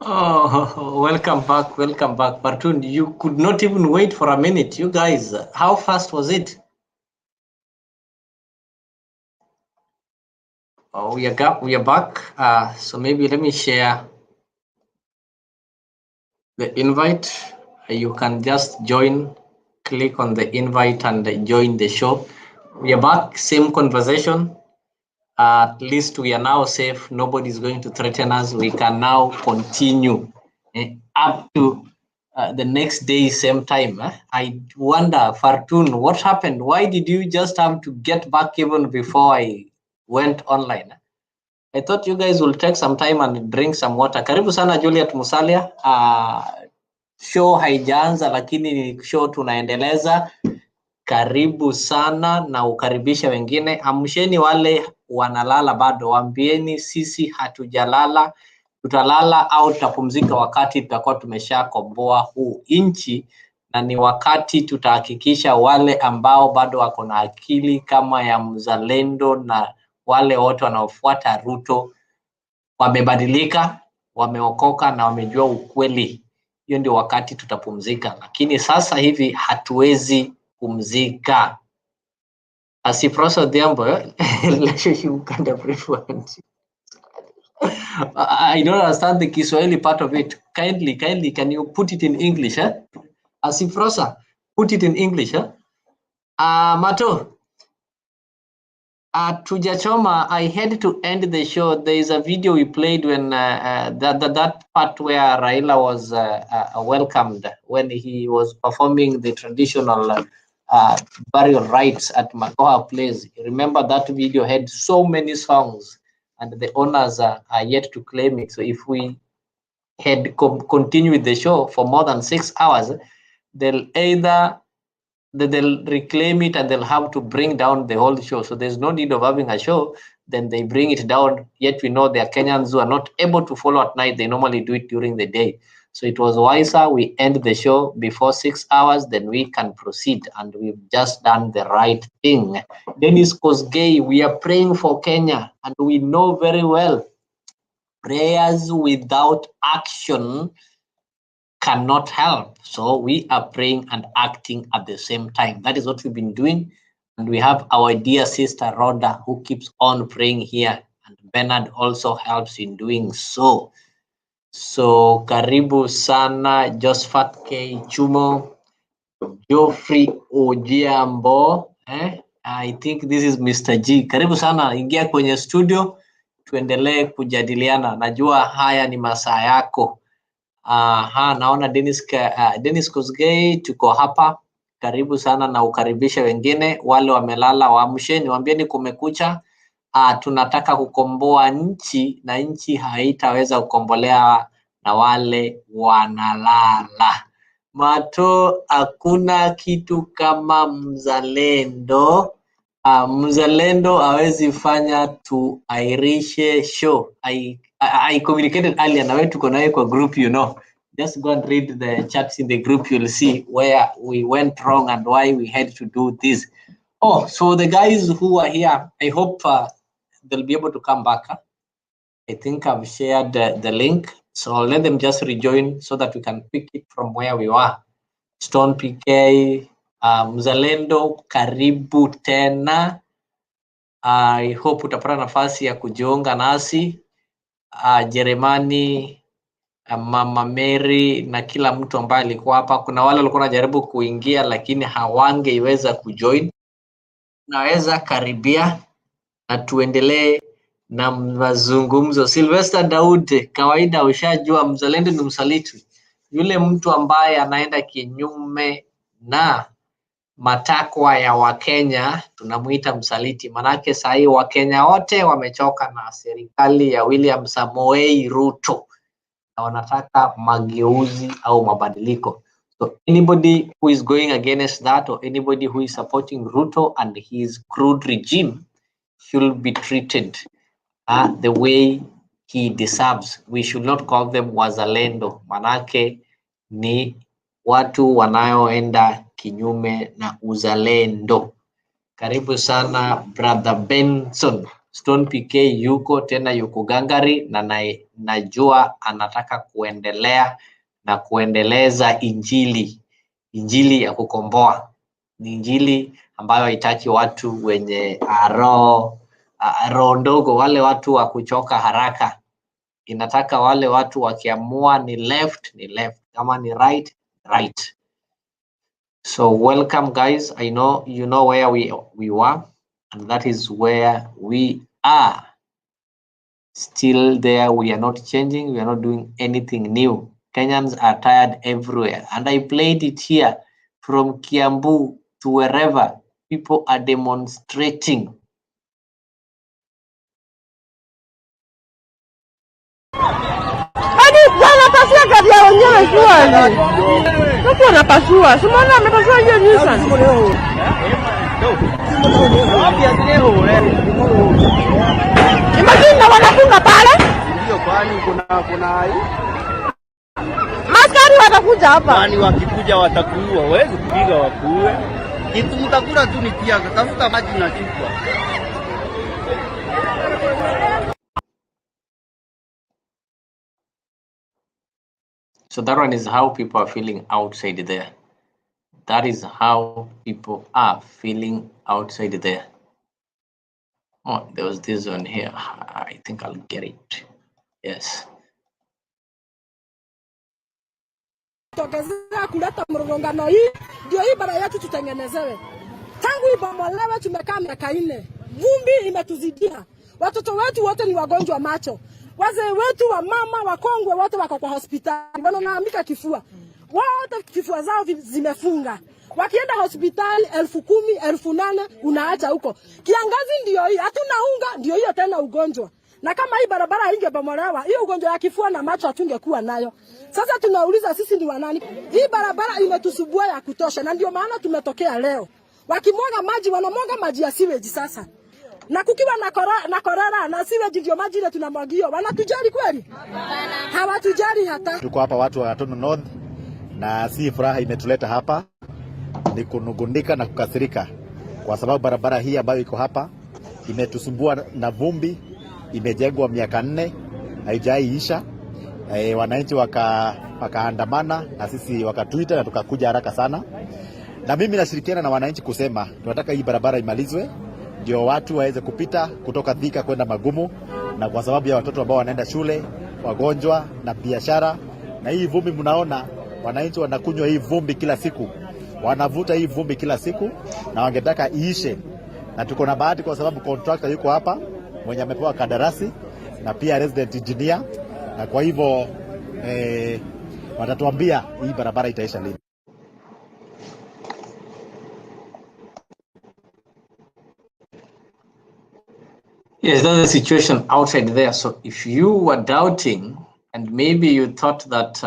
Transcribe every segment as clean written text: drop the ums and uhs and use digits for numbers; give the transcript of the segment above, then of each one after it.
Oh, welcome back, Bartun. You could not even wait for a minute. You guys, how fast was it? Oh, we are back. So maybe let me share the invite. You can just join, click on the invite and join the show. We are back, same conversation. At least we are now safe. Nobody is going to threaten us. We can now continue up to the next day, same time. I wonder, Fartun, what happened? Why did you just have to get back even before I went online? I thought you guys will take some time and drink some water. Karibu sana Juliet Musalia. Show haijaanza lakini show tunaendeleza. Karibu sana na ukaribisha wengine. Amsheni wale wanalala bado, waambieni sisi hatujalala, tutalala au tutapumzika wakati tutakuwa tumeshakomboa huu nchi, na ni wakati tutahakikisha wale ambao bado wako na akili kama ya mzalendo na wale wote wanaofuata Ruto wamebadilika, wameokoka na wamejua ukweli. Hiyo ndio wakati tutapumzika, lakini sasa hivi hatuwezi pumzika. Asiproso Diambo, relationship kind of preference. I don't understand the Kiswahili part of it. Kindly, can you put it in English? Asiprosa, put it in English. Mato, Tujachoma, I had to end the show. There is a video we played when that part where Raila was welcomed when he was performing the traditional burial rites at Magoha place. Remember that video had so many songs and the owners are yet to claim it. So if we had continued the show for more than 6 hours, they'll reclaim it and they'll have to bring down the whole show. So there's no need of having a show. Then they bring it down. Yet we know there are Kenyans who are not able to follow at night. They normally do it during the day. So it was wiser we end the show before 6 hours, then we can proceed. And we've just done the right thing. Dennis Kosgei, we are praying for Kenya. And we know very well, prayers without action cannot help. So we are praying and acting at the same time. That is what we've been doing. And we have our dear sister Rhoda who keeps on praying here. And Bernard also helps in doing so. So karibu sana Josephat K. Chumo, Geoffrey Ojiambo. I think this is Mr. G. Karibu sana, ingia kwenye studio. Tuendelee kujadiliana. Najua haya ni masaa yako. Naona Dennis Kosgei tuko hapa. Karibu sana na ukaribisha wengine. Wale wamelala waamsheni, waambieni kumekucha. Tunataka kukomboa nchi na nchi haitaweza kukombolea na wale wanalala. Mato, hakuna kitu kama mzalendo. Mzalendo hawezi fanya tuairishe show. I communicated earlier, na wewe tuko naye kwa group, you know. Just go and read the chats in the group, you'll see where we went wrong and why we had to do this. Oh, so the guys who are here, I hope they'll be able to come back. I think I've shared the link, so I'll let them just rejoin so that we can pick it from where we were. Stone PK, Mzalendo, karibu tena. I hope utapata nafasi ya kujiunga nasi. Jeremani, Mama Mary na kila mtu ambaye alikuwa hapa. Kuna wale walikuwa wanajaribu kuingia lakini hawangeiweza kujoin. Naweza karibia na tuendelee na mazungumzo. Sylvester Daud, kawaida ushajua mzalendo ni msaliti. Yule mtu ambaye anaenda kinyume na matakwa ya Wakenya tunamuita msaliti. Manake sahi Wakenya wote wamechoka na serikali ya William Samoei Ruto na wanataka mageuzi au mabadiliko. So anybody who is going against that or anybody who is supporting Ruto and his crude regime should be treated the way he deserves. We should not call them wazalendo. Manake ni watu wanaoenda kinyume na uzalendo. Karibu sana Brother Benson. Stone PK yuko tena, yuko gangari, na najua anataka kuendelea na kuendeleza injili ya kukomboa. Ni injili ambayo haitaki watu wenye roho ndogo, wale watu wa kuchoka haraka. Inataka wale watu wakiamua ni left, kama ni right. So welcome guys. I know you know where we were, and that is where we are. Still there. We are not changing. We are not doing anything new. Kenyans are tired everywhere, and I played it here from Kiambu to wherever. People are demonstrating. Wanapasua gari ya wenyewe shwari. Watu wanapasua. Simona amepasua hiyo Nissan. Imagine wanafunga pale. Ndio kwani kuna maskari watakuja hapa. Kwani wakikuja watakuua, huwezi kupiga wakuue. Kitu mtakula tu ni kiaga, tafuta maji na chupa. So that one is how people are feeling outside there. That is how people are feeling outside there. Oh, there was this one here. I think I'll get it. Yes. Tokezea kuleta mrongano hii, ndio hii bara yetu tutengenezewe. Tangu ibomolewe tumekaa miaka 4. Vumbi imetuzidia. Watoto wetu wote ni wagonjwa macho. Wazee wetu wa mama wakongwe wote wako kwa hospitali. Wanaamika kifua. Wote kifua zao zimefunga. Wakienda hospitali 10,000, 8,000 unaacha huko. Kiangazi ndio hii, hatuna unga, ndio hiyo tena ugonjwa. Na kama hii barabara ingebomolewa, hiyo ugonjwa ya kifua na macho hatungekuwa nayo. Sasa tunauliza sisi ni wanani? Hii barabara imetusubua ya kutosha, na ndio maana tumetokea leo. Wakimwaga maji, wanamwaga maji ya sewage sasa. Na kukiwa na korara na sewage ndio maji ile tunamwagia. Wanatujali kweli? Hawatujali hata. Tuko hapa watu wa Atono North, na si furaha imetuleta hapa, ni kunugundika na kukasirika kwa sababu barabara hii ambayo iko hapa imetusumbua na vumbi. Imejengwa miaka 4, haijaiisha. Wananchi wakaandamana na sisi wakatuita na tukakuja haraka sana. Na mimi nashirikiana na wananchi kusema tunataka hii barabara imalizwe ndio watu waweze kupita kutoka Thika kwenda Magumu, na kwa sababu ya watoto ambao wanaenda shule, wagonjwa na biashara. Na hii vumbi mnaona wananchi wanakunywa hii vumbi kila siku. Wanavuta hii vumbi kila siku na wangetaka iishe. Na tuko na bahati kwa sababu contractor yuko hapa mwenye amepewa kandarasi na pia resident engineer, na kwa hivyo watatuambia hii barabara itaisha lini. Yes, that's the situation outside there. So if you were doubting and maybe you thought that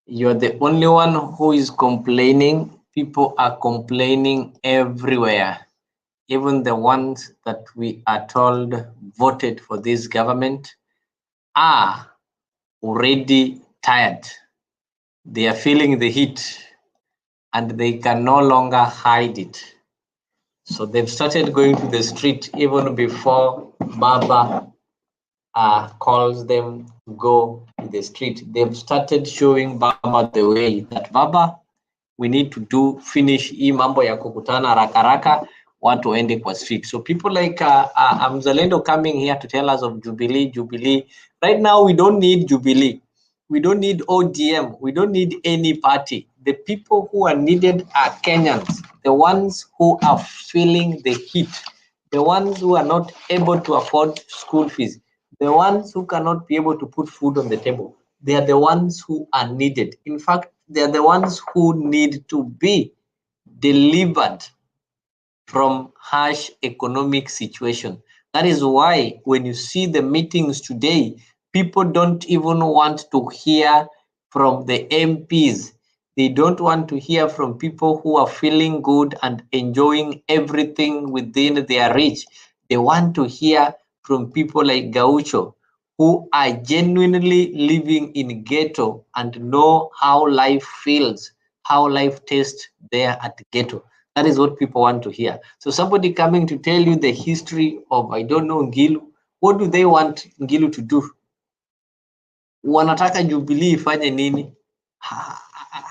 you're the only one who is complaining, people are complaining everywhere. Even the ones that we are told voted for this government are already tired. They are feeling the heat and they can no longer hide it. So they've started going to the street even before Baba calls them to go to the street. They've started showing Baba the way that Baba, we need to finish hii mambo ya kukutana rakaraka, watu waende kwa street. So people like Mzalendo coming here to tell us of Jubilee. Right now we don't need Jubilee. We don't need ODM. We don't need any party. The people who are needed are Kenyans, the ones who are feeling the heat, the ones who are not able to afford school fees, the ones who cannot be able to put food on the table. They are the ones who are needed. In fact, they are the ones who need to be delivered from harsh economic situation. That is why when you see the meetings today, people don't even want to hear from the MPs. They don't want to hear from people who are feeling good and enjoying everything within their reach. They want to hear from people like Gaucho, who are genuinely living in ghetto and know how life feels, how life tastes there at ghetto. That is what people want to hear. So somebody coming to tell you the history of, I don't know, Ngilu, what do they want Ngilu to do? Wanataka Jubilee ifanye nini?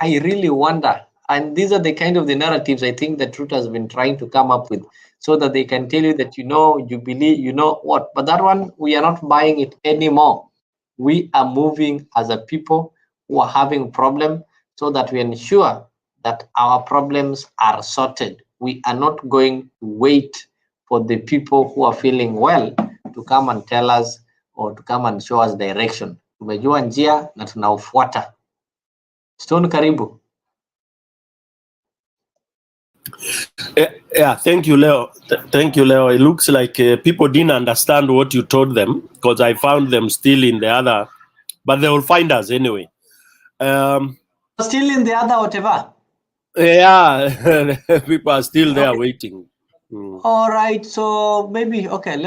I really wonder. And these are the kind of the narratives I think that Ruto has been trying to come up with, so that they can tell you that, you know, Jubilee, you know what. But that one, we are not buying it anymore. We are moving as a people who are having problem, so that we ensure that our problems are sorted. We are not going to wait for the people who are feeling well to come and tell us or to come and show us direction. Tumejua njia na tunaufuata. Stone, karibu. Yeah, thank you, Leo. Thank you, Leo. It looks like people didn't understand what you told them, because I found them still in the other, but they will find us anyway. Still in the other whatever. Yeah, people are still there waiting. All right, so maybe, okay,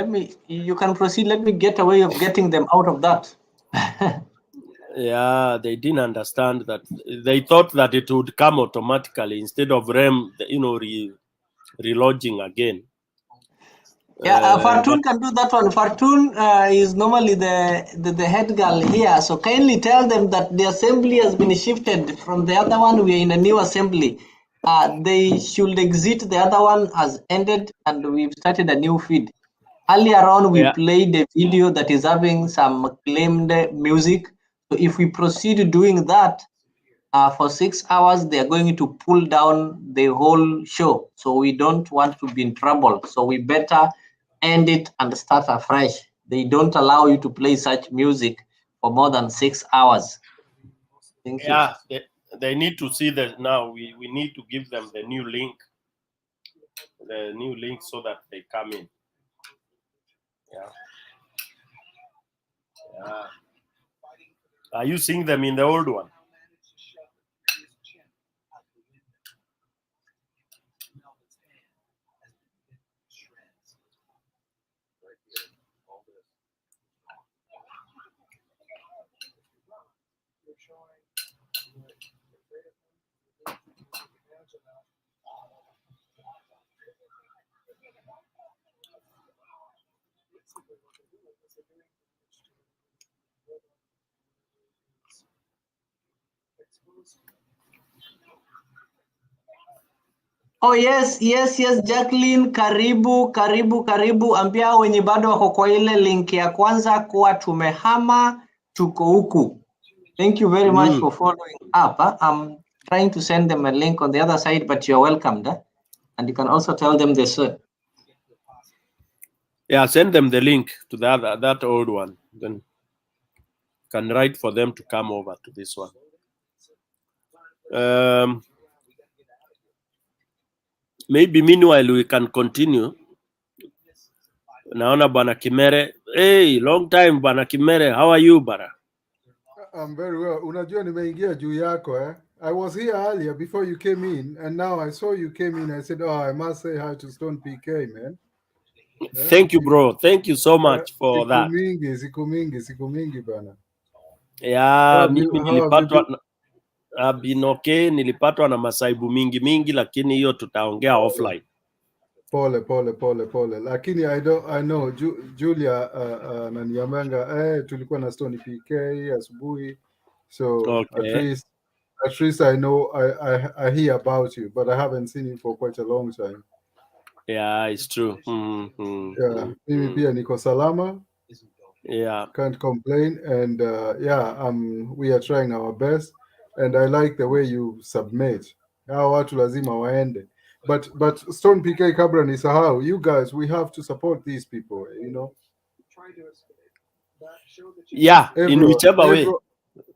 you can proceed. Let me get a way of getting them out of that. Yeah, they didn't understand that. They thought that it would come automatically instead of them, relodging again. Yeah, Fartun can do that one. Fartun is normally the head girl here. So kindly tell them that the assembly has been shifted from the other one. We are in a new assembly. They should exit. The other one has ended, and we've started a new feed. Earlier on, we played a video that is having some claimed music. So if we proceed doing that for 6 hours, they are going to pull down the whole show. So we don't want to be in trouble. So we better end it and start afresh. They don't allow you to play such music for more than 6 hours. Thank you. Yeah, they need to see that now. We need to give them the new link. So that they come in. Yeah. Are you seeing them in the old one? Oh yes, Jacqueline, karibu. Ambia wenye bado wako kwa ile link ya kwanza kuwa tumehama, tuko huku. Thank you very much for following up. I'm trying to send them a link on the other side, but you're welcome. And you can also tell them this. Yeah, send them the link to that old one. Then can write for them to come over to this one. Maybe meanwhile we can continue. Naona Bwana Kimere. Hey, long time Bwana Kimere. How are you, Bara? I'm very well. Unajua nimeingia juu yako, eh? I was here earlier before you came in, and now I saw you came in. I said, oh, I must say hi to Stone PK, man. Thank you, bro. Thank you so much for that. Siku mingi bana. Yeah, mimi nilipatwa been okay, nilipatwa na masaibu mingi, lakini hiyo tutaongea offline. Pole. Lakini I know Julia naniambanga tulikuwa na Stone PK asubuhi. So okay. At least I know I hear about you, but I haven't seen you for quite a long time. Yeah, it's true. Mimi pia niko salama. Yeah, can't complain, and we are trying our best, and I like the way you submit. Hao watu lazima waende. But Stone PK kabla nisahau, you guys, we have to support these people, you know. Yeah, in whichever way.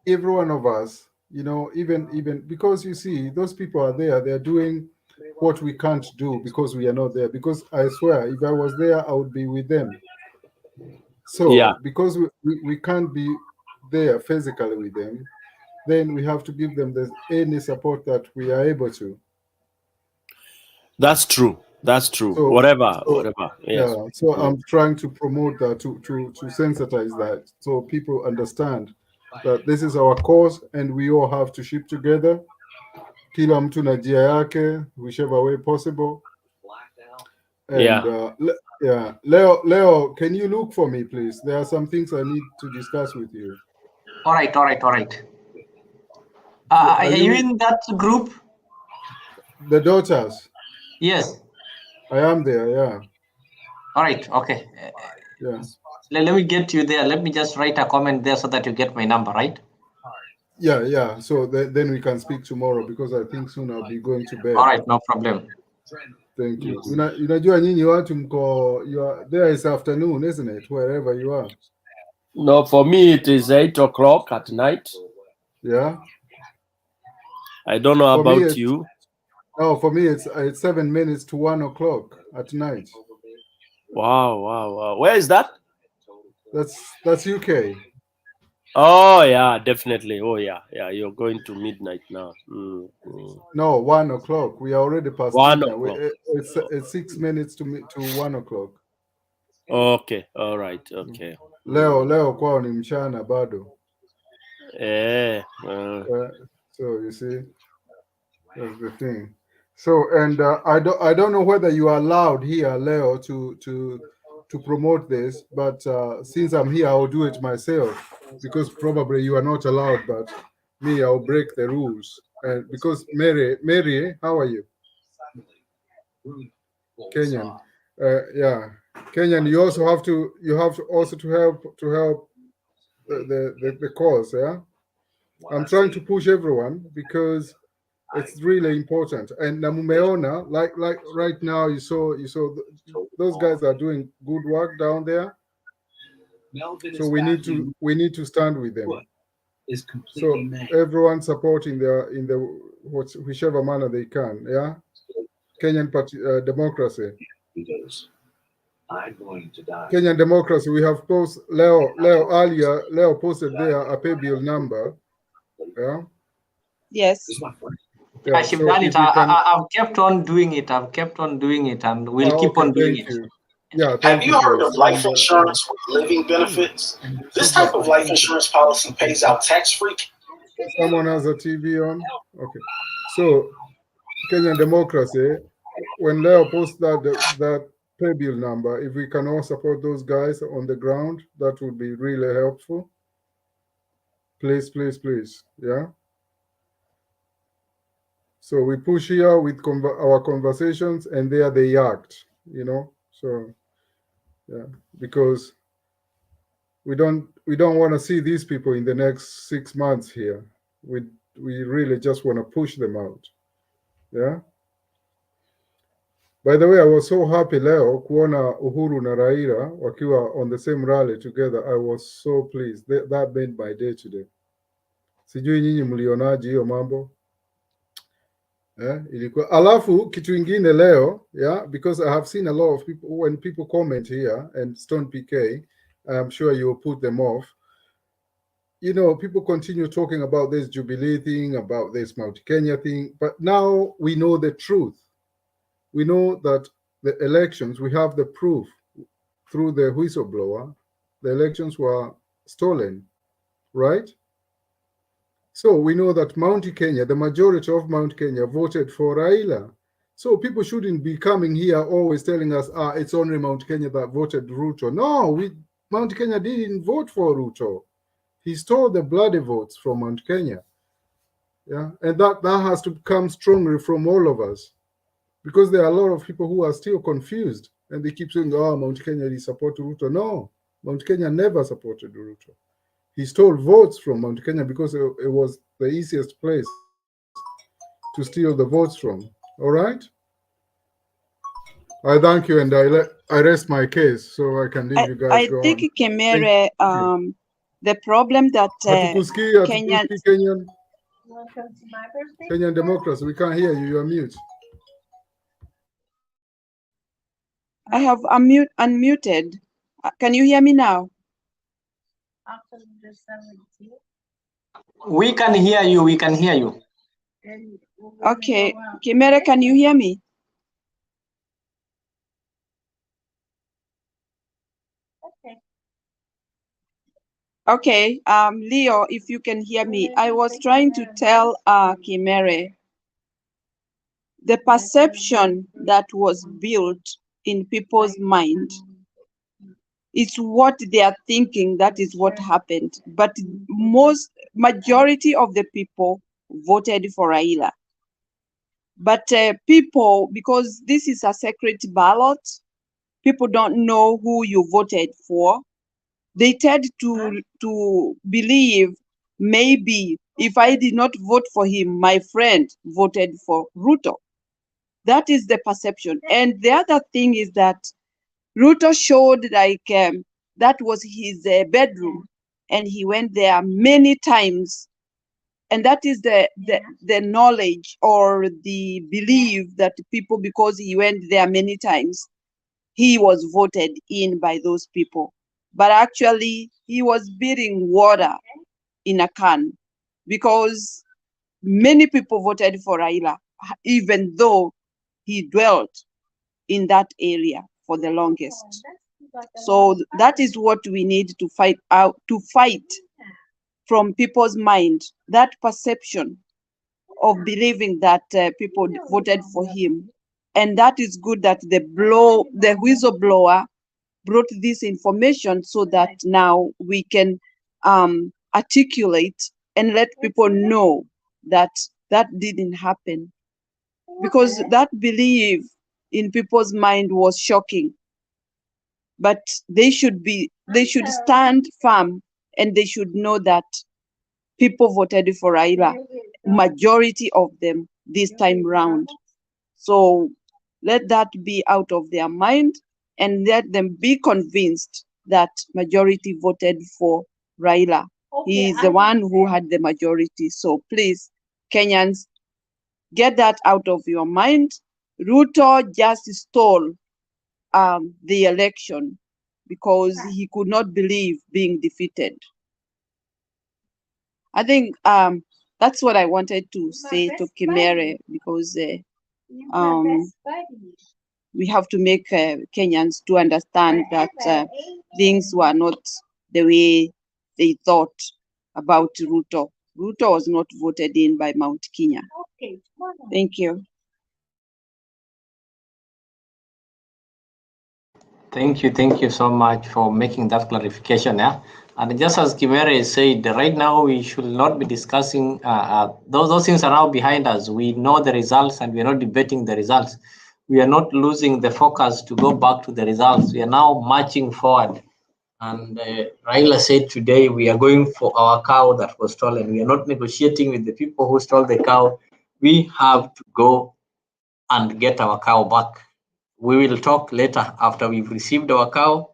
Every one of us, you know, even because you see, those people are there, they're doing what we can't do because we are not there. Because I swear, if I was there, I would be with them. So because we can't be there physically with them, then we have to give them any support that we are able to. That's true. So, whatever. Yes. Yeah. So I'm trying to promote that, to sensitize that, so people understand that this is our cause and we all have to ship together kila mtu na njia yake, whichever way possible. And Yeah. yeah, Leo, can you look for me, please? There are some things I need to discuss with you. All right. Are you in that group? The daughters? Yes. I am there, yeah. All right. Okay. Yeah. Let me get you there. Let me just write a comment there so that you get my number, right? Yeah. So then we can speak tomorrow because I think soon I'll be going to bed. All right, no problem. Thank you. Unajua nyinyi watu mko, there is afternoon, isn't it? Wherever you are. No, for me it is 8 o'clock at night. Yeah. I don't know For about you. No, for me it's 7 minutes to 1 o'clock at night. Wow. Where is that? That's UK. Oh yeah, definitely. Oh yeah. You're going to midnight now. No, 1 o'clock. We are already past 1 midnight. o'clock. It's 6 minutes to 1 o'clock. Okay. All right. Okay. Leo kwao ni mchana bado. So you see, that's the thing. So and I don't know whether you are allowed here, Leo, to promote this, but since I'm here, I'll do it myself because probably you are not allowed, but me, I'll break the rules. And because Mary, how are you? Kenyan, yeah, Kenyan. You also have to help the cause. Yeah, I'm trying to push everyone because it's really important. And Namumeona, like right now, you saw those guys are doing good work down there. So we need to stand with them. So everyone supporting in the whichever manner they can. Yeah, Kenyan democracy. Kenyan democracy. We have posted Leo earlier. Leo posted there a pay bill number. Yeah. Yes. Yeah, so done it. I've kept on doing it. And we'll keep on doing it. You. Yeah, have you heard of life insurance with living benefits? This type of life insurance policy pays out tax-free. Someone has a TV on? Okay. So, Kenyan democracy, when Leo posts that pay bill number, if we can all support those guys on the ground, that would be really helpful. Please. Yeah. So we push here with our conversations, and there they act. So yeah, because we don't want to see these people in the next 6 months here. We really just want to push them out. Yeah. By the way, I was so happy leo kuona Uhuru na Raila wakiwa on the same rally together. I was so pleased. That made my day today. Sijui nyinyi mlionaje hiyo mambo? Ilikuwa alafu kitu ingine leo, yeah, because I have seen a lot of people when people comment here and Stone PK, I'm sure you'll put them off. People continue talking about this Jubilee thing, about this Mount Kenya thing, but now we know the truth. We know that the elections, we have the proof through the whistleblower, the elections were stolen, right? So we know that Mount Kenya, the majority of Mount Kenya voted for Raila. So people shouldn't be coming here always telling us, it's only Mount Kenya that voted Ruto. No, Mount Kenya didn't vote for Ruto. He stole the bloody votes from Mount Kenya. Yeah, and that has to come strongly from all of us, because there are a lot of people who are still confused and they keep saying, Mount Kenya is supporting Ruto. No, Mount Kenya never supported Ruto. He stole votes from Mount Kenya because it was the easiest place to steal the votes from. All right? I thank you, and I rest my case so I can leave you guys go on. I think, Kemere, the problem that Kenyan democracy, we can't hear you. You're mute. I have unmuted. Can you hear me now? We can hear you. Okay. Kimere, can you hear me? Okay. Leo, if you can hear me, I was trying to tell Kimere the perception that was built in people's mind, it's what they are thinking, that is what happened. But majority of the people voted for Raila. But people, because this is a secret ballot, people don't know who you voted for. They tend to believe maybe if I did not vote for him, my friend voted for Ruto. That is the perception. And the other thing is that Ruto showed like that was his bedroom, and he went there many times. And that is the knowledge or the belief that people, because he went there many times, he was voted in by those people. But actually, he was beating water in a can, because many people voted for Raila, even though he dwelt in that area for the longest. So that is what we need to fight from people's mind, that perception of believing that people voted for him. And that is good that the whistleblower brought this information so that now we can articulate and let people know that that didn't happen. Because that belief in people's mind was shocking. But they should stand firm, and they should know that people voted for Raila, majority of them this time round. So let that be out of their mind, and let them be convinced that majority voted for Raila. He is the one who had the majority. So please, Kenyans, get that out of your mind. Ruto just stole the election because he could not believe being defeated. I think that's what I wanted to say to Kimere, because we have to make Kenyans to understand that things were not the way they thought about Ruto. Ruto was not voted in by Mount Kenya. Thank you. Thank you so much for making that clarification. Yeah, and just as Kimere said, right now we should not be discussing those things are now behind us. We know the results, and we are not debating the results. We are not losing the focus to go back to the results. We are now marching forward. And Raila said today we are going for our cow that was stolen. We are not negotiating with the people who stole the cow. We have to go and get our cow back. We will talk later after we've received our cow.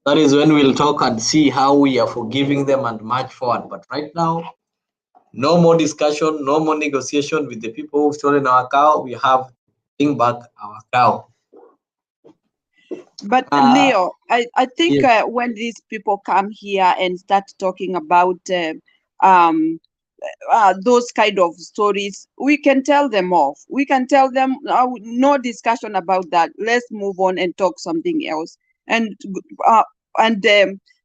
That is when we'll talk and see how we are forgiving them and march forward. But right now, no more discussion, no more negotiation with the people who've stolen our cow. We have to bring back our cow. But Leo, I think yes. when these people come here and start talking about those kind of stories, we can tell them off. We can tell them no discussion about that. Let's move on and talk something else. And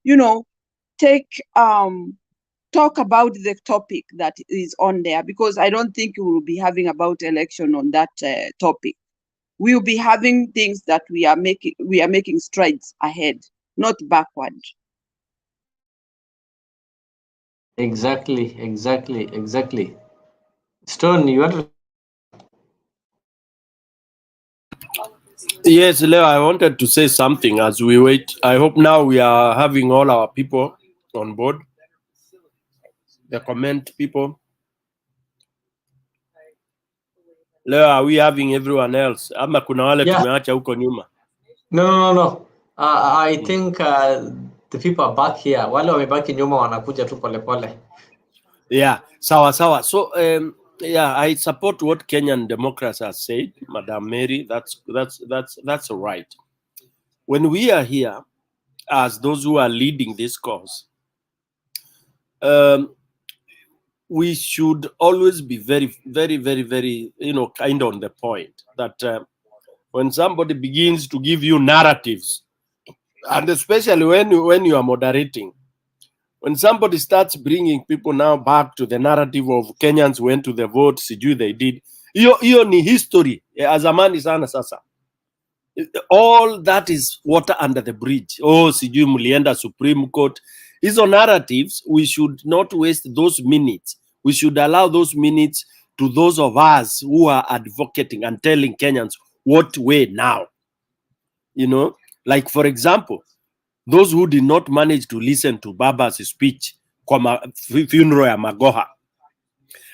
you know, talk about the topic that is on there, because I don't think we will be having about election on that topic. We will be having things that we are making strides ahead, not backward. Exactly. Stone, you want to? Yes, Leo, I wanted to say something as we wait. I hope now we are having all our people on board. The comment people. Leo, are we having everyone else? Ama kuna wale tumeacha huko nyuma? No. I think the people are back here. Wale wamebaki nyuma wanakuja tu pole. Yeah, sawa. So yeah, I support what Kenyan Democrats have said, Madam Mary. That's right. When we are here as those who are leading this cause, we should always be very, kind on the point that when somebody begins to give you narratives, and especially when you are moderating, when somebody starts bringing people now back to the narrative of Kenyans went to the vote, sijui they did, Hiyo ni history ya zamani sana sasa. All that is water under the bridge. Oh, sijui mlienda Supreme Court. Hizo narratives, we should not waste those minutes. We should allow those minutes to those of us who are advocating and telling Kenyans what way now. You know, like for example, those who did not manage to listen to Baba's speech kwa funeral ya Magoha.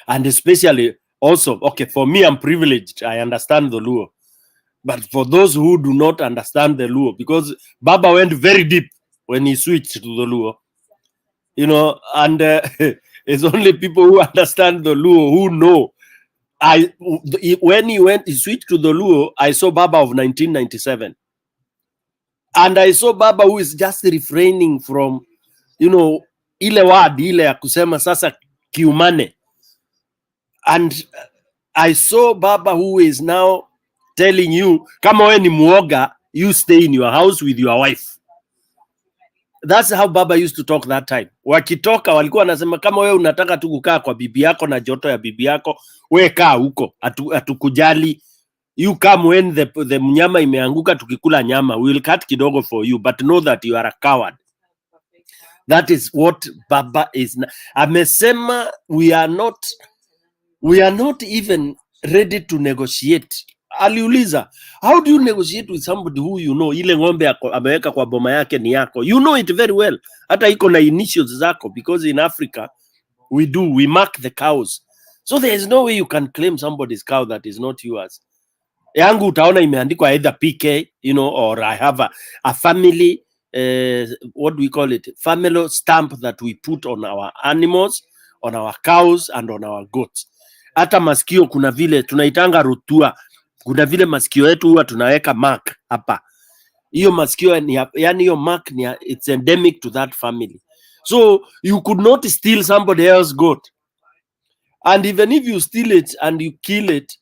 And especially also, okay, for me, I'm privileged. I understand the Luo. But for those who do not understand the Luo, because Baba went very deep when he switched to the Luo, you know, and it's only people who understand the Luo who know. When he switched to the Luo, I saw Baba of 1997. And I saw Baba who is just refraining from, you know, ile word ile ya kusema sasa kiumane. And I saw Baba who is now telling you, kama we ni muoga, you stay in your house with your wife. That's how Baba used to talk that time. Wakitoka walikuwa wanasema kama we unataka tu kukaa kwa bibi yako na joto ya bibi yako, we kaa huko, hatukujali. You come when the mnyama imeanguka, tukikula nyama, we will cut kidogo for you, but know that you are a coward. That is what Baba is. Amesema we are not even ready to negotiate. Aliuliza, how do you negotiate with somebody who you know ile ng'ombe ameweka kwa boma yake ni yako? You know it very well. Hata iko na initials zako, because in Africa we mark the cows. So there is no way you can claim somebody's cow that is not yours. Yangu utaona imeandikwa either PK, you know, or I have a family, what do we call it? Family stamp that we put on our animals, on our cows and on our goats. Hata masikio kuna vile tunaitanga rutua. Kuna vile masikio yetu huwa tunaweka mark hapa. Hiyo masikio ni, yani hiyo mark ni, it's endemic to that family. So you could not steal somebody else's goat. And even if you steal it and you kill it,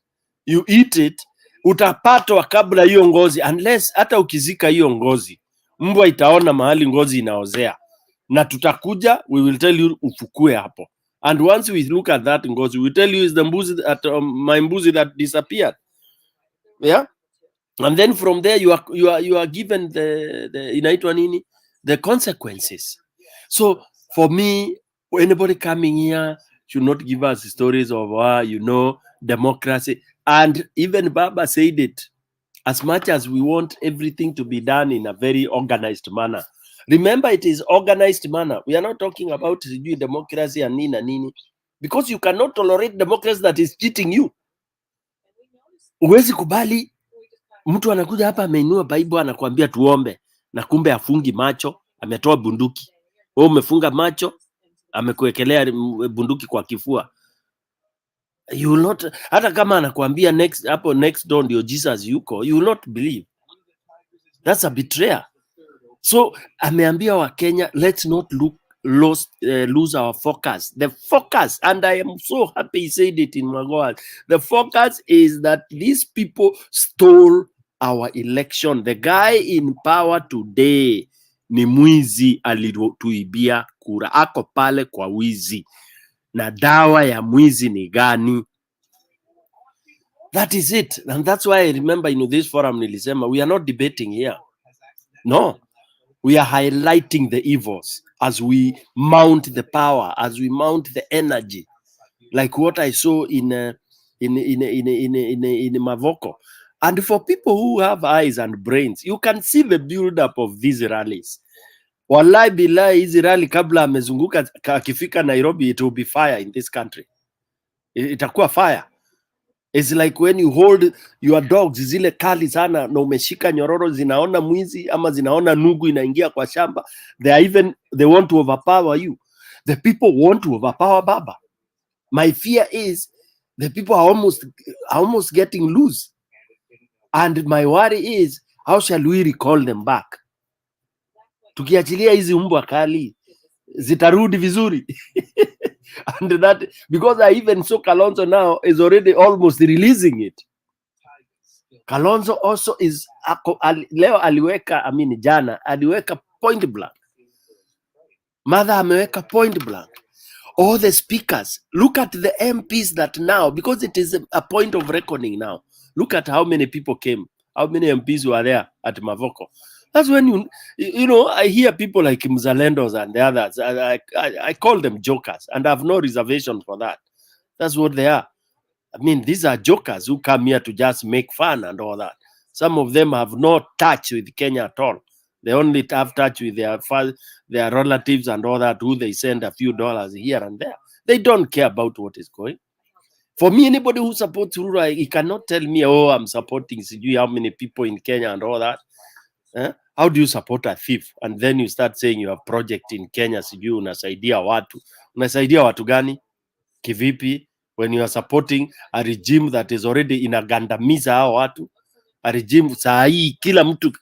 you eat it, utapatwa kabla hiyo ngozi, unless hata ukizika hiyo ngozi, mbwa itaona mahali ngozi inaozea. Na tutakuja, we will tell you ufukue hapo. And once we look at that ngozi, we tell you is the mbuzi at my mbuzi that disappeared. Yeah, and then from there you are given the inaitwa nini, the consequences. So for me, anybody coming here should not give us stories of you know, democracy. And even Baba said it, as much as we want everything to be done in a very organized manner. Remember, it is organized manner. We are not talking about democracy and nini, because you cannot tolerate democracy that is cheating you. Uwezi kubali mtu anakuja hapa ameinua Bible anakuambia tuombe, na kumbe afungi macho, ametoa bunduki. Wewe umefunga macho, amekuwekelea bunduki kwa kifua. You will not, hata kama anakuambia next door ndio Jesus yuko, you will not believe. That's a betrayal. So ameambia wa Kenya, let's not lose our focus. The focus, and I am so happy he said it in Magoha, the focus is that these people stole our election. The guy in power today ni mwizi, alituibia kura, ako pale kwa wizi. Na dawa ya mwizi ni gani? That is it. And that's why I remember, you know, this forum nilisema, we are not debating here. No. We are highlighting the evils as we mount the power, as we mount the energy, like what I saw in Mavoko. And for people who have eyes and brains, you can see the build-up of these rallies. Wallahi billahi, hizi rally kabla amezunguka akifika Nairobi, it will be fire in this country. Itakuwa fire. It's like when you hold your dogs, zile kali sana na umeshika nyororo, zinaona mwizi ama zinaona nugu inaingia kwa shamba, they want to overpower you. The people want to overpower Baba. My fear is the people are almost getting loose. And my worry is, how shall we recall them back? Tukiachilia hizi mbwa kali, zitarudi vizuri. And that, because I even saw Kalonzo now is already almost releasing it. Kalonzo also is, leo aliweka, jana aliweka point blank. Mother ameweka point blank. All the speakers. Look at the MPs that now, because it is a point of reckoning now. Look at how many people came, how many MPs were there at Mavoko. That's when you know, I hear people like Mzalendos and the others. I call them jokers, and I have no reservation for that. That's what they are. I mean, these are jokers who come here to just make fun and all that. Some of them have no touch with Kenya at all. They only have touch with their relatives and all that, who they send a few dollars here and there. They don't care about what is going. For me, anybody who supports Uhuru, he cannot tell me, oh, I'm supporting how many people in Kenya and all that. How do you support a thief? And then you start saying you have project in Kenya, unasaidia watu. Unasaidia watu gani? Kivipi? When you are supporting a regime that is already inagandamiza hao watu, a regime saa hii kila mtu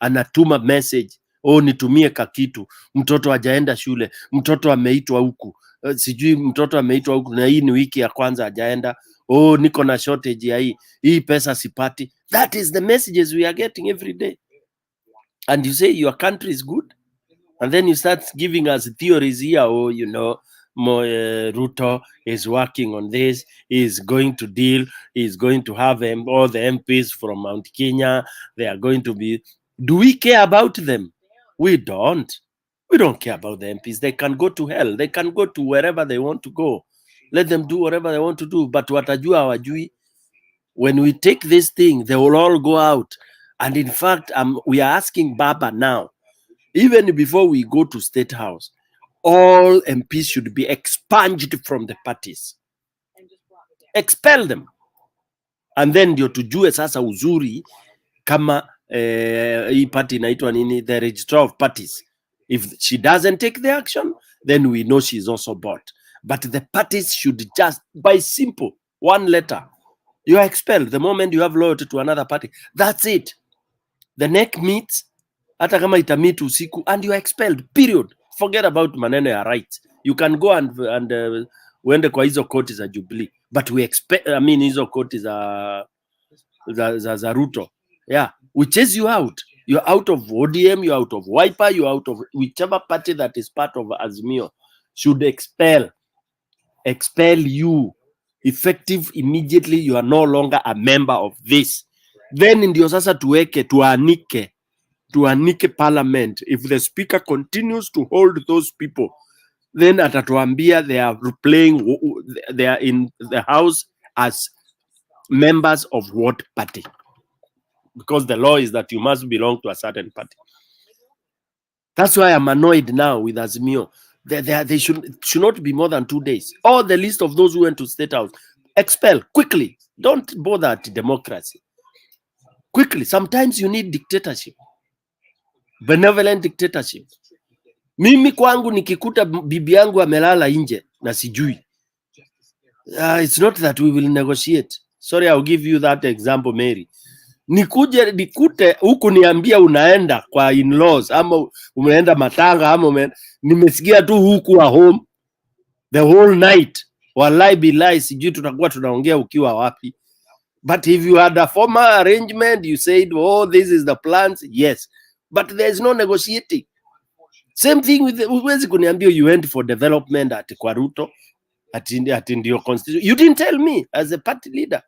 anatuma message, oh, nitumie kakitu, mtoto hajaenda shule, mtoto ameitwa huku, sijui mtoto ameitwa huku na hii ni wiki ya kwanza hajaenda, oh, niko na shortage ya hii pesa sipati. That is the messages we are getting every day. And you say your country is good, and then you start giving us theories here, oh, you know, Ruto is working on this, is going to deal, is going to have all the MPs from Mount Kenya, they are going to be. Do we care about them? We don't. We don't care about the MPs. They can go to hell. They can go to wherever they want to go. Let them do whatever they want to do. But watajua hawajui. When we take this thing, they will all go out. And in fact, we are asking Baba now, even before we go to State House, all MPs should be expunged from the parties. Expel them. And then ndio tujue sasa uzuri kama hii party inaitwa nini, the registrar of parties. If she doesn't take the action, then we know she's also bought. But the parties should just, by simple, one letter, you are expelled. The moment you have loyalty to another party, that's it. The neck meets, hata kama itamit usiku, and you are expelled, period. Forget about maneno ya rights. You can go and uende kwa hizo koti za Jubilee, but we expect, I mean hizo koti za Ruto. Yeah, we chase you out. You're out of ODM, you're out of Wiper, you're out of whichever party that is part of Azimio. Should expel you. Effective immediately, you are no longer a member of this. Then ndio sasa tuanike parliament. If the speaker continues to hold those people, then atatuambia they are in the house as members of what party? Because the law is that you must belong to a certain party. That's why I'm annoyed now with Azimio. They should not be more than 2 days. All the list of those who went to State House, expel quickly. Don't bother at democracy. Quickly. Sometimes you need dictatorship. Benevolent dictatorship. Mimi kwangu nikikuta bibi yangu amelala nje na sijui. It's not that we will negotiate. Sorry, I'll give you that example, Mary. Nikute huku niambia unaenda kwa in-laws ama umeenda matanga ama nimesikia tu huku wa home the whole night. Wallahi billahi sijui tutakuwa tunaongea ukiwa wapi. But if you had a formal arrangement, you said, oh, this is the plans, yes. But there is no negotiating. Same thing with uwezi kuniambia you went for development at kwa Ruto, at your constitution. You didn't tell me as a party leader.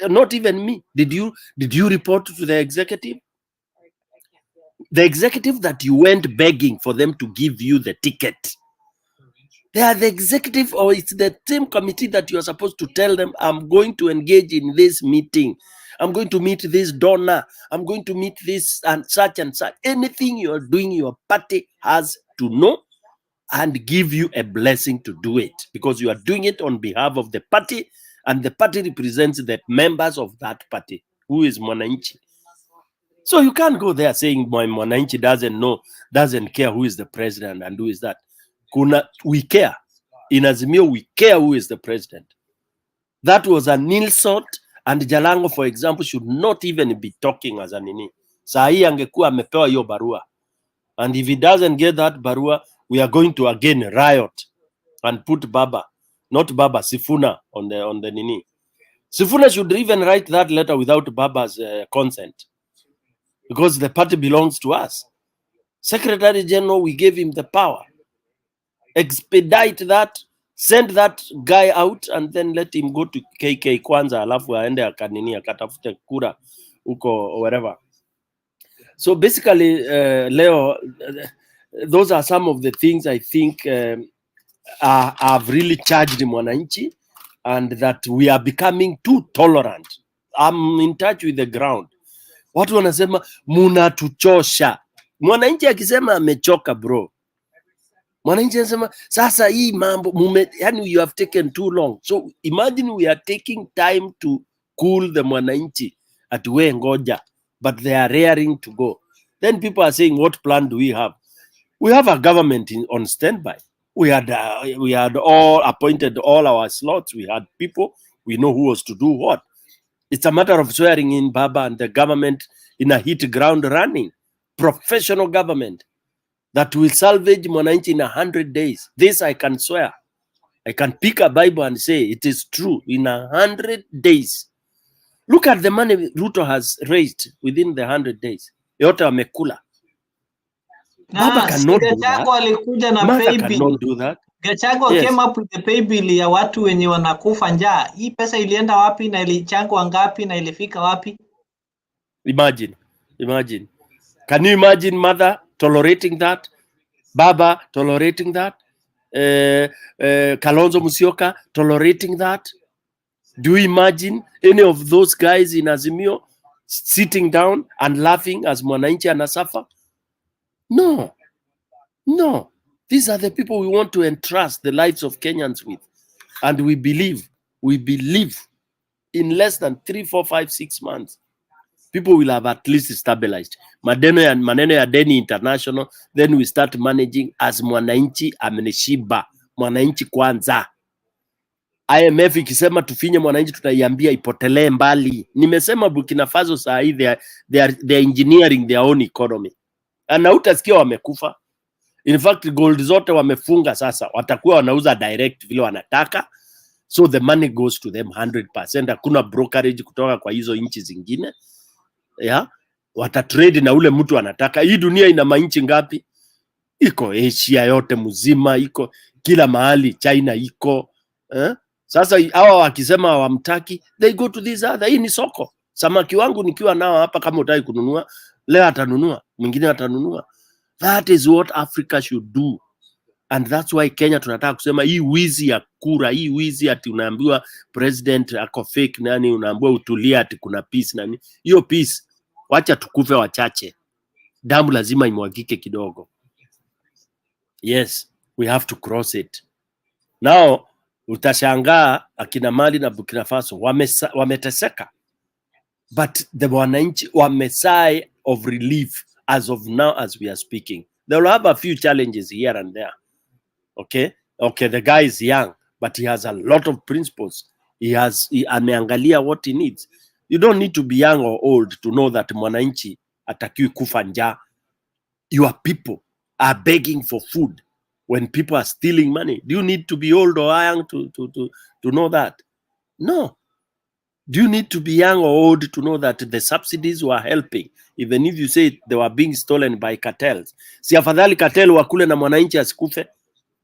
Not even me. Did you report to the executive? The executive that you went begging for them to give you the ticket. They are the executive, or it's the same committee that you are supposed to tell them, I'm going to engage in this meeting. I'm going to meet this donor. I'm going to meet this and such and such. Anything you are doing, your party has to know and give you a blessing to do it, because you are doing it on behalf of the party, and the party represents the members of that party, who is Mwananchi. So you can't go there saying my Mwananchi doesn't care who is the president and who is that. We care. In Azimio, we care who is the president. That was an insult, and Jalango, for example, should not even be talking as an ini. Saa hii angekuwa amepewa hiyo barua. And if he doesn't get that barua, we are going to again riot and put Sifuna on the nini. Sifuna should even write that letter without Baba's consent, because the party belongs to us. Secretary General, we gave him the power. expedite that, send that guy out and then let him go to KK kwanza, alafu aende akanini akatafute kura uko wherever. So basically, Leo, those are some of the things I think have really charged mwananchi, and that we are becoming too tolerant. I'm in touch with the ground. Watu wanasema munatuchosha. Mwananchi akisema amechoka bro. Mwananchi anasema sasa hii mambo yani you have taken too long. So imagine we are taking time to cool the mwananchi at we ngoja, but they are raring to go. Then people are saying, what plan do we have? We have a government on standby. We had all appointed all our slots. We had people. We know who was to do what. It's a matter of swearing in Baba and the government in a hit ground running. Professional government that will salvage mwananchi in 100 days. This I can swear. I can pick a Bible and say it is true in 100 days. Look at the money Ruto has raised within the 100 days. Yote wamekula. Baba cannot do that. Alikuja na Mother cannot do that. Gachagua came up with the pay bill ya watu wenye wanakufa njaa. Hii pesa ilienda wapi na ilichangwa ngapi na ilifika wapi? Imagine. Can you imagine Mother tolerating that? Baba tolerating that? Kalonzo Musyoka tolerating that? Do you imagine any of those guys in Azimio sitting down and laughing as mwananchi anasuffer? No. These are the people we want to entrust the lives of Kenyans with. And we believe in less than 3, 4, 5, 6 months, people will have at least stabilized. Maneno ya deni international, then we start managing as mwananchi ameneshiba, mwananchi kwanza. IMF ikisema tufinye mwananchi tutaiambia ipotelee mbali. Nimesema Burkina Faso saa hii they are engineering their own economy. Na utasikia wamekufa. In fact, gold zote wamefunga sasa. Watakuwa wanauza direct vile wanataka. So the money goes to them 100%. Hakuna brokerage kutoka kwa hizo nchi zingine. Yeah? Watatrade na ule mtu anataka. Hii dunia ina mainchi ngapi? Iko Asia yote mzima, iko kila mahali, China iko. Sasa hawa wakisema hawamtaki, they go to this other. Hii ni soko. Samaki wangu nikiwa nao hapa, kama utaki kununua, leo atanunua, mwingine atanunua. That is what Africa should do. And that's why Kenya tunataka kusema hii wizi ya kura, hii wizi ati unaambiwa president ako fake nani, unaambiwa utulia ati kuna peace nani. Hiyo peace, wacha tukufe wachache. Damu lazima imwagike kidogo. Yes, we have to cross it. Now, utashangaa akina Mali na Burkina Faso wameteseka. But the wananchi wamesai of relief as of now as we are speaking. They will have a few challenges here and there. Okay, the guy is young, but he has a lot of principles. He ameangalia what he needs. You don't need to be young or old to know that mwananchi atakiwi kufa njaa. Your people are begging for food when people are stealing money. Do you need to be old or young to know that? No. Do you need to be young or old to know that the subsidies were helping, even if you say they were being stolen by cartels? Si afadhali cartel wakule na mwananchi asikufe,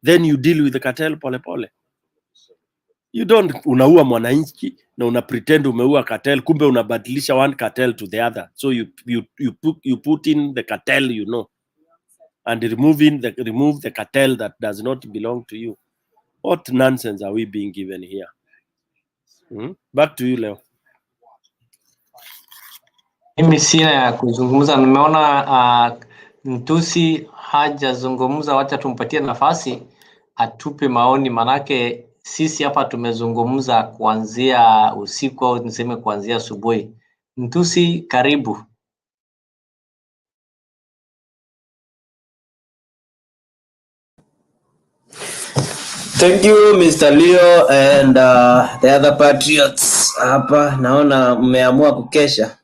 then you deal with the cartel pole pole. You don't unaua mwananchi na una pretend umeua cartel, kumbe unabadilisha one cartel to the other. So you put in the cartel, you know, and remove the cartel that does not belong to you. What nonsense are we being given here? Back to you, Leo. Mimi sina ya kuzungumza. Nimeona Ntusi hajazungumza, wacha tumpatie nafasi atupe maoni, manake sisi hapa tumezungumza kuanzia usiku au niseme kuanzia asubuhi. Ntusi, karibu. Thank you, Mr. Leo and the other patriots. Hapa naona mmeamua kukesha.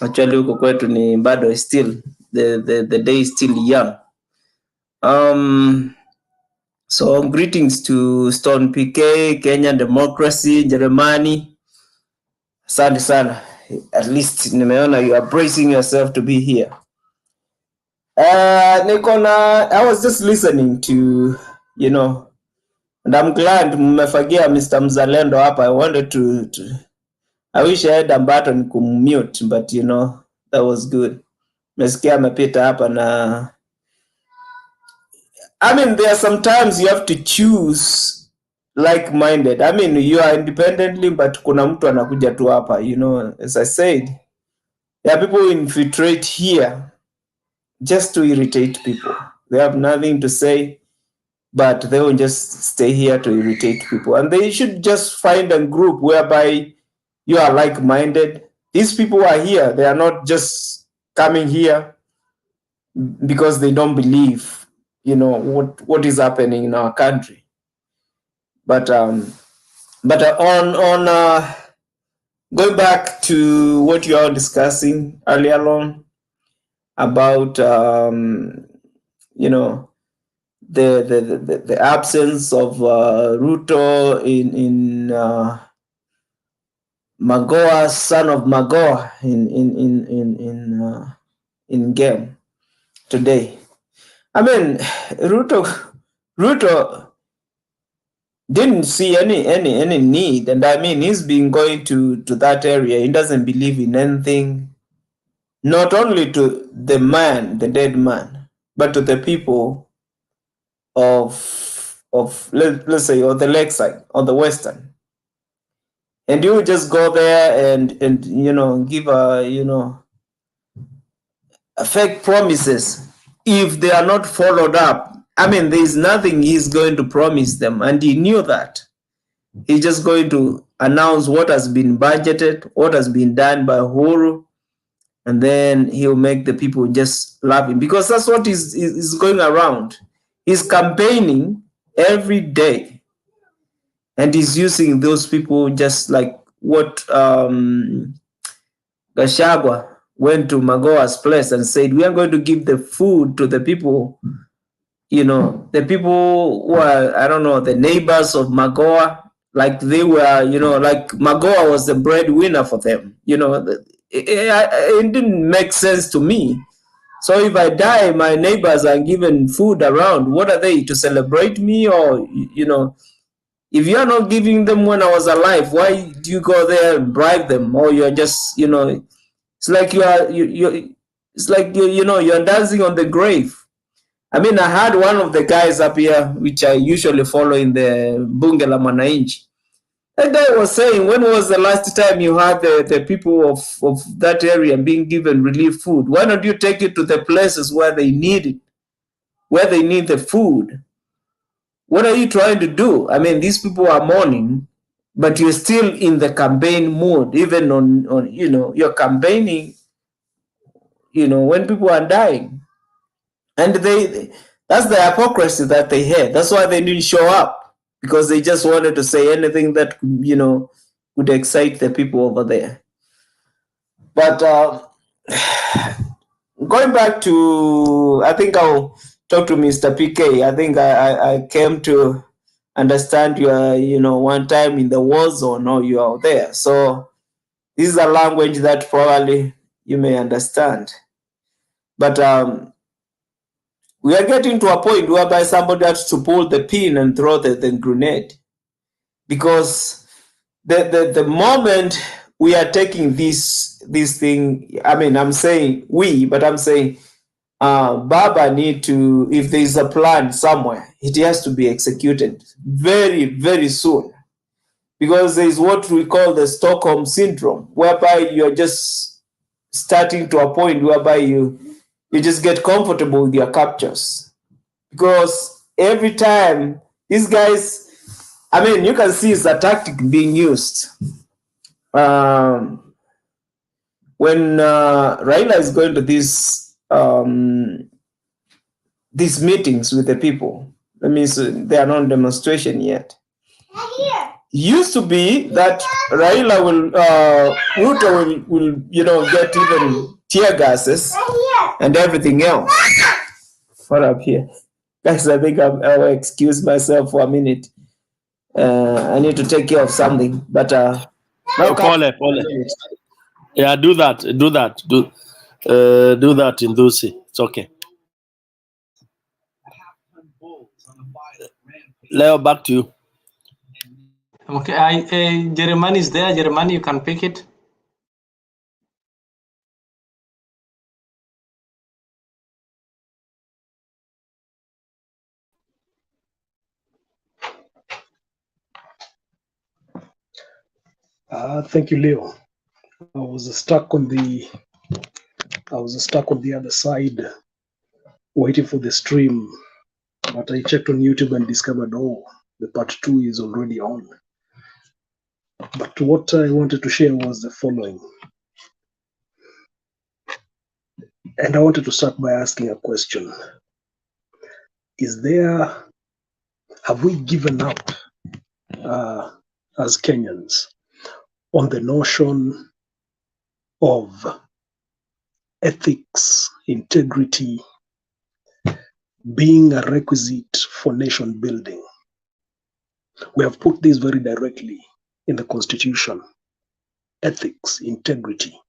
Actually huko kwetu ni bado still the day is still young. So greetings to Stone PK, Kenya Democracy, Jeremani. Asante sana. At least nimeona you are bracing yourself to be here. I was just listening to you know, and I'm glad mmefagia Mr. Mzalendo hapa. I wanted to I wish I had a button to mute, but you know, that was good. Mesikia amepita hapa na I mean, there are sometimes you have to choose like-minded. I mean, you are independently, but kuna mtu anakuja tu hapa, you know, as I said, there are people who infiltrate here just to irritate people. They have nothing to say, but they will just stay here to irritate people. And they should just find a group whereby you are like-minded. These people are here. They are not just coming here because they don't believe, you know, what is happening in our country. But on going back to what you are discussing earlier on about you know, the absence of Ruto in Magoha, son of Magoha in game today. I mean, Ruto didn't see any need, and I mean, he's been going to that area. He doesn't believe in anything, not only to the man, the dead man, but to the people of let's say, or the lakeside or the western. And you just go there and you know, give a fake promises. If they are not followed up, I mean, there is nothing he's going to promise them, and he knew that. He's just going to announce what has been budgeted, what has been done by Uhuru, and then he'll make the people just laughing, because that's what is going around. He's campaigning every day, and he's using those people just like what Gachagua went to Magoha's place and said, we are going to give the food to the people, you know, the people who are, I don't know, the neighbors of Magoha, like they were, you know, like Magoha was the breadwinner for them. You know, it didn't make sense to me. So if I die, my neighbors are given food around. What are they, to celebrate me? Or, you know, if you're not giving them when I was alive, why do you go there and bribe them? Or you're just, you know, it's like it's like you know, you're dancing on the grave. I mean, I had one of the guys up here, which I usually follow in the Bunge la Mwananchi. That guy was saying, when was the last time you had the people of that area being given relief food? Why don't you take it to the places where they need it, where they need the food? What are you trying to do? I mean, these people are mourning, but you're still in the campaign mode, even on you know, you're campaigning, you know, when people are dying. And that's the hypocrisy that they had. That's why they didn't show up, because they just wanted to say anything that, you know, would excite the people over there. But going back to, I think I'll talk to Mr. PK. I think I came to understand you are, you know, one time in the war zone, or you are there. So this is a language that probably you may understand. But we are getting to a point whereby somebody has to pull the pin and throw the grenade. Because the moment we are taking this thing, I mean, I'm saying we, but I'm saying Baba need to, if there is a plan somewhere, it has to be executed very, very soon. Because there is what we call the Stockholm syndrome, whereby you're just starting to a point whereby you just get comfortable with your captures. Because every time these guys, I mean, you can see it's a tactic being used. When Raila is going to these meetings with the people, that means they are not demonstration yet. Used to be that Raila will, Ruto will, you know, get even tear gases and everything else. What up here? Guys, I think I'll excuse myself for a minute. I need to take care of something, but Pole. Yeah, do that in Dusi. It's okay. Leo, back to you. Okay, Jeremani is there. Jeremani, you can pick it. Thank you, Leo. I was stuck on the other side, waiting for the stream, but I checked on YouTube and discovered, oh, the part 2 is already on. But what I wanted to share was the following, and I wanted to start by asking a question: have we given up as Kenyans on the notion of ethics, integrity being a requisite for nation building? We have put this very directly in the Constitution: ethics, integrity.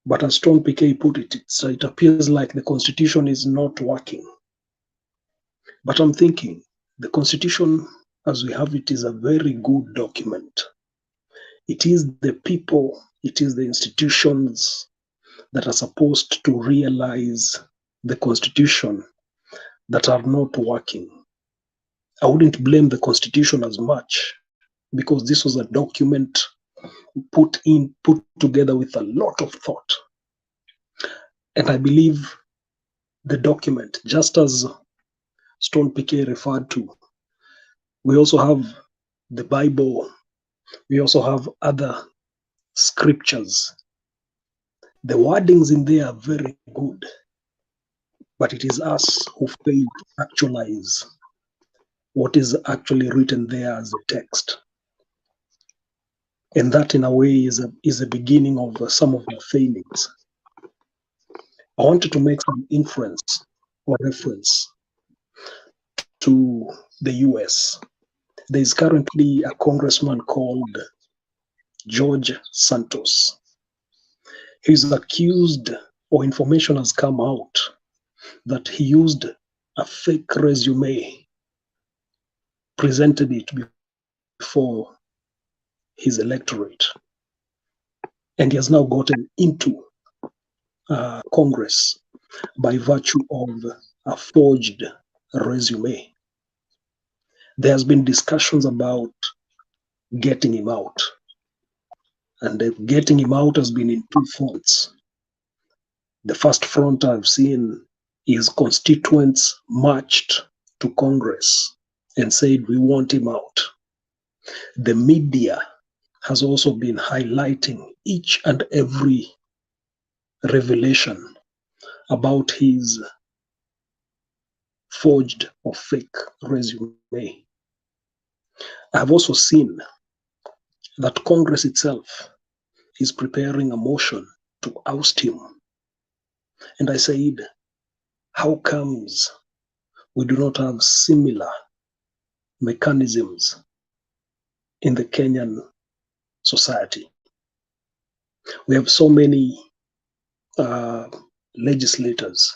But as Stone PK put it, it appears like the Constitution is not working. But I'm thinking the Constitution, as we have it, is a very good document. It is the people, it is the institutions that are supposed to realize the Constitution that are not working. I wouldn't blame the Constitution as much, because this was a document put together with a lot of thought. And I believe the document, just as Stone PK referred to, we also have the Bible, we also have other scriptures. The wordings in there are very good, but it is us who fail to actualize what is actually written there as a text. And that, in a way, is a beginning of some of our failings. I wanted to make some inference or reference to the US. There is currently a congressman called George Santos. He's accused, or information has come out, that he used a fake resume, presented it before his electorate, and he has now gotten into Congress by virtue of a forged resume. There has been discussions about getting him out, and getting him out has been in two fronts. The first front I've seen is constituents marched to Congress and said, we want him out. The media has also been highlighting each and every revelation about his forged or fake resume. I've also seen that Congress itself is preparing a motion to oust him. And I said, how comes we do not have similar mechanisms in the Kenyan society? We have so many legislators,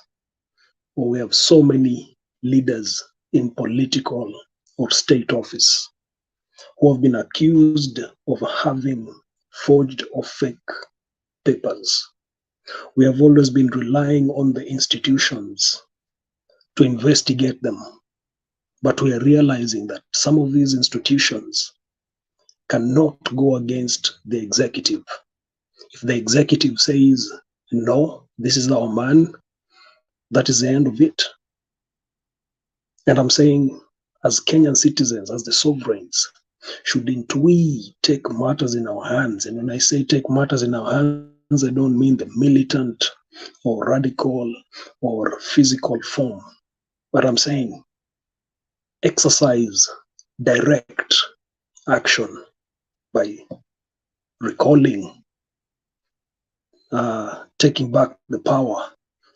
or we have so many leaders in political or state office who have been accused of having forged or fake papers. We have always been relying on the institutions to investigate them, but we are realizing that some of these institutions cannot go against the executive. If the executive says, no, this is our man, that is the end of it. And I'm saying, as Kenyan citizens, as the sovereigns, shouldn't we take matters in our hands? And when I say take matters in our hands, I don't mean the militant or radical or physical form, but I'm saying exercise direct action by recalling, taking back the power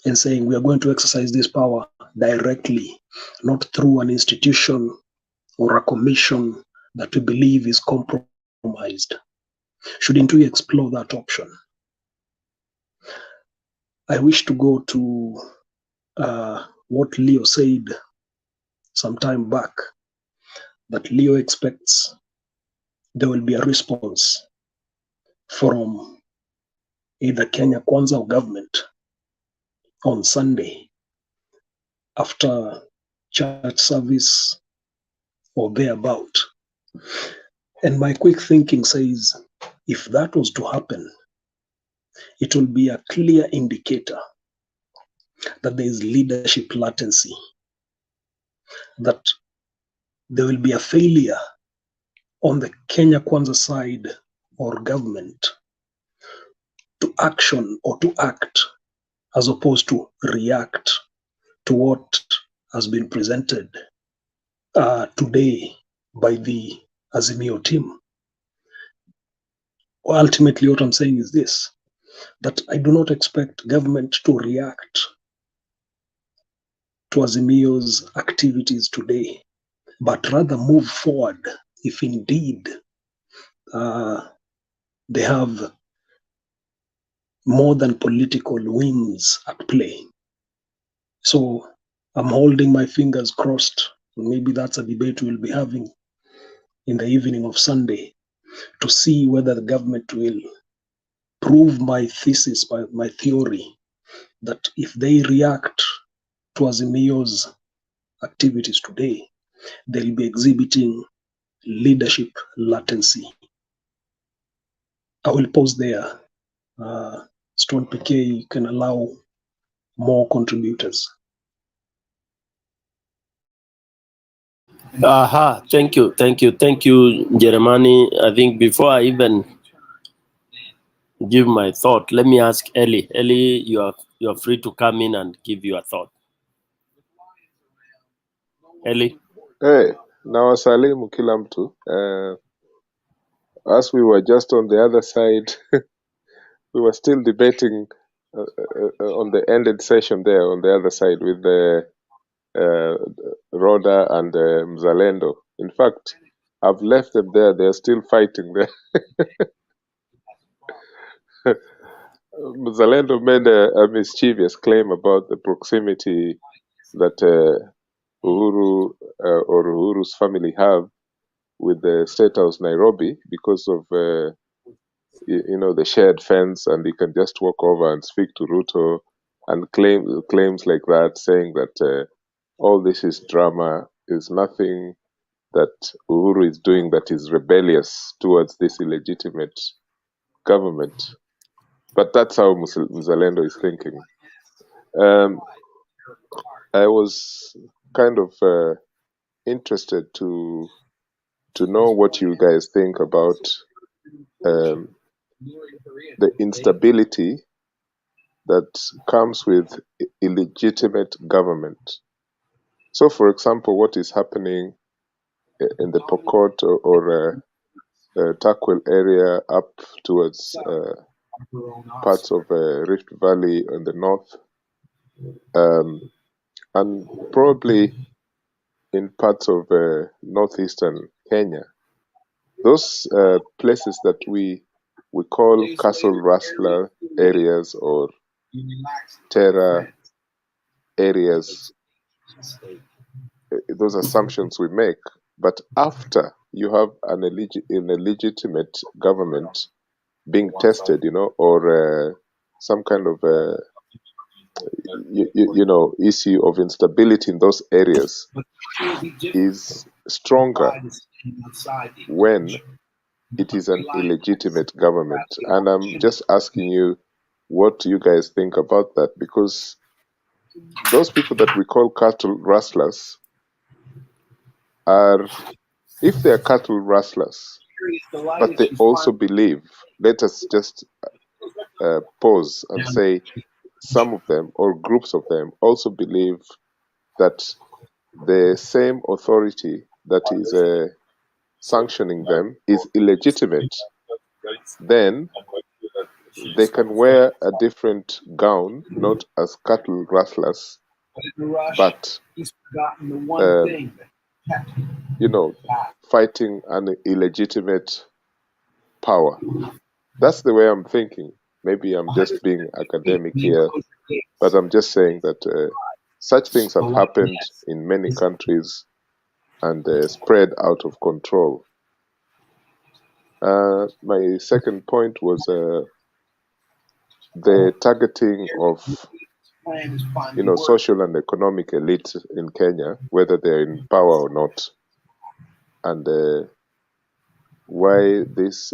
and saying we are going to exercise this power directly, not through an institution or a commission that we believe is compromised. Shouldn't we explore that option? I wish to go to what Leo said some time back that Leo expects there will be a response from either Kenya Kwanza or government on Sunday after church service or thereabout. And my quick thinking says, if that was to happen, it will be a clear indicator that there is leadership latency, that there will be a failure on the Kenya Kwanza side or government to action or to act as opposed to react to what has been presented today by the Azimio team. Ultimately, what I'm saying is this, that I do not expect government to react to Azimio's activities today, but rather move forward if indeed they have more than political wins at play. So I'm holding my fingers crossed. Maybe that's a debate we'll be having in the evening of Sunday to see whether the government will prove my thesis, my theory, that if they react to Azimio's activities today, they'll be exhibiting leadership latency. I will pause there. Stone PK can allow more contributors. Aha, thank you, Jeremani. I think before I even give my thought, let me ask Ellie. Ellie, you are free to come in and give your thought. Ellie. Hey, nawasalimu kila mtu. As we were just on the other side, we were still debating on the ended session there on the other side with the Roda and Mzalendo. In fact, I've left them there. They're still fighting there. Mzalendo made a mischievous claim about the proximity that Uhuru or Uhuru's family have with the State House Nairobi because of the shared fence, and he can just walk over and speak to Ruto and claims like that, saying that all this is drama, is nothing that Uhuru is doing that is rebellious towards this illegitimate government. But that's how Mzalendo is thinking. I was kind of interested to know what you guys think about the instability that comes with illegitimate government. So, for example, what is happening in the Pokot or Takwel area up towards parts of Rift Valley in the north, and probably in parts of northeastern Kenya. Those places that we call castle rustler areas or terror areas, those assumptions we make. But after you have an illegitimate government being tested, or some kind of issue of instability in those areas is stronger when it is an illegitimate government. And I'm just asking you what you guys think about that, because those people that we call cattle rustlers are, if they are cattle rustlers, but they also believe, let us just pause and say some of them or groups of them also believe that the same authority that is sanctioning them is illegitimate, then they can wear a different gown, not as cattle rustlers, but fighting an illegitimate power. That's the way I'm thinking. Maybe I'm just being academic here, but I'm just saying that Such things have happened in many countries and spread out of control. My second point was the targeting of social and economic elite in Kenya, whether they're in power or not, and why this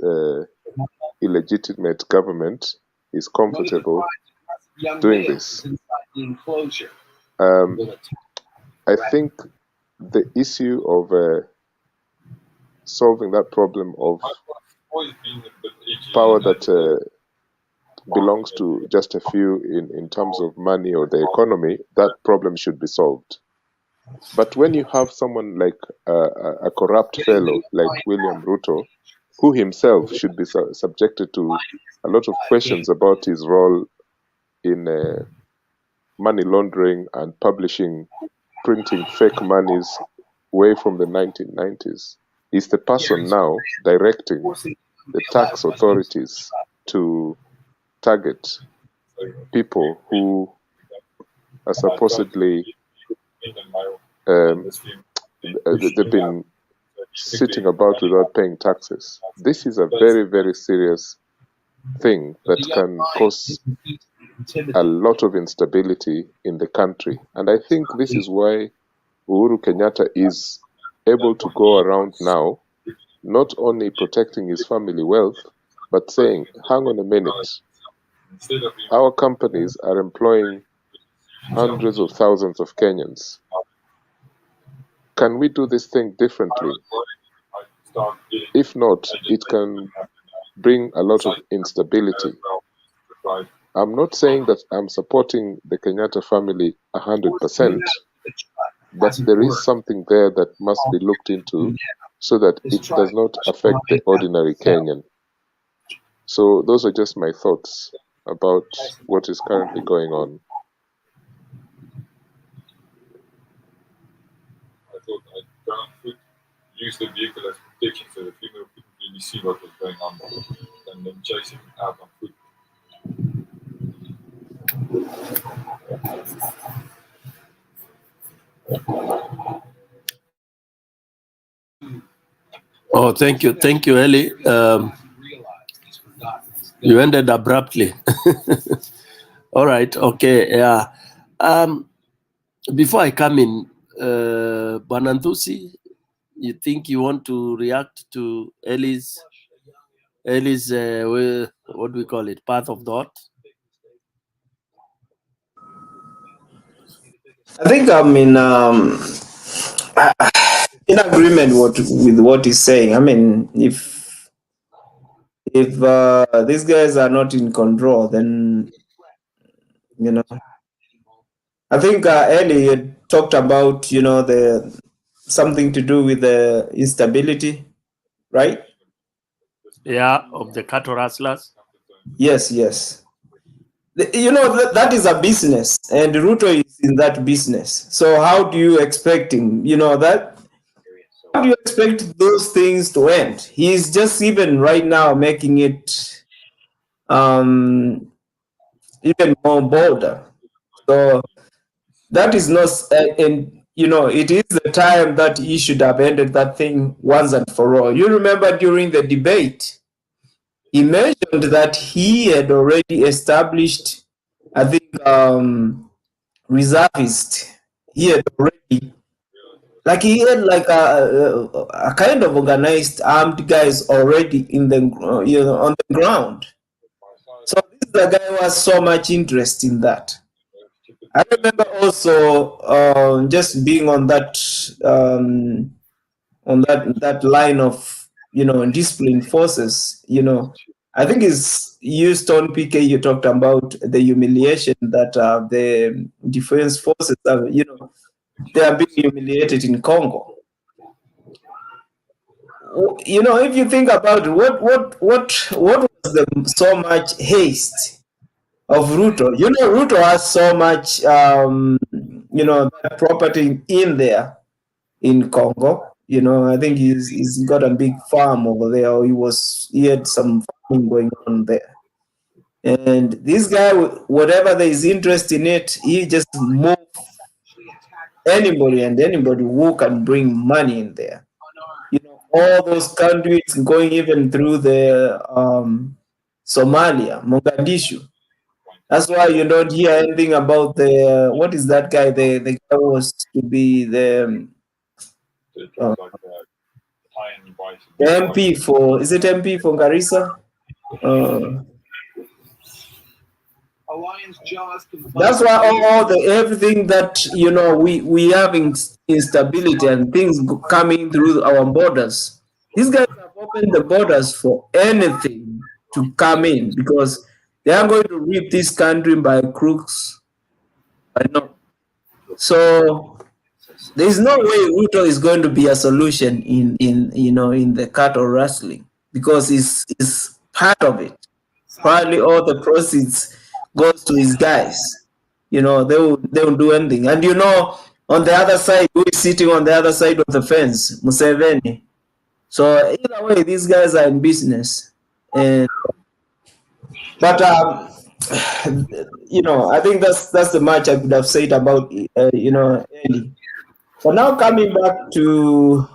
illegitimate government is comfortable doing this. I think the issue of solving that problem of power that belongs to just a few in terms of money or the economy, that problem should be solved. But when you have someone like a corrupt fellow like William Ruto, who himself should be subjected to a lot of questions about his role in money laundering and printing fake monies way from the 1990s, is the person now directing the tax authorities to target people who are supposedly they've been sitting about without paying taxes. This is a very, very serious thing that can cause a lot of instability in the country. And I think this is why Uhuru Kenyatta is able to go around now, not only protecting his family wealth, but saying, hang on a minute, our companies are employing hundreds of thousands of Kenyans. Can we do this thing differently? If not, it can bring a lot of instability. I'm not saying that I'm supporting the Kenyatta family 100%, but there is something there that must be looked into so that it does not affect the ordinary Kenyan. So those are just my thoughts about what is currently going on. I thought I'd go on foot, use the vehicle as protection so the female couldn't really see what was going on, and then chasing out on foot. Oh, thank you, Eli. You ended abruptly. All right, okay, yeah. Before I come in, Banantusi, you think you want to react to Eli's what do we call it, path of thought? I think I'm in agreement with what he's saying. I mean, if these guys are not in control, then I think Eli had talked about the something to do with the instability, right? Yeah, of the cattle rustlers. Yes. That is a business, and Ruto is in that business. So how do you expect him? How do you expect those things to end? He's just even right now making it even more bolder. So that is not, and it is the time that he should have ended that thing once and for all. You remember during the debate, he mentioned that he had already established, I think, reservist. He had already, he had a kind of organized armed guys already in the on the ground. So this is the guy who has so much interest in that. I remember also just being on that line of disciplined forces. I think it's Houston PK. You talked about the humiliation that the defense forces are. They are being humiliated in Congo. If you think about it, what was so much haste of Ruto? Ruto has so much that property in there in Congo. I think he's got a big farm over there. Or he had some farming going on there. And this guy, whatever there is interest in it, he just moved anybody and anybody who can bring money in there. You know, all those countries going even through the Somalia, Mogadishu. That's why you don't hear anything about the what is that guy? The guy was to be the MP for, is it MP for Garissa? That's why all the everything that you know we have instability and things coming through our borders. These guys have opened the borders for anything to come in because they are going to rip this country by crooks. I know. So there is no way Ruto is going to be a solution in you know in the cattle rustling because it's part of it. Probably all the proceeds goes to his guys. You know, they won't do anything. And you know, on the other side, who is sitting on the other side of the fence? Museveni. So either way, these guys are in business. And but you know, I think that's the much I could have said about you know, Eli. So now coming back to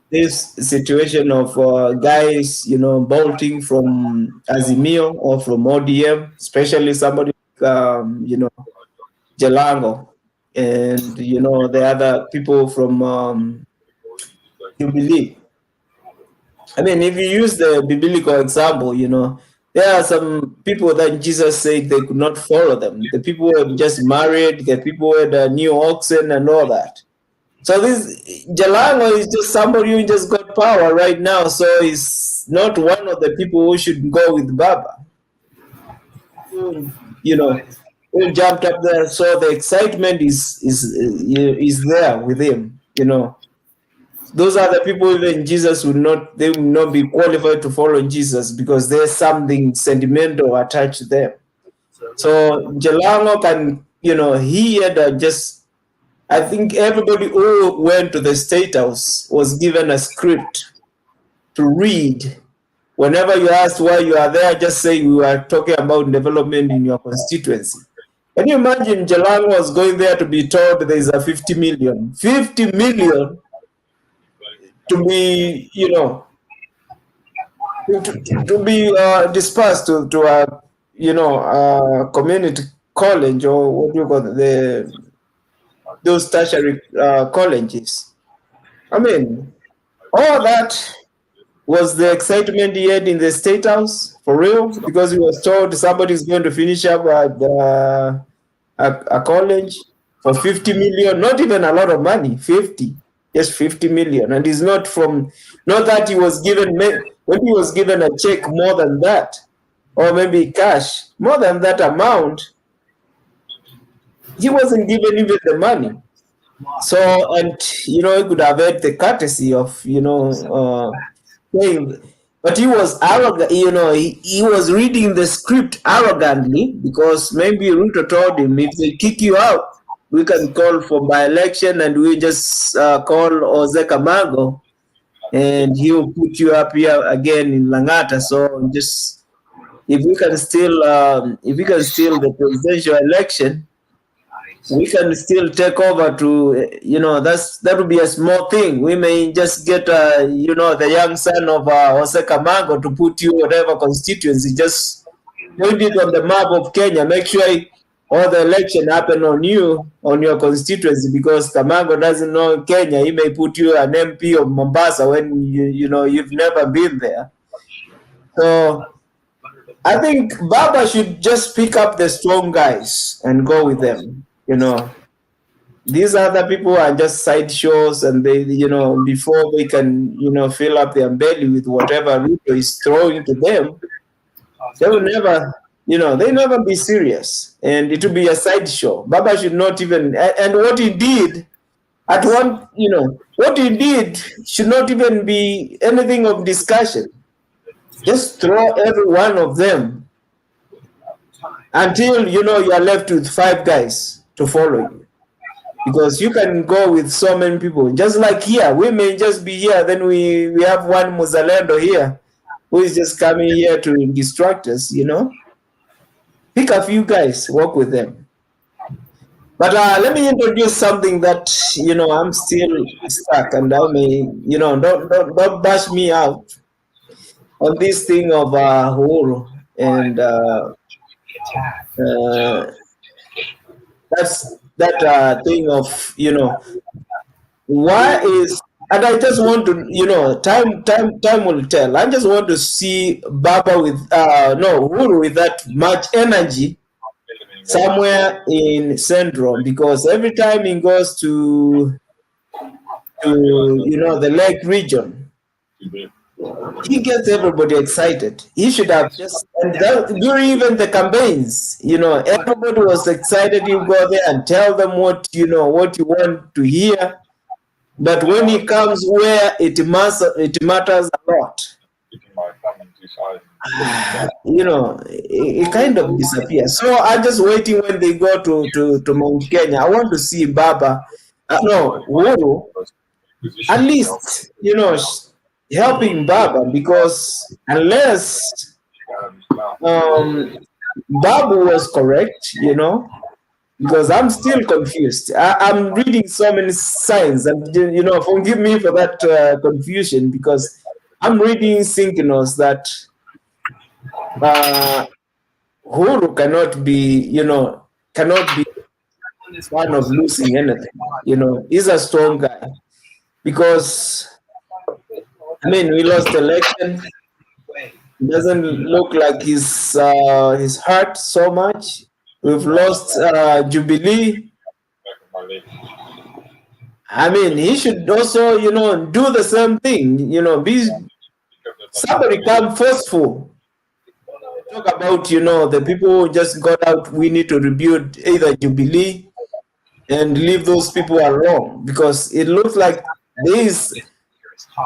this situation of guys, you know, bolting from Azimio or from ODM, especially somebody you know, Jalango, and you know the other people from Jubilee. I mean, if you use the biblical example, you know, there are some people that Jesus said they could not follow them. The people who had just married, the people who had new oxen and all that. So this Jalango is just somebody who just got power right now. So he's not one of the people who should go with Baba. You know, who jumped up there. So the excitement is there with him. You know, those are the people even Jesus would not. They will not be qualified to follow Jesus because there's something sentimental attached to them. So Jalango can, you know, he had just. I think everybody who went to the State House was given a script to read. Whenever you asked why you are there, just say we are talking about development in your constituency. Can you imagine Jalango was going there to be told there is a 50 million? 50 million to be, you know, to be dispersed to a, you know, community college or what do you call it, those tertiary colleges. I mean, all that was the excitement he had in the State House, for real, because he was told somebody is going to finish up at a college for 50 million, not even a lot of money, 50, just 50 million. And it's not that he was given, when he was given a check more than that, or maybe cash, more than that amount, he wasn't given even the money. So, and, you know, he could have had the courtesy of, you know, saying, but he was arrogant, you know, he was reading the script arrogantly because maybe Ruto told him, if they kick you out, we can call for by-election and we just call Ozeka Mago and he'll put you up here again in Langata. So just, if we can steal the presidential election, we can still take over to, you know, that would be a small thing. We may just get, you know, the young son of Ozeka Mago to put you whatever constituency, just put it on the map of Kenya. Make sure all the election happen on you, on your constituency, because Kamago doesn't know Kenya. He may put you an MP of Mombasa when you know you've never been there. So I think Baba should just pick up the strong guys and go with them. You know, these other people are just sideshows, and they, you know, before they can, you know, fill up their belly with whatever Ruto is throwing to them, they will never, you know, they never be serious, and it will be a sideshow. Baba should not even, and what he did at one, you know, what he did should not even be anything of discussion. Just throw every one of them until, you know, you are left with 5 guys to follow you. Because you can go with so many people. Just like here, we may just be here, then we have one Muzalendo here who is just coming here to distract us, you know. Pick a few guys, work with them. But let me introduce something that I'm still stuck, and I may don't bash me out on this thing of Uhuru and that's that thing of why is, and I just want to time will tell. I just want to see Baba with no Uhuru with that much energy somewhere in Central, because every time he goes to the Lake region, he gets everybody excited. He should have just, and during even the campaigns, everybody was excited. You go there and tell them what you want to hear. But when he comes where it matters a lot, it kind of disappears. So I'm just waiting when they go to Mount Kenya. I want to see Baba, Uhuru, at least, helping Baba, because unless Baba was correct, because I'm still confused. I'm reading so many signs, and forgive me for that confusion, because I'm reading signals that Uhuru cannot be one of losing anything. He's a strong guy, because we lost the election. It doesn't look like he's hurt so much. We've lost Jubilee. He should also, do the same thing. Somebody come forceful. Talk about, the people who just got out. We need to rebuild either Jubilee and leave those people alone, because it looks like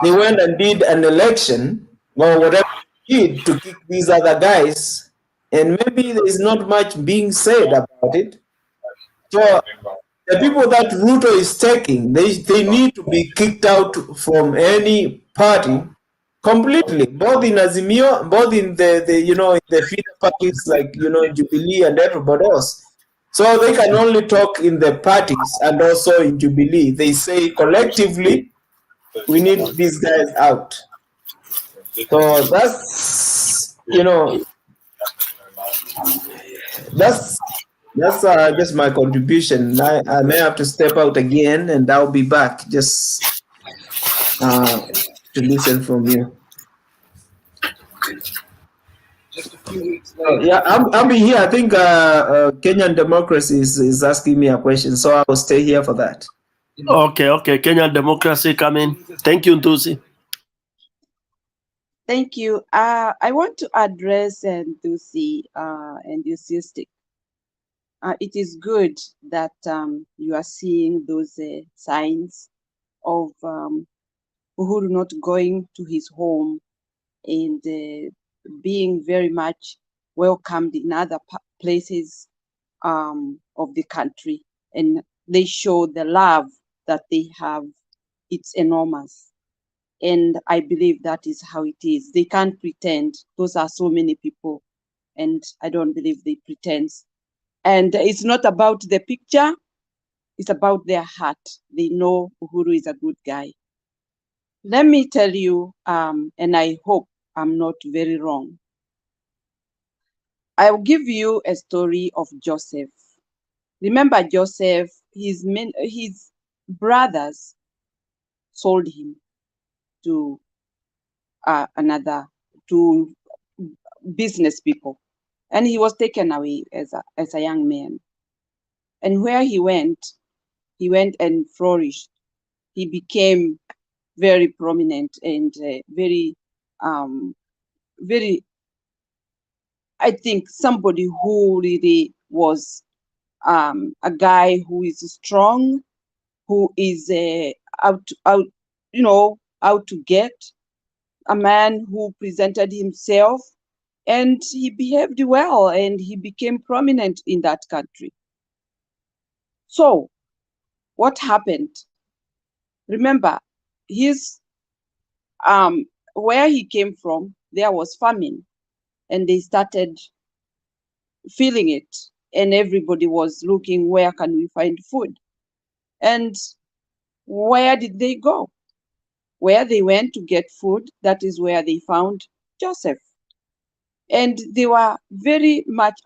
they went and did an election or whatever they did to kick these other guys, and maybe there is not much being said about it. So the people that Ruto is taking, they need to be kicked out from any party completely, both in Azimio, both in the the feeder parties like Jubilee and everybody else. So they can only talk in the parties and also in Jubilee. They say collectively, we need these guys out. So that's that's just my contribution. I may have to step out again, and I'll be back just to listen from you. Yeah, I'll be here. I think Kenyan Democracy is asking me a question, so I will stay here for that. Okay. Kenyan Democracy, come in. Thank you, Ntusi. Thank you. I want to address Ntusi enthusiastic. It is good that you are seeing those signs of Uhuru not going to his home and being very much welcomed in other places of the country, and they show the love that they have. It's enormous, and I believe that is how it is. They can't pretend. Those are so many people, and I don't believe they pretend. And it's not about the picture, it's about their heart. They know Uhuru is a good guy. Let me tell you, and I hope I'm not very wrong. I'll give you a story of Joseph. Remember Joseph, his brothers sold him to to business people, and he was taken away as a young man. And where he went and flourished. He became very prominent and very, I think, somebody who really was a guy who is strong, who is out to get, a man who presented himself, and he behaved well, and he became prominent in that country. So what happened? Remember, where he came from, there was famine, and they started feeling it. and everybody was looking, where can we find food? And where did they go? Where they went to get food, that is where they found Joseph. And they were very much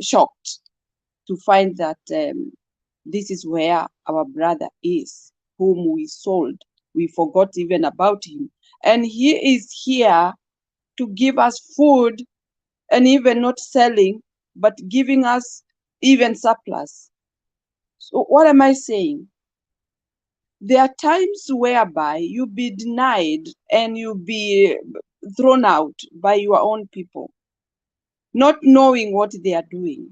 shocked to find that this is where our brother is, whom we sold. We forgot even about him. And he is here to give us food, and even not selling, but giving us even surplus. So what am I saying? There are times whereby you be denied and you be thrown out by your own people, not knowing what they are doing,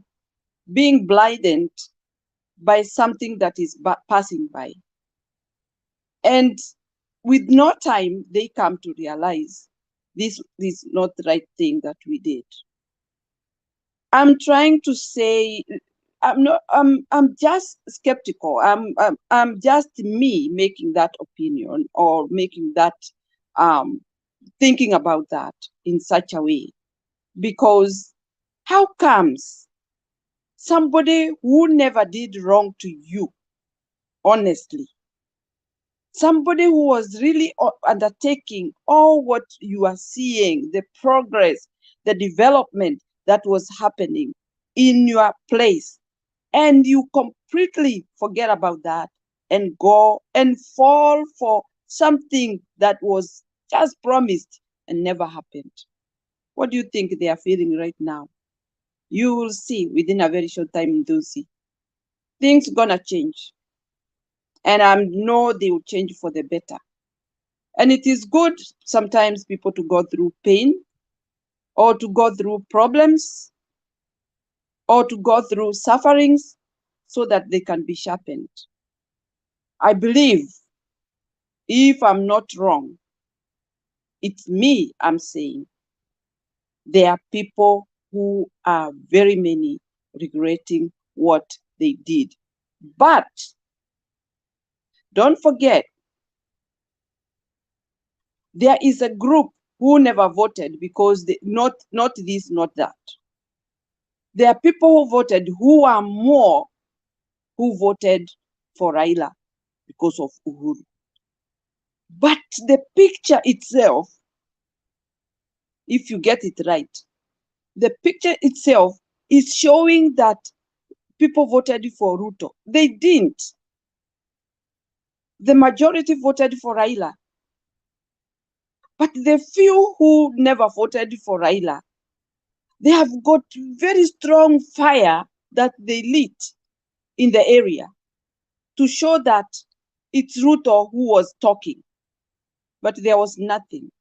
being blinded by something that is passing by. And with no time, they come to realize this is not the right thing that we did. I'm trying to say, I'm just skeptical. I'm just me making that opinion, or making that, thinking about that in such a way. Because how comes somebody who never did wrong to you, honestly, somebody who was really undertaking all what you are seeing, the progress, the development that was happening in your place, and you completely forget about that and go and fall for something that was just promised and never happened? What do you think they are feeling right now? You will see within a very short time in Dusi, things gonna change. And I know they will change for the better. And it is good sometimes people to go through pain, or to go through problems, or to go through sufferings, so that they can be sharpened. I believe, if I'm not wrong, it's me I'm saying, there are people who are very many regretting what they did. But don't forget, there is a group who never voted because not this, not that. There are people who voted who are more, who voted for Raila because of Uhuru. But the picture itself, if you get it right, the picture itself is showing that people voted for Ruto. They didn't. The majority voted for Raila. But the few who never voted for Raila, they have got very strong fire that they lit in the area to show that it's Ruto who was talking, but there was nothing.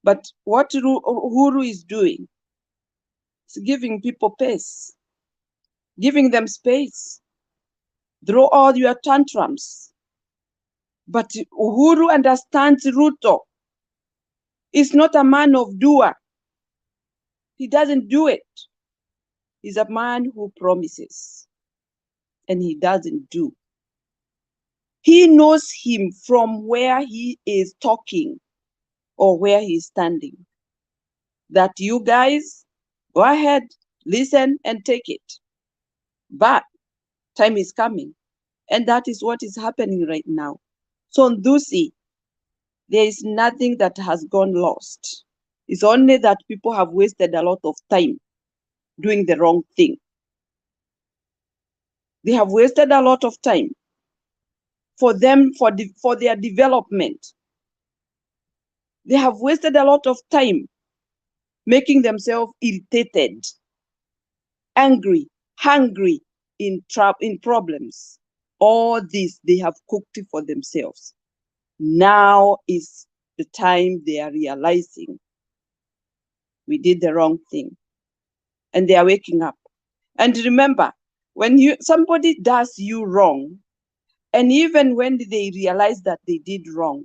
But what Uhuru is doing is giving people pace, giving them space. Throw all your tantrums. But Uhuru understands Ruto is not a man of doer. He doesn't do it. He's a man who promises, and he doesn't do. He knows him from where he is talking or where he is standing. That you guys go ahead, listen and take it. But time is coming, and that is what is happening right now. So Ndusi, there is nothing that has gone lost. It's only that people have wasted a lot of time doing the wrong thing. They have wasted a lot of time for them, for their development. They have wasted a lot of time making themselves irritated, angry, hungry, in problems. All this they have cooked for themselves. Now is the time they are realizing we did the wrong thing, and they are waking up. And remember, when somebody does you wrong, and even when they realize that they did wrong,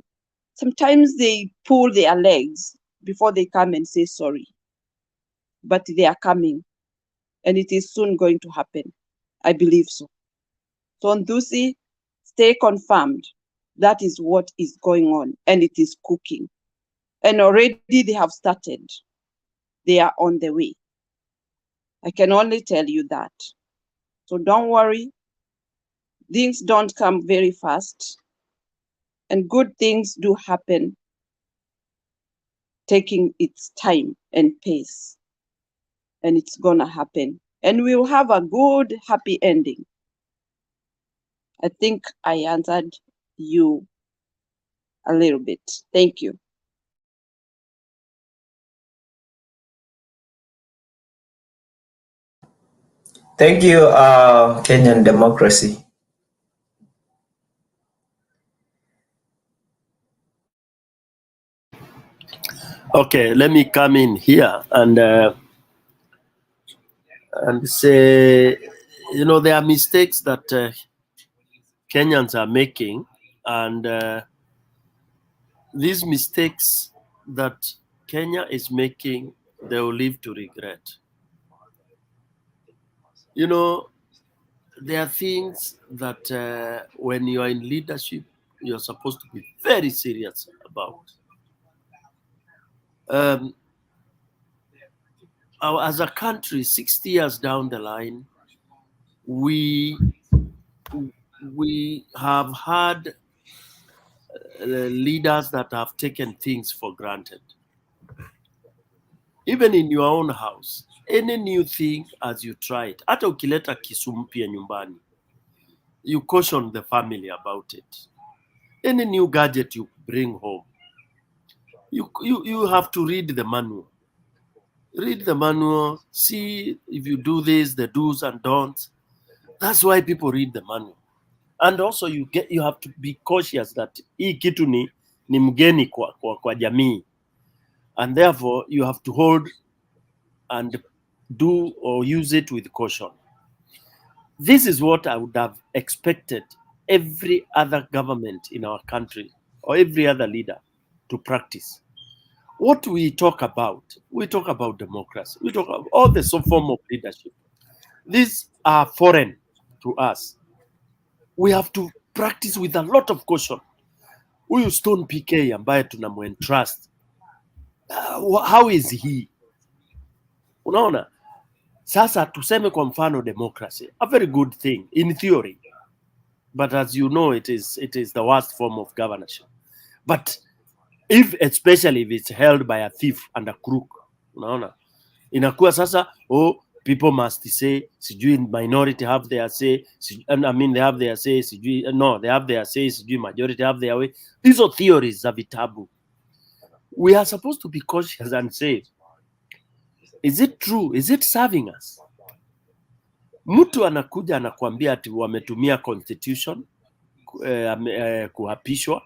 sometimes they pull their legs before they come and say sorry. But they are coming, and it is soon going to happen. I believe so. So Ndusi, stay confirmed. That is what is going on, and it is cooking. And already they have started. They are on the way. I can only tell you that. So don't worry. Things don't come very fast. And good things do happen, taking its time and pace. And it's gonna happen. And we'll have a good, happy ending. I think I answered you a little bit. Thank you. Thank you, Kenyan democracy. Okay, let me come in here and say, you know, there are mistakes that Kenyans are making, and these mistakes that Kenya is making, they will live to regret. You know, there are things that when you are in leadership, you're supposed to be very serious about. As a country, 60 years down the line, we have had leaders that have taken things for granted. Even in your own house, any new thing as you try it, hata ukileta kisu mpya nyumbani, you caution the family about it. Any new gadget you bring home, you have to read the manual. Read the manual, see if you do this, the do's and don'ts. That's why people read the manual. And also you have to be cautious that hii kitu ni mgeni kwa jamii. And therefore you have to hold and do or use it with caution. This is what I would have expected every other government in our country or every other leader to practice. What we talk about democracy. We talk about all the form of leadership. These are foreign to us. We have to practice with a lot of caution. Huyu Stone PK ambaye tunamuentrust, how is he? Unaona? Sasa tuseme kwa mfano democracy, a very good thing in theory, but as you know, it is the worst form of governorship. But especially if it's held by a thief and a crook, unaona, inakuwa sasa, people must say, sijui minority have their say, I mean they have their say, sijui, no, they have their say, sijui majority have their way. These are theories za vitabu. We are supposed to be cautious and say, is it true? Is it serving us? Mtu anakuja anakuambia ati wametumia constitution kuhapishwa,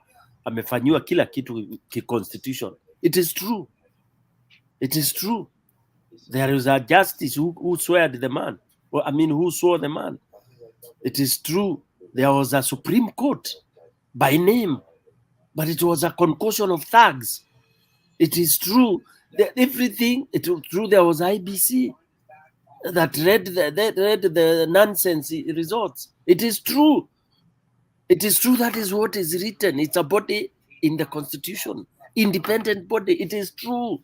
amefanyiwa kila kitu constitution. It is true. It is true. There is a justice who swore the man. Well, I mean, who swore the man. It is true. There was a Supreme Court by name, but it was a concoction of thugs. It is true. Everything, it was true. There was IBC that read the nonsense results. It is true. It is true. That is what is written. It's a body in the constitution, independent body. It is true.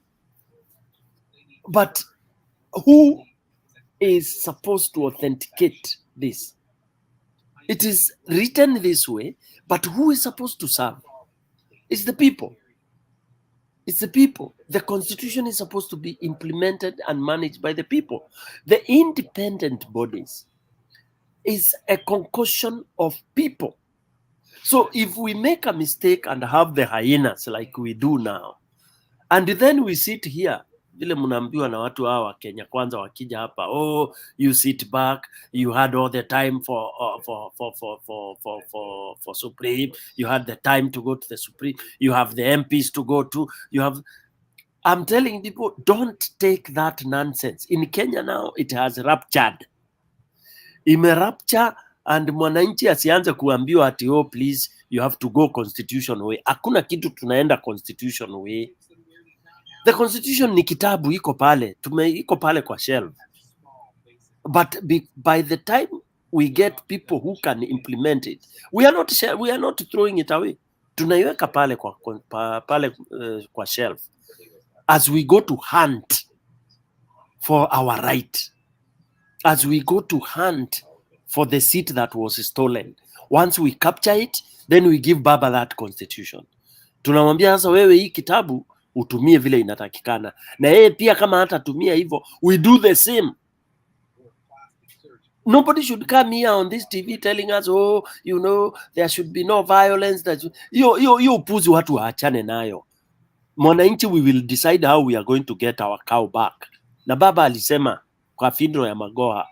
But who is supposed to authenticate this? It is written this way, but who is supposed to serve? It's the people. It's the people. The constitution is supposed to be implemented and managed by the people. The independent bodies is a concoction of people. So if we make a mistake and have the hyenas like we do now, and then we sit here, vile mnaambiwa na watu hawa wa Kenya Kwanza wakija hapa, you sit back, you had all the time for Supreme, you had the time to go to the Supreme, you have the MPs to go to, you have. I'm telling people, don't take that nonsense. In Kenya now, it has ruptured. Imerupture, and mwananchi asianze kuambiwa ati please you have to go constitution way. Hakuna kitu tunaenda constitution way. The constitution ni kitabu, iko pale kwa shelf. But by the time we get people who can implement it, we are not throwing it away. Tunaiweka pale kwa shelf as we go to hunt for our right. as we go to hunt for the seat that was stolen. Once we capture it, then we give Baba that constitution. Tunamwambia sasa, wewe hii kitabu utumie vile inatakikana, na yeye pia kama hatatumia hivyo, we do the same. Nobody should come here on this TV telling us, oh, you know, there should be no violence. Hiyo upuzi watu waachane nayo. Mwananchi, we will decide how we are going to get our cow back. Na Baba alisema kwa funeral ya Magoha,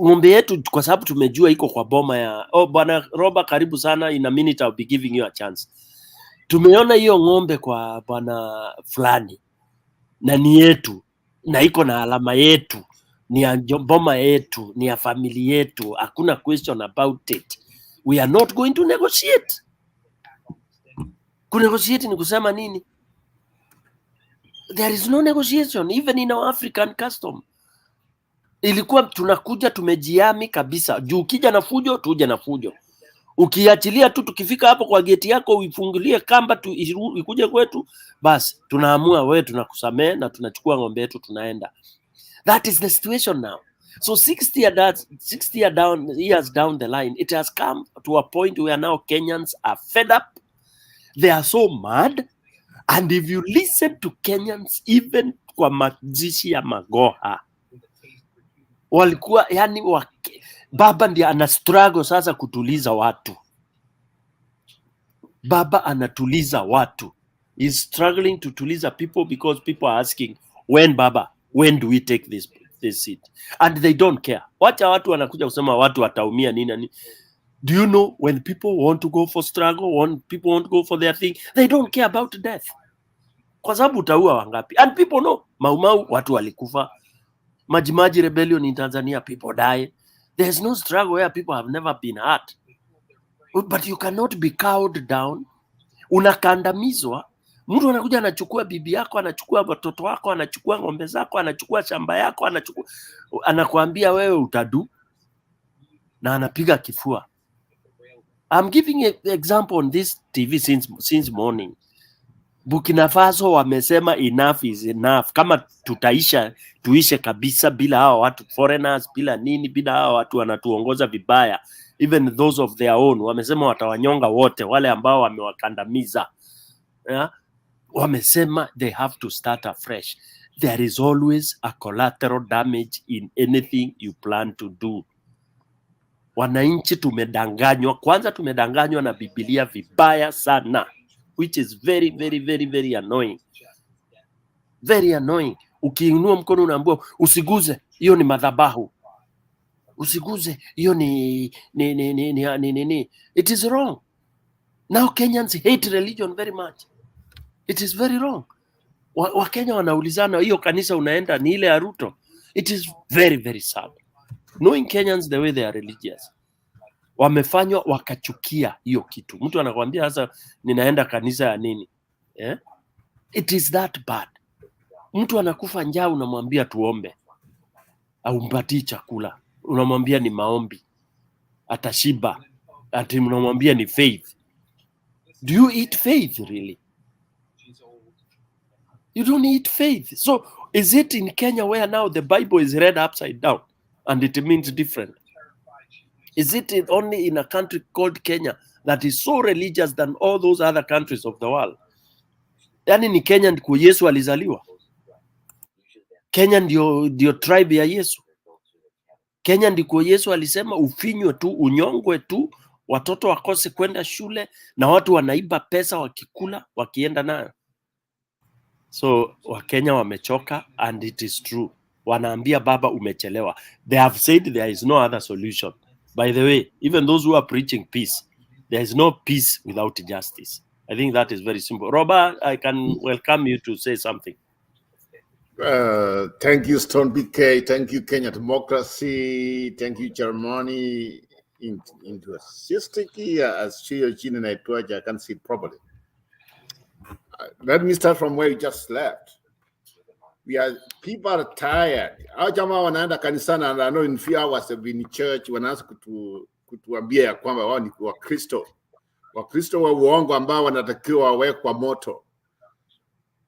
ng'ombe yetu, kwa sababu tumejua iko kwa boma ya bwana Roba, karibu sana, in a minute I'll be giving you a chance. Tumeona hiyo ng'ombe kwa bwana fulani na ni yetu na iko na alama yetu, ni ya boma yetu, ni ya familia yetu, hakuna question about it. We are not going to negotiate. Kunegotiate ni kusema nini? There is no negotiation even in our African custom. Ilikuwa tunakuja tumejiami kabisa, juu ukija na fujo tuje na fujo, ukiachilia tu tukifika hapo kwa geti yako uifungulie kamba tu ikuje kwetu, basi tunaamua wewe tunakusamea na tunachukua ng'ombe yetu tunaenda. That is the situation now. So 60 years down the line, it has come to a point where now Kenyans are fed up. They are so mad. And if you listen to Kenyans, even kwa mazishi ya Magoha, walikuwa yani Baba ndiye ana struggle sasa kutuliza watu. Baba anatuliza watu. He's struggling to tuliza people because people are asking, when Baba, when do we take this seat? And they don't care. Wacha watu wanakuja kusema watu wataumia nini. Do you know when people want to go for struggle, when people want to go for their thing, they don't care about death. Kwa sababu utaua wangapi? And people know, Mau watu walikufa. Majimaji rebellion in Tanzania, people die. There's no struggle where people have never been hurt. But you cannot be cowed down. Unakandamizwa. Mtu anakuja anachukua bibi yako, anachukua watoto wako, anachukua ng'ombe zako, anachukua shamba yako, anakuambia wewe utadu, na anapiga kifua. I'm giving an example on this TV since morning. Burkina Faso wamesema enough is enough. Kama tuishe kabisa bila hawa watu foreigners, bila nini, bila hawa watu wanatuongoza vibaya, even those of their own, wamesema watawanyonga wote wale ambao wamewakandamiza. Yeah? Wamesema they have to start afresh. There is always a collateral damage in anything you plan to do. Wananchi tumedanganywa. Kwanza tumedanganywa na Biblia vibaya sana, which is very, very, very, very annoying. Very annoying. Ukiinua mkono unaambiwa usiguze, hiyo ni madhabahu. Usiguze, hiyo ni. It is wrong. Now Kenyans hate religion very much. It is very wrong. Wakenya wanaulizana, hiyo kanisa unaenda ni ile ya Ruto? It is very, very sad. Knowing Kenyans the way they are religious, wamefanywa wakachukia hiyo kitu. Mtu anakuambia sasa ninaenda kanisa ya nini? Yeah? It is that bad. Mtu anakufa njaa unamwambia tuombe, au mpatie chakula, unamwambia ni maombi, atashiba, ati unamwambia ni faith. Do you eat faith really? You don't eat faith. So is it in Kenya where now the Bible is read upside down and it means different? Is it only in a country called Kenya that is so religious than all those other countries of the world? Yani ni Kenya ndiko Yesu alizaliwa? Kenya ndio tribe ya Yesu? Kenya ndiko Yesu alisema ufinywe tu, unyongwe tu, watoto wakose kwenda shule na watu wanaiba pesa wakikula wakienda nayo? So Wakenya wamechoka, and it is true. Wanaambia Baba umechelewa. They have said there is no other solution. By the way, even those who are preaching peace, there is no peace without justice. I think that is very simple. Robert, I can welcome you to say something. Thank you, Stone BK. Thank you, Kenya Democracy. Thank you, Germany. Into a sticky as Chino and I can see it properly. Let me start from where you just left. People are tired. Hao jamaa wanaenda kanisani, and I know in few hours they've been in church, wanaanza kutuambia ya kwamba wao ni Wakristo. Wakristo wa uongo ambao wanatakiwa wawekwa moto.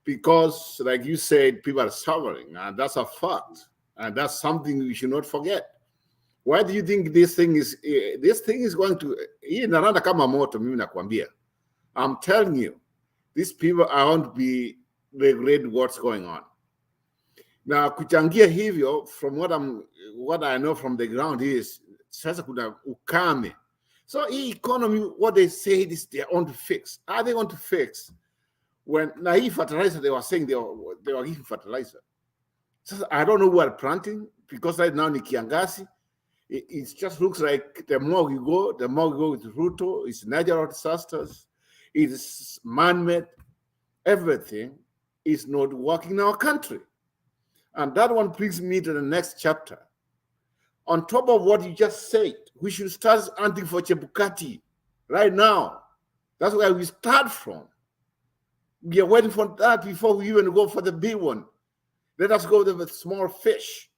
Because like you said, people are suffering, and that's a fact. And that's something we should not forget. Why do you think this thing is going to inaranda kama moto? Mimi nakwambia, I'm telling you, these people are going to be regret what's going on. Now kuchangia hivyo, from what I know from the ground is sasa kuna ukame. So economy, what they say is they want to fix. Are they going to fix when naive fertilizer they were saying they were giving fertilizer? So I don't know who are planting, because right now in kiangazi, it just looks like the more we go with Ruto, it's natural disasters, it's man-made, everything is not working in our country. And that one brings me to the next chapter. On top of what you just said, we should start hunting for Chebukati right now. That's where we start from. We are waiting for that before we even go for the big one. Let us go with the small fish.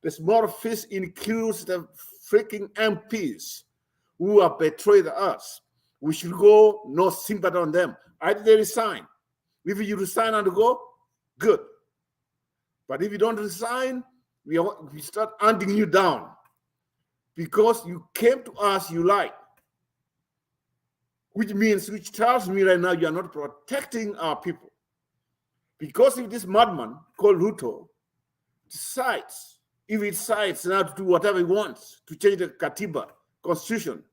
The small fish includes the freaking MPs who have betrayed us. We should go, no sympathy on them. Either they resign. If you resign and go, good. But if you don't resign, we start hunting you down. Because you came to us, you lied. Which tells me right now you are not protecting our people. Because if this madman called Ruto decides, if he decides now to do whatever he wants, to change the Katiba, constitution,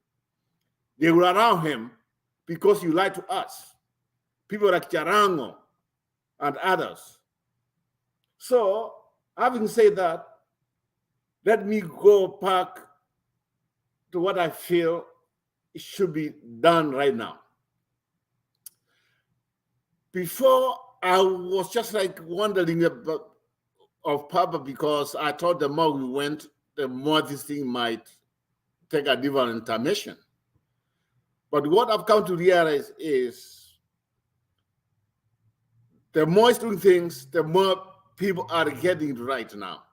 they will allow him because you lied to us. People like Charango and others. So, having said that, let me go back to what I feel it should be done right now. Before, I was just like wondering about Papa, because I thought the more we went, the more this thing might take a different intermission. But what I've come to realize is the more it's doing things, the more people are getting it right now.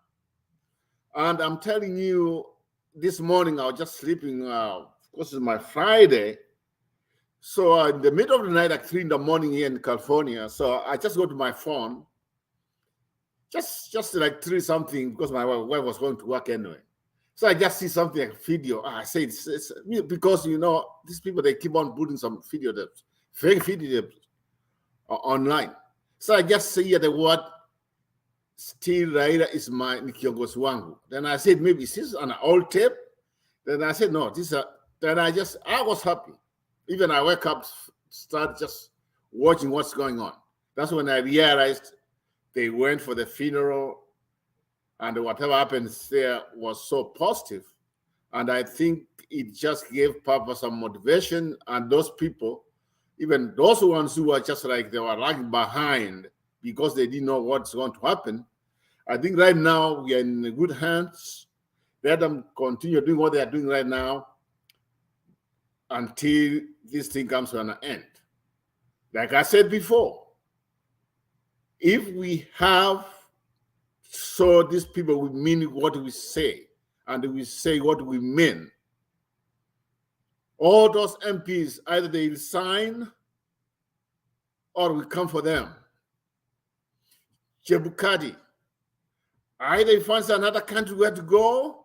And I'm telling you, this morning I was just sleeping, of course it's my Friday. So in the middle of the night, like 3 in the morning here in California, so I just go to my phone, just like 3 something, because my wife was going to work anyway. So I just see something like video. I say it's because these people, they keep on putting some video, fake video online. So I just see the word still Raila is my kiongozi wangu. Then I said, maybe is this an old tape? Then I said, no, then I was happy. Even I wake up, start just watching what's going on. That's when I realized they went for the funeral, and whatever happens there was so positive. And I think it just gave Papa some motivation, and those people, even those ones who were just like they were lagging behind because they didn't know what's going to happen, I think right now we are in good hands. Let them continue doing what they are doing right now until this thing comes to an end. Like I said before, if we have so these people will mean what we say, and we say what we mean, all those MPs, either they resign or we come for them. Chebukati, either he finds another country where to go,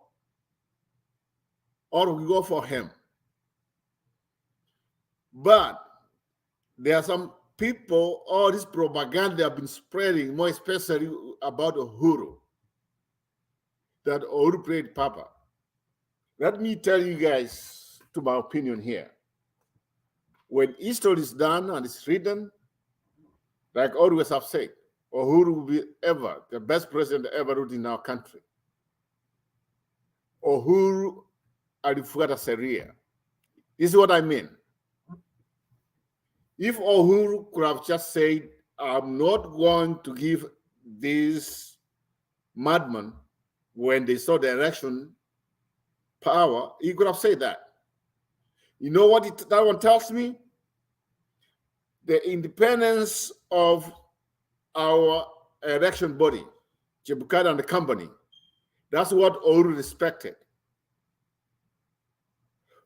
or we go for him. But there are some people, all this propaganda they have been spreading, more especially about Uhuru, that Uhuru played Papa. Let me tell you guys, to my opinion here, when history is done and it's written, like always I've said, Uhuru will be ever the best president ever ruled in our country. Uhuru alifuata sheria. This is what I mean. If Uhuru could have just said, I'm not going to give this madman, when they saw the election power, he could have said that. You know what that one tells me? The independence of our election body, Chebukati and the company, that's what Uhuru respected.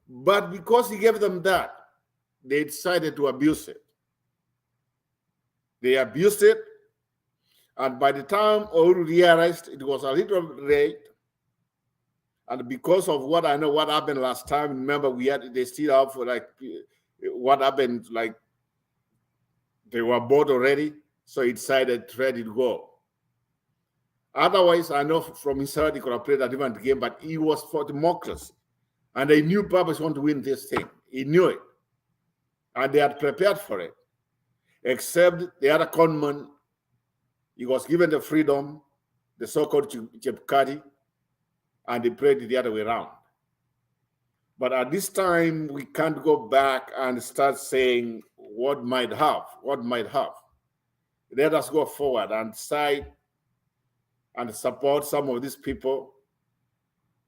But because he gave them that, they decided to abuse it. They abused it, And by the time Uhuru realized it was a little late, and because of what I know, what happened last time, remember they still have for like what happened, like they were bored already, so he decided to let it go. Otherwise, I know from his side he could have played a different game, but he was for democracy. And they knew Purpose wanted to win this thing. He knew it. And they had prepared for it. Except the other conman, he was given the freedom, the so-called Chebukati, and they played it the other way around. But at this time, we can't go back and start saying what might have. Let us go forward and decide and support some of these people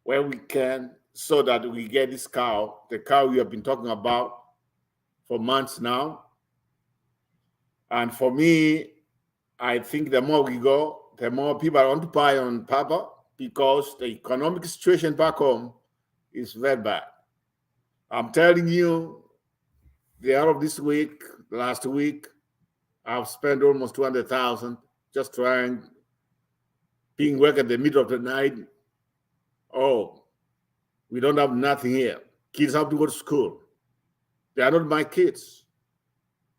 where we can, so that we get this cow, the cow we have been talking about for months now. And for me, I think the more we go, the more people want to buy on Papa, because the economic situation back home is very bad. I'm telling you, the end of this week, last week, I've spent almost 200,000 just trying, being work at the middle of the night. Oh, we don't have nothing here. Kids have to go to school. They are not my kids,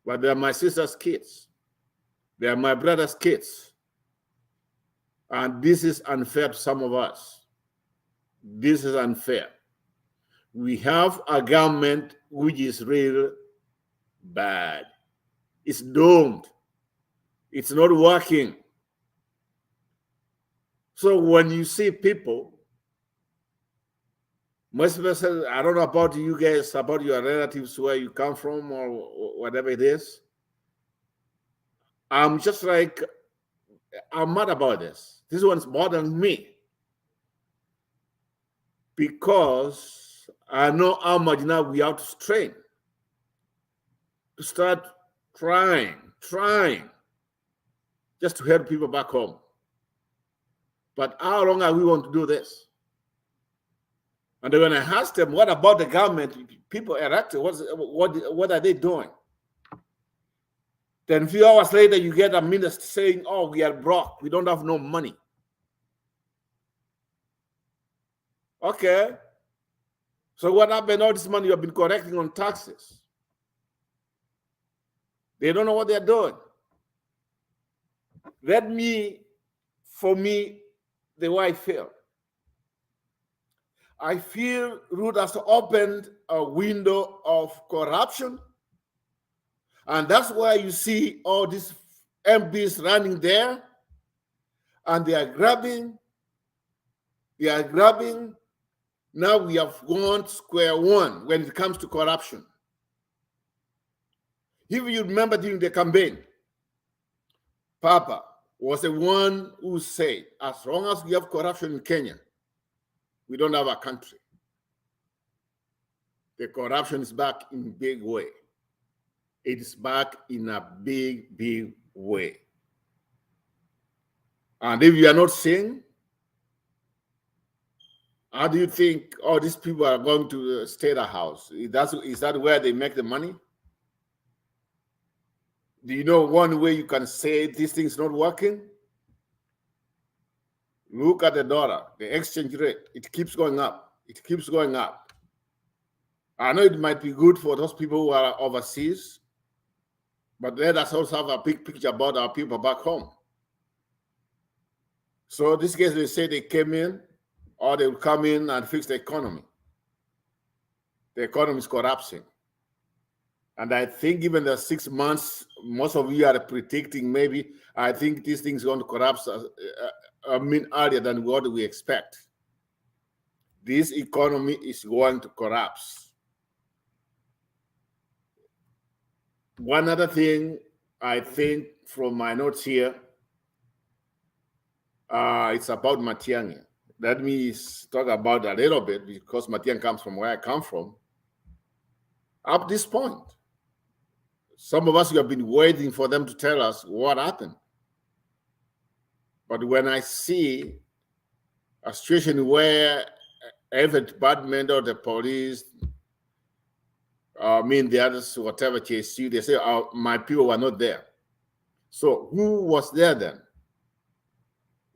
but they are my sister's kids. They are my brother's kids. And this is unfair to some of us. This is unfair. We have a government which is real bad. It's doomed. It's not working. So when you see people, most people, I don't know about you guys, about your relatives, where you come from or whatever it is. I'm just like, I'm mad about this. This one's bothering me. Because I know how much now we have to strain to start trying, just to help people back home. But how long are we going to do this? And then when I asked them, what about the government? People elected, what are they doing? Then a few hours later, you get a minister saying, oh, we are broke. We don't have no money. Okay. So what happened? All this money you have been collecting on taxes. They don't know what they're doing. For me, the way I feel. I feel Ruto has opened a window of corruption. And that's why you see all these MPs running there. And they are grabbing. Now we have gone square one when it comes to corruption. If you remember during the campaign, Papa was the one who said, as long as we have corruption in Kenya, we don't have a country. The corruption is back in a big way. It is back in a big, big way. And if you are not seeing, how do you think all these people are going to stay at a house? Is that where they make the money? Do you know one way you can say this thing's not working? Look at the dollar, the exchange rate. It keeps going up. It keeps going up. I know it might be good for those people who are overseas, but let us also have a big picture about our people back home. So these guys, they say they came in, or they will come in and fix the economy. The economy is collapsing. And I think even the 6 months, most of you are predicting maybe, I think this thing's going to collapse earlier than what we expect. This economy is going to collapse. One other thing I think from my notes here, it's about Matiang'i. Let me talk about a little bit, because Matiang'i comes from where I come from. Up this point, some of us have been waiting for them to tell us what happened. But when I see a situation where every department or the police, the others, whatever chase you, they say, oh, my people were not there. So who was there then?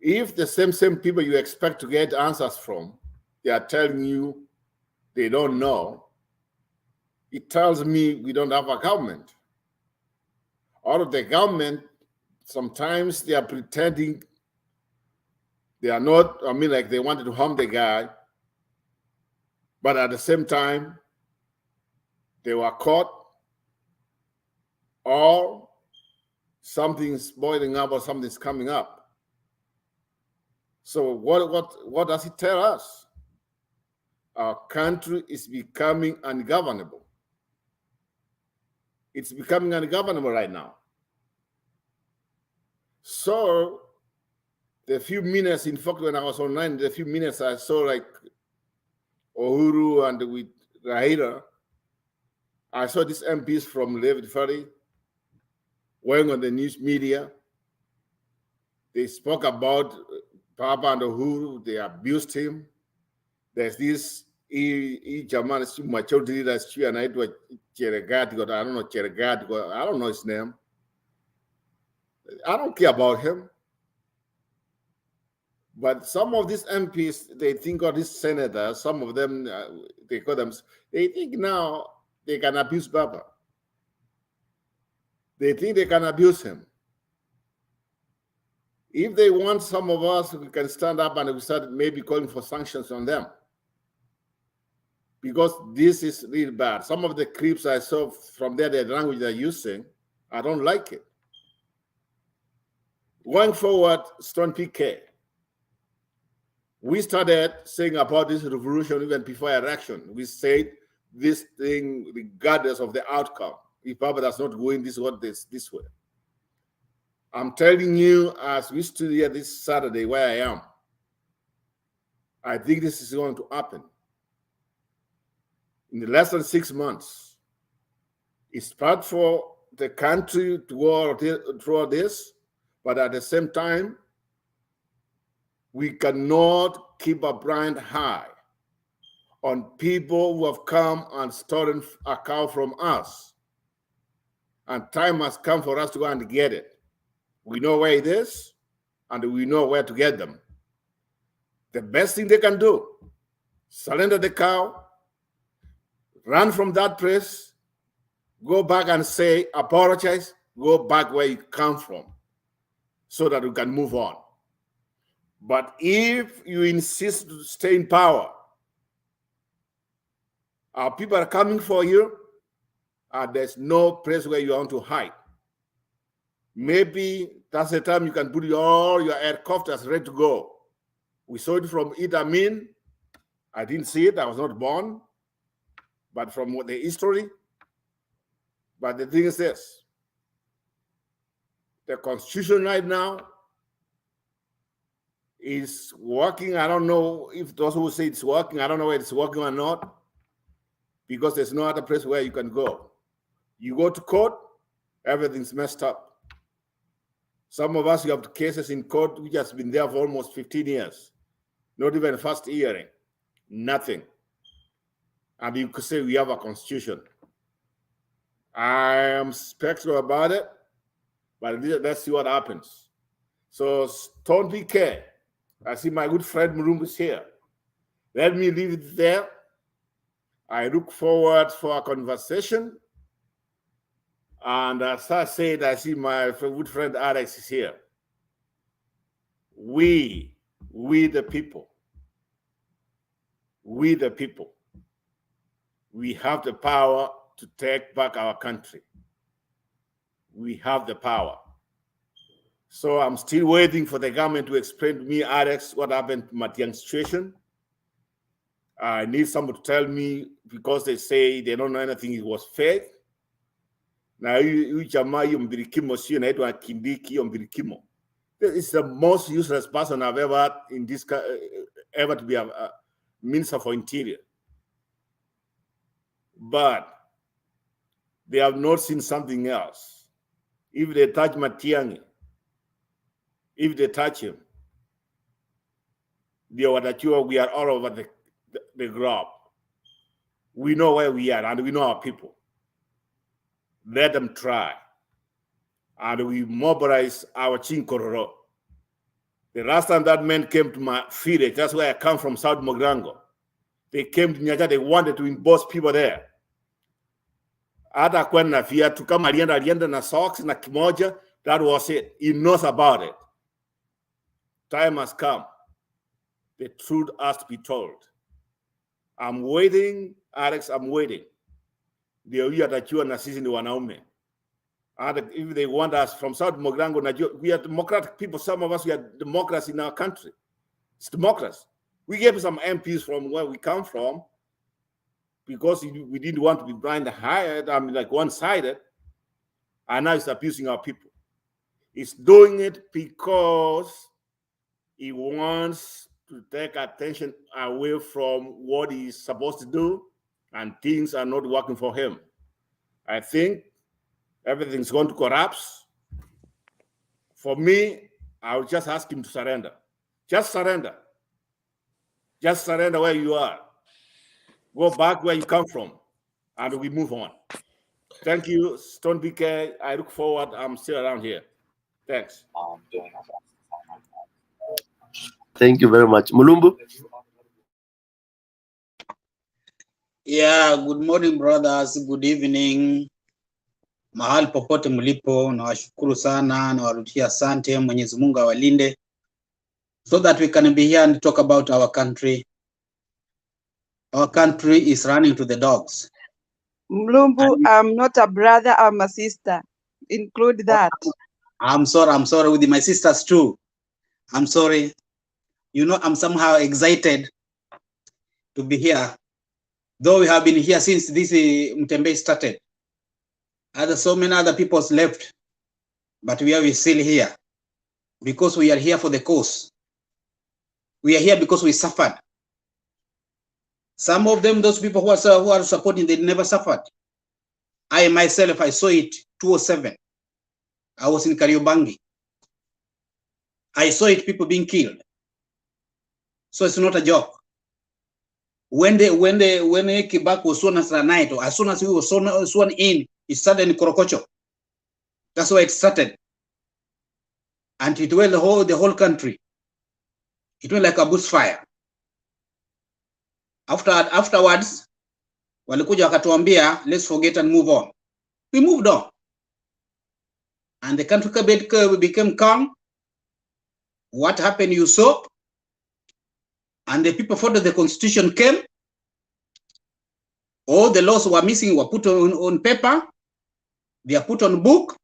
If the same people you expect to get answers from, they are telling you they don't know, it tells me we don't have a government. Out of the government, sometimes they are pretending they are not, I mean, like they wanted to harm the guy, but at the same time, they were caught, or something's boiling up or something's coming up. So what does it tell us? Our country is becoming ungovernable. It's becoming ungovernable right now. So the few minutes, in fact, when I was online, the few minutes I saw like Uhuru and with Raila, I saw these MPs from Left Party going on the news media. They spoke about Papa and Uhuru. They abused him. There's this German maturity leaders, and I do Cheregati, I don't know Cheregati, I don't know his name. I don't care about him. But some of these MPs, they think, of these senators, some of them, they call them, they think now they can abuse Baba. They think they can abuse him. If they want some of us, we can stand up and we start maybe calling for sanctions on them. Because this is really bad. Some of the clips I saw from there, the language they're using, I don't like it. Going forward, Stone PK. We started saying about this revolution even before election. We said this thing, regardless of the outcome, if Baba does not go in this way. I'm telling you, as we stood here this Saturday where I am, I think this is going to happen. In less than 6 months, it's part for the country to go through this, but at the same time, we cannot keep a blind eye on people who have come and stolen a cow from us. And time has come for us to go and get it. We know where it is, and we know where to get them. The best thing they can do, surrender the cow, run from that place, go back and say, apologize, go back where you come from, so that we can move on. But if you insist to stay in power, our people are coming for you, and there's no place where you want to hide. Maybe that's the time you can put all your helicopters ready to go. We saw it from Idi Amin. I didn't see it, I was not born, but from the history. But the thing is this, the Constitution right now is working. I don't know if those who say it's working, I don't know whether it's working or not, because there's no other place where you can go. You go to court, everything's messed up. Some of us, you have cases in court which has been there for almost 15 years. Not even first hearing, nothing. And you could say we have a constitution. I am skeptical about it, but let's see what happens. So don't be care. I see my good friend Murumbu is here. Let me leave it there. I look forward for a conversation. And as I said, I see my good friend Alex is here. We the people, we have the power to take back our country. We have the power. So I'm still waiting for the government to explain to me, Alex, what happened to Matiang's situation. I need someone to tell me, because they say they don't know anything, it was fake. Now, jamaa hiyo mbirikimo sio inaitwa Kindiki hiyo mbirikimo. This is the most useless person I've ever had in this ever to be a minister for interior. But they have not seen something else. If they touch Matiang'i, if they touch him, we are all over the globe. We know where we are and we know our people. Let them try. And we mobilize our Chinkororo. The last time that man came to my village, that's where I come from, South Mogrango. They came to Nyaja, they wanted to impose people there. Hata kwenda viatu kama alienda na socks na kimoja, that was it. He knows about it. Time has come. The truth has to be told. I'm waiting, Alex, I'm waiting. Ndio hiyo atakiwa na sisi ni wanaume. And if they want us from South Mogrango, we are democratic people. Some of us, we are democrats in our country. It's democrats. We gave some MPs from where we come from because we didn't want to be blind-hired, like one-sided, and now it's abusing our people. He's doing it because he wants to take attention away from what he's supposed to do, and things are not working for him. I think everything's going to collapse. For me, I would just ask him to surrender. Just surrender. Just surrender where you are. Go back where you come from, and we move on. Thank you, Stone BK. I look forward. I'm still around here. Thanks. Thank you very much. Mulumbu? Yeah, good morning, brothers. Good evening. Mahali popote mlipo, nawashukuru sana, nawarudia asante, Mwenyezi Mungu awalinde, so that we can be here and talk about our country. Our country is running to the dogs. Mlumbu, I'm not a brother, I'm a sister. Include that. I'm sorry with my sisters too. I'm sorry. You know, I'm somehow excited to be here. Though we have been here since this Mtembe started. So many other people's left, but we are still here because we are here for the cause. We are here because we suffered. Some of them, those people who are supporting, they never suffered. I myself, I saw it 2007. I was in Kariobangi. I saw it, people being killed. So it's not a joke. When Kibak was sworn as a night, or as soon as he was sworn in, it started in Korokocho. That's why it started. And it went the whole country. It went like a bushfire. Afterwards, walikuja wakatuambia, let's forget and move on. We moved on. And the country became calm. What happened, you saw. And the people thought that the constitution came. All the laws were missing were put on paper. They are put on book.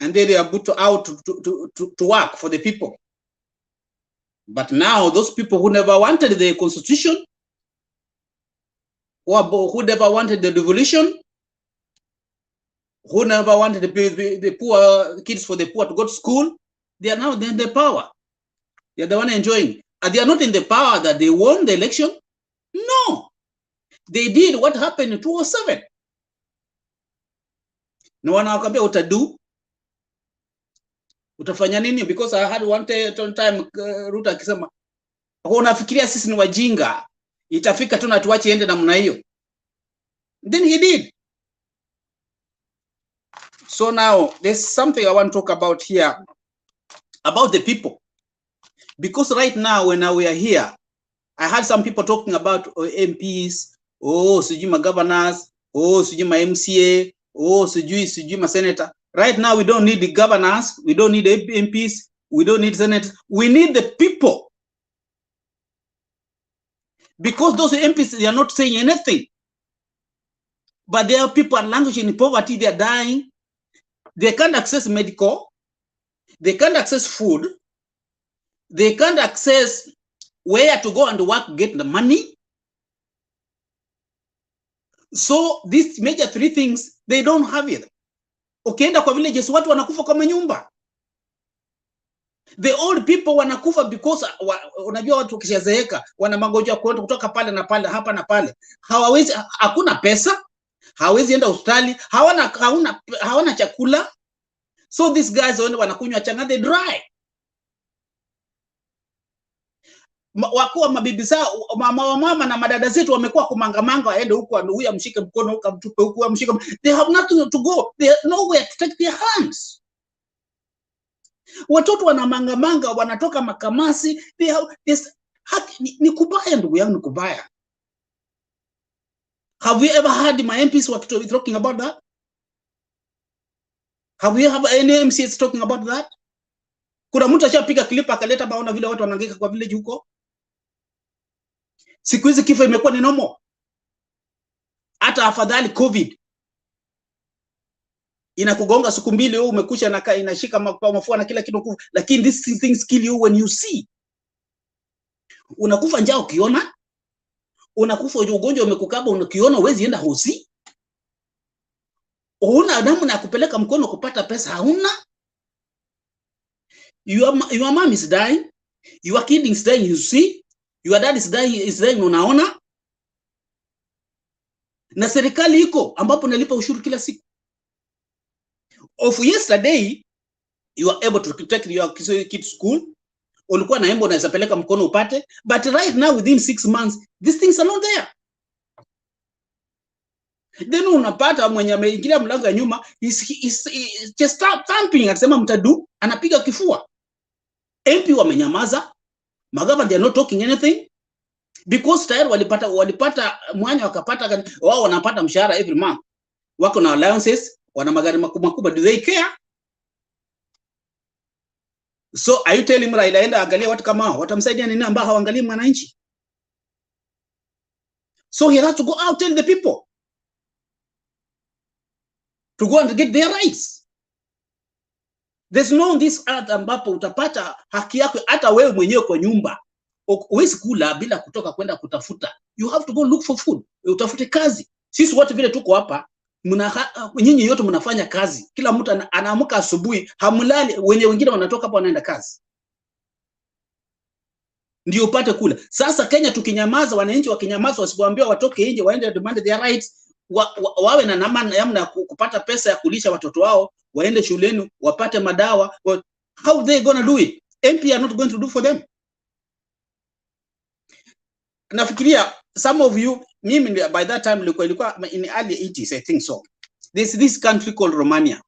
And then they are put out to work for the people. But now those people who never wanted the constitution, who never wanted the revolution, who never wanted the poor kids for the poor to go to school, they are now in the power. They are the one enjoying. And they are not in the power that they won the election. No. They did what happened in 2007. No one wakambia utadu. Utafanya nini? Because I had one time Ruto akisema, unafikiria sisi ni wajinga. Itafika tu na tuache ende namna hiyo. Then he did. So now there's something I want to talk about here about the people. Because right now when we are here, I had some people talking about MPs, sijui governors, sijui MCA, sijui senator. Right now we don't need the governors, we don't need MPs, we don't need senators. We need the people. Because those MPs, they are not saying anything. But there are people languishing in poverty, they are dying. They can't access medical. They can't access food. They can't access where to go and work, get the money. So these major three things, they don't have it. Ukienda kwa villages, watu wanakufa kwa manyumba. The old people wanakufa because unajua watu kishazeeka, wana magonjwa kutoka pale na pale, hapa na pale. Hawawezi, hakuna pesa, hawezi enda hospitali, hawana chakula. So these guys wanakunywa changa, they dry. Wakuwa mabibi zao, mama na madada zetu wamekuwa kumangamanga, waende huko, huyu amshike mkono, huko amtupe huko, amshike. They have nothing to go. They have nowhere to take their hands. Watoto wanamangamanga, wanatoka makamasi. Ni kubaya ndugu yangu, ni kubaya. Have you ever heard my MPs talking about that? Have you ever any MCs talking about that? Kuna mtu ashapiga clip akaleta baona vile watu wanahangaika kwa village huko. Siku hizi kifo imekuwa ni normal. Hata afadhali COVID. Inakugonga siku mbili wewe umekusha na inashika mafua na kila kitu, lakini these things kill you when you see. Unakufa njaa ukiona, unakufa ugonjwa umekukaba unakiona, huwezi enda hosi. Una damu na kupeleka mkono kupata pesa hauna. Your mom is dying, your kid is dying, you see, your dad is dying, unaona. Na serikali iko ambapo nalipa ushuru kila siku. Of yesterday, you are able to take your kid to school. Ulikuwa na embo unaweza peleka mkono upate, but right now within 6 months these things are not there. Then unapata mwenye ameingilia mlango ya nyuma is just thumping, akisema mtadu, anapiga kifua. MP wamenyamaza, magava they are not talking anything because tayari walipata mwanya, wakapata wao wanapata mshahara every month, wako na allowances, wana magari makubwa. Do they care? So are you telling me Raila enda angalia watu kama hao watamsaidia nini ambao hawaangalii mwananchi? So he has to go out tell the people to go and get their rights. There's no this earth ambapo utapata haki yako hata wewe mwenyewe kwa nyumba. Huwezi kula bila kutoka kwenda kutafuta. You have to go look for food. Utafute kazi. Sisi wote vile tuko hapa, nyinyi yote mnafanya kazi. Kila mtu anaamka asubuhi, hamlali, wengine wanatoka hapa wanaenda kazi. Ndio upate kula. Sasa Kenya tukinyamaza, wananchi wakinyamaza, wasipoambiwa watoke nje waende demand their rights, wawe na namna kupata pesa ya kulisha watoto wao, waende shuleni, wapate madawa, how they gonna do it? MP are not going to do for them. Nafikiria some of you, mimi by that time ilikuwa in the early 80s, I think so. There's this country called Romania.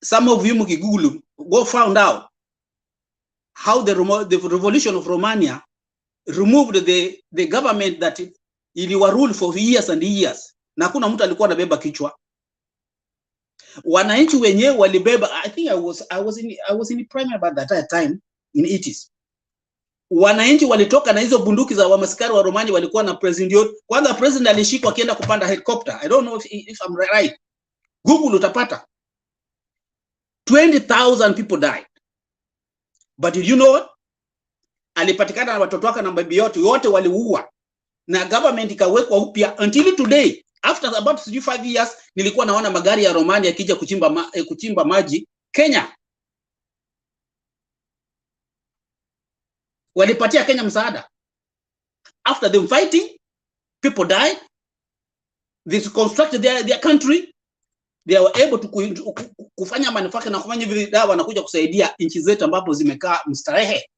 Some of you mkigoogle, go found out how the revolution of Romania removed the government that iliwa rule for years and years. Na hakuna mtu alikuwa anabeba kichwa. Wananchi wenyewe walibeba. I think I was in primary about that time in 80s. Wananchi walitoka na hizo bunduki za wamaskari wa Romania, walikuwa na president. Kwanza president alishikwa akienda kupanda helicopter. I don't know if I'm right. Google utapata. 20,000 people died. But did you know what? Alipatikana na watoto wake na bibi yote waliuwa. Na government ikawekwa upya until today. After about 5 years nilikuwa naona magari ya Romania yakija kuchimba maji Kenya. Walipatia Kenya msaada. After them fighting, people died. They constructed their country. They were able to kufanya manufacture na kufanya vile dawa na kuja kusaidia nchi zetu ambapo zimekaa mstarehe.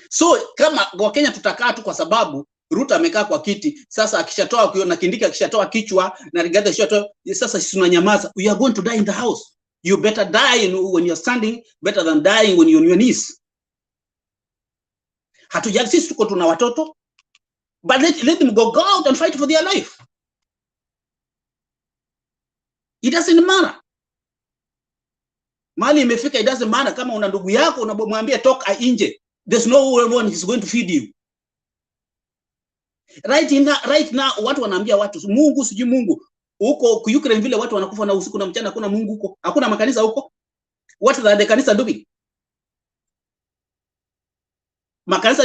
So kama kwa Kenya tutakaa tu kwa sababu Ruto amekaa kwa kiti, sasa akishatoa kuona Kindiki akishatoa kichwa na Rigathi akishatoa, sasa sisi tunanyamaza. We are going to die in the house. You better die when you're standing better than dying when you're on your knees. Hatujali sisi tuko tuna watoto, but let them go out and fight for their life. It doesn't matter. Mali imefika, it doesn't matter kama una ndugu yako unamwambia toka nje. There's no one who's going to feed you. Right now watu wanaambia watu Mungu sijui Mungu. Huko ku Ukraine vile watu wanakufa na usiku na mchana, hakuna Mungu huko. Hakuna makanisa huko. What are the kanisa doing? Makanisa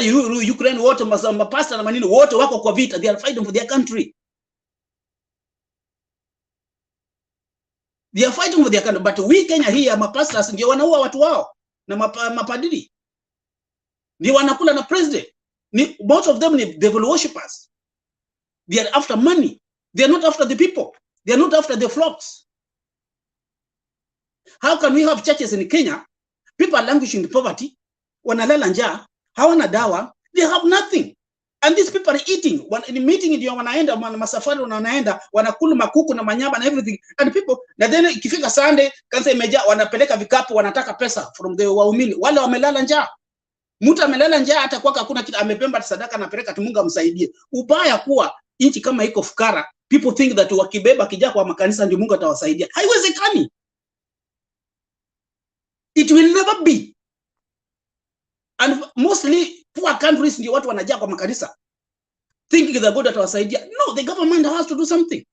Ukraine wote mapasta na manini wote wako kwa vita. They are fighting for their country. They are fighting for their country. But we Kenya here mapastors ndio wanaua watu wao na mapadiri. Ni wanakula na president. Most of them ni devil worshippers. They are after money. They are not after the people. They are not after the flocks. How can we have churches in Kenya? People are languishing in poverty. Wanalala njaa, hawana dawa. They have nothing. And these people are eating. When in meeting ndio wanaenda masafari wanaenda wanakula makuku na manyama na everything. And people na then ikifika Sunday kanisa imejaa wanapeleka vikapu wanataka pesa from the waumini. Wale wamelala njaa. Mtu amelala njaa hata kwa hakuna kitu amepemba sadaka anapeleka tu Mungu amsaidie. Ubaya kuwa nchi kama iko fukara, people think that wakibeba kijaa kwa makanisa ndio Mungu atawasaidia. Haiwezekani. It will never be. And mostly poor countries ndio watu wanajaa kwa makanisa thinking that God atawasaidia. No, the government has to do something.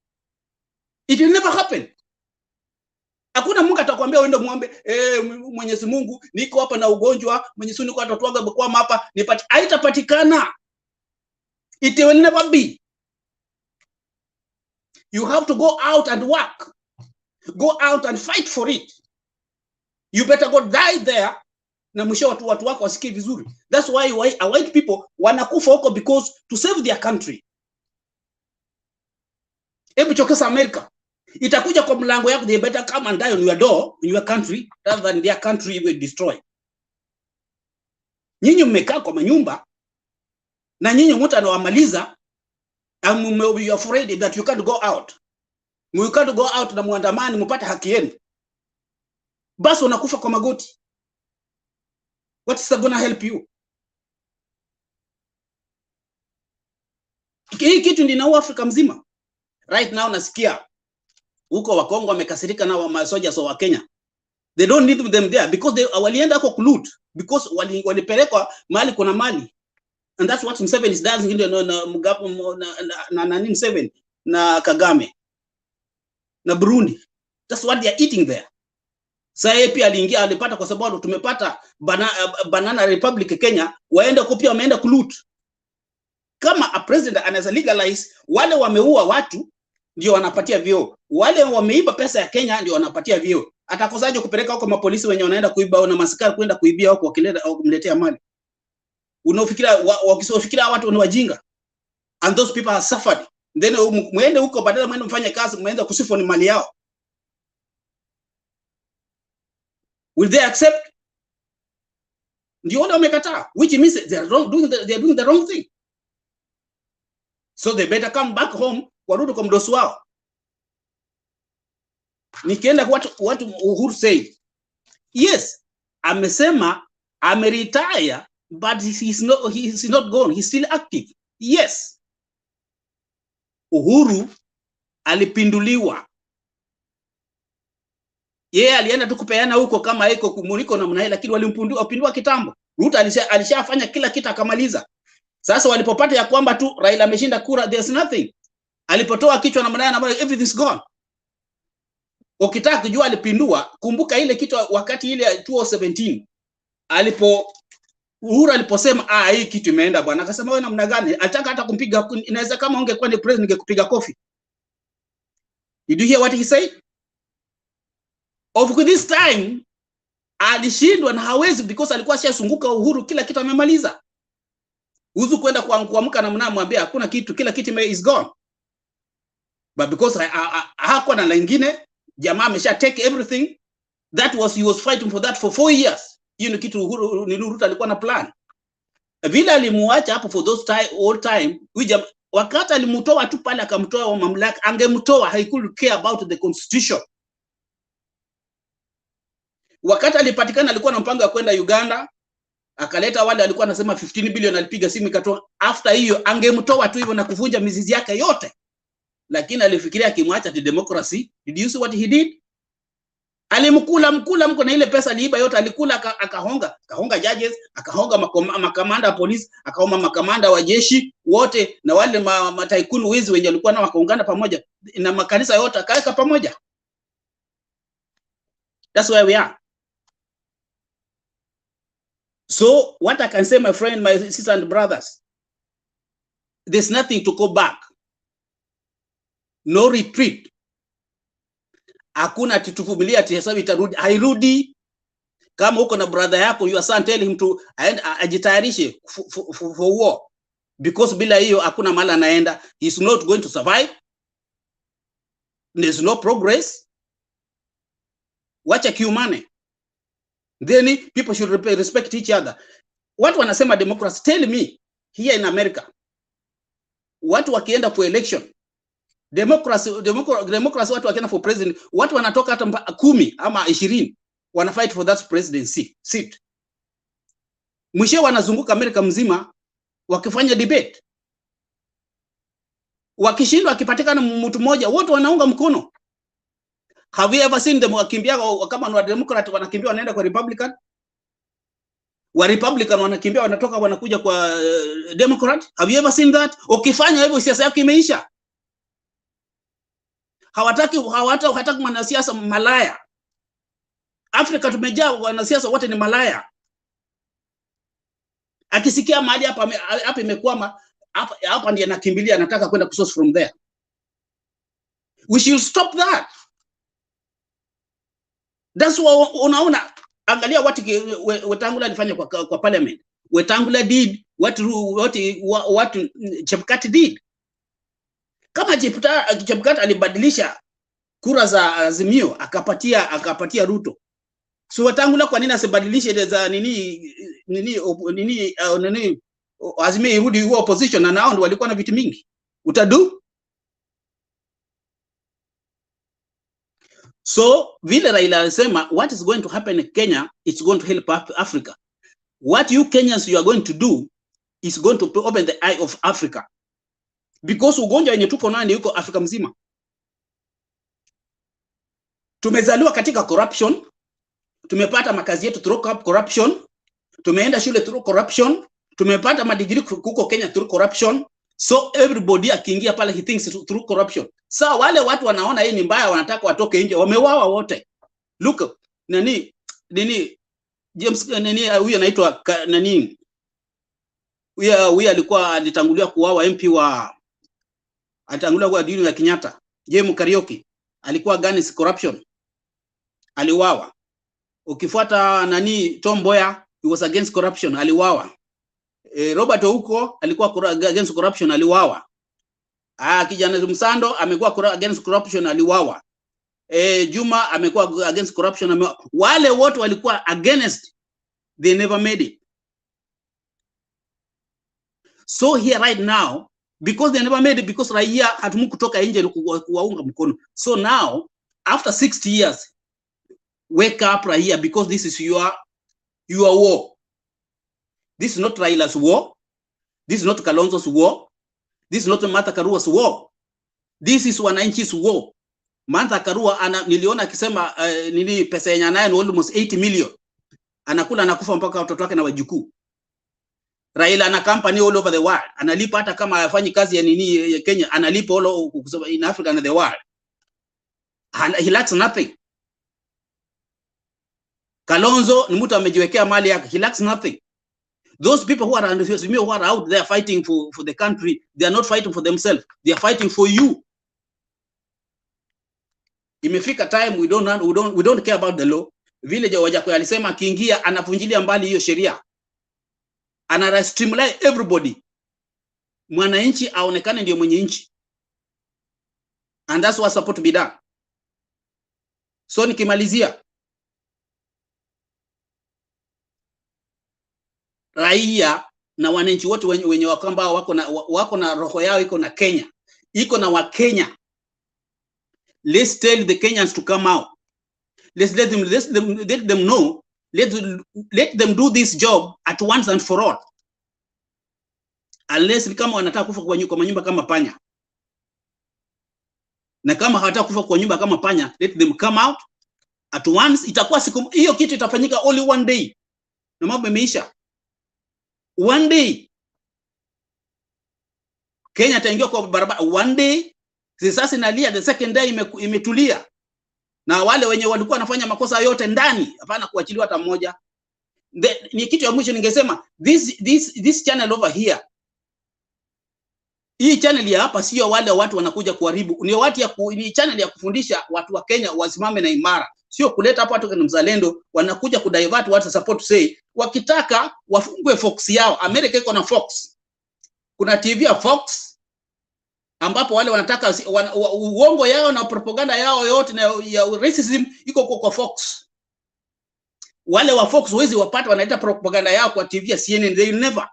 It will never happen. Hakuna Mungu atakwambia uende muombe Mwenyezi Mungu niko hapa na ugonjwa, Mwenyezi Mungu atatuaga kwa hapa nipate. Haitapatikana. It will never be. You have to go out and work. Go out and fight for it. You better go die there. Na mwisho watu wako wasikie vizuri. That's why white people wanakufa huko because to save their country. Hebu chokesa America. Itakuja kwa mlango yako, they better come and die on your door in your country rather than their country will destroy. Nyinyi mmekaa kwa manyumba na nyinyi mtu anawamaliza and you are afraid that you can't go out. You can't go out na muandamani mpate haki yenu. Basi unakufa kwa magoti. What is that going to help you? Hii kitu ndinaua Afrika mzima. Right now nasikia huko wa Kongo wamekasirika na wa masoja so wa Kenya. They don't need them there because they walienda huko kuloot because walipelekwa mahali kuna mali. And that's what Museveni is dancing into na Mugabe na Museveni na Kagame na Burundi. That's what they are eating there. Sasa pia aliingia alipata kwa sababu tumepata banana republic Kenya waenda kupia wameenda kuloot. Kama a president anaweza legalize wale wameua watu ndio wanapatia vio. Wale wameiba pesa ya Kenya ndio wanapatia vio. Atakosaje kupeleka huko mapolisi wenye wanaenda kuiba au na maskari kwenda kuibia huko wakileta au kumletea mali? Unaofikiria wakisofikiria watu ni wajinga. And those people have suffered. Then muende huko badala mwende mfanye kazi mmeanza kusifu ni mali yao. Will they accept? Ndio wale wamekataa, which means they are doing the wrong thing. So they better come back home warudi kwa mdosi wao. Nikienda what Uhuru said. Yes, amesema ameretire but he's not gone, he's still active. Yes. Uhuru alipinduliwa. Yeye alienda tu kupeana huko kama iko kumuliko na mnae, lakini walimpindua kitambo. Ruto alishafanya kila kitu akamaliza. Sasa walipopata ya kwamba tu Raila ameshinda kura, there's nothing. Alipotoa kichwa na mnae na everything's gone. Ukitaka kujua alipindua, kumbuka ile kitu wakati ile 2017 Uhuru aliposema hii kitu imeenda bwana, akasema wewe namna gani? Ataka hata kumpiga, inaweza kama ungekuwa ni president ningekupiga kofi. Did you hear what he said? Of this time alishindwa na hawezi because alikuwa ashazunguka Uhuru kila kitu amemaliza. Uzu kwenda kuamka na mnamwambia hakuna kitu, kila kitu is gone. But because hakuwa na lingine, jamaa amesha take everything. He was fighting for that for 4 years. Hiyo ni kitu Uhuru ni Ruto alikuwa na plan. Vile alimuacha hapo for those all time, wakati alimtoa tu pale akamtoa mamlaka, angemtoa, he could care about the constitution. Wakati alipatikana alikuwa na mpango wa kwenda Uganda, akaleta wale alikuwa anasema 15 billion, alipiga simu ikatoa. After hiyo angemtoa tu hivyo na kuvunja mizizi yake yote. Lakini alifikiria akimwacha the democracy. Did you see what he did? Alimkula mko na ile pesa aliiba yote, alikula akahonga judges, akahonga makamanda wa polisi, akahonga makamanda wa jeshi wote na wale mataikunu wizi wenye walikuwa na wakaungana pamoja na makanisa yote akaweka pamoja. That's where we are. So what I can say, my friend, my sisters and brothers, there's nothing to go back. No retreat. Hakuna tutuvumilia ati hesabu itarudi, hairudi. Kama uko na brother yako, your son, tell him to ajitayarishe for war, because bila hiyo hakuna mahali anaenda. He's not going to survive. There's no progress. Wacha kiumane. Then people should respect each other. What wanasema democracy? Tell me here in America, watu wakienda for election, democracy watu wakienda for president, watu wanatoka hata 10 ama 20 wana fight for that presidency seat. Mwisho wanazunguka Amerika mzima wakifanya debate. Wakishindwa, akipatikana mtu mmoja, wote wanaunga mkono. Have you ever seen them wakimbia kama wa Democrat wanakimbia wanaenda kwa Republican? Wa Republican wanakimbia wanatoka wanakuja kwa Democrat? Have you ever seen that? Ukifanya hivyo siasa yako imeisha. Hawataki wanasiasa malaya. Afrika tumejaa wanasiasa wote ni malaya. Akisikia mahali hapa imekwama, hapa ndiye anakimbilia, anataka kwenda kusource from there. We should stop that. That's what unaona. Angalia what Wetangula alifanya kwa parliament. Wetangula did what Chebukati did. Kama Chebukati alibadilisha kura za Azimio akapatia Ruto. So Wetangula kwa nini asibadilishe za nini Azimio irudi huo opposition, na nao walikuwa na viti mingi? Utadu? So vile Raila alisema, what is going to happen in Kenya, it's going to help Africa. What you Kenyans you are going to do is going to open the eye of Africa, because ugonjwa wenye tuko nani yuko Afrika mzima. Tumezaliwa katika corruption, tumepata makazi yetu through corruption, tumeenda shule through corruption, tumepata madigiri huko Kenya through corruption. So everybody akiingia pale he thinks through corruption. Sasa wale watu wanaona hii ni mbaya, wanataka watoke nje, wamewawa wote. Look, nani James huyu anaitwa nani? Huyu alikuwa alitangulia kuwawa MP alitangulia kwa dini ya Kenyatta. James Karioki alikuwa against corruption, aliwawa. Ukifuata nani Tom Mboya, he was against corruption, aliwawa. Robert Ouko alikuwa against corruption, aliwawa. Kijana Msando amekuwa against corruption, aliwawa. Juma amekuwa against corruption, wale wote walikuwa against, they never made it. So here right now, because they never made it, because raia hatumu kutoka nje kuwaunga mkono. So now after 60 years, wake up raia, because this is your war. This is not Raila's war. This is not Kalonzo's war. This is not Martha Karua's war. This is wananchi's war. Martha Karua niliona akisema nini pesa yenye anayo almost 80 million. Anakula anakufa mpaka watoto wake na wajukuu. Raila ana company all over the world. Analipa hata kama hafanyi kazi ya nini ya Kenya, analipa all in Africa and the world. And he lacks nothing. Kalonzo ni mtu amejiwekea mali yake. He lacks nothing. Those people who are out there fighting for the country, they are not fighting for themselves. They are fighting for you. Imefika time we don't care about the law. Vile Wajackoya alisema akiingia anavunjilia mbali hiyo sheria. Ana streamline everybody. Mwananchi aonekane ndio mwenye nchi. And that's what's supposed to be done. So nikimalizia, raia na wananchi wote wenye wakamba wako na roho yao iko na Kenya, iko na Wakenya. Let's tell the Kenyans to come out. Let's let them know. Let them do this job at once and for all. Unless kama wanataka kufa kwa nyumba kama panya. Na kama hawataka kufa kwa nyumba kama panya, let them come out at once. Itakuwa siku hiyo, kitu itafanyika only one day. Na mambo yameisha. One day. Kenya itaingia kwa barabara one day. Sasa inalia, the second day imetulia. Na wale wenye walikuwa wanafanya makosa yote ndani, hapana kuachiliwa hata mmoja. Ni kitu ya mwisho ningesema, this channel over here. Hii channel ya hapa sio wale watu wanakuja kuharibu. Ni channel ya kufundisha watu wa Kenya wasimame na imara. Sio kuleta hapa watu kama mzalendo wanakuja kudivert watu support say. Wakitaka wafungue Fox yao. America iko na Fox. Kuna TV ya Fox ambapo wale wanataka uongo yao na propaganda yao yote na ya racism iko kwa Fox. Wale wa Fox wezi wapata wanaita propaganda yao kwa TV ya CNN, they never.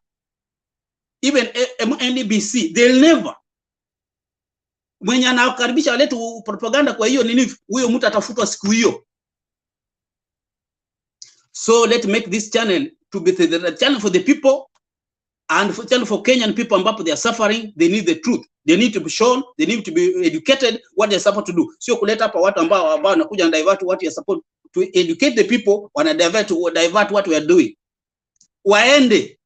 even NBC, they'll never. Mwenye anakaribisha walete propaganda kwa hiyo nini, huyo mtu atafutwa siku hiyo. So let's make this channel to be the channel for the people and for channel for Kenyan people ambapo they are suffering, they need the truth. They need to be shown, they need to be educated what they're supposed to do. Sio kuleta hapa watu ambao wanakuja na divert what you're supposed to educate the people, wana divert what we are doing. Waende.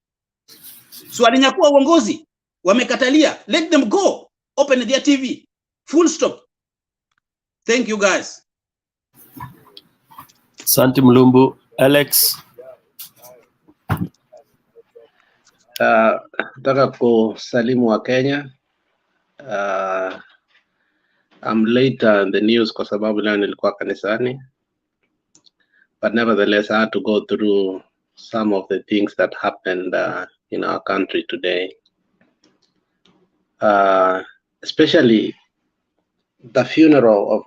So walinyakua uongozi, wamekatalia. Let them go. Open their TV. Full stop. Thank you guys. Santi Mlumbu. Alex. Nataka kusalimu wa Kenya. I'm late in the news kwa sababu leo nilikuwa kanisani. But nevertheless, I had to go through some of the things that happened in our country today. Especially the funeral of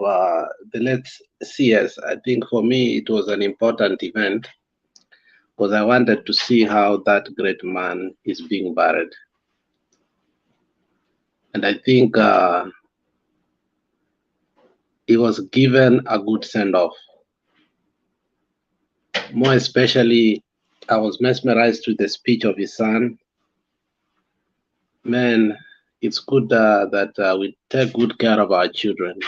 the late CS. I think for me it was an important event because I wanted to see how that great man is being buried. And I think he was given a good send-off. More especially, I was mesmerized with the speech of his son. Man, it's good that we take good care of our children,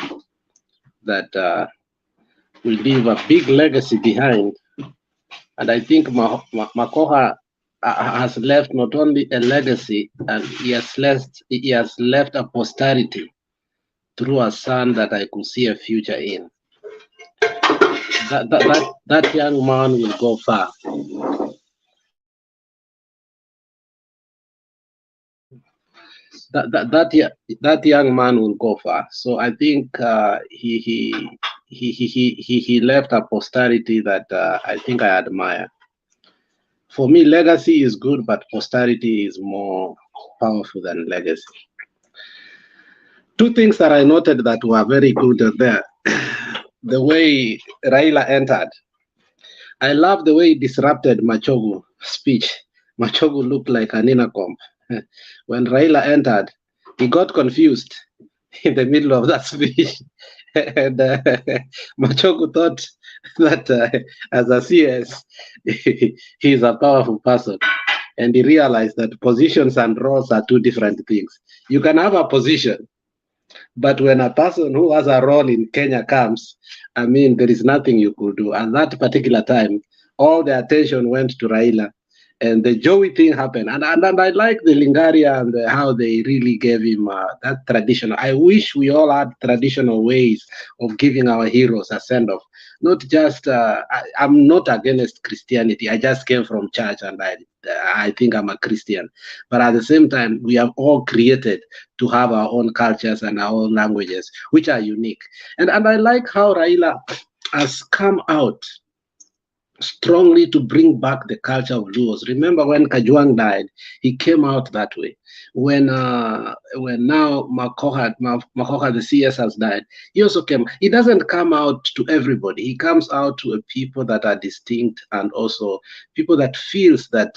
that we leave a big legacy behind. And I think Magoha has left not only a legacy, and he has left a posterity through a son that I could see a future in. That young man will go far. That young man will go far. So I think he left a posterity that I think I admire. For me, legacy is good, but posterity is more powerful than legacy. Two things that I noted that were very good there. The way Raila entered. I love the way he disrupted Machogu's speech. Machogu looked like an intercom. When Raila entered, he got confused in the middle of that speech. And Machogu thought that as a CS, he's a powerful person. And he realized that positions and roles are two different things. You can have a position, but when a person who has a role in Kenya comes, I mean, there is nothing you could do. At that particular time, all the attention went to Raila, and the Joey thing happened. And I like the Lingaria and how they really gave him that traditional. I wish we all had traditional ways of giving our heroes a send-off. Not just, I'm not against Christianity. I just came from church and I think I'm a Christian. But at the same time, we have all created to have our own cultures and our own languages, which are unique. And I like how Raila has come out strongly to bring back the culture of Luos. Remember when Kajwang died, he came out that way. When now Magoha, the CS, has died, he also came. He doesn't come out to everybody. He comes out to a people that are distinct and also people that feels that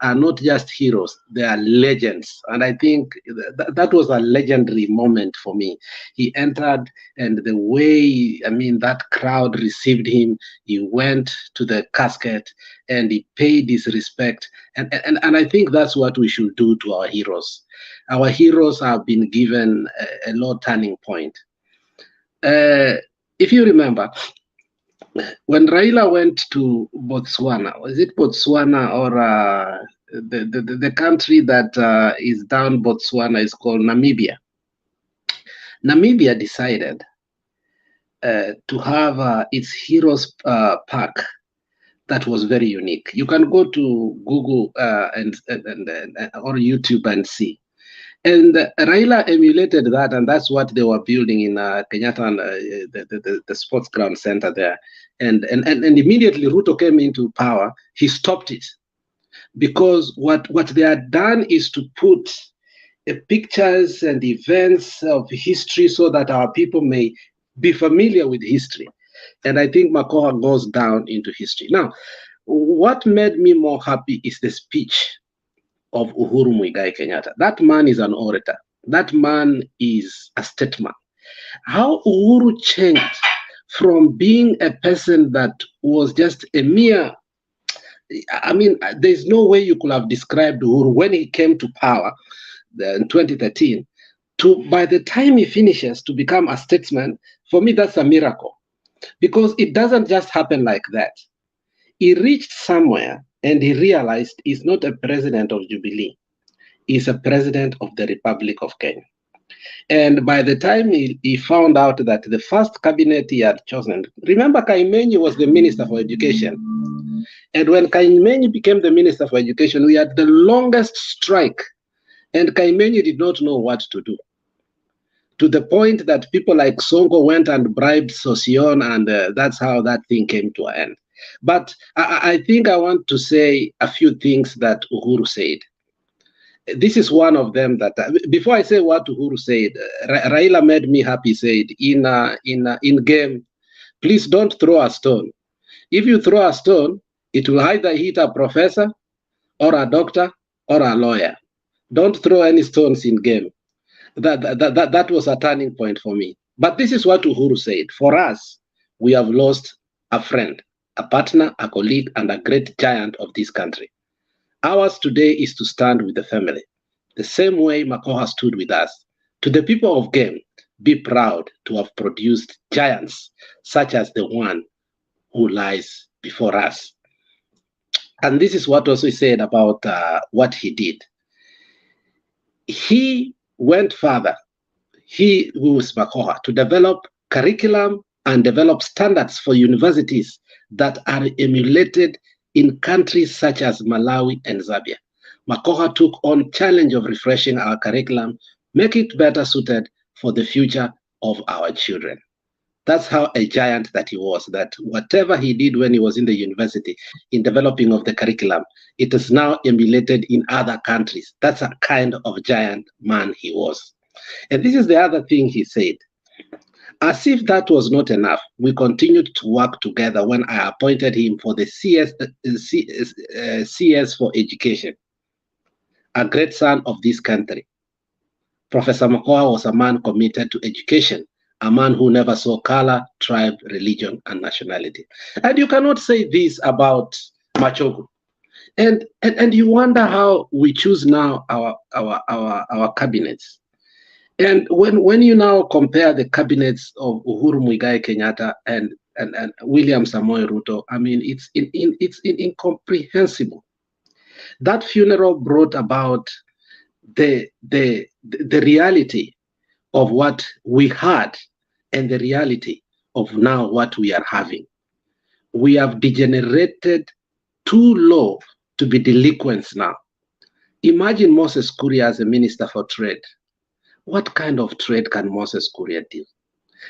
are not just heroes, they are legends. And I think that was a legendary moment for me. He entered, and the way, I mean, that crowd received him, he went to the casket and he paid his respect. And I think that's what we should do to our heroes. Our heroes have been given a low turning point. If you remember, when Raila went to Botswana, was it Botswana or the country that is down Botswana is called Namibia? Namibia decided to have its Heroes Park that was very unique. You can go to Google or YouTube and see. And Raila emulated that, and that's what they were building in Kenyatta, the sports ground center there. And immediately Ruto came into power, he stopped it. Because what they had done is to put pictures and events of history so that our people may be familiar with history. And I think Magoha goes down into history. Now, what made me more happy is the speech of Uhuru Muigai Kenyatta. That man is an orator. That man is a statesman. How Uhuru changed from being a person that was just a mere, I mean, there's no way you could have described Uhuru when he came to power in 2013 to by the time he finishes to become a statesman. For me, that's a miracle, because it doesn't just happen like that. He reached somewhere and he realized he's not a president of Jubilee. He's a president of the Republic of Kenya. And by the time he found out that the first cabinet he had chosen, remember Kaimenyi was the Minister for Education. And when Kaimenyi became the Minister for Education, we had the longest strike. And Kaimenyi did not know what to do, to the point that people like Sonko went and bribed Sosion, and that's how that thing came to an end. But I think I want to say a few things that Uhuru said. This is one of them that, before I say what Uhuru said, Raila made me happy, said, in game, please don't throw a stone. If you throw a stone, it will either hit a professor or a doctor or a lawyer. Don't throw any stones in game. That was a turning point for me. But this is what Uhuru said. For us, we have lost a friend, a partner, a colleague, and a great giant of this country. Ours today is to stand with the family, the same way Magoha stood with us. To the people of Game, be proud to have produced giants such as the one who lies before us. And this is what also he said about what he did. He went further, he who was Magoha, to develop curriculum and develop standards for universities that are emulated in countries such as Malawi and Zambia. Magoha took on challenge of refreshing our curriculum, make it better suited for the future of our children. That's how a giant that he was, that whatever he did when he was in the university in developing of the curriculum, it is now emulated in other countries. That's a kind of giant man he was. And this is the other thing he said. As if that was not enough, we continued to work together when I appointed him for the CS for Education, a great son of this country. Professor Magoha was a man committed to education, a man who never saw color, tribe, religion, and nationality. And you cannot say this about Machogu. And you wonder how we choose now our cabinets. And when you now compare the cabinets of Uhuru Muigai Kenyatta and William Samoei Ruto, I mean, it's incomprehensible. That funeral brought about the reality of what we had and the reality of now what we are having. We have degenerated too low to be delinquents now. Imagine Moses Kuria as a minister for trade. What kind of trade can Moses Kuria do?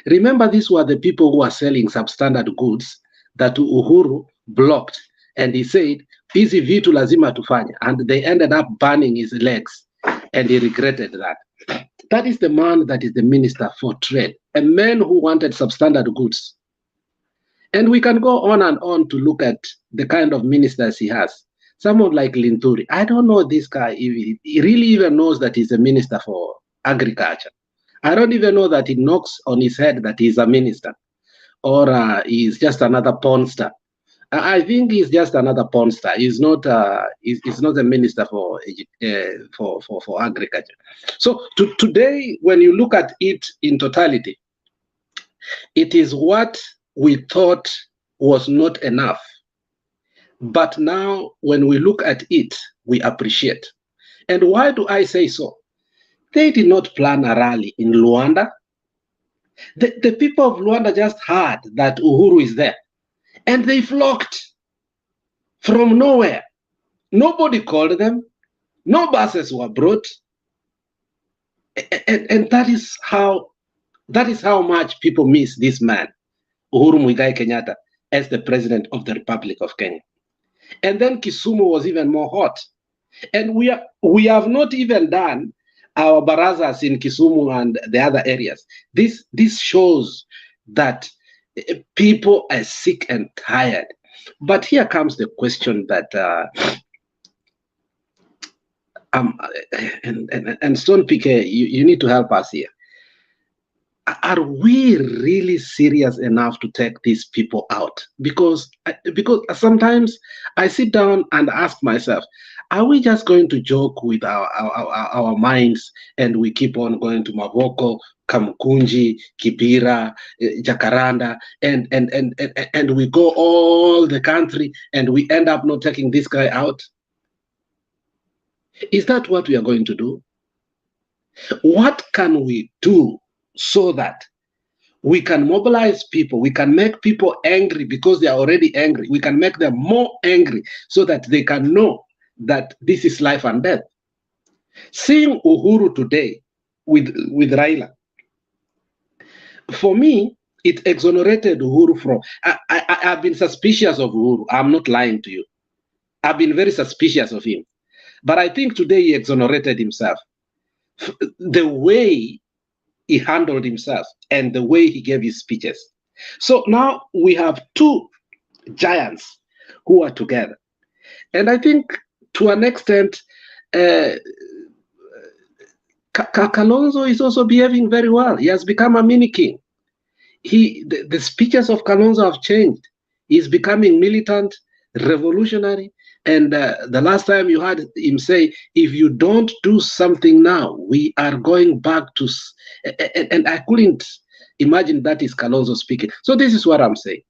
Remember, these were the people who are selling substandard goods that Uhuru blocked, and he said, hizi vitu lazima tufanye, and they ended up burning his legs, and he regretted that. That is the man that is the minister for trade, a man who wanted substandard goods. And we can go on and on to look at the kind of ministers he has. Someone like Linturi, I don't know this guy, if he really even knows that he's a minister for agriculture. I don't even know that he knocks on his head that he's a minister, or he's just another porn star. I think he's just another porn star. He's not a minister for agriculture. So today, when you look at it in totality, it is what we thought was not enough. But now, when we look at it, we appreciate. And why do I say so? They did not plan a rally in Luanda. The people of Luanda just heard that Uhuru is there, and they flocked from nowhere. Nobody called them. No buses were brought. And that is how much people miss this man, Uhuru Muigai Kenyatta, as the president of the Republic of Kenya. And then Kisumu was even more hot. And we have not even done our barazas in Kisumu and the other areas. This shows that people are sick and tired. But here comes the question that and Stone PK, you need to help us here. Are we really serious enough to take these people out? Because sometimes I sit down and ask myself, are we just going to joke with our minds and we keep on going to Mavoko, Kamkunji, Kibera, Jacaranda, and we go all the country and we end up not taking this guy out? Is that what we are going to do? What can we do so that we can mobilize people, we can make people angry because they are already angry, we can make them more angry so that they can know that this is life and death? Seeing Uhuru today with Raila, for me, it exonerated Uhuru from, I've been suspicious of Uhuru, I'm not lying to you. I've been very suspicious of him. But I think today he exonerated himself. The way he handled himself and the way he gave his speeches. So now we have two giants who are together. And I think to an extent, Kalonzo is also behaving very well. He has become a mini king. The speeches of Kalonzo have changed. He's becoming militant, revolutionary. And the last time you heard him say, if you don't do something now, we are going back to... And I couldn't imagine that is Kalonzo speaking. So this is what I'm saying.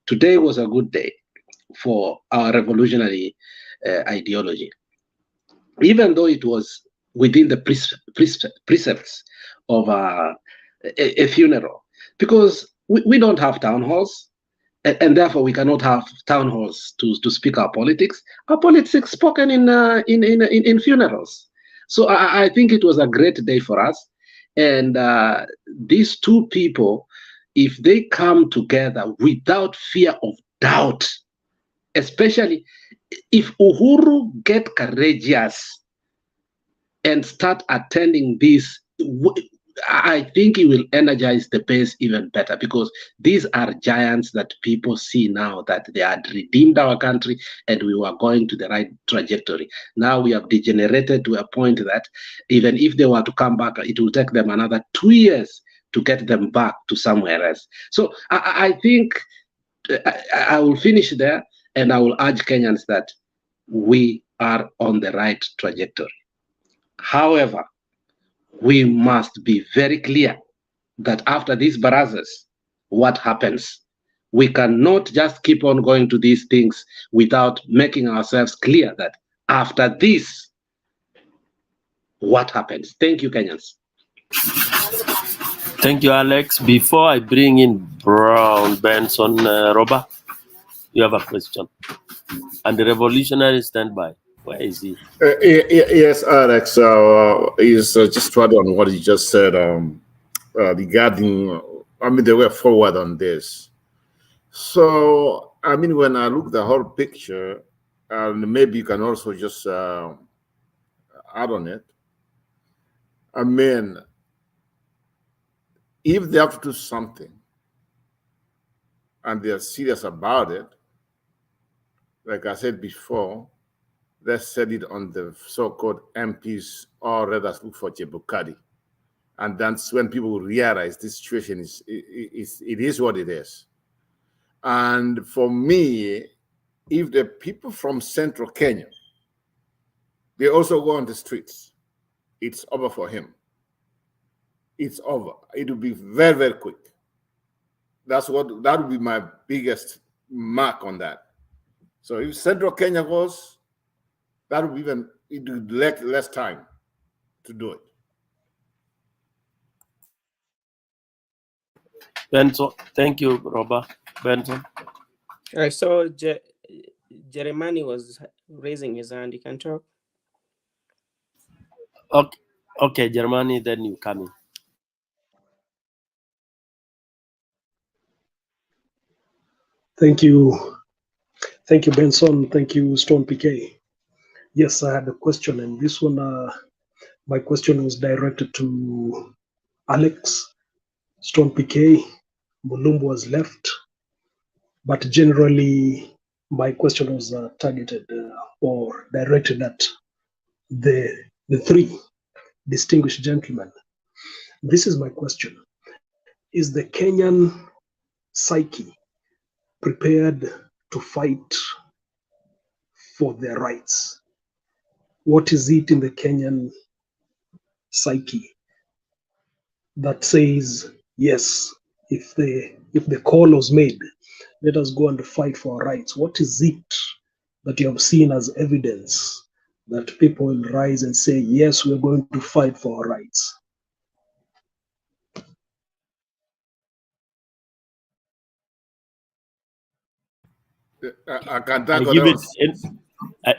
Today was a good day for our revolutionary ideology. Even though it was within the precepts of a funeral. Because we don't have town halls. And therefore, we cannot have town halls to speak our politics. Our politics spoken in funerals. So I think it was a great day for us. And these two people, if they come together without fear of doubt, especially if Uhuru get courageous and start attending this, I think it will energize the base even better, because these are giants that people see now that they had redeemed our country and we were going to the right trajectory. Now we have degenerated to a point that even if they were to come back, it will take them another 2 years to get them back to somewhere else. So I think I will finish there, and I will urge Kenyans that we are on the right trajectory. However, we must be very clear that after these barazas, what happens? We cannot just keep on going to these things without making ourselves clear that after this, what happens? Thank you, Kenyans. Thank you, Alex. Before I bring in Brown Benson, Robert, you have a question. And the revolutionary standby. Where is he? Yes, Alex. Is just to add on what you just said regarding. I mean, they were forward on this. So, I mean, when I look at the whole picture, and maybe you can also just add on it. I mean, if they have to do something and they're serious about it, like I said before, let's set it on the so-called MPs, or rather look for Chebukati. And that's when people will realize this situation is what it is. And for me, if the people from central Kenya, they also go on the streets, it's over for him. It's over. It will be very, very quick. That would be my biggest mark on that. So if central Kenya goes, that would even, it would less time to do it. Benson, thank you, Robert. Benson. I saw Jeremani was raising his hand. You can talk. Okay, Jeremani, then you come in. Thank you, Benson. Thank you, Stone PK. Yes, I had a question, and this one, my question was directed to Alex. Stone PK, Mulumbu was left, but generally my question was targeted or directed at the three distinguished gentlemen. This is my question. Is the Kenyan psyche prepared to fight for their rights? What is it in the Kenyan psyche that says, yes, if the call was made, let us go and fight for our rights? What is it that you have seen as evidence that people will rise and say, yes, we're going to fight for our rights? I can I tackle give that it one.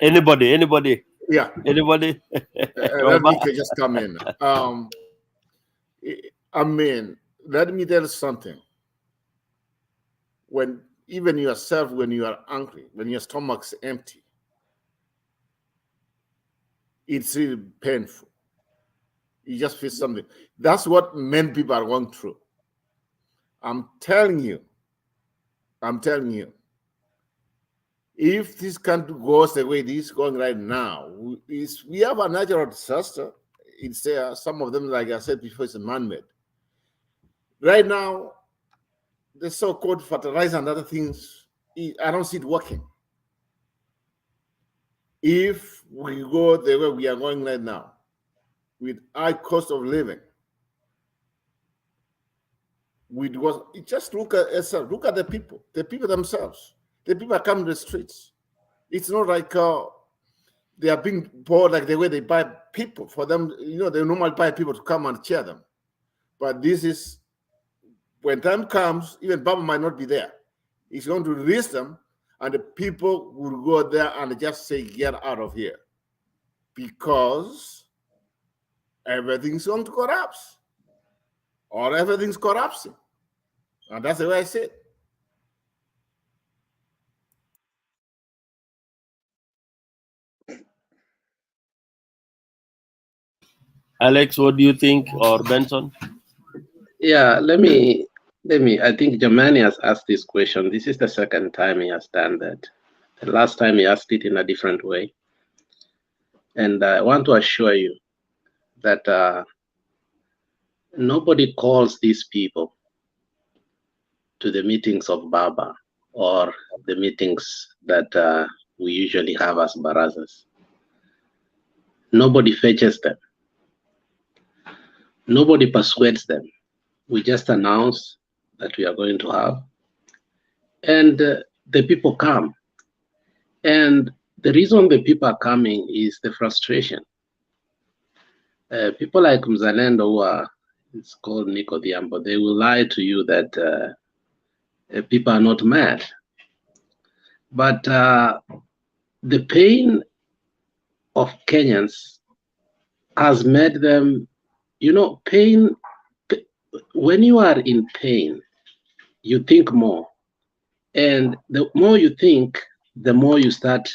anybody. Yeah. Anybody? Let me just come in. I mean, let me tell you something. When even yourself, when you are angry, when your stomach's empty, it's really painful. You just feel something. That's what many people are going through. I'm telling you, if this country goes the way this is going right now, we have a natural disaster. It's there. Some of them, like I said before, it's man-made. Right now, the so-called fertilizer and other things, I don't see it working. If we go the way we are going right now, with high cost of living, just look at the people themselves. The people are coming to the streets. It's not like they are being bought like the way they buy people. For them, they normally buy people to come and cheer them. But this is, when time comes, even Baba might not be there. He's going to release them, and the people will go there and just say, get out of here. Because everything's going to collapse. Or everything's collapsing. And that's the way I say it. Alex, what do you think? Or Benson? Yeah, let me. I think Jamani has asked this question. This is the second time he has done that. The last time he asked it in a different way. And I want to assure you that nobody calls these people to the meetings of Baba or the meetings that we usually have as barazas. Nobody fetches them. Nobody persuades them. We just announce that we are going to have, and the people come. And the reason the people are coming is the frustration. People like Mzalendo, who are, it's called Nico Diambo, they will lie to you that people are not mad. But the pain of Kenyans has made them, pain. When you are in pain, you think more. And the more you think, the more you start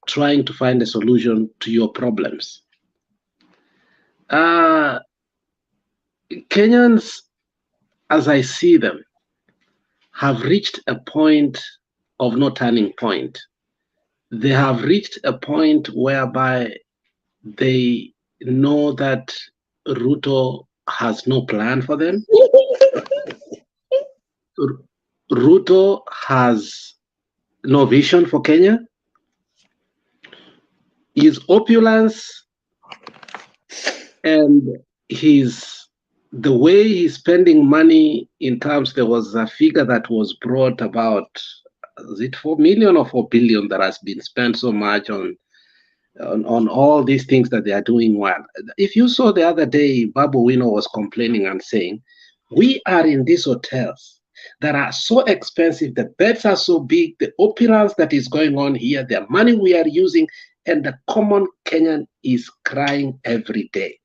trying to find a solution to your problems. Kenyans, as I see them, have reached a point of no turning point. They have reached a point whereby they know that Ruto has no plan for them. Ruto has no vision for Kenya. His opulence and the way he's spending money in terms, there was a figure that was brought about, is it 4 million or 4 billion that has been spent so much on all these things that they are doing well. If you saw the other day, Babu Wino was complaining and saying, we are in these hotels that are so expensive, the beds are so big, the opulence that is going on here, the money we are using, and the common Kenyan is crying every day.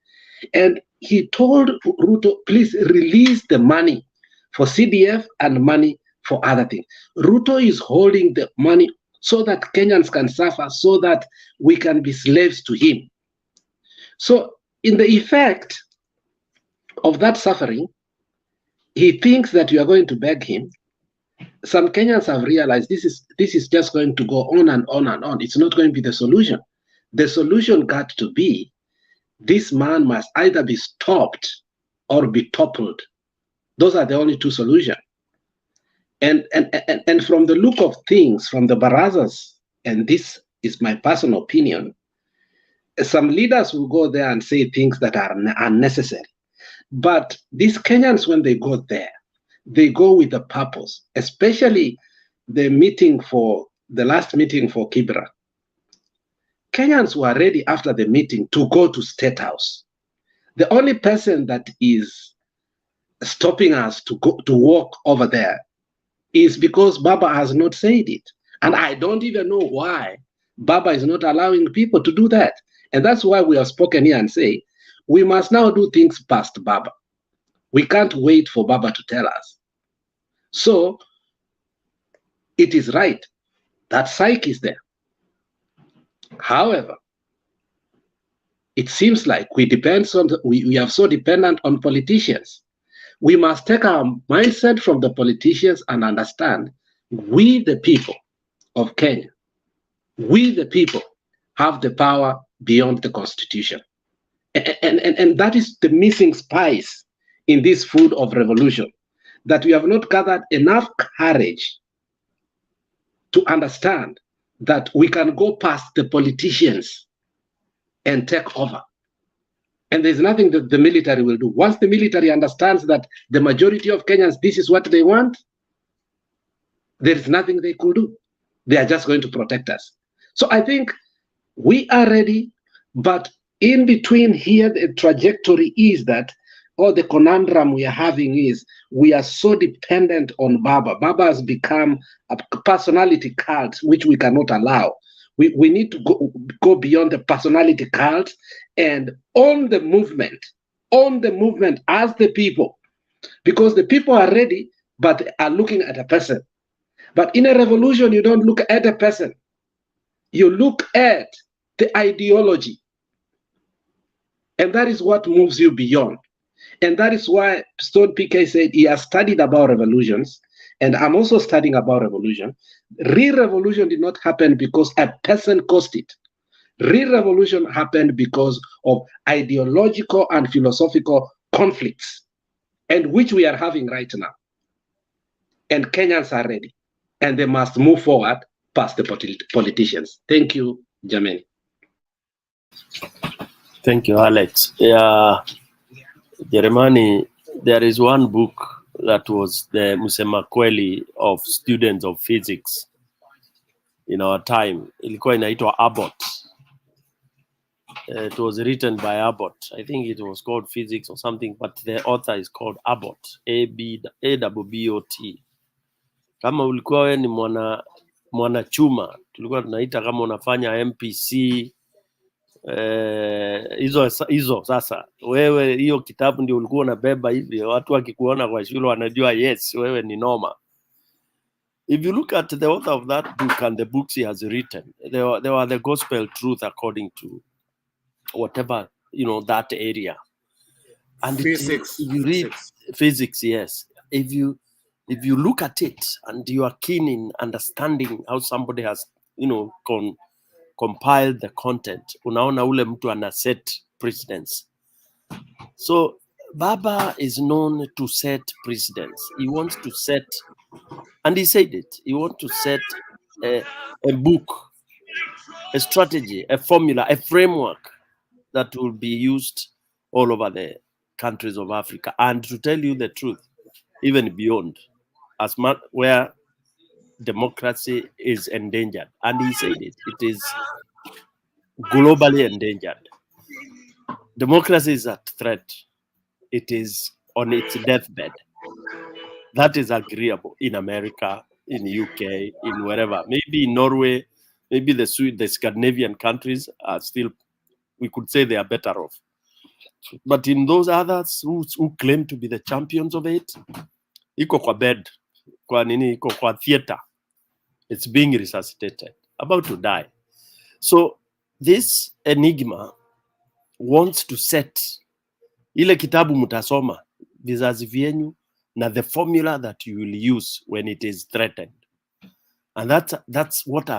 And he told Ruto, please release the money for CDF and money for other things. Ruto is holding the money so that Kenyans can suffer, so that we can be slaves to him. So in the effect of that suffering, he thinks that you are going to beg him. Some Kenyans have realized this is just going to go on and on and on. It's not going to be the solution. The solution got to be, this man must either be stopped or be toppled. Those are the only two solutions. And from the look of things, from the barazas, and this is my personal opinion, some leaders will go there and say things that are unnecessary. But these Kenyans, when they go there, they go with a purpose, especially the last meeting for Kibra. Kenyans were ready after the meeting to go to State House. The only person that is stopping us to walk over there is because Baba has not said it. And I don't even know why Baba is not allowing people to do that. And that's why we have spoken here and say, we must now do things past Baba. We can't wait for Baba to tell us. So it is right that psyche is there. However, it seems like we are so dependent on politicians. We must take our mindset from the politicians and understand we, the people of Kenya, we, the people, have the power beyond the constitution. And that is the missing spice in this food of revolution, that we have not gathered enough courage to understand that we can go past the politicians and take over. And there's nothing that the military will do. Once the military understands that the majority of Kenyans, this is what they want, there is nothing they could do. They are just going to protect us. So I think we are ready, but in between here, the trajectory is that, or the conundrum we are having is, we are so dependent on Baba. Baba has become a personality cult, which we cannot allow. We need to go beyond the personality cult and own the movement as the people. Because the people are ready, but are looking at a person. But in a revolution, you don't look at a person. You look at the ideology. And that is what moves you beyond. And that is why Stone PK said he has studied about revolutions. And I'm also studying about revolution. Real revolution did not happen because a person caused it. Real revolution happened because of ideological and philosophical conflicts, and which we are having right now. And Kenyans are ready. And they must move forward past the politicians. Thank you, Jameni. Thank you, Alex. Yeah, Jeremani, there is one book that was the Musema Kweli of students of physics in our time. Ilikuwa inaitwa Abbott. It was written by Abbott. I think it was called Physics or something, but the author is called Abbott. A-B-O-T. Kama ulikuwa wewe ni mwana chuma, tulikuwa tunaita kama unafanya MPC, hizo sasa. Wewe hiyo kitabu ndio ulikuwa unabeba hivi. Watu wakikuona kwa shule wanajua yes, wewe ni noma. If you look at the author of that book and the books he has written, they were the gospel truth according to whatever, that area. And Physics. you read physics, yes. If you look at it and you are keen in understanding how somebody has, compiled the content, unaona ule mtu ana set precedents. So Baba is known to set precedents. He wants to set, and he said it, he wants to set a book, a strategy, a formula, a framework that will be used all over the countries of Africa. And to tell you the truth, even beyond, as much where democracy is endangered. And he said it is globally endangered. Democracy is at threat. It is on its deathbed. That is agreeable in America, in UK, in wherever. Maybe in Norway, maybe the Scandinavian countries are still, we could say they are better off. But in those others who claim to be the champions of it, iko kwa bed, iko kwa theater. It's being resuscitated, about to die. So this enigma wants to set ile kitabu mutasoma vizazi vyenyu na the formula that you will use when it is threatened. And that's what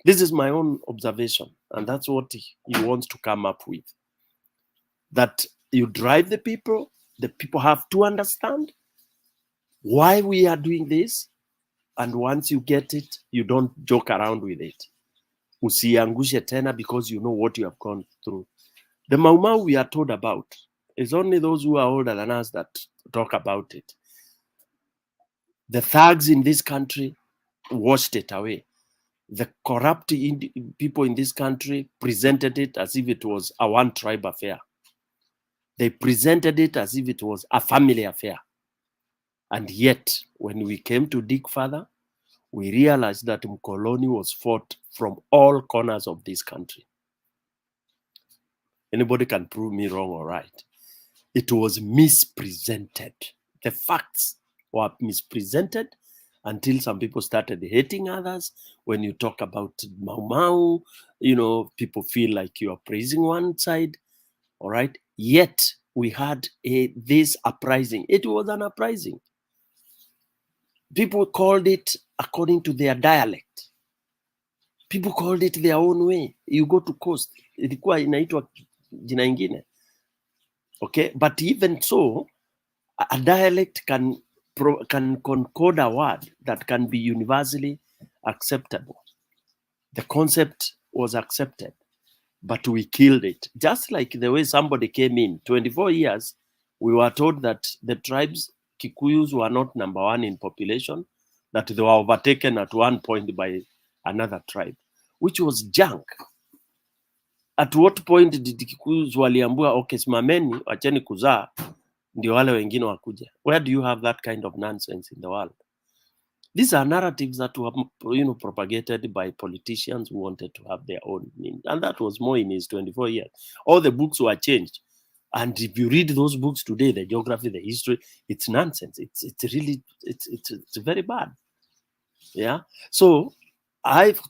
This is my own observation, and that's what he wants to come up with. That you drive the people have to understand why we are doing this, and once you get it, you don't joke around with it. Usiangushe tena, because you know what you have gone through. The Mau Mau we are told about, it's only those who are older than us that talk about it. The thugs in this country washed it away. The corrupt people in this country presented it as if it was a one tribe affair. They presented it as if it was a family affair. And yet, when we came to dig further, we realized that Mkoloni was fought from all corners of this country. Anybody can prove me wrong or right. It was mispresented. The facts were mispresented until some people started hating others. When you talk about Mau Mau, you know, people feel like you are praising one side, all right? Yet, we had this uprising. It was an uprising. People called it according to their dialect. People called it their own way. You go to coast, ilikuwa inaitwa jina ingine. Okay, but even so, a dialect can concord a word that can be universally acceptable. The concept was accepted, but we killed it. Just like the way somebody came in, 24 years, we were told that the tribes, Kikuyus, were not number one in population, that they were overtaken at one point by another tribe, which was junk. At what point did Kikuyus waliambua, okay, simameni, wacheni kuzaa, ndio wale wengine wakuja? Where do you have that kind of nonsense in the world? These are narratives that were, you know, propagated by politicians who wanted to have their own meaning. And that was more in his 24 years. All the books were changed. And if you read those books today, the geography, the history, it's nonsense. It's really, it's very bad. Yeah. So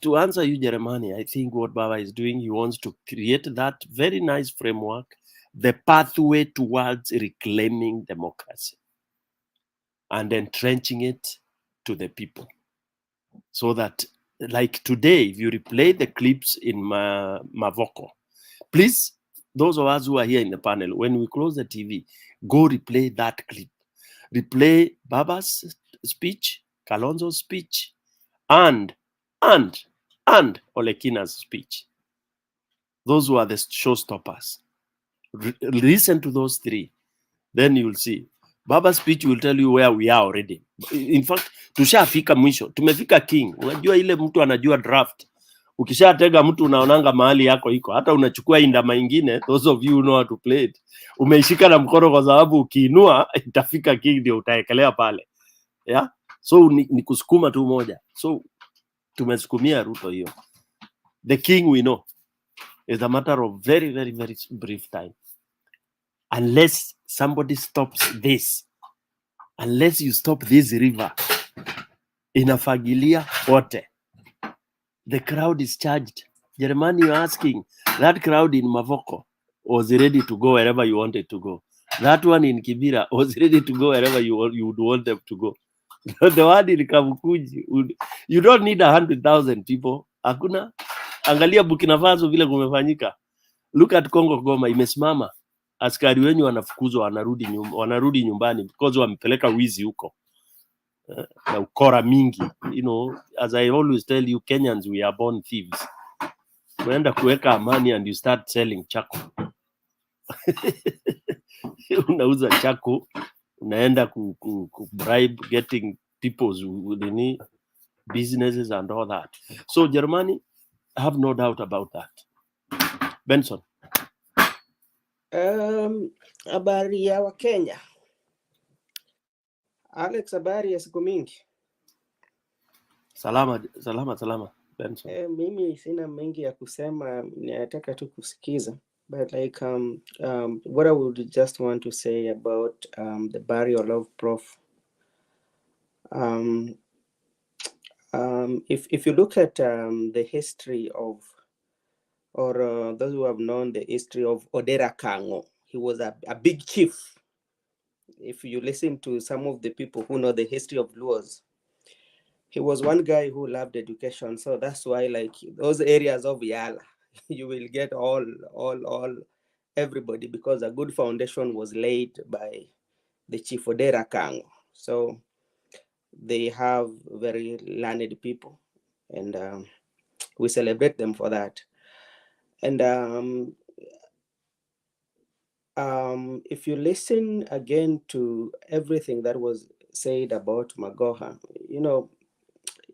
to answer you, Jeremiah, I think what Baba is doing, he wants to create that very nice framework, the pathway towards reclaiming democracy and entrenching it to the people. So that, like today, if you replay the clips in Mavoko, please, those of us who are here in the panel, when we close the TV, go replay that clip. Replay Baba's speech, Kalonzo's speech, and Olekina's speech. Those who are the showstoppers. Listen to those three. Then you'll see. Baba's speech will tell you where we are already. In fact, tushafika mwisho. Tumefika king. Unajua ile mtu anajua draft. Ukishatega mtu unaonanga mahali yako iko. Hata unachukua indama ingine, those of you who know how to play it. Umeishika na mkono kwa sababu ukiinua itafika king ndio utaekelea pale. Yeah? So ni kusukuma tu moja. So tumesukumia Ruto hiyo. The king we know is a matter of very, very, very brief time. Unless somebody stops this, unless you stop this river, inafagilia wote. The crowd is charged. Jeremiah, you're asking, that crowd in Mavoko was ready to go wherever you wanted to go. That one in Kibira was ready to go wherever you would want them to go. The one in Kamukuji, you don't need 100,000 people. Hakuna. Angalia Burkina Faso vile kumefanyika. Look at Congo Goma, imesimama. Askari wenyu wanafukuzwa, wanarudi nyumbani because wamepeleka wizi huko. Na ukora mingi. You know, as I always tell you, Kenyans, we are born thieves. Unaenda kuweka amani and you start selling chako. Unauza chako, unaenda ku bribe, getting people's businesses and all that. So, Germany, I have no doubt about that. Benson. Habari ya wa Kenya. Alex, habari ya siku mingi. Salama Benson. Mimi sina mengi ya kusema, nataka tu kusikiza. But like what I would just want to say about the burial of Prof. If you look at the history of, or those who have known the history of Odera Kango, he was a big chief. If you listen to some of the people who know the history of Luos, he was one guy who loved education. So that's why, like, those areas of Yala, you will get all everybody, because a good foundation was laid by the Chief Odera Kango. So they have very learned people, and we celebrate them for that. And if you listen again to everything that was said about Magoha, you know,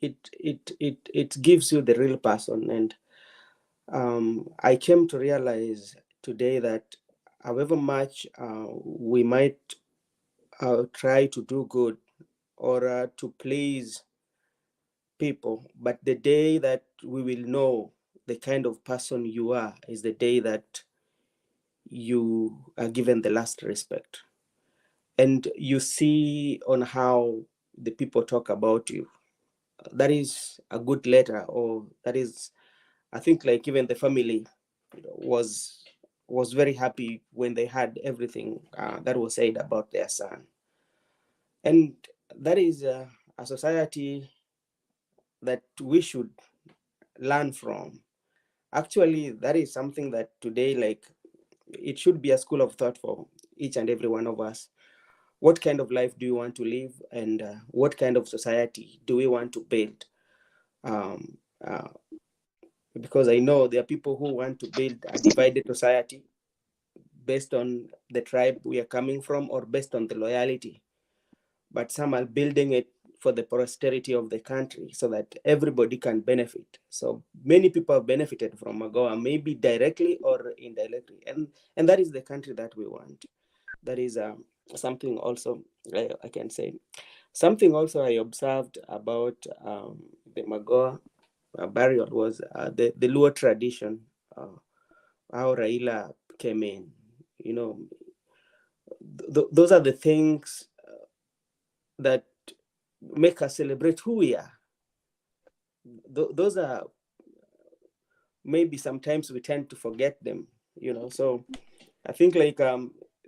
it gives you the real person. And I came to realize today that however much we might try to do good or to please people, but the day that we will know the kind of person you are is the day that you are given the last respect. And you see on how the people talk about you. That is a good letter, or that is, I think, like, even the family was very happy when they had everything that was said about their son. And that is a society that we should learn from. Actually, that is something that today, like, it should be a school of thought for each and every one of us. What kind of life do you want to live, and what kind of society do we want to build? Because I know there are people who want to build a divided society based on the tribe we are coming from or based on the loyalty. But some are building it for the prosperity of the country so that everybody can benefit. So many people have benefited from Magoha, maybe directly or indirectly. And that is the country that we want. That is something also I can say. Something also I observed about the Magoha burial was the Luo tradition, how Raila came in. You know, those are the things that make us celebrate who we are. Those are, maybe sometimes we tend to forget them, you know. So I think, like,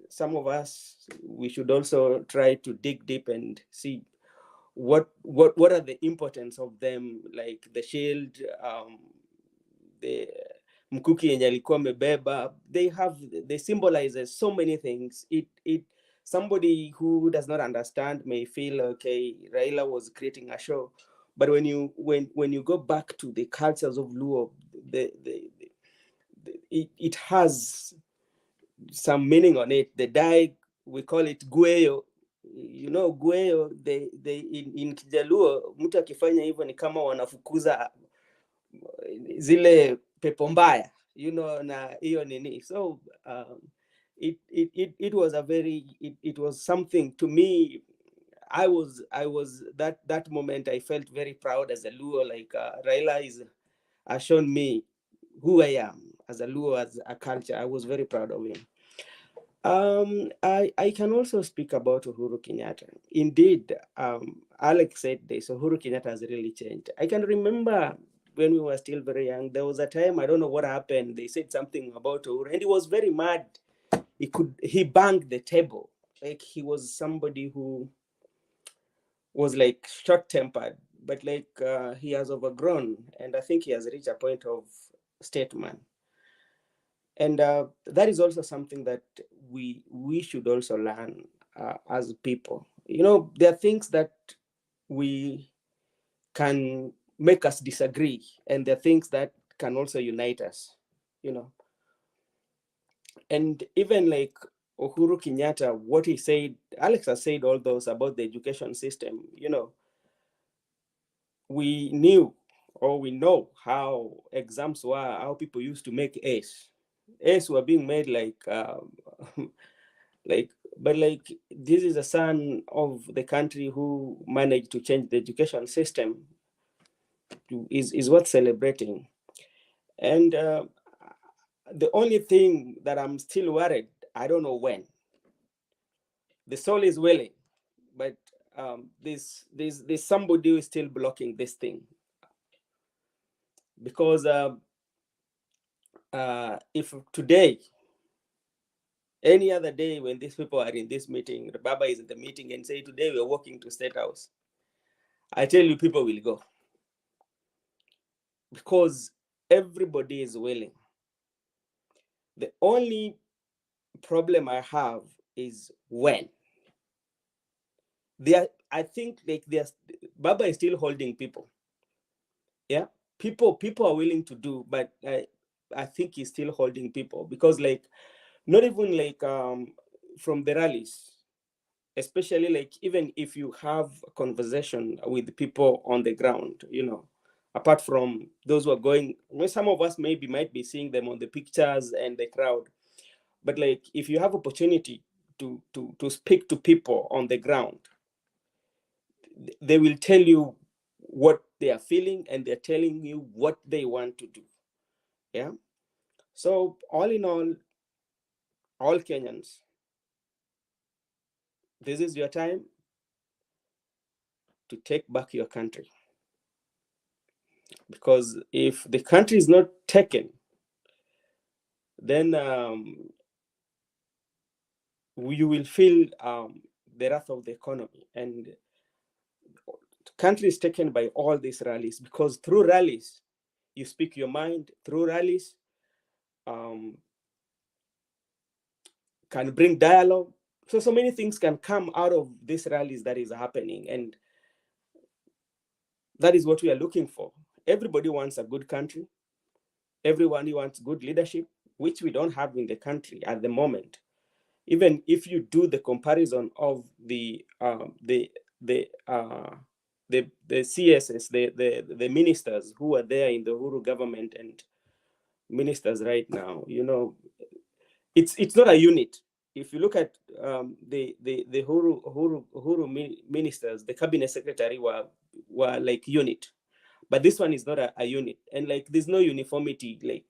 some of us, we should also try to dig deep and see what are the importance of them, like the shield, the mkuki yenye alikuwa amebeba. They symbolize so many things. Somebody who does not understand may feel, okay, Raila was creating a show, but when you go back to the cultures of Luo, it has some meaning on it. The dye, we call it gueyo. You know, gueyo, in Kijaluo, mtu akifanya hivyo ni kama wanafukuza zile pepo mbaya, you know, na hiyo nini. So it was a very, it was something to me. I was that moment I felt very proud as a Luo, like Raila has shown me who I am as a Luo, as a culture. I was very proud of him. I can also speak about Uhuru Kenyatta. Indeed, Alex said this, Uhuru Kenyatta has really changed. I can remember when we were still very young, there was a time, I don't know what happened, they said something about Uhuru, and he was very mad. He banged the table. Like, he was somebody who was like short-tempered, but like he has overgrown, and I think he has reached a point of statesman. And that is also something that we should also learn as people. You know, there are things that we can make us disagree, and there are things that can also unite us, you know. And even like Uhuru Kenyatta, what he said, Alex has said all those about the education system, you know, we knew, or we know how exams were, how people used to make A's. A's were being made like, but like, this is a son of the country who managed to change the education system, is worth celebrating. And the only thing that I'm still worried, I don't know when. The soul is willing, but there's somebody who is still blocking this thing. Because if today, any other day when these people are in this meeting, Baba is in the meeting and say, today we're walking to State House, I tell you, people will go because everybody is willing. The only problem I have is when. I think like Baba is still holding people. Yeah, people are willing to do, but I think he's still holding people because like not even like from the rallies, especially like even if you have a conversation with people on the ground, you know, apart from those who are going, some of us maybe might be seeing them on the pictures and the crowd, but like if you have opportunity to speak to people on the ground, they will tell you what they are feeling and they're telling you what they want to do. Yeah. So all in all Kenyans, this is your time to take back your country. Because if the country is not taken, then you will feel the wrath of the economy. And the country is taken by all these rallies, because through rallies, you speak your mind. Through rallies, can bring dialogue. So many things can come out of these rallies that is happening. And that is what we are looking for. Everybody wants a good country. Everyone wants good leadership, which we don't have in the country at the moment. Even if you do the comparison of the CSS, the ministers who are there in the Uhuru government and ministers right now, you know, it's not a unit. If you look at the Uhuru ministers, the cabinet secretary were like unit, but this one is not a unit, and like there's no uniformity. Like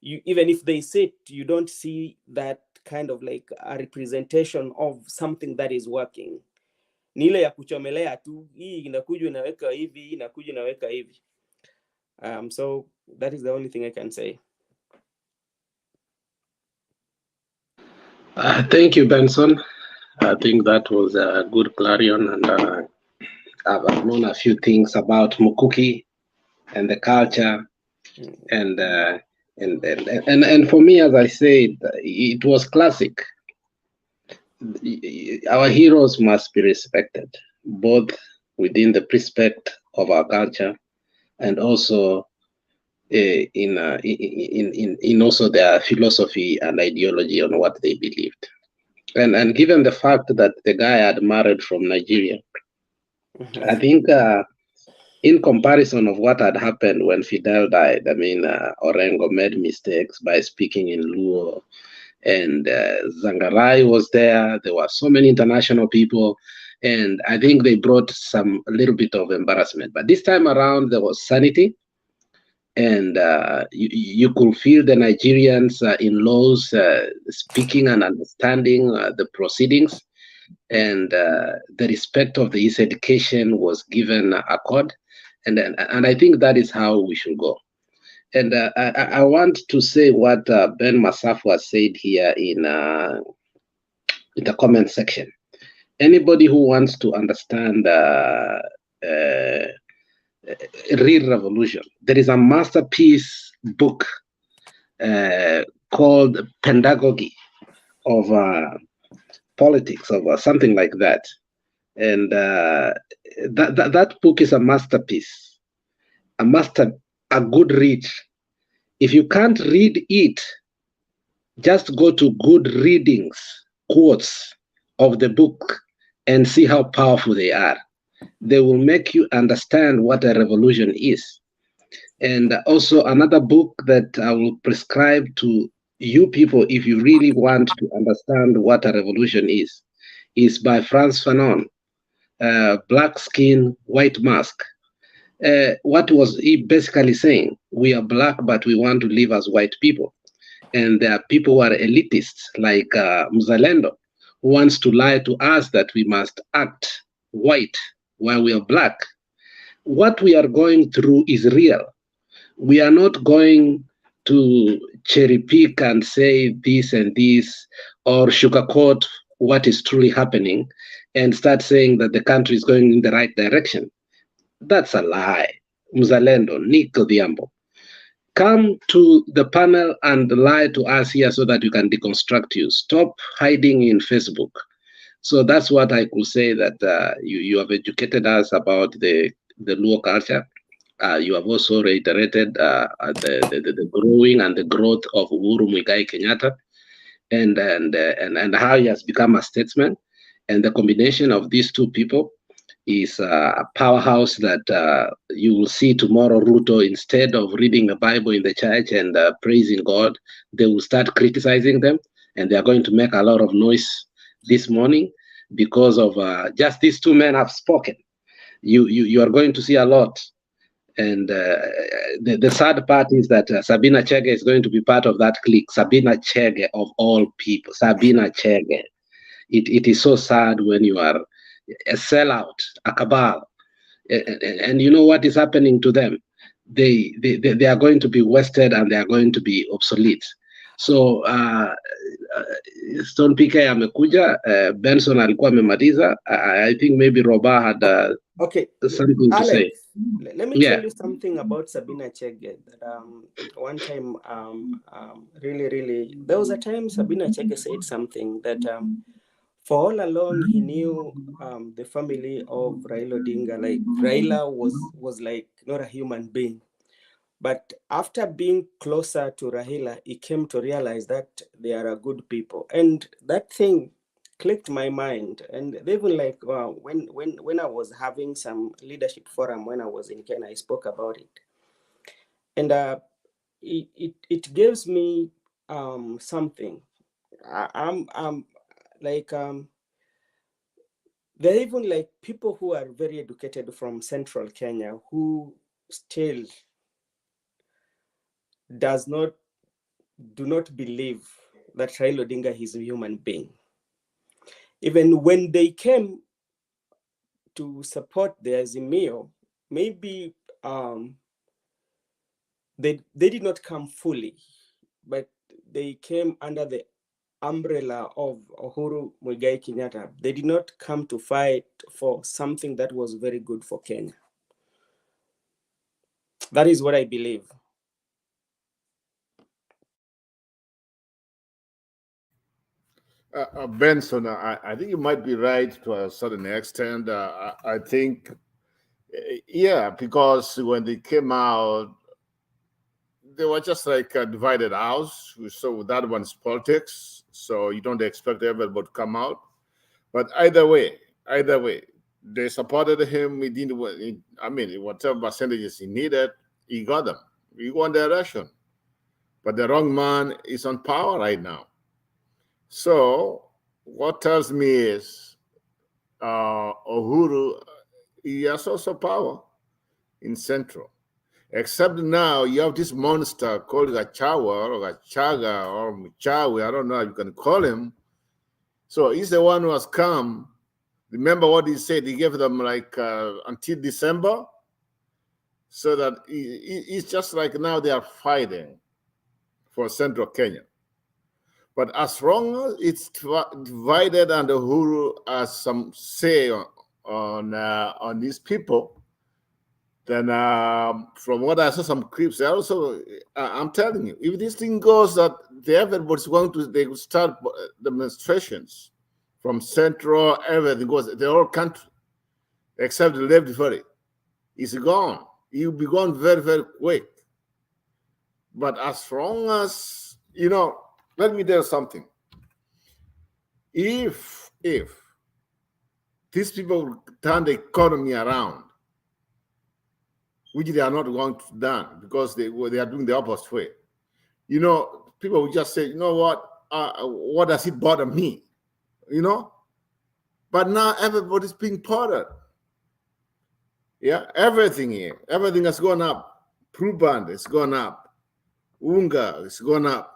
you, even if they sit, you don't see that kind of like a representation of something that is working. Nile ya kuchomelea tu, hii inakuja inaweka hivi, inakuja inaweka hivi. So that is the only thing I can say. Thank you, Benson. I think that was a good clarion, and I've known a few things about Mukuki and the culture, and for me, as I said, it was classic. Our heroes must be respected, both within the respect of our culture and also in also their philosophy and ideology on what they believed. And given the fact that the guy had married from Nigeria, I think in comparison of what had happened when Fidel died, I mean, Orengo made mistakes by speaking in Luo, and Zangarai was there. There were so many international people, and I think they brought a little bit of embarrassment. But this time around, there was sanity, and you could feel the Nigerians in laws speaking and understanding the proceedings, and the respect of his education was given a chord, and I think that is how we should go. And I want to say what Ben Masafwa said here in the comment section. Anybody who wants to understand real revolution, there is a masterpiece book called Pedagogy of Politics, or something like that. And that book is a masterpiece, a good read. If you can't read it, just go to good readings, quotes of the book, and see how powerful they are. They will make you understand what a revolution is. And also another book that I will prescribe to you people, if you really want to understand what a revolution is by Frantz Fanon, Black Skin, White Mask. What was he basically saying? We are black, but we want to live as white people. And there are people who are elitists, like Mzalendo, who wants to lie to us that we must act white while we are black. What we are going through is real. We are not going to cherry pick and say this and this, or sugarcoat what is truly happening and start saying that the country is going in the right direction. That's a lie. Mzalendo, Nick Odhiambo. Come to the panel and lie to us here so that we can deconstruct you. Stop hiding in Facebook. So that's what I could say, that you have educated us about the Luo culture. You have also reiterated the growing and the growth of Uhuru Muigai Kenyatta, and how he has become a statesman. And the combination of these two people is a powerhouse that you will see tomorrow. Ruto, instead of reading the Bible in the church and praising God, they will start criticizing them, and they are going to make a lot of noise this morning because of just these two men have spoken. You are going to see a lot. And the sad part is that Sabina Chege is going to be part of that clique. Sabina Chege of all people, Sabina Chege. It is so sad when you are a sellout, a cabal, and you know what is happening to them. They are going to be wasted and they are going to be obsolete. So Stone PK amekuja, Benson alikuwa amemaliza. I think maybe Roba had okay, something to Alex, say. let me tell you something about Sabina Chege. That one time, really, there was a time Sabina Chege said something that for all along he knew the family of Raila Odinga, like Raila was like not a human being. But after being closer to Raila, he came to realize that they are a good people. And that thing clicked my mind. And even like when I was having some leadership forum when I was in Kenya, I spoke about it. And it gives me something. I'm like there are even like people who are very educated from central Kenya who still do not believe that Raila Odinga is a human being. Even when they came to support the Azimio, maybe they did not come fully, but they came under the umbrella of Uhuru Muigai Kenyatta. They did not come to fight for something that was very good for Kenya. That is what I believe. Benson, I think you might be right to a certain extent. I think, yeah, because when they came out, they were just like a divided house. So that one's politics. So you don't expect everybody to come out. But either way, they supported him. He didn't. I mean, whatever percentages he needed, he got them. He won the election. But the wrong man is on power right now. So what tells me is Uhuru, he has also power in Central. Except now you have this monster called Gachawa or Gachaga or Muchawi, I don't know how you can call him. So he's the one who has come. Remember what he said? He gave them like until December. So that it's just like now they are fighting for Central Kenya. But as long as it's divided and Uhuru has some say on these people, then from what I saw some clips, also I'm telling you, if this thing goes that everybody's going to, they will start demonstrations from Central, everything goes, the whole country, except the left Valley, is gone. You'll be gone very, very quick. But as long as, you know, let me tell you something. If these people turn the economy around, which they are not going to do because they are doing the opposite way, you know, people will just say, you know what does it bother me? You know? But now everybody's being bothered. Yeah, everything here, everything has gone up. Pruband has gone up. Unga has gone up.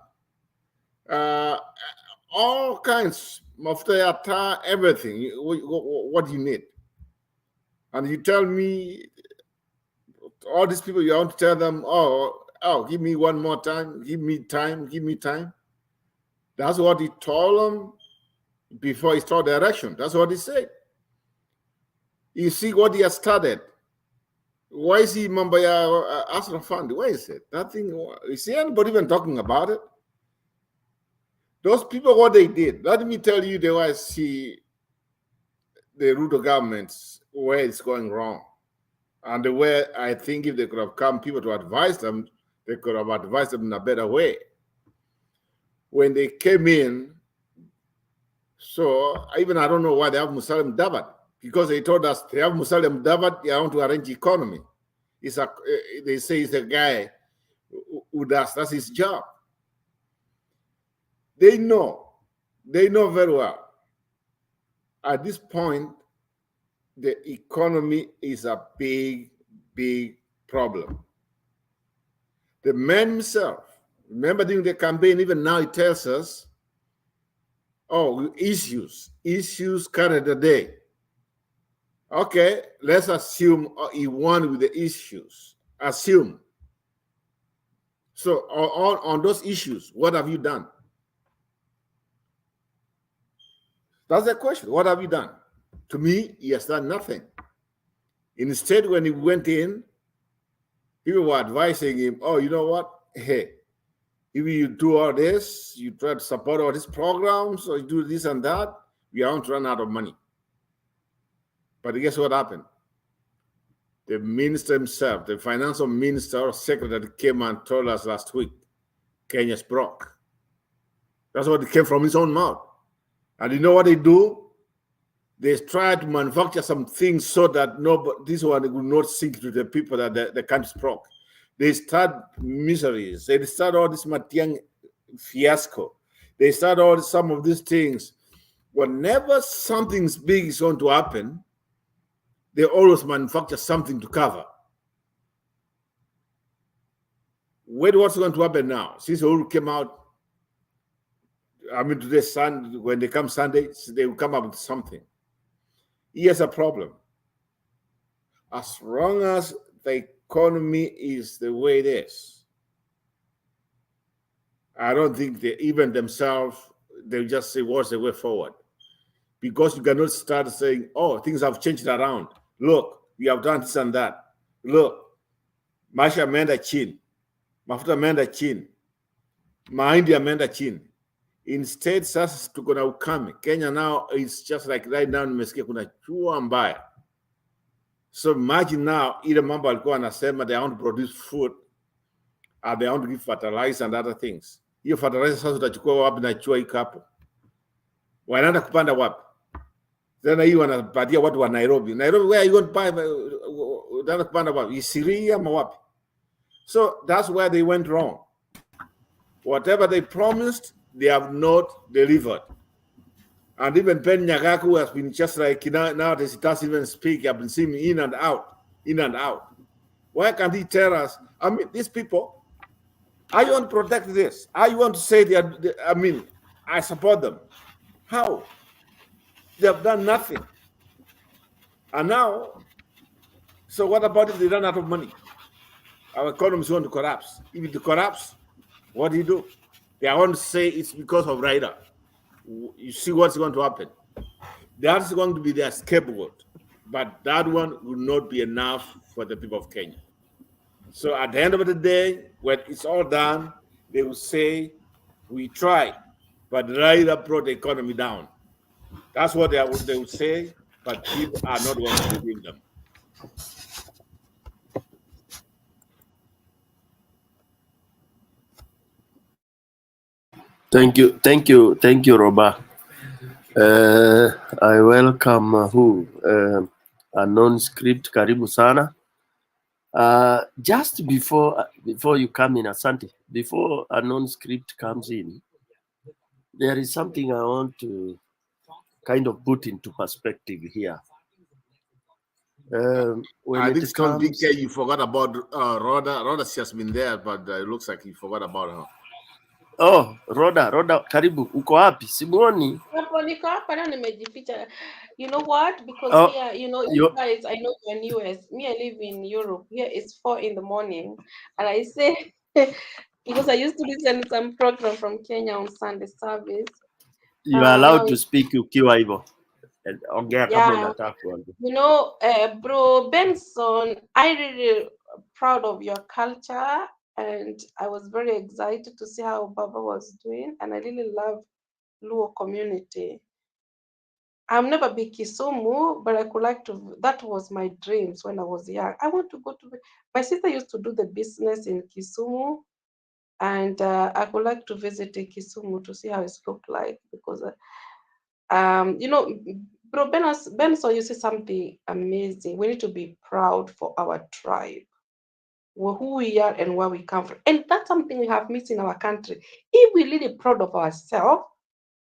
All kinds, mafuta, everything. What do you need? And you tell me, all these people, you want to tell them, oh, give me one more time, give me time. That's what he told them before he started the election. That's what he said. You see what he has started. Why is he Mambaya Asra Fund? Where is it? Nothing. Is anybody even talking about it? Those people, what they did, let me tell you, they were see the Ruto governments where it's going wrong. And the way I think if they could have come people to advise them, they could have advised them in a better way. When they came in, so even I don't know why they have Musalim Dabat, because they told us they have Musalim Dabat, they want to arrange economy. It's a, they say it's a guy who does, that's his job. They know very well. At this point, the economy is a big, big problem. The man himself, remember during the campaign, even now he tells us, oh, issues carry the day. Okay, let's assume he won with the issues. Assume. So on those issues, what have you done? That's the question. What have you done? To me, he has done nothing. Instead, when he went in, people were advising him, oh, you know what? Hey, if you do all this, you try to support all these programs, or you do this and that, we are going to run out of money. But guess what happened? The minister himself, the financial minister or secretary came and told us last week, Kenya's broke. That's what it came from his own mouth. And you know what they do? They try to manufacture some things so that this one will not sink to the people that the country's broke. They start miseries. They start all this Matiang fiasco. They start some of these things. Whenever something big is going to happen, they always manufacture something to cover. Wait, what's going to happen now? Since Uhuru came out, I mean, today, when they come Sunday, they will come up with something. He has a problem. As long as the economy is the way it is, I don't think they even themselves, they'll just say, what's the way forward? Because you cannot start saying, oh, things have changed around. Look, we have done this and that. Look, Masha Menda Chin, Mafuta Menda Chin, Mahindi Menda Chin. Instead, sasa tuko na ukame. Kenya now is just like right now nimesikia kuna chua mbaya. So imagine now, ile mambo alikuwa anasema they want to produce food, they want to give fertilizer and other things. Hiyo fertilizer sasa utachukua wapi na chua iko hapo? Wanaenda kupanda wapi? Then hii wanapatia watu wa Nairobi. Nairobi, where are you going to buy? Wanaenda kupanda wapi? Isiria ama wapi? So that's where they went wrong. Whatever they promised, they have not delivered. And even Ben Nyagaku has been just like, nowadays he doesn't even speak. I've been seeing him in and out. Why can't he tell us? I mean, these people, I want to protect this. I want to say, I support them. How? They have done nothing. And now, so what about if they run out of money? Our economy is going to collapse. If it collapses, what do you do? They want to say it's because of Raila. You see what's going to happen. That's going to be their scapegoat. But that one will not be enough for the people of Kenya. So at the end of the day, when it's all done, they will say, we tried, but Raila brought the economy down. That's what they will say, but people are not going to believe them. Thank you, Roba. I welcome a non-script. Karibu sana. Just before you come in, Asante, before a non-script comes in, there is something I want to kind of put into perspective here. I think DK, you forgot about Rhoda. Rhoda has been there, but it looks like you forgot about her. Oh, Rhoda, karibu. Uko wapi? Simuoni. You know what? Because here, you guys, I know you're in US. Me, I live in Europe. Here it's 4 in the morning. And I say, because I used to listen to some program from Kenya on Sunday service. You are allowed to speak ukiwa hivyo. Ongea kama Yeah, unataka kuongea. you know, Bro Benson, I really proud of your culture, and I was very excited to see how Baba was doing, and I really love Luo community. I've never been Kisumu, but I could like to. That was my dreams when I was young. I want to go to. My sister used to do the business in Kisumu, and I would like to visit Kisumu to see how it's look like because, you know, Bro Benson, you say something amazing. We need to be proud for our tribe, who we are and where we come from, and that's something we have missed in our country. If we're really proud of ourselves.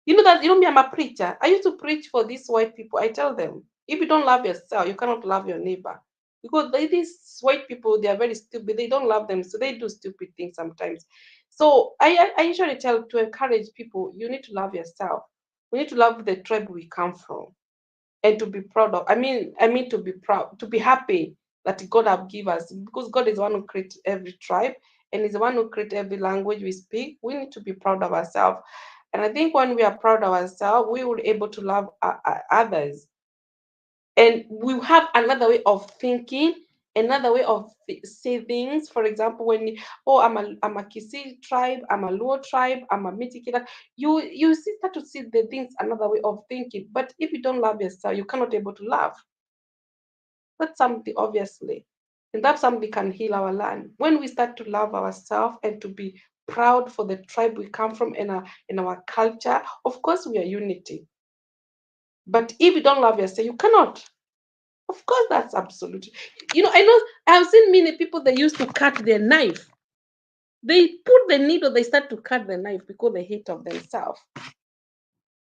You know that, you know me, I'm a preacher. I used to preach for these white people. I tell them, if you don't love yourself, you cannot love your neighbor. Because these white people, they are very stupid. They don't love them, so they do stupid things sometimes. So I usually tell to encourage people, you need to love yourself. We need to love the tribe we come from and to be proud of. I mean to be proud, to be happy that God have given us, because God is the one who created every tribe and is the one who created every language we speak. We need to be proud of ourselves. And I think when we are proud of ourselves, we will be able to love others. And we have another way of thinking, another way of say things. For example, when I'm a Kisii tribe, I'm a Luo tribe, I'm a Mitikita, you start to see the things another way of thinking. But if you don't love yourself, you cannot be able to love. That's something obviously. And that's something can heal our land. When we start to love ourselves and to be proud for the tribe we come from in our culture, of course we are unity. But if you don't love yourself, you cannot. Of course, that's absolutely. You know, I know I've seen many people that used to cut their knife. They put the needle, they start to cut the knife because they hate of themselves.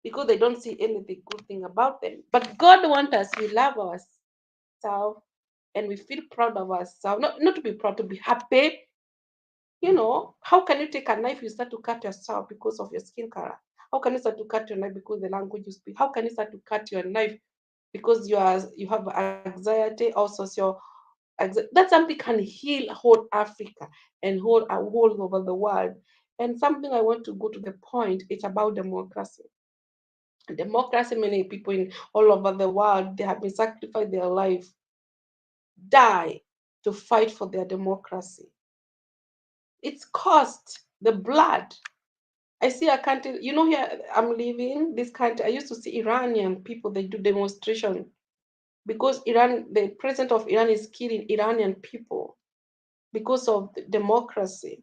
Because they don't see anything good thing about them. But God wants us, we love ourselves and we feel proud of ourselves. Not to be proud, to be happy. You know, how can you take a knife, you start to cut yourself because of your skin color? How can you start to cut your knife because the language you speak? How can you start to cut your knife because you have anxiety, also that something can heal whole Africa and whole over the world. And something I want to go to the point, it's about democracy. Democracy, many people in all over the world, they have been sacrificed their life, die to fight for their democracy. It's cost the blood. I see a country, you know, here I'm living this country. I used to see Iranian people, they do demonstration because Iran, the president of Iran is killing Iranian people because of democracy.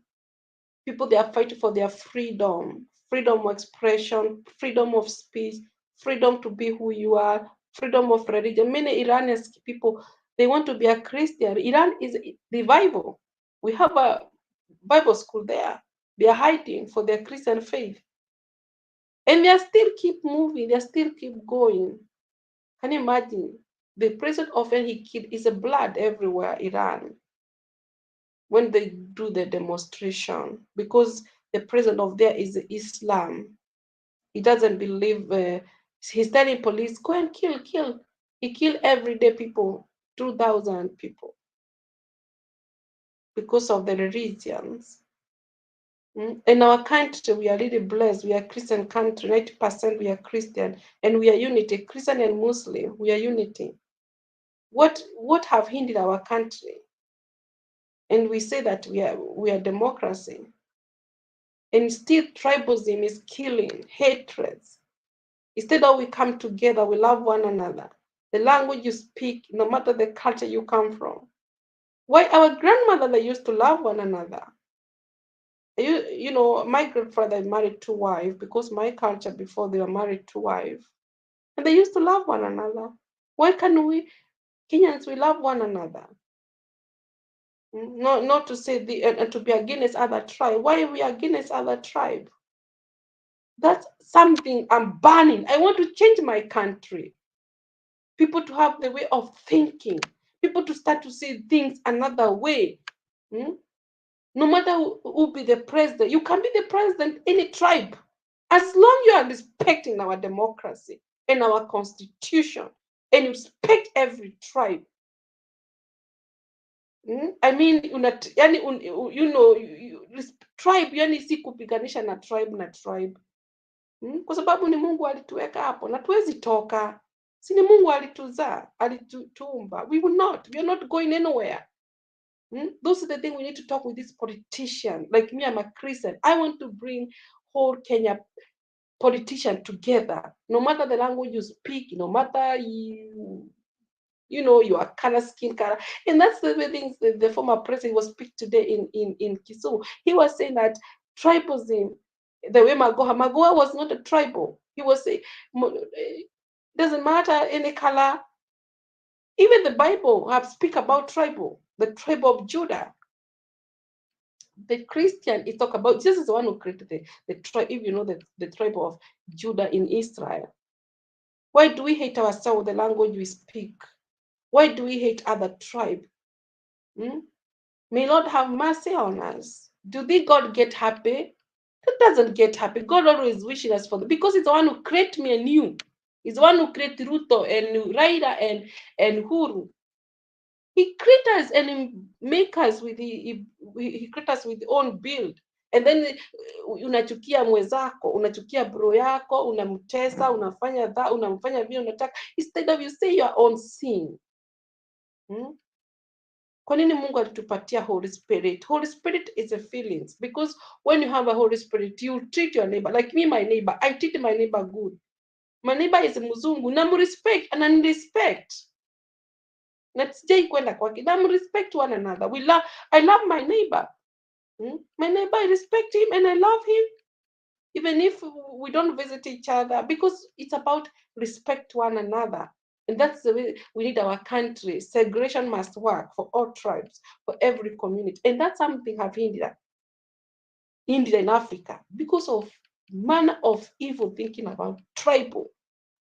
People, they are fighting for their freedom, freedom of expression, freedom of speech, freedom to be who you are, freedom of religion. Many Iranian people, they want to be a Christian. Iran is the Bible. We have a Bible school there. They are hiding for their Christian faith. And they still keep moving, they still keep going. Can you imagine? The president of he killed is a blood everywhere, Iran, when they do the demonstration, because the president of there is Islam. He doesn't believe, he's telling police, go and kill. He killed everyday people, 2,000 people, because of the religions. In our country, we are really blessed. We are a Christian country, 90% we are Christian, and we are unity, Christian and Muslim, we are unity. What have hindered our country? And we say that we are democracy. And still tribalism is killing, hatreds. Instead of we come together, we love one another. The language you speak, no matter the culture you come from. Why our grandmother, they used to love one another. You know, my grandfather married 2 wives because my culture before they were married 2 wives. And they used to love one another. Why can't we, Kenyans, we love one another? Not to say to be against other tribe. Why are we against other tribe? That's something I'm banning. I want to change my country. People to have the way of thinking. People to start to see things another way. No matter who be the president, you can be the president any tribe. As long you are respecting our democracy and our constitution and you respect every tribe. I mean, tribe yani si kupiganisha na tribe. Kwa sababu ni Mungu alituweka hapo na tuwezi toka. Si ni Mungu alituzaa, alituumba. We are not going anywhere. Those are the things we need to talk with this politician. Like me, I'm a Christian. I want to bring whole Kenya politician together. No matter the language you speak, no matter your color, skin color. And that's the things the former president was speaking today in Kisumu. He was saying that tribalism, the way Magoha was not a tribal. He was saying, doesn't matter any color. Even the Bible have speak about tribal, the tribe of Judah. The Christian is talk about, this is the one who created the tribe, if you know the tribe of Judah in Israel. Why do we hate ourselves, the language we speak? Why do we hate other tribe? May Lord have mercy on us. Do God get happy? God doesn't get happy. God always wishes us for because He's the one who created me anew. He's the one who created Ruto and Raida and Uhuru. He created us and He make us with He created us with His own build. And then unachukia mwenzako, unachukia bro yako, unamtesa, unamfanya vile unataka, instead of you say your own sin. Kwa nini Mungu alitupatia Holy Spirit? Holy Spirit is a feelings, because when you have a Holy Spirit, you treat your neighbor. Like me, my neighbor, I treat my neighbor good. My neighbor is a mzungu, respect and unrespect. Na sijai kwenda kwake, respect one another. I love my neighbor. My neighbor, I respect him and I love him. Even if we don't visit each other, because it's about respect one another. And that's the way we need our country. Segregation must work for all tribes, for every community. And that's something have hindered in Africa because of manner of evil thinking about tribal.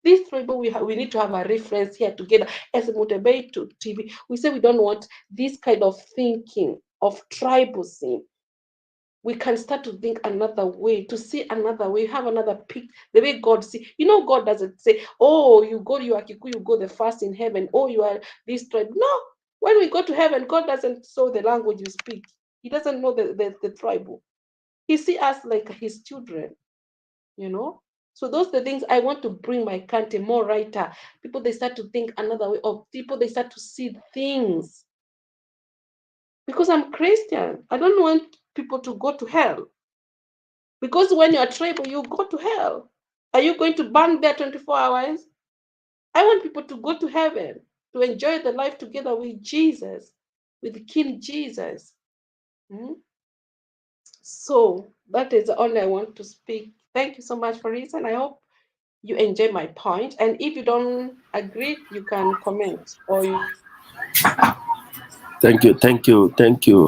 This tribal, we need to have a reference here together as a motivate to TV. We say we don't want this kind of thinking of tribalism. We can start to think another way, to see another way, have another pick, the way God see. God doesn't say, oh, you are Kikuyu, you go the first in heaven, oh, you are this tribe. No, when we go to heaven, God doesn't know the language you speak. He doesn't know the tribal. He see us like his children, So those are the things I want to bring my country more righter. People, they start to think another way, or people, they start to see things. Because I'm Christian, I don't want people to go to hell. Because when you're tribal, you go to hell. Are you going to burn there 24 hours? I want people to go to heaven, to enjoy the life together with Jesus, with King Jesus. So that is all I want to speak. Thank you so much for listening. I hope you enjoy my point. And if you don't agree, you can comment. Thank you,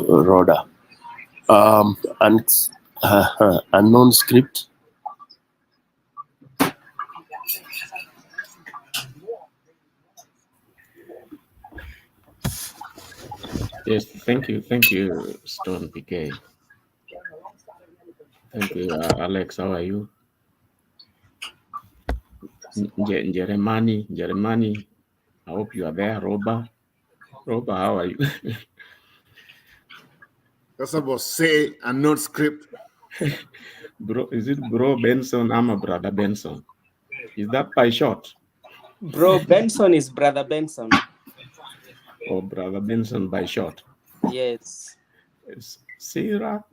Rhoda. And unknown script. Yes, thank you, Stone PK. Thank you, Alex. How are you? Jeremani, I hope you are there. Roba, how are you? That's about say and not script. Bro, is it Bro Benson? I'm a Brother Benson. Is that by short? Bro Benson is Brother Benson. Or Brother Benson by short? Yes. Sarah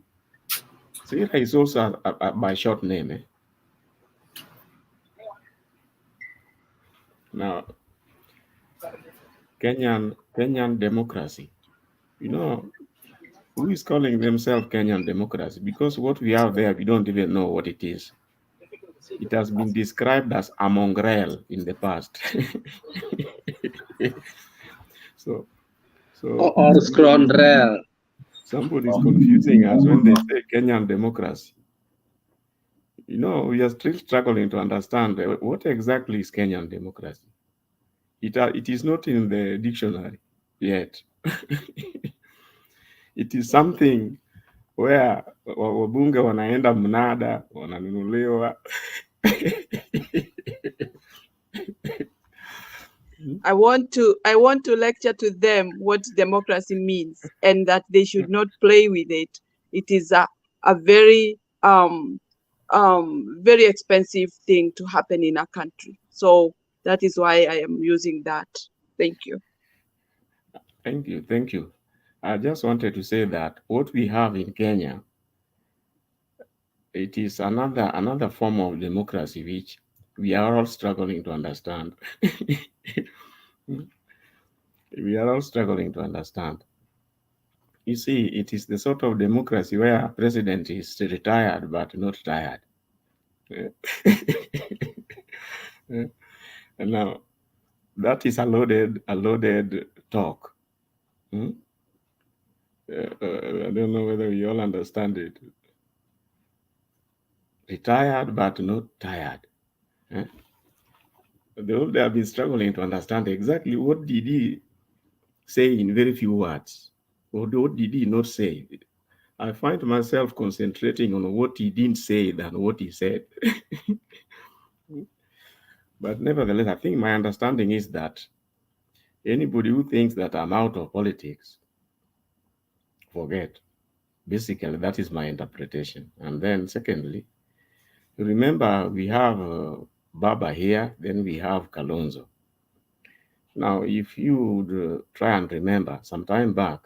is also a by short name. Now, Kenyan democracy. Who is calling themselves Kenyan democracy? Because what we have there, we don't even know what it is. It has been described as a mongrel in the past. So or scrondrel. Somebody is confusing us when they say Kenyan democracy. We are still struggling to understand what exactly is Kenyan democracy. It is not in the dictionary yet. It is something where wabunge wanaenda mnada, wananunuliwa. I want to lecture to them what democracy means and that they should not play with it. It is a very very expensive thing to happen in a country. So That is why I am using that. Thank you. Thank you. Thank you. I just wanted to say that what we have in Kenya, it is another form of democracy which we are all struggling to understand. We are all struggling to understand. You see, it is the sort of democracy where a president is retired but not tired. And now, that is a loaded talk. I don't know whether you all understand it. Retired but not tired. They have been struggling to understand exactly what did he say in very few words, or what did he not say. I find myself concentrating on what he didn't say than what he said. But nevertheless, I think my understanding is that anybody who thinks that I'm out of politics, forget. Basically, that is my interpretation. And then secondly, remember we have Baba here, then we have Kalonzo. Now, if you would try and remember, some time back,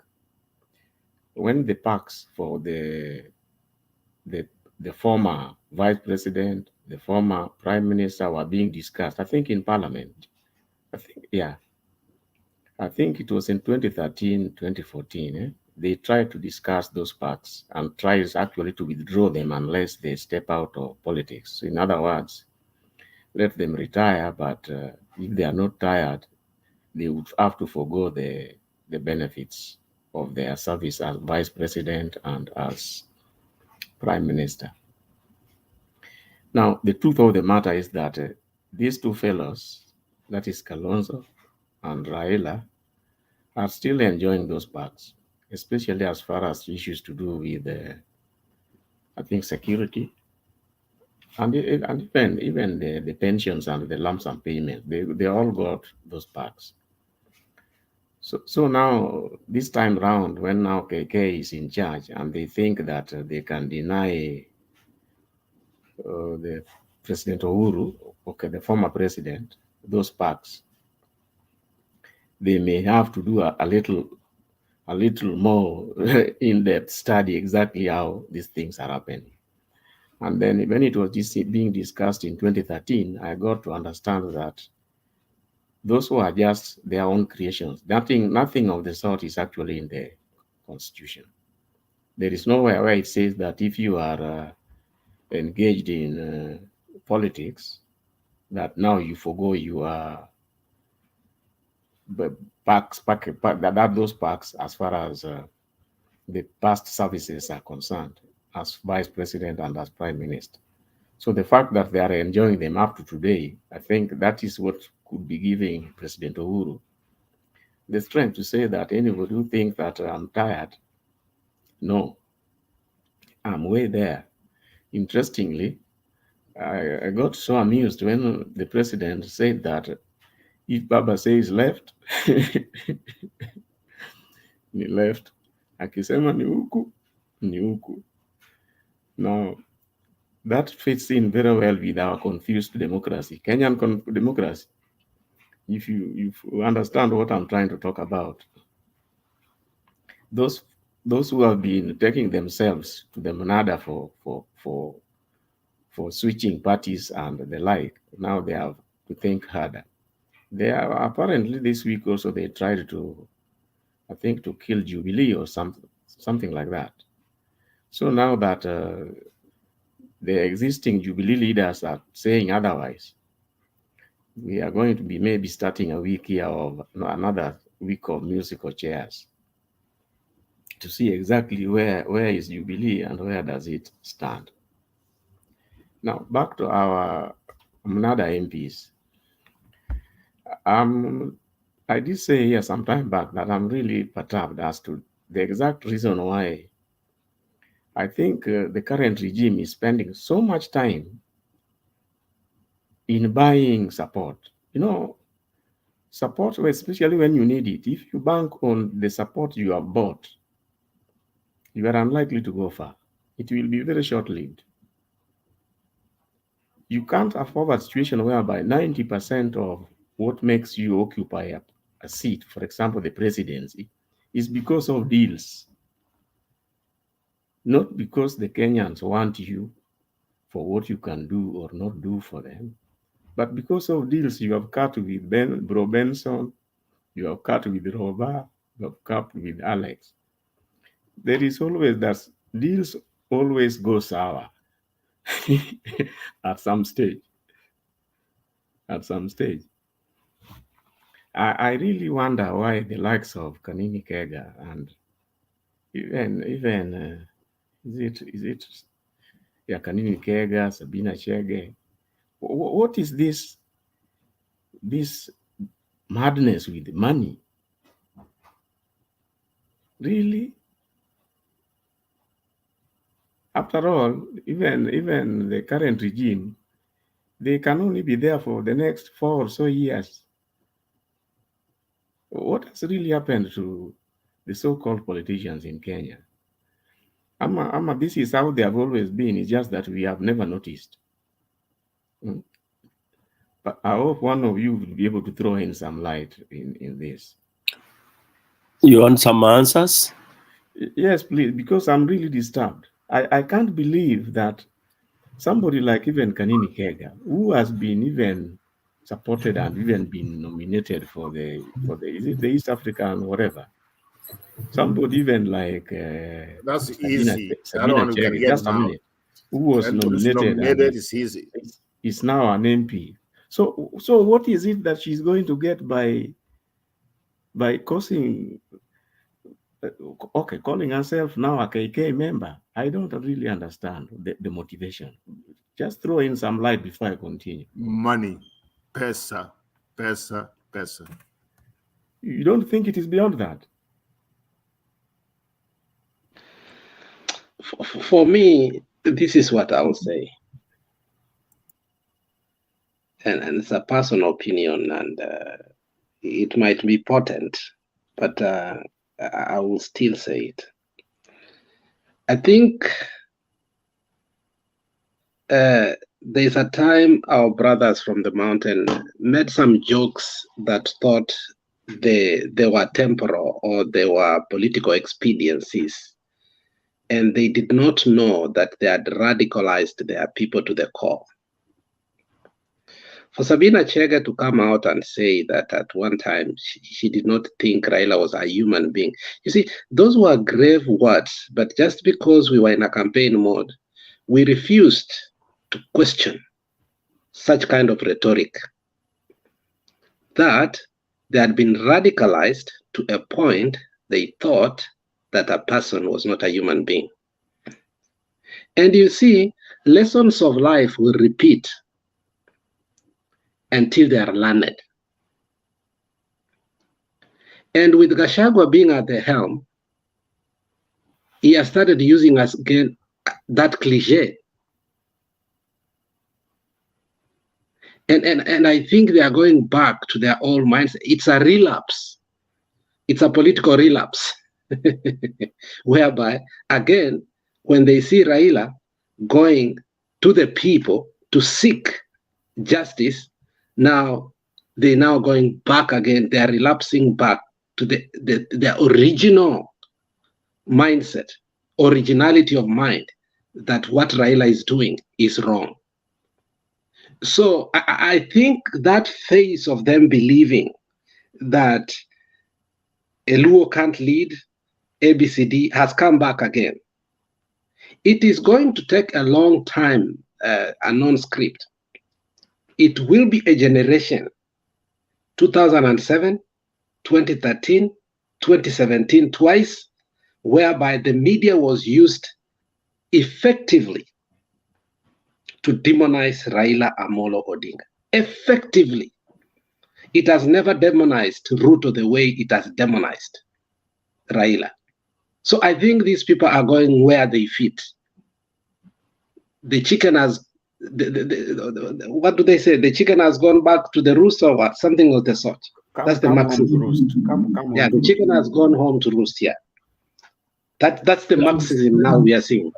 when the packs for the former vice president, the former prime minister were being discussed, I think in parliament, I think it was in 2013, 2014, they tried to discuss those packs and tries actually to withdraw them unless they step out of politics. So in other words, let them retire, but if they are not tired, they would have to forego the benefits of their service as vice president and as prime minister. Now, the truth of the matter is that these two fellows, that is Kalonzo and Raila, are still enjoying those perks, especially as far as issues to do with, I think, security, and even the pensions and the lump sum payment. They all got those perks. So now, this time round, when now KK is in charge and they think that they can deny the President Uhuru, the former president, those perks, they may have to do a little more in-depth study exactly how these things are happening. And then when it was being discussed in 2013, I got to understand that those were just their own creations. Nothing of the sort is actually in the Constitution. There is nowhere where it says that if you are engaged in politics, that now you forgo your those packs as far as the past services are concerned, as vice president and as prime minister. So the fact that they are enjoying them up to today, I think that is what could be giving President Uhuru the strength to say that anybody who thinks that I'm tired, no, I'm way there. Interestingly, I got so amused when the president said that if Baba says left, ni left. Akisema ni huku, ni huku. Now, that fits in very well with our confused democracy, Kenyan democracy. If you understand what I'm trying to talk about, those who have been taking themselves to the monada for switching parties and the like, now they have to think harder. They are apparently this week also they tried to, I think, to kill Jubilee or something like that. So now that the existing Jubilee leaders are saying otherwise, we are going to be maybe starting a week here of another week of musical chairs to see exactly where is Jubilee and where does it stand. Now, back to our Mnada MPs. I did say here some time back that I'm really perturbed as to the exact reason why I think the current regime is spending so much time in buying support. Support, especially when you need it. If you bank on the support you have bought, you are unlikely to go far. It will be very short-lived. You can't afford a situation whereby 90% of what makes you occupy a seat, for example, the presidency, is because of deals. Not because the Kenyans want you for what you can do or not do for them, but because of deals you have cut with Bro Benson, you have cut with Roba, you have cut with Alex. There is always that deals always go sour at some stage. At some stage. I really wonder why the likes of Kanini Kega and even is it Kanini Kega, Sabina Chege, what is this madness with money? Really? After all, even the current regime, they can only be there for the next 4 or so years. What has really happened to the so-called politicians in Kenya? This is how they have always been. It's just that we have never noticed. But I hope one of you will be able to throw in some light in this. You want some answers? Yes, please, because I'm really disturbed. I can't believe that somebody like even Kanini Kega, who has been even supported and even been nominated for the is it the East African whatever. Somebody even like that's Sabina easy. That one we can Chege, get just a now. minute, who was And nominated and is easy. is now an MP. So what is it that she's going to get by causing? Okay, calling herself now a KK member. I don't really understand the motivation. Just throw in some light before I continue. Money, pesa. You don't think it is beyond that? For me, this is what I would say. And it's a personal opinion, and it might be potent, but I will still say it. I think there's a time our brothers from the mountain made some jokes that thought they were temporal or they were political expediencies, and they did not know that they had radicalized their people to the core. For Sabina Chege to come out and say that at one time she did not think Raila was a human being. You see, those were grave words, but just because we were in a campaign mode, we refused to question such kind of rhetoric. That they had been radicalized to a point they thought that a person was not a human being. And you see, lessons of life will repeat until they are learned. And with Gachagua being at the helm, he has started using us again that cliche. And I think they are going back to their old mindset. It's a relapse. It's a political relapse. Whereby, again, when they see Raila going to the people to seek justice, now they're now going back again. They are relapsing back to the original mindset, originality of mind, that what Raila is doing is wrong. So I think that phase of them believing that a Luo can't lead ABCD has come back again. It is going to take a long time, a non-script. It will be a generation, 2007, 2013, 2017, twice, whereby the media was used effectively to demonize Raila Amolo Odinga. Effectively. It has never demonized Ruto the way it has demonized Raila. So I think these people are going where they fit. The chicken has, what do they say? The chicken has gone back to the roost or what? Something of the sort. That's the Marxism. Yeah, the chicken has gone home to roost here. That's the Marxism now we are seeing.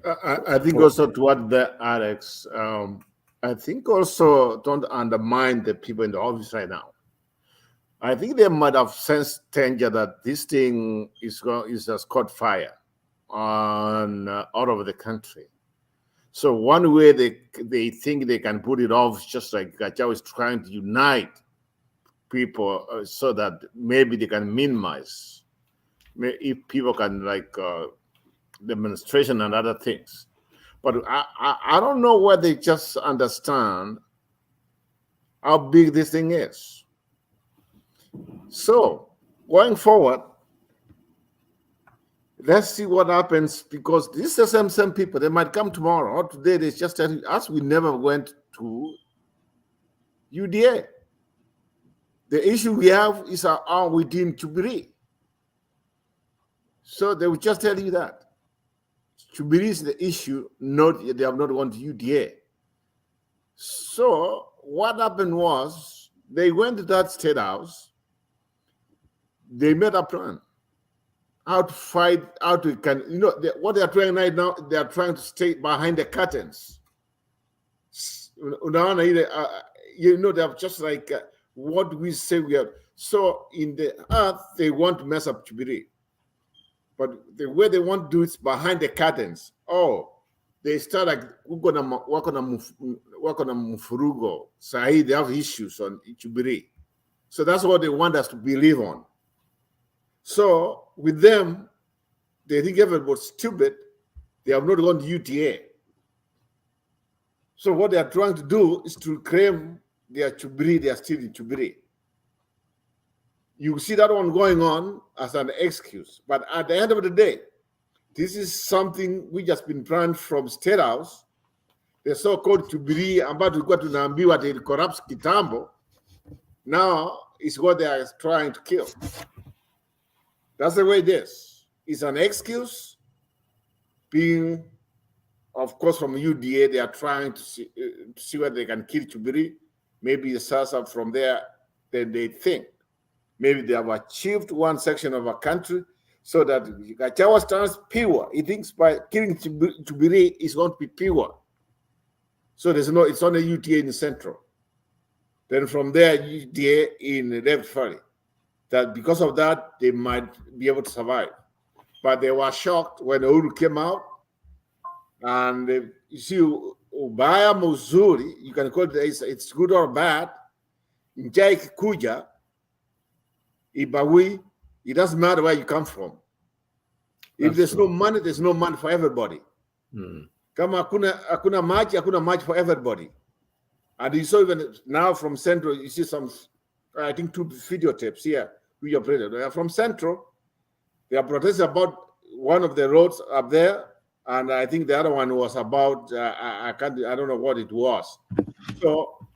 I think also to what the Alex, I think also don't undermine the people in the office right now. I think they might have sensed danger that this thing is just caught fire on all over the country. So one way they think they can put it off, just like Gachao is trying to unite people so that maybe they can minimize if people can demonstration and other things. But I don't know whether they just understand how big this thing is. So going forward, let's see what happens, because these are the same people. They might come tomorrow or today. They just tell us we never went to UDA. The issue we have is how we deem Chubiri. So they will just tell you that Chubiri is the issue, not they have not gone to UDA. So what happened was they went to that state house. They made a plan how to fight, how to what they are trying right now. They are trying to stay behind the curtains. They have just like what we say we have. So in the earth, they want to mess up Chubiri. But the way they want to do it behind the curtains. Oh, they start like we're gonna work on a Mufurugo. Sahi, they have issues on Chubiri. So that's what they want us to believe on. So with them, they think everybody's stupid. They have not gone to UTA. So what they are trying to do is to claim they are Chubiri, they are still in Chubiri. You see that one going on as an excuse. But at the end of the day, this is something which has been planned from State House. The so-called Chubiri, ambao tulikuwa tunaambiwa they corrupts kitambo, now is what they are trying to kill. That's the way it is. It's an excuse. Being, of course, from UDA, they are trying to see whether they can kill Chubiri. Maybe it starts up from there. Then they think maybe they have achieved one section of a country so that Gachagua stands pure. He thinks by killing Chubiri is going to be pure. So it's only UTA in the central. Then from there, UTA in the left valley. That because of that, they might be able to survive. But they were shocked when Uhuru came out. And you see, Ubaya Muzuri, you can call it, it's good or bad. Njai Kikuja, Ibawi, it doesn't matter where you come from. If there's no money for everybody. Kama hakuna maji for everybody. And you saw even now from Central, you see some, I think 2 video tapes here. We are from Central. They are protesting about one of the roads up there, and I think the other one was about I don't know what it was. So,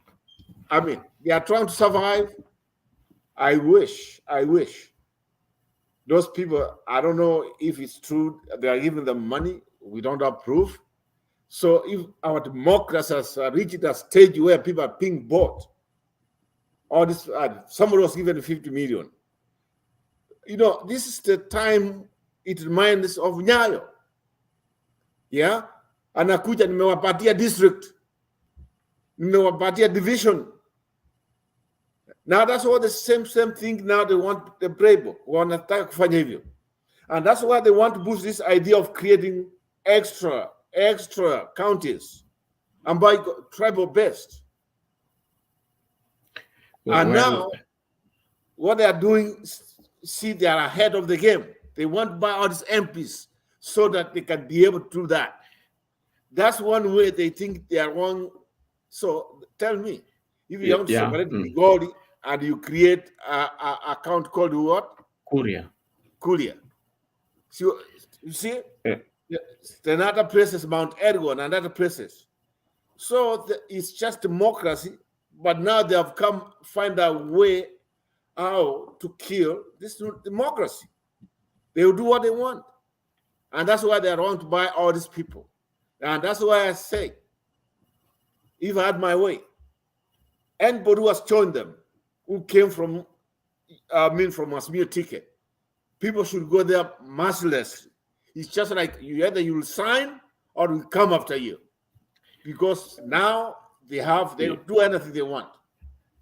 I mean, they are trying to survive. I wish those people. I don't know if it's true. They are giving them money. We don't have proof. So, if our democracy has reached a stage where people are being bought, or this somebody was given 50 million. This is the time it reminds of Nyayo. Yeah? Anakuja nimewapatia district. Nimewapatia division. Now that's what the same thing now they want the Bravo. Wanataka kufanya hivyo. And that's why they want to boost this idea of creating extra counties and by tribal based. And now what they are doing, see, they are ahead of the game. They want to buy all these MPs so that they can be able to do that. That's one way they think they are wrong. So tell me, if you want to separate Migori and you create a account called what? Kuria. So, you see, then other places, Mount Elgon and other places. So it's just democracy, but now they have find a way how to kill this democracy. They will do what they want. And that's why they are wrong to buy all these people. And that's why I say, if I had my way, anybody who has joined them, who came from Asmir ticket, people should go there mercilessly. It's just like either you'll sign or we come after you, because now they do anything they want.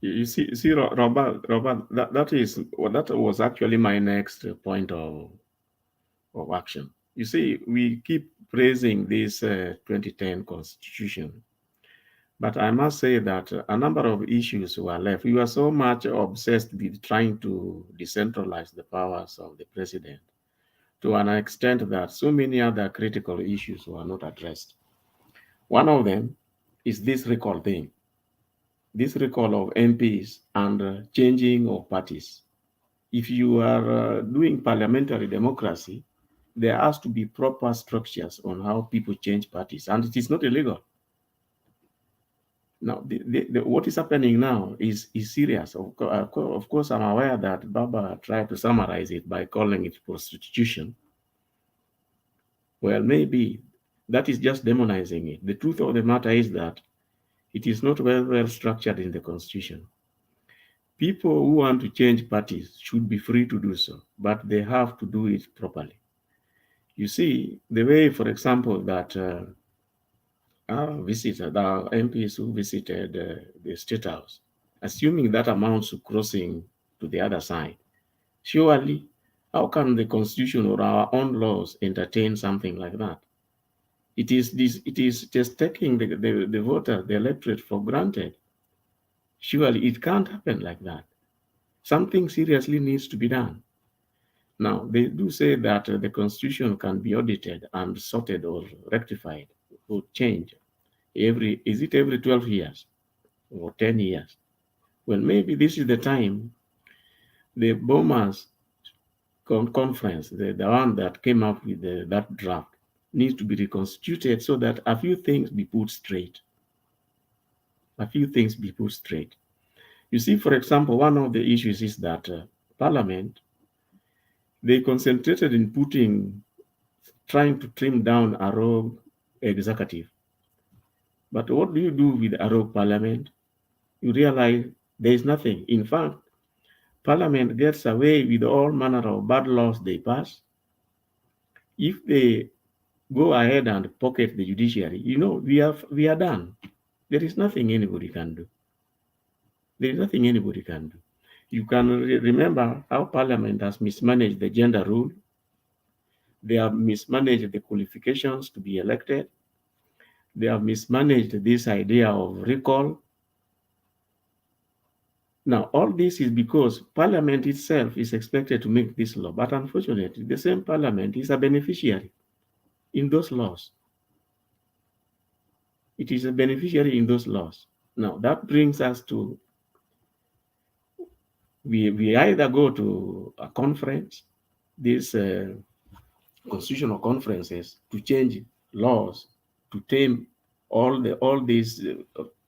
You see, Robert, that was actually my next point of action. You see, we keep praising this 2010 Constitution, but I must say that a number of issues were left. We were so much obsessed with trying to decentralize the powers of the president to an extent that so many other critical issues were not addressed. One of them is this recall thing, this recall of MPs and changing of parties. If you are doing parliamentary democracy, there has to be proper structures on how people change parties, and it is not illegal. Now, what is happening now is serious. Of course, I'm aware that Baba tried to summarize it by calling it prostitution. Well, maybe that is just demonizing it. The truth of the matter is that it is not well structured in the Constitution. People who want to change parties should be free to do so, but they have to do it properly. You see, the way, for example, that our MPs who visited the State House, assuming that amounts to crossing to the other side, surely, how can the Constitution or our own laws entertain something like that? It is just taking the voter, the electorate for granted. Surely it can't happen like that. Something seriously needs to be done. Now, they do say that the Constitution can be audited and sorted or rectified or changed every 12 years or 10 years? Well, maybe this is the time the Bombers conference, the one that came up with that draft, needs to be reconstituted so that a few things be put straight. A few things be put straight. You see, for example, one of the issues is that Parliament, they concentrated in trying to trim down a rogue executive. But what do you do with a rogue Parliament? You realize there is nothing. In fact, Parliament gets away with all manner of bad laws they pass. If they go ahead and pocket the judiciary, we are done. There is nothing anybody can do. There is nothing anybody can do. You can remember how Parliament has mismanaged the gender rule. They have mismanaged the qualifications to be elected. They have mismanaged this idea of recall. Now, all this is because Parliament itself is expected to make this law, but unfortunately, the same Parliament is a beneficiary in those laws. It is a beneficiary in those laws. Now, that brings us to, we either go to a conference, these constitutional conferences, to change laws, to tame all these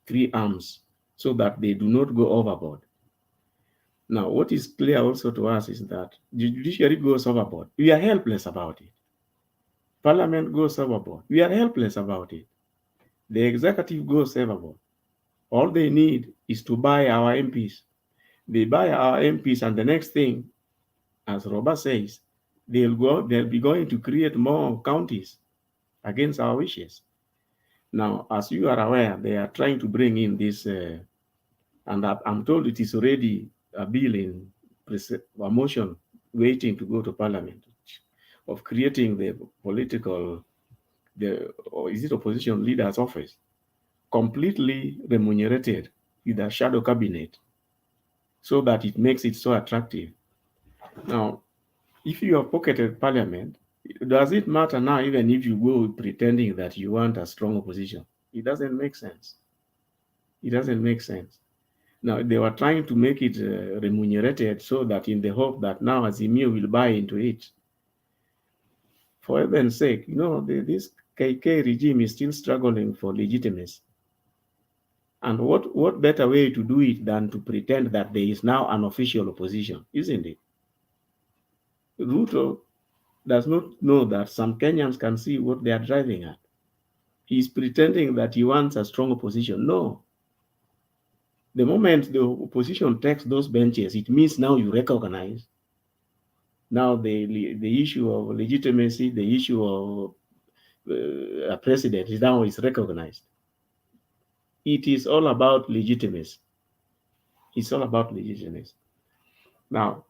three arms so that they do not go overboard. Now, what is clear also to us is that the judiciary goes overboard. We are helpless about it. Parliament goes overboard. We are helpless about it. The executive goes overboard. All they need is to buy our MPs. They buy our MPs, and the next thing, as Robert says, they'll be going to create more counties against our wishes. Now, as you are aware, they are trying to bring in this, and I'm told it is already a bill in a motion waiting to go to Parliament, of creating the opposition leader's office, completely remunerated with a shadow cabinet, so that it makes it so attractive. Now, if you have pocketed Parliament, does it matter now even if you go pretending that you want a strong opposition? It doesn't make sense. It doesn't make sense. Now, they were trying to make it remunerated so that in the hope that now Azimio will buy into it. For heaven's sake, this KK regime is still struggling for legitimacy. And what better way to do it than to pretend that there is now an official opposition, isn't it? Ruto does not know that some Kenyans can see what they are driving at. He's pretending that he wants a strong opposition. No. The moment the opposition takes those benches, it means now you recognize. Now the issue of legitimacy, the issue of a president now is recognized. It is all about legitimacy. It's all about legitimacy. Now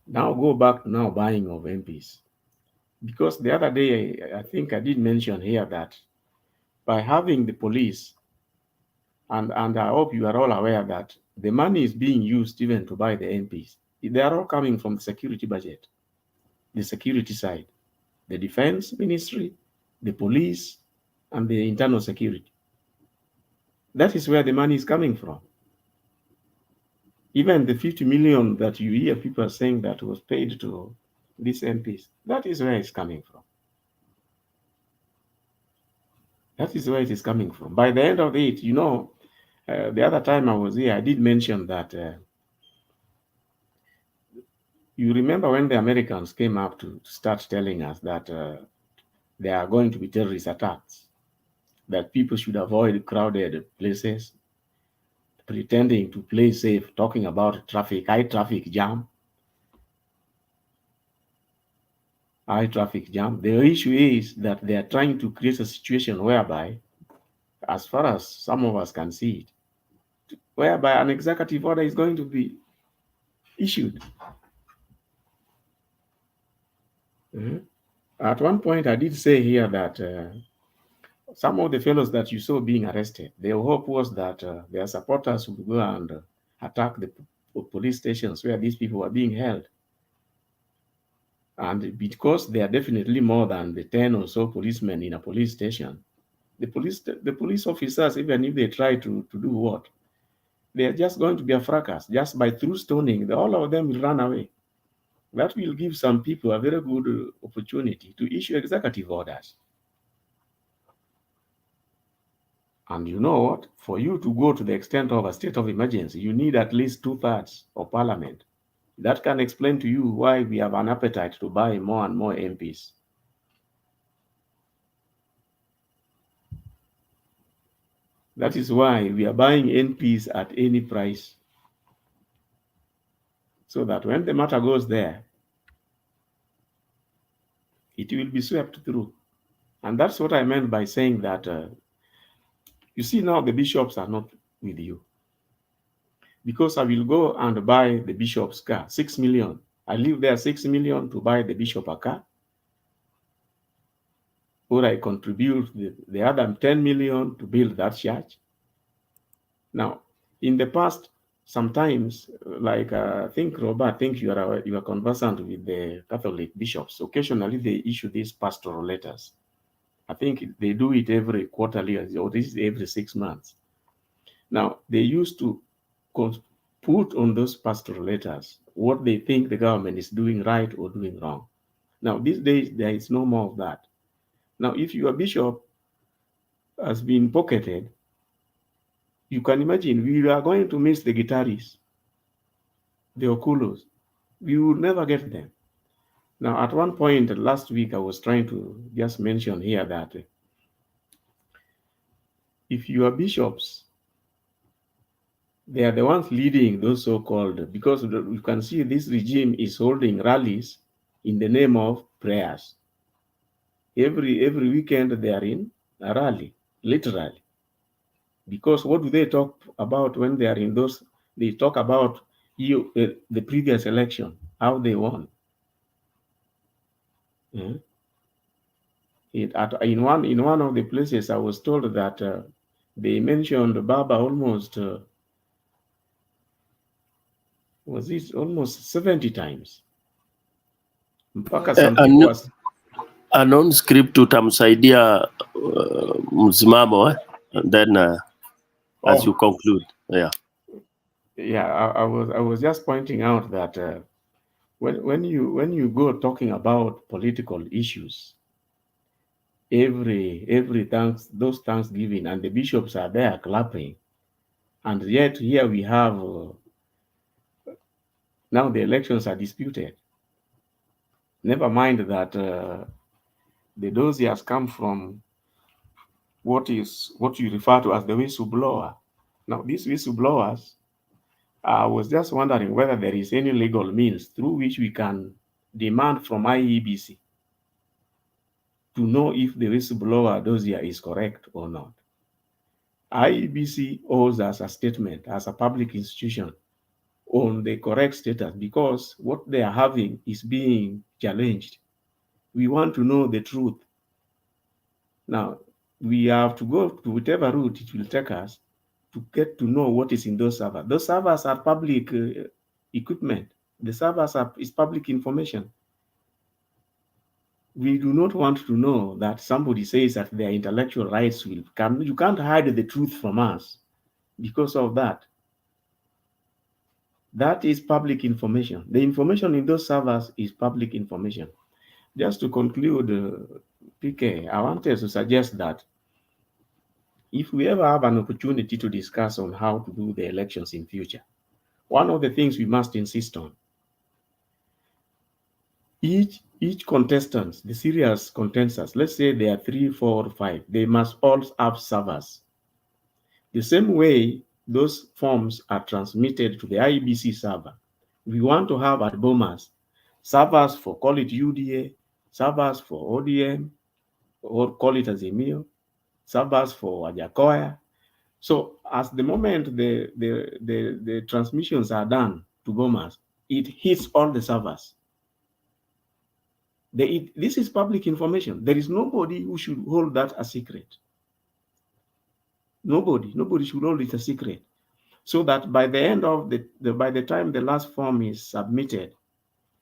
go back to now buying of MPs. Because the other day, I think I did mention here that by having the police, and I hope you are all aware that the money is being used even to buy the MPs. They are all coming from the security budget, the security side, the defense ministry, the police, and the internal security. That is where the money is coming from. Even the 50 million that you hear people saying that was paid to these MPs, that is where it's coming from. That is where it is coming from. By the end of it, you know, the other time I was here, I did mention that you remember when the Americans came up to start telling us that there are going to be terrorist attacks, that people should avoid crowded places, pretending to play safe, talking about traffic, high traffic jam. The issue is that they are trying to create a situation whereby, as far as some of us can see it, whereby an executive order is going to be issued. At one point, I did say here that some of the fellows that you saw being arrested, their hope was that their supporters would go and attack the police stations where these people were being held. And because there are definitely more than the 10 or so policemen in a police station, the police officers, even if they try to do what, they are just going to be a fracas. Just by through stoning, all of them will run away. That will give some people a very good opportunity to issue executive orders. And you know what? For you to go to the extent of a state of emergency, you need at least 2/3 of parliament. That can explain to you why we have an appetite to buy more and more MPs. That is why we are buying MPs at any price. So that when the matter goes there, it will be swept through. And that's what I meant by saying that, you see now the bishops are not with you. Because I will go and buy the bishop's car, 6 million. I leave there 6 million to buy the bishop a car. Or I contribute the other 10 million to build that church. Now, in the past, sometimes, like I think, Robert, I think you are conversant with the Catholic bishops. Occasionally, they issue these pastoral letters. I think they do it every quarterly or this is every 6 months. Now, they used to put on those pastoral letters what they think the government is doing right or doing wrong. Now, these days, there is no more of that. Now, if your bishop has been pocketed, you can imagine we are going to miss the guitarists, the okulos. We will never get them. Now, at one point last week, I was trying to just mention here that if your bishops, they are the ones leading those so-called, because you can see this regime is holding rallies in the name of prayers. Every weekend they are in a rally, literally. Because what do they talk about when they are in those? They talk about the previous election, how they won. In one of the places, I was told that they mentioned Baba almost was it almost 70 times. Mpaka some people was a non-script tutamsaidia msimamo and then as you conclude. I was just pointing out that when you go talking about political issues, every those Thanksgiving and the bishops are there clapping, and yet here we have now the elections are disputed. Never mind that the dossiers come from what you refer to as the whistleblower. Now these whistleblowers, I was just wondering whether there is any legal means through which we can demand from IEBC to know if the whistleblower dossier is correct or not. IEBC owes us a statement as a public institution on the correct status, because what they are having is being challenged. We want to know the truth. Now, we have to go to whatever route it will take us to get to know what is in those servers. Those servers are public equipment. The servers is public information. We do not want to know that somebody says that their intellectual rights will come. You can't hide the truth from us because of that. That is public information. The information in those servers is public information. Just to conclude, PK, I wanted to suggest that if we ever have an opportunity to discuss on how to do the elections in future, one of the things we must insist on, each contestant, the serious contestants, let's say there are 3, 4, or 5, they must all have servers. The same way those forms are transmitted to the IEBC server, we want to have at Bomas servers for, call it UDA, servers for ODM, or call it as Emil, servers for Ajakoya. So as the moment the transmissions are done to Bomas, it hits all the servers. This is public information. There is nobody who should hold that a secret. Nobody should hold it a secret. So that by the end of by the time the last form is submitted,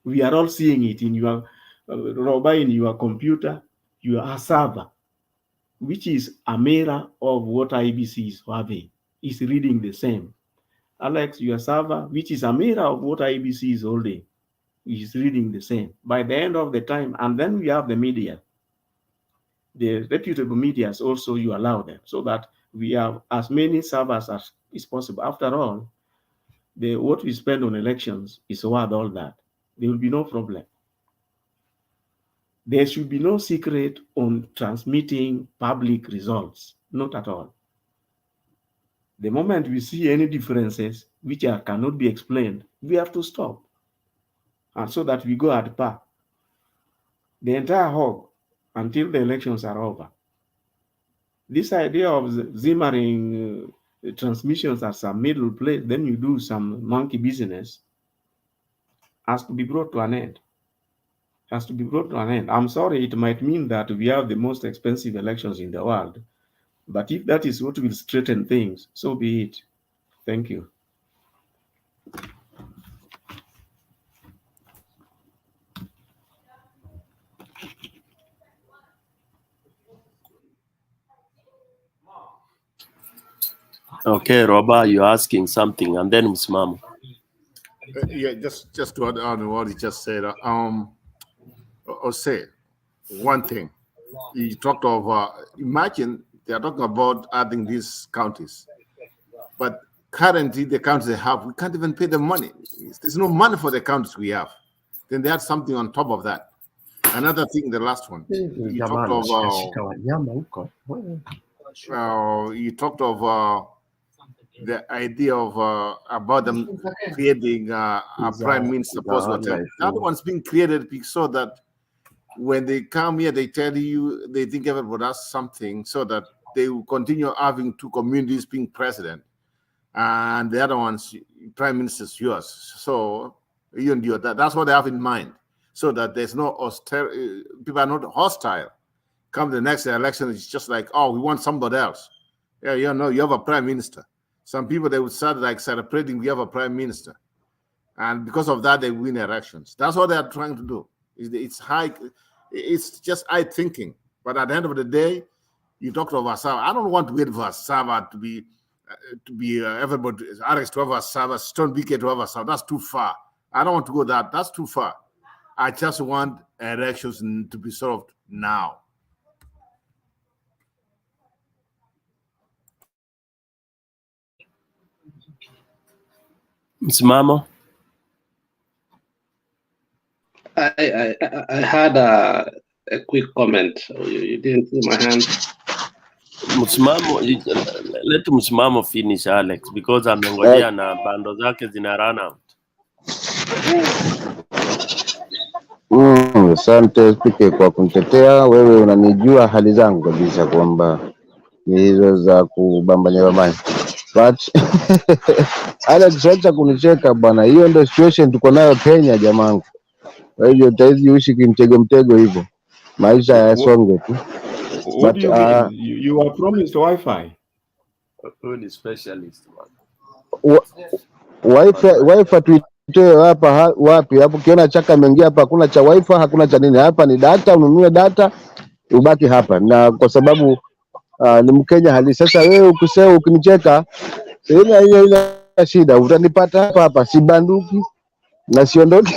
we are all seeing it in your in your computer, your server, which is a mirror of what IBC is having, is reading the same. Alex, your server, which is a mirror of what IBC is holding, is reading the same. By the end of the time, and then we have the media. The reputable media also, you allow them, so that we have as many servers as is possible. After all, what we spend on elections is worth all that. There will be no problem. There should be no secret on transmitting public results, not at all. The moment we see any differences which cannot be explained, we have to stop. And so that we go at par. The entire hog until the elections are over. This idea of zimmering transmissions as a middle place, then you do some monkey business, has to be brought to an end. Has to be brought to an end. I'm sorry, it might mean that we have the most expensive elections in the world, but if that is what will straighten things, so be it. Thank you. Okay, Roba, you're asking something, and then Msimamo. Yeah, just to add on what he just said. I'll say one thing. He talked of imagine they are talking about adding these counties, but currently the counties they have, we can't even pay them money. There's no money for the counties we have. Then they had something on top of that. Another thing, the last one. You talked of the idea of about them creating a prime minister post. That one's been created so that when they come here, they tell you they think everybody has something, so that they will continue having 2 communities being president, and the other one's prime minister's yours. So you and you, that's what they have in mind, so that there's no austerity. People are not hostile. Come the next election, it's just like, oh, we want somebody else. Yeah, you know, you have a prime minister. Some people, they would start like celebrating, we have a prime minister. And because of that, they win elections. That's what they are trying to do. It's just high thinking. But at the end of the day, you talk to Vasava. I don't want to wait for Vasava to be everybody, Alex to have Vasava, Stone BK to have Vasava. That's too far. I don't want to go that. That's too far. I just want elections to be solved now. Msimamo. I had a quick comment. You didn't see my hand. Msimamo, let Msimamo finish, Alex, because amengojea na bando zake zina run out. Asante Spike kwa kunitetea. Wewe unanijua hali zangu kabisa kwamba ni hizo za kubambanya bambanya. But Alex, acha kunicheka bwana, hiyo ndio situation tuko nayo Kenya jamangu. Kwa hivyo taizi uishi kimtego mtego hivyo, maisha yasonge tu. What do you mean? You are promised Wi-Fi? Who ni specialist man? Wifi tuitoe hapa wapi? Hapo ukiona chaka ameingia hapa, hakuna cha wifi, hakuna cha nini. Hapa ni data, ununue data ubaki hapa, na kwa sababu ni Mkenya halisi. Sasa wewe ukisema ukinicheka, ina shida, utanipata hapa hapa, si banduki na siondoki.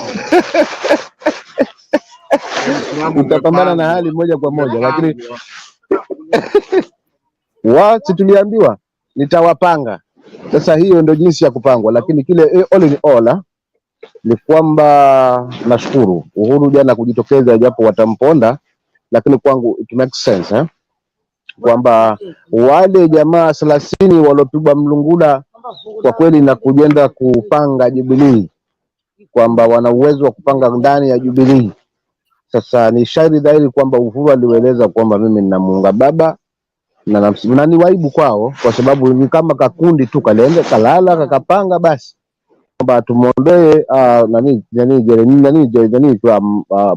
Utapambana na hali moja kwa moja, lakini si tuliambiwa nitawapanga. Sasa hiyo ndio jinsi ya kupangwa, lakini kile all in all ni kwamba nashukuru Uhuru jana kujitokeza, japo watamponda, lakini kwangu it makes sense kwamba wale jamaa 30 waliopigwa mlungula kwa kweli na kujenda kupanga Jubilee, kwamba wana uwezo wa kupanga ndani ya Jubilee. Sasa ni shairi dhahiri kwamba Uhuru alieleza kwamba mimi ninamuunga baba na ni waibu kwao, kwa sababu ni kama kakundi tu kalenda kalala kakapanga basi kwamba tumuondoe nani kwa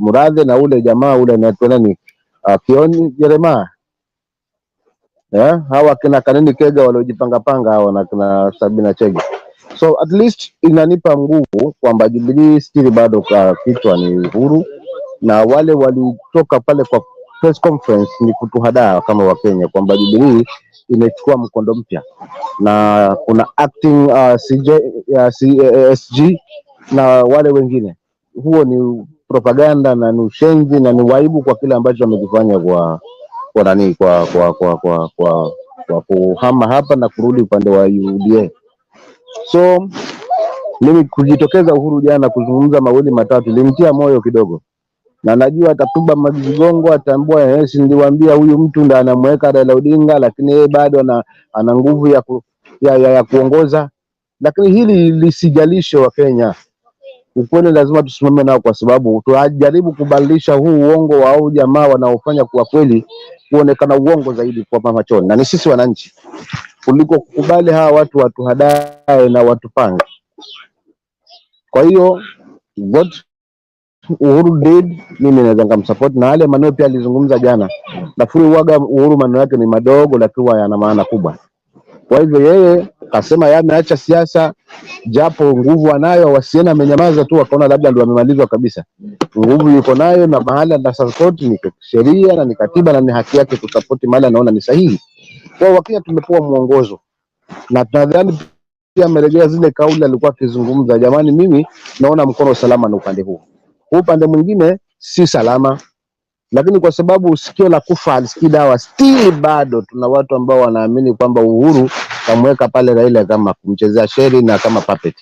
Muradhe na ule jamaa ule anaitwa nani Kioni Jeremiah. Hawa kina Kanini Kega waliojipanga panga hawa na kina Sabina Chege. So at least inanipa nguvu kwamba Jubilee still bado kwa kichwa ni Uhuru, na wale walitoka pale kwa press conference ni kutuhadaa kama Wakenya kwamba Jubilee imechukua mkondo mpya na kuna acting SG na wale wengine. Huo ni propaganda na ni ushenzi na ni waibu kwa kile ambacho wamekifanya kwa kuhama hapa na kurudi upande wa UDA. So mimi kujitokeza Uhuru jana kuzungumza mawili matatu limtia moyo kidogo, na najua atatuba majigongo, atambua niliwaambia huyu mtu ndo anamweka Raila Odinga, lakini yeye bado ana nguvu ya kuongoza. Lakini hili lisijalishe wa Kenya, ukweli lazima tusimame nao, kwa sababu tuajaribu kubadilisha huu uongo wa au jamaa wanaofanya kwa kweli kuonekana uongo zaidi kwa machoni, na ni sisi wananchi, kuliko kukubali hawa watu watuhadae na watupange. Kwa hiyo what Uhuru did, mimi naweza kumsupport, na wale maneno pia alizungumza jana. Nafikiri uaga Uhuru maneno yake ni madogo lakini yana maana kubwa. Kwa hivyo yeye akasema yameacha siasa, japo nguvu anayo, wasiena amenyamaza tu wakaona labda ndio amemalizwa kabisa. Nguvu yuko nayo na mahali na support ni sheria na ni katiba na ni haki yake kusupport mahali anaona ni sahihi. Kwa Wakenya tumepewa mwongozo, na nadhani pia amerejea zile kauli alikuwa akizungumza, jamani mimi naona mkono salama na upande huu. Upande mwingine si salama, lakini kwa sababu sikio la kufa alisikii dawa, still bado tuna watu ambao wanaamini kwamba Uhuru kamweka pale Raila kama kumchezea sheri na kama puppet,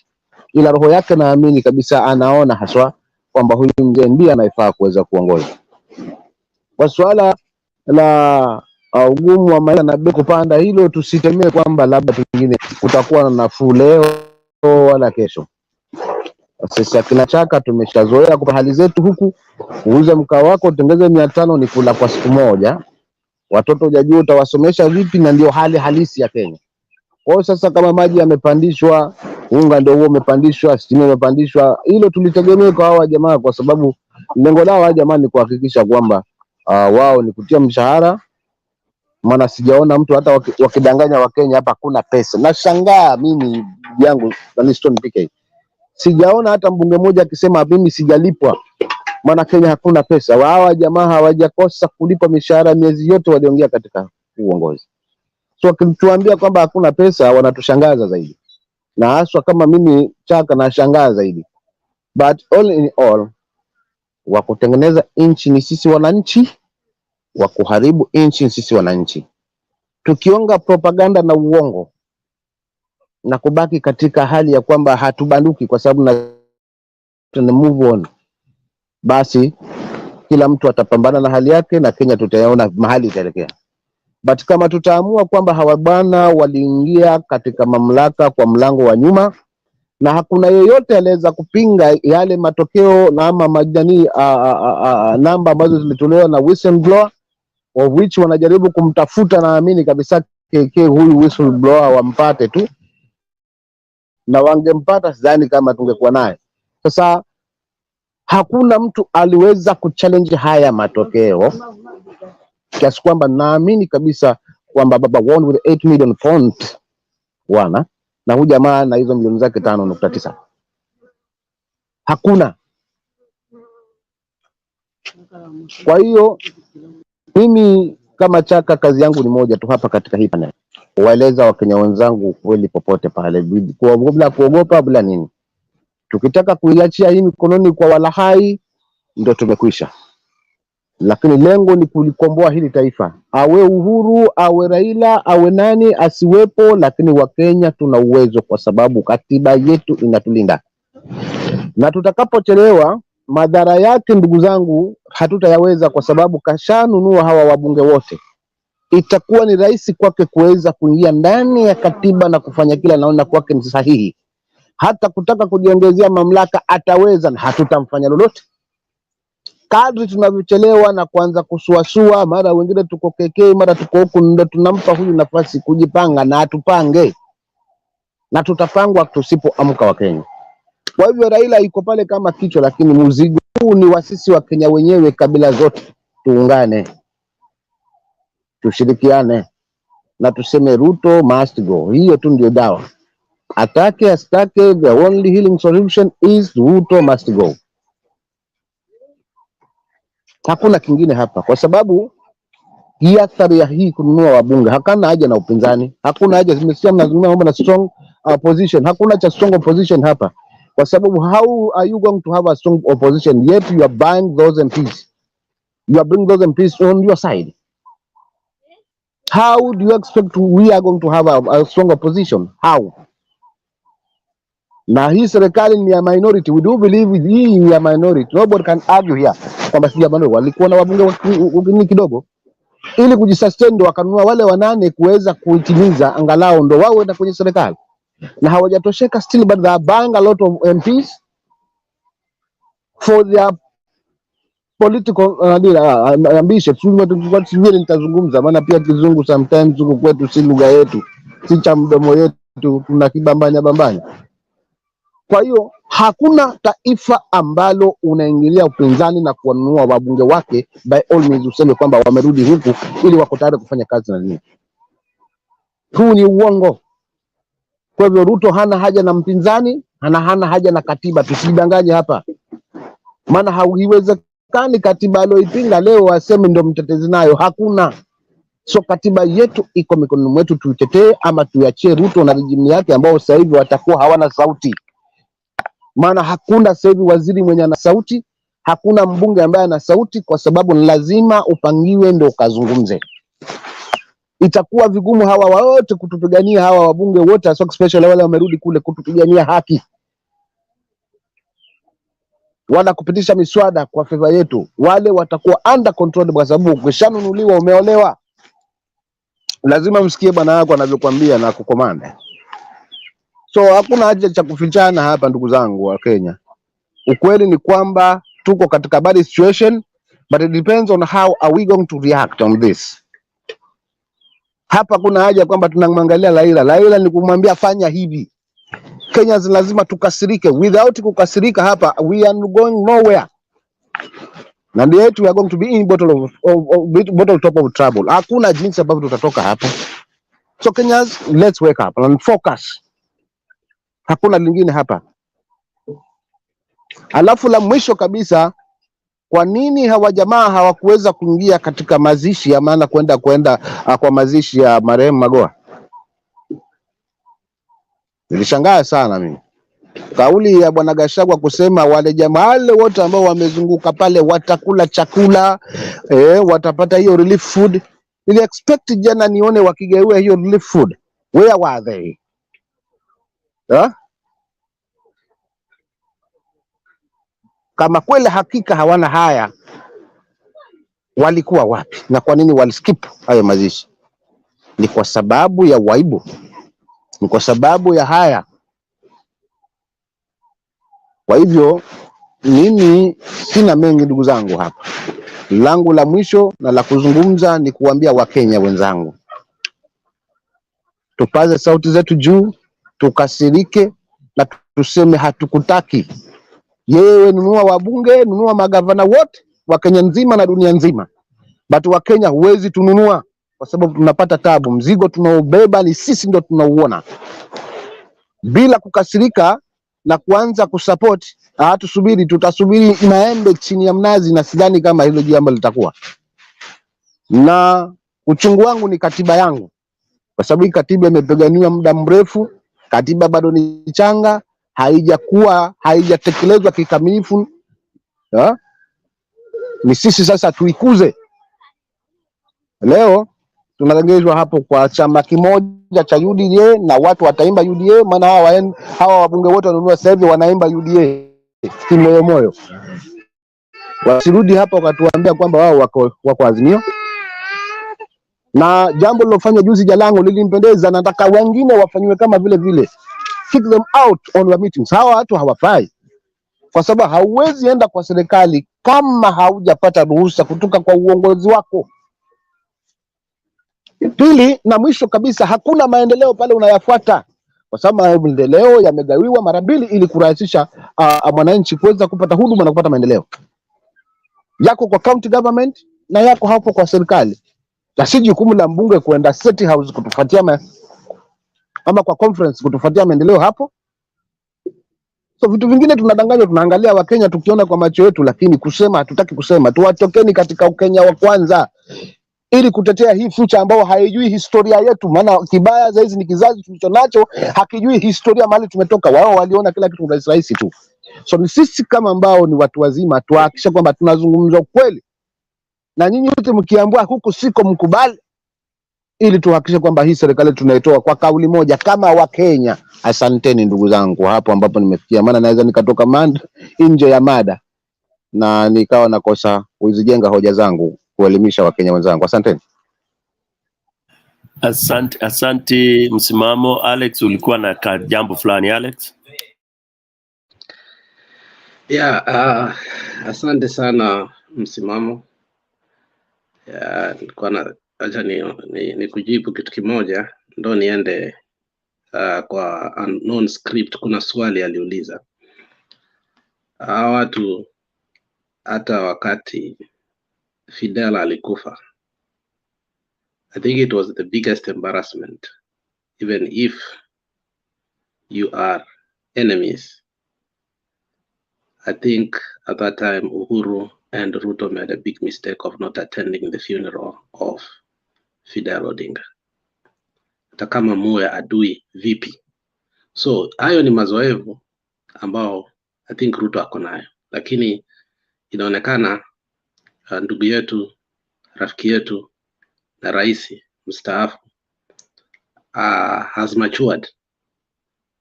ila roho yake naamini kabisa anaona haswa kwamba huyu mzee ndiye anayefaa kuweza kuongoza. Kwa swala la ugumu wa maisha na bei kupanda, hilo tusitemee kwamba labda pengine kutakuwa na nafuu leo wala kesho. Sisi akina Chaka tumeshazoea kwa hali zetu huku, uuze mkaa wako utengeze 500 ni kula kwa siku moja. Watoto hujajua utawasomesha vipi, na ndio hali halisi ya Kenya. Kwa sasa kama maji yamepandishwa, unga ndio huo umepandishwa, stima imepandishwa, hilo tulitegemea kwa hawa jamaa, kwa sababu lengo lao hawa jamaa ni kuhakikisha kwamba wao ni kutia mshahara. Maana sijaona mtu hata wakidanganya Wakenya hapa kuna pesa. Nashangaa mimi yangu Stone PK. Sijaona hata mbunge mmoja akisema mimi sijalipwa, maana Kenya hakuna pesa. Hawa jamaa hawajakosa kulipa mishahara miezi yote waliongea katika uongozi. So kituambia kwamba hakuna pesa, wanatushangaza zaidi, na haswa kama mimi Chaka nashangaa zaidi. But all in all, wa kutengeneza nchi ni sisi wananchi, wa kuharibu nchi ni sisi wananchi. Tukionga propaganda na uongo na kubaki katika hali ya kwamba hatubanduki kwa sababu na move on, basi kila mtu atapambana na hali yake na Kenya tutayaona mahali itaelekea. But kama tutaamua kwamba hawa bwana waliingia katika mamlaka kwa mlango wa nyuma na hakuna yeyote aliweza kupinga yale matokeo na ama majani namba ambazo zilitolewa na whistleblower, of which wanajaribu kumtafuta. Naamini kabisa KK huyu whistleblower wampate tu, na wangempata sidhani kama tungekuwa naye. Sasa hakuna mtu aliweza kuchallenge haya matokeo, kiasi kwamba naamini kabisa kwamba baba won with 8 million font wana, na huyu jamaa na hizo milioni zake 5.9. Hakuna. Kwa hiyo mimi kama Chaka, kazi yangu ni moja tu hapa katika hii panel, waeleza Wakenya wenzangu kweli popote pale, bila kuogopa bila nini. Tukitaka kuiachia hii mikononi kwa walahai ndio tumekwisha, lakini lengo ni kulikomboa hili taifa. Awe Uhuru, awe Raila, awe nani asiwepo, lakini Wakenya tuna uwezo, kwa sababu katiba yetu inatulinda. Na tutakapochelewa, madhara yake ndugu zangu hatutayaweza, kwa sababu kashanunua hawa wabunge wote. Itakuwa ni rahisi kwake kuweza kuingia ndani ya katiba na kufanya kila naona kwake ni sahihi. Hata kutaka kujiongezea mamlaka ataweza, na hatutamfanya lolote. Kadri tunavyochelewa na kuanza kusuasua, mara wengine tuko KK, mara tuko huku, ndio tunampa huyu nafasi kujipanga, na atupange, na tutapangwa tusipoamka wa Kenya. Kwa hivyo Raila iko pale kama kichwa, lakini mzigo huu ni wa sisi wa Kenya wenyewe, kabila zote tuungane, tushirikiane na tuseme Ruto must go. Hiyo tu ndio dawa. Atake astake, the only healing solution is Ruto must go. Hakuna kingine hapa, kwa sababu hii athari ya hii kununua wabunge, hakuna haja na upinzani, hakuna haja. Zimesikia mnazungumza mambo na strong opposition, hakuna cha strong opposition hapa, kwa sababu how are you going to have a strong opposition yet you are buying those MPs, you are bringing those MPs on your side? How do you expect we are going to have a strong opposition? How? Na hii serikali ni ya minority. We do believe hii ni ya minority. Nobody can argue here kwamba si ya minority. Walikuwa na wabunge kidogo, ili kujisustain ndo wakanunua wale wanane kuweza kuitimiza, angalau ndo wao na kwenye serikali, na hawajatosheka still, but they are buying a lot of MPs for their political ambition. Sivile nitazungumza, maana pia kizungu sometimes huko kwetu si lugha yetu, si cha mdomo yetu, tuna kibambanya. Kwa hiyo hakuna taifa ambalo unaingilia upinzani na kuwanunua wabunge wake by all means useme kwamba wamerudi huku ili wako tayari kufanya kazi na nini. Huu ni uongo. Kwa hivyo Ruto hana haja na mpinzani, hana haja na katiba, tusidanganye hapa. Maana haiwezekani katiba aloipinga leo waseme ndio mtetezi nayo, hakuna. So katiba yetu iko mikononi mwetu, tuitetee ama tuachie Ruto na regime yake ambao sasa hivi watakuwa hawana sauti. Maana hakuna sasa hivi waziri mwenye ana sauti, hakuna mbunge ambaye ana sauti, kwa sababu ni lazima upangiwe ndio ukazungumze. Itakuwa vigumu hawa wote kutupigania, hawa wabunge wote especially wale wamerudi kule kutupigania haki, wala kupitisha miswada kwa favor yetu. Wale watakuwa under control, kwa sababu ukishanunuliwa umeolewa, lazima msikie bwana wako anavyokuambia na kukomanda. So hakuna haja cha kufichana hapa ndugu zangu wa Kenya. Ukweli ni kwamba tuko katika bad situation, but it depends on how are we going to react on this. Hapa kuna haja kwamba tunamwangalia Raila ni kumwambia fanya hivi. Kenyans lazima tukasirike. Without kukasirika hapa we are going nowhere. And yet we are going to be in bottle top of trouble. Hakuna jinsi ambavyo tutatoka hapa. So Kenyans, let's wake up and focus. Hakuna lingine hapa. Alafu la mwisho kabisa, kwa nini hawa jamaa hawakuweza kuingia katika mazishi ya maana kwenda kwa mazishi ya marehemu Magoha? Nilishangaa sana mimi. Kauli ya bwana Gachagua kusema wale jamaa wale wote ambao wamezunguka pale watakula chakula, watapata hiyo relief food. Nili expect jana nione wakigawiwa hiyo relief food. Where were they? Kama kweli hakika hawana haya, walikuwa wapi? Na kwa nini waliskip hayo mazishi? Ni kwa sababu ya waibu? Ni kwa sababu ya haya? Kwa hivyo mimi sina mengi ndugu zangu hapa. Langu la mwisho na la kuzungumza ni kuambia Wakenya wenzangu, tupaze sauti zetu juu, tukasirike na tuseme hatukutaki. Yewe nunua wabunge, nunua magavana wote wa Kenya nzima na dunia nzima. But Wakenya huwezi tununua kwa sababu tunapata tabu. Mzigo tunaobeba ni sisi ndio tunauona. Bila kukasirika na kuanza kusupport, tusubiri, tutasubiri maembe chini ya mnazi, na sidhani kama hilo jambo litakuwa. Na uchungu wangu ni katiba yangu, kwa sababu hii katiba imepiganiwa muda mrefu. Katiba bado ni changa, haijatekelezwa kikamilifu. Ni sisi sasa tuikuze. Leo tunalengezwa hapo kwa chama kimoja cha UDA na watu wataimba UDA, maana hawa wabunge wote wanunua sasa hivi wanaimba UDA kimoyo moyo. Wasirudi hapa wakatuambia kwamba wao wako Azimio. Na jambo lilofanywa juzi Jalango lilimpendeza, nataka wengine wafanywe kama vile vile. Kick them out on the meetings. Hawa watu hawafai, kwa sababu hauwezi enda kwa serikali kama haujapata ruhusa kutoka kwa uongozi wako. Pili na mwisho kabisa, hakuna maendeleo pale unayafuata, kwa sababu maendeleo yamegawiwa mara mbili ili kurahisisha mwananchi kuweza kupata huduma na kupata maendeleo. Yako kwa county government na yako hapo kwa serikali. Na si jukumu la mbunge kuenda State House kutufuatia ama kwa conference kutufuatia maendeleo hapo. So vitu vingine tunadanganywa, tunaangalia Wakenya tukiona kwa macho yetu, lakini kusema hatutaki kusema. Tuwatokeni katika Ukenya wa kwanza ili kutetea hii future ambao haijui historia yetu. Maana kibaya zaidi ni kizazi tulicho nacho hakijui historia mahali tumetoka. Wao waliona kila kitu rahisi tu. So ni sisi kama ambao ni watu wazima tuhakikisha kwamba tunazungumza ukweli, na nyinyi wote mkiambua huku siko mkubali, ili tuhakikishe kwamba hii serikali tunaitoa kwa kauli moja kama Wakenya. Asanteni ndugu zangu, hapo ambapo nimefikia, maana naweza nikatoka nje ya mada na nikawa nakosa kuzijenga hoja zangu kuelimisha Wakenya wenzangu. Asanteni. Asante msimamo. Alex, ulikuwa na jambo fulani Alex? Yeah, asante sana msimamo. Nilikuwa na acha ni kujibu kitu kimoja ndo niende kwa unknown script. Kuna swali aliuliza watu hata wakati Fidel alikufa, I think it was the biggest embarrassment, even if you are enemies. I think at that time Uhuru and Ruto made a big mistake of not attending the funeral of Fidel Odinga, hata kama muwe adui vipi. So hayo ni mazoevu ambao I think Ruto ako nayo, lakini inaonekana ndugu yetu, rafiki yetu na rais mstaafu has matured,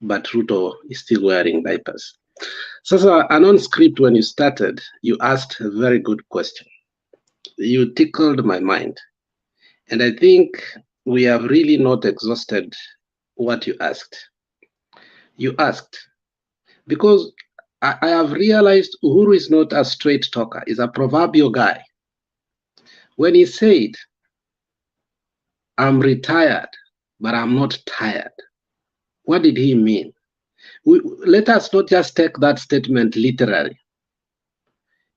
but Ruto is still wearing diapers. Sasa on script, when you started, you asked a very good question. You tickled my mind, and I think we have really not exhausted what you asked. You asked because I have realized Uhuru is not a straight talker, he's a proverbial guy. When he said, I'm retired, but I'm not tired, what did he mean? Let us not just take that statement literally.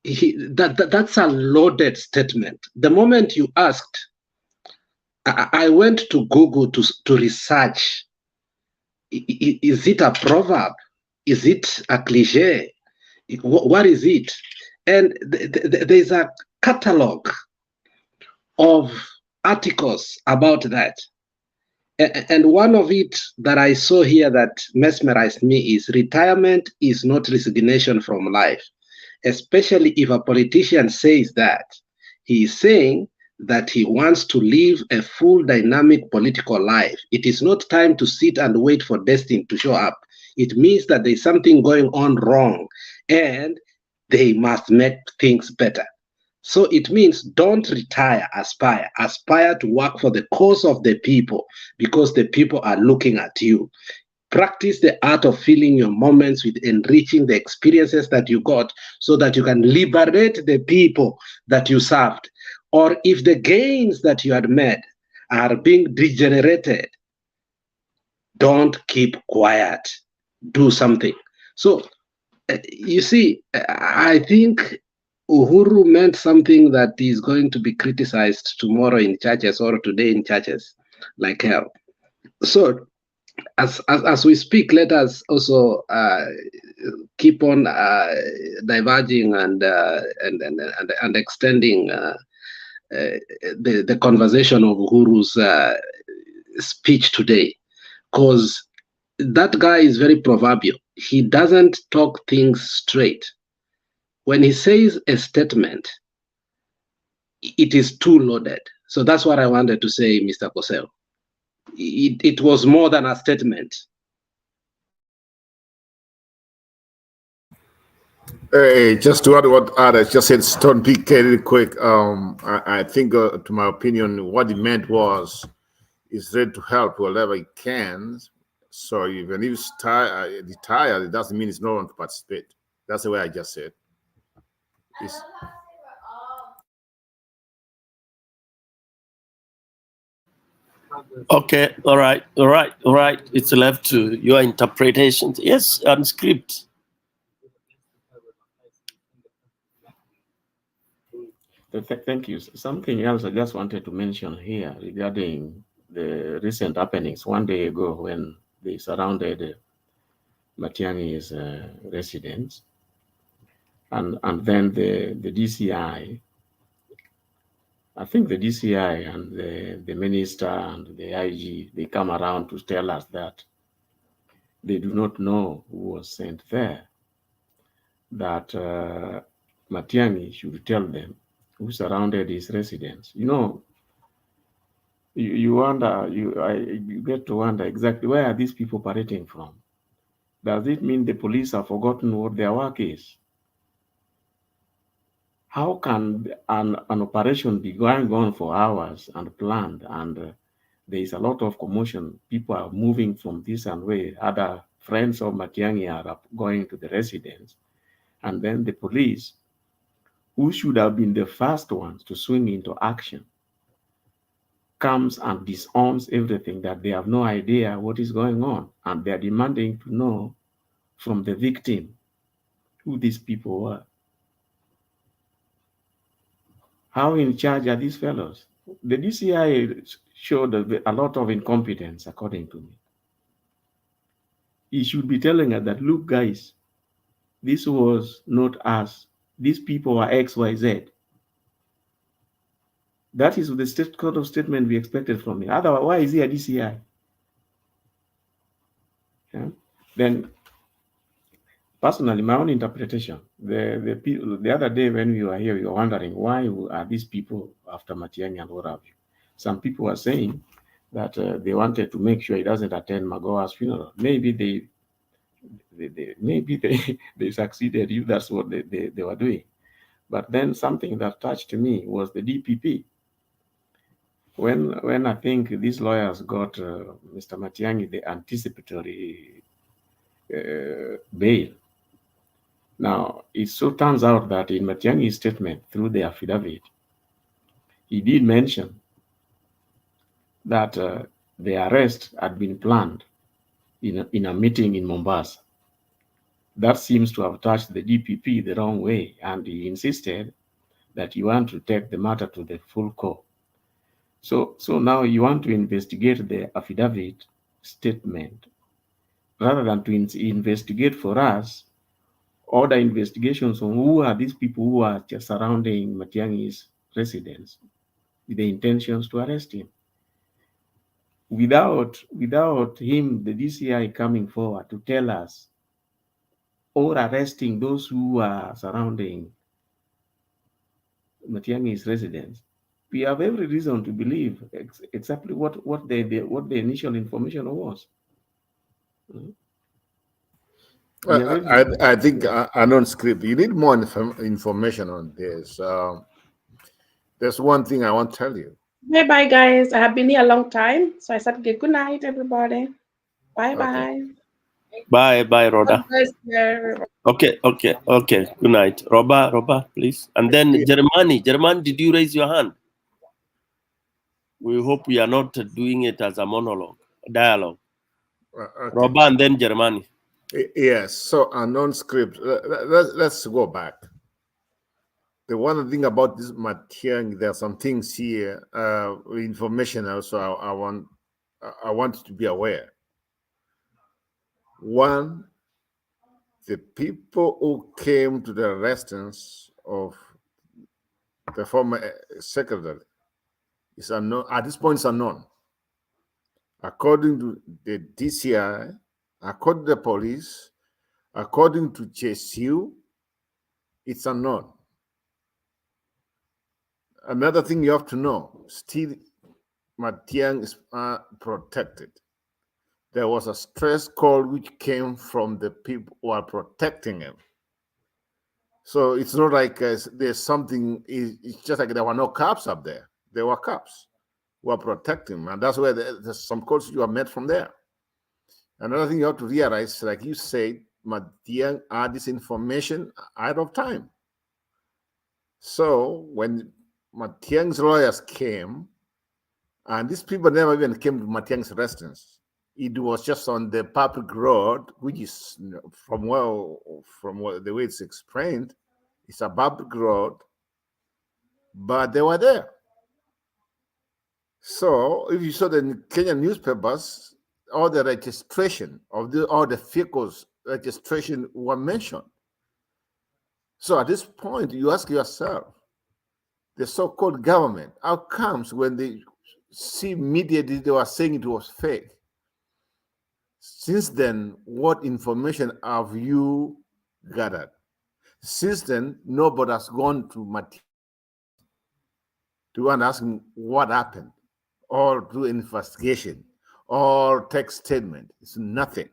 That's a loaded statement. The moment you asked, I went to Google to research. Is it a proverb? Is it a cliche? What is it? And there's a catalog of articles about that. And one of it that I saw here that mesmerized me is retirement is not resignation from life, especially if a politician says that. He is saying that he wants to live a full dynamic political life. It is not time to sit and wait for destiny to show up. It means that there's something going on wrong and they must make things better. So it means don't retire, aspire. Aspire to work for the cause of the people because the people are looking at you. practice the art of filling your moments with enriching the experiences that you got so that you can liberate the people that you served. Or if the gains that you had made are being degenerated, don't keep quiet. Do something. So, you see, I think Uhuru meant something that is going to be criticized tomorrow in churches or today in churches like hell. So, as we speak, let us also keep on diverging and extending the conversation of Uhuru's speech today, because that guy is very proverbial. He doesn't talk things straight. When he says a statement, it is too loaded. So that's what I wanted to say, Mr. Kosel. It was more than a statement. Hey, just to add what others just said, Stone Peak really quick. I think, to my opinion, what he meant was he's ready to help wherever he can. So even if he's tired, it doesn't mean he's not going to participate. That's the way I just said. Okay, all right. It's left to your interpretations. Yes, script. Thank you. Something else I just wanted to mention here regarding the recent happenings. One day ago, when they surrounded Matiang'i's residence, and then the DCI, I think the DCI and the minister and the IG, they come around to tell us that they do not know who was sent there, that Matiang'i should tell them who surrounded his residence. You know, you wonder, you get to wonder exactly where are these people operating from? Does it mean the police have forgotten what their work is? How can an operation be going on for hours and planned, and there is a lot of commotion? People are moving from this and way. Other friends of Matiang'i are going to the residence, and then the police, who should have been the first ones to swing into action, comes and disowns everything, that they have no idea what is going on, and they are demanding to know from the victim who these people were. How in charge are these fellows? The DCI showed a lot of incompetence, according to me. He should be telling us that, look, guys, this was not us. These people are XYZ. That is the sort of statement we expected from him. Otherwise, why is he a DCI? Yeah. Then, personally, my own interpretation, the other day when we were here, we were wondering, why are these people after Matiang'i and what have you? Some people were saying that they wanted to make sure he doesn't attend Magoha's funeral. Maybe they succeeded if that's what they were doing. But then something that touched me was the DPP. When I think these lawyers got Mr. Matiang'i the anticipatory bail. Now, it so turns out that in Matiang'i's statement through the affidavit, he did mention that the arrest had been planned in a meeting in Mombasa. That seems to have touched the DPP the wrong way, and he insisted that you want to take the matter to the full court. So now you want to investigate the affidavit statement rather than to investigate for us other investigations on who are these people who are just surrounding Matiang'i's residence with the intentions to arrest him. Without him, the DCI coming forward to tell us or arresting those who are surrounding Matiang'i's residence, we have every reason to believe exactly what the initial information was. I think I don't script. You need more information on this. There's one thing I want to tell you. Bye, guys. I have been here a long time, so I said good night, everybody. Bye. Bye, Rhoda. God bless you, everyone. Okay. Good night. Roba, please. And then Germany, did you raise your hand? We hope we are not doing it as a dialogue. Okay. Roba and then Germany. Yes, so a non-script. Let's go back. The one thing about this material, there are some things here, information also I want to be aware. One, the people who came to the residence of the former secretary is unknown. At this point, it's unknown. According to the DCI, according to the police, according to JSU, it's unknown. Another thing you have to know, still Matiang is protected. There was a stress call which came from the people who are protecting him. So it's not like there's something, it's just like there were no cops up there. There were cops who are protecting him. And that's where there's some calls you are met from there. Another thing you have to realize, like you said, Matiang had this information out of time. So when Matiang's lawyers came, and these people never even came to Matiang's residence. It was just on the public road, which is from the way it's explained, it's a public road, but they were there. So if you saw the Kenyan newspapers, all the registration of all the vehicles registration were mentioned. So at this point, you ask yourself, the so-called government, how comes when they see immediately they were saying it was fake? Since then, what information have you gathered? Since then, nobody has gone to Matiang to ask him what happened, or do investigation, or text statement. It's nothing.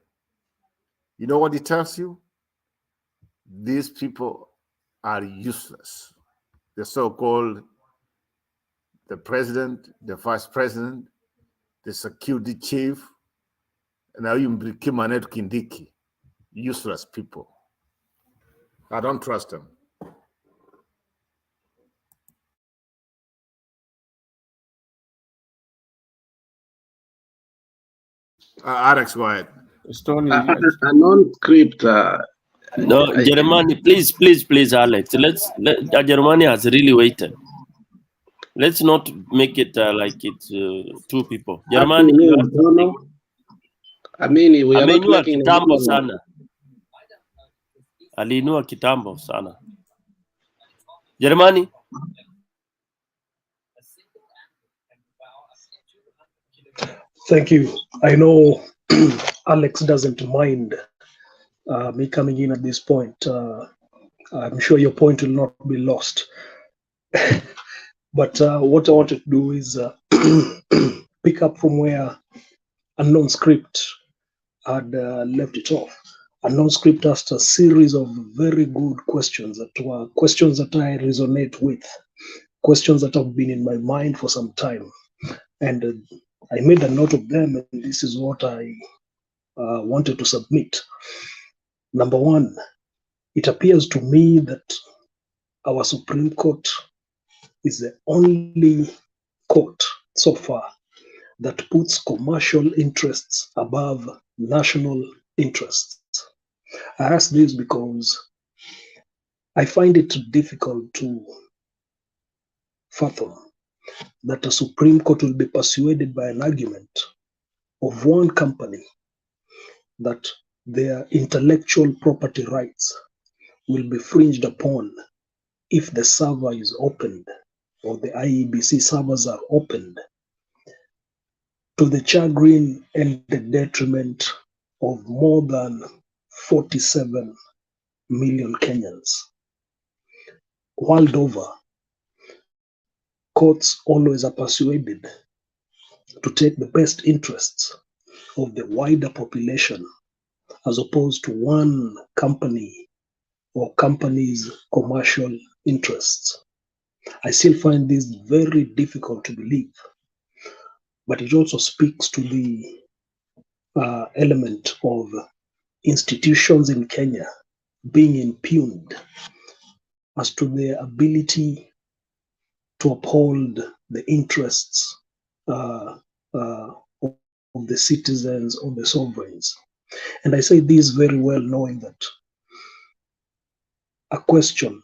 You know what it tells you? These people are useless. The so-called the president, the vice president, the security chief, and now you became Manet Kindiki. Useless people. I don't trust them. Alex, go ahead. A non-script. No, Germany, please, Alex. Germany has really waited. Let's not make it like it's two people. Germany, we are not making kitambo sana. Aliinua kitambo sana. Germany. Thank you. I know Alex doesn't mind me coming in at this point. I'm sure your point will not be lost. But what I wanted to do is pick up from where Unknown Script had left it off. Unknown Script asked a series of very good questions that were questions that I resonate with, questions that have been in my mind for some time. And I made a note of them, and this is what I wanted to submit. Number one, it appears to me that our Supreme Court is the only court so far that puts commercial interests above national interests. I ask this because I find it difficult to fathom that a Supreme Court will be persuaded by an argument of one company that their intellectual property rights will be fringed upon if the server is opened or the IEBC servers are opened, to the chagrin and the detriment of more than 47 million Kenyans. World over, courts always are persuaded to take the best interests of the wider population as opposed to one company or companies' commercial interests. I still find this very difficult to believe, but it also speaks to the element of institutions in Kenya being impugned as to their ability to uphold the interests of the citizens, of the sovereigns. And I say this very well knowing that a question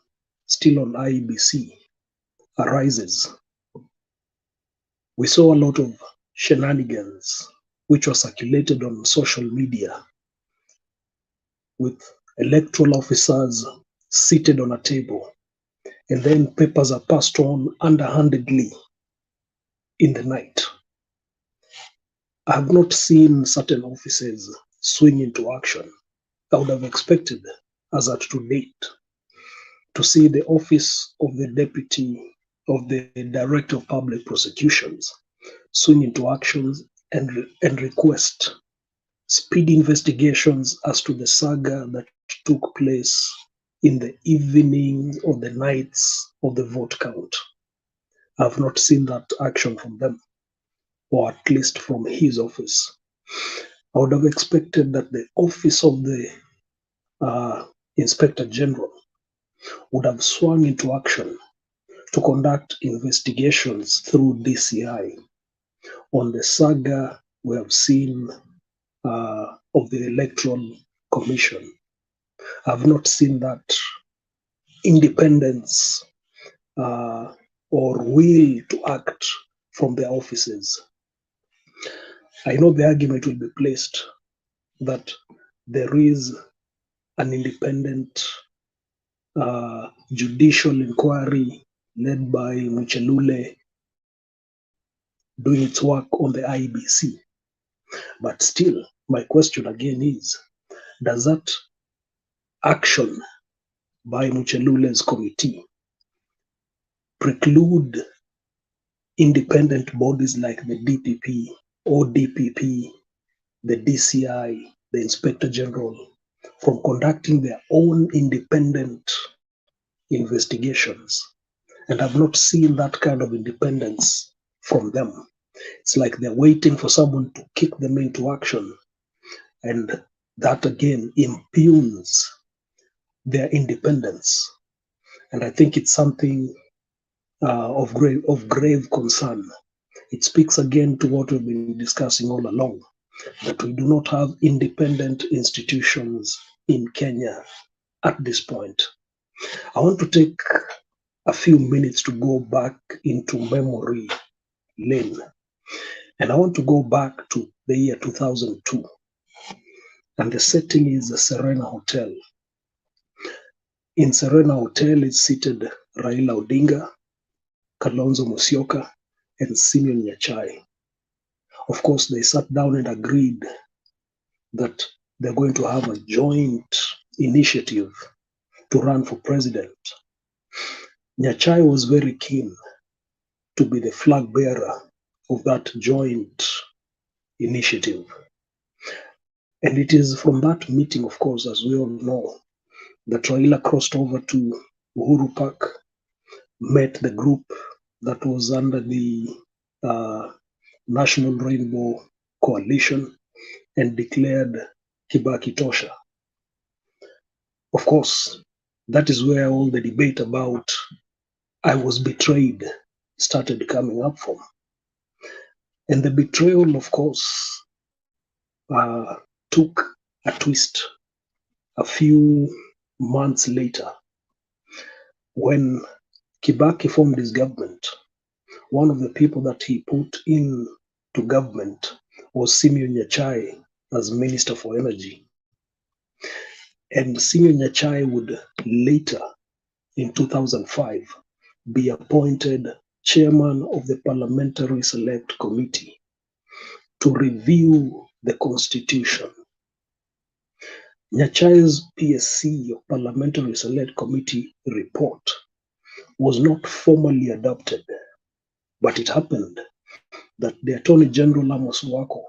still on IEBC arises. We saw a lot of shenanigans which were circulated on social media with electoral officers seated on a table, and then papers are passed on underhandedly in the night. I have not seen certain offices swing into action. I would have expected, as at to date, to see the office of the deputy of the director of public prosecutions swing into actions and request speedy investigations as to the saga that took place in the evening or the nights of the vote count. I have not seen that action from them, or at least from his office. I would have expected that the office of the Inspector General would have swung into action to conduct investigations through DCI on the saga we have seen of the Electoral Commission. I have not seen that independence or will to act from their offices. I know the argument will be placed that there is an independent judicial inquiry led by Muchelule doing its work on the IEBC. But still, my question again is, does that action by Muchelule's committee preclude independent bodies like the DPP, ODPP, the DCI, the Inspector General from conducting their own independent investigations? And I've not seen that kind of independence from them. It's like they're waiting for someone to kick them into action. And that again impugns their independence. And I think it's something of grave concern. It speaks again to what we've been discussing all along, that we do not have independent institutions in Kenya at this point. I want to take a few minutes to go back into memory lane. And I want to go back to the year 2002. And the setting is the Serena Hotel. In Serena Hotel is seated Raila Odinga, Kalonzo Musyoka, and Simeon Nyachai. Of course, they sat down and agreed that they're going to have a joint initiative to run for president. Nyachai was very keen to be the flag bearer of that joint initiative. And it is from that meeting, of course, as we all know, that Raila crossed over to Uhuru Park, met the group that was under the National Rainbow Coalition, and declared Kibaki Tosha. Of course, that is where all the debate about I was betrayed started coming up from. And the betrayal, of course, took a twist a few months later when Kibaki formed his government. One of the people that he put in to government was Simeon Nyachai as Minister for Energy. And Simeon Nyachai would later, in 2005, be appointed chairman of the Parliamentary Select Committee to review the Constitution. Nyachai's PSC, or Parliamentary Select Committee report, was not formally adopted, but it happened that the Attorney General Amos Wako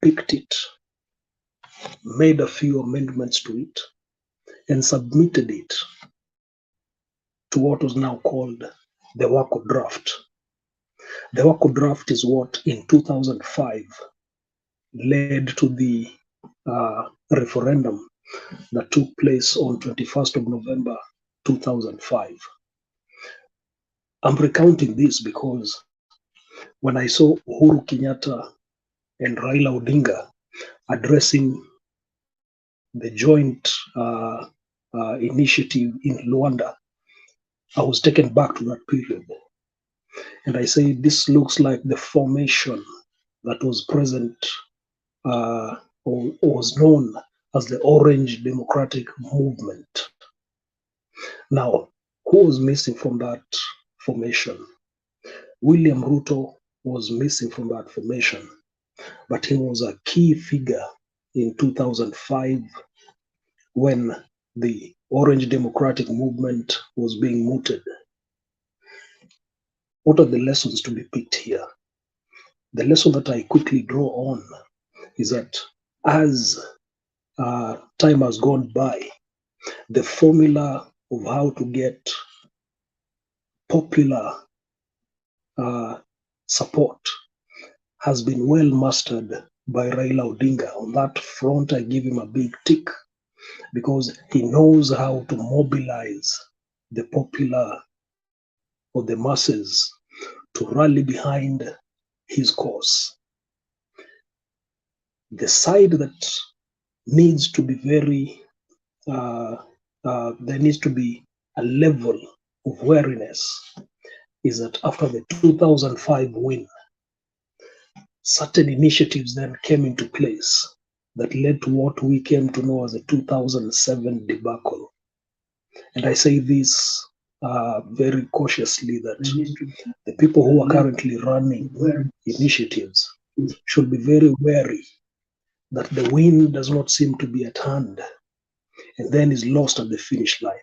picked it, made a few amendments to it, and submitted it to what was now called the Wako draft. The Wako draft is what in 2005 led to the referendum that took place on 21st of November 2005. I'm recounting this because when I saw Uhuru Kenyatta and Raila Odinga addressing the joint initiative in Luanda, I was taken back to that period. And I say this looks like the formation that was present or was known as the Orange Democratic Movement. Now, who was missing from that formation? William Ruto was missing from that formation, but he was a key figure in 2005 when the Orange Democratic Movement was being mooted. What are the lessons to be picked here? The lesson that I quickly draw on is that as time has gone by, the formula of how to get popular support has been well mastered by Raila Odinga. On that front, I give him a big tick because he knows how to mobilize the popular or the masses to rally behind his cause. The side that needs to be there needs to be a level of wariness is that after the 2005 win, certain initiatives then came into place that led to what we came to know as the 2007 debacle. And I say this very cautiously that the people who are currently running initiatives should be very wary that the win does not seem to be at hand and then is lost at the finish line.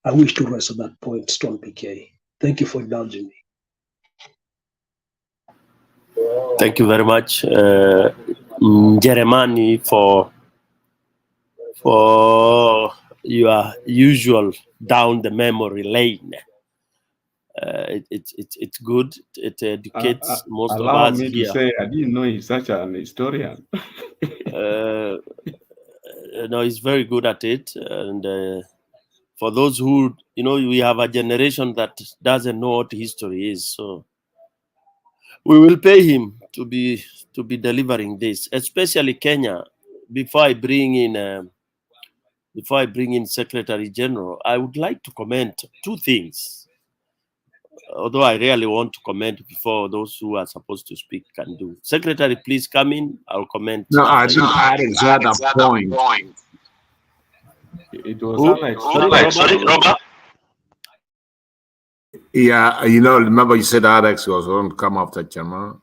I wish to rest at that point, Stone PK. Thank you for indulging me. Thank you very much, Jeremani, for your usual down the memory lane. It's good. It educates most of allow us me here. to say, I didn't know he's such an historian. No, he's very good at it. And for those who, we have a generation that doesn't know what history is. So we will pay him to be delivering this, especially Kenya. Before I bring in Secretary General, I would like to comment two things. Although I really want to comment before those who are supposed to speak can do. Secretary, please come in. I'll comment. No, I think Alex had a point. It was Alex. Robert? Yeah, remember you said Alex was going to come after Chama.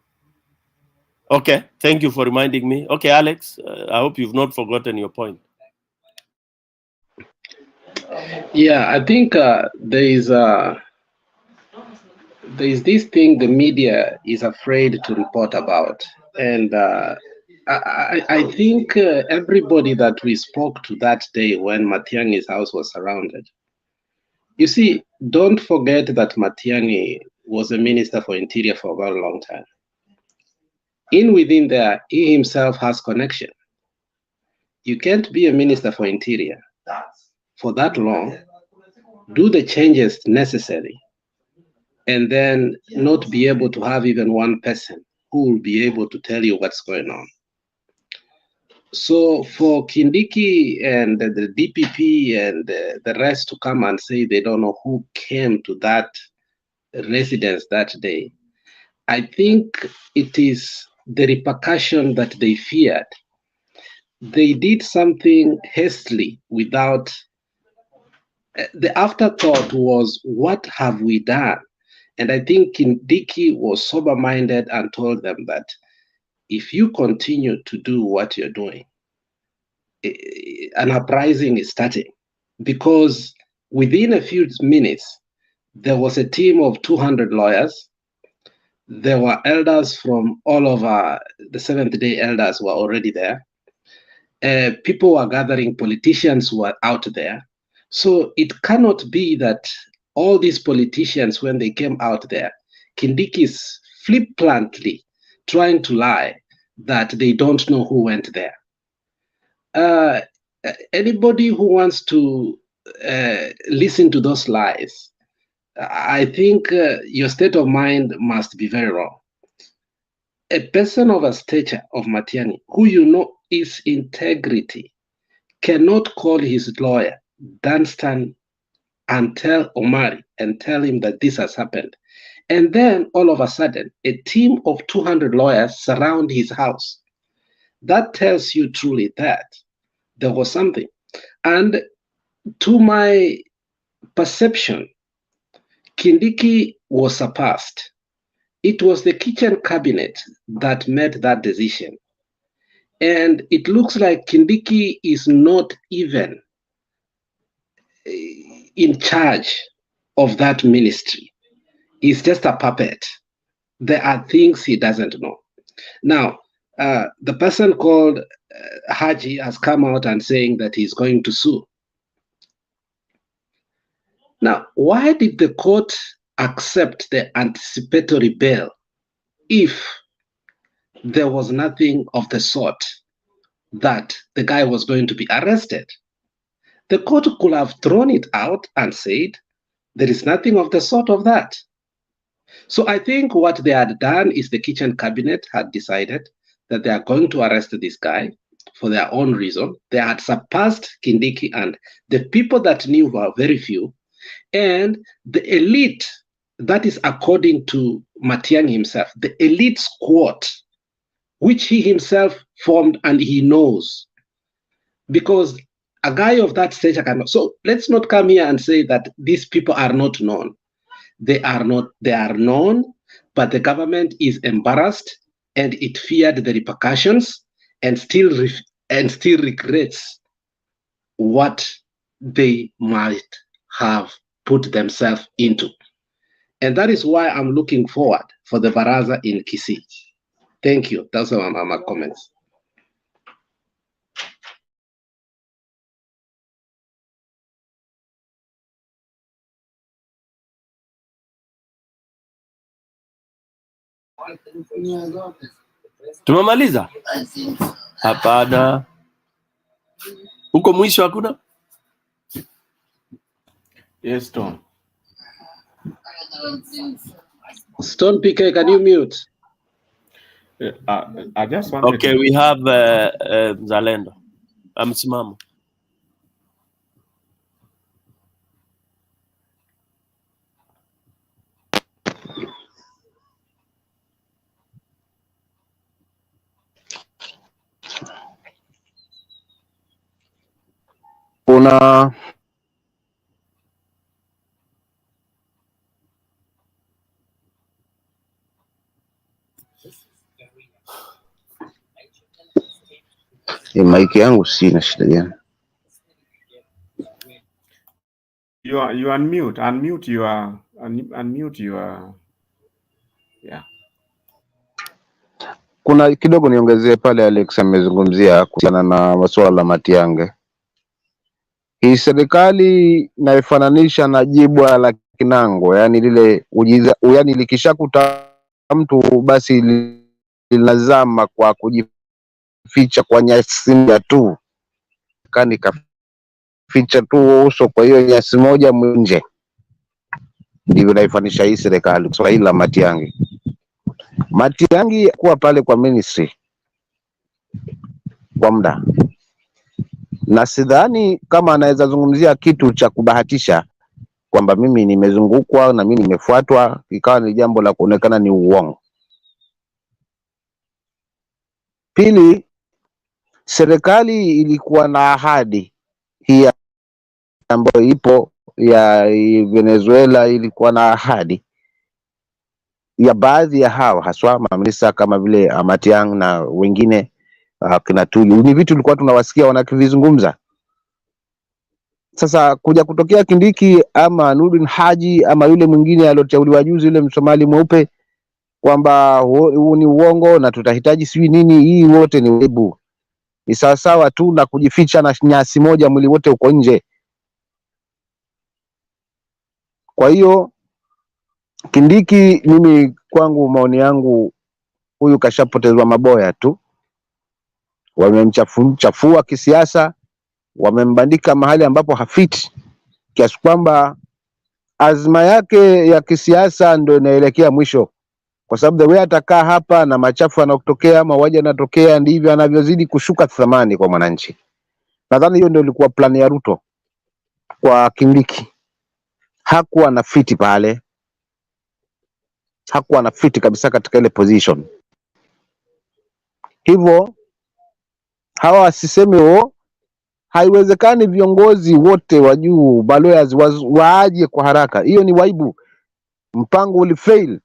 Okay, thank you for reminding me. Okay, Alex, I hope you've not forgotten your point. Yeah, I think there is this thing the media is afraid to report about, and I think everybody that we spoke to that day when Matiang'i's house was surrounded. You see, don't forget that Matiang'i was a minister for interior for a very long time. Within there, he himself has connection. You can't be a minister for interior for that long, do the changes necessary, and then not be able to have even one person who will be able to tell you what's going on. So for Kindiki and the DPP and the rest to come and say they don't know who came to that residence that day, I think it is the repercussion that they feared. They did something hastily without, the afterthought was, what have we done? And I think Kindiki was sober-minded and told them that if you continue to do what you're doing, an uprising is starting. Because within a few minutes, there was a team of 200 lawyers. There were elders from all over, the Seventh-day elders were already there. People were gathering, politicians were out there. So it cannot be that all these politicians, when they came out there, Kindiki's flippantly trying to lie that they don't know who went there. Anybody who wants to listen to those lies, I think your state of mind must be very wrong. A person of a stature of Matiang'i, who you know is integrity, cannot call his lawyer, Dunstan, and tell Omari and tell him that this has happened. And then all of a sudden, a team of 200 lawyers surround his house. That tells you truly that there was something. And to my perception, Kindiki was surpassed. It was the kitchen cabinet that made that decision. And it looks like Kindiki is not even in charge of that ministry. He's just a puppet. There are things he doesn't know. Now, the person called Haji has come out and saying that he's going to sue. Now, why did the court accept the anticipatory bail if there was nothing of the sort that the guy was going to be arrested? The court could have thrown it out and said, there is nothing of the sort of that. So I think what they had done is the kitchen cabinet had decided that they are going to arrest this guy for their own reason. They had surpassed Kindiki, and the people that knew were very few. And the elite, that is according to Matiang'i himself, the elite squad, which he himself formed and he knows. Because a guy of that stature cannot. So let's not come here and say that these people are not known. They are not, they are known, but the government is embarrassed and it feared the repercussions and still regrets what they might have put themselves into. And that is why I'm looking forward for the Baraza in Kisii. Thank you. Those are my comments. Tumemaliza? Hapana. Huko mwisho hakuna? Yes, Stone. Stone PK, can you mute? I just wanted Okay, to... we have Zalendo. Msimamo. Kuna maiki yangu sina shida gani? You unmute. Unmute your yeah. Kuna kidogo niongezee pale Alex amezungumzia kuhusiana na masuala Matiang'i. Hii serikali naifananisha na jibwa la Kinango, yani lile ujiza, yani likishakuta mtu basi linazama kwa kujificha kwa nyasi moja tu, kani kaficha tu uso kwa hiyo nyasi moja nje. Ndivyo naifanisha hii serikali kwa hili la Matiang'i. Matiang'i kuwa pale kwa ministry kwa muda, na sidhani kama anaweza zungumzia kitu cha kubahatisha kwamba mimi nimezungukwa na mimi nimefuatwa, ikawa ni jambo la kuonekana ni uongo. Pili, serikali ilikuwa na ahadi hii ambayo ipo ya Venezuela, ilikuwa na ahadi ya baadhi ya hawa haswa maminista kama vile Matiang'i na wengine kina Tuju. Ni vitu tulikuwa tunawasikia wanakivizungumza. Sasa kuja kutokea Kindiki ama Nurdin Haji ama yule mwingine aliyoteuliwa juzi yule Msomali mweupe kwamba huu ni uongo na tutahitaji sijui nini, hii wote ni webu. Ni sawasawa tu na kujificha na nyasi moja mwili wote uko nje. Kwa hiyo Kindiki, mimi kwangu, maoni yangu, huyu kashapotezwa maboya tu. wamemchafua kisiasa, wamembandika mahali ambapo hafiti, kiasi kwamba azma yake ya kisiasa ndio inaelekea mwisho, kwa sababu the way atakaa hapa na machafu yanayotokea, mauaji yanatokea, ndivyo anavyozidi kushuka thamani kwa mwananchi. Nadhani hiyo ndio ilikuwa plan ya Ruto kwa Kindiki. Hakuwa na fiti pale, hakuwa na fiti kabisa katika ile position. Hivyo hawa wasiseme haiwezekani viongozi wote wa juu baloyas waaje kwa haraka. Hiyo ni waibu. Mpango ulifail,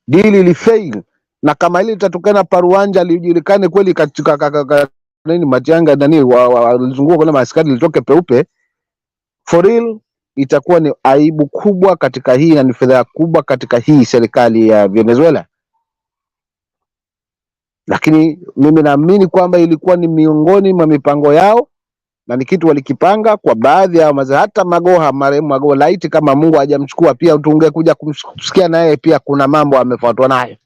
dili ilifail, na kama ile itatokana paruanja lijulikane kweli katika nini Matianga nani walizunguka kwa maaskari litoke peupe, for real itakuwa ni aibu kubwa katika hii na ni fedha kubwa katika hii serikali ya Venezuela. Lakini mimi naamini kwamba ilikuwa ni miongoni mwa mipango yao na ni kitu walikipanga kwa baadhi ya hata Magoha, marehemu Magoha, laiti kama Mungu hajamchukua pia tungekuja kumsikia naye pia kuna mambo amefuatwa nayo.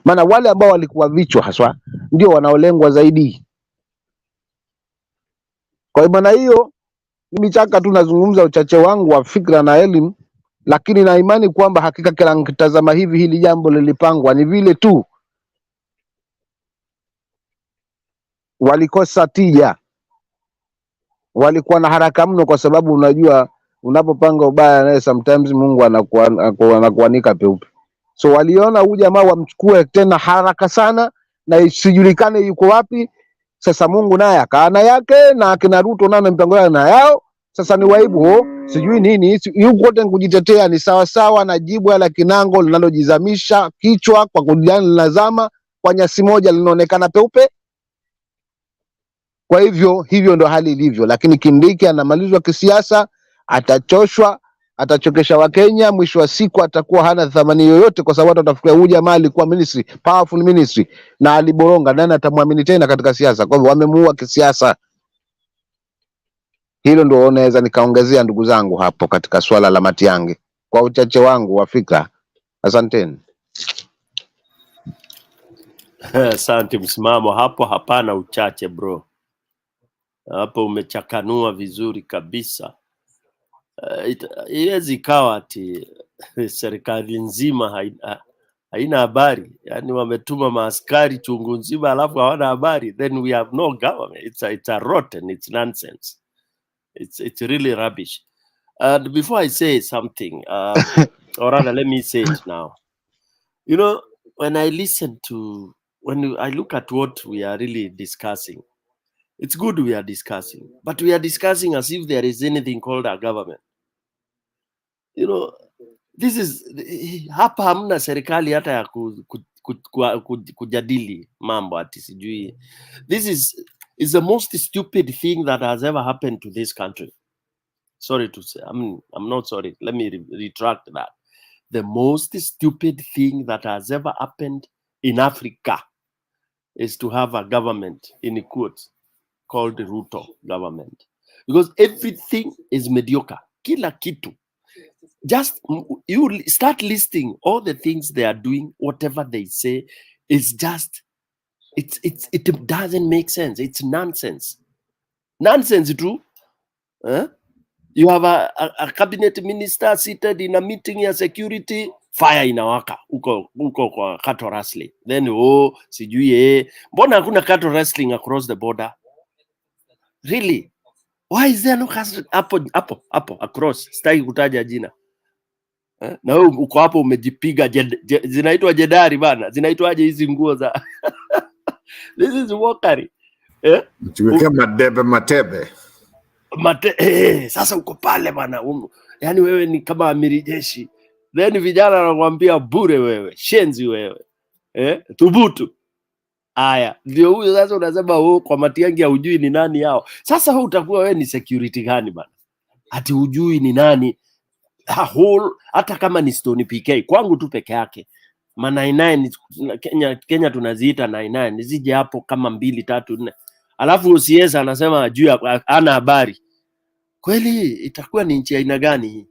Maana wale ambao walikuwa vichwa haswa ndio wanaolengwa zaidi. Kwa maana hiyo mimi chaka tu nazungumza uchache wangu wa fikra na elimu, lakini na imani kwamba hakika kila nikitazama hivi hili jambo lilipangwa, ni vile tu walikosa tija, walikuwa na haraka mno, kwa sababu unajua unapopanga ubaya naye sometimes Mungu anakuanika peupe. So waliona huyu jamaa wamchukue tena haraka sana na isijulikane yuko wapi. Sasa Mungu naye akaana yake na akina Ruto nao mpango yao na yao. Sasa ni waibu sijui nini, yuko wote kujitetea ni sawa sawa na jibu la kinango linalojizamisha kichwa kwa kujani linazama kwa nyasi moja linaonekana peupe. Kwa hivyo ndo hali ilivyo, lakini Kindiki anamalizwa kisiasa, atachoshwa, atachokesha Wakenya, mwisho wa siku atakuwa hana thamani yoyote, kwa sababu atafikiria huyu jamaa alikuwa ministry, powerful ministry na aliboronga, nani atamwamini tena katika siasa? Kwa hivyo wamemuua kisiasa. Hilo ndio naweza nikaongezea ndugu zangu hapo katika swala la Matiang'i kwa uchache wangu wa fikra. Asanteni. Asante, msimamo hapo hapana uchache bro. Hapo umechakanua vizuri kabisa. Iwezi kawa ati serikali nzima haina habari. Yani wametuma maaskari chungu nzima alafu hawana habari. Then we have no government. It's a rotten, it's nonsense. It's really rubbish. And before I say something, or rather let me say it now. You know, when I look at what we are really discussing, it's good we are discussing, but we are discussing as if there is anything called a government. You know, this is hapa hamna serikali hata ya kujadili mambo ati sijui. This is the most stupid thing that has ever happened to this country. Sorry to say, I'm not sorry. Let me retract that. The most stupid thing that has ever happened in Africa is to have a government, in quotes, called the Ruto government. Because everything is mediocre. Kila kitu. Just, you start listing all the things they are doing, whatever they say, is just, it doesn't make sense. It's nonsense. Nonsense too. You have a cabinet minister seated in a meeting ya security, fire inawaka uko kwa cattle wrestling. Then sijui mbona hakuna cattle wrestling across the border? Really? Why is there no cattle hapo across? Sitaki kutaja jina. Na wewe uko hapo umejipiga zinaitwa jedari bana. Zinaitwaje hizi nguo za This is mockery. Tuweke matebe. Sasa uko pale bana. Yani wewe ni kama amiri jeshi. Then vijana wanakuambia bure wewe, shenzi wewe. Thubutu. Aya, ndio huyo sasa unasema kwa Matiang'i hujui ni nani yao. Sasa wewe utakuwa wewe ni security gani bana? Ati hujui ni nani? Hata kama ni Stone PK kwangu tu peke yake. Ma 99 Kenya tunaziita 99. Zije hapo kama 2 3 4. Alafu OCS anasema juu ana habari. Kweli itakuwa ni nchi aina gani hii?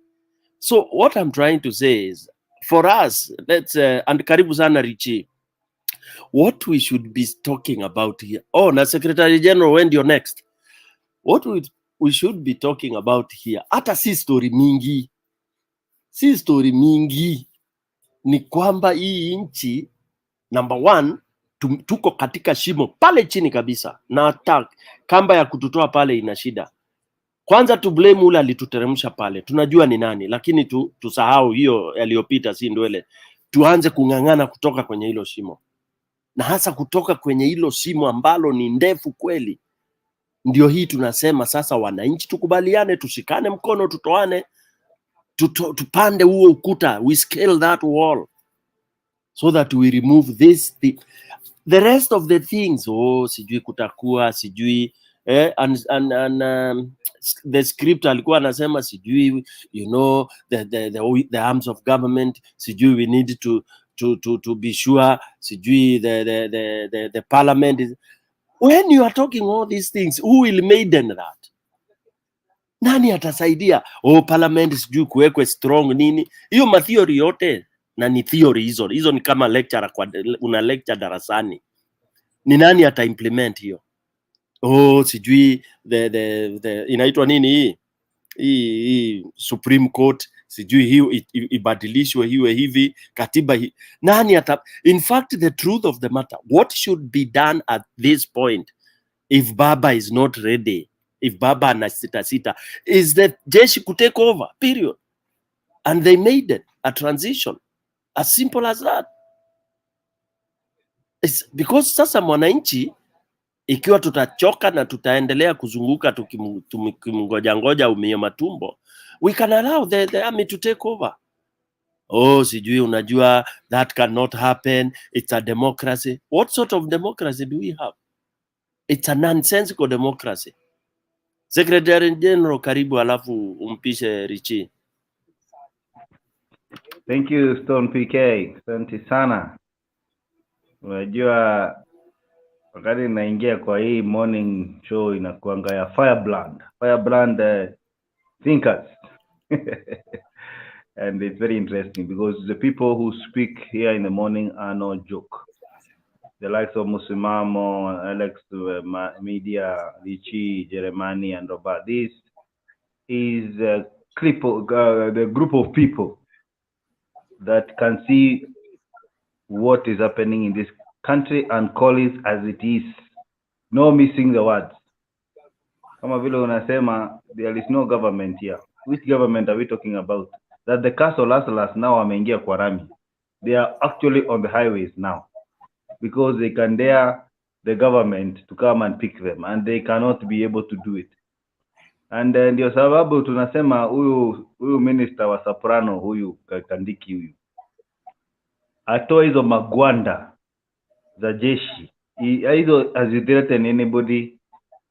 So what I'm trying to say is, for us, let's and karibu sana Richi. What we should be talking about here. Oh, na Secretary General, when you're next. What we should be talking about here. Hata si story mingi. Si story mingi. Ni kwamba hii nchi, number one, tuko katika shimo pale chini kabisa. Na hata kamba ya kututoa pale ina shida. Kwanza tu blame ule alituteremsha pale. Tunajua ni nani, lakini tusahau hiyo yaliyopita, si ndwele. Tuanze kung'ang'ana kutoka kwenye hilo shimo. Na hasa kutoka kwenye hilo shimo ambalo ni ndefu kweli. Ndio hii tunasema sasa, wananchi tukubaliane, tushikane mkono, tutoane, tupande huo ukuta, we scale that wall so that we remove this thing. The rest of the things, sijui kutakuwa, sijui the script alikuwa anasema sijui, you know, the arms of government, sijui we need to be sure, sijui the parliament is. When you are talking all these things, who will maiden that? Nani atasaidia? Parliament sijui kuwekwe strong nini? Hiyo matheory yote na ni theory hizo. Hizo ni kama lecturer una lecture darasani. Ni nani ata implement hiyo? Sijui the inaitwa nini hii Supreme Court, sijui hiyo ibadilishwe hiwe hivi, katiba hii. Nani ata, in fact, the truth of the matter, what should be done at this point, if Baba is not ready, if Baba ana sita, is that jeshi could take over, period. And they made it a transition. As simple as that. It's because sasa mwananchi, ikiwa tutachoka na tutaendelea kuzunguka tukimngoja umie matumbo, we can allow the army to take over. Sijui unajua, that cannot happen, it's a democracy. What sort of democracy do we have? It's a nonsensical democracy. Secretary General, karibu, alafu umpishe Richi. Thank you, Stone PK. Asante sana. Unajua wakati naingia kwa hii morning show inakuanga ya Firebrand thinkers. And it's very interesting because the people who speak here in the morning are no joke. The likes of Musimamo, Alex Media, Richi, Jeremani, and Robert. This is a the group of people that can see what is happening in this country and call it as it is. No missing the words. Kama vile unasema, there is no government here. Which government are we talking about? That the castle hustlers now wameingia kwa rami. They are actually on the highways now because they can dare the government to come and pick them, and they cannot be able to do it. And ndio sababu tunasema huyu minister wa Soprano, huyu Kandiki, huyu atoe hizo magwanda za jeshi. Hizo as you threaten anybody,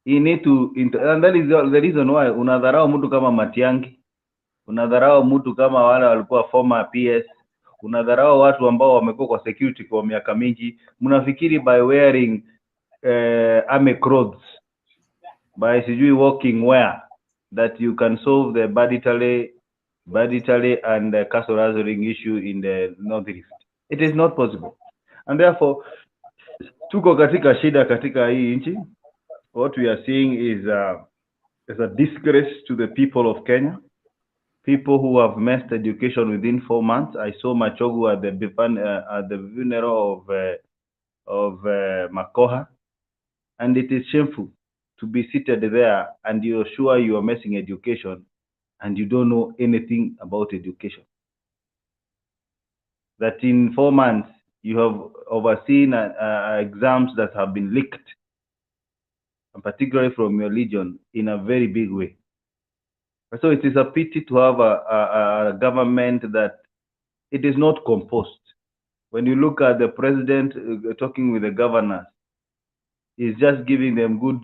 you need to and that is the reason why unadharau mtu kama Matiang'i, unadharau mtu kama wale walikuwa former PS, unadharau watu ambao wamekuwa kwa security kwa miaka mingi. Mnafikiri by wearing army clothes, by sijui walking where, that you can solve the banditry and castle razzling issue in the Northeast. It is not possible. And therefore, tuko katika shida katika hii nchi. What we are seeing is a disgrace to the people of Kenya. People who have missed education within 4 months. I saw Machogu at the funeral of Magoha, and it is shameful to be seated there and you're sure you are missing education and you don't know anything about education. That in 4 months you have overseen exams that have been leaked, and particularly from your legion, in a very big way. So it is a pity to have a government that it is not composed. When you look at the president talking with the governors, he's just giving them good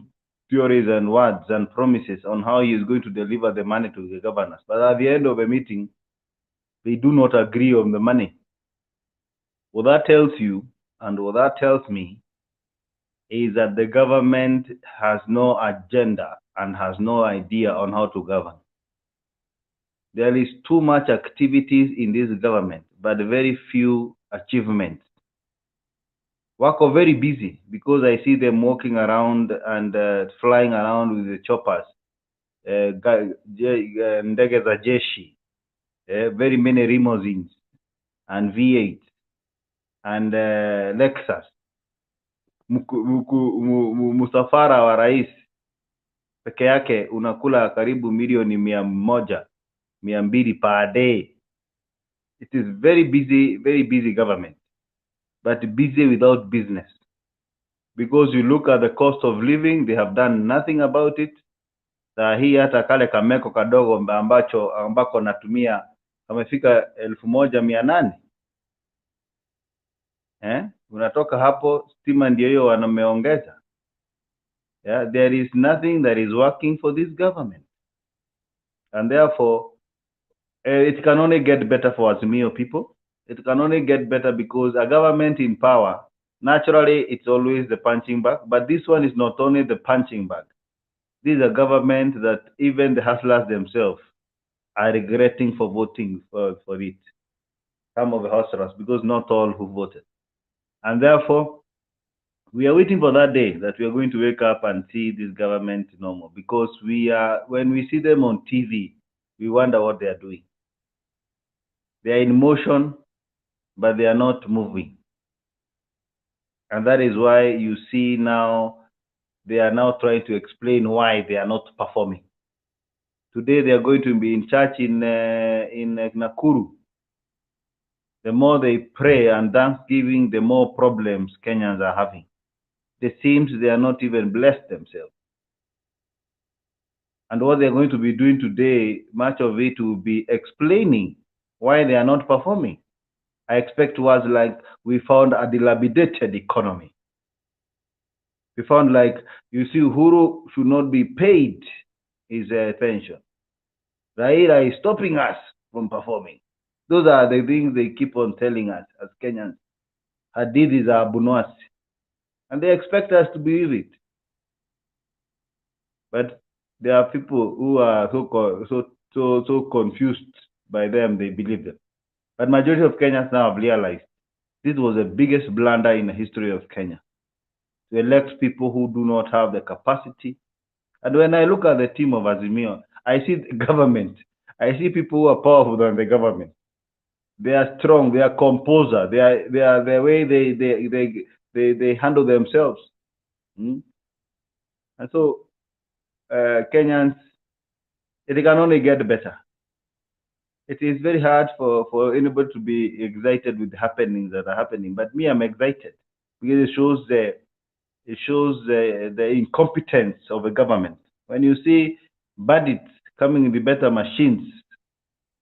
theories and words and promises on how he is going to deliver the money to the governors. But at the end of the meeting, they do not agree on the money. What that tells you, and what that tells me, is that the government has no agenda and has no idea on how to govern. There is too much activities in this government, but very few achievements. wako very busy because I see them walking around and flying around with the choppers, ndege za jeshi, very many limousines and V8 and Lexus. Musafara wa rais peke yake unakula karibu milioni 100-200 per day. It is very busy government, but busy without business. Because you look at the cost of living, they have done nothing about it. Saa hii hata kale kameko kadogo ambako natumia kamefika 1,800. Unatoka hapo, stima ndio hiyo wanameongeza. Yeah, there is nothing that is working for this government. And therefore, it can only get better for Azimio people. It can only get better because a government in power, naturally, it's always the punching bag. But this one is not only the punching bag. This is a government that even the hustlers themselves are regretting for voting for it. Some of the hustlers, because not all who voted. And therefore, we are waiting for that day that we are going to wake up and see this government normal. Because when we see them on TV, we wonder what they are doing. They are in motion, but they are not moving. And that is why you see now, they are now trying to explain why they are not performing. Today they are going to be in church in Nakuru. The more they pray and thanksgiving, the more problems Kenyans are having. It seems they are not even blessed themselves. And what they're going to be doing today, much of it will be explaining why they are not performing. I expect was like, we found a dilapidated economy. We found like, you see, Uhuru should not be paid his pension. Raila is stopping us from performing. Those are the things they keep on telling us as Kenyans. Hadith is abunwasi. And they expect us to believe it. But there are people who are so confused by them, they believe them. But majority of Kenyans now have realized this was the biggest blunder in the history of Kenya. To elect people who do not have the capacity. And when I look at the team of Azimio, I see the government. I see people who are powerful than the government. They are strong. They are composer. They are the way they handle themselves. And so Kenyans, it can only get better. It is very hard for anybody to be excited with the happenings that are happening. But me, I'm excited because it shows the incompetence of the government. When you see bandits coming in the better machines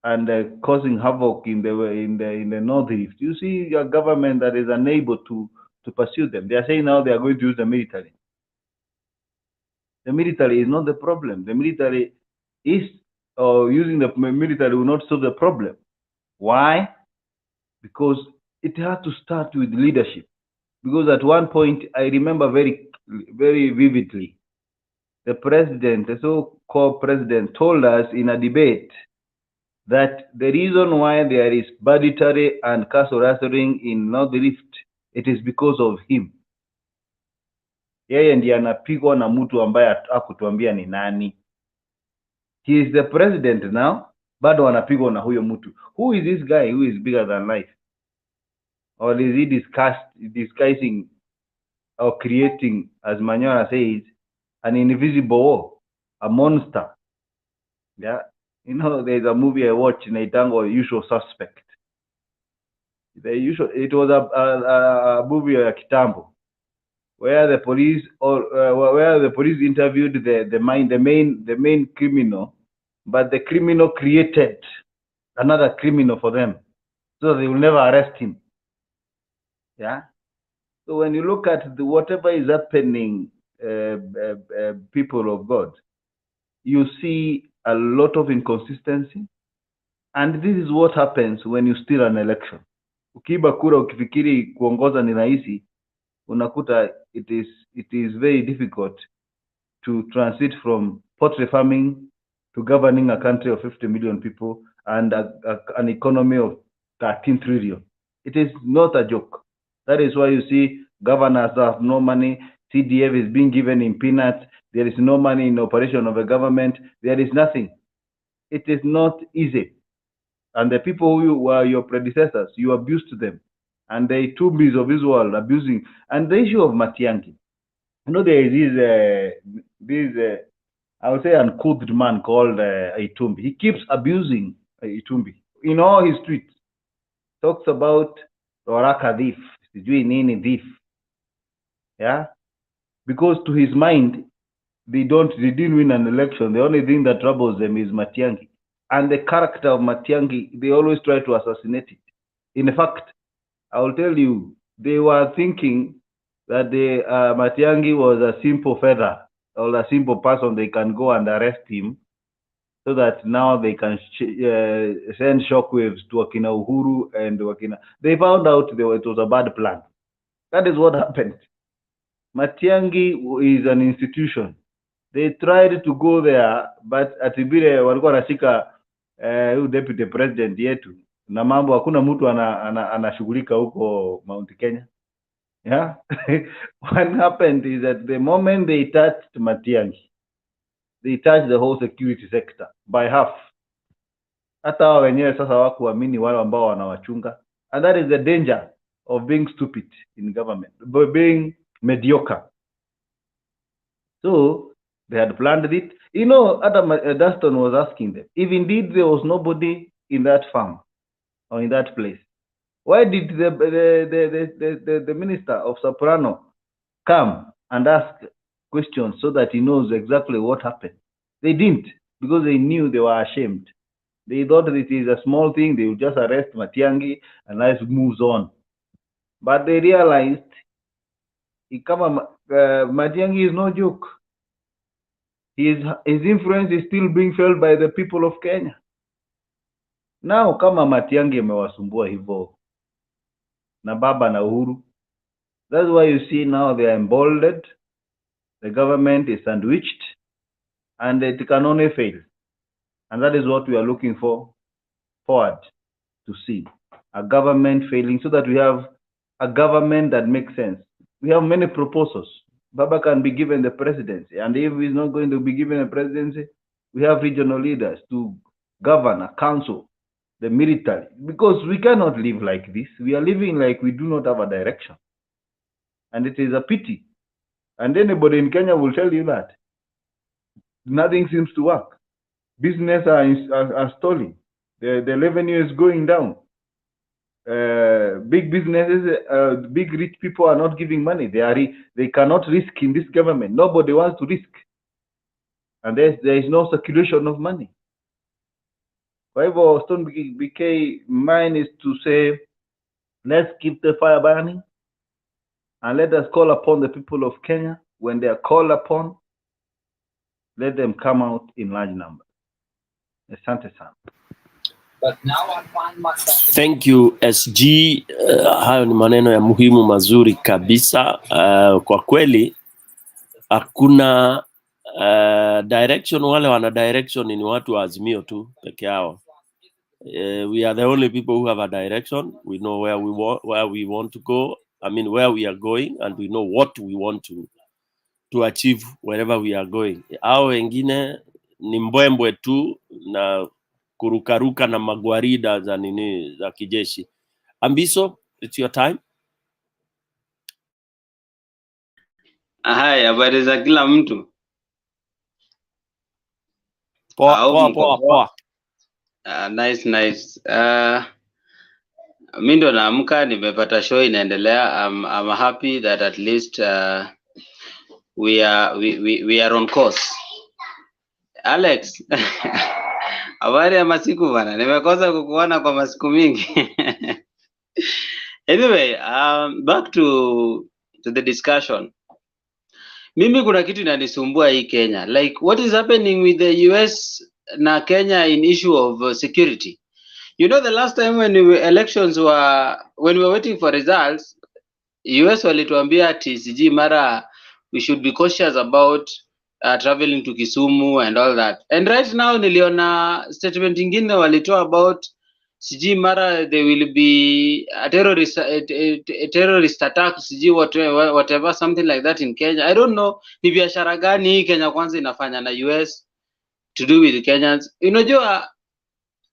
and causing havoc in the northeast, you see a government that is unable to pursue them. They are saying now they are going to use the military. The military is not the problem. The military is using the military will not solve the problem. Why? Because it had to start with leadership. Because at one point, I remember very, very vividly, the president, the so-called president, told us in a debate that the reason why there is banditry and castle rustling in North Rift, it is because of him. Yeye ndiye anapigwa na mtu ambaye hakutuambia ni nani. He is the president now, bado anapigwa na huyo mtu. Who is this guy who is bigger than life? Or is he disguising or creating, as Manyora says, an invisible war, a monster? Yeah, you know, there's a movie I watched in Itango, Usual Suspect. It was a movie of Kitambo, where the police interviewed the main criminal, but the criminal created another criminal for them, so they will never arrest him. Yeah. So when you look at whatever is happening, people of God, you see a lot of inconsistency, and this is what happens when you steal an election. Ukiiba kura ukifikiri kuongoza ni rahisi, unakuta it is very difficult to transit from poultry farming to governing a country of 50 million people and an economy of 13 trillion. It is not a joke. That is why you see Governors have no money. CDF is being given in peanuts. There is no money in operation of a government. There is nothing. It is not easy. And the people who were your predecessors, you abused them. And the Tumbis of Israel abusing. And the issue of Matiang'i. You know, there is this I would say, uncouth man called Itumbi. He keeps abusing Itumbi in all his tweets. Talks about Oraka thief, nini thief. Yeah, because to his mind, they didn't win an election. The only thing that troubles them is Matiang'i, and the character of Matiang'i. They always try to assassinate it. In fact, I will tell you, they were thinking that the Matiang'i was a simple feather or a simple person. They can go and arrest him, so that now they can send shockwaves to Akina Uhuru and Akina. They found out it was a bad plan. That is what happened. Matiang'i is an institution. They tried to go there, but atibire walikuwa wanashika deputy president yetu na mambo, hakuna mtu anashughulika huko Mount Kenya. Yeah. What happened is that the moment they touched Matiang'i, they touched the whole security sector by half. Hata wao wenyewe sasa hawakuamini wale ambao wanawachunga. And that is the danger of being stupid in government, being mediocre. So they had planned it. You know, Adam Dustin was asking them, if indeed there was nobody in that farm or in that place, why did the minister of Soprano come and ask questions so that he knows exactly what happened? They didn't, because they knew they were ashamed. They thought it is a small thing, they would just arrest Matiang'i and life moves on. But they realized Matiang'i is no joke. His influence is still being felt by the people of Kenya. Now, kama Matiang'i amewasumbua hivyo na baba na Uhuru, that's why you see now they are emboldened, the government is sandwiched, and it can only fail. And that is what we are looking forward to see. A government failing, so that we have a government that makes sense. We have many proposals. Baba can be given the presidency, and if he's not going to be given a presidency, we have regional leaders to govern a council, the military, because we cannot live like this. We are living like we do not have a direction, and it is a pity. And anybody in Kenya will tell you that nothing seems to work. Business are stalling. The revenue is going down. Big businesses, big rich people are not giving money. They cannot risk in this government. Nobody wants to risk, and there is no circulation of money. However, Stone BK mine is to say, let's keep the fire burning, and let us call upon the people of Kenya. When they are called upon, let them come out in large numbers. Asante sana. Thank you SG. Hayo ni maneno ya muhimu mazuri kabisa. Kwa kweli hakuna direction. Wale wana direction ni watu wa Azimio tu peke yao. We are the only people who have a direction. We know where we want to go. I mean, where we are going, and we know what we want to achieve wherever we are going. Hao wengine ni mbwembwe tu na kurukaruka na magwarida za kijeshi. Ambiso, it's your time. Haya, habari za kila mtu. Poa. Nice. Mimi ndo naamka, nimepata show inaendelea. I'm happy that at least we are on course. Alex, habari ya masiku bana, nimekosa kukuona kwa masiku mingi. Anyway, back to the discussion. Mimi kuna kitu inanisumbua hii Kenya. Like, what is happening with the US na Kenya in issue of security? You know, the last time when we were waiting for results, US walituambia TCG mara we should be cautious about traveling to Kisumu and all that. And right now niliona statement ingine walitoa about sijui mara there will be a terrorist attack, sijui whatever, something like that in Kenya. I don't know ni biashara gani hii Kenya kwanza inafanya na US to do with the Kenyans. Unajua,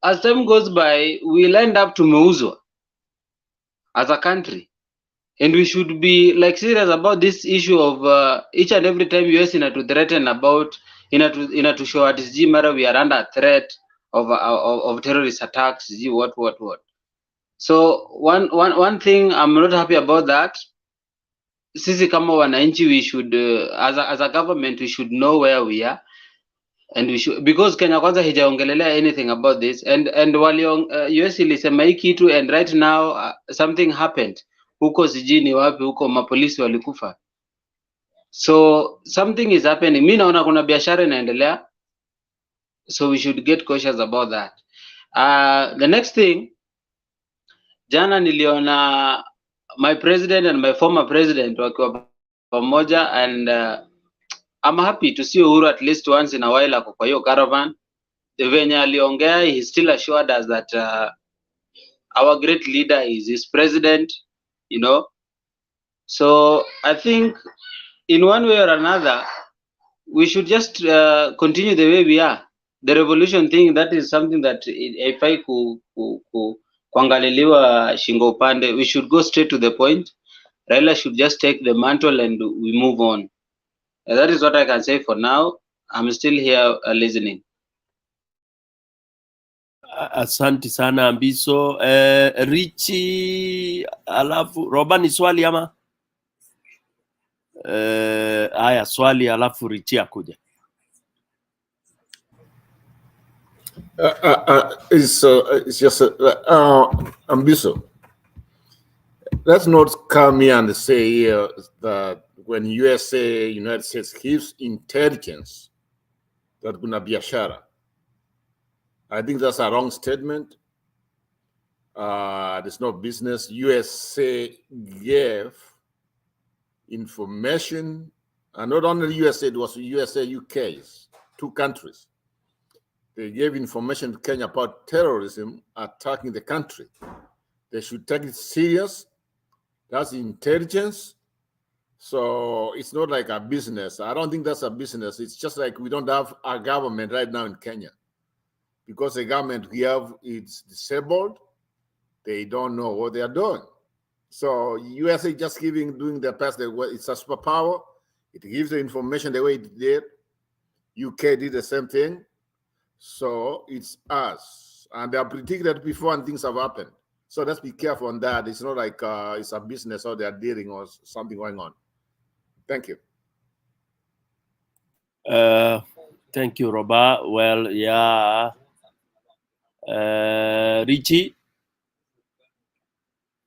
as time goes by, we'll end up tumeuzwa as a country. And we should be like serious about this issue of each and every time US to threaten about to show at sijui mara we are under threat of terrorist attacks, what. So one thing I'm not happy about that. Sisi kama wananchi, we should as a government we should know where we are, and we should, because Kenya kwanza hijaongelelea anything about this, and US ilisema hii kitu, and right now something happened huko, sijui ni wapi huko, mapolisi walikufa. So something is happening. Mimi naona kuna biashara inaendelea, so we should get cautious about that. The next thing, jana niliona my president and my former president wakiwa pamoja, and I'm happy to see Uhuru at least once in a while ako kwa hiyo caravan. Venye aliongea, he still assured us that our great leader is his president, you know. So I think in one way or another, we should just continue the way we are. The revolution thing, that is something that if I kuangaliliwa shingo upande, we should go straight to the point. Raila should just take the mantle and we move on. And that is what I can say for now. I'm still here listening. Asante sana Ambiso. Richi, alafu Roba ni swali ama? Haya, swali alafu Richi akuja. It's just Ambiso. Let's not come here and say here that when USA, United States, gives intelligence, that's gonna be a biashara. I think that's a wrong statement. There's no business. USA gave information, and not only USA, it was USA, UK, two countries. They gave information to Kenya about terrorism attacking the country. They should take it serious. That's intelligence. So it's not like a business. I don't think that's a business. It's just like we don't have a government right now in Kenya. Because the government we have is disabled, they don't know what they are doing. So USA just doing their best. It's a superpower. It gives the information the way it did. UK did the same thing. So it's us. And they are predicted before and things have happened. So let's be careful on that. It's not like it's a business or they are dealing or something going on. Thank you. Thank you, Roba. Well, yeah. Richie,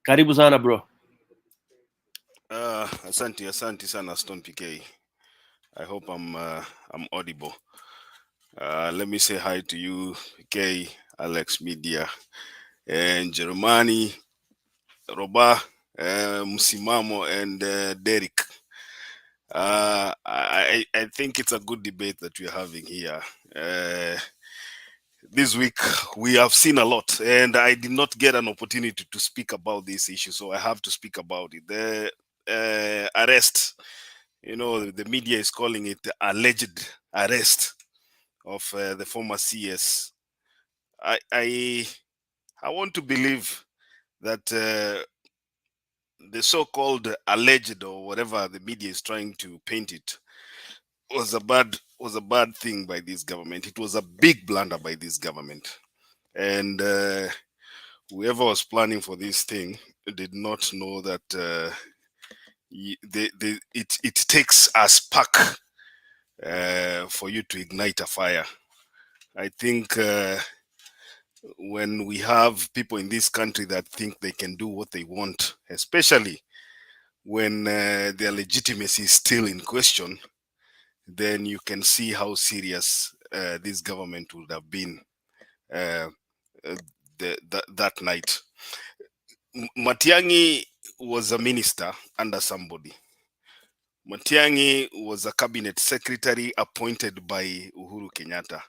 karibu sana bro. Asante sana Stone PK. I hope I'm audible. Let me say hi to you, PK, Alex Media, and Jeremani, Roba, Musimamo, and Derek. I think it's a good debate that we're having here. This week we have seen a lot, and I did not get an opportunity to speak about this issue, so I have to speak about it. The arrest, the media is calling it the alleged arrest of the former CS. I want to believe that the so-called alleged, or whatever the media is trying to paint it, was a bad thing by this government. It was a big blunder by this government, and whoever was planning for this thing did not know that it takes a spark for you to ignite a fire. I think when we have people in this country that think they can do what they want, especially when their legitimacy is still in question, then you can see how serious this government would have been that night. Matiang'i was a minister under somebody. Matiang'i was a cabinet secretary appointed by Uhuru Kenyatta.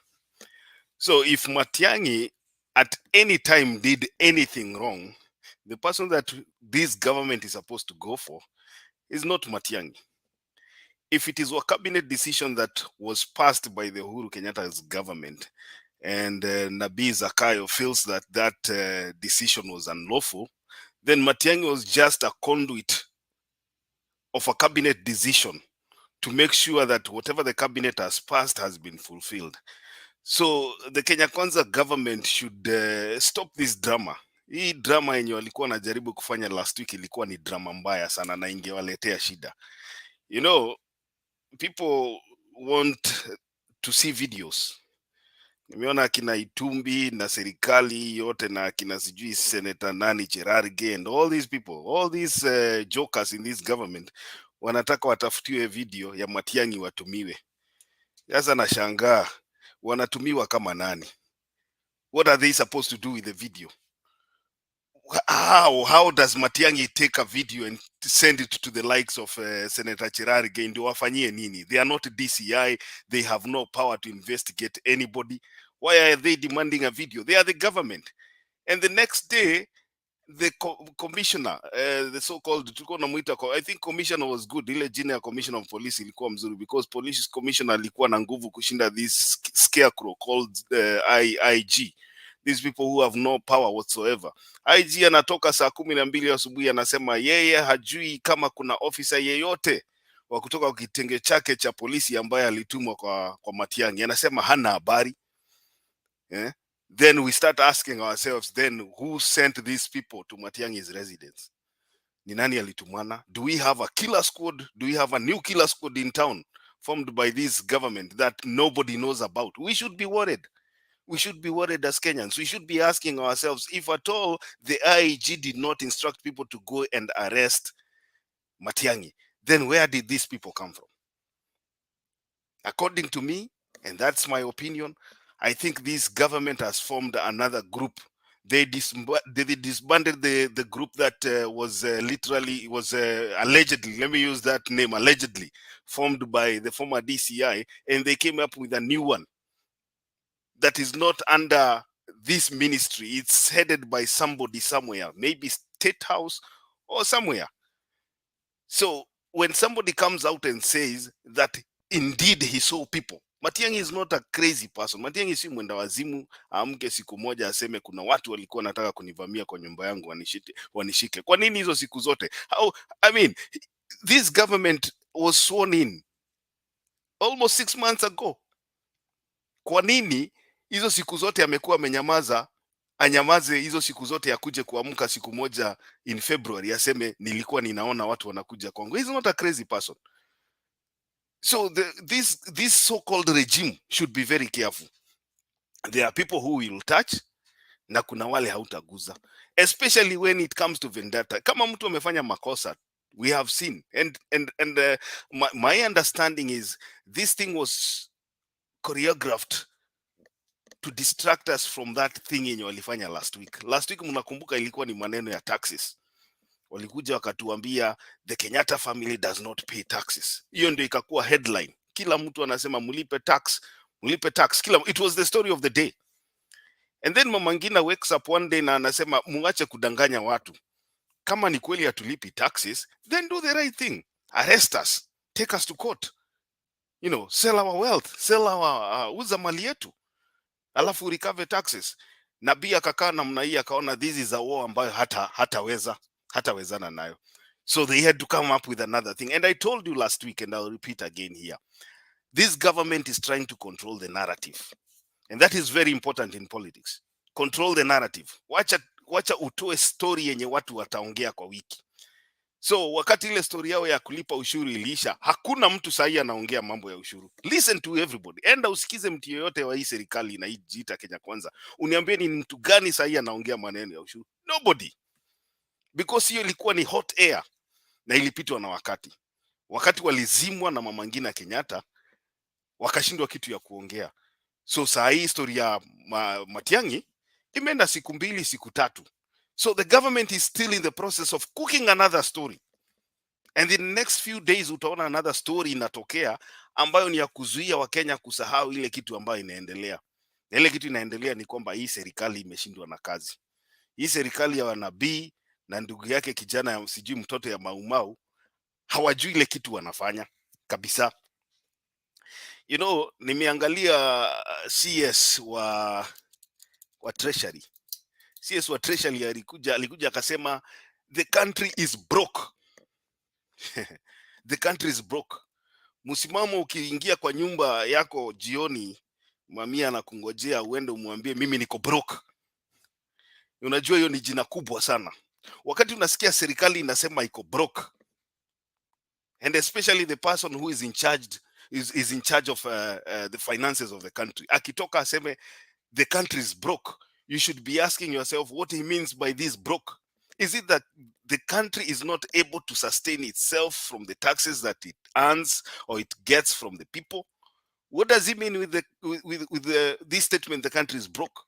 So if Matiang'i at any time did anything wrong, the person that this government is supposed to go for is not Matiang'i. If it is a cabinet decision that was passed by the Uhuru Kenyatta's government, and Nabii Zakayo feels that that decision was unlawful, then Matiang'i was just a conduit of a cabinet decision to make sure that whatever the cabinet has passed has been fulfilled. So the Kenya Kwanza government should stop this drama. Hii drama yenye walikuwa wanajaribu kufanya last week ilikuwa ni drama mbaya sana na ingewaletea shida. You know, people want to see videos. Nimeona akina Itumbi na serikali yote na akina sijui Senator nani Cherargei and all these people, all these jokers in this government wanataka watafutiwe video ya Matiang'i watumiwe. Sasa nashangaa wanatumiwa kama nani? What are they supposed to do with the video? How does Matiang'i take a video and send it to the likes of Senator Cherargei ndio wafanyie nini? They are not DCI, they have no power to investigate anybody. Why are they demanding a video? They are the government. And the next day, the commissioner, the so-called, I think commissioner was good. Ile jina ya commissioner of police ilikuwa mzuri because police commissioner alikuwa na nguvu kushinda this scarecrow called IG. These people who have no power whatsoever. IG anatoka saa 12 asubuhi anasema yeye hajui kama kuna officer yeyote wa kutoka kitengo chake cha polisi ambaye alitumwa kwa Matiang'i. Anasema hana habari. Yeah? Then we start asking ourselves, then who sent these people to Matiang'i's residence? Ni nani alitumana? Do we have a killer squad? Do we have a new killer squad in town formed by this government that nobody knows about? We should be worried. We should be worried as Kenyans. We should be asking ourselves, if at all the IG did not instruct people to go and arrest Matiang'i, then where did these people come from? According to me, and that's my opinion, I think this government has formed another group. They disbanded the group that was allegedly, let me use that name, allegedly formed by the former DCI, and they came up with a new one that is not under this ministry. It's headed by somebody somewhere, maybe State House or somewhere. So when somebody comes out and says that indeed he saw people, Matiang'i is not a crazy person. Matiang'i si mwenda wazimu amke siku moja aseme kuna watu walikuwa nataka kunivamia kwa nyumba yangu wanishike. Kwa nini hizo siku zote? I mean, this government was sworn in almost 6 months ago. Kwa nini hizo siku zote amekuwa amenyamaza, anyamaze hizo siku zote akuje kuamka siku moja in February aseme nilikuwa ninaona watu wanakuja kwangu? He's not a crazy person. So this so-called regime should be very careful. There are people who will touch na kuna wale hautaguza, especially when it comes to vendetta. Kama mtu amefanya makosa, we have seen, and my understanding is this thing was choreographed to distract us from that thing yenye walifanya last week. Last week mnakumbuka ilikuwa ni maneno ya taxes. Walikuja wakatuambia the Kenyatta family does not pay taxes. Hiyo ndio ikakuwa headline. Kila mtu anasema mlipe tax. It was the story of the day. And then Mama Ngina wakes up one day na anasema muache kudanganya watu. Kama ni kweli hatulipi taxes, then do the right thing. Arrest us. Take us to court. You know, sell our wealth, sell our uza mali yetu. Alafu recover taxes. Nabii akakaa namna hii akaona this is a war ambayo hatawezana nayo. So they had to come up with another thing. And I told you last week, and I'll repeat again here, this government is trying to control the narrative. And that is very important in politics. Control the narrative. Wacha utoe story yenye watu wataongea kwa wiki. So wakati ile story yao ya kulipa ushuru iliisha, hakuna mtu sahi anaongea mambo ya ushuru. Listen to everybody. Enda usikize mtu yoyote wa hii serikali na hii jiita Kenya Kwanza. Uniambie ni mtu gani sahi anaongea maneno ya ushuru? Nobody. Because hiyo ilikuwa ni hot air na ilipitwa na wakati. Wakati walizimwa na Mama Ngina Kenyatta, wakashindwa kitu ya kuongea. So saa hii story ya Matiang'i imeenda siku 2 siku 3. So the government is still in the process of cooking another story. And in the next few days utaona another story inatokea ambayo ni ya kuzuia Wakenya kusahau ile kitu ambayo inaendelea. Na ile kitu inaendelea ni kwamba hii serikali imeshindwa na kazi. Hii serikali ya wanabii na ndugu yake kijana ya sijui mtoto ya Maumau hawajui ile kitu wanafanya kabisa. You know, nimeangalia CS wa Treasury. CS wa Treasury alikuja akasema the country is broke. The country is broke. Msimamo ukiingia kwa nyumba yako jioni, mamia anakungojea uende umwambie mimi niko broke. Unajua hiyo ni jina kubwa sana. Wakati unasikia serikali inasema iko broke, and especially the person who is in charge of the finances of the country, akitoka aseme the country is broke, you should be asking yourself what he means by this broke. Is it that the country is not able to sustain itself from the taxes that it earns or it gets from the people? What does he mean with this statement, the country is broke?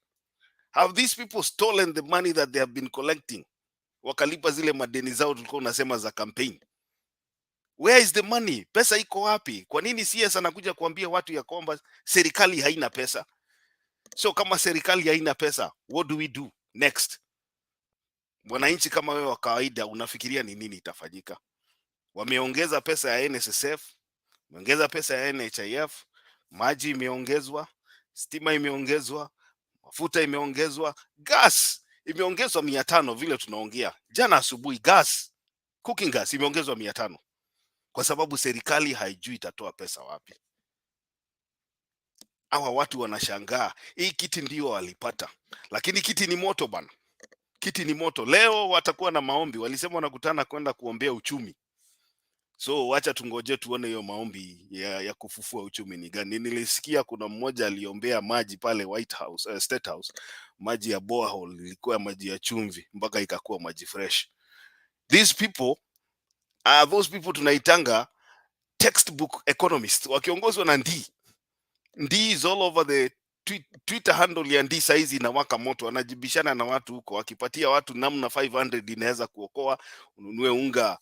Have these people stolen the money that they have been collecting? Wakalipa zile madeni zao tulikuwa unasema za campaign. Where is the money? Pesa iko wapi? Kwa nini CS anakuja kuambia watu ya kwamba serikali haina pesa? So kama serikali haina pesa, what do we do next? Mwananchi kama wewe wa kawaida unafikiria ni nini itafanyika? Wameongeza pesa ya NSSF, wameongeza pesa ya NHIF, maji imeongezwa, stima imeongezwa, mafuta imeongezwa, gas imeongezwa 500 vile tunaongea. Jana asubuhi gas, cooking gas imeongezwa 500. Kwa sababu serikali haijui itatoa pesa wapi. Hawa watu wanashangaa, hii kiti ndio walipata. Lakini kiti ni moto bana. Kiti ni moto. Leo watakuwa na maombi, walisema wanakutana kwenda kuombea uchumi. So wacha tungoje tuone hiyo maombi ya kufufua uchumi ni gani. Nilisikia kuna mmoja aliombea maji pale White House, State House, maji ya borehole ilikuwa maji ya chumvi mpaka ikakuwa maji fresh. These people are those people tunaitanga textbook economists, wakiongozwa na Ndii is all over the Twitter handle ya Ndii saizi inawaka moto, anajibishana na watu huko, akipatia watu namna 500 inaweza kuokoa, ununue unga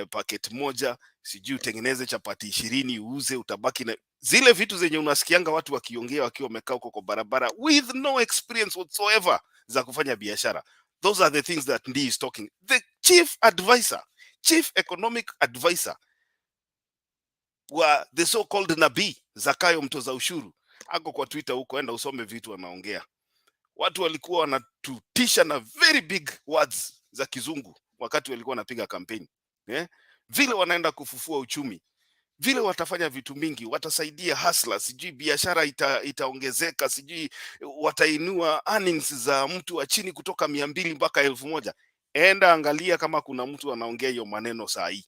packet moja, sijui utengeneze chapati 20 uuze, utabaki na zile vitu zenye unasikianga watu wakiongea wakiwa wamekaa huko kwa barabara with no experience whatsoever za kufanya biashara. Those are the things that Ndii is talking. The chief economic advisor wa the so-called Nabii Zakayo mtoza ushuru ako kwa Twitter huko, enda usome vitu wanaongea. Watu walikuwa wanatutisha na very big words za kizungu wakati walikuwa wanapiga campaign. Vile wanaenda kufufua uchumi, vile watafanya vitu mingi, watasaidia hustler, sijui biashara itaongezeka, sijui watainua earnings za mtu wa chini kutoka 200 mpaka 1000. Enda angalia kama kuna mtu anaongea hiyo maneno saa hii.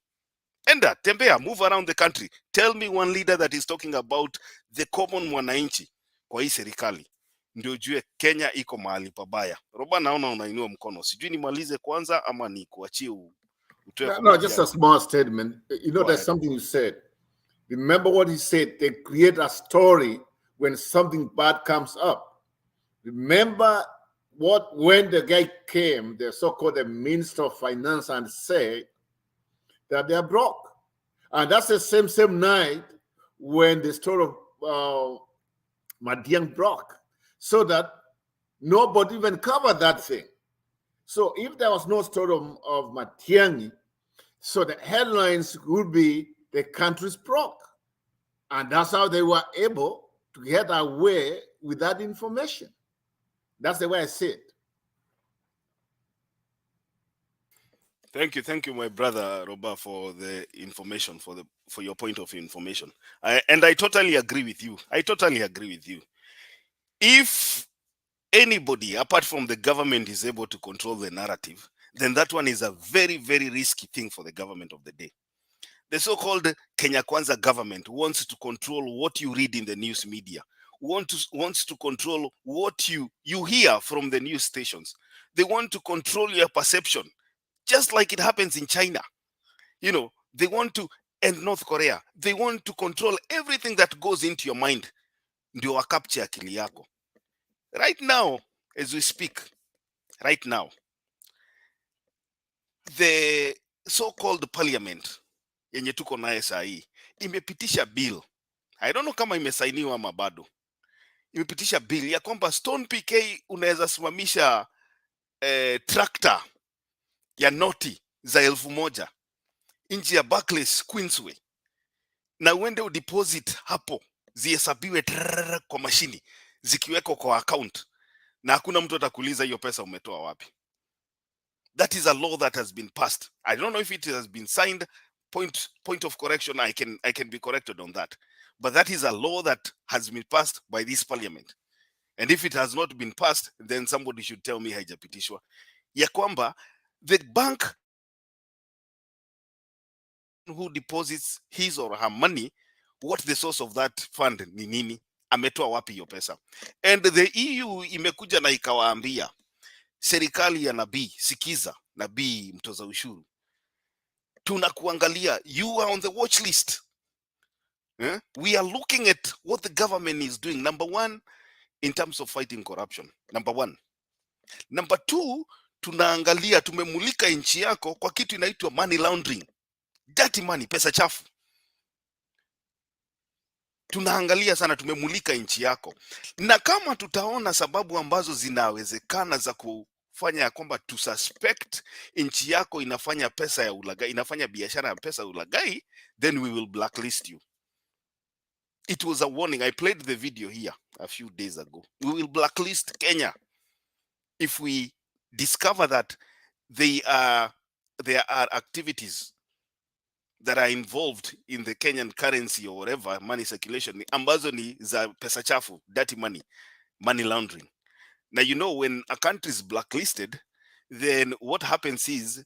Enda tembea, move around the country, tell me one leader that is talking about the common mwananchi kwa hii serikali, ndio jue Kenya iko mahali pabaya. Roba, naona unainua mkono, sijui nimalize kwanza ama ni kuachie utoe. No, just a small statement. You know, there's something you said. Remember what he said, they create a story when something bad comes up. Remember when the guy came, the so-called Minister of Finance, and said that they are broke. And that's the same night when the story of Madiang broke, so that nobody even covered that thing. So if there was no story of Matiang'i, so the headlines would be the country's broke. And that's how they were able to get away with that information. That's the way I see it. Thank you, my brother Roba, for the information, for your point of information. And I totally agree with you. If anybody apart from the government is able to control the narrative, then that one is a very, very risky thing for the government of the day. The so-called Kenya Kwanza government wants to control what you read in the news media, wants to control what you hear from the news stations. They want to control your perception, just like it happens in China. You know, they want to, and North Korea, they want to control everything that goes into your mind. Ndio wa capture akili yako. Right now, as we speak, right now, the so-called parliament yenye tuko naye saa hii imepitisha bill. I don't know kama imesainiwa ama bado. imepitisha bill ya kwamba Stone PK unaweza simamisha tractor ya noti za 1,000 nje ya Barclays Queensway na uende udeposit hapo, zihesabiwe kwa mashini zikiwekwa kwa account, na hakuna mtu atakuuliza hiyo pesa umetoa wapi. That is a law that has been passed. I don't know if it has been signed. Point of correction, I can be corrected on that. But that is a law that has been passed by this parliament. And if it has not been passed, then somebody should tell me haijapitishwa. Ya kwamba the bank who deposits his or her money, what the source of that fund ni nini, ametoa wapi hiyo pesa. And the EU imekuja na ikawaambia serikali ya nabii, sikiza nabii mtoza ushuru, tunakuangalia, you are on the watch list. We are looking at what the government is doing, number one, in terms of fighting corruption, number one. Number two, tunaangalia, tumemulika nchi yako kwa kitu inaitwa money laundering, dirty money, pesa chafu. Tunaangalia sana, tumemulika nchi yako, na kama tutaona sababu ambazo zinawezekana za kufanya ya kwamba tu suspect nchi yako inafanya pesa ya ulagai, inafanya biashara ya pesa ya ulagai, then we will blacklist you. It was a warning. I played the video here a few days ago. We will blacklist Kenya if we discover that there are activities that are involved in the Kenyan currency or whatever, money circulation, ambazo ni za pesa chafu, dirty money, money laundering. Now, you know, when a country is blacklisted, then what happens is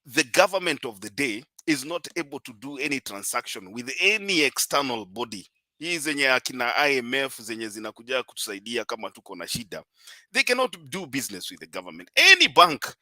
the government of the day is not able to do any transaction with any external body. Hii zenye akina IMF zenye zinakuja kutusaidia kama tuko na shida, they cannot do business with the government. Any bank,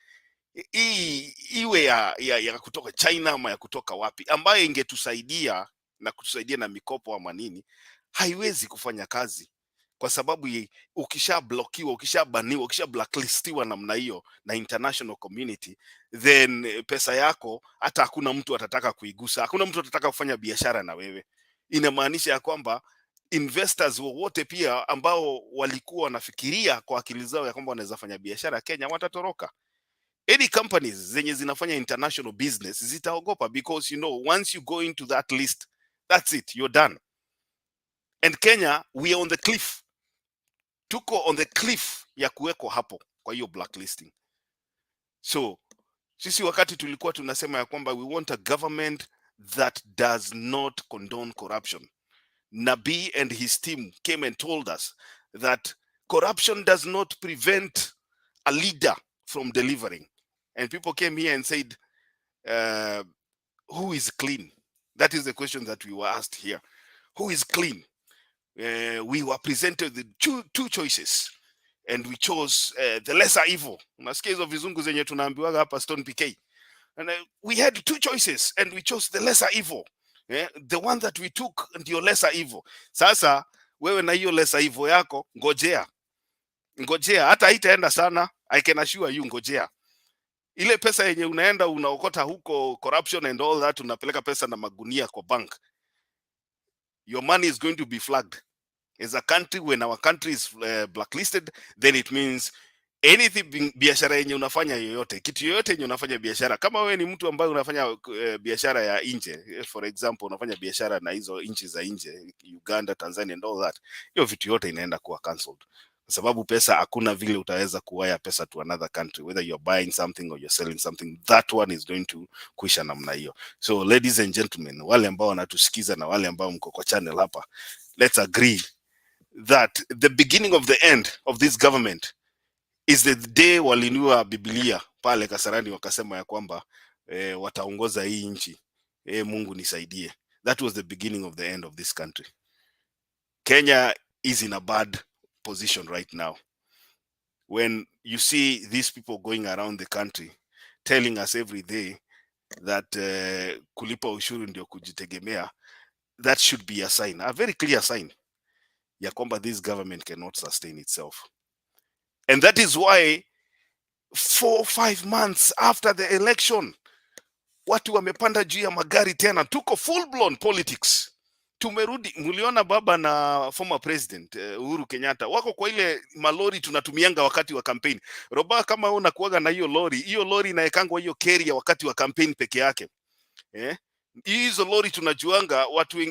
iwe ya kutoka China ama ya kutoka wapi, ambayo ingetusaidia na kutusaidia na mikopo ama nini, haiwezi kufanya kazi, kwa sababu ukishablokiwa, ukishabaniwa, ukishablacklistiwa namna hiyo na international community, then pesa yako hata hakuna mtu atataka kuigusa, hakuna mtu atataka kufanya biashara na wewe. Inamaanisha ya kwamba investors wowote pia ambao walikuwa wanafikiria kwa akili zao ya kwamba wanaweza fanya biashara Kenya watatoroka. Any companies zenye zinafanya international business zitaogopa, because you know, once you go into that list, that's it, you're done. And Kenya, we are on the cliff. Tuko on the cliff ya kuweko hapo kwa hiyo blacklisting. So sisi wakati tulikuwa tunasema ya kwamba we want a government that does not condone corruption, Nabi and his team came and told us that corruption does not prevent a leader from delivering. And people came here and said, who is clean? That is the question that we were asked here. Who is clean? We were presented with two choices, and we chose the lesser evil. Unasikia hizo vizungu zenye tunaambiwaga hapa Stone PK. And we had two choices, and we chose the lesser evil. The one that we took, ndio lesser evil. Sasa wewe na hiyo lesser evil yako, ngojea, hata haitaenda sana. I can assure you, ngojea. Ile pesa yenye unaenda unaokota huko, corruption and all that, unapeleka pesa na magunia kwa bank, your money is going to be flagged. As a country, when our country is blacklisted, then it means anything, biashara yenye unafanya yoyote, kitu yoyote yenye unafanya biashara, kama wewe ni mtu ambaye unafanya biashara ya nje, for example, unafanya biashara na hizo nchi za nje, Uganda, Tanzania and all that, hiyo vitu yote inaenda kuwa cancelled, kwa sababu pesa, hakuna vile utaweza kuwaya pesa to another country, whether you're buying something or you're selling something, that one is going to kuisha namna hiyo. So ladies and gentlemen, wale ambao wanatusikiza na wale ambao mko kwa channel hapa, let's agree that the beginning of the end of this government is the day walinua Biblia pale Kasarani wakasema ya kwamba wataongoza hii nchi. Mungu nisaidie. That was the beginning of the end of this country. Kenya is in a bad position right now. When you see these people going around the country telling us every day that kulipa ushuru ndio kujitegemea, that should be a sign, a very clear sign, ya kwamba this government cannot sustain itself. And that is why 4 or 5 months after the election, watu wamepanda juu ya magari tena, tuko full blown politics. tumerudi. Mliona baba na former president Uhuru Kenyatta wako kwa ile malori tunatumianga wakati wa campaign. Roba, kama wewe unakuaga na hiyo lori inaekangwa hiyo carrier wakati wa campaign peke yake. Hizo lori tunajuanga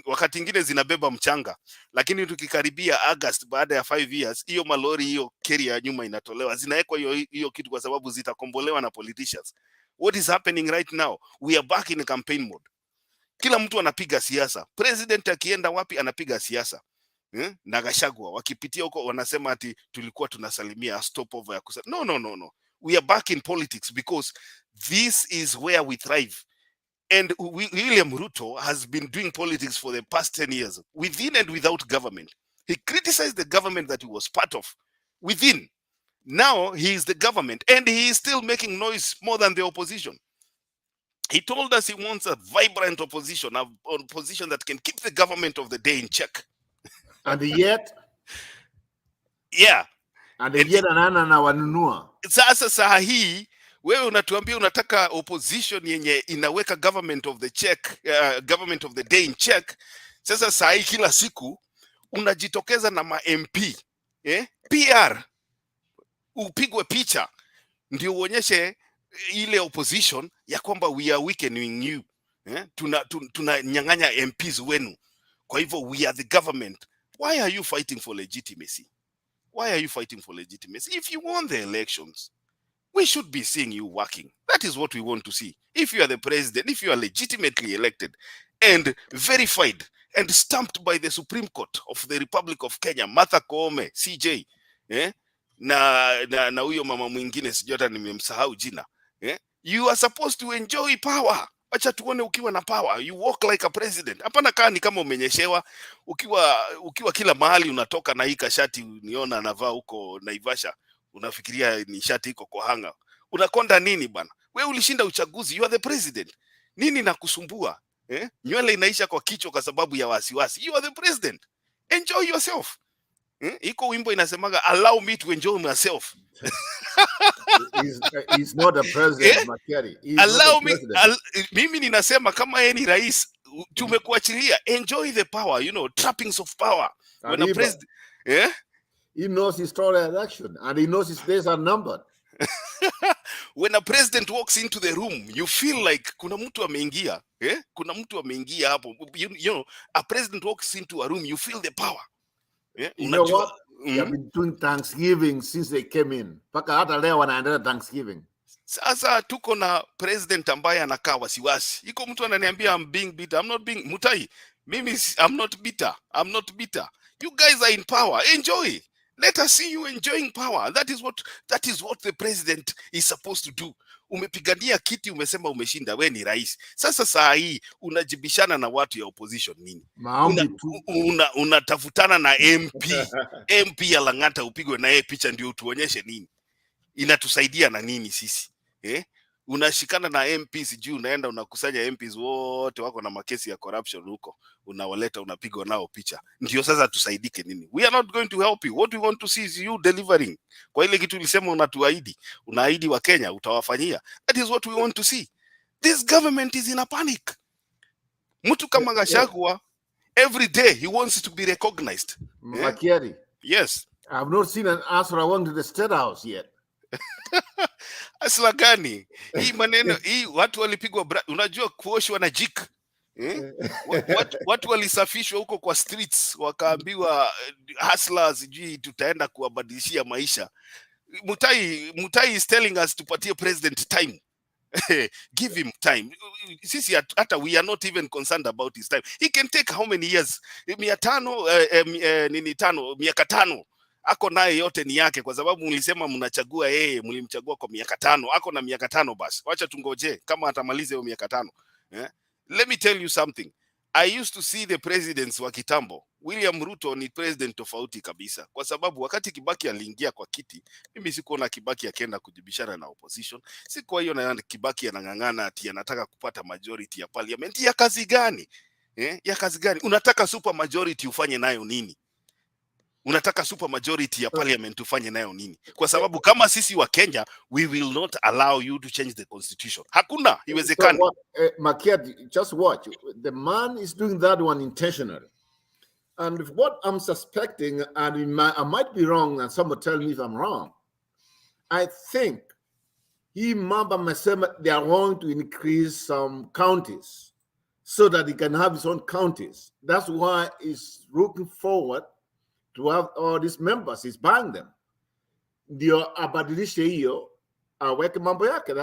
wakati ingine zinabeba mchanga, lakini tukikaribia August baada ya 5 years hiyo malori hiyo carrier nyuma inatolewa, zinaekwa hiyo kitu kwa sababu zitakombolewa na politicians. What is happening right now? We are back in a campaign mode. Kila mtu anapiga siasa. President akienda wapi anapiga siasa. Na Gachagua wakipitia huko wanasema ati tulikuwa tunasalimia stopover ya kusema. No. We are back in politics because this is where we thrive. And William Ruto has been doing politics for the past 10 years, within and without government. He criticized the government that he was part of, within. Now he is the government, and he is still making noise more than the opposition. He told us he wants a vibrant opposition, an opposition that can keep the government of the day in check. And yet, yeah. And yet anana na wanunua. Sasa saa hii wewe unatuambia unataka opposition yenye inaweka government of the check, government of the day in check. Sasa saa hii kila siku unajitokeza na ma MP, PR, upigwe picha ndio uonyeshe ile opposition ya kwamba we are weakening you. Tunanyang'anya MPs wenu. Kwa hivyo we are the government. Why are you fighting for legitimacy? Why are you fighting for legitimacy? If you won the elections, we should be seeing you working. That is what we want to see. If you are the president, if you are legitimately elected and verified and stamped by the Supreme Court of the Republic of Kenya, Martha Koome, CJ, na huyo mama mwingine sijui hata nimemsahau jina, you are supposed to enjoy power. Acha tuone ukiwa na power, you walk like a president. Hapana kaa ni kama umenyeshewa, ukiwa kila mahali unatoka na hii kashati uniona anavaa huko Naivasha, unafikiria ni shati iko kwa hanga. Unakonda nini bana? Wewe ulishinda uchaguzi, you are the president. Nini nakusumbua? Nywele inaisha kwa kichwa kwa sababu ya wasiwasi. You are the president. Enjoy yourself. Iko wimbo inasemaga allow me to enjoy myself. He's not a president, Makeri. Allow me. Mimi ninasema kama yeye ni rais, tumekuachilia. Enjoy the power, trappings of power. When a president, he knows his story election and he knows his days are numbered. When a president walks into the room, you feel like kuna mtu ameingia. Kuna mtu ameingia hapo. A president walks into a room, you feel the power. You know what? They have been doing Thanksgiving since they came in. Paka hata leo wanaendelea Thanksgiving. Sasa tuko na president ambaye anakaa wasiwasi. Iko mtu ananiambia I'm being bitter. I'm not being Mutai. Mimi I'm not bitter. I'm not bitter. You guys are in power. Enjoy. Let us see you enjoying power. That is what the president is supposed to do. Umepigania kiti, umesema umeshinda, we ni rais. Sasa saa hii unajibishana na watu ya opposition nini? Unatafutana na MP ya Lang'ata upigwe na yeye picha ndio utuonyeshe nini? Inatusaidia na nini sisi? Unashikana na MP, sijui unaenda unakusanya MPs wote wako na makesi ya corruption huko, unawaleta unapigwa nao picha. Ndio sasa tusaidike nini? We are not going to help you. What we want to see is you delivering. Kwa ile kitu ulisema unaahidi wa Kenya utawafanyia. That is what we want to see. This government is in a panic. Mtu kama Gachagua, every day he wants to be recognized. Makeri. Yes. I have not seen an answer around to the State House yet. Asla gani hii maneno hii? Watu walipigwa, unajua kuoshwa na jik, watu walisafishwa huko kwa streets, wakaambiwa hustlers, sijui tutaenda kuwabadilishia maisha. Mutai is telling us tupatie president time. Give him time. Sisi hata we are not even concerned about his time. He can take how many years? 500 miaka 5 ako naye yote ni yake, kwa sababu mlisema mnachagua yeye, mlimchagua kwa miaka 5. Ako na miaka 5 basi. Wacha tungoje kama atamaliza hiyo miaka 5. Let me tell you something. I used to see the presidents wa kitambo. William Ruto ni president tofauti kabisa, kwa sababu wakati Kibaki aliingia kwa kiti, mimi sikuona Kibaki akienda kujibishana na opposition. Sikuwa hiyo na Kibaki anang'ang'ana ati anataka kupata majority ya parliament. Ya kazi gani? Ya kazi gani? Unataka super majority ufanye nayo nini? Unataka super majority ya parliament ufanye nayo nini? Kwa sababu kama sisi wa Kenya, we will not allow you to change the constitution. Hakuna, iwezekani. Makeri, just watch. The man is doing that one intentionally. And what I'm suspecting, and I might be wrong, and someone tell me if I'm wrong, I think he Mamba Masema, they are going to increase some counties so that he can have his own counties. That's why he's looking forward to have all these members. He's buying them. Ndio abadilishe hiyo aweke mambo yake.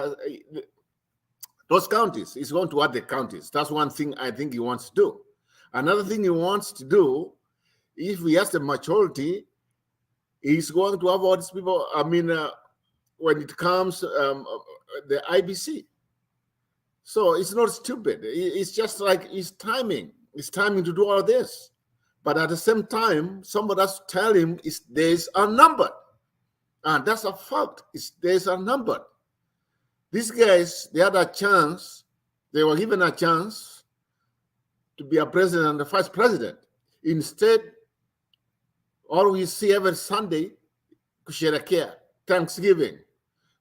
Those counties, he's going to add the counties. That's one thing I think he wants to do. Another thing he wants to do, if he has the majority, he's going to have all these people. I mean, when it comes the IBC. So it's not stupid. It's just like it's timing. It's timing to do all this. But at the same time, somebody has to tell him his days are numbered. And that's a fact. His days are numbered. These guys, they had a chance. They were given a chance to be a president and a vice president. Instead, all we see every Sunday, kusherekea, Thanksgiving.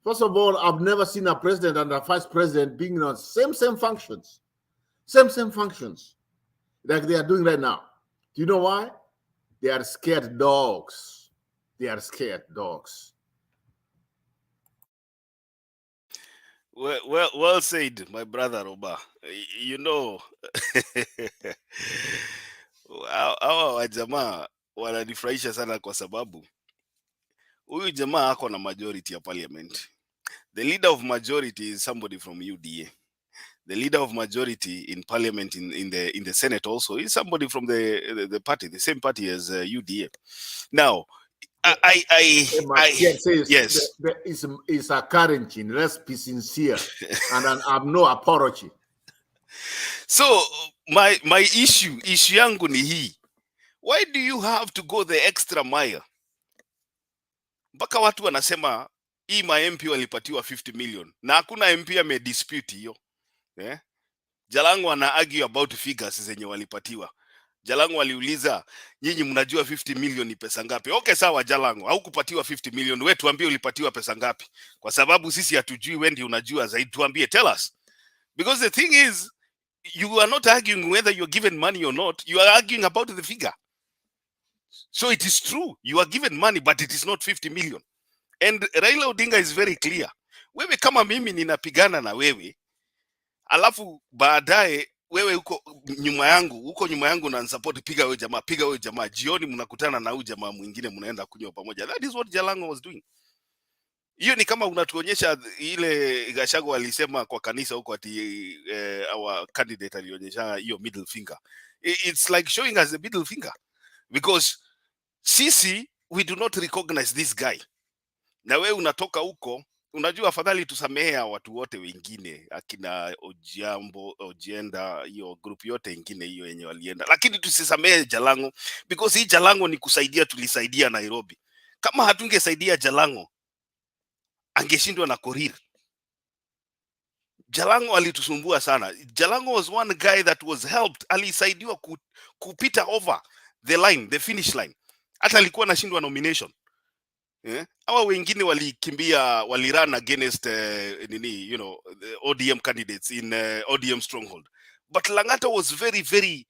First of all, I've never seen a president and a vice president being on same functions. Same functions like they are doing right now. Do you know why? They are scared dogs. They are scared dogs. Well said, my brother Roba. You know, hawa wajamaa wananifurahisha sana kwa sababu huyu jamaa ako na majority ya parliament. The leader of majority is somebody from UDA. The leader of majority in parliament in the Senate also is somebody from the party, the same party as UDA. Now, yes, it's a currency. Let's be sincere, and I'm no apology. So my issue yangu ni hii. Why do you have to go the extra mile? Mpaka watu wanasema hii ma MP walipatiwa 50 million na hakuna MP amedispute hiyo. Jalango ana argue about figures zenye walipatiwa. Jalango waliuliza, nyinyi mnajua 50 million ni pesa ngapi? Okay, sawa Jalango, haukupatiwa 50 million, wewe tuambie ulipatiwa pesa ngapi? Kwa sababu sisi hatujui, wewe ndio unajua zaidi, tuambie, tell us. Because the thing is, you are not arguing whether you're given money or not, you are arguing about the figure. So it is true, you are given money, but it is not 50 million. And Raila Odinga is very clear. Wewe kama mimi ninapigana na wewe, alafu baadaye wewe uko nyuma yangu na support, piga wewe jamaa, jioni mnakutana na huyu jamaa mwingine mnaenda kunywa pamoja. That is what Jalango was doing. Hiyo ni kama unatuonyesha ile Gachagua alisema kwa kanisa huko ati our candidate alionyesha hiyo middle finger. It's like showing us the middle finger, because sisi we do not recognize this guy. Na wewe unatoka huko, unajua afadhali tusamehea watu wote wengine, akina Ojienda, hiyo group yote ingine hiyo yenye walienda, lakini tusisamehe Jalango, because hii Jalango ni kusaidia, tulisaidia Nairobi. Kama hatungesaidia Jalango, angeshindwa na Korir. Jalango alitusumbua sana. Jalango was one guy that was helped, alisaidiwa kupita over the line, the finish line. Hata alikuwa anashindwa nomination. Hawa wengine walikimbia, walirun against the ODM candidates in ODM stronghold. But Langata was very, very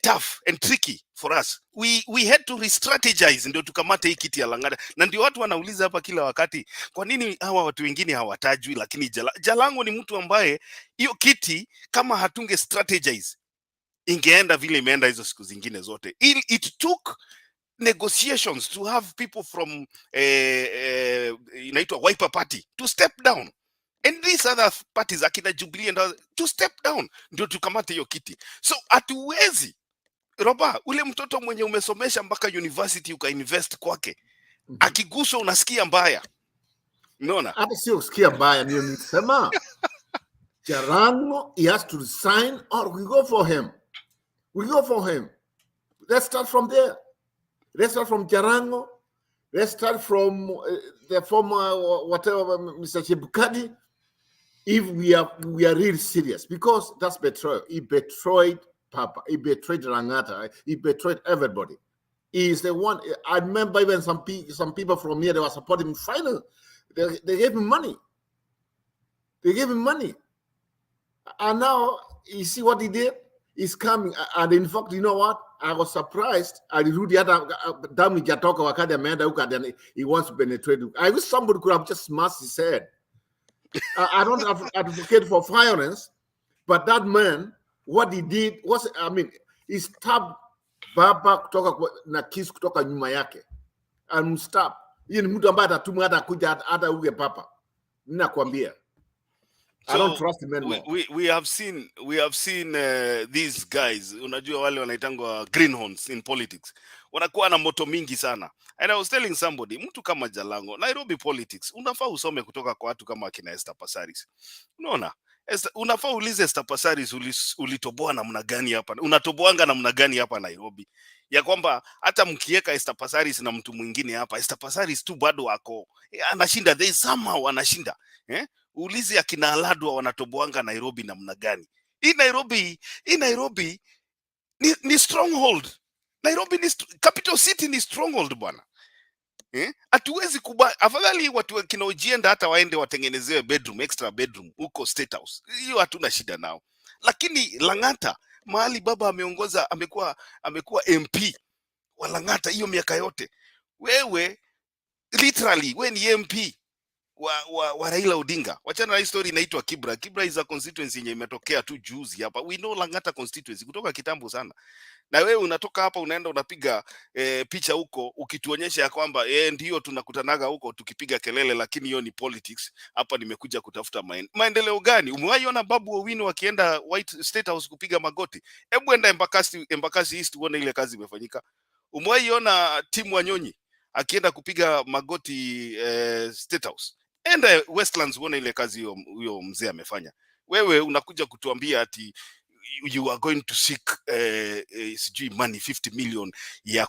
tough and tricky for us. We had to re-strategize ndio tukamate hii kiti ya Langata. Na ndio watu wanauliza hapa kila wakati, kwa nini hawa watu wengine hawatajwi, lakini Jalango ni mtu ambaye hiyo kiti kama hatunge strategize ingeenda vile imeenda hizo siku zingine zote. It took negotiations to have people from inaitwa Wiper Party to step down, and these other parties akina Jubilee and others, to step down ndio tukamate hiyo kiti. So hatuwezi Roba, ule mtoto mwenye umesomesha mpaka university ukainvest kwake, akiguswa unasikia mbaya. Unaona? Hata sio usikia mbaya, ndio nisema Jalango, he has to resign or we go for him. We go for him. Let's start from there. Let's start from Jalango. Let's start from the former whatever Mr. Chebukati. If we are really serious, because that's betrayal. He betrayed Papa. He betrayed Langata. He betrayed everybody. He is the one. I remember even some people from here, they were supporting him. Finally, they gave him money. They gave him money. And now you see what he did. is coming. And in fact, you know what? I was surprised. Alirudi hata damu ijatoka wakati ameenda huko and he wants to penetrate. I wish somebody could have just smashed his head. I don't advocate for violence, but that man, what he did was, I mean, he stabbed baba kutoka na kisu kutoka nyuma yake. And stop. Hiyo ni mtu ambaye atatumwa hata kuja hata uge papa. Ninakwambia. I don't trust him anymore. We have seen these guys, unajua wale wanaitangwa greenhorns in politics, wanakuwa na moto mingi sana. And I was telling somebody, mtu kama Jalango, Nairobi politics, unafaa usome kutoka kwa watu kama akina Esther Passaris. Unaona? Unafaa ulize Esther Passaris, ulitoboa namna gani hapa? Unatoboanga namna gani hapa Nairobi? Ya kwamba hata mkieka Esther Passaris na mtu mwingine hapa, Esther Passaris tu bado wako anashinda, they somehow anashinda. Ulizi akina Aladwa wanatoboanga Nairobi namna gani? Hii Nairobi ni stronghold. Nairobi ni capital city, ni stronghold bwana. Hatuwezi afadhali watu kinaojienda hata waende watengenezewe bedroom, extra bedroom huko State House. Hiyo hatuna shida nao. Lakini Lang'ata, mahali baba ameongoza, amekuwa MP wa Lang'ata hiyo miaka yote. Wewe literally we ni MP wa Raila Odinga. Wachana na story inaitwa Kibra. Kibra is a constituency yenye imetokea tu juzi hapa. We know Lang'ata constituency kutoka kitambo sana. Na wewe unatoka hapa unaenda unapiga picha huko ukituonyesha ya kwamba ndio tunakutanaga huko tukipiga kelele, lakini hiyo ni politics. Hapa nimekuja kutafuta maendeleo gani? Umewahi Babu Owino wakienda White State House kupiga magoti? Hebu enda Embakasi East uone ile kazi imefanyika. Umewahi Tim Wanyonyi akienda kupiga magoti State House? Enda Westlands uone ile kazi huyo mzee amefanya. Wewe unakuja kutuambia ati you are going to seek money 50 million ya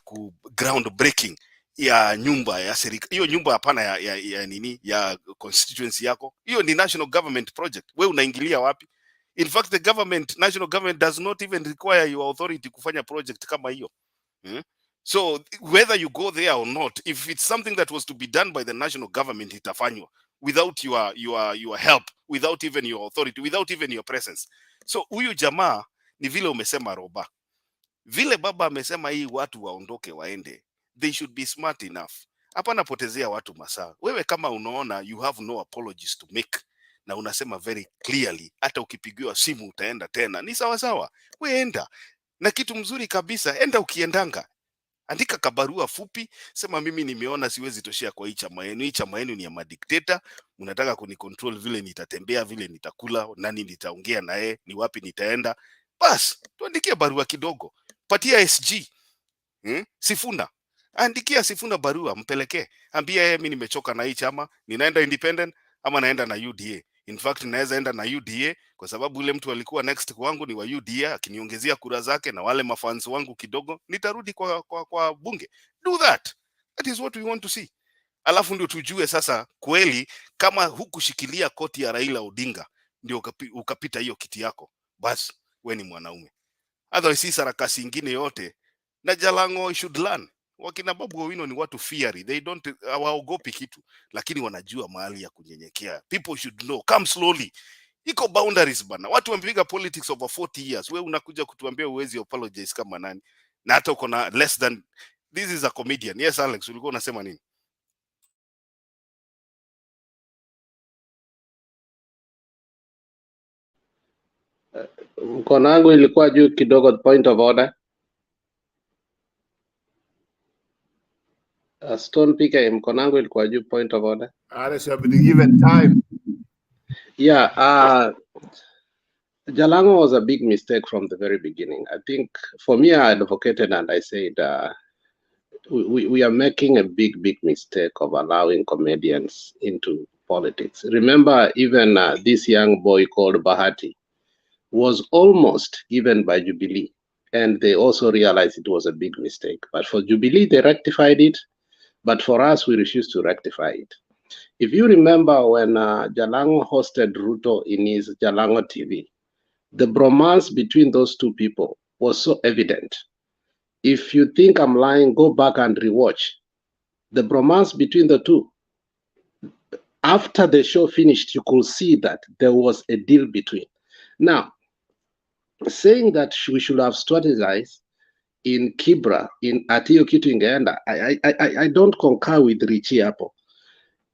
ground breaking ya nyumba ya serikali. Hiyo nyumba hapana ya nini ya constituency yako. Hiyo ni national government project. Wewe unaingilia wapi? In fact, national government does not even require your authority kufanya project kama hiyo. So whether you go there or not, if it's something that was to be done by the national government, itafanywa without your help, without even your authority, without even your presence. So huyu jamaa ni vile umesema Roba. Vile baba amesema hii watu waondoke waende. They should be smart enough. Hapana potezea watu masaa. Wewe kama unaona you have no apologies to make na unasema very clearly, hata ukipigiwa simu utaenda tena, ni sawa sawa. Wewe enda. Na kitu mzuri kabisa, enda ukiendanga. Andika kabarua fupi, sema mimi nimeona siwezi toshea kwa hii chama yenu. Hii chama yenu ni ya madikteta, mnataka kunicontrol vile nitatembea, vile nitakula, nani nitaongea naye, ni wapi nitaenda. Bas, tuandikie barua kidogo. Patia SG, Sifuna. Andikia Sifuna barua, mpelekee. Ambia mimi nimechoka na hii chama, ninaenda independent ama naenda na UDA. In fact, naweza enda na UDA kwa sababu ule mtu alikuwa next kwangu ni wa UDA, akiniongezea kura zake na wale mafans wangu kidogo, nitarudi kwa bunge. Do that. That is what we want to see. Alafu ndio tujue sasa kweli kama hukushikilia koti ya Raila Odinga ndio ukapita hiyo kiti yako, basi we ni mwanaume. Otherwise sarakasi ingine yote na Jalango should learn. Wakina Babu Owino ni watu fiery. They don't hawaogopi kitu, lakini wanajua mahali ya kunyenyekea. People should know. Come slowly. Iko boundaries bana. Watu wamepiga politics over 40 years. Wewe unakuja kutuambia uwezi apologize kama nani? Na hata uko na less than. This is a comedian. Yes Alex, ulikuwa unasema nini? Mkono wangu ilikuwa juu kidogo, point of order. Stone PK, mkono wangu ilikuwa juu, point of order. Alex, you have been given time. Yeah, Jalango was a big mistake from the very beginning. I think for me, I advocated and I said, we are making a big mistake of allowing comedians into politics. Remember, even this young boy called Bahati was almost given by Jubilee, and they also realized it was a big mistake. But for Jubilee, they rectified it. But for us, we refused to rectify it. If you remember when Jalango hosted Ruto in his Jalango TV, the bromance between those two people was so evident. If you think I'm lying, go back and rewatch. The bromance between the two. After the show finished, you could see that there was a deal between. Now, saying that we should have strategized in Kibra, in Atio Kitu Ingeenda, I don't concur with Richie Apple.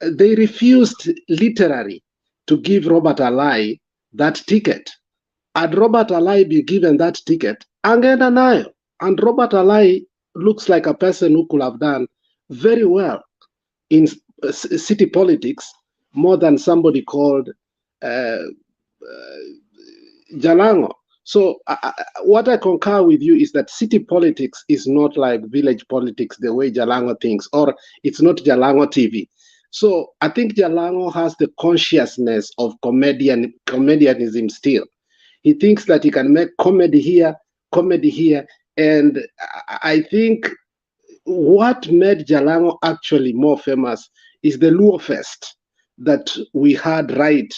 They refused literally to give Robert Alai that ticket. Had Robert Alai be given that ticket, angeenda nayo. And Robert Alai looks like a person who could have done very well in city politics more than somebody called Jalango. So what I concur with you is that city politics is not like village politics the way Jalango thinks, or it's not Jalango TV. So I think Jalango has the consciousness of comedianism still. He thinks that he can make comedy here, and I think what made Jalango actually more famous is the Luo Fest that we had right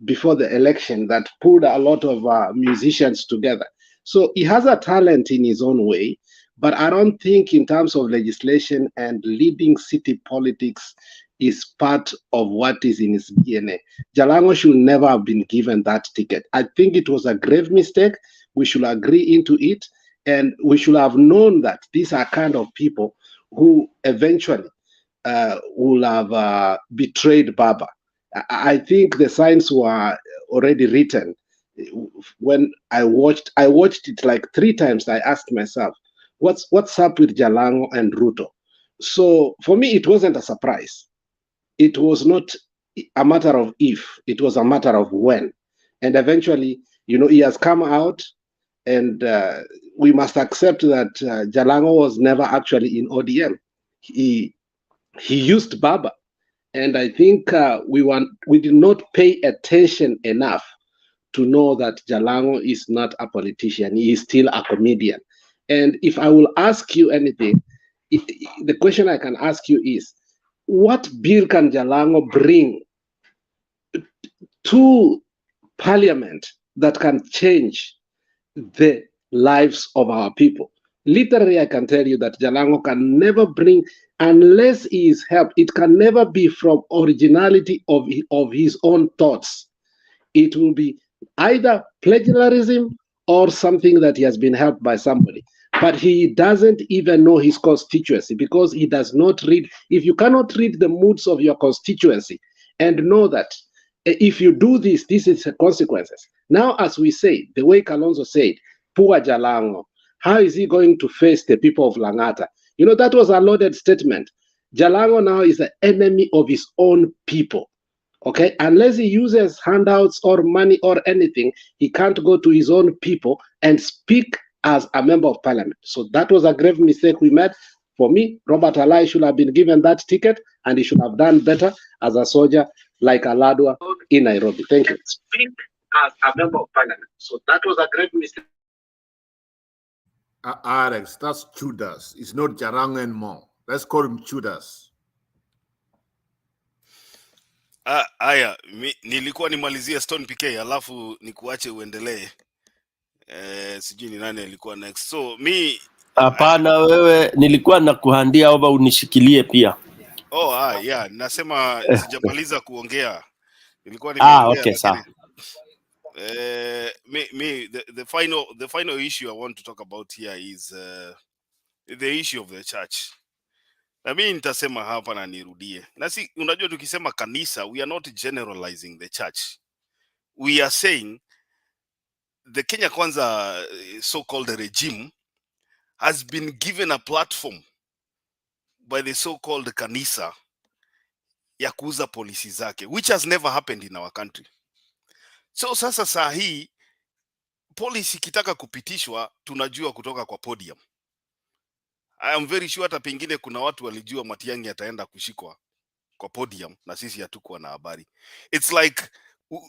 before the election that pulled a lot of musicians together. So he has a talent in his own way, but I don't think in terms of legislation and leading city politics is part of what is in his DNA. Jalango should never have been given that ticket. I think it was a grave mistake. We should agree into it, and we should have known that these are kind of people who eventually will have betrayed Baba. I think the signs were already written. When I watched it like 3 times. I asked myself, what's up with Jalango and Ruto? So for me, it wasn't a surprise. It was not a matter of if, it was a matter of when. And eventually, he has come out, and we must accept that Jalango was never actually in ODM. He used Baba. And I think we did not pay attention enough to know that Jalango is not a politician. He is still a comedian. And if I will ask you anything, the question I can ask you is, what bill can Jalango bring to Parliament that can change the lives of our people? Literally, I can tell you that Jalango can never bring, unless he is helped, it can never be from originality of his own thoughts. It will be either plagiarism or something that he has been helped by somebody. But he doesn't even know his constituency, because he does not read. If you cannot read the moods of your constituency and know that if you do this, this is the consequences. Now, as we say, the way Kalonzo said, poor Jalango, how is he going to face the people of Langata? That was a loaded statement. Jalango now is the enemy of his own people. Okay, unless he uses handouts or money or anything, he can't go to his own people and speak as a member of parliament. So that was a grave mistake we made. For me, Robert Alai should have been given that ticket, and he should have done better as a soldier like Aladwa in Nairobi. Thank you. Speak as a member of parliament. So that was a grave mistake. Alex, that's Judas. It's not Jalango anymore. Let's call him Judas. Aya, nilikuwa nimalizie Stone PK alafu nikuache uendelee. Sijui ni nani alikuwa next. So hapana, wewe nilikuwa nakuhandia over unishikilie pia. Yeah, nasema sijamaliza kuongea. Nilikuwa nimeongea okay, lakini sawa. The final issue I want to talk about here is the issue of the church. Na mimi nitasema hapa na nirudie. Na si unajua tukisema kanisa, we are not generalizing the church. We are saying the Kenya Kwanza so-called regime has been given a platform by the so-called kanisa ya kuuza policy zake, which has never happened in our country. So sasa saa hii policy kitaka kupitishwa tunajua kutoka kwa podium. I am very sure hata pengine kuna watu walijua Matiang'i ataenda kushikwa kwa podium na sisi hatukuwa na habari. It's like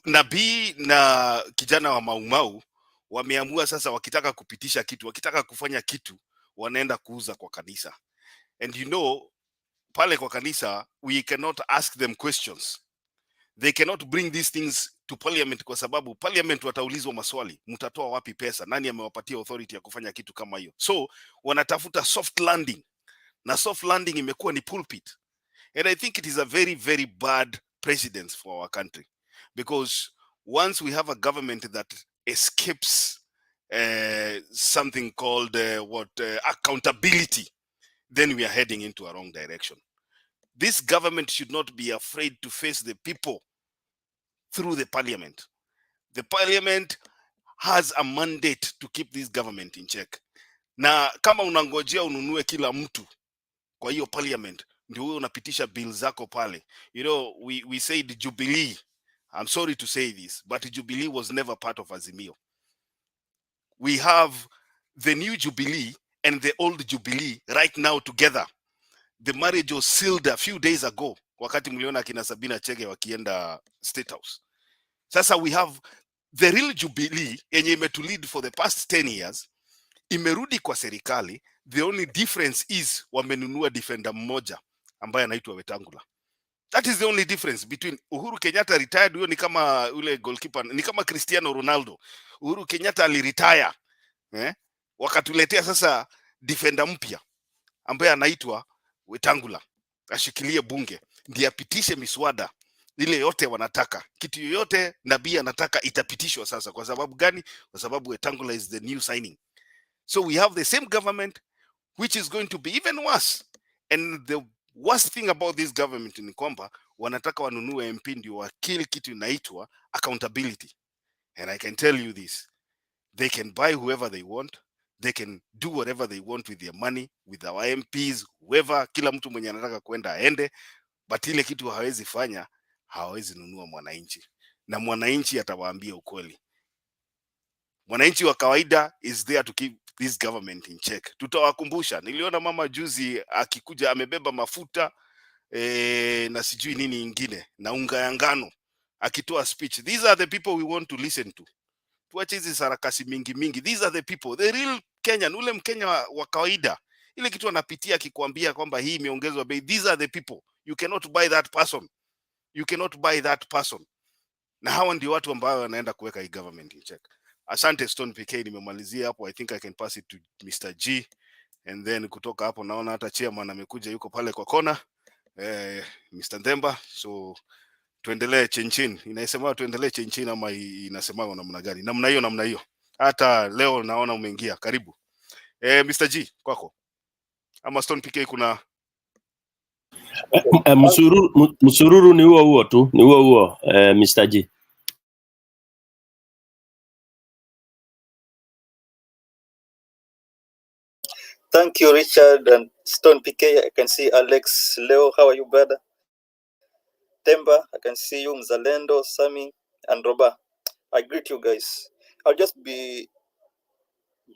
Nabii na kijana wa Maumau wameamua sasa wakitaka kupitisha kitu, wakitaka kufanya kitu, wanaenda kuuza kwa kanisa. And pale kwa kanisa, we cannot ask them questions. They cannot bring these things to parliament kwa sababu parliament wataulizwa maswali. Mtatoa wapi pesa? Nani amewapatia authority ya kufanya kitu kama hiyo? So, wanatafuta soft landing. Na soft landing imekuwa ni pulpit. And I think it is a very, very bad precedence for our country. Because once we have a government that escapes something called accountability, then we are heading into a wrong direction. This government should not be afraid to face the people through the parliament. The parliament has a mandate to keep this government in check. Na kama unangojea ununue kila mtu kwa hiyo parliament, ndio wewe unapitisha bill zako pale. You know, we said Jubilee. I'm sorry to say this, but Jubilee was never part of Azimio. We have the new Jubilee and the old Jubilee right now together. The marriage was sealed a few days ago, wakati mliona kina Sabina Chege wakienda State House. Sasa we have the real Jubilee yenye imetulead for the past 10 years, imerudi kwa serikali. The only difference is wamenunua defender mmoja ambaye anaitwa Wetangula. That is the only difference between Uhuru Kenyatta retired, huyo ni kama ule goalkeeper, ni kama Cristiano Ronaldo. Uhuru Kenyatta aliretire, wakatuletea sasa defender mpya ambaye anaitwa Wetangula, ashikilie bunge ndiye apitishe miswada ile yote wanataka. Kitu yoyote nabii anataka itapitishwa sasa. Kwa sababu gani? Kwa sababu Wetangula is the new signing. So we have the same government which is going to be even worse. And the worst thing about this government ni kwamba wanataka wanunue MP ndio wakili kitu inaitwa accountability. And I can tell you this, they can buy whoever they want, they can do whatever they want with their money, with our MPs, whoever, kila mtu mwenye anataka kwenda aende, but ile kitu hawezi fanya, hawezi nunua mwananchi. Na mwananchi atawaambia ukweli. Mwananchi wa kawaida is there to keep this government in check. Tutawakumbusha. Niliona mama juzi akikuja amebeba mafuta na sijui nini ingine na unga ya ngano akitoa speech. These are the people we want to listen to. Tuache hizi sarakasi mingi. These are the people, the real Kenyan, ule Mkenya wa kawaida. Ile kitu anapitia akikwambia kwamba hii imeongezwa bei. These are the people. You cannot buy that person. You cannot buy that person. Na hawa ndio watu ambao wanaenda kuweka hii government in check. Asante Stone PK, nimemalizia hapo. I think I can pass it to Mr. G, and then kutoka hapo naona hata chairman amekuja yuko pale kwa kona, Mr. Ndemba. So tuendelee Chenchin. Inasema tuendelee Chenchin ama inasema namna gani? Namna hiyo. Hata leo naona umeingia. Karibu. Mr. G, kwako. Ama Stone PK kuna msururu ni huo tu, ni huo Mr. G. Thank you, Richard and Stone PK. I can see Alex, Leo. How are you, brother? Temba, I can see you, Mzalendo, Sami, and Roba. I greet you guys. I'll just be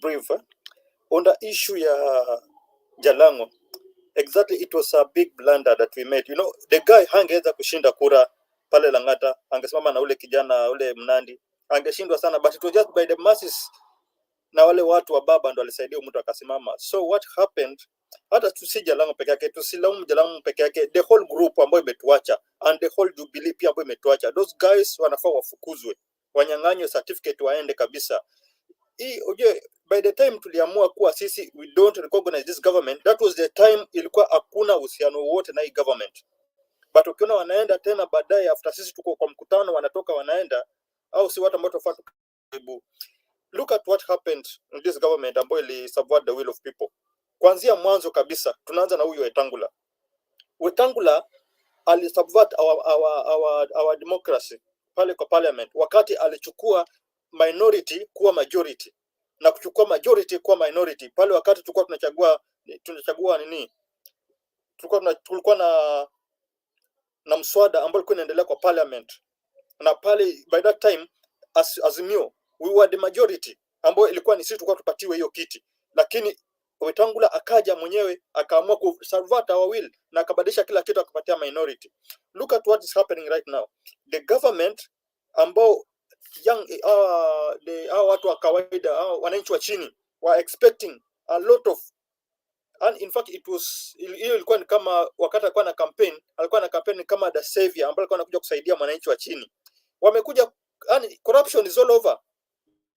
brief. On the issue ya Jalango, exactly, it was a big blunder that we made. You know, the guy hangeweza kushinda kura pale Langata, angesimama na ule kijana ule Mnandi, angeshindwa sana, but it was just by the masses na wale watu wa baba ndo alisaidia mtu akasimama. So what happened, hata tusi Jalango peke yake, tusilaumu Jalango peke yake, the whole group ambayo imetuacha and the whole Jubilee pia ambayo imetuacha, those guys wanafaa wafukuzwe, wanyang'anywe certificate waende kabisa. By the time tuliamua kuwa sisi we don't recognize this government, that was the time ilikuwa hakuna uhusiano wote na hii government. But ukiona wanaenda tena baadaye after sisi tuko kwa mkutano wanatoka wanaenda, au si watu ambao tofauti. Look at what happened in this government ambayo ili subvert the will of people. Kuanzia mwanzo kabisa tunaanza na huyu Wetangula. Wetangula ali subvert our democracy pale kwa parliament wakati alichukua minority kuwa majority na kuchukua majority kuwa minority pale wakati tulikuwa tunachagua nini, tulikuwa na mswada ambao ulikuwa unaendelea kwa parliament, na pale by that time Azimio we were the majority ambao ilikuwa ni sisi tulikuwa tupatiwe hiyo kiti, lakini Wetangula akaja mwenyewe akaamua ku subvert our will na akabadilisha kila kitu akapatia minority. Look at what is happening right now. The government ambao watu wa kawaida wananchi wa chini were expecting a lot of, and in fact it was ilikuwa ni kama wakati alikuwa na campaign kama the savior ambaye alikuwa anakuja kusaidia mwananchi wa chini. Wamekuja, and corruption is all over.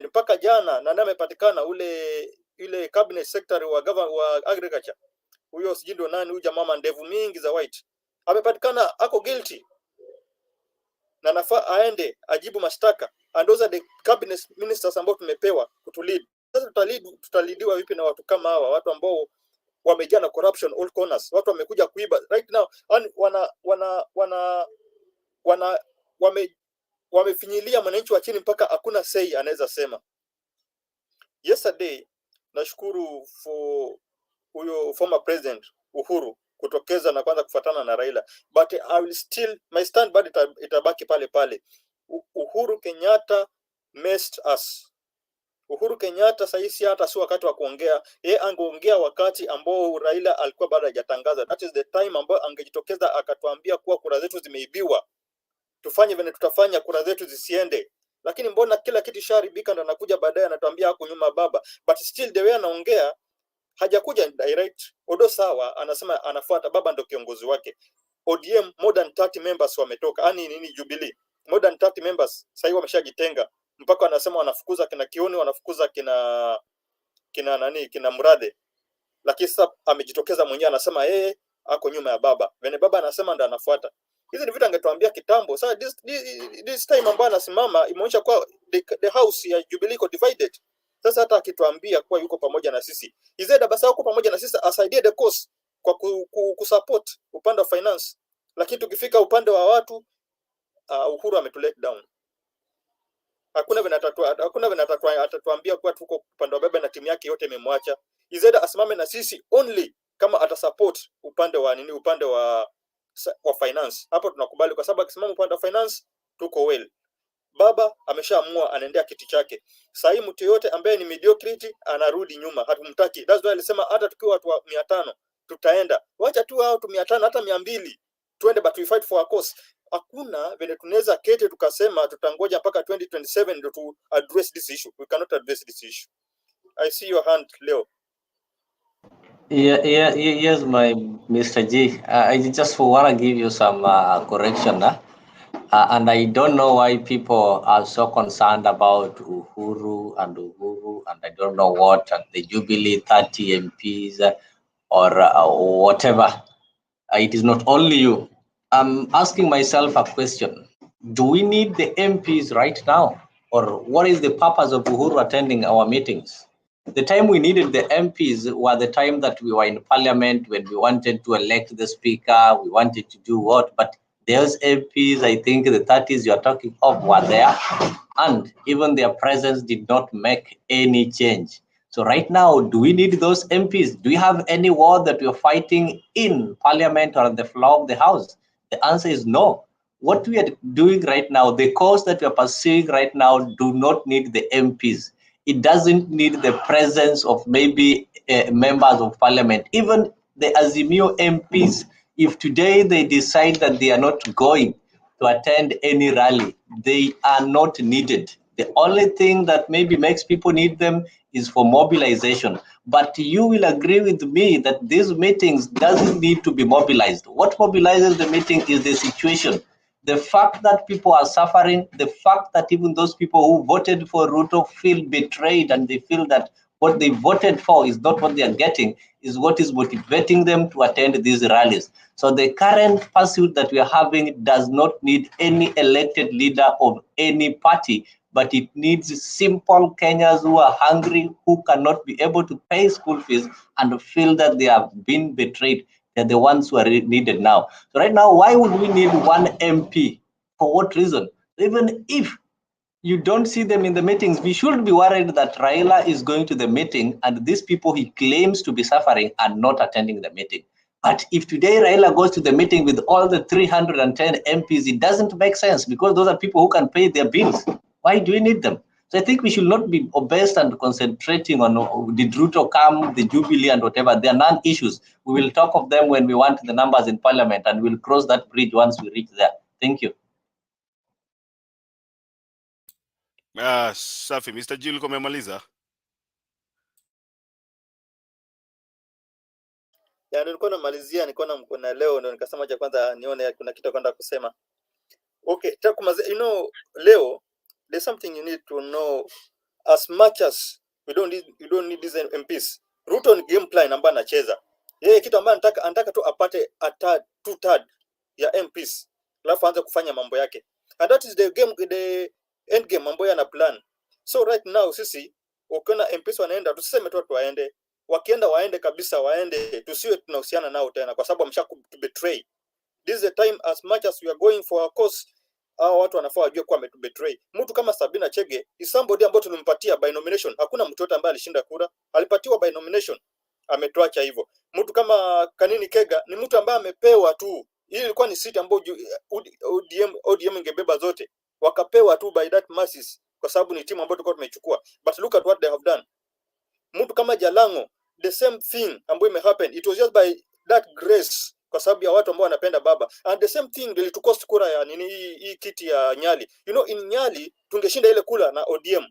Mpaka jana na amepatikana ile cabinet secretary wa agriculture, huyo sijindo nani, huyu jamaa ndevu mingi za white, amepatikana ako guilty. na nafaa aende ajibu mashtaka. And those are the cabinet ministers ambao tumepewa kutulead. Sasa tutalidiwa vipi na watu kama hawa, watu ambao wamejaa na corruption all corners, watu wamekuja kuiba right now, and wamefinyilia mwananchi wa chini mpaka hakuna say anaweza sema. Yesterday nashukuru for huyo former president Uhuru kutokeza na kwanza kufuatana na Raila, but I will still my stand bado itabaki pale pale. Uhuru Kenyatta messed us. Uhuru Kenyatta saisi hata si wakati wa kuongea, yeye angeongea wakati ambao Raila alikuwa bado hajatangaza. That is the time ambao angejitokeza akatuambia kuwa kura zetu zimeibiwa, tufanye vile tutafanya kura zetu zisiende. Lakini mbona kila kitu sharibika ndo anakuja baadaye anatuambia hako nyuma baba, but still the way anaongea hajakuja direct. Odo sawa anasema anafuata baba ndo kiongozi wake. ODM more than 30 members wametoka, ani nini Jubilee more than 30 members sasa hivi wameshajitenga, mpaka anasema wanafukuza kina Kioni, wanafukuza kina Mradhe. Lakini sasa amejitokeza mwenyewe anasema yeye ako nyuma ya baba, vile baba anasema ndo anafuata. Hizi ni vitu angetuambia kitambo. Sasa this time ambayo anasimama imeonyesha kwa the house ya Jubilee iko divided. Sasa hata akituambia kwa yuko pamoja na sisi, izeda basi yuko pamoja na sisi asaidie the cause kwa kusupport upande wa finance. Lakini tukifika upande wa watu Uhuru ametulet down. Hakuna atatuambia kwa tuko upande wa baba na timu yake yote imemwacha. Izeda asimame na sisi only kama atasupport upande wa upande wa finance. Hapo tunakubali kwa sababu akisimama upande wa finance tuko well. Baba ameshaamua anaendea kiti chake. Sasa hii mtu yote ambaye ni mediocrity anarudi nyuma, hatumtaki. That's why alisema hata tukiwa watu 500 tutaenda. Wacha tu hao tu 500 hata 200 tuende, but we fight for our cause. Hakuna vile tunaweza kete tukasema tutangoja mpaka 2027 ndio tu address this issue. We cannot address this issue. I see your hand, Leo. Yes, my Mr. G. I just want to give you some correction. And I don't know why people are so concerned about Uhuru, and I don't know what, and the Jubilee 30 MPs or whatever. It is not only you. I'm asking myself a question. Do we need the MPs right now? Or what is the purpose of Uhuru attending our meetings? The time we needed the MPs were the time that we were in parliament, when we wanted to elect the speaker, we wanted to do what, but those MPs, I think the 30s you're talking of, were there, and even their presence did not make any change. So right now, do we need those MPs? Do we have any war that we're fighting in parliament or on the floor of the house? The answer is no. What we are doing right now, the cause that we are pursuing right now, do not need the MPs. It doesn't need the presence of maybe members of parliament. Even the Azimio MPs, if today they decide that they are not going to attend any rally, they are not needed. The only thing that maybe makes people need them is for mobilization. But you will agree with me that these meetings doesn't need to be mobilized. What mobilizes the meeting is the situation. The fact that people are suffering, the fact that even those people who voted for Ruto feel betrayed and they feel that what they voted for is not what they are getting, is what is motivating them to attend these rallies. So the current pursuit that we are having does not need any elected leader of any party, but it needs simple Kenyans who are hungry, who cannot be able to pay school fees and feel that they have been betrayed. They're the ones who are needed now. So right now, why would we need one MP? For what reason? Even if you don't see them in the meetings, we should be worried that Raila is going to the meeting and these people he claims to be suffering are not attending the meeting. But if today Raila goes to the meeting with all the 310 MPs, it doesn't make sense because those are people who can pay their bills. Why do we need them? So I think we should not be obsessed and concentrating on did Ruto come, the Jubilee and whatever. They are non-issues. We will talk of them when we want the numbers in parliament, and we'll cross that bridge once we reach there. Thank you. Safi. Mr. Jill, umemaliza? Ya nilikuwa namalizia, nilikuwa na Leo ndio nikasema cha kwanza nione kuna kitu kwenda kusema. Okay, Leo, there's something you need to know. As much as you don't need these MPs. Ruto ni game plan ambayo anacheza. Yeye kitu ambacho anataka tu apate 2/3 ya MPs. Alafu aanze kufanya mambo yake. and that is the game, the end game ambayo ana plan. So right now sisi ukiona MPs wanaenda, tuseme tu waende, wakienda waende kabisa, waende, tusiwe tunahusiana nao tena, kwa sababu amesha betray. This is the time, as much as we are going for a cause, hao watu wanafaa wajue kwa ametubetray. Mtu kama Sabina Chege is somebody ambaye tulimpatia by nomination. Hakuna mtu yote ambaye alishinda kura, alipatiwa by nomination, ametuacha hivyo. Mtu kama Kanini Kega ni mtu ambaye amepewa tu. Hii ilikuwa ni seat ambayo ODM ingebeba zote, wakapewa tu by that masses, kwa sababu ni timu ambayo tulikuwa tumechukua. But look at what they have done. Mtu kama Jalango, the same thing ambayo imehappen, it was just by that grace, kwa sababu ya watu ambao wanapenda baba, and the same thing ndio tukost kura ya nini hii kiti ya Nyali. You know, in Nyali tungeshinda ile kula na ODM,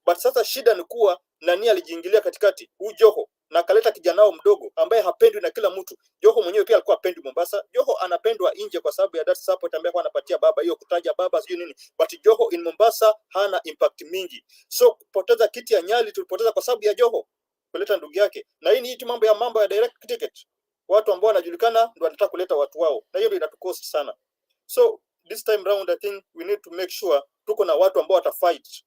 but sasa shida ni kuwa nani alijiingilia katikati, Joho, na akaleta kijanao mdogo ambaye hapendwi na kila mtu. Joho mwenyewe pia alikuwa hapendi Mombasa. Joho anapendwa nje kwa sababu ya that support ambaye anapatia baba, hiyo kutaja baba sio nini, but Joho in Mombasa hana impact mingi. So kupoteza kiti ya Nyali tulipoteza kwa sababu ya Joho kuleta ndugu yake, na hii ni mambo ya direct ticket. Watu ambao wanajulikana ndio wanataka kuleta watu wao, na hiyo ndio inatukost sana. So this time round I think we need to make sure tuko na watu ambao watafight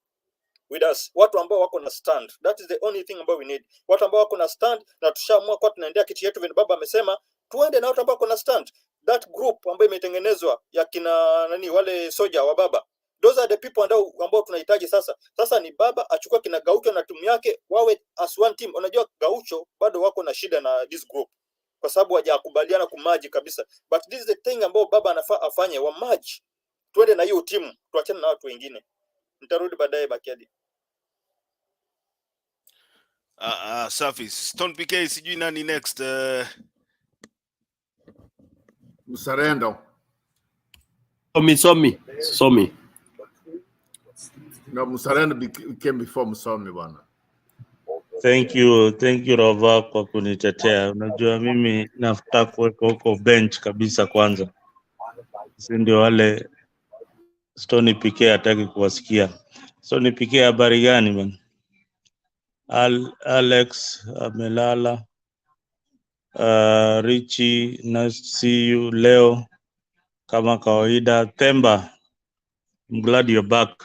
with us, watu ambao wako na stand. That is the only thing ambao we need, watu ambao wako na stand, na tushaamua kwa tunaendea kiti yetu vile baba amesema, tuende na watu ambao wako na stand. That group ambayo imetengenezwa ya kina nani, wale soja wa baba, those are the people ambao tunahitaji sasa. Sasa ni baba achukue kina Gaucho na timu yake wawe as one team. Unajua Gaucho bado wako na shida na this group kwa sababu hawajakubaliana kumaji kabisa, but this is the thing ambao baba anafaa afanye, wa maji, tuende na hiyo timu, tuachane na watu wengine. Nitarudi baadaye Bakiadi. Safi. Stone PK, sijui nani next. Msarendo. Somi. No, Msarendo came before Msomi bwana. Thank you Rova kwa kunitetea. Unajua mimi nataka kuweka huko bench kabisa kwanza. Si ndio wale Stone PK hataki kuwasikia. Stone PK habari gani bwana? Alex amelala. Richie, nice to see you. Leo kama kawaida. Temba, I'm glad you're back.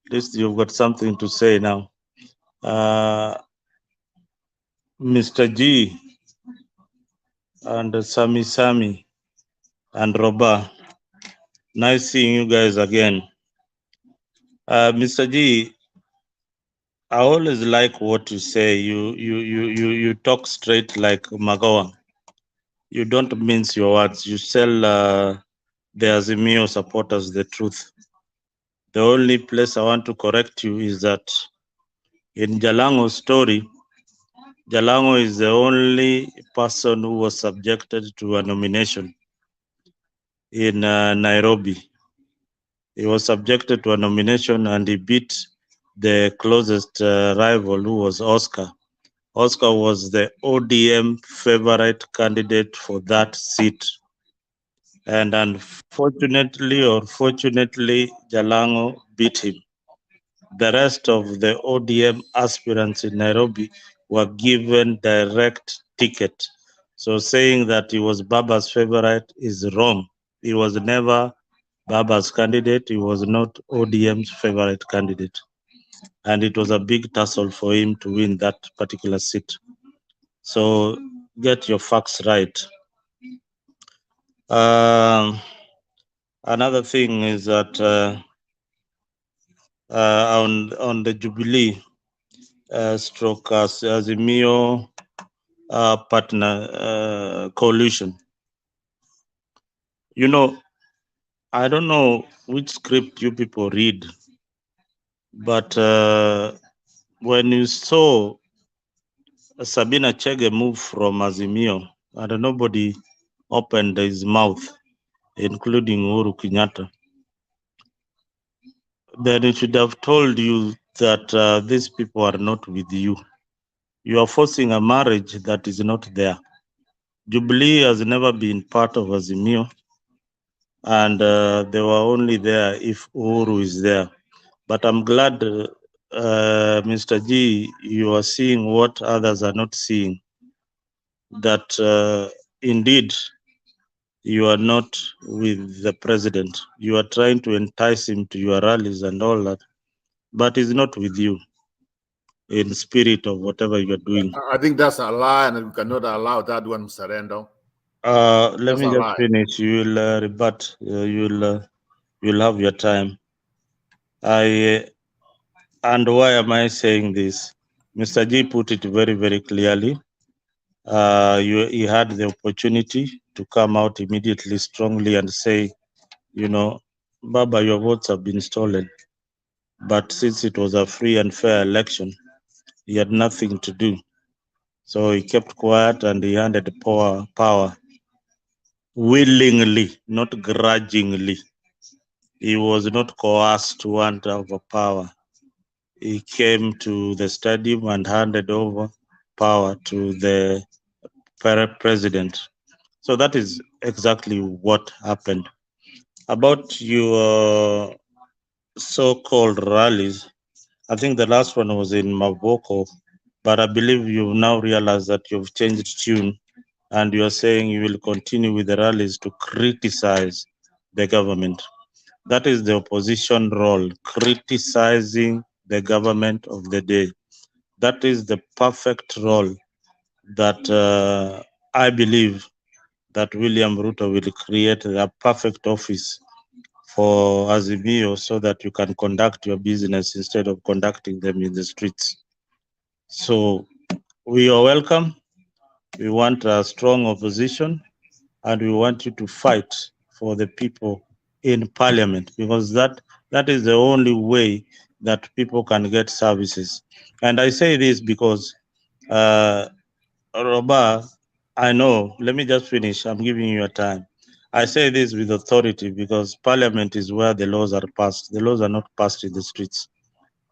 At least you've got something to say now. Mr. G and Sami and Roba, nice seeing you guys again. Mr. G, I always like what you say. You talk straight like Magoha. You don't mince your words. You tell the Azimio supporters the truth. The only place I want to correct you is that in Jalango's story, Jalango is the only person who was subjected to a nomination in Nairobi. He was subjected to a nomination and he beat the closest rival, who was Oscar. Oscar was the ODM favorite candidate for that seat. And unfortunately or fortunately, Jalango beat him. The rest of the ODM aspirants in Nairobi were given direct ticket. So saying that he was Baba's favorite is wrong. He was never Baba's candidate. He was not ODM's favorite candidate. And it was a big tussle for him to win that particular seat. So get your facts right. Another thing is that on the Jubilee stroke Azimio partner coalition, you know, I don't know which script you people read, but when you saw Sabina Chege move from Azimio and nobody opened his mouth, including Uhuru Kenyatta, then it should have told you that these people are not with you. You are forcing a marriage that is not there. Jubilee has never been part of Azimio, and they were only there if Uhuru is there. But I'm glad, Mr. G, you are seeing what others are not seeing, that indeed You are not with the president. You are trying to entice him to your rallies and all that, but he's not with you in spirit of whatever you are doing. I think that's a lie, and we cannot allow that one to surrender. Let That's me a just lie. finish. You will rebut. You'll have your time. And why am I saying this? Mr. G put it very, very clearly. He had the opportunity to come out immediately strongly and say, you know, Baba, your votes have been stolen. But since it was a free and fair election, he had nothing to do. So he kept quiet and he handed power willingly, not grudgingly. He was not coerced to want over power. He came to the stadium and handed over power to the president. So that is exactly what happened. About your so-called rallies, I think the last one was in Magoha, but I believe you've now realized that you've changed tune and you are saying you will continue with the rallies to criticize the government. That is the opposition role, criticizing the government of the day. That is the perfect role that I believe that William Ruto will create a perfect office for Azimio so that you can conduct your business instead of conducting them in the streets. So we are welcome. We want a strong opposition and we want you to fight for the people in parliament because that is the only way that people can get services. And I say this because Roba, I know, let me just finish. I'm giving you a time. I say this with authority because parliament is where the laws are passed. The laws are not passed in the streets.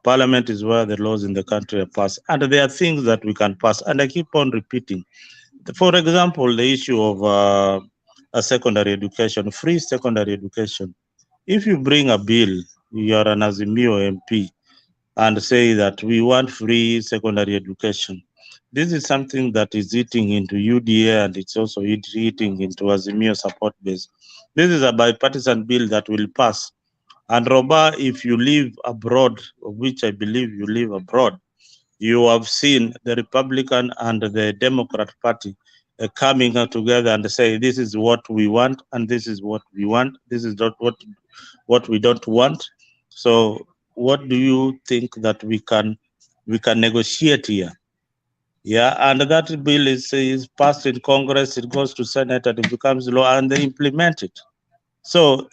Parliament is where the laws in the country are passed. And there are things that we can pass. And I keep on repeating. For example, the issue of a secondary education, free secondary education. If you bring a bill, you are an Azimio MP, and say that we want free secondary education, this is something that is eating into UDA and it's also eating into Azimio support base. This is a bipartisan bill that will pass. And Roba, if you live abroad, of which I believe you live abroad, you have seen the Republican and the Democrat Party coming together and say, this is what we want, and this is what we want. This is not what we don't want. So what do you think that we can negotiate here? Yeah, and that bill is passed in Congress, it goes to Senate, and it becomes law, and they implement it. So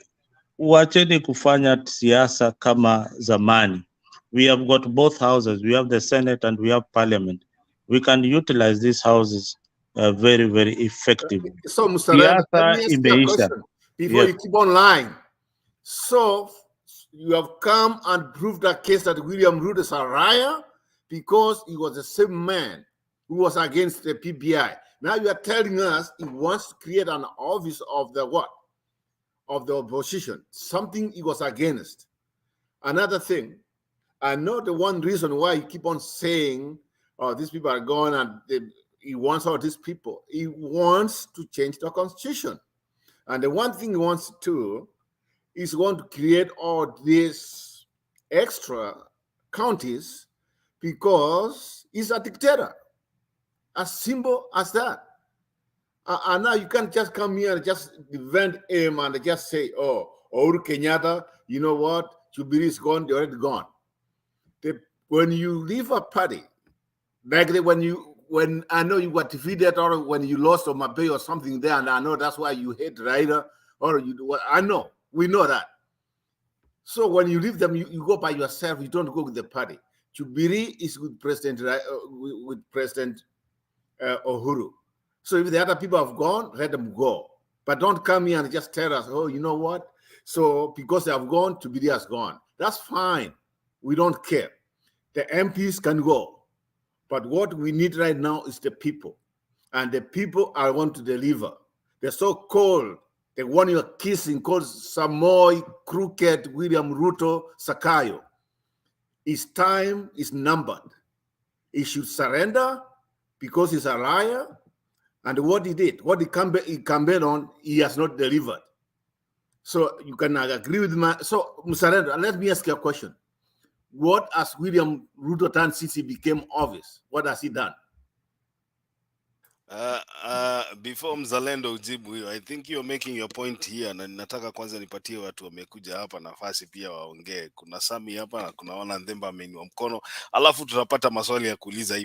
wacheni kufanya siasa kama zamani. We have got both houses. We have the Senate and we have Parliament. We can utilize these houses very, very effectively. So, Mr. Ren, let Siasa me ask you a imeisha. question before you keep on lying. So, you have come and proved that case that William Ruto is a liar because he was the same man who was against the PBI. Now you are telling us he wants to create an office of the what? Of the opposition, something he was against. Another thing, I know the one reason why you keep on saying, oh, these people are gone and he wants all these people. He wants to change the constitution. And the one thing he wants to do is going to create all these extra counties because he's a dictator. As simple as that. And now you can't just come here and just defend him and just say, oh, Uhuru Kenyatta, you know what? Jubilee is gone, they're already gone. When you leave a party, like when I know you were defeated or when you lost on Mabey or something there, and I know that's why you hate Raila, or you do what I know, we know that. So when you leave them, you go by yourself, you don't go with the party. Jubilee is with President Uhuru. So if the other people have gone, let them go. But don't come here and just tell us, oh, you know what? So because they have gone, Jubilee has gone. That's fine. We don't care. The MPs can go. But what we need right now is the people. And the people are want to deliver. The so-called, the one you're kissing called Samoy, Crooked, William Ruto, Sakayo. His time is numbered. He should surrender because he's a liar. And what he did, what he campaigned on, he has not delivered. So you can agree with my. So, Mr. let me ask you a question. What has William Ruto done since he became office? What has he done? Before Mzalendo ujibu hiyo, I think you're making your point here, na nataka kwanza nipatie watu wamekuja hapa nafasi pia waongee. Kuna Sami hapa na kuna wana Ndemba ameinua mkono, alafu tutapata maswali ya kuuliza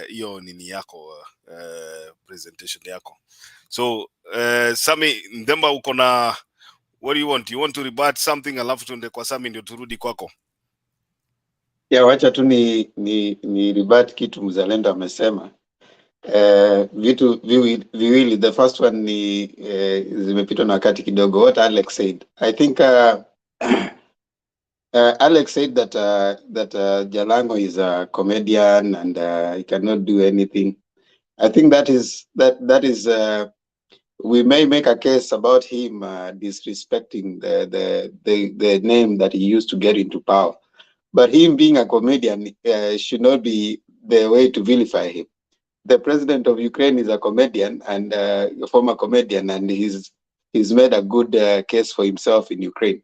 hiyo nini yako, presentation yako. So Sami, Ndemba uko na, what do you want? You want to rebut something, alafu tuende kwa Sami ndio turudi kwako. Ya wacha tu ni rebut kitu Mzalendo amesema. Vitu viwili. The first one ni zimepitwa na wakati kidogo. What Alex said, I think Alex said that Jalango is a comedian and he cannot do anything. I think that is we may make a case about him disrespecting the name that he used to get into power, but him being a comedian should not be the way to vilify him. The president of Ukraine is a comedian and a former comedian, and he's made a good case for himself in Ukraine.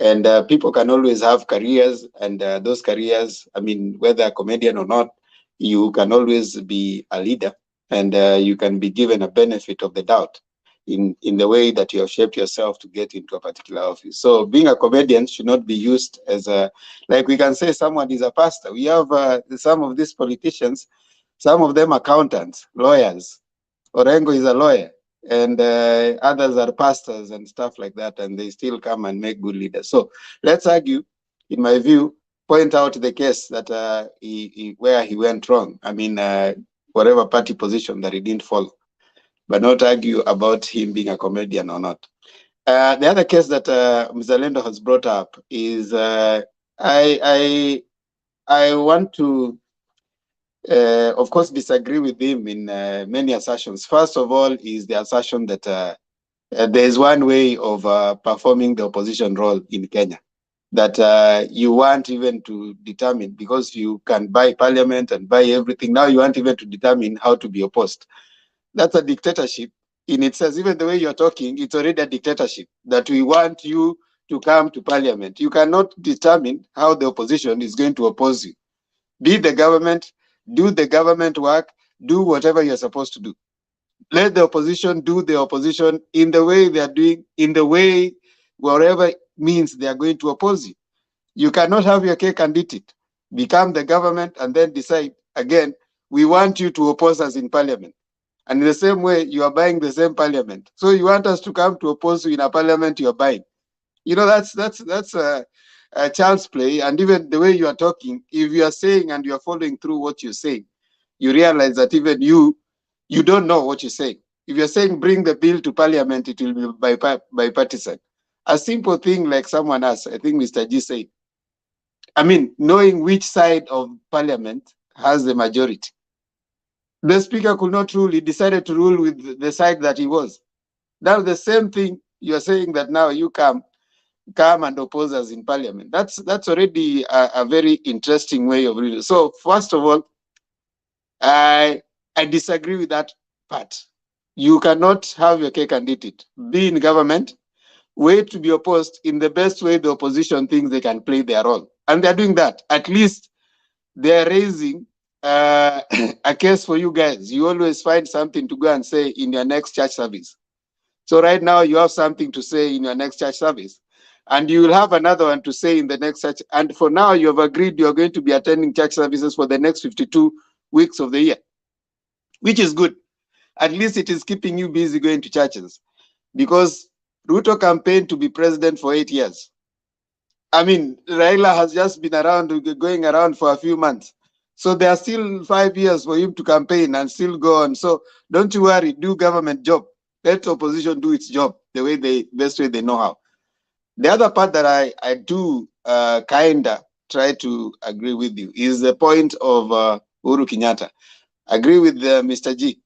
And people can always have careers, and those careers, I mean, whether a comedian or not, you can always be a leader, and you can be given a benefit of the doubt in the way that you have shaped yourself to get into a particular office. So being a comedian should not be used as a, like we can say someone is a pastor. We have some of these politicians, some of them accountants, lawyers. Orengo is a lawyer, and others are pastors and stuff like that, and they still come and make good leaders. So let's argue, in my view, point out the case that where he went wrong. I mean, whatever party position that he didn't follow, but not argue about him being a comedian or not. The other case that Mzalendo has brought up is I want to, of course, disagree with him in many assertions. First of all is the assertion that there is one way of performing the opposition role in Kenya, that you want even to determine, because you can buy parliament and buy everything. Now you want even to determine how to be opposed. That's a dictatorship in itself. Even the way you're talking, it's already a dictatorship, that we want you to come to parliament. You cannot determine how the opposition is going to oppose you. Be the government, do the government work, do whatever you're supposed to do. Let the opposition do the opposition in the way they are doing, in the way, whatever means they are going to oppose you. You cannot have your cake and eat it. Become the government and then decide, again, we want you to oppose us in parliament. And in the same way, you are buying the same parliament. So you want us to come to oppose you in a parliament you are buying. You know, that's a child's play. And even the way you are talking, if you are saying and you are following through what you're saying, you realize that even you don't know what you're saying. If you're saying bring the bill to parliament, it will be bipartisan. A simple thing like someone else, I think Mr. G said, I mean, knowing which side of parliament has the majority. The speaker could not rule. He decided to rule with the side that he was. Now the same thing you're saying, that now you come and oppose us in parliament. That's already a very interesting way of reading. So first of all, I disagree with that part. You cannot have your cake and eat it. Be in government, wait to be opposed in the best way the opposition thinks they can play their role. And they're doing that. At least they're raising a case for you guys. You always find something to go and say in your next church service. So right now you have something to say in your next church service. And you will have another one to say in the next church. And for now, you have agreed you're going to be attending church services for the next 52 weeks of the year, which is good. At least it is keeping you busy going to churches. Because Ruto campaigned to be president for 8 years. I mean, Raila has just been going around for a few months. So there are still 5 years for him to campaign and still go on. So don't you worry, do government job. Let the opposition do its job the best way they know how. The other part that I do kinda try to agree with you is the point of Uhuru Kenyatta. Agree with Mr. G.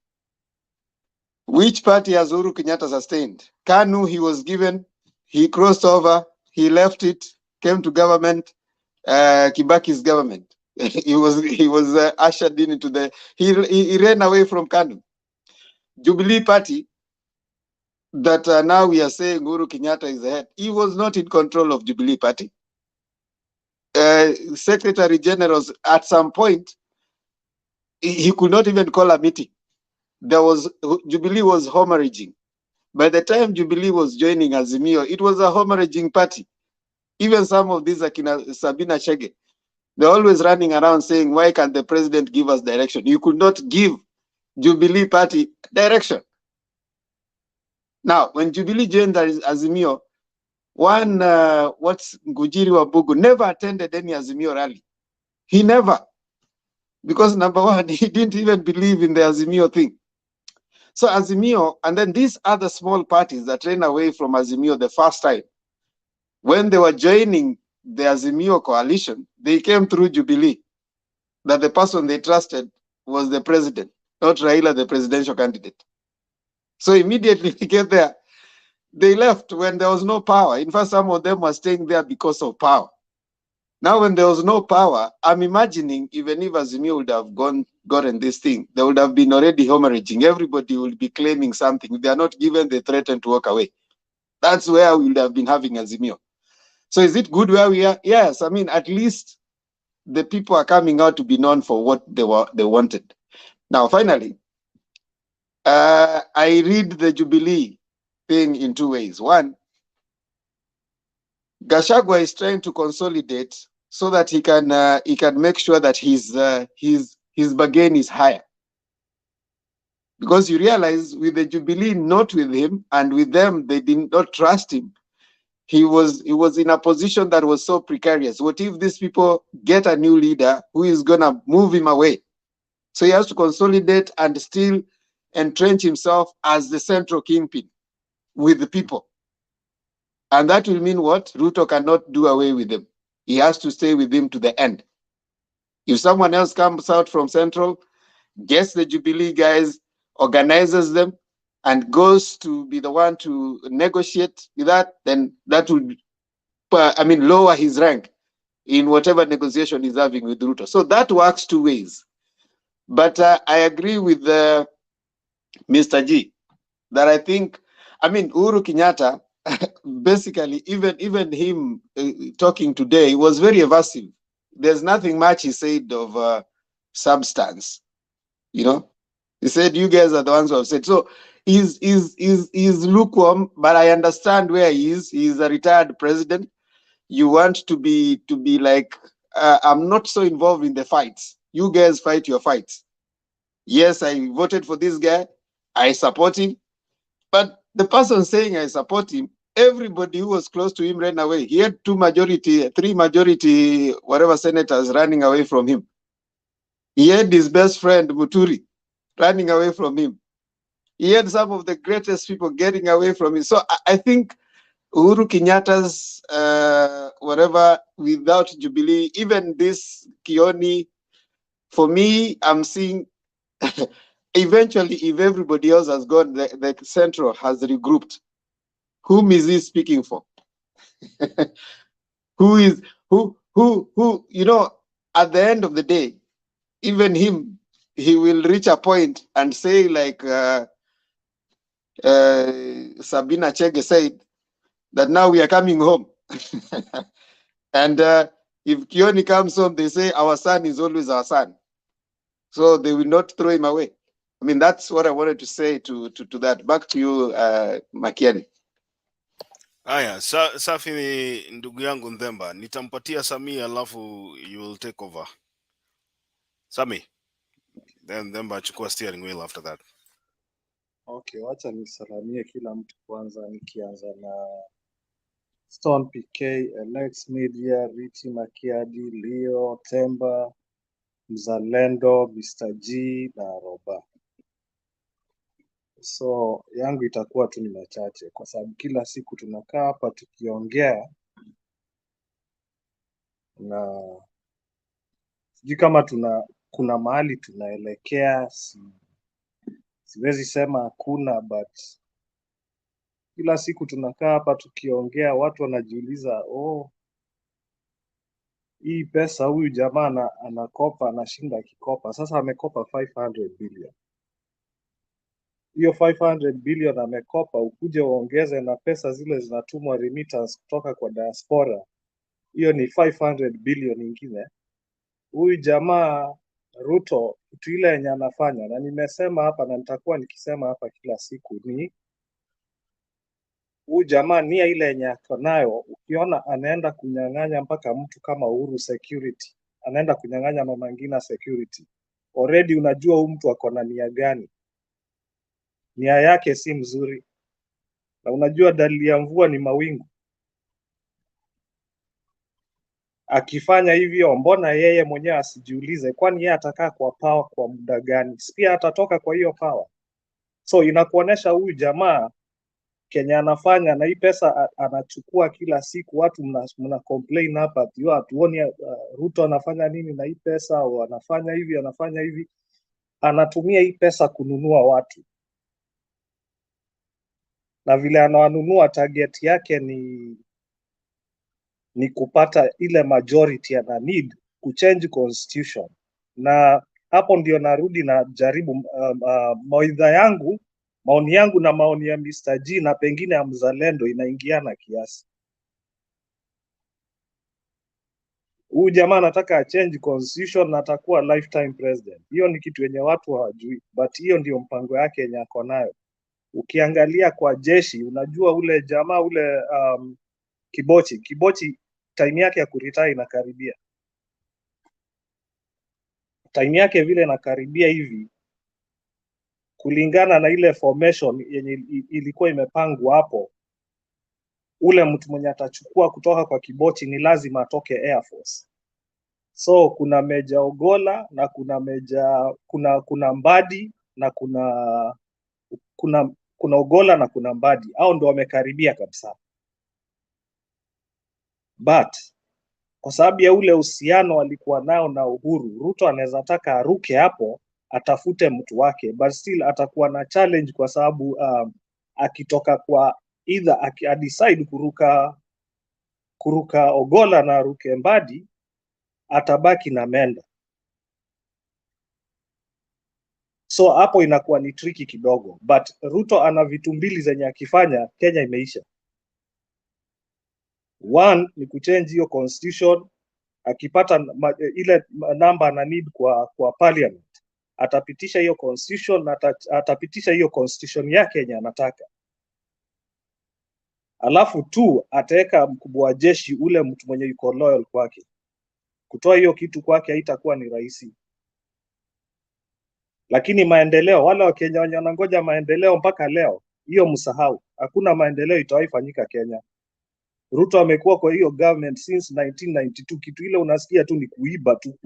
Which party has Uhuru Kenyatta sustained? KANU, he was given, he crossed over, he left it, came to government, Kibaki's government. he was ushered into he ran away from KANU. Jubilee Party that now we are saying Uhuru Kenyatta is the head. He was not in control of Jubilee Party. Secretary Generals at some point, he could not even call a meeting. Jubilee was hemorrhaging. By the time Jubilee was joining Azimio, it was a hemorrhaging party. Even some of these, like Sabina Chege, they're always running around saying, why can't the president give us direction? You could not give Jubilee Party direction. Now, when Jubilee joined Azimio, what's Ngujiri Wabugu never attended any Azimio rally. He never. Because number one, he didn't even believe in the Azimio thing. So Azimio, and then these other small parties that ran away from Azimio the first time, when they were joining the Azimio coalition, they came through Jubilee, that the person they trusted was the president, not Raila, the presidential candidate. So immediately they get there, they left when there was no power. In fact, some of them were staying there because of power. Now, when there was no power, I'm imagining even if Azimio would have gotten this thing, they would have been already hemorrhaging. Everybody would be claiming something. If they are not given, they threaten to walk away. That's where we would have been having Azimio. So is it good where we are? Yes. I mean, at least the people are coming out to be known for what they wanted. Now, finally, I read the Jubilee thing in two ways. One, Gachagua is trying to consolidate so that he can make sure that his bargain is higher. Because you realize with the Jubilee not with him, and with them they did not trust him, he was in a position that was so precarious. What if these people get a new leader who is gonna move him away? So he has to consolidate and still entrench himself as the central kingpin with the people. And that will mean what? Ruto cannot do away with him. He has to stay with him to the end. If someone else comes out from Central, gets the Jubilee guys, organizes them, and goes to be the one to negotiate with that, then that will, lower his rank in whatever negotiation he's having with Ruto. So that works two ways. But I agree with Mr. G that I think, Uhuru Kenyatta, basically, even him talking today was very evasive. There's nothing much he said of substance. You know, he said, "You guys are the ones who have said." So he's lukewarm, but I understand where he is. He's a retired president. You want to be like, I'm not so involved in the fights. You guys fight your fights. Yes, I voted for this guy. I support him. But the person saying I support him, everybody who was close to him ran away. He had three majority, whatever senators running away from him. He had his best friend, Muturi, running away from him. He had some of the greatest people getting away from him. So I think Uhuru Kenyatta's, without Jubilee, even this Kioni, for me, I'm seeing eventually, if everybody else has gone, the Central has regrouped. Whom is he speaking for? Who, you know, at the end of the day, even him, he will reach a point and say, like Sabina Chege said, that now we are coming home. And if Kioni comes home, they say, our son is always our son. So they will not throw him away. I mean, that's what I wanted to say to that. Back to you, Makiani. Haya, safi ni ndugu yangu Ndemba. Nitampatia Samia alafu you will take over. Sami. Then Ndemba achukua steering wheel after that. Okay, wacha nisalamie kila mtu kwanza, nikianza na Stone PK, Alex Media, Richi Makiadi, Leo, Temba, Mzalendo, Mr. G na Roba. So yangu itakuwa tu ni machache kwa sababu kila siku tunakaa hapa tukiongea na sijui kama kuna mahali tunaelekea, siwezi sema hakuna, but kila siku tunakaa hapa tukiongea, watu wanajiuliza, hii pesa huyu jamaa anakopa, anashinda akikopa. Sasa amekopa 500 billion. hiyo 500 billion amekopa, ukuje uongeze na pesa zile zinatumwa remittance kutoka kwa diaspora, hiyo ni 500 billion ingine. Huyu jamaa Ruto, kitu ile yenye anafanya, na nimesema hapa na nitakuwa nikisema hapa kila siku, ni huyu jamaa nia ile yenye ako nayo, ukiona anaenda kunyang'anya mpaka mtu kama Uhuru security, anaenda kunyang'anya Mama Ngina security, already unajua huyu mtu ako na nia gani. Nia yake si mzuri, na unajua dalili ya mvua ni mawingu. Akifanya hivyo, mbona yeye mwenyewe asijiulize, kwani yeye atakaa kwa power kwa muda gani? Pia atatoka kwa hiyo power. So inakuonesha huyu jamaa Kenya anafanya na hii pesa anachukua kila siku. Watu mna complain hapa ati hatuoni Ruto anafanya nini na hii pesa, au anafanya hivi. Anatumia hii pesa kununua watu, na vile anawanunua, target yake ni kupata ile majority ana need kuchange constitution. Na hapo ndio narudi na jaribu maoni yangu na maoni ya Mr. G na pengine ya mzalendo inaingiana kiasi. Huyu jamaa anataka achange constitution na atakuwa lifetime president. Hiyo ni kitu yenye watu hawajui, but hiyo ndio mpango yake yenye ako nayo. Ukiangalia kwa jeshi, unajua ule jamaa ule Kibochi time yake ya kuretire inakaribia. Time yake vile inakaribia hivi, kulingana na ile formation yenye ilikuwa imepangwa hapo, ule mtu mwenye atachukua kutoka kwa Kibochi ni lazima atoke Air Force. So kuna Meja Ogola na kuna Mbadi na kuna Ogola na kuna Mbadi. Hao ndio wamekaribia kabisa. But kwa sababu ya ule uhusiano walikuwa nao na Uhuru, Ruto anaweza taka aruke hapo atafute mtu wake, but still atakuwa na challenge kwa sababu akitoka kwa either decide kuruka Ogola na aruke Mbadi, atabaki na Menda. So hapo inakuwa ni tricky kidogo, but Ruto ana vitu mbili zenye akifanya Kenya imeisha. One ni kuchange hiyo constitution. Akipata ile namba ana need kwa parliament, atapitisha hiyo constitution na atapitisha hiyo constitution yake yenye anataka. Alafu tu ataweka mkubwa wa jeshi, ule mtu mwenye yuko loyal kwake. Kutoa hiyo kitu kwake haitakuwa ni rahisi. Lakini maendeleo, wale wa Kenya wenye wanangoja maendeleo mpaka leo, hiyo msahau. Hakuna maendeleo itawahi fanyika Kenya. Ruto amekuwa kwa hiyo government since 1992. Kitu ile unasikia tu ni kuiba tu,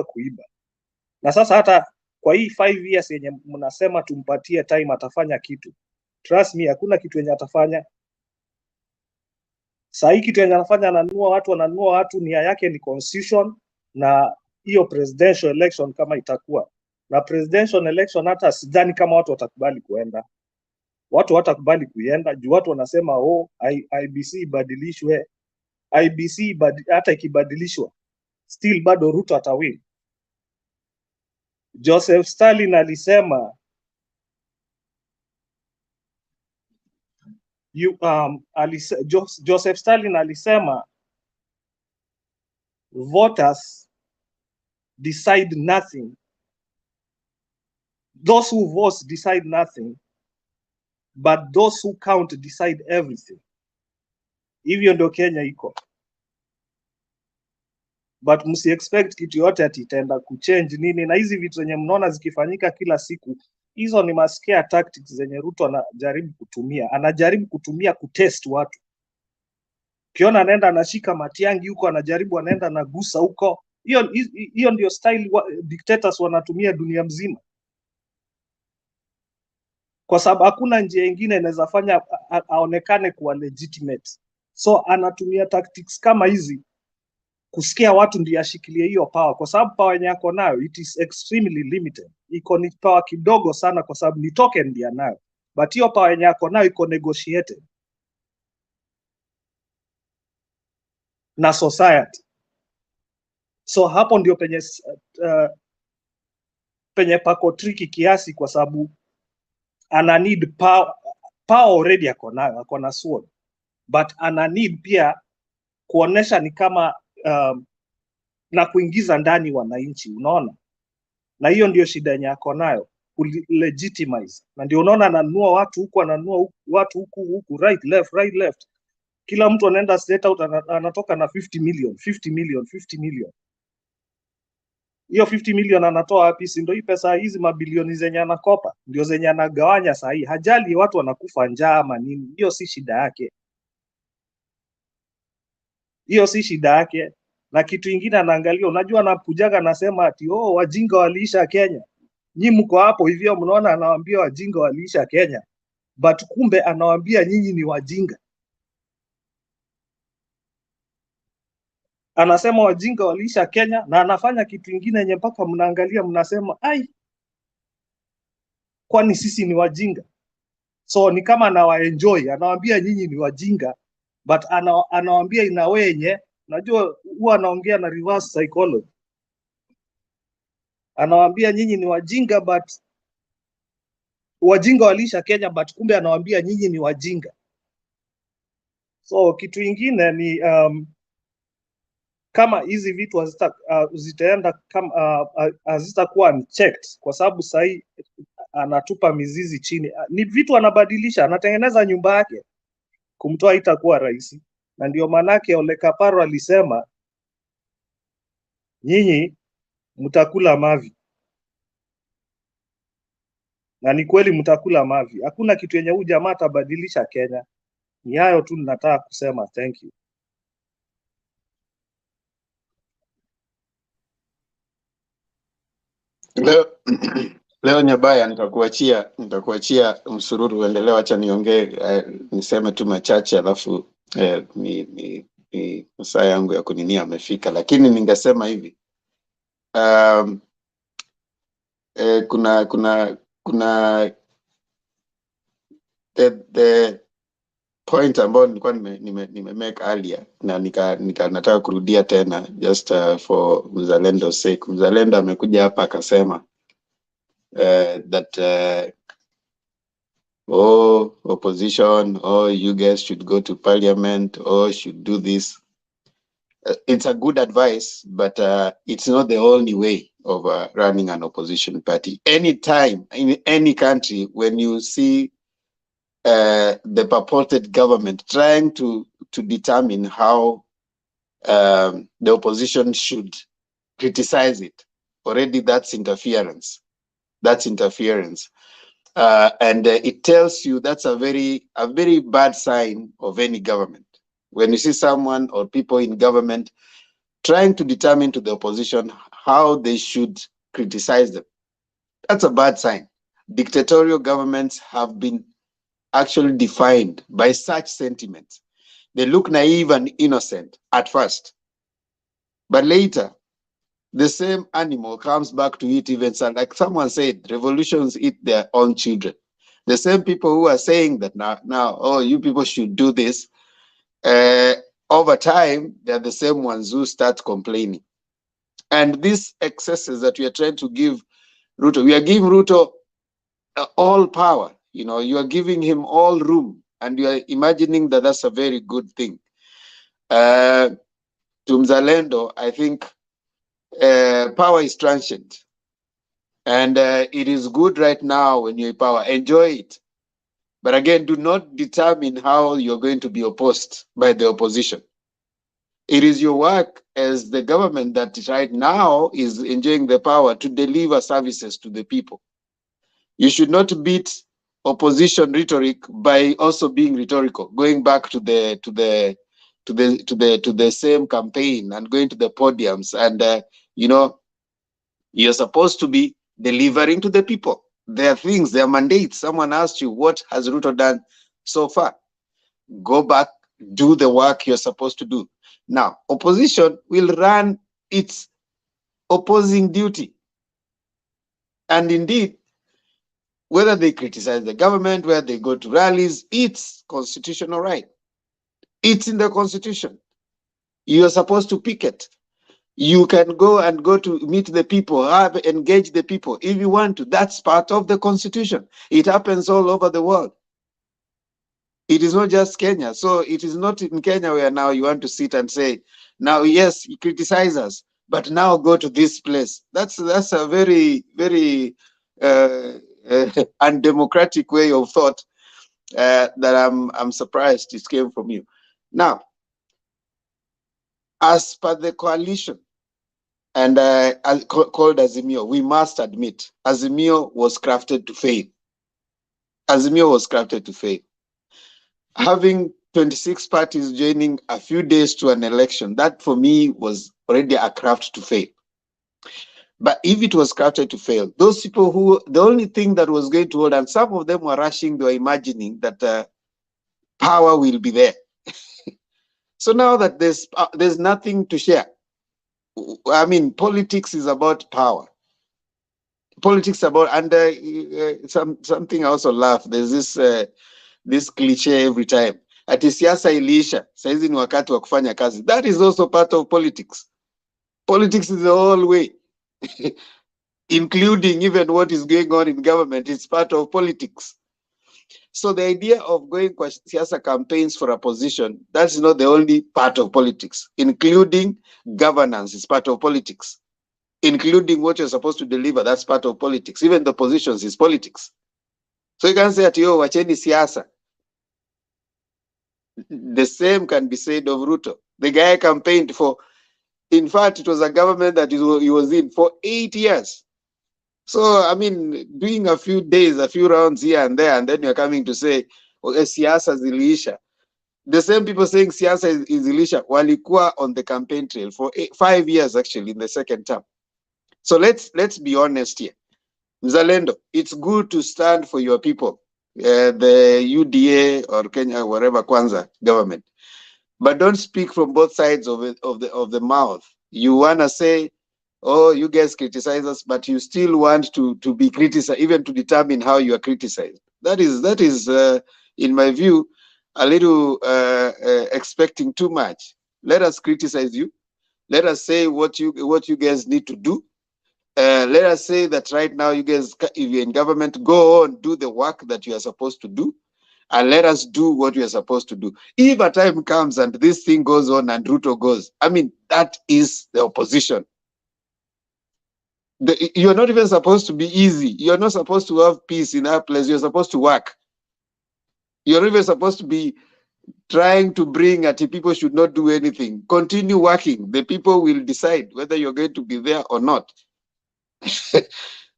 kuiba. Na sasa hata kwa hii 5 years yenye mnasema tumpatie time atafanya kitu, trust me, hakuna kitu yenye atafanya. Saa hii kitu yenye anafanya, ananunua watu, nia yake ni constitution na hiyo presidential election kama itakuwa. Na presidential election hata sidhani kama watu watakubali kuenda. Watu watakubali kuenda juu watu wanasema IBC ibadilishwe. IBC hata ikibadilishwa still bado Ruto atawin. Joseph Stalin alisema Joseph Stalin alisema voters decide nothing. Those who vote decide nothing, but those who count decide everything. Hivyo ndio Kenya iko. But msi expect kitu yote ati itaenda kuchange nini, na hizi vitu zenye mnaona zikifanyika kila siku, hizo ni mascare tactics zenye Ruto anajaribu kutumia. Anajaribu kutumia kutest watu. Kiona anaenda anashika Matiang'i huko, anajaribu anaenda anagusa huko. Hiyo ndio style dictators wanatumia dunia mzima. Kwa sababu hakuna njia nyingine inaweza fanya aonekane kuwa legitimate. So anatumia tactics kama hizi kusikia watu ndio ashikilie hiyo power, kwa sababu power yenye yako nayo it is extremely limited. Iko ni power kidogo sana kwa sababu ni token ndio nayo, but hiyo power yenye yako nayo iko negotiated na society. So hapo ndio penye pako tricky kiasi, kwa sababu ana need power already ako na sword, but ana need pia kuonesha ni kama na kuingiza ndani wananchi, unaona, na hiyo ndio shida yenye ako nayo, legitimize. Na ndio unaona ananunua watu huku, ananunua watu huku, right left, kila mtu anaenda state out, anatoka na 50 million. Hiyo 50 million anatoa wapi? Si ndio hii pesa hizi mabilioni zenye anakopa ndio zenye anagawanya saa hii. Hajali watu wanakufa njaa ama nini, hiyo si shida yake, hiyo si shida yake. Na kitu ingine anaangalia, unajua, anakujaga anasema ati wajinga waliisha Kenya. Nyinyi mko hapo hivyo mnaona anawaambia wajinga waliisha Kenya, but kumbe anawaambia nyinyi ni wajinga. Anasema wajinga waliisha Kenya, na anafanya kitu ingine yenye mpaka mnaangalia mnasema ai, kwani sisi ni wajinga? So ni kama anawaenjoy, anawaambia nyinyi ni wajinga, but anawaambia ina wenye, najua huwa anaongea na reverse psychology. Anawaambia nyinyi ni wajinga, but wajinga waliisha Kenya, but kumbe anawaambia nyinyi ni wajinga. So kitu ingine ni kama hizi vitu zitaenda kama hazitakuwa unchecked, kwa sababu sahii anatupa mizizi chini, ni vitu anabadilisha, anatengeneza nyumba yake, kumtoa itakuwa rahisi. Na ndio manake Ole Kaparo alisema nyinyi mtakula mavi, na ni kweli mtakula mavi. Hakuna kitu yenye huyu jamaa atabadilisha Kenya. Ni hayo tu ninataka kusema. Thank you. Leo Nyabaya, nitakuachia msururu uendelee. Acha niongee, niseme tu machache, alafu ni saa yangu ya kuninia amefika. Lakini ningesema hivi, kuna the point ambayo nilikuwa nime make earlier, na nataka kurudia tena just for Mzalendo's sake. Mzalendo amekuja hapa akasema that opposition, you guys should go to parliament, should do this. It's a good advice, but it's not the only way of running an opposition party. Anytime in any country, when you see the purported government trying to determine how the opposition should criticize it, already that's interference. And it tells you that's a very bad sign of any government. When you see someone or people in government trying to determine to the opposition how they should criticize them, that's a bad sign. Dictatorial governments have been actually defined by such sentiments. They look naive and innocent at first, but later the same animal comes back to eat even. Like someone said, revolutions eat their own children. The same people who are saying that now, you people should do this, over time, they're the same ones who start complaining. And these excesses that we are trying to give Ruto, we are giving Ruto all power. You know, you are giving him all room, and you are imagining that that's a very good thing. To Mzalendo, I think power is transient, and it is good right now when you're in power. Enjoy it, but again, do not determine how you're going to be opposed by the opposition. It is your work as the government that right now is enjoying the power to deliver services to the people. You should not beat opposition rhetoric by also being rhetorical, going back to the same campaign and going to the podiums, and you're supposed to be delivering to the people their things, their mandates. Someone asked you, what has Ruto done so far? Go back, do the work you're supposed to do. Now, opposition will run its opposing duty. And indeed, whether they criticize the government, whether they go to rallies, it's constitutional right. It's in the constitution. You are supposed to picket. You can go to meet the people, engage the people if you want to. That's part of the constitution. It happens all over the world. It is not just Kenya. So it is not in Kenya where now you want to sit and say, now, yes, you criticize us, but now go to this place. That's a very, very undemocratic way of thought that I'm surprised it came from you. Now, as per the coalition, and called Azimio, we must admit, Azimio was crafted to fail. Azimio was crafted to fail. Having 26 parties joining a few days to an election, that for me was already a craft to fail. But if it was crafted to fail, those people who, the only thing that was going to hold, and some of them were rushing, they were imagining that power will be there. So now that there's nothing to share, I mean, politics is about power. Politics about, and something I also laugh. There's this cliche every time. Ati siasa iliisha, saizi ni wakati wa kufanya kazi. That is also part of politics. Politics is the whole way, including even what is going on in government. It's part of politics. So the idea of going kwa siasa campaigns for a position, that's not the only part of politics. Including governance is part of politics. Including what you're supposed to deliver, that's part of politics. Even the positions is politics. So you can say that, yo, wacheni siasa. The same can be said of Ruto. The guy campaigned for, in fact, it was a government that he was in for 8 years. So, I mean, doing a few days, a few rounds here and there, and then you're coming to say, okay, siasa zilisha. The same people saying siasa is ilisha, walikuwa on the campaign trail for 5 years, actually, in the second term. So let's be honest here. Mzalendo, it's good to stand for your people, the UDA or Kenya, whatever Kwanza government, but don't speak from both sides of the mouth. You wanna say, oh, you guys criticize us, but you still want to be criticized, even to determine how you are criticized. That is, in my view, a little expecting too much. Let us criticize you. Let us say what you guys need to do. Let us say that right now, you guys, if you're in government, go on, do the work that you are supposed to do, and let us do what we are supposed to do. If a time comes and this thing goes on and Ruto goes, I mean, that is the opposition. You're not even supposed to be easy. You're not supposed to have peace in that place. You're supposed to work. You're not even supposed to be trying to bring at people should not do anything. Continue working. The people will decide whether you're going to be there or not.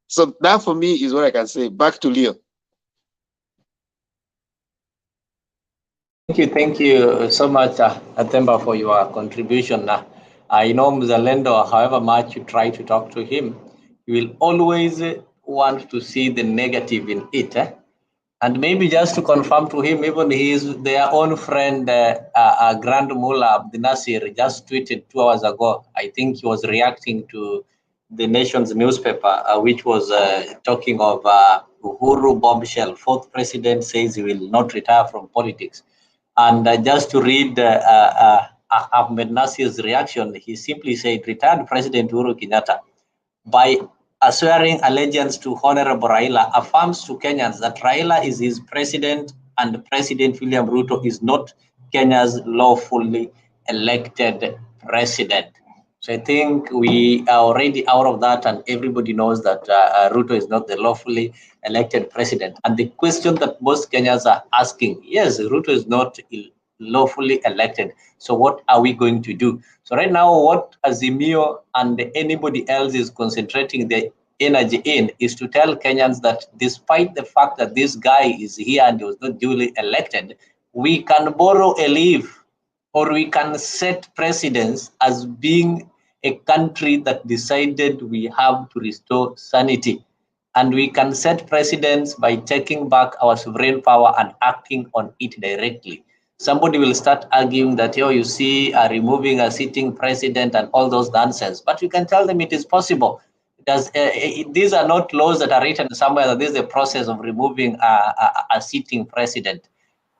So that for me is what I can say. Back to Leo. Thank you so much, Atemba, for your contribution. I know Mzalendo, however much you try to talk to him, he will always want to see the negative in it. And maybe just to confirm to him, even their own friend, Grand Mullah Abdi Nasir, just tweeted 2 hours ago. I think he was reacting to the Nation's newspaper, which was talking of Uhuru bombshell. 4th president says he will not retire from politics. And just to read Ahmed Nasir's reaction, he simply said, retired President Uhuru Kenyatta, by swearing allegiance to Honorable Raila, affirms to Kenyans that Raila is his president and President William Ruto is not Kenya's lawfully elected president. So I think we are already out of that, and everybody knows that Ruto is not the lawfully elected president. And the question that most Kenyans are asking, yes, Ruto is not lawfully elected. So what are we going to do? So right now, what Azimio and anybody else is concentrating their energy in is to tell Kenyans that despite the fact that this guy is here and he was not duly elected, we can borrow a leaf, or we can set precedents as being a country that decided we have to restore sanity. And we can set precedents by taking back our sovereign power and acting on it directly. Somebody will start arguing that, you see, removing a sitting president and all those nonsense. But you can tell them it is possible. These are not laws that are written somewhere, that this is the process of removing a sitting president.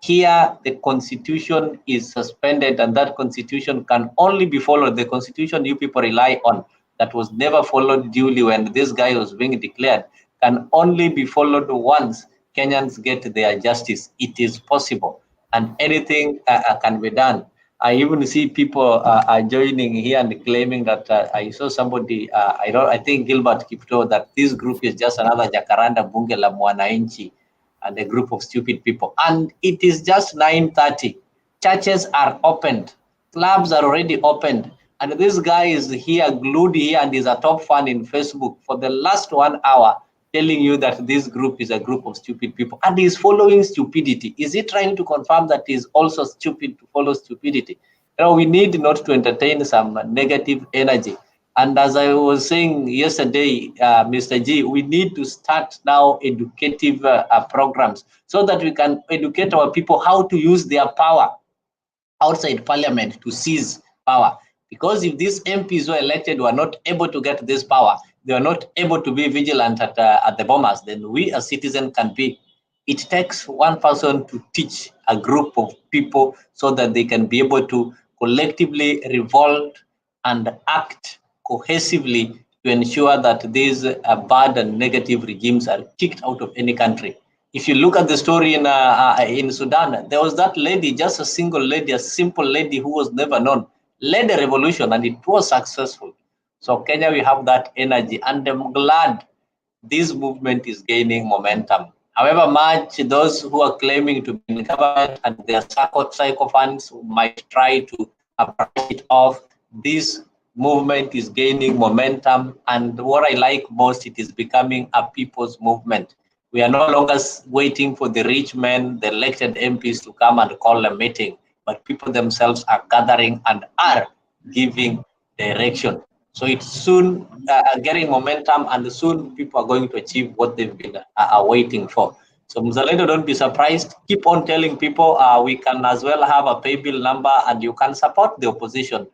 Here, the constitution is suspended, and that constitution can only be followed. The constitution you people rely on, that was never followed duly when this guy was being declared, can only be followed once Kenyans get their justice. It is possible, and anything can be done. I even see people are joining here and claiming that I saw somebody, I think Gilbert Kipto, that this group is just another Jacaranda Bunge la Mwananchi and a group of stupid people. And it is just 9:30. Churches are opened. Clubs are already opened. And this guy is here, glued here, and is a top fan in Facebook for the last 1 hour, telling you that this group is a group of stupid people. And he's following stupidity. Is he trying to confirm that he's also stupid to follow stupidity? You know, we need not to entertain some negative energy. And as I was saying yesterday, Mr. G, we need to start now educative programs so that we can educate our people how to use their power outside parliament to seize power. Because if these MPs who are elected were not able to get this power, they are not able to be vigilant at the bombers, then we as citizens can be. It takes one person to teach a group of people so that they can be able to collectively revolt and act cohesively to ensure that these bad and negative regimes are kicked out of any country. If you look at the story in Sudan, there was that lady, just a single lady, a simple lady who was never known, led a revolution and it was successful. So Kenya, we have that energy, and I'm glad this movement is gaining momentum. However much those who are claiming to be in government and their sycophants might try to brush it off, this movement is gaining momentum, and what I like most, it is becoming a people's movement. We are no longer waiting for the rich men, the elected MPs to come and call a meeting, but people themselves are gathering and are giving direction. So it's soon getting momentum, and soon people are going to achieve what they've been waiting for. So Mzalendo, don't be surprised. Keep on telling people we can as well have a pay bill number, and you can support the opposition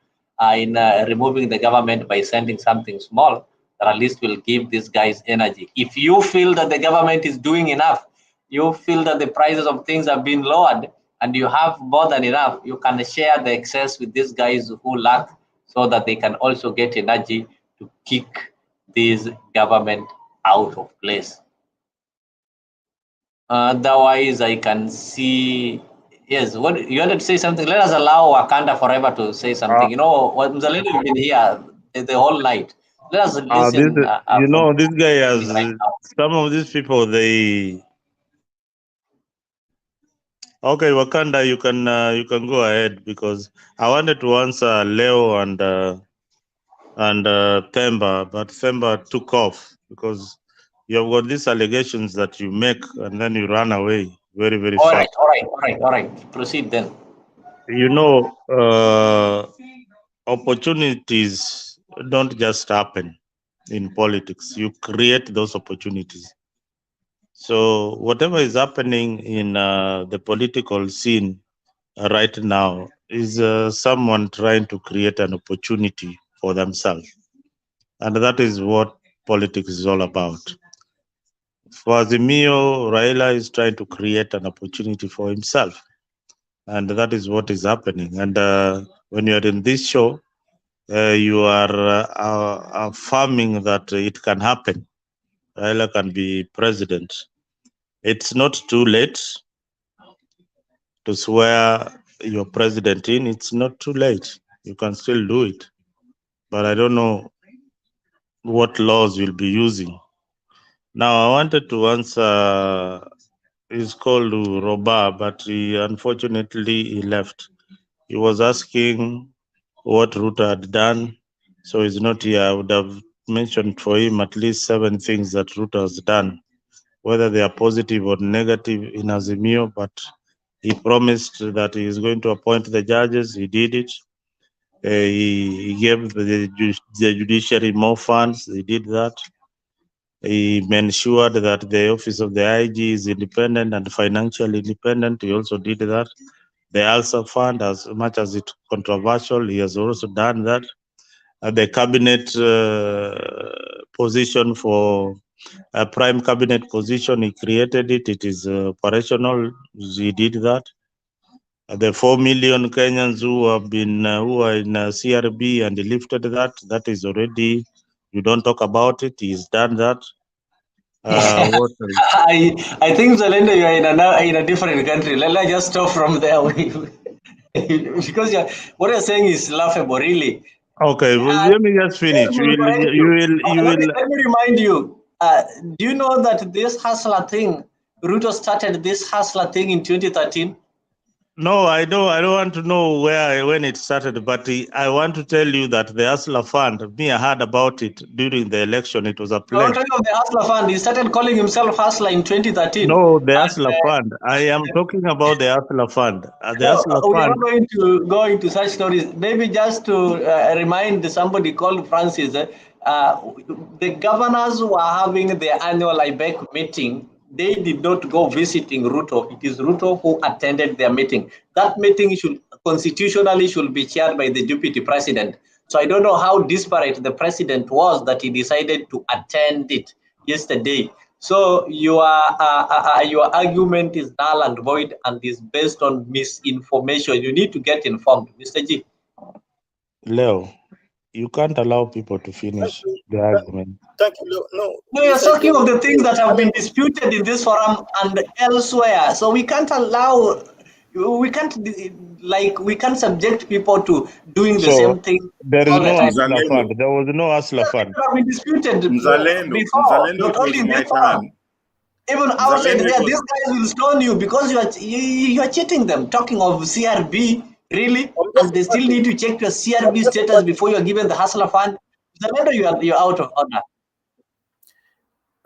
in removing the government by sending something small that at least will give these guys energy. If you feel that the government is doing enough, you feel that the prices of things have been lowered, and you have more than enough, you can share the excess with these guys who lack, so that they can also get energy to kick this government out of place. Otherwise, I can see, yes, what you wanted to say something. Let us allow Wakanda Forever to say something. You know, what Mzalendo, you've been here the whole night. Let us listen You from know, this guy has right now. some of these people. They okay, Wakanda, you can go ahead because I wanted to answer Leo and Themba, but Themba took off because you have got these allegations that you make and then you run away very, very All fast. right. Proceed then. You know, opportunities don't just happen in politics. You create those opportunities. So whatever is happening in the political scene right now is someone trying to create an opportunity for themselves. And that is what politics is all about. For Azimio, Raila is trying to create an opportunity for himself. And that is what is happening. And when you are in this show, you are affirming that it can happen. Raila can be president. It's not too late to swear your president in. It's not too late. You can still do it. But I don't know what laws you'll be using. Now, I wanted to answer, he's called Roba, but unfortunately he left. He was asking what Ruto had done, so he's not here. I would have mentioned for him at least 7 things that Ruto has done, whether they are positive or negative in Azimio, but he promised that he is going to appoint the judges. He did it. He gave the judiciary more funds. He did that. He ensured that the office of the IG is independent and financially independent. He also did that. The ALSA fund, as much as it's controversial, he has also done that. The cabinet position for a prime cabinet position. He created it. It is operational. He did that. The 4 million Kenyans who have been who are in CRB and he lifted that. That is already. You don't talk about it. He's done that. What else? I think Zalendo, you are in a different country. Let's just stop from there. Because what you're saying is laughable, really. Okay, well, let me just finish. Let me correct you. You Let will. me remind you. Do you know that this hustler thing, Ruto started this hustler thing in 2013? No, I don't want to know when it started, but I want to tell you that the Hustler Fund, I heard about it during the election. It was a I'm pledge. talking of the hustler fund. He started calling himself hustler in 2013. No, the And, Hustler Fund. I am talking about the Hustler Fund. The no, Hustler we are Fund. not going to go into such stories. Maybe just to remind somebody called Francis, the governors who are having their annual IBEC meeting, they did not go visiting Ruto. It is Ruto who attended their meeting. That meeting constitutionally should be chaired by the deputy president. So I don't know how disparate the president was that he decided to attend it yesterday. So your argument is null and void and is based on misinformation. You need to get informed, Mr. G. Leo, you can't allow people to finish the argument. Thank you. No, No, you're yes, I talking can. of the things that have been disputed in this forum and elsewhere. So we can't allow, we can't subject people to doing the same So thing there is all the no time. Hustler Fund. There was no Hustler Fund. It have been disputed Mzalendo, before, Mzalendo, not it was only in this my forum. turn. Even outside Mzalendo, there, it was these guys will stone you because you are cheating them. Talking of CRB, really, and they still need to check your CRB status before you are given the hustler fund. Zalendo, you're out of order.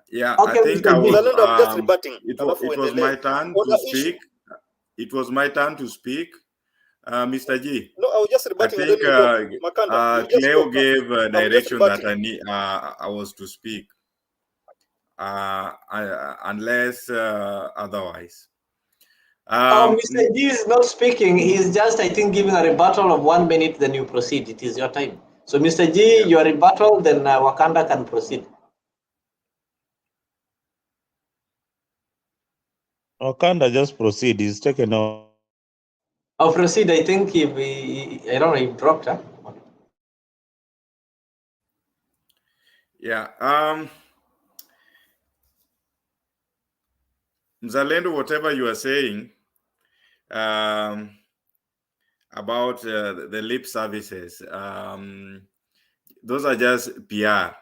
Yeah, Okay, I think Mr. I G. was. Zalendo, I'm just rebutting. It was my turn to speak. It was my turn to speak. Mr. G. No, I was just I rebutting and think then you go. Makanda, you just Cleo go. gave I'm just direction that rebutting. I was to speak, unless otherwise. Mr. G is not speaking. He's just, I think, giving a rebuttal of 1 minute. Then you proceed. It is your time. So, Mr. G, your rebuttal. Then Wakanda can proceed. Wakanda just proceed. He's taken off. I'll proceed. I think I don't know, he dropped. Huh? Yeah. Mzalendo, whatever you are saying about the lip services, those are just PR.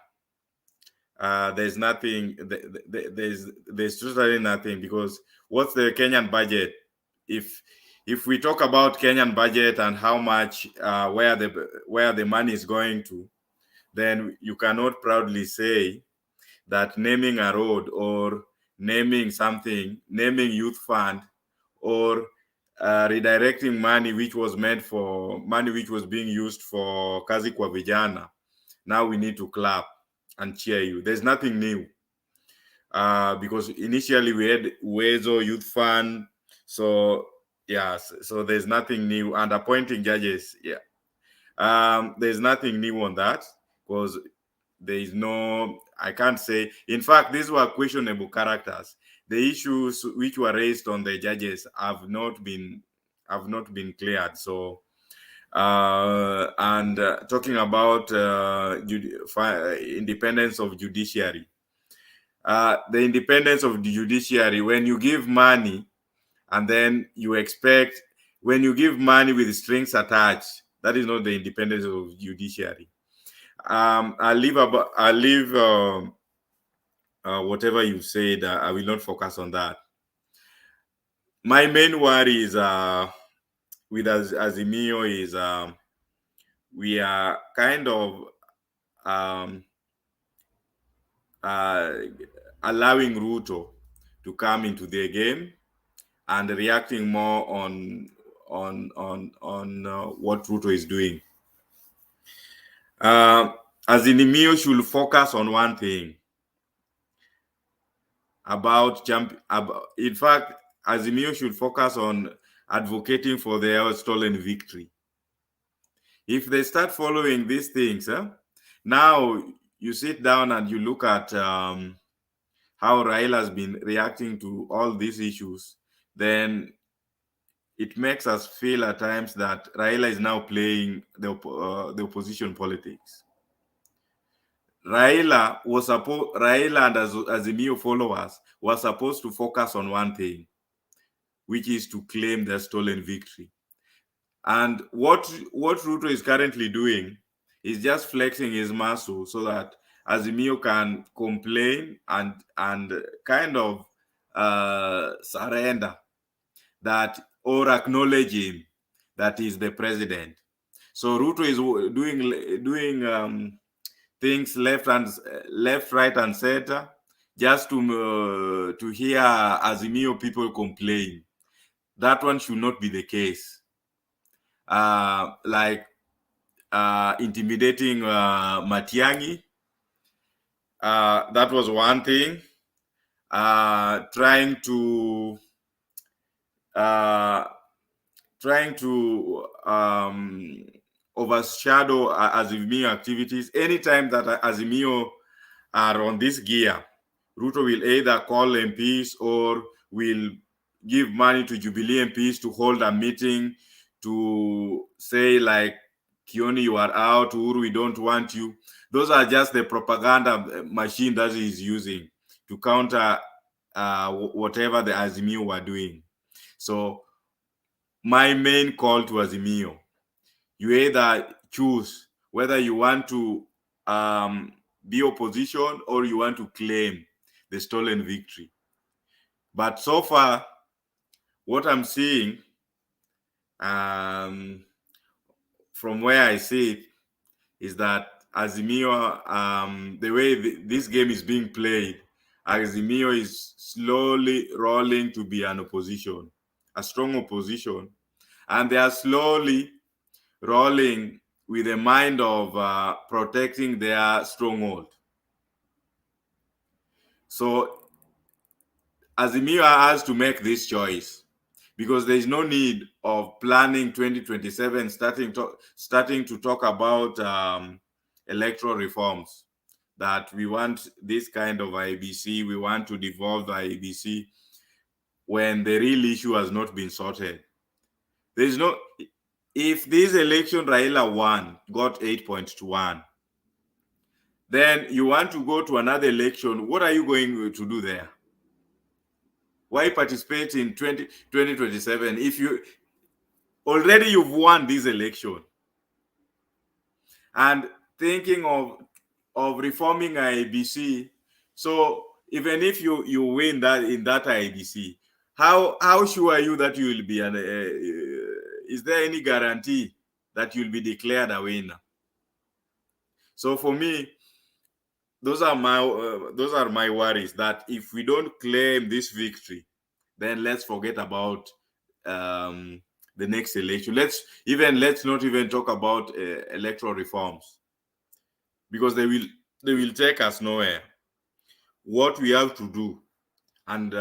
There's nothing. There's totally nothing, because what's the Kenyan budget? If we talk about Kenyan budget and how much where the money is going to, then you cannot proudly say that naming a road or naming something, naming youth fund, or redirecting money which was being used for kazi kwa vijana. Now we need to clap and cheer you. There's nothing new. Because initially we had Uwezo Youth Fund. So yes, so there's nothing new. And appointing judges, yeah. There's nothing new on that, because there is no, I can't say. In fact, these were questionable characters. The issues which were raised on the judges have not been cleared. So and talking about independence of judiciary. The independence of the judiciary, when you give money and then you expect, when you give money with strings attached, that is not the independence of judiciary. I'll leave whatever you said. I will not focus on that. My main worry is with Azimio is we are kind of allowing Ruto to come into the game and reacting more on what Ruto is doing. Azimio should focus on one thing in fact, Azimio should focus on advocating for their stolen victory. If they start following these things, now you sit down and you look at how Raila has been reacting to all these issues, then it makes us feel at times that Raila is now playing the opposition politics. Raila and Azimio followers were supposed to focus on one thing, which is to claim their stolen victory. And what Ruto is currently doing is just flexing his muscle so that Azimio can complain and kind of surrender that, or acknowledge him that he's the president. So Ruto is doing things left, right, and center just to hear Azimio people complain. That one should not be the case. Like intimidating Matiang'i. That was one thing. Trying to overshadow Azimio activities. Anytime that Azimio are on this gear, Ruto will either call MPs or will give money to Jubilee MPs to hold a meeting to say, like, Kioni, you are out, Uhuru, we don't want you. Those are just the propaganda machine that he is using to counter whatever the Azimio were doing. So my main call to Azimio, you either choose whether you want to be opposition or you want to claim the stolen victory. But so far, what I'm seeing from where I see it is that Azimio, the way this game is being played, Azimio is slowly rolling to be an opposition, a strong opposition, and they are slowly rolling with a mind of protecting their stronghold. So Azimio has to make this choice, because there is no need of planning 2027, starting to talk about electoral reforms, that we want this kind of IBC, we want to devolve the IBC, when the real issue has not been sorted. There is no, if this election Raila won, got 8.21, then you want to go to another election, what are you going to do there? Why participate in 2027 if you've won this election? And thinking of reforming IBC, so even if you win that in that IBC, how sure are you that you will be is there any guarantee that you'll be declared a winner? So for me, those are my worries, that if we don't claim this victory, then let's forget about the next election. Let's not even talk about electoral reforms, because they will take us nowhere. What we have to do, and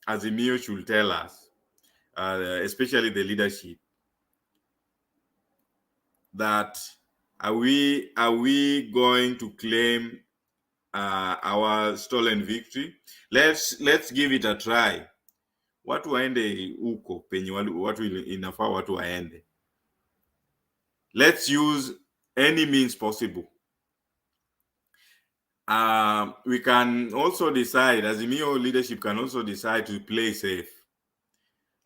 Azimio should tell us, especially the leadership, that are we going to claim our stolen victory? Let's give it a try. Watu waende huko penye watu inafaa watu waende. Let's use any means possible. We can also decide, Azimio leadership can also decide to play safe.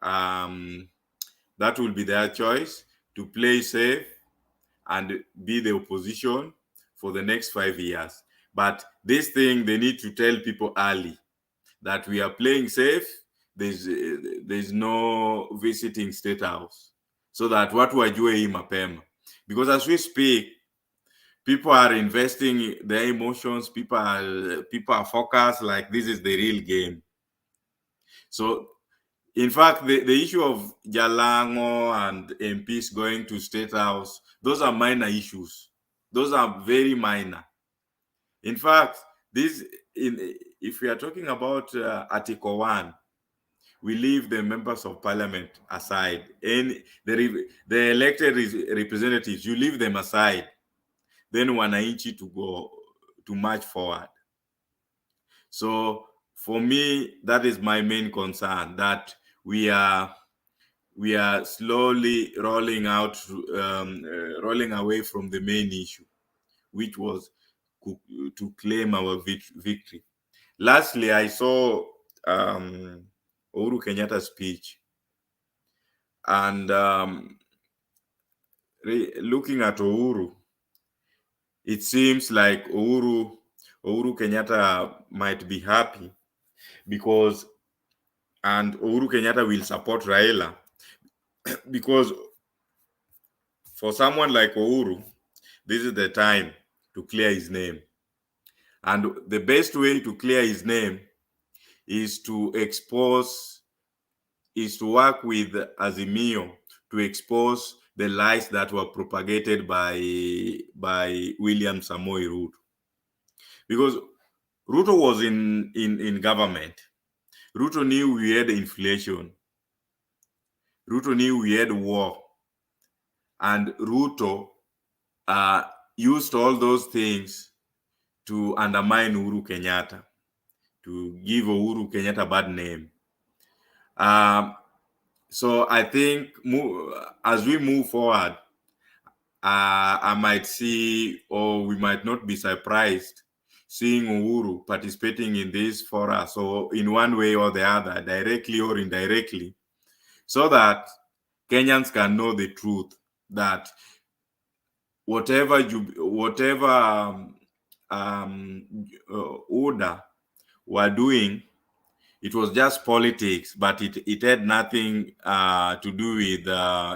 That will be their choice, to play safe and be the opposition for the next 5 years. But this thing, they need to tell people early that we are playing safe. There's no visiting State House, so that watu wajue hii mapema. Because as we speak, people are investing their emotions. People are focused like this is the real game. So, in fact, the issue of Jalango and MPs going to State House, those are minor issues. Those are very minor. In fact, if we are talking about Article 1, we leave the members of parliament aside. And the elected representatives, you leave them aside. Then wananchi to go to march forward. So for me, that is my main concern, that we are slowly rolling away from the main issue, which was to claim our victory. Lastly, I saw Uhuru Kenyatta's speech, and looking at Uhuru, it seems like Uhuru Kenyatta might be happy because, and Uhuru Kenyatta will support Raila because for someone like Uhuru, this is the time to clear his name. And the best way to clear his name is to work with Azimio to expose the lies that were propagated by William Samoei Ruto. Because Ruto was in government. Ruto knew we had inflation. Ruto knew we had war. And Ruto used all those things to undermine Uhuru Kenyatta, to give Uhuru Kenyatta a bad name. So I think as we move forward, I might see, or we might not be surprised, seeing Uhuru participating in this fora, so in one way or the other, directly or indirectly, so that Kenyans can know the truth, that whatever order were doing, it was just politics, but it had nothing to do with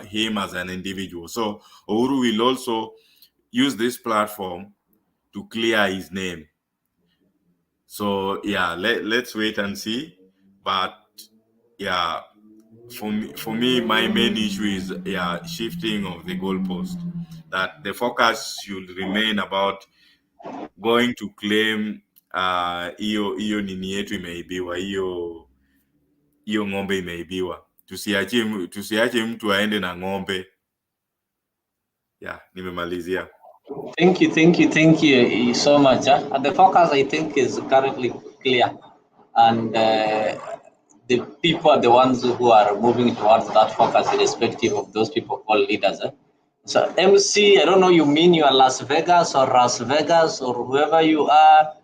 him as an individual. So Uhuru will also use this platform to clear his name. So yeah, let's wait and see. But yeah, for me, my main issue is shifting of the goalpost. That the focus should remain about going to claim hiyo nini yetu imeibiwa, hiyo ng'ombe imeibiwa. Tusiache mtu aende na ng'ombe. Yeah, nimemalizia. Thank you so much. And the focus, I think, is currently clear, and the people are the ones who are moving towards that focus, irrespective of those people called leaders. So MC, I don't know, you mean you are Las Vegas or whoever you are.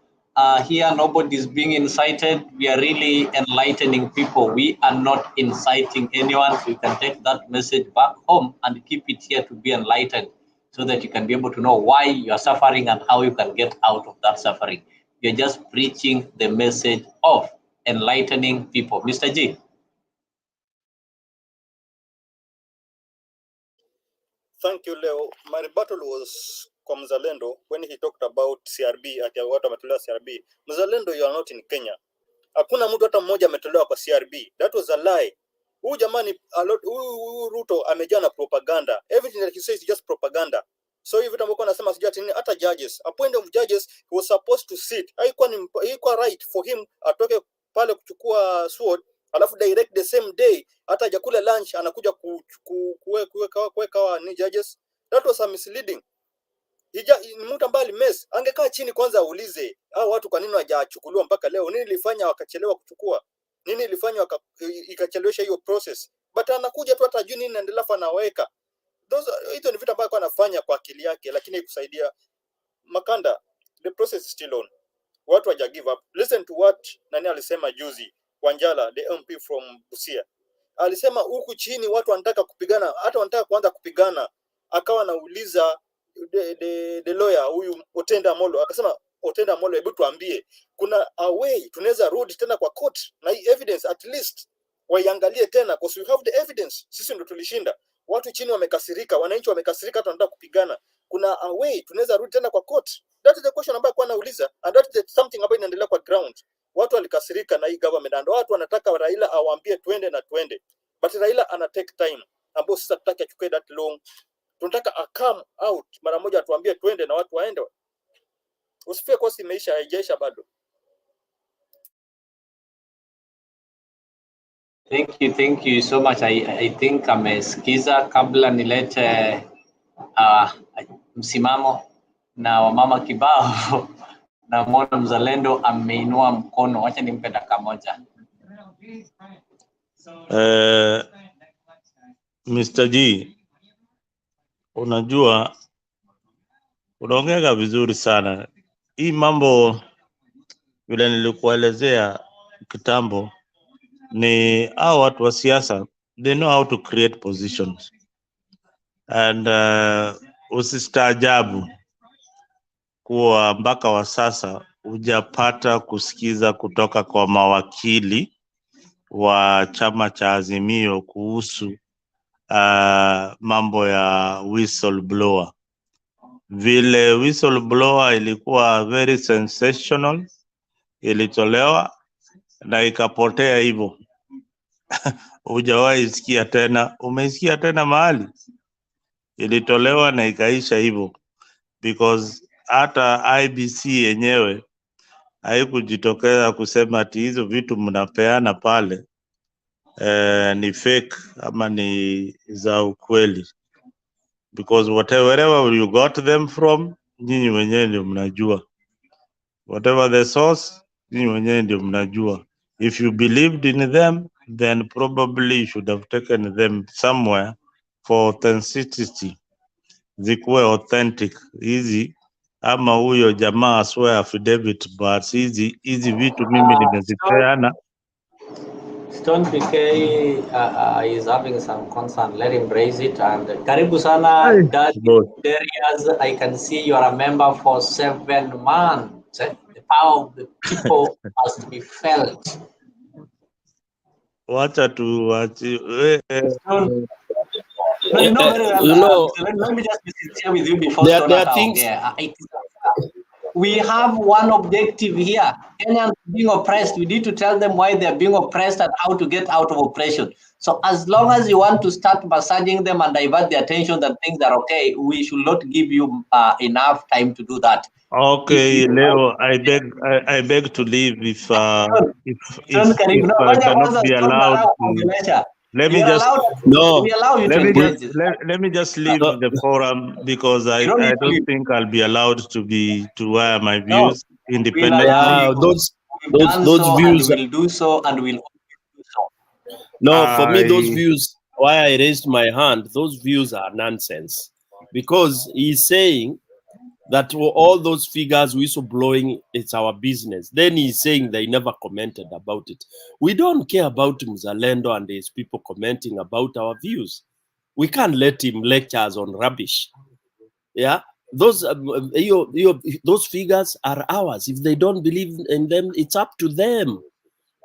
Here, nobody is being incited. We are really enlightening people. We are not inciting anyone. So you can take that message back home and keep it here to be enlightened, so that you can be able to know why you are suffering and how you can get out of that suffering. You're just preaching the message of enlightening people. Mr. G. Thank you, Leo. My rebuttal was kwa Mzalendo when he talked about CRB, ati watu wametolewa CRB. Mzalendo, you are not in Kenya. Hakuna mtu hata mmoja ametolewa kwa CRB. That was a lie. Huyu jamani, huyu Ruto amejaa na propaganda. Everything that he says is just propaganda. So hivi tambo anasema sijati nini, hata judges, appoint of judges, he was supposed to sit. Haikuwa right for him atoke pale kuchukua sword, alafu direct the same day, hata hajakula lunch anakuja kuweka ni judges. That was a misleading. Ni mtu ambaye alimess. Angekaa chini kwanza aulize hao watu kwa nini hawajachukuliwa mpaka leo, nini ilifanya wakachelewa kuchukua, nini ilifanya ikachelewesha hiyo process. But anakuja tu hata hajui nini inaendelea, anaweka hizo ni vitu ambavyo anafanya kwa akili yake, lakini ikusaidia. Makanda, the process is still on. Watu haja give up. Listen to what nani alisema juzi, Wanjala, the MP from Busia. Alisema huku chini watu wanataka kupigana, hata wanataka kuanza kupigana. Akawa anauliza the lawyer huyu Otenda Molo, akasema Otenda Molo, hebu tuambie kuna a way tunaweza rudi tena kwa court na hii evidence at least waiangalie tena, because we have the evidence. Sisi ndo tulishinda. Watu chini wamekasirika, wananchi wamekasirika, hata wanataka kupigana. Kuna a way tunaweza rudi tena kwa court? That is the question ambayo kwa anauliza, and that is something ambayo inaendelea kwa ground. Watu walikasirika na hii government, and watu wanataka Raila awaambie twende na twende, but Raila ana take time, ambao sisi tutaki achukue that long. Tunataka a come out mara moja, atuambie twende na watu waende. Usifie kwa si imeisha, haijaisha bado. Thank you so much. I think amesikiza kabla nilete msimamo na wamama kibao namwona mzalendo ameinua mkono, wacha nimpe dakika moja. Mr. G, unajua unaongea vizuri sana. Hii mambo vile nilikuelezea kitambo ni hao watu wa siasa, they know how to create positions. And usistaajabu kuwa mpaka wa sasa hujapata kusikiza kutoka kwa mawakili wa chama cha Azimio kuhusu mambo ya whistleblower. Vile whistleblower ilikuwa very sensational, ilitolewa na ikapotea hivyo. Hujawahi sikia tena, umesikia tena mahali? Ilitolewa na ikaisha hivyo, because hata IBC yenyewe haikujitokeza kusema ati hizo vitu mnapeana pale ni fake ama ni za ukweli, because wherever you got them from, nyinyi wenyewe ndio mnajua. Whatever the source, nyinyi wenyewe ndio mnajua. If you believed in them, then probably you should have taken them somewhere for authenticity, zikuwe authentic. Hizi ama huyo jamaa aswe affidavit, but hizi vitu mimi nimezipeana. Stone PK is having some concern. Let him raise it. And karibu sana, Darius. I can see you are a member for 7 months. The power of the people must be felt. Wacha tu wachi. No, you know very well. You know, let me just be sincere with you before there Stone are things. We have one objective here. Kenyans being oppressed. We need to tell them why they are being oppressed and how to get out of oppression. So as long as you want to start massaging them and divert their attention that things are okay, we should not give you enough time to do that. Okay, Leo, I beg to leave if I cannot be allowed to. Let me just let me just leave the forum, because I don't think I'll be allowed to air my views independently. Yeah, those views will do so, and will do so. No, for me, those views, why I raised my hand, those views are nonsense, because he's saying that all those figures whistleblowing, it's our business. Then he's saying they never commented about it. We don't care about Mzalendo and his people commenting about our views. We can't let him lecture us on rubbish. Yeah, those those figures are ours. If they don't believe in them, it's up to them.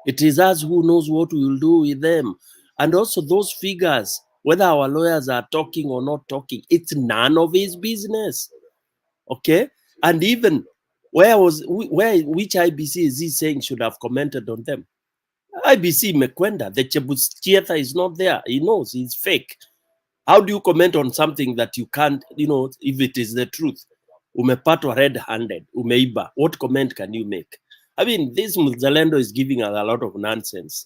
It is us who knows what we will do with them. And also those figures, whether our lawyers are talking or not talking, it's none of his business. Okay, and even which IBC is he saying should have commented on them? IBC Mekwenda, the Chebustieta is not there. He knows he's fake. How do you comment on something that you can't, if it is the truth? Umepatwa red-handed, umeiba. What comment can you make? I mean, this Mzalendo is giving us a lot of nonsense.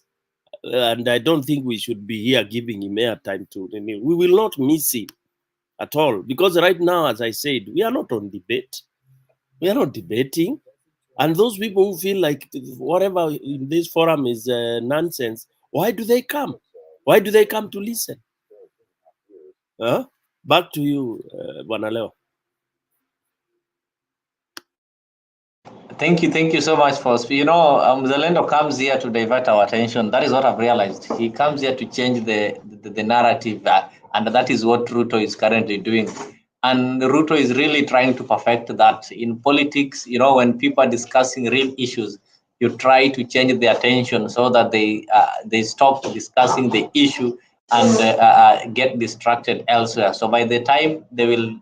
And I don't think we should be here giving him airtime to. We will not miss him at all, because right now, as I said, we are not on debate. We are not debating. And those people who feel like whatever in this forum is nonsense, why do they come? Why do they come to listen? Huh? Back to you, Bwana. Thank you so much for speaking. Mzalendo comes here to divert our attention. That is what I've realized. He comes here to change the narrative, and that is what Ruto is currently doing. And Ruto is really trying to perfect that. In politics, when people are discussing real issues, you try to change the attention so that they stop discussing the issue and get distracted elsewhere. So by the time they will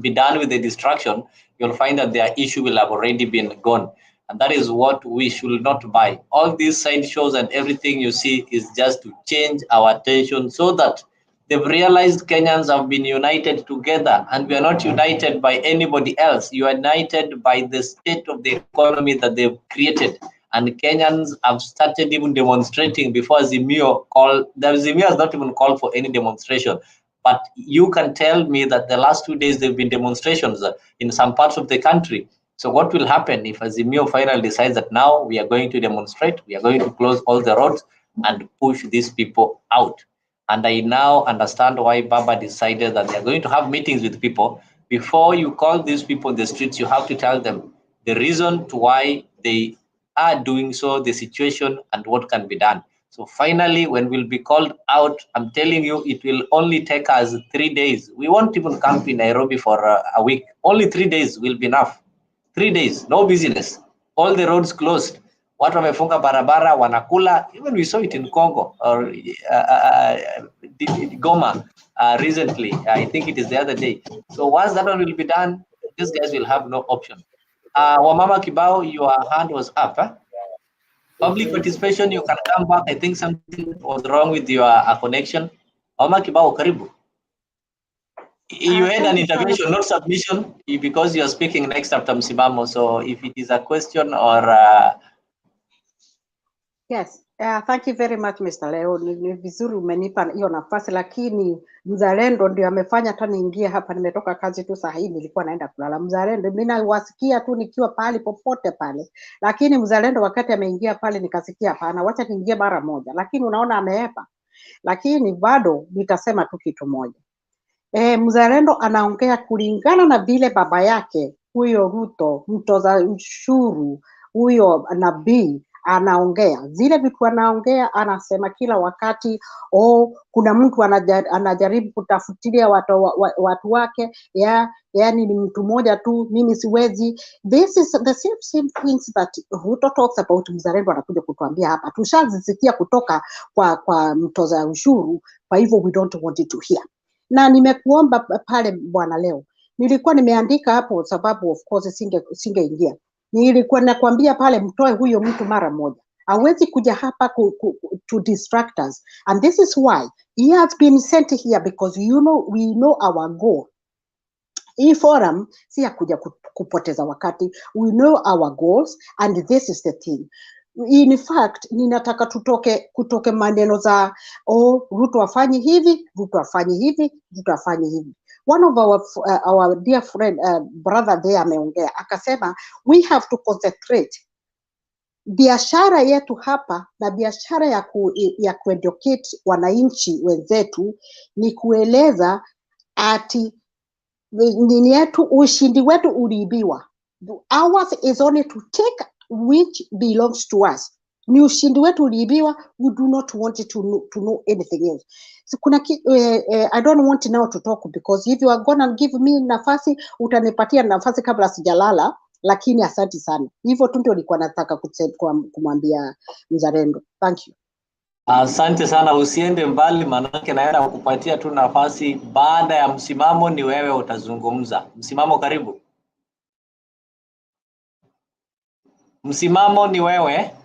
be done with the distraction, you'll find that their issue will have already been gone. And that is what we should not buy. All these side shows and everything you see is just to change our attention so that they've realized Kenyans have been united together, and we are not united by anybody else. You are united by the state of the economy that they've created. And Kenyans have started even demonstrating before Azimio called. The Azimio has not even called for any demonstration. But you can tell me that the last 2 days there have been demonstrations in some parts of the country. So what will happen if Azimio finally decides that now we are going to demonstrate, we are going to close all the roads and push these people out? And I now understand why Baba decided that they're going to have meetings with people. Before you call these people in the streets, you have to tell them the reason to why they are doing so, the situation, and what can be done. So finally, when we'll be called out, I'm telling you, it will only take us 3 days. We won't even camp in Nairobi for a week. Only 3 days will be enough. 3 days, no business. All the roads closed. Watu wamefunga barabara, wanakula. Even we saw it in Congo or Goma recently. I think it is the other day. So once that one will be done, these guys will have no option. Wamama Kibao, your hand was up. Huh? Public participation, you can come back. I think something was wrong with your connection. Wamama Kibao, karibu. You had an intervention, not submission, because you are speaking next after Msimamo. So if it is a question or Yes, thank you very much Mr. Leo. Ni vizuri umenipa hiyo nafasi, lakini mzalendo ndio amefanya hata niingie hapa. Nimetoka kazi tu saa hii, nilikuwa naenda kulala. Mzalendo mimi nawasikia tu nikiwa pale popote pale, lakini mzalendo wakati ameingia pale nikasikia hapana, wacha niingie mara moja, lakini unaona ameepa. Lakini bado nitasema tu kitu moja. Mzalendo anaongea kulingana na vile baba yake huyo Ruto, mtoza ushuru, huyo nabii anaongea. Zile vitu anaongea, anasema kila wakati, kuna mtu anajaribu kutafutilia watu wake, yani ni mtu mmoja tu, mimi siwezi. This is the same things that Ruto talks about. Mzalendo anakuja kutuambia hapa, tushazisikia kutoka kwa mtoza ushuru, kwa hivyo we don't want it to hear. Na nimekuomba pale bwana Leo, nilikuwa nimeandika hapo sababu of course singeingia. Nilikuwa nakwambia pale mtoe huyo mtu mara moja. Hawezi kuja hapa to distract us. And this is why he has been sent here, because we know our goal. Hii forum si ya kuja kupoteza wakati. We know our goals and this is the thing. In fact, ninataka kutoke maneno za Ruto afanye hivi, Ruto afanye hivi, Ruto afanye hivi. One of our dear friend, brother there ameongea, akasema, we have to concentrate. Biashara yetu hapa na biashara ya kueducate wananchi wenzetu ni kueleza ati nini yetu, ushindi wetu uliibiwa. Ours is only to take which belongs to us. Ni ushindi wetu uliibiwa. We do not want to know anything else. So I don't want now to talk, because if you are gonna give me nafasi, utanipatia nafasi kabla sijalala, lakini asante sana. Hivyo tu ndio nilikuwa nataka kumwambia mzalendo. Thank you. Asante sana, usiende mbali, manake naenda kukupatia tu nafasi. Baada ya Msimamo ni wewe utazungumza. Msimamo, karibu. Msimamo ni wewe.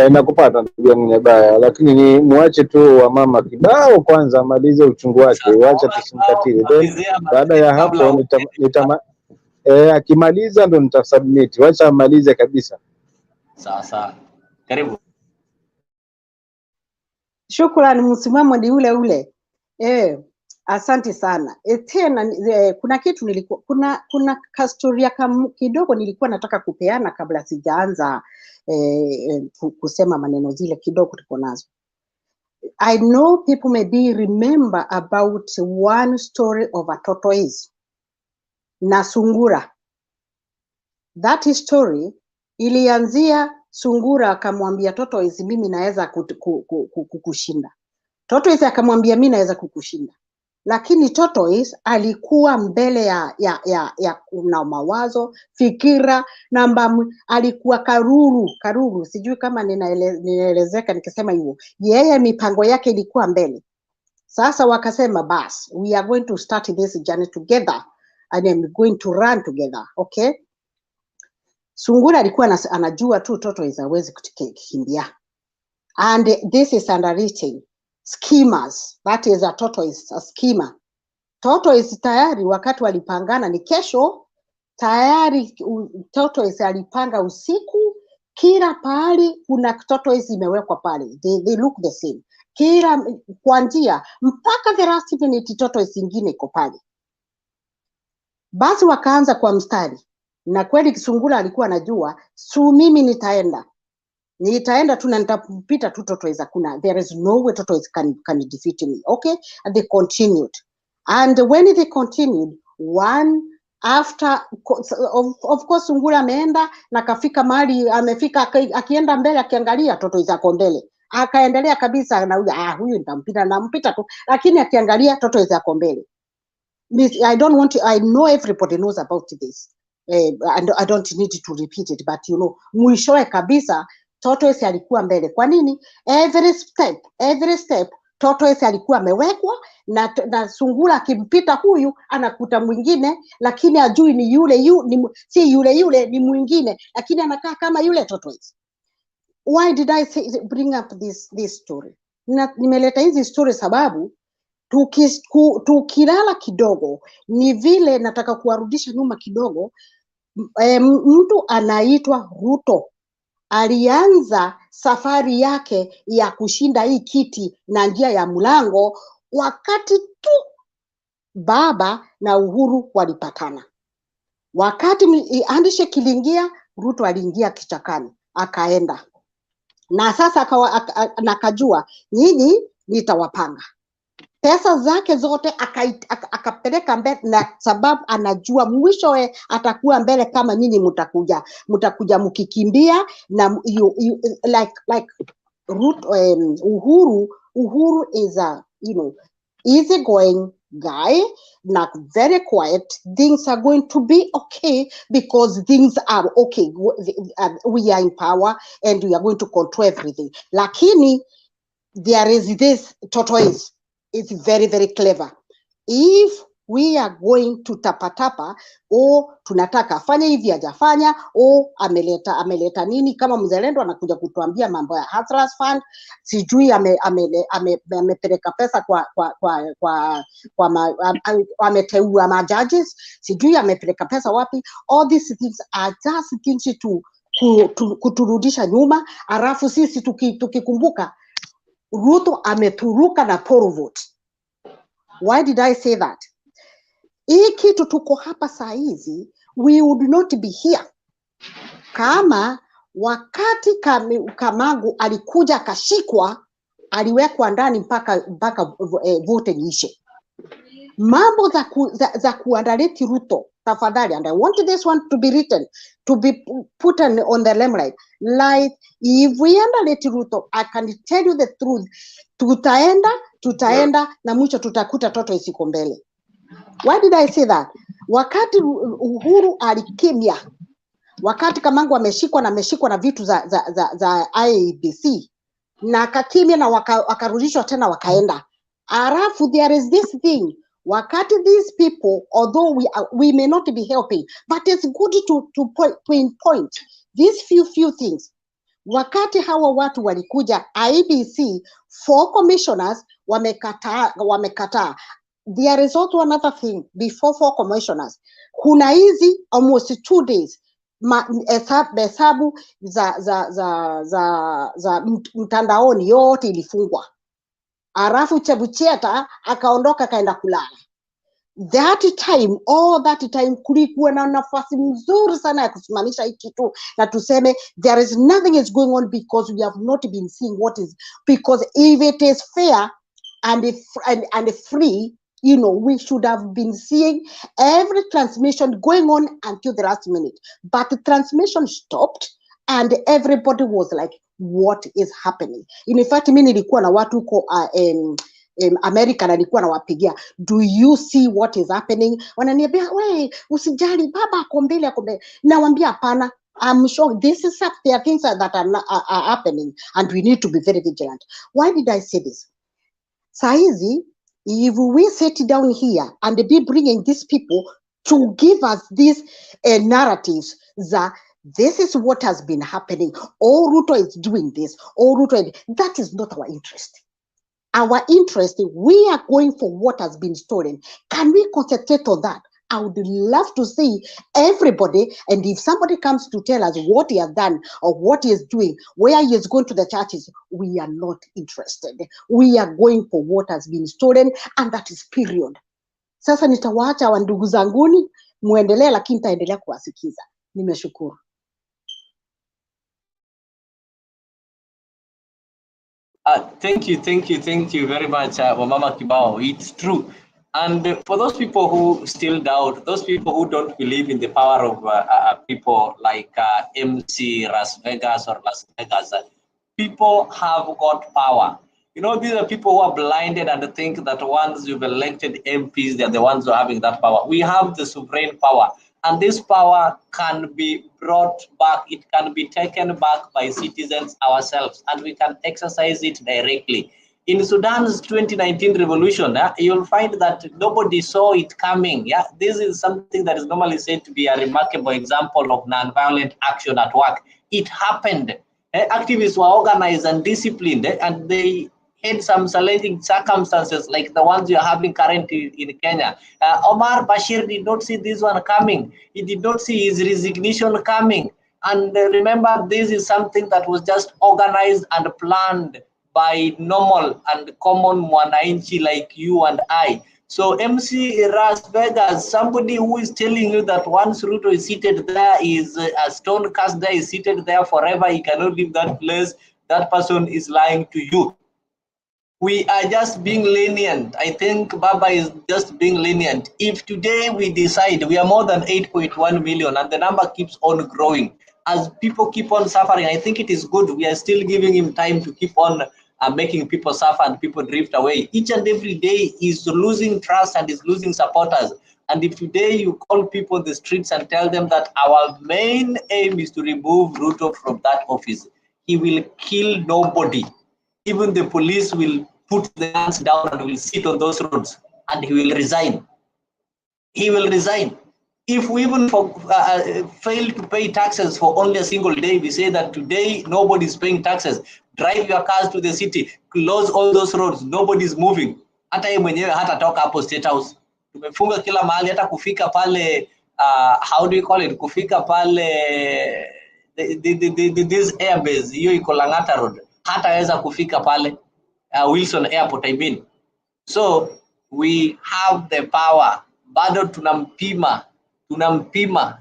Nakupata ndugu yangu Nyabaya, lakini ni muache tu wa mama Kibao kwanza amalize uchungu wake, wacha tusimkatile. Baada ya hapo akimaliza ndo nitasubmit. Wacha amalize kabisa. Sawa. Karibu. Shukrani, Msimamo ni ule. Asante sana. Tena kuna kitu kuna kastoria kidogo nilikuwa nataka kupeana kabla sijaanza kusema maneno zile kidogo tuko nazo. I know people maybe remember about one story of a tortoise na sungura. That story ilianzia sungura akamwambia tortoise, mimi naweza kukushinda. Tortoise akamwambia mimi naweza kukushinda. Lakini tortoise alikuwa mbele ya na mawazo, fikira, alikuwa karuru. Sijui kama ninaelezeka nikisema hivyo. Yeye mipango yake ilikuwa mbele. Sasa wakasema bas, we are going to start this journey together and I'm going to run together. Okay? Sungura alikuwa anajua tu tortoise hawezi kukimbia. And this is underwritten. Schemers, that is a tortoise, a schemer. Tortoise tayari wakati walipangana ni kesho, tayari tortoise alipanga usiku, kila pahali kuna tortoise imewekwa pale. They look the same. Kila kwa njia mpaka the last minute tortoise ingine iko pale. Basi wakaanza kwa mstari, na kweli Kisungula alikuwa anajua, mimi nitaenda tu na nitapita tu Tortoise. Kuna, there is no way Tortoise can defeat me. Okay, and they continued, and when they continued, one after of course Sungula ameenda na kafika mahali amefika, akienda mbele akiangalia Tortoise ako mbele, akaendelea kabisa na huyu nitampita, nampita tu, lakini akiangalia Tortoise ako mbele. I don't want to, I know everybody knows about this, and I don't need to repeat it, but you know, mwishowe kabisa Tortoise alikuwa mbele. Kwa nini? Every step Tortoise alikuwa amewekwa, na Sungula akimpita huyu anakuta mwingine, lakini ajui ni si yule ni mwingine, lakini anakaa kama yule Tortoise. Why did I bring up this story? Nimeleta hizi story sababu tukilala kidogo, ni vile nataka kuwarudisha nyuma kidogo. Mtu anaitwa Ruto alianza safari yake ya kushinda hii kiti na njia ya mlango wakati tu baba na Uhuru walipatana. Wakati handshake iliingia, Ruto aliingia kichakani akaenda, na sasa akajua nyinyi nitawapanga. Pesa zake zote akapeleka mbele, na sababu anajua mwishowe atakuwa mbele kama nyinyi mtakuja mkikimbia, na like Ruto, Uhuru is a easy going guy, not very quiet. Things are going to be okay because things are okay. We are in power and we are going to control everything. Lakini there is this Tortoise. It's very, very clever. If we are going to tapatapa, tunataka afanye hivi hajafanya, ameleta nini, kama mzalendo anakuja kutuambia mambo ya Hathras Fund, sijui amepeleka pesa ameteua majudges, sijui amepeleka pesa wapi. All these things are just things kuturudisha nyuma, alafu sisi tukikumbuka Ruto ameturuka na poll vote. Why did I say that? Hii kitu tuko hapa saa hizi, we would not be here kama wakati Kamagu alikuja akashikwa, aliwekwa ndani mpaka vote niishe. Mambo za kuandaleti Ruto, tafadhali, and I want this one to be written, to be put on the limelight. Like, if we andaleti Ruto, I can tell you the truth, tutaenda na mwisho tutakuta Tortoise iko mbele. Why did I say that? Wakati Uhuru alikimya, wakati Kamangu ameshikwa na vitu za IEBC, na akakimya na wakarudishwa tena wakaenda. Arafu, there is this thing, wakati these people, although we may not be helping, but it's good to pinpoint these few things. Wakati hawa watu walikuja IEBC, 4 commissioners wamekataa. There is also another thing, before 4 commissioners, kuna hizi almost 2 days hesabu za mtandaoni yote ilifungwa. Arafu Chebucheta akaondoka kaenda kulala. All that time kulikuwa na nafasi mzuri sana ya kusimamisha hiki kitu na tuseme there is nothing is going on because we have not been seeing what is, because if it is fair and free, we should have been seeing every transmission going on until the last minute. But the transmission stopped and everybody was like, what is happening? In fact, mimi nilikuwa na watu huko America na nilikuwa nawapigia, do you see what is happening? Wananiambia, we usijali, baba ako mbele. Nawaambia hapana, I'm sure this is up there, things that are happening and we need to be very vigilant. Why did I say this? Saizi, if we sit down here and be bringing these people to give us these narratives that this is what has been happening, Ruto is doing this, that is not our interest. Our interest, we are going for what has been stolen. Can we concentrate on that? I would love to see everybody, and if somebody comes to tell us what he has done or what he is doing, where he is going to the churches, we are not interested. We are going for what has been stolen, and that is period. Sasa nitawaacha wa ndugu zanguni, muendelee, lakini nitaendelea kuwasikiza. Nimeshukuru. Thank you very much, Mama Kibao. It's true. And for those people who still doubt, those people who don't believe in the power of people like MC Las Vegas or Las Vegas, people have got power. You know, these are people who are blinded and think that once you've elected MPs, they're the ones who are having that power. We have the sovereign power. And this power can be brought back, it can be taken back by citizens ourselves, and we can exercise it directly. In Sudan's 2019 revolution, you'll find that nobody saw it coming. Yeah, this is something that is normally said to be a remarkable example of nonviolent action at work. It happened. Activists were organized and disciplined, and they had some challenging circumstances like the ones you're having currently in Kenya. Omar Bashir did not see this one coming. He did not see his resignation coming. And remember, this is something that was just organized and planned by normal and common mwananchi like you and I. So MC Las Vegas, somebody who is telling you that once Ruto is seated there, is a stone cast there, is seated there forever, he cannot leave that place, that person is lying to you. We are just being lenient. I think Baba is just being lenient. If today we decide we are more than 8.1 million and the number keeps on growing, as people keep on suffering, I think it is good. We are still giving him time to keep on making people suffer and people drift away. Each and every day is losing trust and is losing supporters. And if today you call people in the streets and tell them that our main aim is to remove Ruto from that office, he will kill nobody. Even the police will put the guns down and will sit on those roads, and he will resign. He will resign. If we even fail to pay taxes for only a single day, we say that today nobody is paying taxes. Drive your cars to the city, close all those roads, nobody is moving. Hata yeye mwenyewe hatatoka hapo State House. Tumefunga kila mahali, hata kufika pale, how do you call it? Kufika pale this airbase hiyo iko Lang'ata Road, hataweza kufika pale Wilson Airport, I mean. So we have the power, bado tunampima.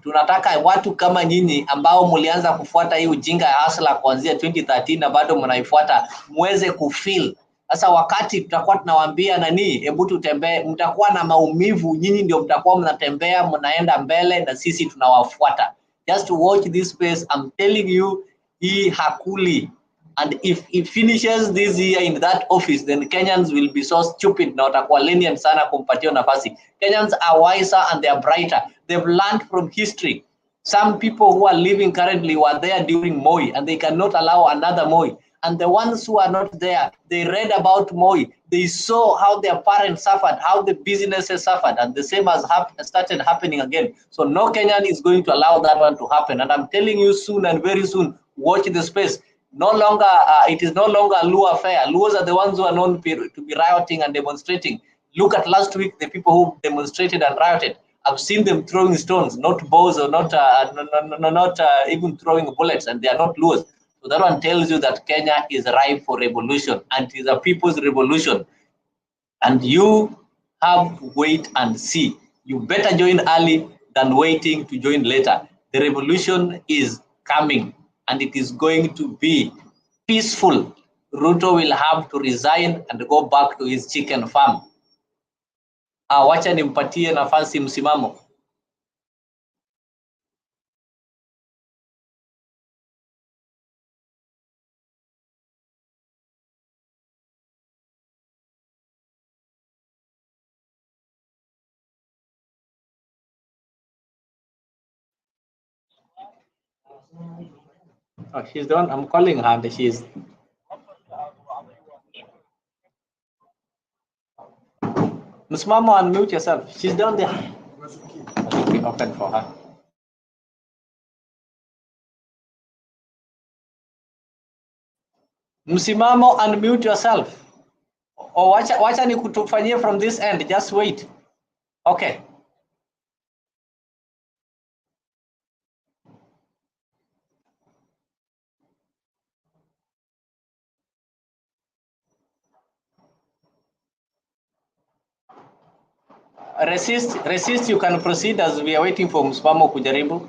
Tunataka watu kama nyinyi ambao mlianza kufuata hii ujinga ya hasla kuanzia 2013 na bado mnaifuata, muweze kufeel. Sasa wakati tutakuwa tunawaambia nani, hebu tutembee, mtakuwa na maumivu, nyinyi ndio mtakuwa mnatembea, mnaenda mbele na sisi tunawafuata. Just watch this space. I'm telling you, hii hakuli. And if he finishes this year in that office, then Kenyans will be so stupid na watakuwa lenient sana kumpatia nafasi. Kenyans are wiser and they are brighter. They've learned from history. Some people who are living currently were there during Moi, and they cannot allow another Moi. And the ones who are not there, they read about Moi. They saw how their parents suffered, how the businesses suffered, and the same has started happening again. So no Kenyan is going to allow that one to happen. And I'm telling you, soon and very soon, watch the space. No longer, it is no longer a Luo affair. Luos are the ones who are known to be rioting and demonstrating. Look at last week, the people who demonstrated and rioted. I've seen them throwing stones, not bows or not even throwing bullets, and they are not Luos. So that one tells you that Kenya is ripe for revolution, and it is a people's revolution. And you have to wait and see. You better join early than waiting to join later. The revolution is coming, and it is going to be peaceful. Ruto will have to resign and go back to his chicken farm. Wacha nimpatie nafasi msimamo. Oh, she's the one. I'm calling her, and she's. Msimamo, unmute yourself. She's down there. We open for her. Msimamo, unmute yourself. Or wacha nikutufanyie from this end. Just wait. Okay. Resist, you can proceed as we are waiting for Msimamo kujaribu.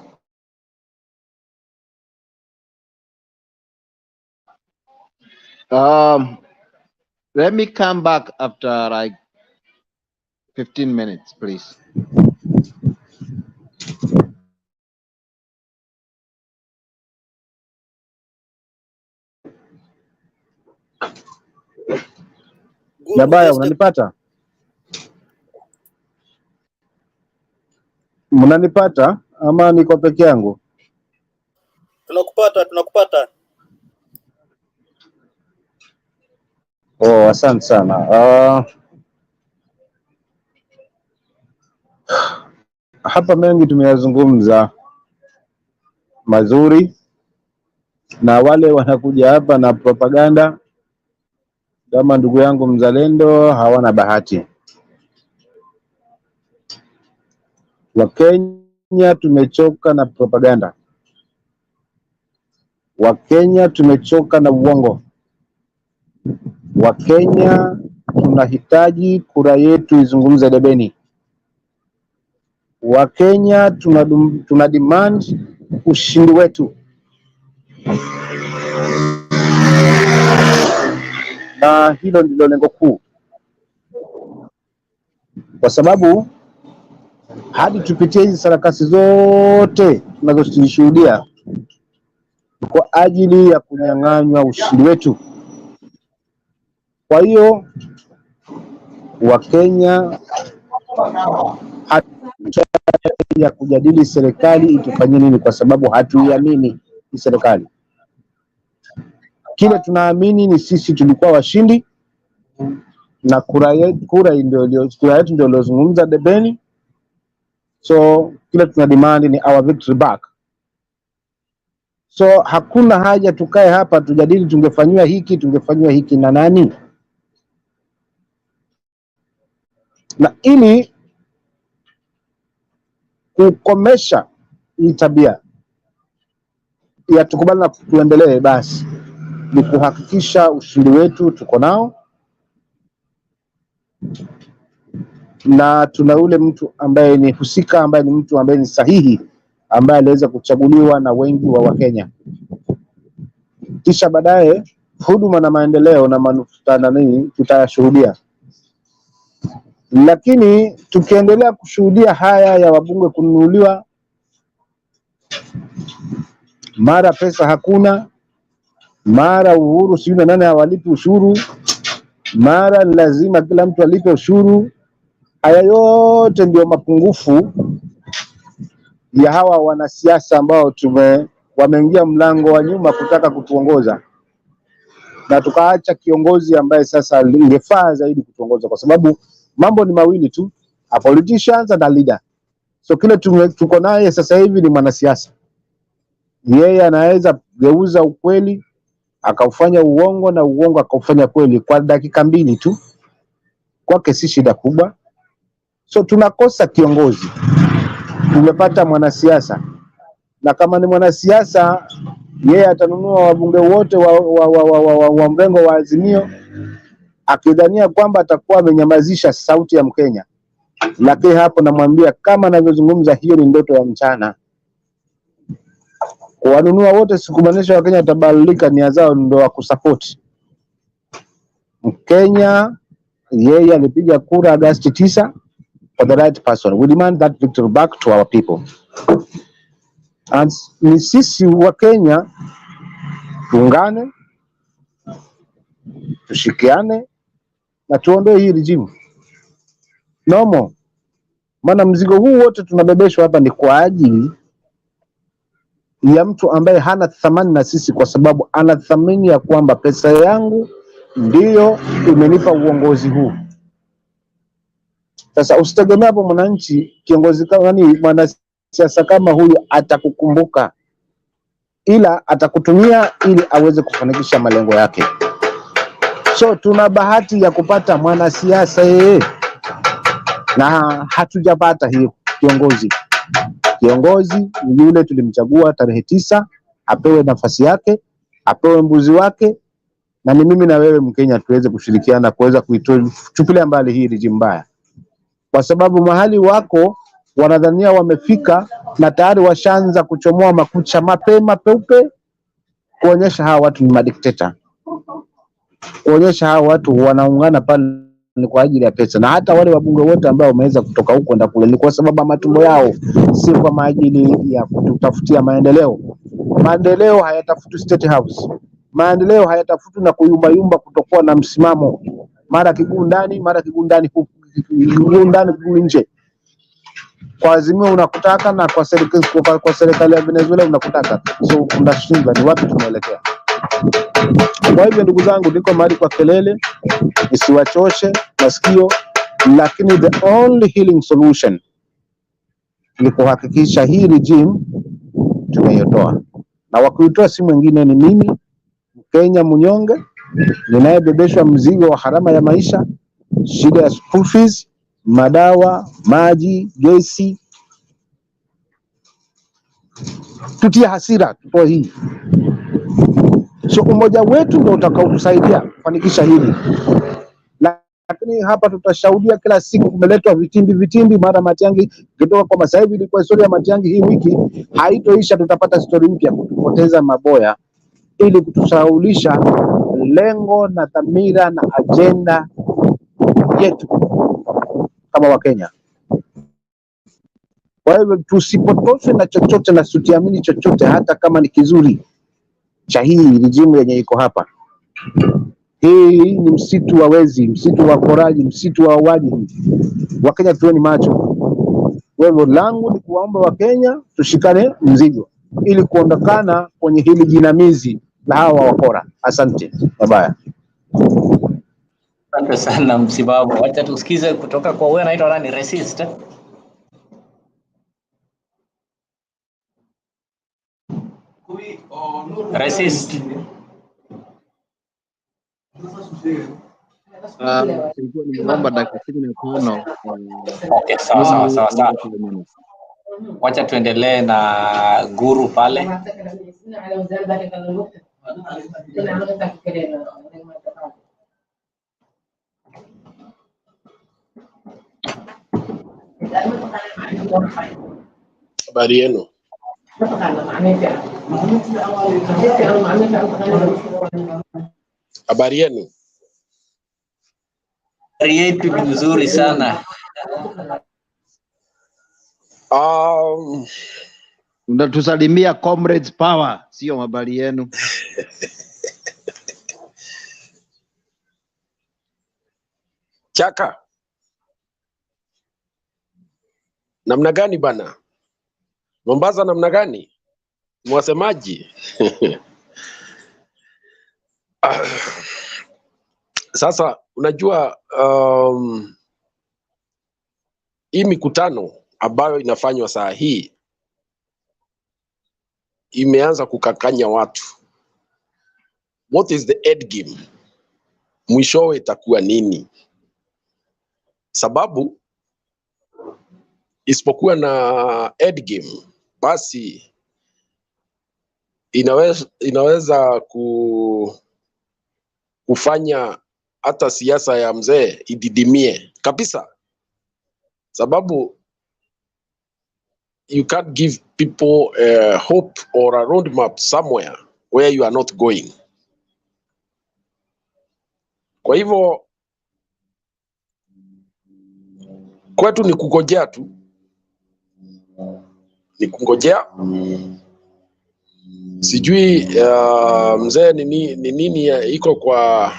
Let me come back after like 15 minutes, please. Jabaya, unanipata? Mnanipata ama niko peke yangu? Tunakupata. Oh, asante sana. Hapa mengi tumeyazungumza mazuri, na wale wanakuja hapa na propaganda kama ndugu yangu mzalendo hawana bahati. Wakenya tumechoka na propaganda. Wakenya tumechoka na uongo. Wakenya tunahitaji kura yetu izungumze debeni. Wakenya tuna demand ushindi wetu. Na hilo ndilo lengo kuu. Kwa sababu hadi tupitie hizi sarakasi zote tunazoshuhudia kwa ajili ya kunyang'anywa ushindi wetu. Kwa hiyo Wakenya ya kujadili serikali itufanyie nini, kwa sababu hatuiamini serikali. Kile tunaamini ni sisi tulikuwa washindi na kura yetu ndio iliyozungumza debeni. So kile tuna demand ni our victory back. So hakuna haja tukae hapa tujadili tungefanywa hiki na nani. Na ili kukomesha hii tabia ya tukubali na tuendelee, basi ni kuhakikisha ushindi wetu tuko nao, na tuna ule mtu ambaye ni husika, ambaye ni mtu ambaye ni sahihi, ambaye aliweza kuchaguliwa na wengi wa Wakenya. Kisha baadaye huduma na maendeleo na manufaa na nini tutayashuhudia. Lakini tukiendelea kushuhudia haya ya wabunge kununuliwa, mara pesa hakuna, mara Uhuru sijui na nani hawalipi ushuru, mara lazima kila mtu alipe ushuru, haya yote ndio mapungufu ya hawa wanasiasa ambao wameingia mlango wa nyuma kutaka kutuongoza, na tukaacha kiongozi ambaye sasa ingefaa zaidi kutuongoza, kwa sababu mambo ni mawili tu, a politician and a leader. So kile tuko naye sasa hivi ni mwanasiasa. Yeye anaweza geuza ukweli akaufanya uongo na uongo akaufanya kweli kwa dakika mbili tu. Kwake si shida kubwa. So tunakosa kiongozi, tumepata mwanasiasa, na kama ni mwanasiasa yeye atanunua wabunge wote wa mrengo wa Azimio akidhania kwamba atakuwa amenyamazisha sauti ya Mkenya. Lakini hapo namwambia, kama anavyozungumza, hiyo ni ndoto ya mchana. Kuwanunua wote sikumaanisha Wakenya watabadilika nia zao ndio wa kusupport. Mkenya yeye alipiga kura Agosti 9 for the right person. We demand that victory back to our people. And ni sisi wa Kenya tuungane, tushikiane na tuondoe hii regime. Nomo, maana mzigo huu wote tunabebeshwa hapa ni kwa ajili ya mtu ambaye hana thamani na sisi, kwa sababu ana thamani ya kwamba pesa yangu ndiyo imenipa uongozi huu. Sasa usitegemea hapo mwananchi, kiongozi kama mwanasiasa kama huyu atakukumbuka, ila atakutumia ili aweze kufanikisha malengo yake. So tuna bahati ya kupata mwanasiasa na hatujapata hiyo kiongozi. Kiongozi ni yule tulimchagua tarehe 9, apewe nafasi yake, apewe mbuzi wake, na ni mimi na wewe Mkenya tuweze kushirikiana kuweza kuitupilia mbali hii regime mbaya. kwa sababu mahali wako wanadhania wamefika na tayari washaanza kuchomoa makucha mapema peupe, kuonyesha hawa watu ni madikteta, kuonyesha hawa watu wanaungana pale ni kwa ajili ya pesa. Na hata wale wabunge wote ambao wameweza kutoka huko kwenda kule ni kwa sababu matumbo yao, si kwa ajili ya kutafutia maendeleo. Maendeleo hayatafuti State House, maendeleo hayatafuti na kuyumbayumba kutokuwa na msimamo, mara kiguu ndani, mara kiguu ndani, kiguu ndani, kiguu nje. Kwa Azimio unakutaka na kwa serikali ya Venezuela unakutaka, so unashindwa ni wapi tunaelekea. Kwa hivyo ndugu zangu, niko mahali kwa kelele, nisiwachoshe masikio, lakini the only healing solution ni kuhakikisha hii regime tumeyotoa, na wakuitoa si mwingine ni mimi Mkenya mnyonge ninayebebeshwa mzigo wa gharama ya maisha, shida ya school fees, madawa, maji, gesi. Tutie hasira, tutoe hii. So umoja wetu ndio utakaotusaidia kufanikisha hili. Lakini hapa tutashuhudia kila siku kumeletwa vitimbi, mara Matiang'i kutoka kwa sasa hivi. Ilikuwa historia ya Matiang'i hii wiki haitoisha, tutapata story mpya kutupoteza maboya ili kutusahaulisha lengo na dhamira na agenda yetu kama Wakenya. Kwa hivyo tusipotoshwe na chochote na tutiamini chochote, hata kama ni kizuri cha hii regime yenye iko hapa. Hii ni msitu wa wezi, msitu wa poraji, msitu wa wauaji. Wakenya tuweni macho. Wewe langu ni kuwaomba Wakenya tushikane mzigo ili kuondokana kwenye hili jinamizi la hawa wakora. Asante. Bye. Asante sana msimamo. Wacha tusikize kutoka kwa wewe, anaitwa nani? Resist. Resist. Nilikuwa nimeomba dakika 15. Okay, sawa. Wacha tuendelee na Guru pale. Habari yenu? Habari yenu? Habari yetu ni nzuri sana. Unatusalimia comrades power, sio habari yenu. Chaka. Namna gani bana? Mombasa namna gani? Mwasemaji? Sasa unajua hii mikutano ambayo inafanywa saa hii imeanza kukakanya watu. What is the end game? Mwishowe itakuwa nini? Sababu isipokuwa na end game, basi inaweza kufanya hata siasa ya mzee ididimie kabisa. Sababu you can't give people hope or a roadmap somewhere where you are not going. Kwa hivyo kwetu ni kungojea tu, ni kungojea. Sijui mzee ni nini iko kwa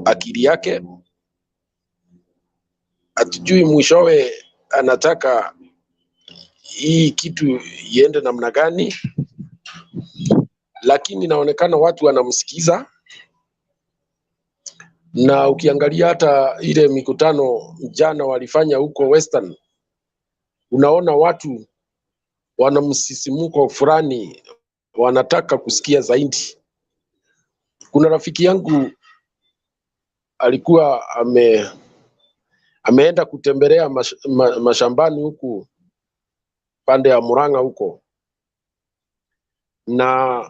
akili yake, hatujui mwishowe anataka hii kitu iende namna gani, lakini inaonekana watu wanamsikiza. Na ukiangalia hata ile mikutano jana walifanya huko Western, unaona watu wana msisimuko fulani, wanataka kusikia zaidi. Kuna rafiki yangu alikuwa ameenda kutembelea mashambani huku pande ya Murang'a huko, na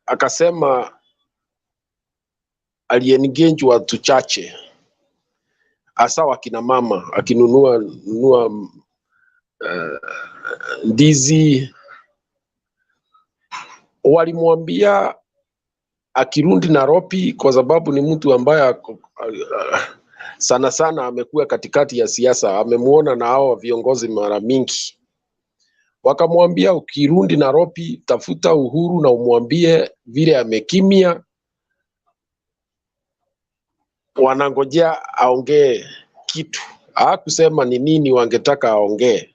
akasema aliengage watu chache, hasa wakina mama akinunua ndizi, walimwambia akirudi Nairobi, kwa sababu ni mtu ambaye sana sana amekuwa katikati ya siasa, amemuona na hao viongozi mara mingi. Wakamwambia ukirudi Nairobi, tafuta Uhuru na umwambie vile amekimia, wanangojea aongee kitu. Hakusema ni nini wangetaka aongee,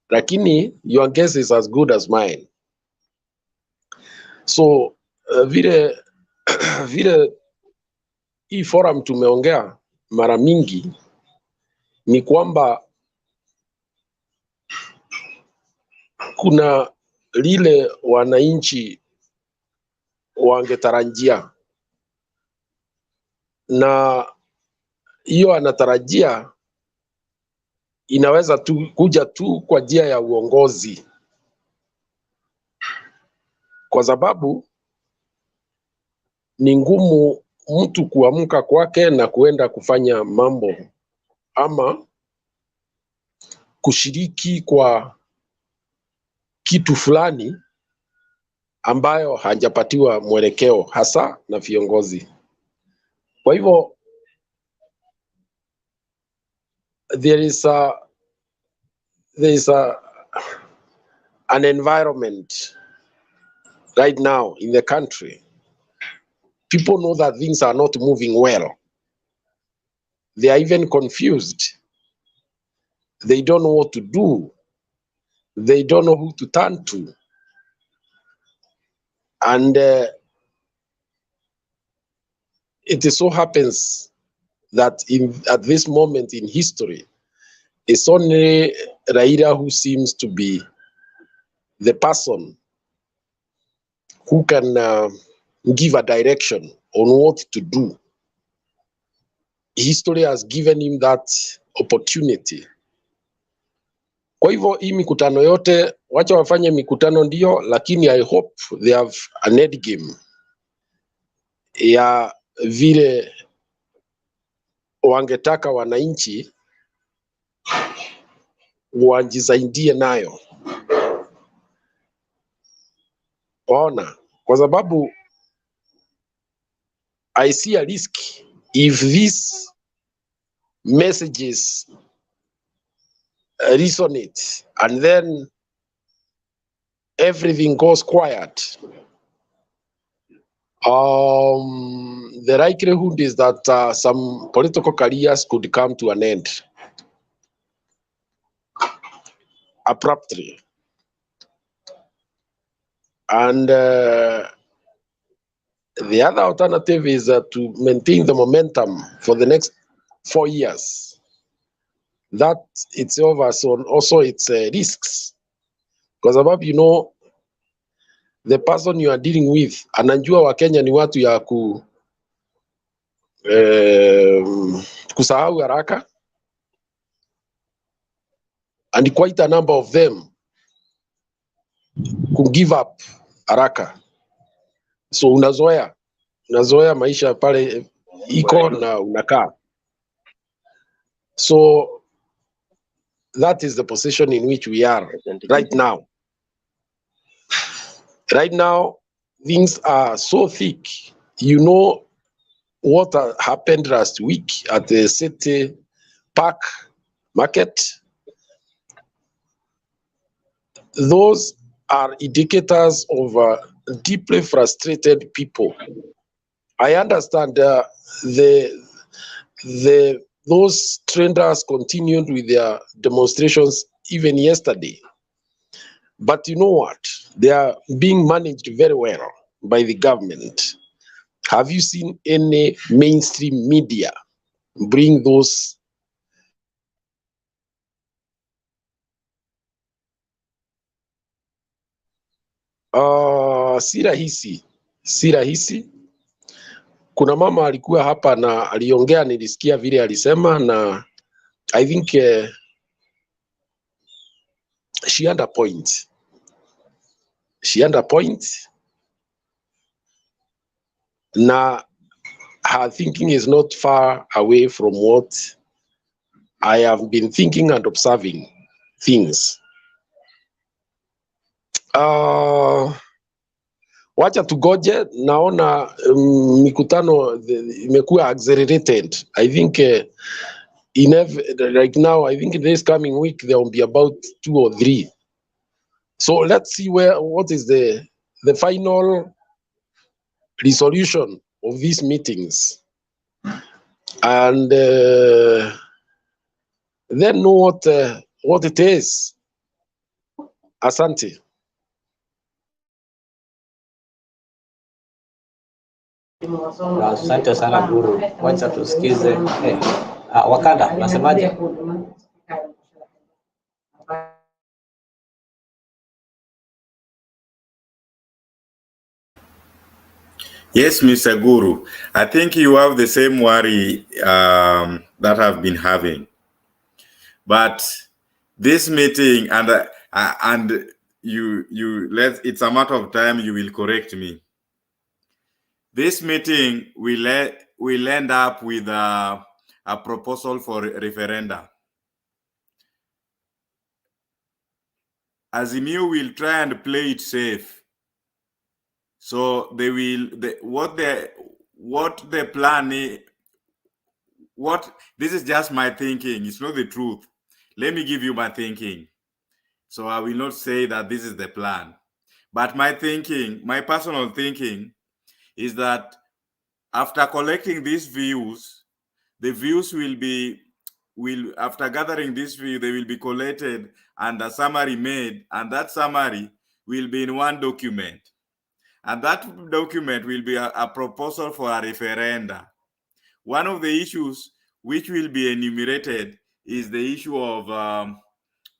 lakini your guess is as good as mine. So vile hii forum tumeongea mara mingi ni kwamba kuna lile wananchi wangetarajia, na hiyo anatarajia inaweza tu kuja tu kwa njia ya uongozi, kwa sababu ni ngumu mtu kuamka kwake na kuenda kufanya mambo ama kushiriki kwa kitu fulani ambayo hajapatiwa mwelekeo hasa na viongozi. Kwa hivyo there is an environment right now in the country. People know that things are not moving well. They are even confused. They don't know what to do. They don't know who to turn to. And it so happens that at this moment in history, it's only Raila who seems to be the person who can give a direction on what to do. History has given him that opportunity. Kwa hivyo hii mikutano yote, wacha wafanye mikutano ndio, lakini I hope they have an end game ya vile wangetaka wananchi wajisaidie nayo. Waona, kwa sababu I see a risk if these messages resonate and then everything goes quiet. The likelihood is that some political careers could come to an end abruptly. And the other alternative is to maintain the momentum for the next 4 years. That it's over, so also it's risks. Kwa sababu, you know, the person you are dealing with, anajua Wakenya ni watu ya kusahau haraka, and quite a number of them could give up haraka. So unazoea maisha pale iko na unakaa. So that is the position in which we are right now. Right now, things are so thick. You know what happened last week at the City Park Market? Those are indicators of deeply frustrated people. I understand those traders continued with their demonstrations even yesterday. But you know what? They are being managed very well by the government. Have you seen any mainstream media bring those si rahisi. Kuna mama alikuwa hapa na aliongea, nilisikia vile alisema, na I think she had a point. Na her thinking is not far away from what I have been thinking and observing things. Wacha tugoje, naona mikutano imekuwa accelerated. I think right now, I think in this coming week there will be about 2 or 3. So let's see what is the final resolution of these meetings, and then know what it is. Asante. Asante sana Guru, wacha tusikize. Wakanda, unasemaje? Yes, Mr. Guru. I think you have the same worry that I've been having. But this meeting, and it's a matter of time you will correct me. This meeting will end up with a proposal for referenda. Azimio will try and play it safe. So they will, what the plan is, this is just my thinking, it's not the truth. Let me give you my thinking. So I will not say that this is the plan. But my thinking, my personal thinking, is that after collecting these views, the views after gathering this view, they will be collated and a summary made, and that summary will be in one document. And that document will be a proposal for a referenda. One of the issues which will be enumerated is the issue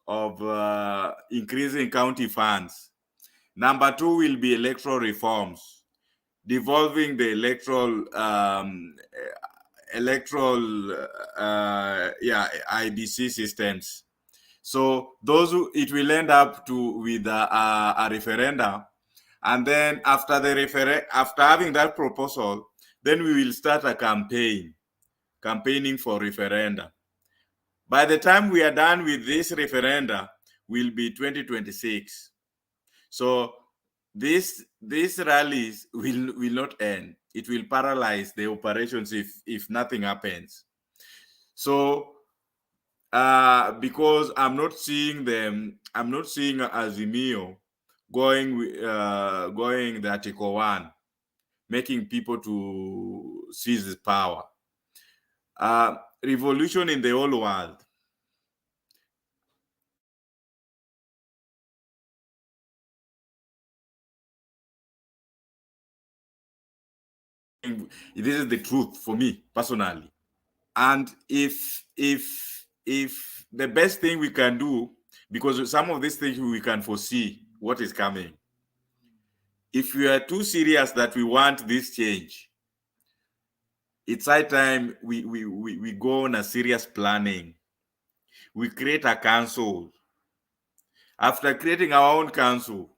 of increasing county funds. Number 2 will be electoral reforms, devolving the electoral IBC systems. So it will end up with a referendum, and then after having that proposal, then we will start a campaigning for referenda. By the time we are done with this referenda, will be 2026. So these rallies will not end. It will paralyze the operations if nothing happens. So because I'm not seeing Azimio going the Article 1, making people to seize the power. Revolution in the whole world. This is the truth for me personally. And if the best thing we can do, because some of these things we can foresee what is coming, if we are too serious that we want this change, it's high time we go on a serious planning. We create a council. After creating our own council,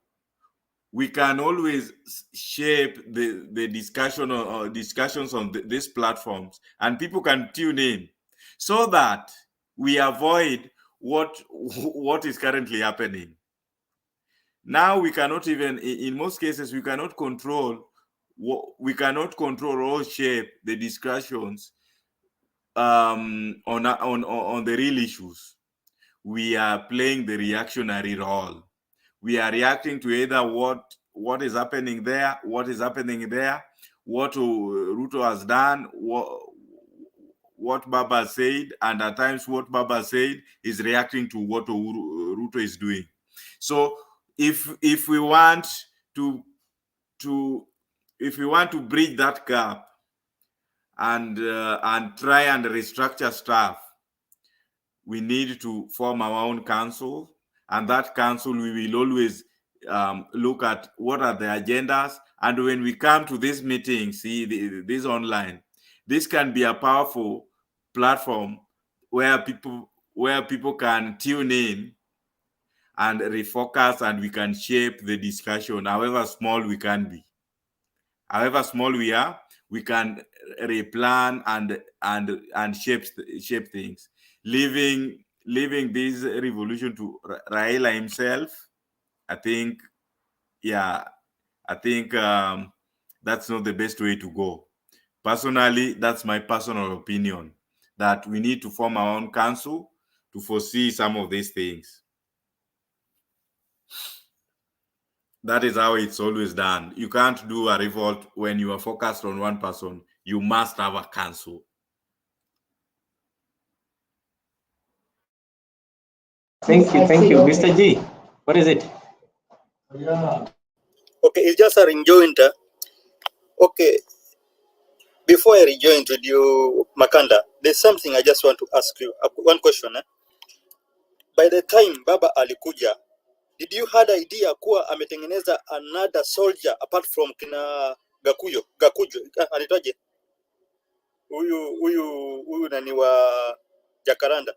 we can always shape the discussion or discussions on these platforms, and people can tune in, so that we avoid what is currently happening. Now we cannot even, in most cases, we cannot control or shape the discussions on the real issues. We are playing the reactionary role. We are reacting to either what is happening there, what Ruto has done, what Baba said, and at times what Baba said is reacting to what Ruto is doing. So if we want to bridge that gap and try and restructure stuff, we need to form our own council, and that council we will always look at what are the agendas. And when we come to this meeting, this online, this can be a powerful platform where people can tune in and refocus, and we can shape the discussion, however small we can be. However small we are, we can replan and shape things. Leaving this revolution to Raila himself, I think, that's not the best way to go. Personally, that's my personal opinion, that we need to form our own council to foresee some of these things. That is how it's always done. You can't do a revolt when you are focused on one person. You must have a council. Thank you. Mr. G, what is it? Okay, it's just a rejoinder. Okay, before I rejoin with you, Makanda, there's something I just want to ask you. One question. By the time Baba alikuja, did you had idea kuwa ametengeneza another soldier apart from kina Gakujo? Anaitwaje? Huyu nani wa Jacaranda?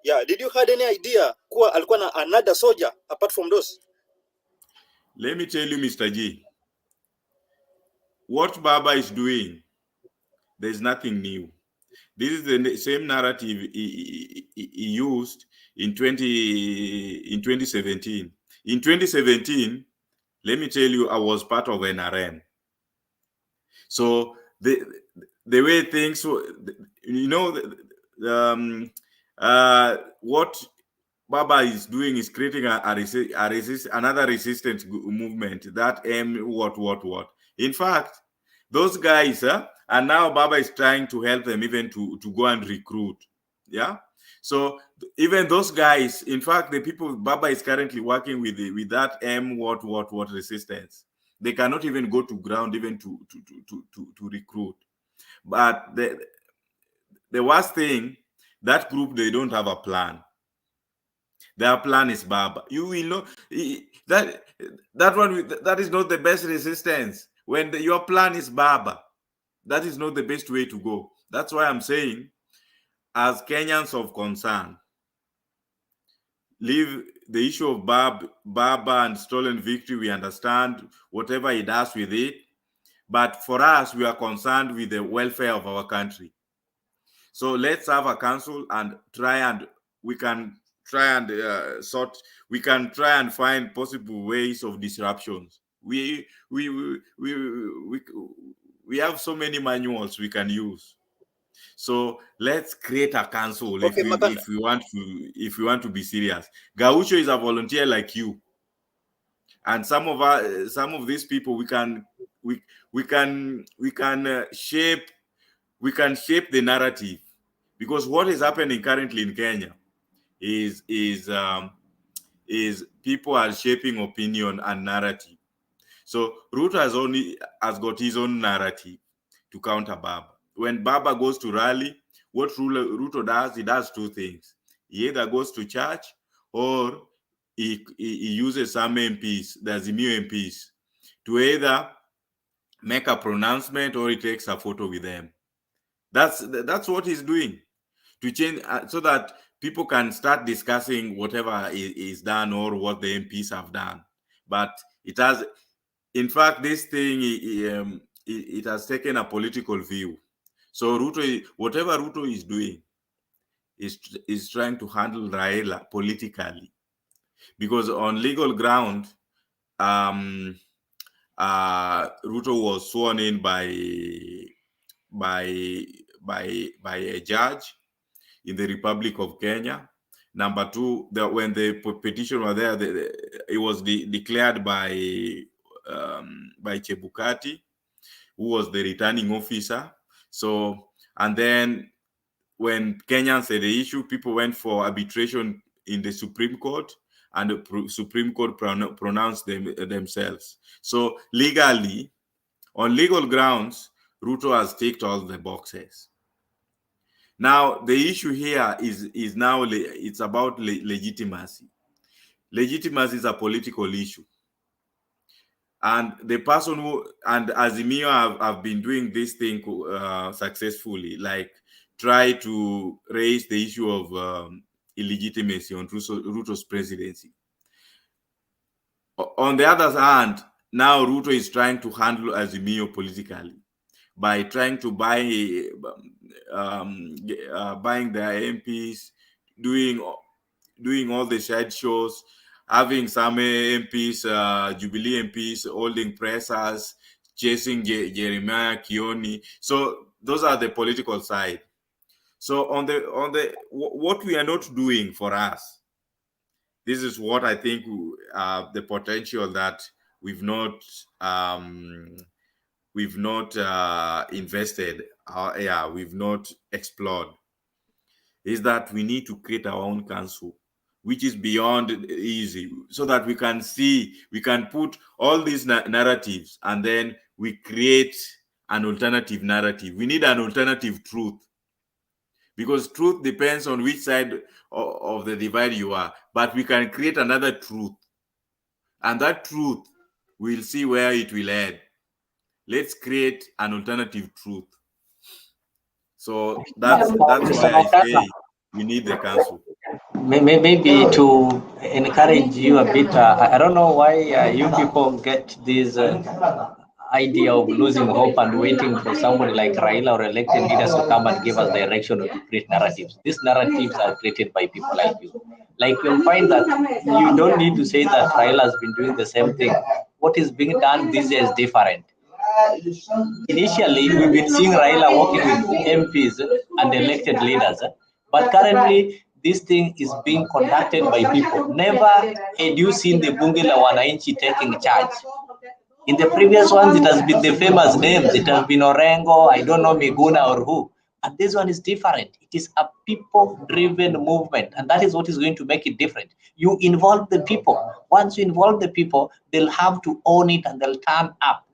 Yeah, did you had any idea kuwa alikuwa na another soldier apart from those? Let me tell you, Mr. G, what Baba is doing, there's nothing new. This is the same narrative he used in 2017. In 2017, let me tell you, I was part of NRM. So the way things, what Baba is doing is creating another resistance movement that what. In fact, those guys, and now Baba is trying to help them even to go and recruit. Yeah. So even those guys, in fact, the people Baba is currently working with that what resistance. They cannot even go to ground even to recruit. But the worst thing, that group, they don't have a plan. Their plan is Baba. You will know that is not the best resistance. When your plan is Baba, that is not the best way to go. That's why I'm saying, as Kenyans of concern, leave the issue of Baba and stolen victory. We understand whatever he does with it. But for us, we are concerned with the welfare of our country. So let's have a council and we can try and find possible ways of disruptions. We have so many manuals we can use. So let's create a council if we want to be serious. Gaucho is a volunteer like you, and some of these people we can shape the narrative, because what is happening currently in Kenya is people are shaping opinion and narrative. So Ruto has got his own narrative to counter Baba. When Baba goes to rally, what Ruto does, he does two things. He either goes to church or he uses some MPs, the Azimio MPs, to either make a pronouncement or he takes a photo with them. That's what he's doing, to change so that people can start discussing whatever is done or what the MPs have done. But it has, in fact, this thing, it has taken a political view. So whatever Ruto is doing is trying to handle Raila politically, because on legal ground, Ruto was sworn in by a judge in the Republic of Kenya. Number two, when the petition was there, it was declared by Chebukati, who was the returning officer. So, and then when Kenyans said the issue, people went for arbitration in the Supreme Court, and the Supreme Court pronounced themselves. So legally, on legal grounds, Ruto has ticked all the boxes. Now, the issue here is now it's about legitimacy. Legitimacy is a political issue. And the person and Azimio have been doing this thing successfully, like try to raise the issue of illegitimacy on Ruto's presidency. On the other hand, now Ruto is trying to handle Azimio politically by trying to buy, buying their MPs, doing all the side shows, having some MPs, Jubilee MPs holding pressers, chasing Jeremiah Kioni. So those are the political side. So on the what we are not doing for us, this is what I think the potential that we've not invested, we've not explored, is that we need to create our own council, which is beyond easy, so that we can see, we can put all these narratives, and then we create an alternative narrative. We need an alternative truth, because truth depends on which side of the divide you are, but we can create another truth, and that truth, we'll see where it will head. Let's create an alternative truth. So that's why I say we need the council. Maybe to encourage you a bit, I don't know why you people get this idea of losing hope and waiting for somebody like Raila or elected leaders to come and give us direction or to create narratives. These narratives are created by people like you. Like you'll find that you don't need to say that Raila has been doing the same thing. What is being done this year is different. Initially, we've been seeing Raila working with MPs and elected leaders, but currently this thing is being conducted by people. Never had you seen the Bunge la Wananchi taking charge. In the previous ones, it has been the famous names. It has been Orengo, I don't know, Miguna or who. But this one is different. It is a people-driven movement, and that is what is going to make it different. You involve the people. Once you involve the people, they'll have to own it and they'll turn up.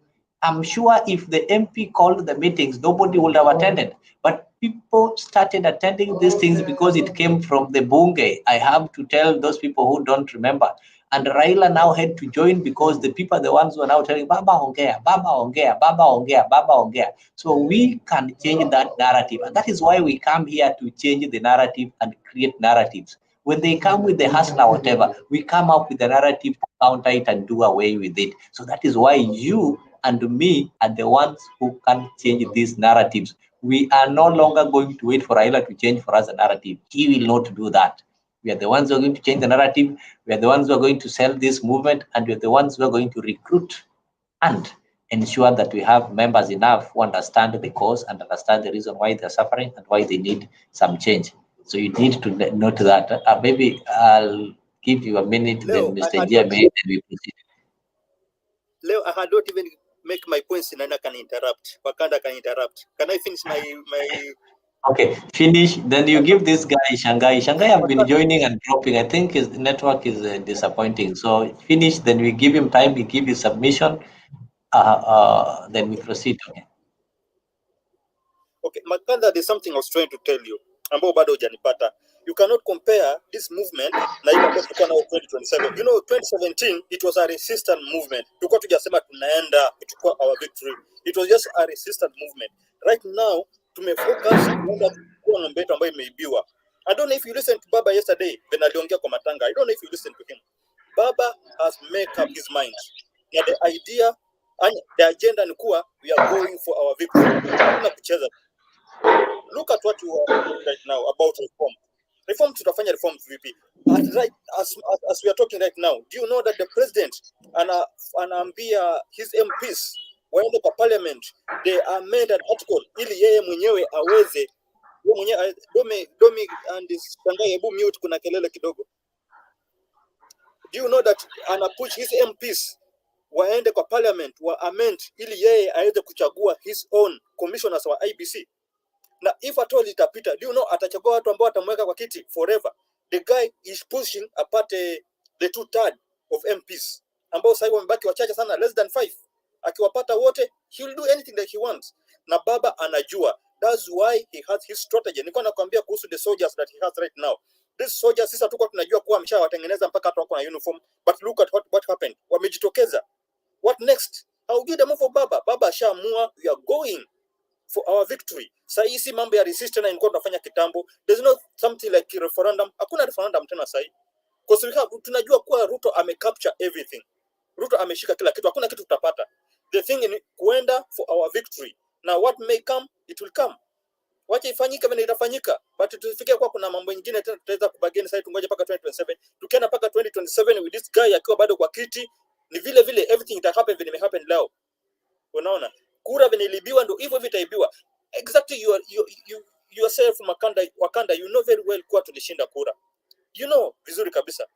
I'm sure if the MP called the meetings, nobody would have attended. But people started attending these things because it came from the Bunge. I have to tell those people who don't remember. And Raila now had to join because the people are the ones who are now telling Baba Ongea, Baba Ongea, Baba Ongea, Baba Ongea. So we can change that narrative. And that is why we come here to change the narrative and create narratives. When they come with the hustler or whatever, we come up with a narrative to counter it and do away with it. So that is why you and me are the ones who can change these narratives. We are no longer going to wait for Raila to change for us a narrative. He will not do that. We are the ones who are going to change the narrative. We are the ones who are going to sell this movement, and we are the ones who are going to recruit and ensure that we have members enough who understand the cause and understand the reason why they're suffering and why they need some change. So you need to note that. Maybe I'll give you a minute, Leo, then Mr. Jia may, then we proceed. Leo, I had not even make my points, and I can interrupt. Wakanda can interrupt. Can I finish my Okay, finish. Then you give this guy Shanghai. Shanghai have been joining and dropping. I think his network is disappointing. So finish. Then we give him time. We give his submission. Then we proceed. Okay. Okay, Makanda, there's something I was trying to tell you. Ambao bado hujanipata. You cannot compare this movement na ile ambayo tulikuwa nayo 2027. You know, 2017 it was a resistance movement. Tulikuwa tujasema tunaenda kuchukua our victory. It was just a resistance movement. Right now tumefocus kuenda kuchukua ng'ombe yetu ambayo imeibiwa. I don't know if you listened to Baba yesterday when aliongea kwa matanga. I don't know if you listened to him. Baba has made up his mind. Yeah, the idea and the agenda ni kuwa we are going for our victory. Hakuna kucheza. Look at what you are doing right now about reform. Reform tutafanya reform vipi? As we are talking right now, do you know that the president anaambia his MPs waende kwa parliament, they amend an article ili yeye mwenyewe aweze yeye mwenyewe domi and Shanghai, hebu mute, kuna kelele kidogo. Do you know that anapush his MPs waende kwa parliament wa amend ili yeye aweze kuchagua his own commissioners wa IBC? Na if at all itapita, do you know atachagua watu ambao atamweka kwa kiti forever? The guy is pushing apart the 2/3 of MPs ambao sasa wamebaki wachache sana, less than 5. Akiwapata wote, he will do anything that he wants. Na Baba anajua. That's why he has his strategy. Nilikuwa nakwambia kuhusu the soldiers that he has right now. These soldiers sisi hatuko tunajua kuwa ameshawatengeneza mpaka watu wako na uniform, but look at what happened. Wamejitokeza. What next? How do the move of Baba? Baba ashaamua, we are going for our victory. Sasa hii si mambo ya resistance na ilikuwa tunafanya kitambo. There's no something like referendum. Hakuna referendum tena sasa hii. Kwa sababu tunajua kuwa Ruto amecapture everything. Ruto ameshika kila kitu, hakuna kitu tutapata. The thing ni kuenda for our victory. Now what may come, it will come. Wacha ifanyike vile itafanyika, but tusifikie kwa kuna mambo mengine tena tutaweza kubageni. Sasa tungoje mpaka 2027. Tukienda mpaka 2027 with this guy akiwa bado kwa kiti, ni vile vile everything that happen vile may happen leo. Unaona, kura vile ilibiwa ndio hivyo vitaibiwa. Exactly, you yourself Wakanda, you know very well kwa tulishinda kura. You know vizuri kabisa.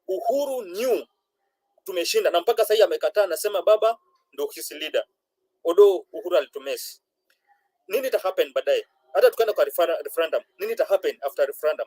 Uhuru knew tumeshinda, na mpaka sasa amekataa, anasema baba ndio his leader. Odo Uhuru alitumesi. Nini ita happen baadaye? Hata tukaenda kwa referendum, nini ita happen after referendum?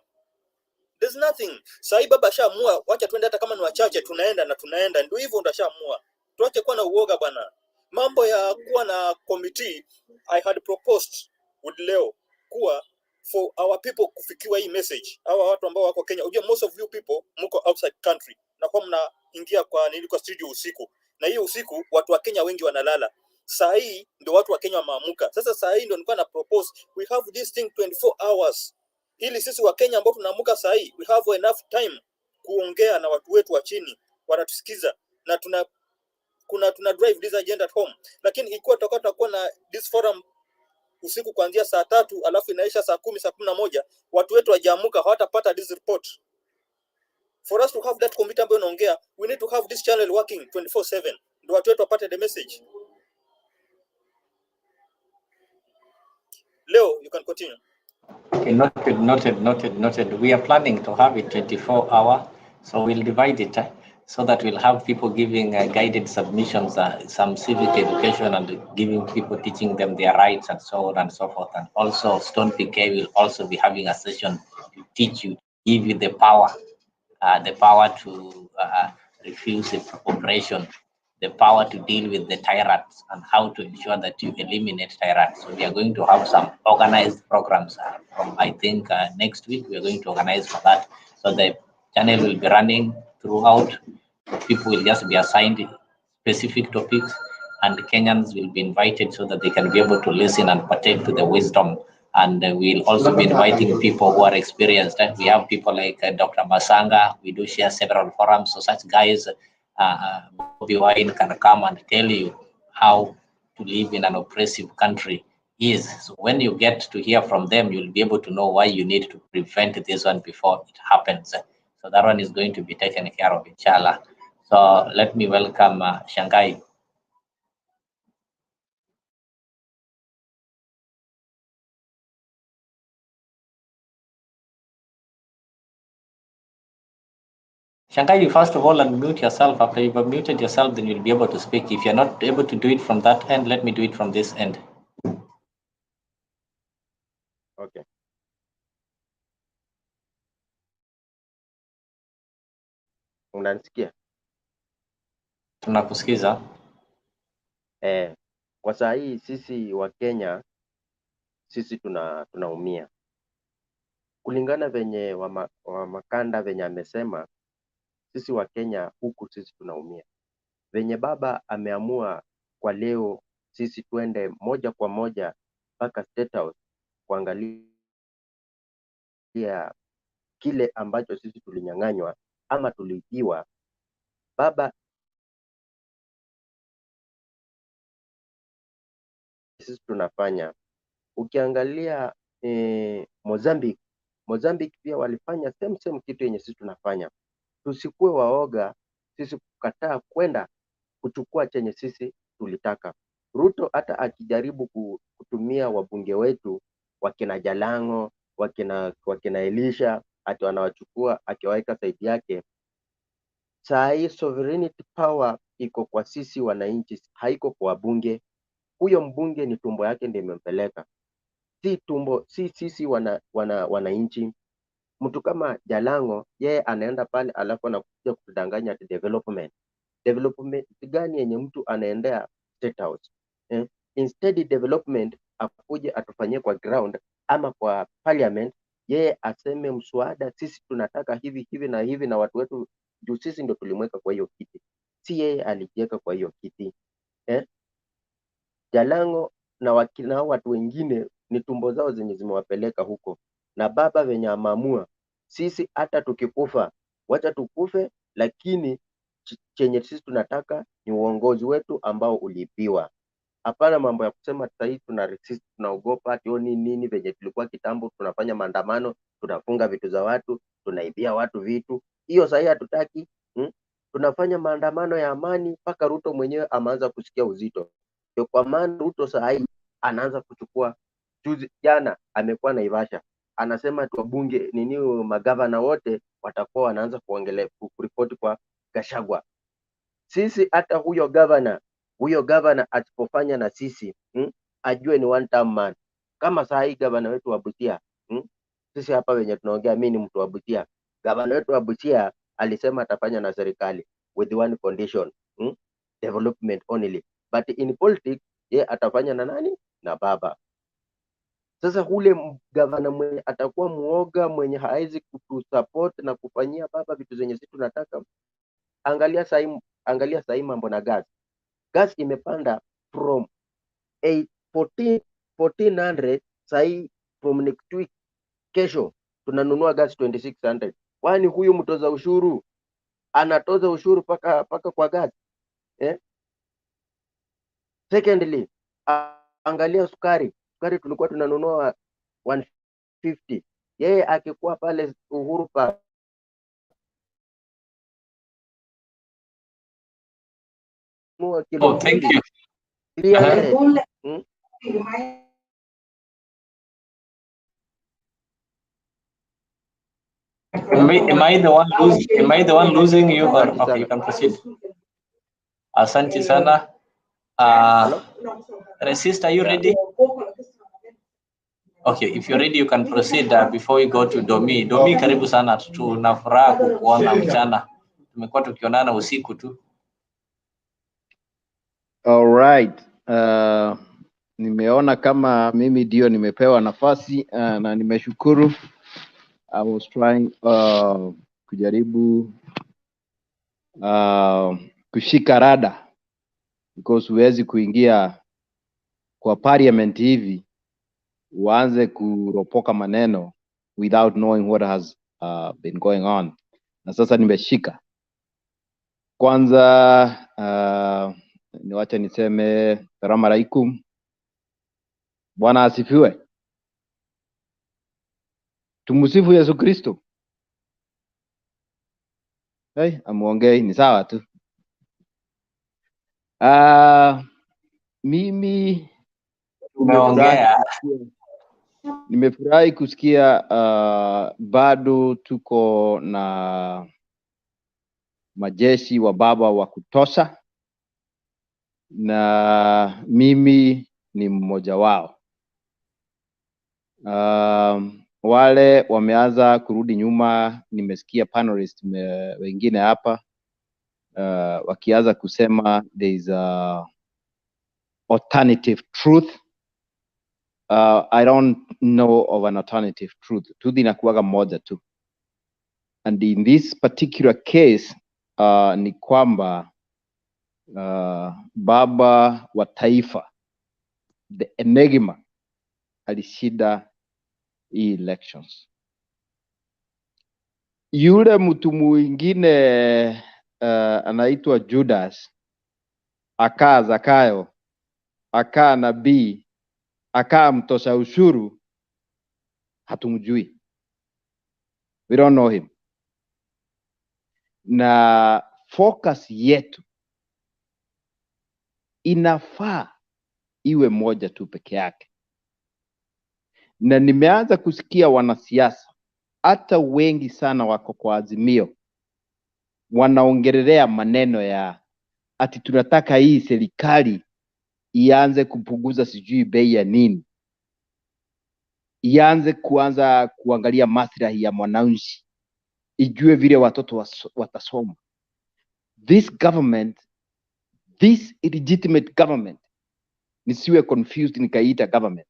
There's nothing. Sasa baba ashaamua, wacha tuende, hata kama ni wachache tunaenda, ndio hivyo ndo ashaamua. Tuache kuwa na uoga bwana. Mambo ya kuwa na committee, I had proposed with Leo kuwa for our people kufikiwa hii message. Hawa watu ambao wako Kenya, unajua most of you people mko outside country, na kwa mnaingia kwa studio usiku, na hiyo usiku watu wa Kenya wengi wanalala. Saa hii ndio watu wa Kenya wameamka. Sasa saa hii ndio nilikuwa na propose we have this thing 24 hours, ili sisi wa Kenya ambao tunaamka saa hii we have enough time kuongea na watu wetu wa chini, wanatusikiza, na tuna drive this agenda at home. Lakini ikiwa tutakuwa na this forum usiku kuanzia saa 3 alafu inaisha saa 10 saa 11, watu wetu wajaamka hawatapata this report. For us to have that committee ambayo inaongea, we need to have this channel working 24/7 ndio watu wetu wapate the message. Leo, you can continue. Okay, noted. We are planning to have it 24 hour, so we'll divide it so that we'll have people giving guided submissions, some civic education, and giving people, teaching them their rights and so on and so forth. And also Stone PK will also be having a session to teach you, give you the power to refuse operation, the power to deal with the tyrants, and how to ensure that you eliminate tyrants. So we are going to have some organized programs from, I think, next week. We are going to organize for that. So the channel will be running throughout. People will just be assigned specific topics, and Kenyans will be invited so that they can be able to listen and partake to the wisdom. And we'll also be inviting people who are experienced. We have people like Dr. Masanga. We do share several forums. So such guys, Bobby Wine, can come and tell you how to live in an oppressive country is. So when you get to hear from them, you'll be able to know why you need to prevent this one before it happens. So that one is going to be taken care of, inshallah. So let me welcome Shangai. Shangai, you first of all unmute yourself. After you've unmuted yourself, then you'll be able to speak. If you're not able to do it from that end, let me do it from this end. Okay. Unanisikia? Tunakusikiza. Kwa saa hii sisi wa Kenya sisi tunaumia. Kulingana venye wa Makanda venye amesema, sisi wa Kenya huku sisi tunaumia. Venye baba ameamua kwa leo sisi tuende moja kwa moja mpaka State House kuangalia kile ambacho sisi tulinyang'anywa ama tuliibiwa. Baba sisi tunafanya. Ukiangalia Mozambique pia walifanya same kitu yenye sisi tunafanya. Tusikuwe waoga sisi kukataa kwenda kuchukua chenye sisi tulitaka. Ruto hata akijaribu kutumia wabunge wetu wakina Jalango, wakina Elisha, ati wanawachukua akiwaweka saidi yake. Saa hii sovereignty power iko kwa sisi wananchi, haiko kwa wabunge. Huyo mbunge ni tumbo yake ndio imempeleka, si sisi wananchi. Mtu kama Jalango yeye anaenda pale alafu anakuja kutudanganya ati development gani yenye mtu anaendea State House. Instead development akuje atufanyie kwa ground ama kwa parliament, yeye aseme mswada sisi tunataka hivi na hivi na watu wetu, juu sisi ndio tulimweka kwa hiyo kiti, si yeye alijiweka kwa hiyo kiti. Jalango na watu wengine ni tumbo zao zenye zimewapeleka huko, na baba venye amaamua sisi hata tukikufa wacha tukufe, lakini chenye sisi tunataka ni uongozi wetu ambao uliibiwa. Hapana mambo ya kusema sasa hivi tuna resist, tunaogopa ati nini venye tulikuwa kitambo, tunafanya maandamano, tunafunga vitu za watu, tunaibia watu vitu. Hiyo sasa hatutaki. Tunafanya maandamano ya amani mpaka Ruto mwenyewe ameanza kusikia uzito. Ndio kwa maana Ruto sasa anaanza kuchukua, juzi jana amekuwa Naivasha, anasema tu wabunge magavana wote watakuwa wanaanza kuongelea kuripoti kwa Gachagua. Sisi hata huyo gavana asipofanya na sisi ajue ni one term man. Kama saa hii gavana wetu wa Busia, sisi hapa wenye tunaongea, mimi ni mtu wa Busia. Gavana wetu wa Busia alisema atafanya na serikali with one condition, development only, but in politics ye atafanya na nani? Na baba. Sasa hule gavana mwenye atakuwa muoga, mwenye hawezi kutusupport na kufanyia baba vitu zenye sisi tunataka. Angalia sahi mambo na gas. Gas imepanda from 1400 sahi, from next week kesho tunanunua gas 2600. Kwani huyu mtoza ushuru anatoza ushuru paka kwa gas? Secondly, angalia sukari tulikuwa tunanunua 150. Yeye akikuwa pale Uhuru pa thank you. Am I the one losing you, or okay, you can proceed? Asante sana. Resist, are you ready? Okay, if you're ready you can proceed before we go to Domi. Domi, karibu sana, tuna furaha kukuona mchana. Tumekuwa tukionana usiku tu. All right. Nimeona kama mimi ndio nimepewa nafasi na nimeshukuru. I was trying kujaribu kushika rada because huwezi kuingia kwa parliament hivi uanze kuropoka maneno without knowing what has been going on. Na sasa nimeshika. Kwanza niwache niseme salamu alaikum. Bwana asifiwe. Tumusifu Yesu Kristo. Amuongei ni sawa tu. Mimi nimefurahi kusikia bado tuko na majeshi wa baba wa kutosha, na mimi ni mmoja wao. Wale wameanza kurudi nyuma, nimesikia panelists wengine hapa wakianza kusema there is a alternative truth. I don't know of an alternative truth. Truth inakuwaga moja tu. And in this particular case ni kwamba baba wa taifa, the enigma, alishinda hii elections. Yule mtu mwingine anaitwa Judas, akaa Zakayo, akaa nabii, akaa mtosha ushuru, hatumjui. We don't know him. Na focus yetu inafaa iwe moja tu peke yake. Na nimeanza kusikia wanasiasa hata wengi sana wako kwa Azimio wanaongelea maneno ya ati tunataka hii serikali ianze kupunguza sijui bei ya nini, ianze kuanza kuangalia maslahi ya mwananchi, ijue vile watoto watasoma. This government, this illegitimate government, nisiwe confused nikaita government,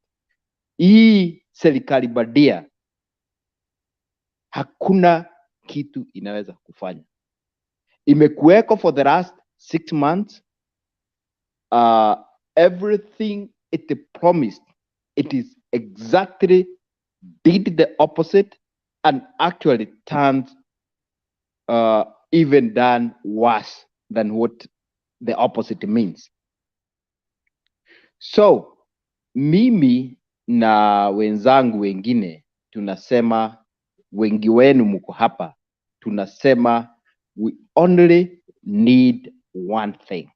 hii serikali badia hakuna kitu inaweza kufanya. Imekuweko for the last 6 months. Everything it promised, it is exactly did the opposite and actually turned even done worse. than what the opposite means. So mimi na wenzangu wengine tunasema, wengi wenu mko hapa, tunasema we only need one thing.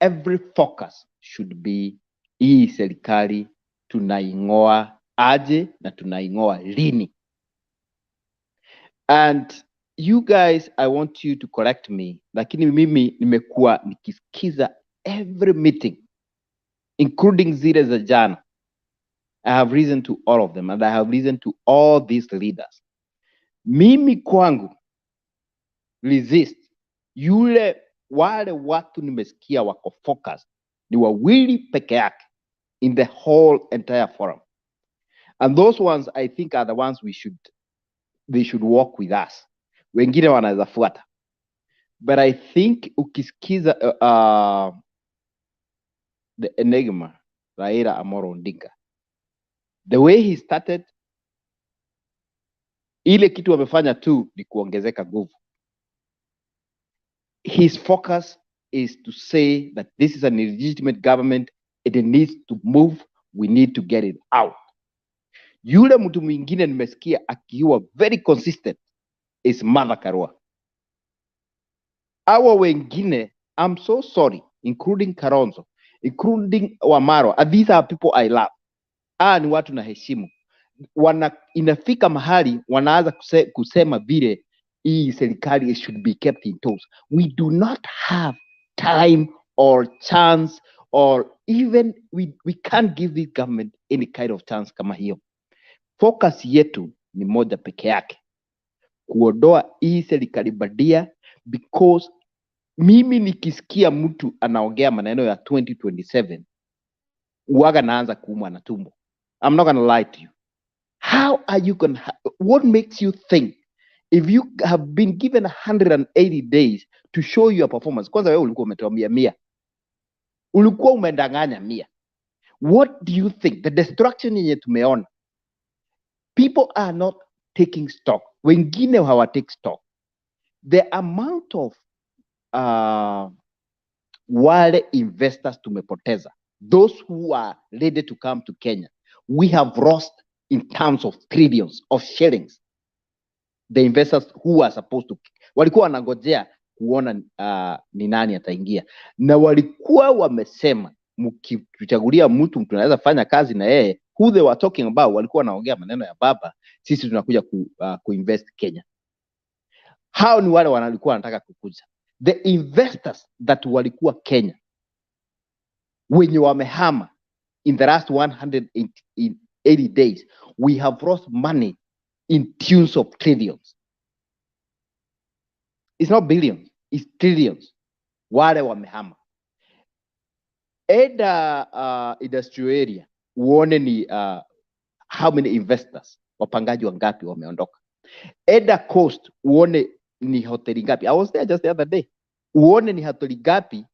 Every focus should be hii serikali tunaing'oa aje na tunaing'oa lini. And you guys, I want you to correct me, lakini mimi nimekuwa nikisikiza every meeting, including zile za jana. I have listened to all of them, and I have listened to all these leaders. Mimi kwangu, resist, wale watu nimesikia wako focus ni wawili peke yake in the whole entire forum. And those ones I think are the ones they should walk with us. Wengine wanaweza fuata. But I think ukisikiza the enigma, Raila Amolo Odinga, the way he started, ile kitu wamefanya tu ni kuongezeka nguvu. His focus is to say that this is an illegitimate government, it needs to move, we need to get it out. Yule mtu mwingine nimesikia akiwa very consistent is Martha Karua. Our wengine, I'm so sorry, including Karonzo, including Wamaro, and these are people I love. Ni watu na heshimu. Inafika mahali wanaanza kusema vile hii serikali should be kept in toes. We do not have time or chance, or even we can't give this government any kind of chance kama hiyo. Focus yetu ni moja peke yake, kuondoa hii serikali badia, because mimi nikisikia mtu anaongea maneno ya 2027 uwaga naanza kuumwa na tumbo. I'm not gonna lie to you. How are you what makes you think if you have been given 180 days to show your performance? Kwanza wewe ulikuwa umetuambia 100. Ulikuwa umedanganya 100. What do you think? The destruction yenye tumeona. People are not taking stock. Wengine hawa take stock. The amount of wale investors tumepoteza, those who are ready to come to Kenya, we have lost in terms of trillions of shillings. The investors who are supposed to, walikuwa wanangojea kuona ni nani ataingia, na walikuwa wamesema mkichagulia mtu tunaweza fanya kazi na yeye. Who they were talking about, walikuwa wanaongea maneno ya baba, sisi tunakuja kuinvest Kenya. Hao ni wale walikuwa wanataka kukuja. The investors that walikuwa Kenya, wenye wamehama in the last 180 days, we have lost money in tunes of trillions. It's not billions, it's trillions. Wale wamehama. Eda industrial area, uone ni how many investors, wapangaji wangapi wameondoka. Eda coast, uone ni hoteli ngapi. I was there just the other day. Uone ni hoteli ngapi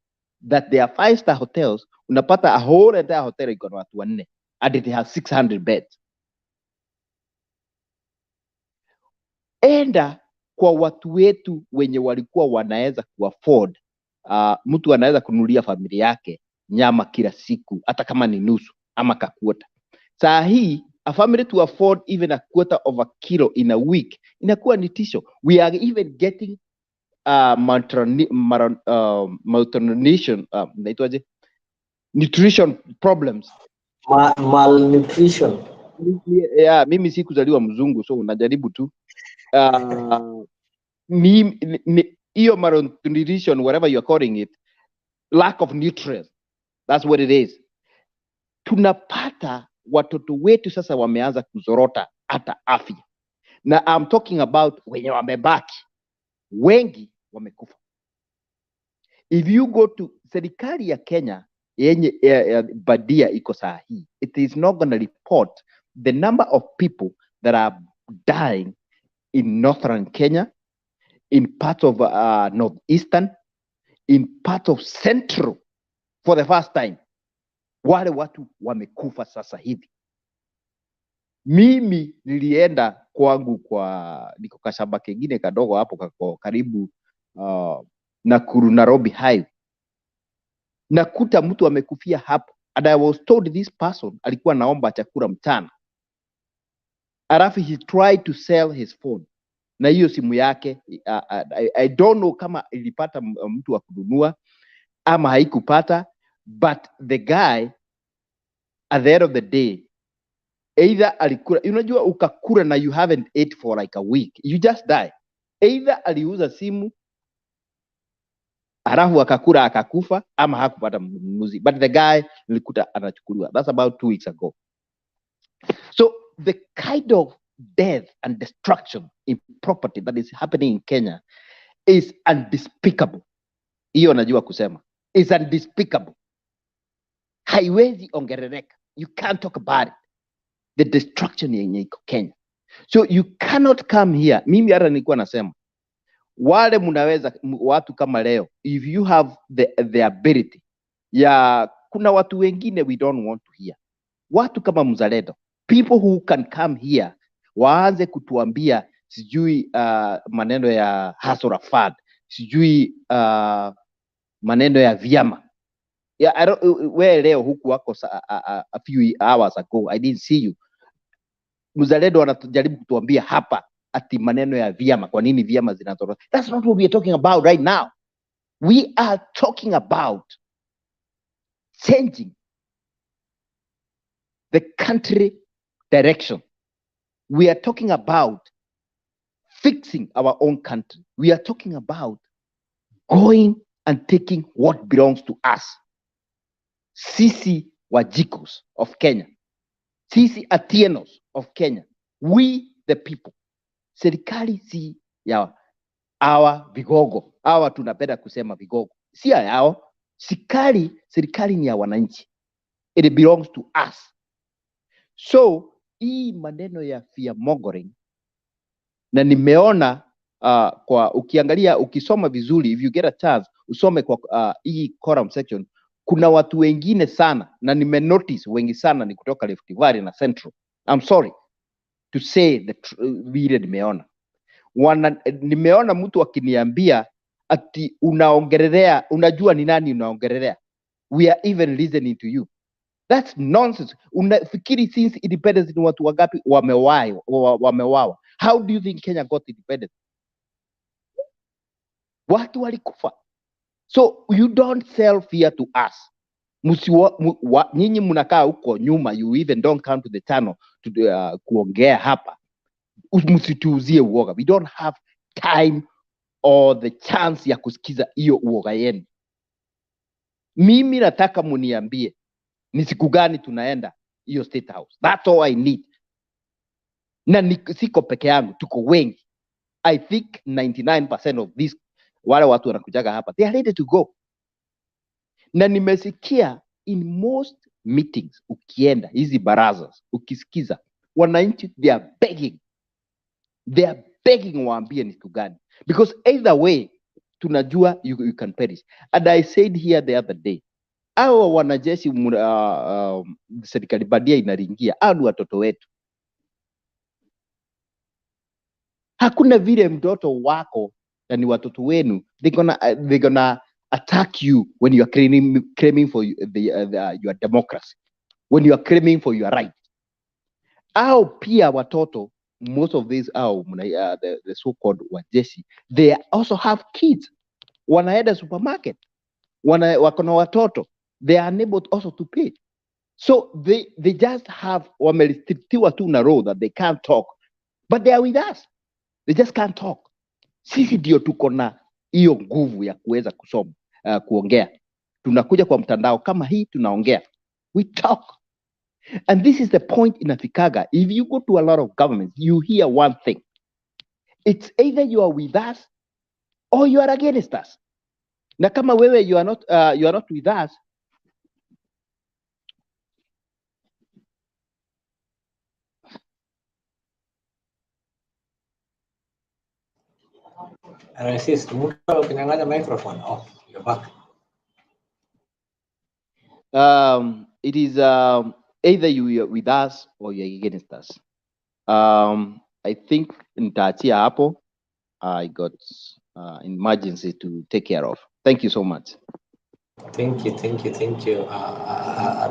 that there are 5-star hotels, unapata a whole entire hotel iko na watu 4 and it has 600 beds. Enda kwa watu wetu wenye walikuwa wanaweza kuafford, mtu anaweza kununulia familia yake nyama kila siku hata kama ni nusu ama kakuota. Saa hii a family to afford even a quarter of a kilo in a week inakuwa ni tisho. We are even getting malnutrition, nutrition problems. Malnutrition. Yeah, mimi si kuzaliwa mzungu, so unajaribu tu. Hiyo malnutrition, whatever you are calling it, lack of nutrients, that's what it is. Tunapata watoto wetu sasa wameanza kuzorota hata afya, na I'm talking about wenye wamebaki, wengi wamekufa. If you go to serikali ya Kenya yenye badia iko saa hii, it is not going to report the number of people that are dying in northern Kenya, in parts of northeastern, in part of central. For the first time, wale watu wamekufa sasa hivi. Mimi nilienda kwangu niko kashamba kengine kadogo hapo karibu Nakuru Nairobi highway, nakuta mtu amekufia hapo, and I was told this person alikuwa naomba chakula mchana, alafu he tried to sell his phone na hiyo simu yake I don't know kama ilipata mtu wa kununua ama haikupata, but the guy at the end of the day either alikula, unajua ukakula na you haven't ate for like a week, you just die. Either aliuza simu halafu akakula akakufa, ama hakupata mnunuzi, but the guy nilikuta anachukuliwa. That's about 2 weeks ago. So the kind of death and destruction in property that is happening in Kenya is undespicable. Hiyo najua kusema is undespicable, haiwezi ongerereka. You can't talk about it, the destruction yenye iko Kenya. So you cannot come here. Mimi hata nilikuwa nasema wale mnaweza watu kama leo, if you have the ability ya, kuna watu wengine we don't want to hear, watu kama mzalendo, people who can come here waanze kutuambia sijui maneno ya hasara fund, sijui maneno ya vyama ya wewe leo huku wako a few hours ago I didn't see you. Mzalendo wanajaribu kutuambia hapa ati maneno ya vyama, kwa nini vyama zinatoroka? That's not what we are talking about right now. We are talking about changing the country direction. We are talking about fixing our own country. We are talking about going and taking what belongs to us. Sisi Wajikos of Kenya, sisi Atienos of Kenya, we the people. Serikali si ya hawa vigogo, hawa tunapenda kusema vigogo, si ya yao. Serikali ni ya wananchi, it belongs to us. So hii maneno ya fear mongering, na nimeona kwa ukiangalia, ukisoma vizuri, if you get a chance usome kwa hii column section, kuna watu wengine sana, na nimenotice wengi sana ni kutoka Rift Valley na Central. I'm sorry to say that vile nimeona nimeona mtu akiniambia ati unaongelea, unajua ni nani unaongelea, we are even listening to you. That's nonsense. Unafikiri since independence ni watu wangapi wamewawa? How do you think Kenya got independence? Watu walikufa. So you don't sell fear to us. Nyinyi mnakaa huko nyuma, you even don't come to the channel to kuongea hapa. Msituuzie uoga. We don't have time or the chance ya kusikiza hiyo uoga yenu. Mimi nataka muniambie ni siku gani tunaenda hiyo State House. That's all I need. Na siko peke yangu, tuko wengi. I think 99% of this wale watu wanakujaga hapa, they are ready to go. Na nimesikia in most meetings, ukienda hizi barazas, ukisikiza wananchi, they are begging waambie ni siku gani, because either way tunajua you can perish. And I said here the other day, hao wanajeshi serikali badia inaringia, hao ni watoto wetu. Hakuna vile mtoto wako na ni watoto wenu, they're gonna attack you when you are claiming for your democracy, when you are claiming for your right. Au pia watoto, most of these the so-called wajeshi, they also have kids, wanaenda supermarket, wako na watoto, they are unable also to pay. So they just have, wamerestrictiwa tu na road that they can't talk, but they are with us. They just can't talk. Sisi ndio tuko na hiyo nguvu ya kuweza kusoma, kuongea. Tunakuja kwa mtandao kama hii, tunaongea. We talk. And this is the point inafikaga. If you go to a lot of governments, you hear one thing. It's either you are with us or you are against us. Na kama wewe you are not with us, Resist. Mtu ukinyang'anya microphone off, you're back. It is either you are with us or you are against us. I think nitaachia hapo. I got emergency to take care of. Thank you so much. Thank you.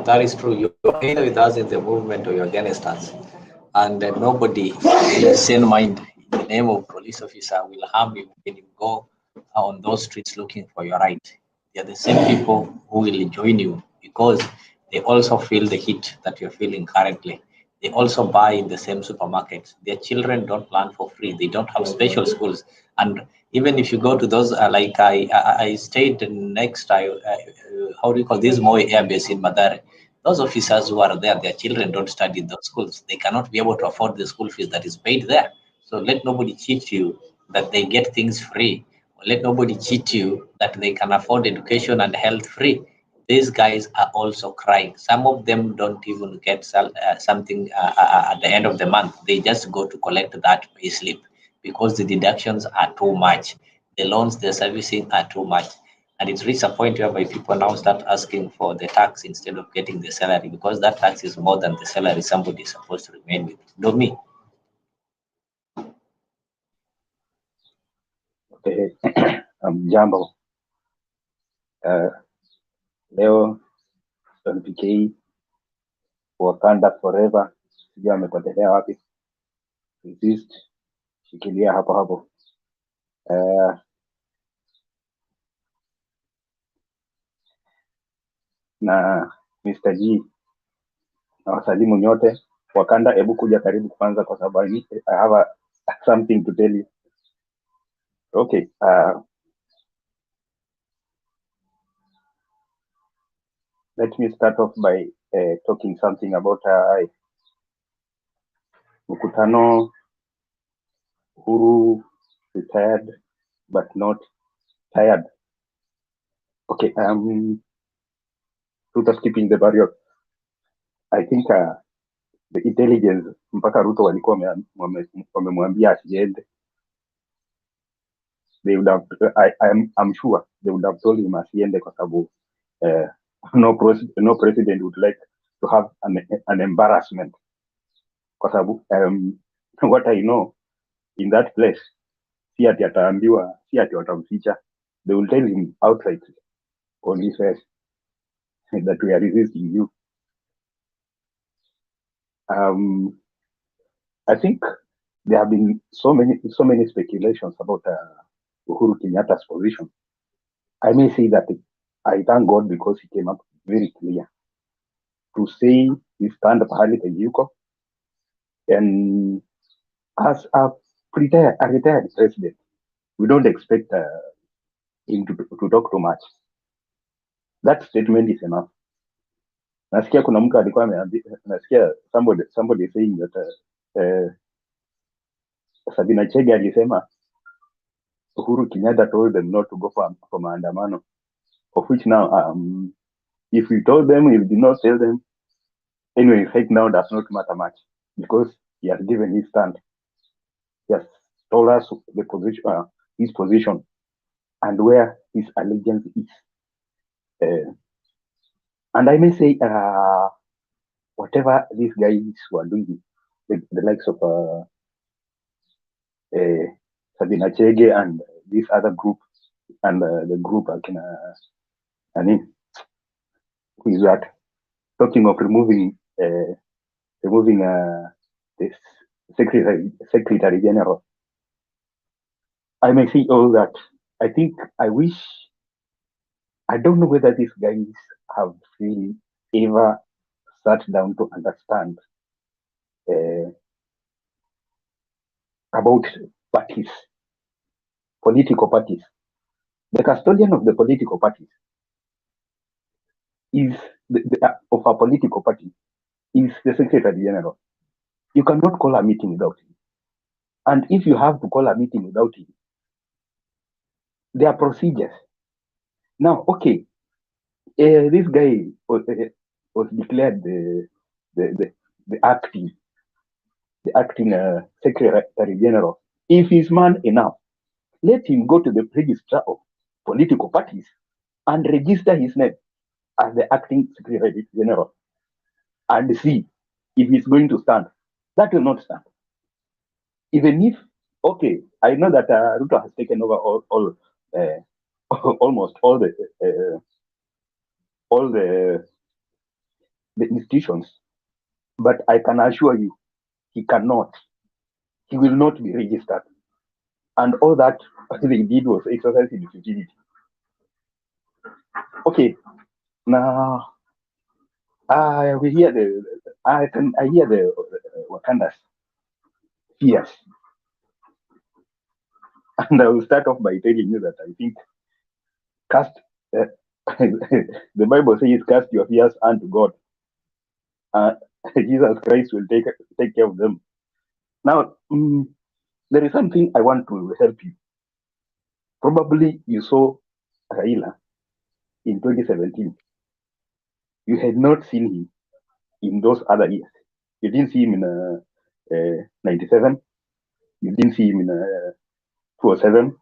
That is true. You're either with us in the movement or you're against us. And nobody in a sane mind, in the name of police officer, will harm you when you go on those streets looking for your right. They are the same people who will join you because they also feel the heat that you're feeling currently. They also buy in the same supermarket. Their children don't learn for free. They don't have special schools. And even if you go to those, like I stayed next, how do you call this, Moi Air Base in Madare. Those officers who are there, their children don't study in those schools. They cannot be able to afford the school fees that is paid there. So let nobody cheat you that they get things free. Let nobody cheat you that they can afford education and health free. These guys are also crying. Some of them don't even get something at the end of the month. They just go to collect that pay slip because the deductions are too much. The loans they're servicing are too much. And it's reached a point whereby people now start asking for the tax instead of getting the salary because that tax is more than the salary somebody is supposed to remain with. Domi. Okay. Jambo. Leo Don PK Wakanda forever, sijui amepotelea wapi. Resist, shikilia hapo hapo. Na Mr. G na wasalimu nyote. Wakanda, hebu kuja karibu kwanza kwa sababu I have something to tell you. Okay. Let me start off by talking something about mkutano. Uhuru retired but not tired. Okay. Ruto skipping the barrier. I think the intelligence mpaka Ruto walikuwa wamemwambia asiende. They would have, I'm sure they would have told him asiende kwa sababu no president would like to have an embarrassment. Kwa sababu what I know in that place, si ati ataambiwa, si ati watamficha. They will tell him outright on his face that we are resisting you. I think there have been so many speculations about Uhuru Kenyatta's position. I may say that I thank God because he came up very clear to say he stand pahali penye yuko, and as a retired president, we don't expect him to talk too much. That statement is enough. Nasikia kuna mtu alikuwa nasikia somebody saying that Sabina Chege alisema Uhuru Kenyatta told them not to go for maandamano, of which now if we told them, if we did not tell them, anyway, right now does not matter much because he has given his stand. He has told us the position, his position, and where his allegiance is. And I may say, whatever these guys were doing, the likes of Sabina Chege and this other group, and the group, who is that? Talking of removing this Secretary General. I may say all that. I think I don't know whether these guys have really ever sat down to understand about parties, political parties. The custodian of the political parties is of a political party is the Secretary General. You cannot call a meeting without him. And if you have to call a meeting without him, there are procedures. Now, okay, this guy was declared the acting Secretary General. If he's man enough, let him go to the register of political parties and register his name as the acting Secretary General and see if he's going to stand. That will not stand. Even if okay, I know that Ruto has taken over almost all the institutions, but I can assure you, he will not be registered. And all that they did was exercise in futility. Okay, now I hear the Wakanda's fears, and I will start off by telling you that I think cast the Bible says cast your fears unto God. Jesus Christ will take care of them. Now, there is something I want to help you. Probably you saw Raila in 2017. You had not seen him in those other years. You didn't see him in 97. You didn't see him in 2007.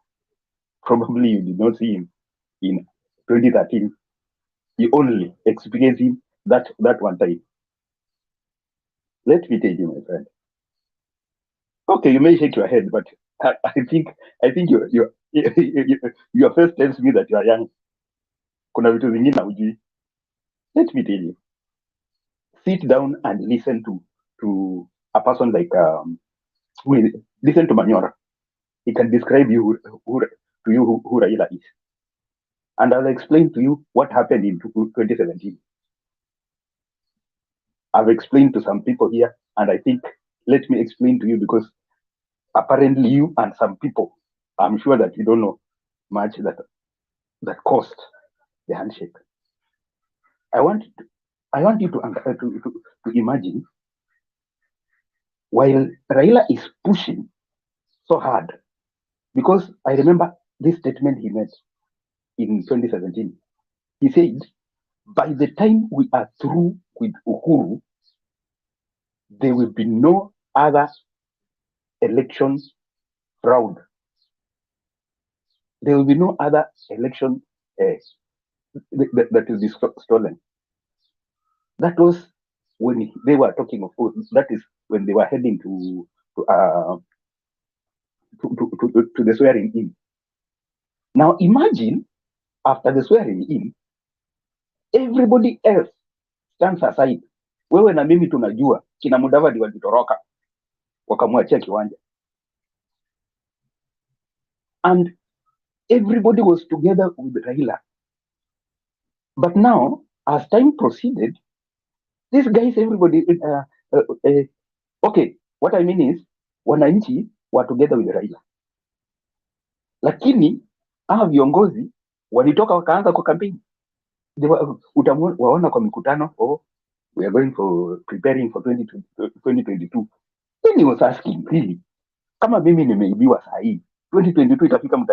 Probably you did not see him in 2013. You only experienced him that one time. Let me tell you, my friend. Okay, you may shake your head, but I think your face tells me that you are young. Kuna vitu zingine hujui. Let me tell you. Sit down and listen to a person like listen to Manyora. He can describe you who Raila is. And I'll explain to you what happened in 2017. I've explained to some people here, and I think let me explain to you, because apparently you and some people, I'm sure that you don't know much that caused the handshake. I want you to imagine, while Raila is pushing so hard, because I remember this statement he made in 2017. He said, by the time we are through with Uhuru, there will be no other election fraud. There will be no other election that will be stolen. That was when they were talking of, that is when they were heading to the swearing in. Now imagine, after the swearing in, everybody else stands aside. Wewe na mimi tunajua kina Mudavadi walitoroka wakamwachia kiwanja, and everybody was together with Raila. But now, as time proceeded, these guys, everybody, okay, what I mean is, wananchi were together with Raila, lakini hawa viongozi walitoka wakaanza kwa campaign. Waona kwa mikutano, we are going for preparing for 2022. Then he was asking, really, kama mimi nimeibiwa saa hii 2022 itafika,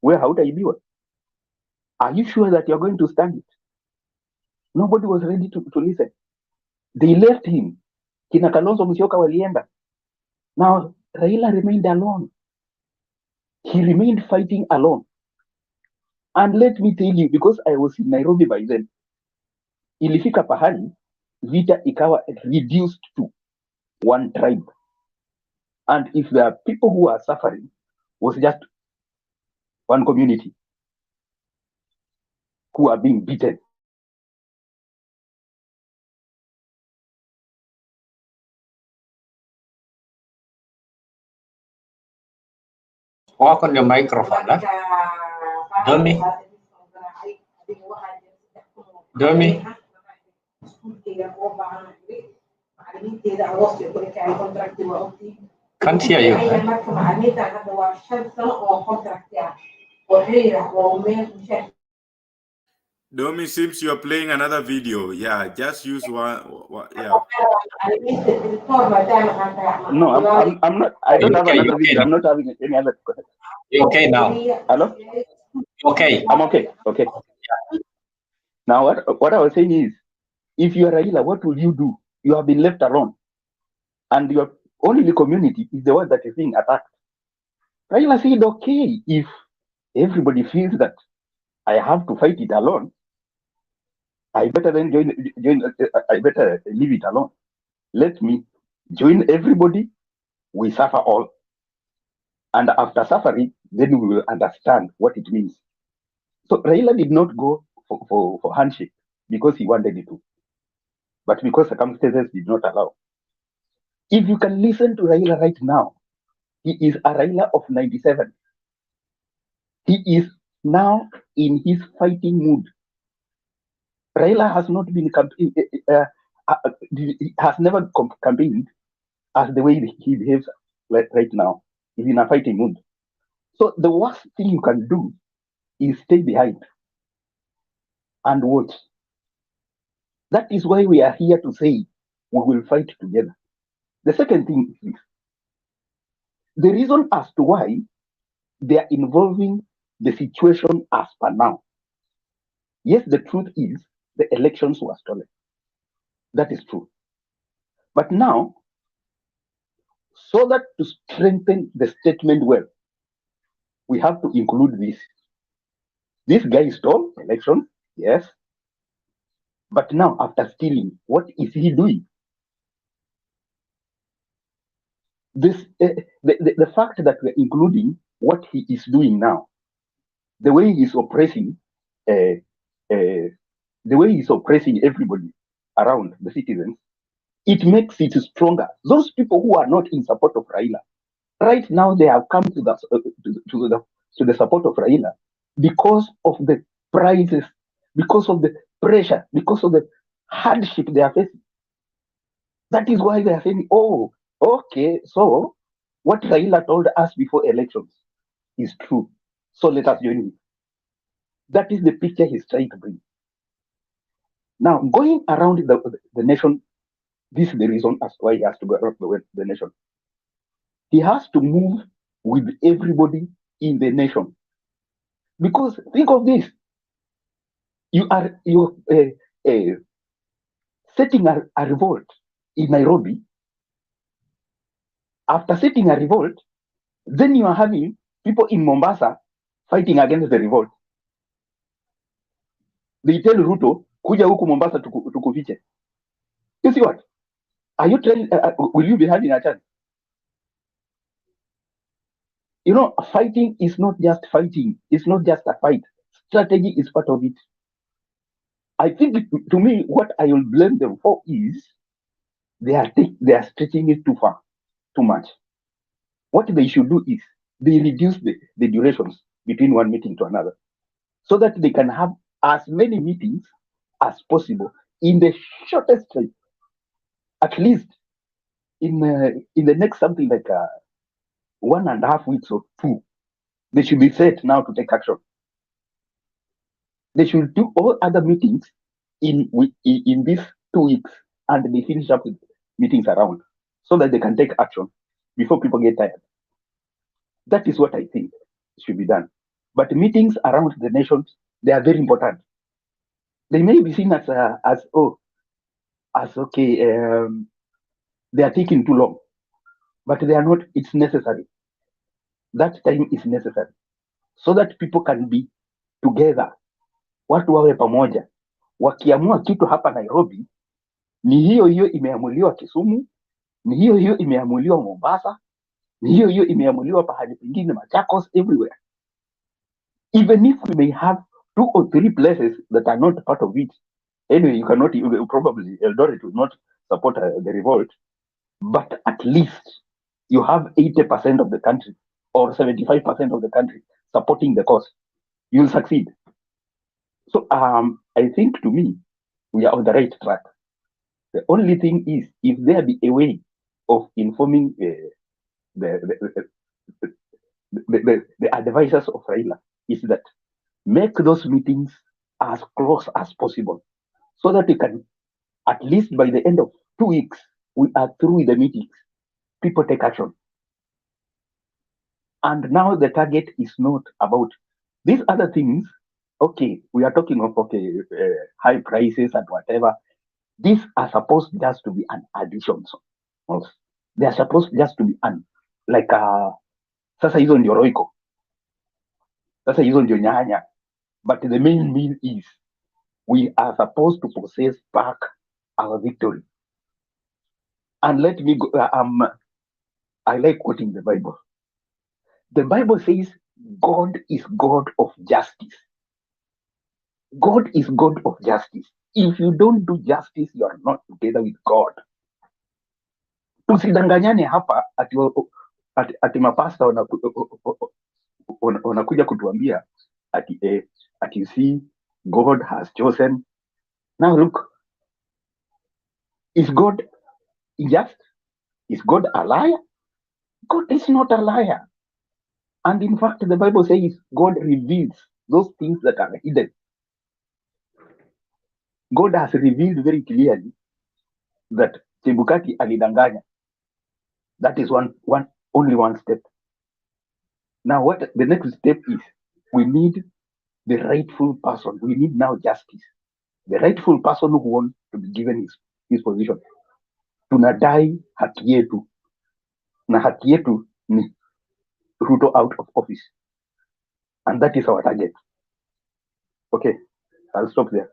wewe hautaibiwa? Are you sure that you're going to stand it? Nobody was ready to listen. They left him. Kina Kalonzo Musyoka walienda. Now Raila remained alone. He remained fighting alone. And let me tell you, because I was in Nairobi by then, ilifika pahali vita ikawa reduced to one tribe. And if there are people who are suffering, was just one community who are being beaten. Work on your microphone, huh? Domi? Can't hear you. Domi, seems you're playing another video. Yeah, just use one. Yeah. No, I'm not. I don't have another video. I'm not having any other. You okay now? Hello? Okay. I'm okay. Okay. Now, what I was saying is, if you are Raila, what will you do? You have been left alone, and your only community is the one that is being attacked. Raila said, okay, if everybody feels that I have to fight it alone, I better then I better leave it alone. Let me join everybody we suffer all. And after suffering, then we will understand what it means. So Raila did not go for handshake because he wanted it to, but because circumstances did not allow. If you can listen to Raila right now, he is a Raila of 97. He is now in his fighting mood. Raila has not been has never campaigned as the way he behaves right now. He's in a fighting mood. So the worst thing you can do is stay behind and watch. That is why we are here to say we will fight together. The second thing is this. The reason as to why they are involving the situation as per now. Yes, the truth is the elections were stolen. That is true. But now, so that to strengthen the statement well, we have to include this. This guy stole elections, yes. But now, after stealing, what is he doing? This the fact that we're including what he is doing now, the way he's oppressing, the way he's oppressing everybody around the citizens, it makes it stronger. Those people who are not in support of Raila, right now they have come to the support of Raila because of the prices, because of the pressure, because of the hardship they are facing. That is why they are saying, oh, okay, so what Raila told us before elections is true. So let us join him. That is the picture he's trying to bring. Now, going around the nation, this is the reason as to why he has to go around the nation. He has to move with everybody in the nation. Because think of this. You are setting a revolt in Nairobi. After setting a revolt, then you are having people in Mombasa fighting against the revolt. They tell Ruto, kuja huku Mombasa tukufiche. You see what? Are you trying, will you be having a chance? You know, fighting is not just fighting. It's not just a fight. Strategy is part of it. I think, to me, what I will blame them for is they are stretching it too far, too much. What they should do is they reduce the durations between one meeting to another, so that they can have as many meetings as possible in the shortest time. At least in the next something like 1.5 weeks or 2, they should be set now to take action. They should do all other meetings in these 2 weeks, and they finish up with meetings around, so that they can take action before people get tired. That is what I think should be done. But meetings around the nations, they are very important. They may be seen as okay, they are taking too long, but they are not. It's necessary. That time is necessary, so that people can be together. Watu wawe pamoja. Wakiamua kitu hapa Nairobi, ni hiyo hiyo imeamuliwa Kisumu, ni hiyo hiyo imeamuliwa Mombasa, ni hiyo hiyo imeamuliwa pahali pengine Machakos, everywhere. Even if we may have 2 or 3 places that are not part of it, anyway, probably Eldoret will not support the revolt, but at least you have 80% of the country or 75% of the country supporting the cause. You'll succeed. So I think, to me, we are on the right track. The only thing is, if there be a way of informing the advisors of Raila, is that make those meetings as close as possible, so that we can, at least by the end of 2 weeks, we are through with the meetings. People take action. And now the target is not about these other things. Okay, we are talking of high prices and whatever. These are supposed just to be an addition. They are supposed just to be like sasa hizo ndio roiko, sasa hizo ndio nyanya. But the main mean is we are supposed to possess back our victory. And let me go, I like quoting the Bible. The Bible says God is God of justice. God is God of justice. If you don't do justice, you are not together with God. Tusidanganyane hapa ati mapasta wanakuja kutuambia ati see God has chosen. Now look, is God just? Is God a liar? God is not a liar. And in fact, the Bible says God reveals those things that are hidden. God has revealed very clearly that Chebukati alidanganya. That is only one step. Now what the next step is, we need the rightful person. We need now justice. The rightful person who wants to be given his position. Tunadai haki yetu. Na haki yetu ni Ruto out of office. And that is our target. Okay, I'll stop there.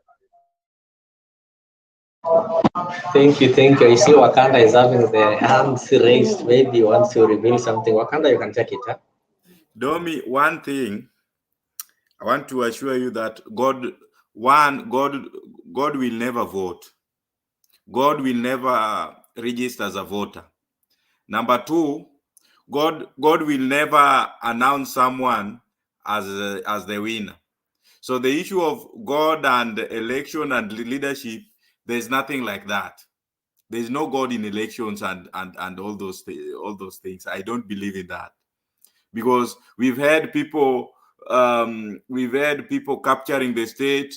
Thank you. I see Wakanda is having the hands raised. Maybe once you reveal something, Wakanda, you can take it. Huh? Domi, one thing I want to assure you that God will never vote. God will never register as a voter. Number two, God will never announce someone as the winner. So the issue of God and election and leadership, there's nothing like that. There's no God in elections and all those things. I don't believe in that, because we've had people capturing the state,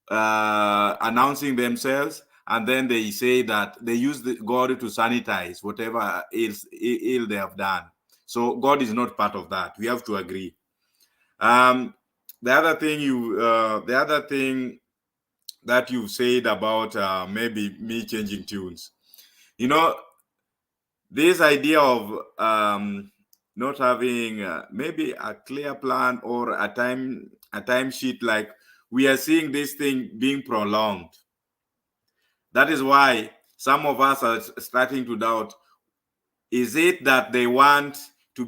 announcing themselves, and then they say that they use God to sanitize whatever ill they have done. So God is not part of that. We have to agree. The other thing that you said about maybe me changing tunes, this idea of not having maybe a clear plan or a time sheet, like we are seeing this thing being prolonged. That is why some of us are starting to doubt, is it that they want to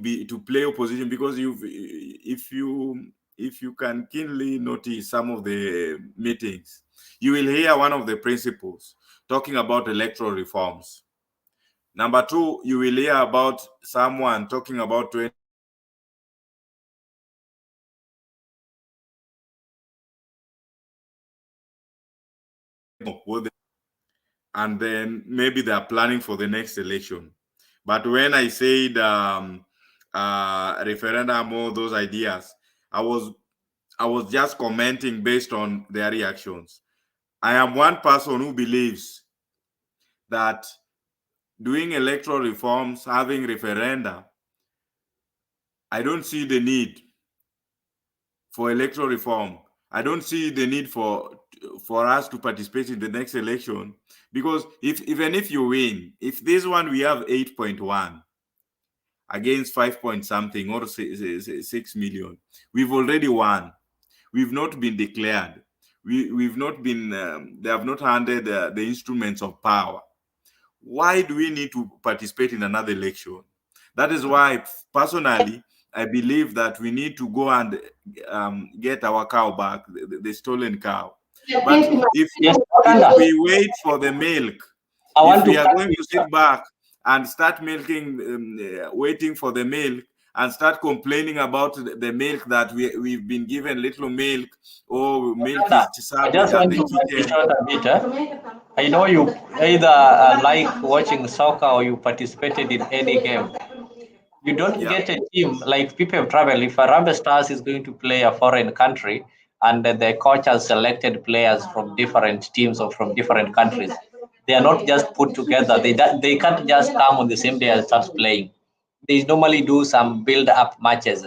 play opposition? Because if you can keenly notice some of the meetings, you will hear one of the principals talking about electoral reforms. Number two, you will hear about someone talking about and then maybe they are planning for the next election. But when I said referendum, all those ideas, I was just commenting based on their reactions. I am one person who believes that doing electoral reforms, having referenda, I don't see the need for electoral reform. I don't see the need for us to participate in the next election, because even if you win, if this one we have 8.1 against 5 point something or 6 million, we've already won. We've not been declared. We've not been. They have not handed the instruments of power. Why do we need to participate in another election? That is why, personally, I believe that we need to go and get our cow back, the stolen cow. But if we wait for the milk, if we are going to sit back and start milking, waiting for the milk, and start complaining about the milk that we've been given little milk, or milk is served at the kitchen. A bit, I know you either like watching soccer or you participated in any game. You don't get a team like people have traveled. If Harambee Stars is going to play a foreign country and the coach has selected players from different teams or from different countries, they are not just put together. They can't just come on the same day and start playing. They normally do some build-up matches.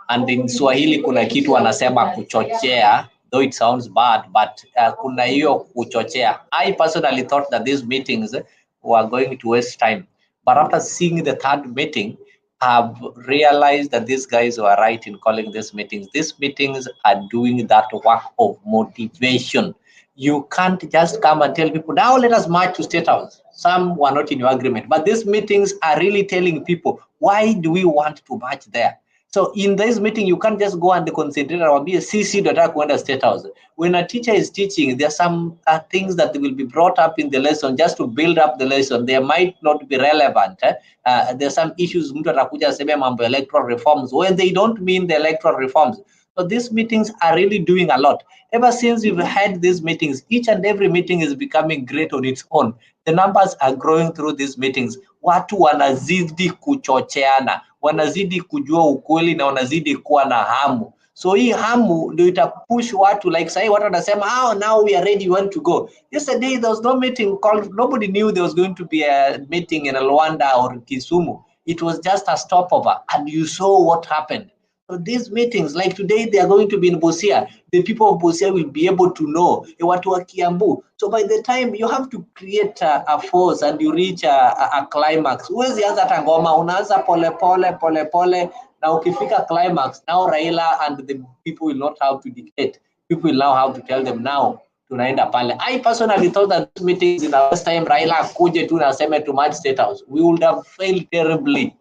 And in Swahili kuna kitu wanasema kuchochea, though it sounds bad, but kuna hiyo kuchochea. I personally thought that these meetings were going to waste time. But after seeing the third meeting, have realized that these guys were right in calling these meetings. These meetings are doing that work of motivation. You can't just come and tell people, now let us march to State House. Some were not in your agreement, but these meetings are really telling people, why do we want to march there? So in this meeting, you can't just go and concentrate on be a CC kwenda State House. When a teacher is teaching, there are some things that will be brought up in the lesson just to build up the lesson. They might not be relevant. There are some issues mtu atakuja aseme mambo electoral reforms when they don't mean the electoral reforms. So these meetings are really doing a lot. Ever since we've had these meetings, each and every meeting is becoming great on its own. The numbers are growing through these meetings. Watu wanazidi kuchocheana, wanazidi kujua ukweli na wanazidi kuwa na hamu. So hii hamu ndio itapush watu, like say watu wanasema, oh, now we are ready, we want to go. Yesterday there was no meeting called, nobody knew there was going to be a meeting in Rwanda or Kisumu. It was just a stopover, and you saw what happened. So these meetings, like today, they are going to be in Busia. The people of Busia will be able to know watu wa Kiambu. So by the time you have to create a force and you reach a climax, huwezi anza hata ngoma, unaanza pole pole pole pole, na ukifika climax, now Raila and the people will not have to dictate. People will now have to tell them now tunaenda pale. I personally thought that this meetings in the first time Raila akuje tu na aseme to march State House, we would have failed terribly.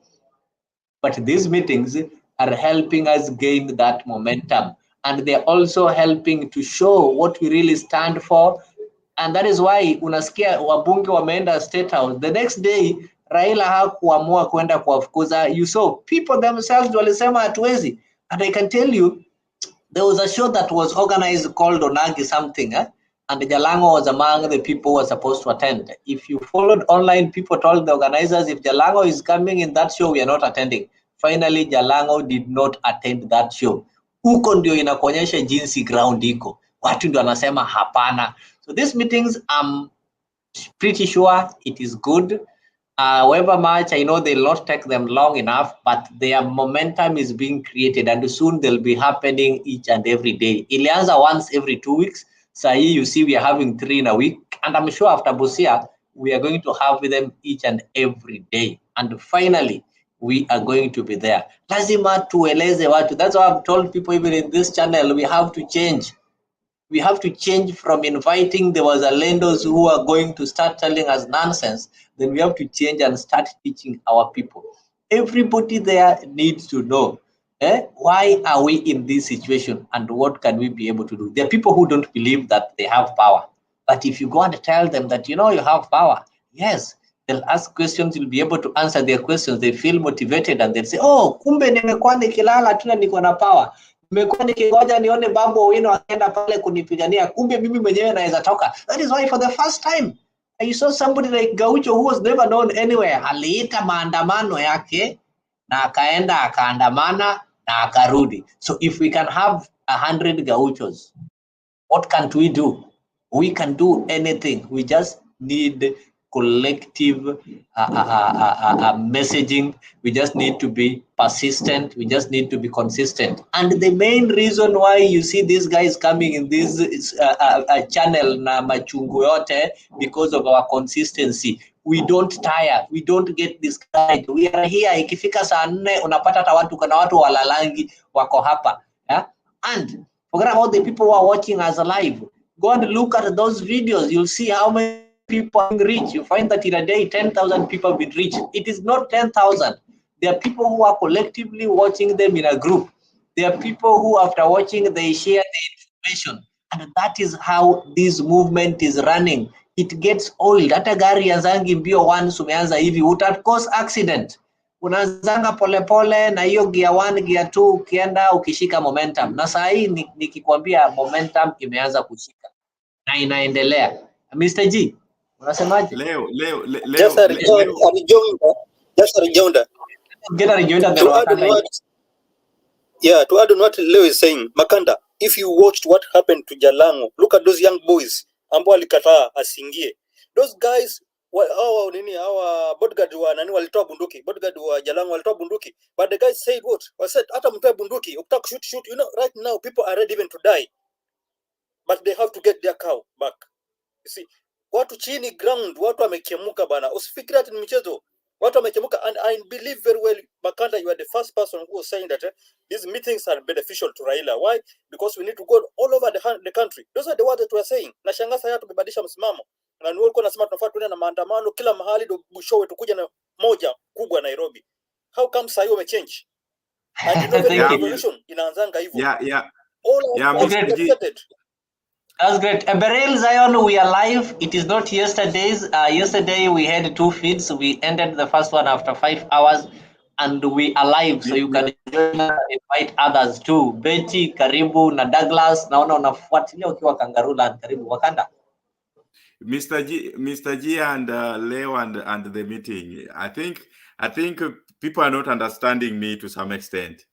But these meetings are helping us gain that momentum, and they're also helping to show what we really stand for. And that is why unasikia wabunge wameenda State House. The next day Raila hakuamua kwenda kuwafukuza. You saw people themselves walisema hatuwezi. And I can tell you, there was a show that was organized called Onagi something, and Jalango was among the people who were supposed to attend. If you followed online, people told the organizers, if Jalango is coming in that show, we are not attending. Finally, Jalango did not attend that show. Huko ndio inakuonyesha jinsi ground iko. Watu ndio wanasema hapana. So these meetings, I'm pretty sure it is good. However much, I know they'll not take them long enough, but their momentum is being created, and soon they'll be happening each and every day. Ilianza once every 2 weeks. Sahi, you see, we are having 3 in a week, and I'm sure after Busia, we are going to have them each and every day. And finally, we are going to be there. Lazima tueleze watu. That's why I've told people, even in this channel, we have to change. We have to change from inviting the Wazalendos who are going to start telling us nonsense. Then we have to change and start teaching our people. Everybody there needs to know, why are we in this situation and what can we be able to do? There are people who don't believe that they have power. But if you go and tell them that, you know, you have power, yes, they'll ask questions, you'll be able to answer their questions. They feel motivated and they'll say, oh, kumbe nimekuwa nikilala tuna niko na power. Nimekuwa nikingoja nione Babu Owino akaenda pale kunipigania, kumbe mimi mwenyewe naweza toka. That is why for the first time I saw somebody like Gaucho who was never known anywhere. Aliita maandamano yake na akaenda akaandamana na akarudi. So if we can have 100 Gauchos, what can't we do? We can do anything. We just need collective messaging. We just need to be persistent. We just need to be consistent. And the main reason why you see these guys coming in this channel na machungu yote, because of our consistency. We don't tire. We don't get discouraged. We are here. Ikifika saa 4 unapata hata watu, kuna watu walalangi wako hapa. Yeah? And forget about the people who are watching us live. Go and look at those videos. You'll see how many people are being reached. You find that in a day, 10,000 people have been reached. It is not 10,000. There are people who are collectively watching them in a group. There are people who, after watching, they share the information. And that is how this movement is running. It gets old. Hata gari ya zangi mbio once umeanza hivi, uta cause accident. Unazanga polepole na hiyo gear 1, gear 2 ukienda ukishika momentum. Na saa hii nikikwambia momentum imeanza kushika na inaendelea. Mr. G, unasemaje? Leo. Just a rejoinder. Get a rejoinder. To add on what Leo is saying, Makanda, if you watched what happened to Jalango, look at those young boys ambao alikataa asingie. Those guys hawa bodyguard wa nani walitoa bunduki, bodyguard wa Jalango walitoa bunduki, but the guys said what? They said hata mtoe bunduki, ukitaka shoot. You know, right now people are ready even to die, but they have to get their cow back. You see, watu chini ground, watu wamekemuka bana. Usifikiri ati ni mchezo. Watu wamechemuka, and I believe very well, Makanda, you are the first person who was saying that these meetings are beneficial to Raila. Why? Because we need to go all over the country. Those are the words that we are saying. Na shangaza haya tumebadilisha msimamo. Na ni walikuwa nasema tunafaa tuende na maandamano kila mahali do mwishowe tukuja na moja kubwa Nairobi. How come sasa hiyo umechange? And you know very well revolution inaanzanga hivyo. All are educated. That's great. Beryl Zion, we are live. It is not yesterday's. Yesterday we had 2 feeds. We ended the first one after 5 hours, and we are live. So you can join us and invite others too. Betty, Karibu na Douglas. Naona unafuatilia ukiwa Kangaroo, Karibu Wakanda. Mr. G and Leo and the meeting. I think people are not understanding me to some extent.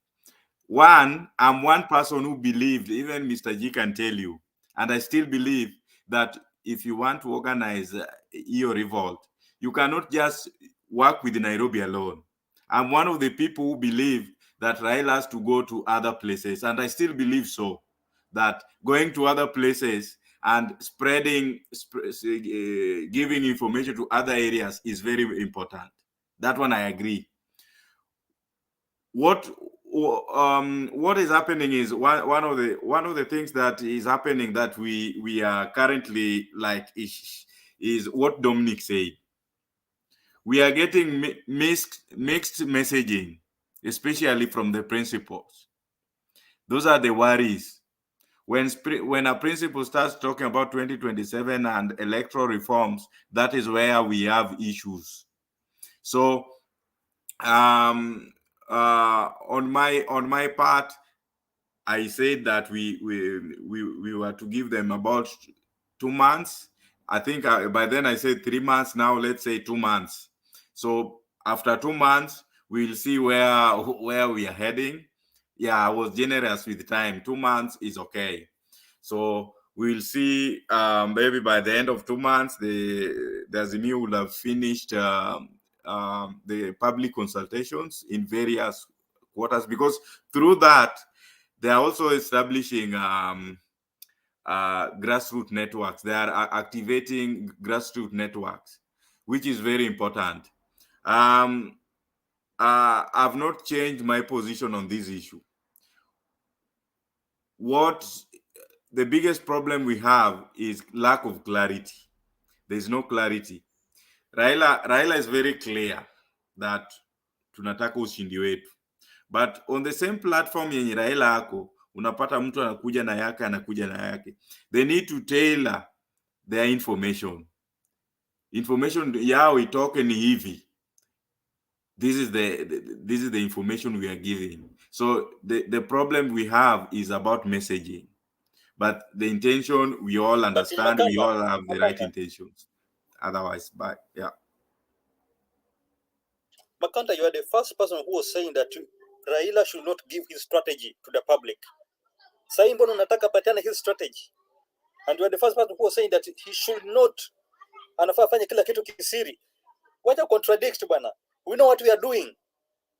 One, I'm one person who believed, even Mr. G can tell you, and I still believe that if you want to organize your revolt, you cannot just work with Nairobi alone. I'm one of the people who believe that Raila has to go to other places, and I still believe so, that going to other places and spreading, giving information to other areas is very important. That one I agree. What is happening is one of the things that is happening that we are currently like is what Dominic said. We are getting mixed messaging, especially from the principals. Those are the worries. When a principal starts talking about 2027 and electoral reforms, that is where we have issues. So on my part, I said that we were to give them about 2 months. I think by then I said 3 months. Now let's say 2 months. So after 2 months, we'll see where we are heading. Yeah, I was generous with time. 2 months is okay. So we'll see. Maybe by the end of 2 months, the Azimio will have finished the public consultations in various quarters, because through that they are also establishing grassroots networks. They are activating grassroots networks, which is very important. I've not changed my position on this issue. What the biggest problem we have is lack of clarity. There's no clarity. Raila is very clear that tunataka ushindi wetu, but on the same platform yenye Raila ako, unapata mtu anakuja na yake. They need to tailor their information yao itoke ni hivi. This is the information we are giving. So the problem we have is about messaging, but the intention we all understand. We all have the right intentions. Otherwise, bye. Yeah. Makanda, you are the first person who was saying that Raila should not give his strategy to the public. Sasa mbona unataka patiana his strategy? And you are the first person who was saying that he should not, anafaa fanya kila kitu kisiri. Wacha contradict bwana. We know what we are doing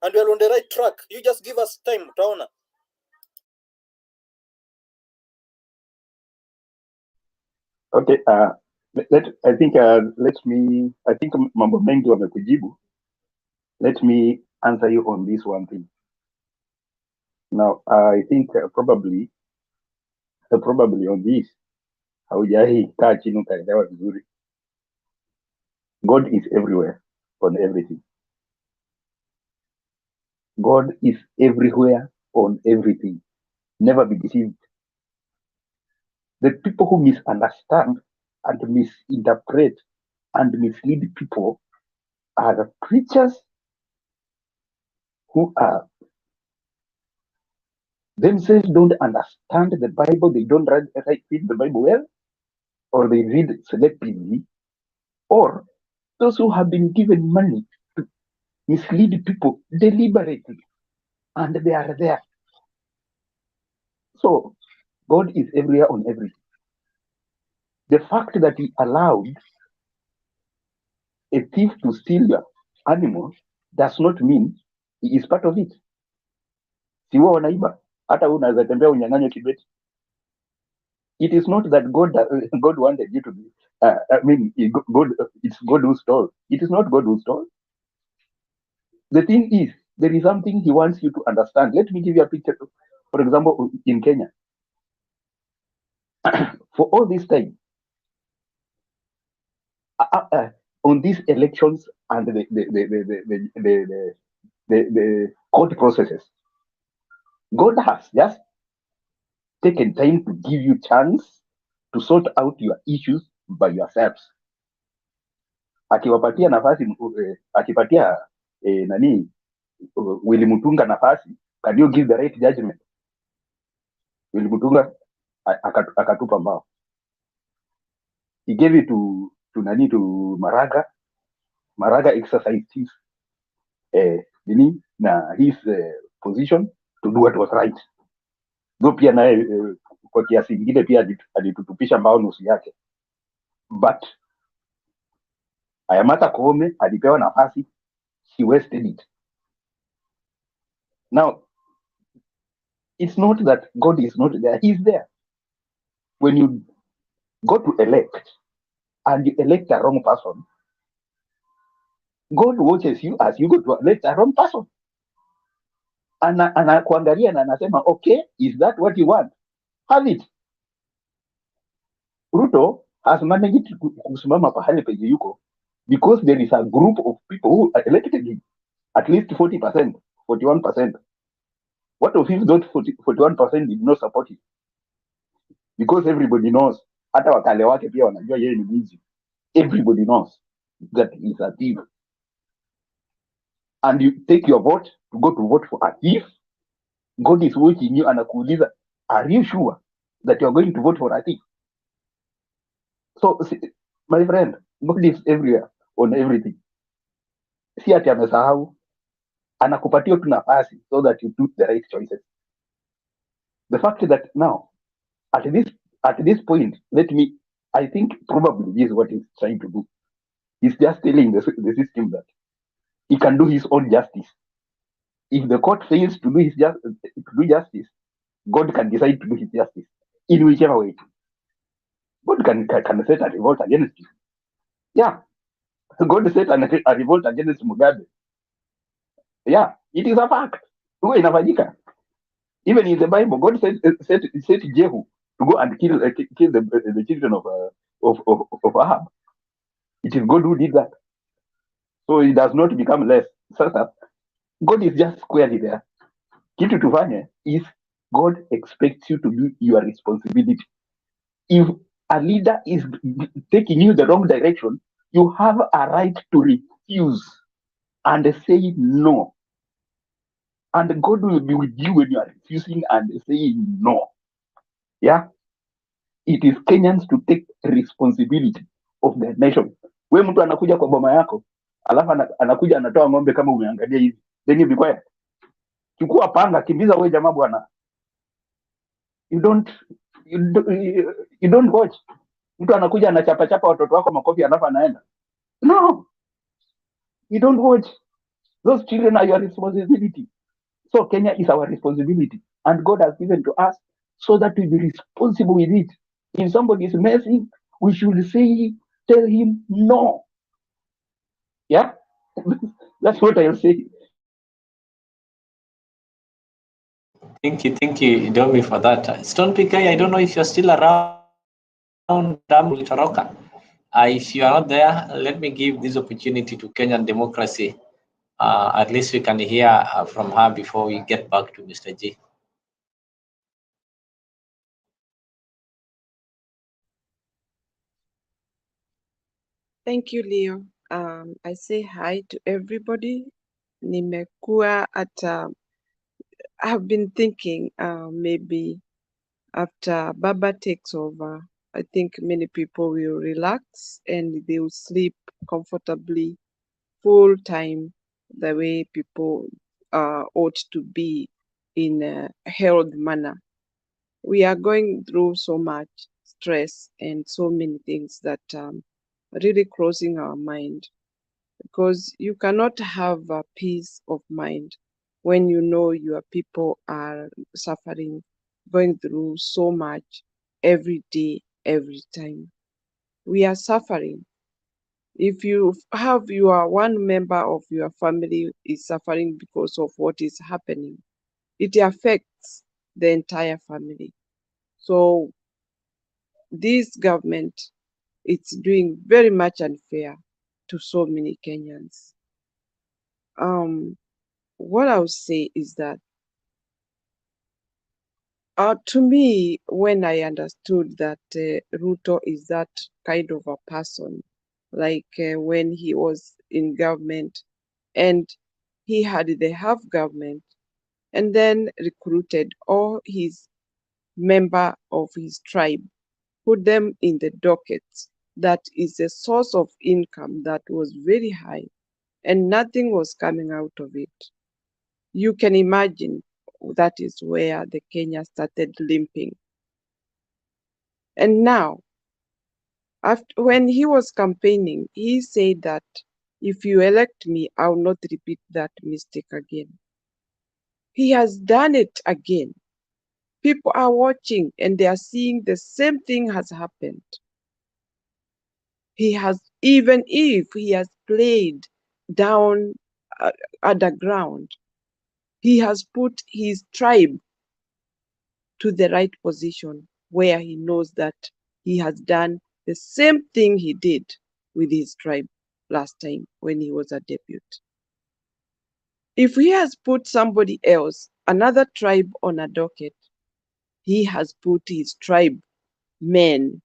and we are on the right track. You just give us time, utaona. Okay, I think mambo mengi wamekujibu. Let me answer you on this one thing. Now, I think probably on this, haujai kaa chini ukaelewa vizuri. God is everywhere on everything. God is everywhere on everything. Never be deceived. The people who misunderstand and misinterpret and mislead people are the preachers who are themselves don't understand the Bible. They don't read the Bible well, or they read selectively, or those who have been given money to mislead people deliberately, and they are there. So God is everywhere on everything. The fact that he allowed a thief to steal your animal does not mean he is part of it. Si wao wanaiba, hata wewe unaweza tembea unyang'anywe kibeti. It is not that God wanted you to be. It's God who stole. It is not God who stole. The thing is, there is something he wants you to understand. Let me give you a picture. For example, in Kenya, for all this time, on these elections and the court processes, God has just taken time to give you chance to sort out your issues by yourselves. Akiwapatia nafasi, akipatia nani Willy Mutunga nafasi, can you give the right judgment? Willy Mutunga akatupa mbao. He gave it to Maraga. Maraga exercised his his position to do what was right. Though pia naye kwa kiasi kingine pia alitutupisha mbao nusu yake. But Ayamata Koome alipewa nafasi, he wasted it. Now, it's not that God is not there, he's there. When you go to elect and you elect a wrong person, God watches you as you go to elect a wrong person. Anakuangalia na anasema, okay, is that what you want? Have it. Ruto has managed to kusimama pahali penye yuko because there is a group of people who elected him, at least 40%, 41%. What of if those 41% did not support him? Because everybody knows, hata wakale wake pia wanajua yeye ni mwizi. Everybody knows that he is a thief. And you take your vote to go to vote for a thief. God is watching you and anakuuliza, are you sure that you are going to vote for a thief? So, my friend, God is everywhere on everything. Si ati amesahau, anakupatia tu nafasi so that you do the right choices. The fact that now, at this point, I think probably this is what he's trying to do. He's just telling the system that he can do his own justice. If the court fails to do justice, God can decide to do his justice in whichever way. God can set a revolt against you. Yeah, God set a revolt against Mugabe. Yeah, it is a fact. Huwa inafanyika. Even in the Bible, God set Jehu to go and kill the children of Ahab. It is God who did that. So it does not become less. Sasa, God is just squarely there. Kitu tufanye is God expects you to do your responsibility. If a leader is taking you the wrong direction, you have a right to refuse and say no. And God will be with you when you are refusing and saying no. Yeah? It is Kenyans to take responsibility of the nation. We mtu anakuja kwa boma yako, alafu anakuja anatoa ng'ombe kama umeangalia hivi. Then you be quiet. Chukua panga, kimbiza wewe jamaa bwana. You don't watch. Mtu anakuja anachapa watoto wako makofi alafu anaenda. No. You don't watch. Those children are your responsibility. So Kenya is our responsibility. And God has given to us so that we be responsible with it. If somebody is messing, we should tell him no. Yeah? That's what I'll say. Thank you, Domi, for that. Stone PK, I don't know if you're still around. If you are not there, let me give this opportunity to Kenyan democracy. At least we can hear from her before we get back to Mr. G. Thank you, Leo. I say hi to everybody. Nimekuwa at, I've been thinking maybe after Baba takes over, I think many people will relax and they will sleep comfortably full time the way people ought to be in a healthy manner. We are going through so much stress and so many things that really crossing our mind, because you cannot have a peace of mind when you know your people are suffering, going through so much every day, every time. We are suffering. If you have your one member of your family is suffering because of what is happening, it affects the entire family. So this government, it's doing very much unfair to so many Kenyans. What I would say is that to me, when I understood that Ruto is that kind of a person, like when he was in government and he had the half government and then recruited all his member of his tribe, put them in the docket. That is a source of income that was very high and nothing was coming out of it. You can imagine that is where the Kenya started limping. And now, when he was campaigning, he said that if you elect me, I will not repeat that mistake again. He has done it again. People are watching and they are seeing the same thing has happened. He has, even if he has played down underground, he has put his tribe to the right position where he knows that he has done the same thing he did with his tribe last time when he was a deputy. If he has put somebody else, another tribe on a docket, he has put his tribe men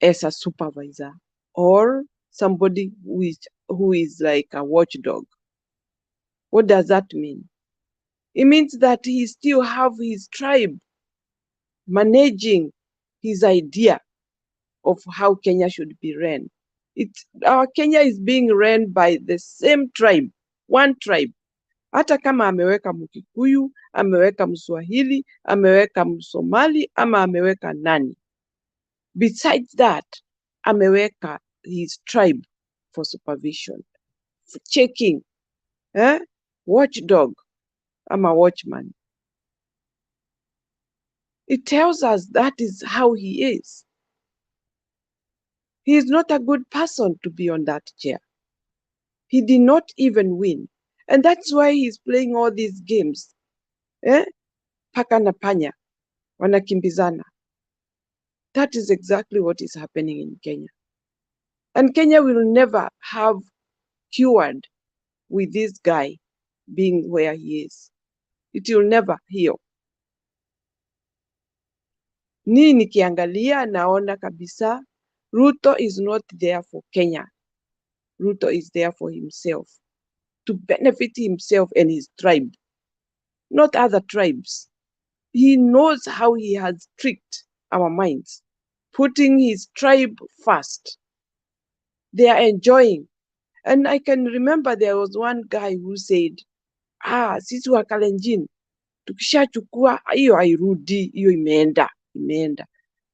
as a supervisor or somebody who is like a watchdog. What does that mean? It means that he still have his tribe managing his idea of how Kenya should be run. Our Kenya is being run by the same tribe, one tribe. Hata kama ameweka Mkikuyu, ameweka Mswahili, ameweka Msomali, ama ameweka nani. Besides that, ameweka his tribe for supervision, for checking, watchdog, ama watchman. It tells us that is how he is. He is not a good person to be on that chair. He did not even win. And that's why he's playing all these games. Paka na panya, wanakimbizana. That is exactly what is happening in Kenya. And Kenya will never have cured with this guy being where he is. It will never heal. Nikiangalia naona kabisa, Ruto is not there for Kenya. Ruto is there for himself, to benefit himself and his tribe, not other tribes. He knows how he has tricked our minds, putting his tribe first. They are enjoying. And I can remember there was one guy who said, sisi wa Kalenjin, tukishachukua hiyo hairudi, hiyo imeenda.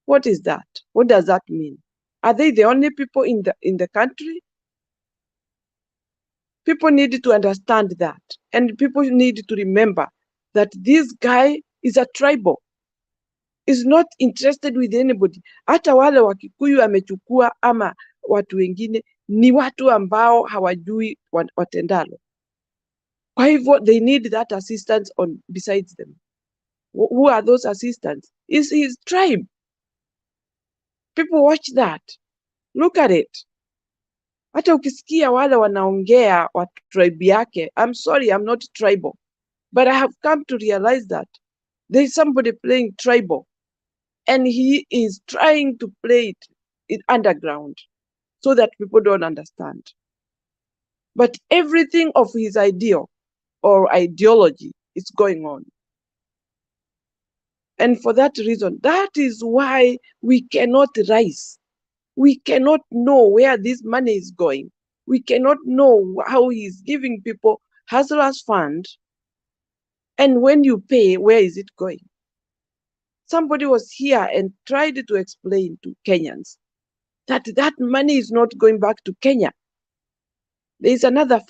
What is that? What does that mean? Are they the only people in the country? People need to understand that. And people need to remember that this guy is a tribal. Is not interested with anybody. Hata wale wa Kikuyu amechukua ama watu wengine ni watu ambao hawajui watendalo. Kwa hivyo they need that assistance on besides them. Who are those assistants? Is his tribe. People watch that. Look at it. Hata ukisikia wale wanaongea wa tribe yake, I'm sorry, I'm not tribal. But I have come to realize that there's somebody playing tribal. And he is trying to play it underground so that people don't understand. But everything of his ideal or ideology is going on. And for that reason, that is why we cannot rise. We cannot know where this money is going. We cannot know how he's giving people hustlers fund. And when you pay, where is it going? Somebody was here and tried to explain to Kenyans that that money is not going back to Kenya. There is another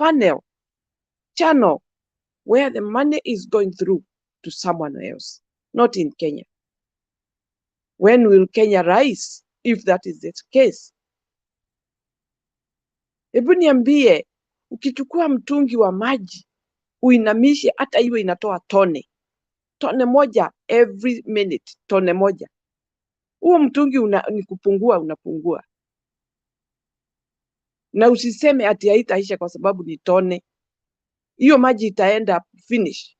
channel, where the money is going through to someone else, not in Kenya. When will Kenya rise, if that is the case? Hebu niambie, ukichukua mtungi wa maji uinamishe, hata iwe inatoa tone moja every minute, tone moja, huo mtungi ni kupungua, unapungua. Na usiseme ati haitaisha kwa sababu ni tone, hiyo maji itaenda finish.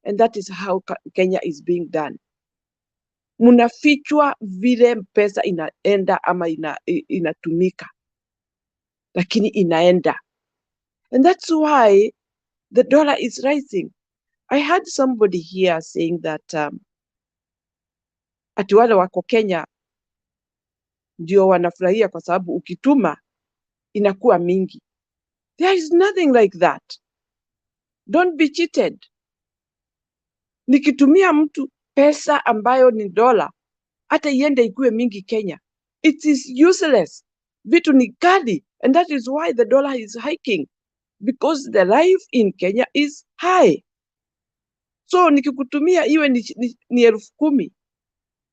And that is how Kenya is being done. Munafichwa vile pesa inaenda ama inatumika, lakini inaenda. And that's why the dollar is rising. I heard somebody here saying that ati wale wako Kenya ndio wanafurahia kwa sababu ukituma inakuwa mingi. There is nothing like that. Don't be cheated. Nikitumia mtu pesa ambayo ni dola, hata iende ikuwe mingi Kenya, it is useless. Vitu ni kali, and that is why the dollar is hiking, because the life in Kenya is high. So nikikutumia iwe ni 10,000,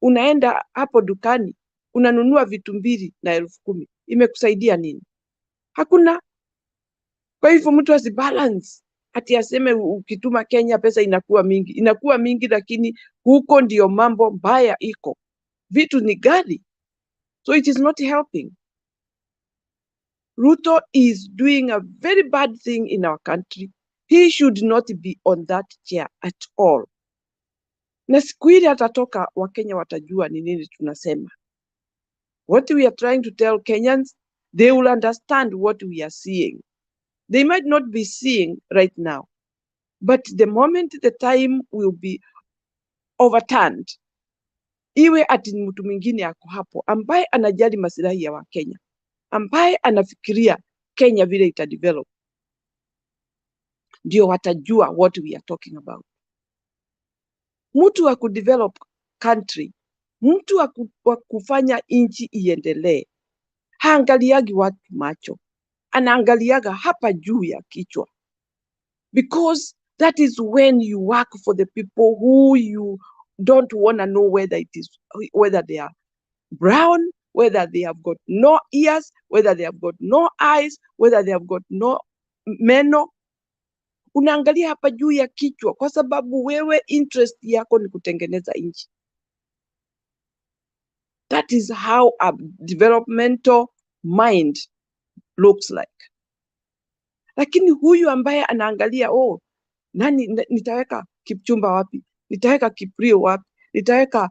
unaenda hapo dukani unanunua vitu mbili na 10,000, imekusaidia nini? Hakuna. Kwa hivyo mtu asibalance ati aseme ukituma Kenya pesa inakuwa mingi. Inakuwa mingi, lakini huko ndio mambo mbaya iko. Vitu ni ghali. So it is not helping. Ruto is doing a very bad thing in our country. He should not be on that chair at all. Na siku ile atatoka, Wakenya watajua ni nini tunasema. What we are trying to tell Kenyans, they will understand what we are seeing. They might not be seeing right now, but the moment the time will be overturned, iwe ati mtu mwingine ako hapo ambaye anajali masilahi ya Wakenya, ambaye anafikiria Kenya vile itadevelop, ndio watajua what we are talking about. Mtu wa kudevelop country, mtu wa kufanya nchi iendelee, haangaliagi watu macho, anaangaliaga hapa juu ya kichwa. Because that is when you work for the people who you don't want to know whether they are brown, whether they have got no ears, whether they have got no eyes, whether they have got no meno. Unaangalia hapa juu ya kichwa kwa sababu wewe interest yako ni kutengeneza nchi. That is how a developmental mind looks like. Lakini huyu ambaye anaangalia nani nitaweka Kipchumba wapi? Nitaweka Kiprio wapi? Nitaweka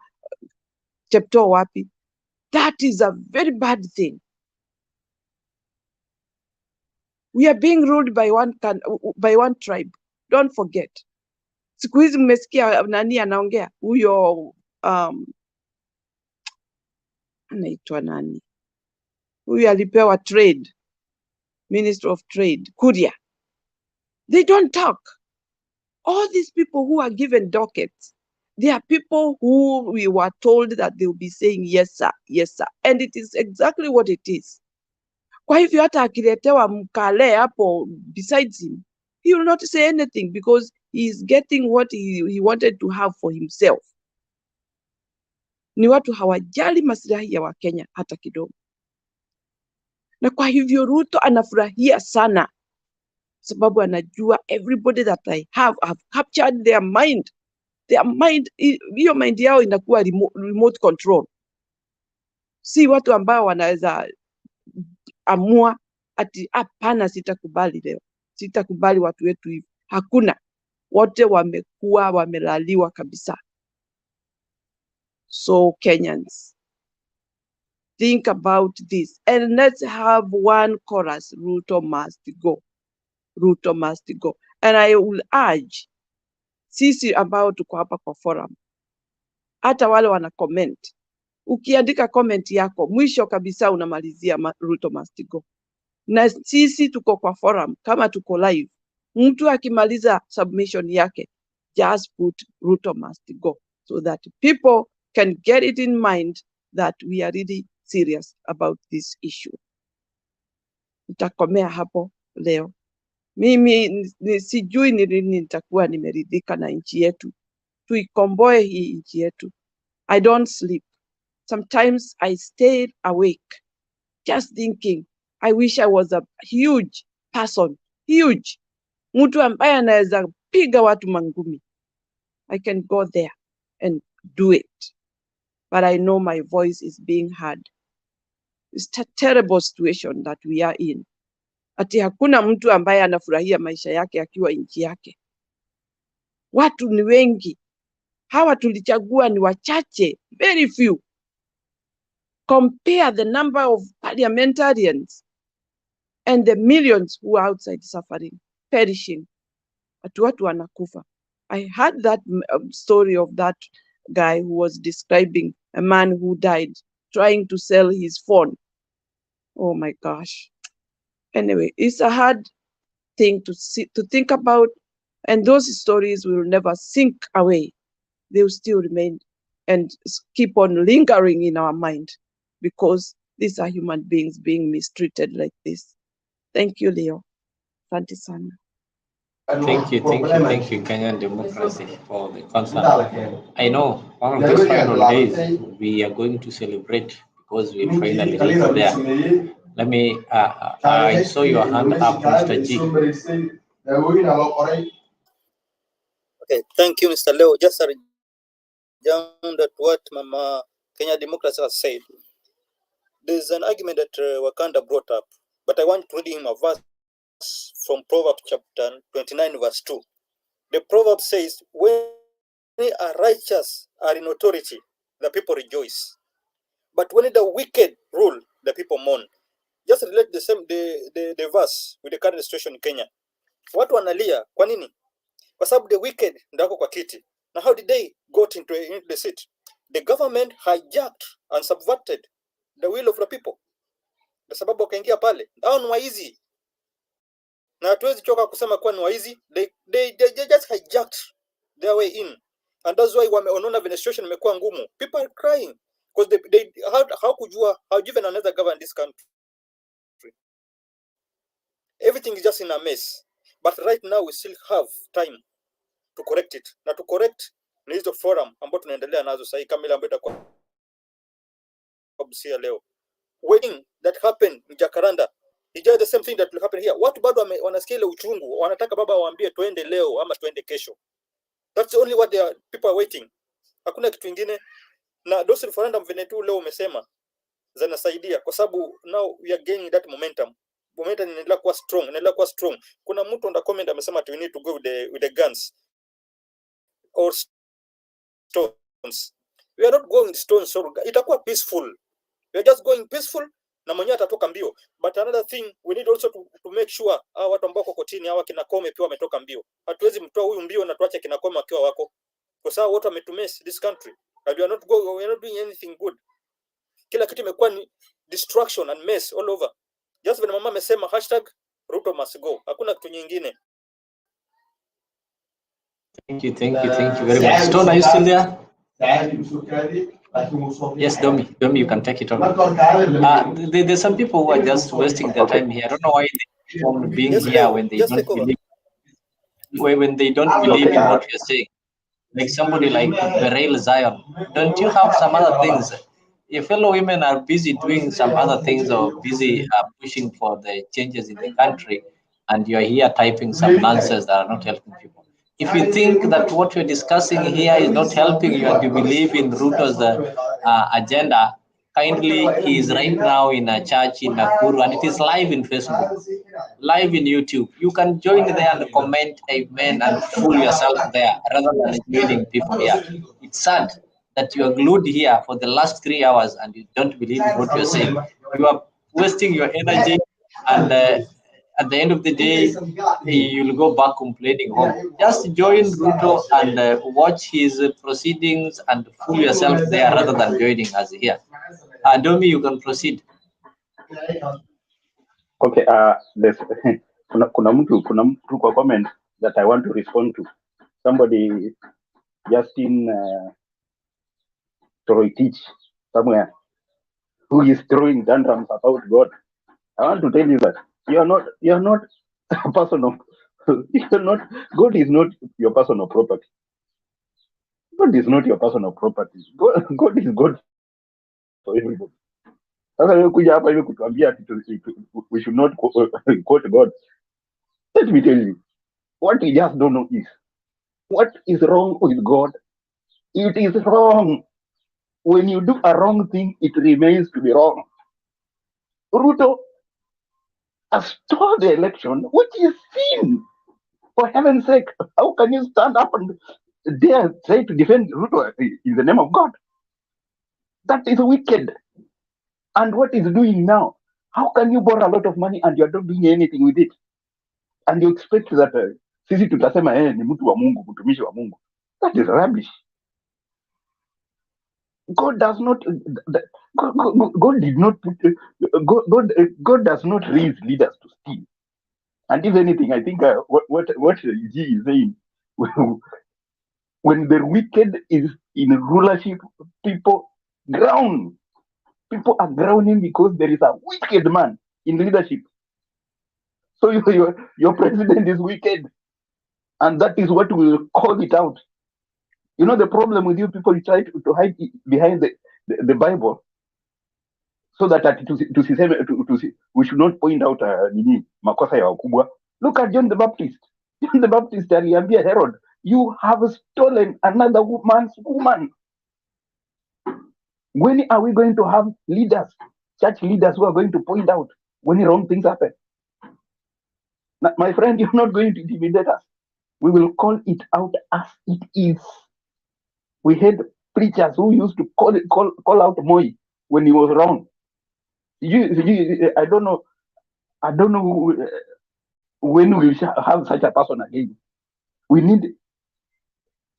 Cheptoo wapi? That is a very bad thing. We are being ruled by one tribe. Don't forget. Siku hizi mmesikia nani anaongea? Huyo anaitwa nani? Huyo alipewa trade, Minister of Trade, Kuria. They don't talk. All these people who are given dockets, they are people who we were told that they will be saying yes sir, yes sir. And it is exactly what it is. Kwa hivyo hata akiletewa mkale hapo besides him, he will not say anything because he is getting what he wanted to have for himself. Ni watu hawajali maslahi ya Wakenya hata kidogo. Na kwa hivyo Ruto anafurahia sana sababu anajua everybody that I have captured their mind. Their mind, hiyo mind yao inakuwa remote control. Si watu ambao wanaweza amua ati hapana, sitakubali leo, sitakubali watu wetu hivi. Hakuna. Wote wamekuwa wamelaliwa kabisa. So Kenyans, think about this and let's have one chorus. Ruto must go. Ruto must go. And I will urge sisi ambao tuko hapa kwa forum, hata wale wana comment, ukiandika comment yako mwisho kabisa unamalizia Ruto must go. Na sisi tuko kwa forum, kama tuko live, mtu akimaliza submission yake, just put Ruto must go so that people can get it in mind that we are really serious about this issue. Nitakomea hapo leo. Mimi sijui ni lini nitakuwa nimeridhika na nchi yetu. Tuikomboe hii nchi yetu. I don't sleep. Sometimes I stay awake just thinking I wish I was a huge person, huge. Mtu ambaye anaweza piga watu mangumi. I can go there and do it. But I know my voice is being heard. It's a terrible situation that we are in. Ati hakuna mtu ambaye anafurahia maisha yake akiwa nchi yake. Watu ni wengi. Hawa tulichagua ni wachache, very few. Compare the number of parliamentarians and the millions who are outside suffering, perishing. Watu wanakufa. I heard that story of that guy who was describing a man who died trying to sell his phone. Oh my gosh. Anyway, it's a hard thing to think about, and those stories will never sink away. They will still remain and keep on lingering in our mind because these are human beings being mistreated like this. Thank you, Leo. Asante sana. Thank you, Kenyan democracy, for the concern. I know one of these final days we are going to celebrate because we finally reached there. Let me, I saw your hand up, Mr. G. Okay, thank you, Mr. Leo. Just a rejoinder to what Mama Kenya Democracy has said. There's an argument that Wakanda brought up, but I want to read him a verse from Proverbs chapter 29, verse 2. The proverb says, when a righteous are in authority, the people rejoice. But when the wicked rule, the people mourn. Just relate the verse with the current situation in Kenya. Watu wanalia, kwa nini? Kwa sababu the wicked ndako kwa kiti. Now how did they got into the seat? The government hijacked and subverted the will of the people. Kwa sababu wakaingia pale. Hao ni waizi. Na hatuwezi choka kusema kuwa ni waizi. They just hijacked their way in. And that's why wameonona administration imekuwa ngumu. People are crying because they how kujua how even another government in this country. Everything is just in a mess. But right now we still have time to correct it. Na to correct ni hizo forum ambayo tunaendelea nazo sasa kama ile ambayo itakuwa Busia leo. Waiting that happened in Jacaranda. It's just the same thing that will happen here. Watu bado wanasikia ile uchungu, wanataka baba waambie tuende leo ama tuende kesho. That's only what people are waiting. Hakuna kitu kingine. Na those referendum vile tu leo umesema zinasaidia kwa sababu now we are gaining that momentum. Momentum inaendelea kuwa strong. Kuna mtu under comment amesema we need to go with the guns or stones. We are not going with stones, so itakuwa peaceful. We are just going peaceful na mwenyewe atatoka mbio. But another thing we need also to make sure hao watu ambao wako kotini hawa kina Kome pia wametoka mbio. Hatuwezi mtoa huyu mbio na tuache kina Kome akiwa wako. Kwa sababu watu wametumess this country. And we are not doing anything good. Kila kitu imekuwa ni destruction and mess all over. Just when mama amesema #Ruto must go. Hakuna kitu nyingine. Thank you very much. Stone, are you still there? Yes, Domi, you can take it on. There's some people who are just wasting their time here. I don't know why they want being here when they don't believe. When they don't believe in what you're saying. Like somebody like Beryl Zion. Don't you have some other things? Your fellow women are busy doing some other things or busy pushing for the changes in the country, and you're here typing some nonsense that are not helping people. If you think that what you're discussing here is not helping you and you believe in Ruto's agenda, kindly, he is right now in a church in Nakuru and it is live in Facebook, live in YouTube. You can join there and comment amen and fool yourself there rather than joining people here. It's sad that you are glued here for the last 3 hours and you don't believe in what you're saying. You are wasting your energy and at the end of the day, you'll go back complaining home. Just join Ruto and watch his proceedings and fool yourself there rather than joining us here. Domi, you can proceed. Okay, kuna mtu kwa comment that I want to respond to. Somebody Justin Toroitich somewhere who is throwing tantrums about God. I want to tell you that you are not a person of God is not your personal property. God is not your personal property. God is God for everybody. Sasa wewe kuja hapa hivi kutuambia ati we should not quote God. Let me tell you, what we just don't know is, what is wrong with God? It is wrong. When you do a wrong thing, it remains to be wrong. Ruto has stole the election, which is sin. For heaven's sake, how can you stand up and dare try to defend Ruto in the name of God? That is wicked. And what is doing now? How can you borrow a lot of money and you're not doing anything with it? And you expect that sisi tutasema ni mtu wa Mungu, mtumishi wa Mungu. That is rubbish. God does not. God did not put. God does not raise leaders to steal. And if anything, I think what G is saying, when the wicked is in rulership, people ground. People are grounding because there is a wicked man in leadership. So your president is wicked, and that is what will call it out. You know the problem with you people, you try to hide behind the Bible, so that we should not point out nini makosa ya wakubwa. Look at John the Baptist. John the Baptist aliambia Herod, you have stolen another man's woman. When are we going to have leaders, church leaders, who are going to point out when wrong things happen? Now, my friend, you're not going to intimidate us. We will call it out as it is. We had preachers who used to call out Moi when he was wrong. I don't know when we shall have such a person again. We need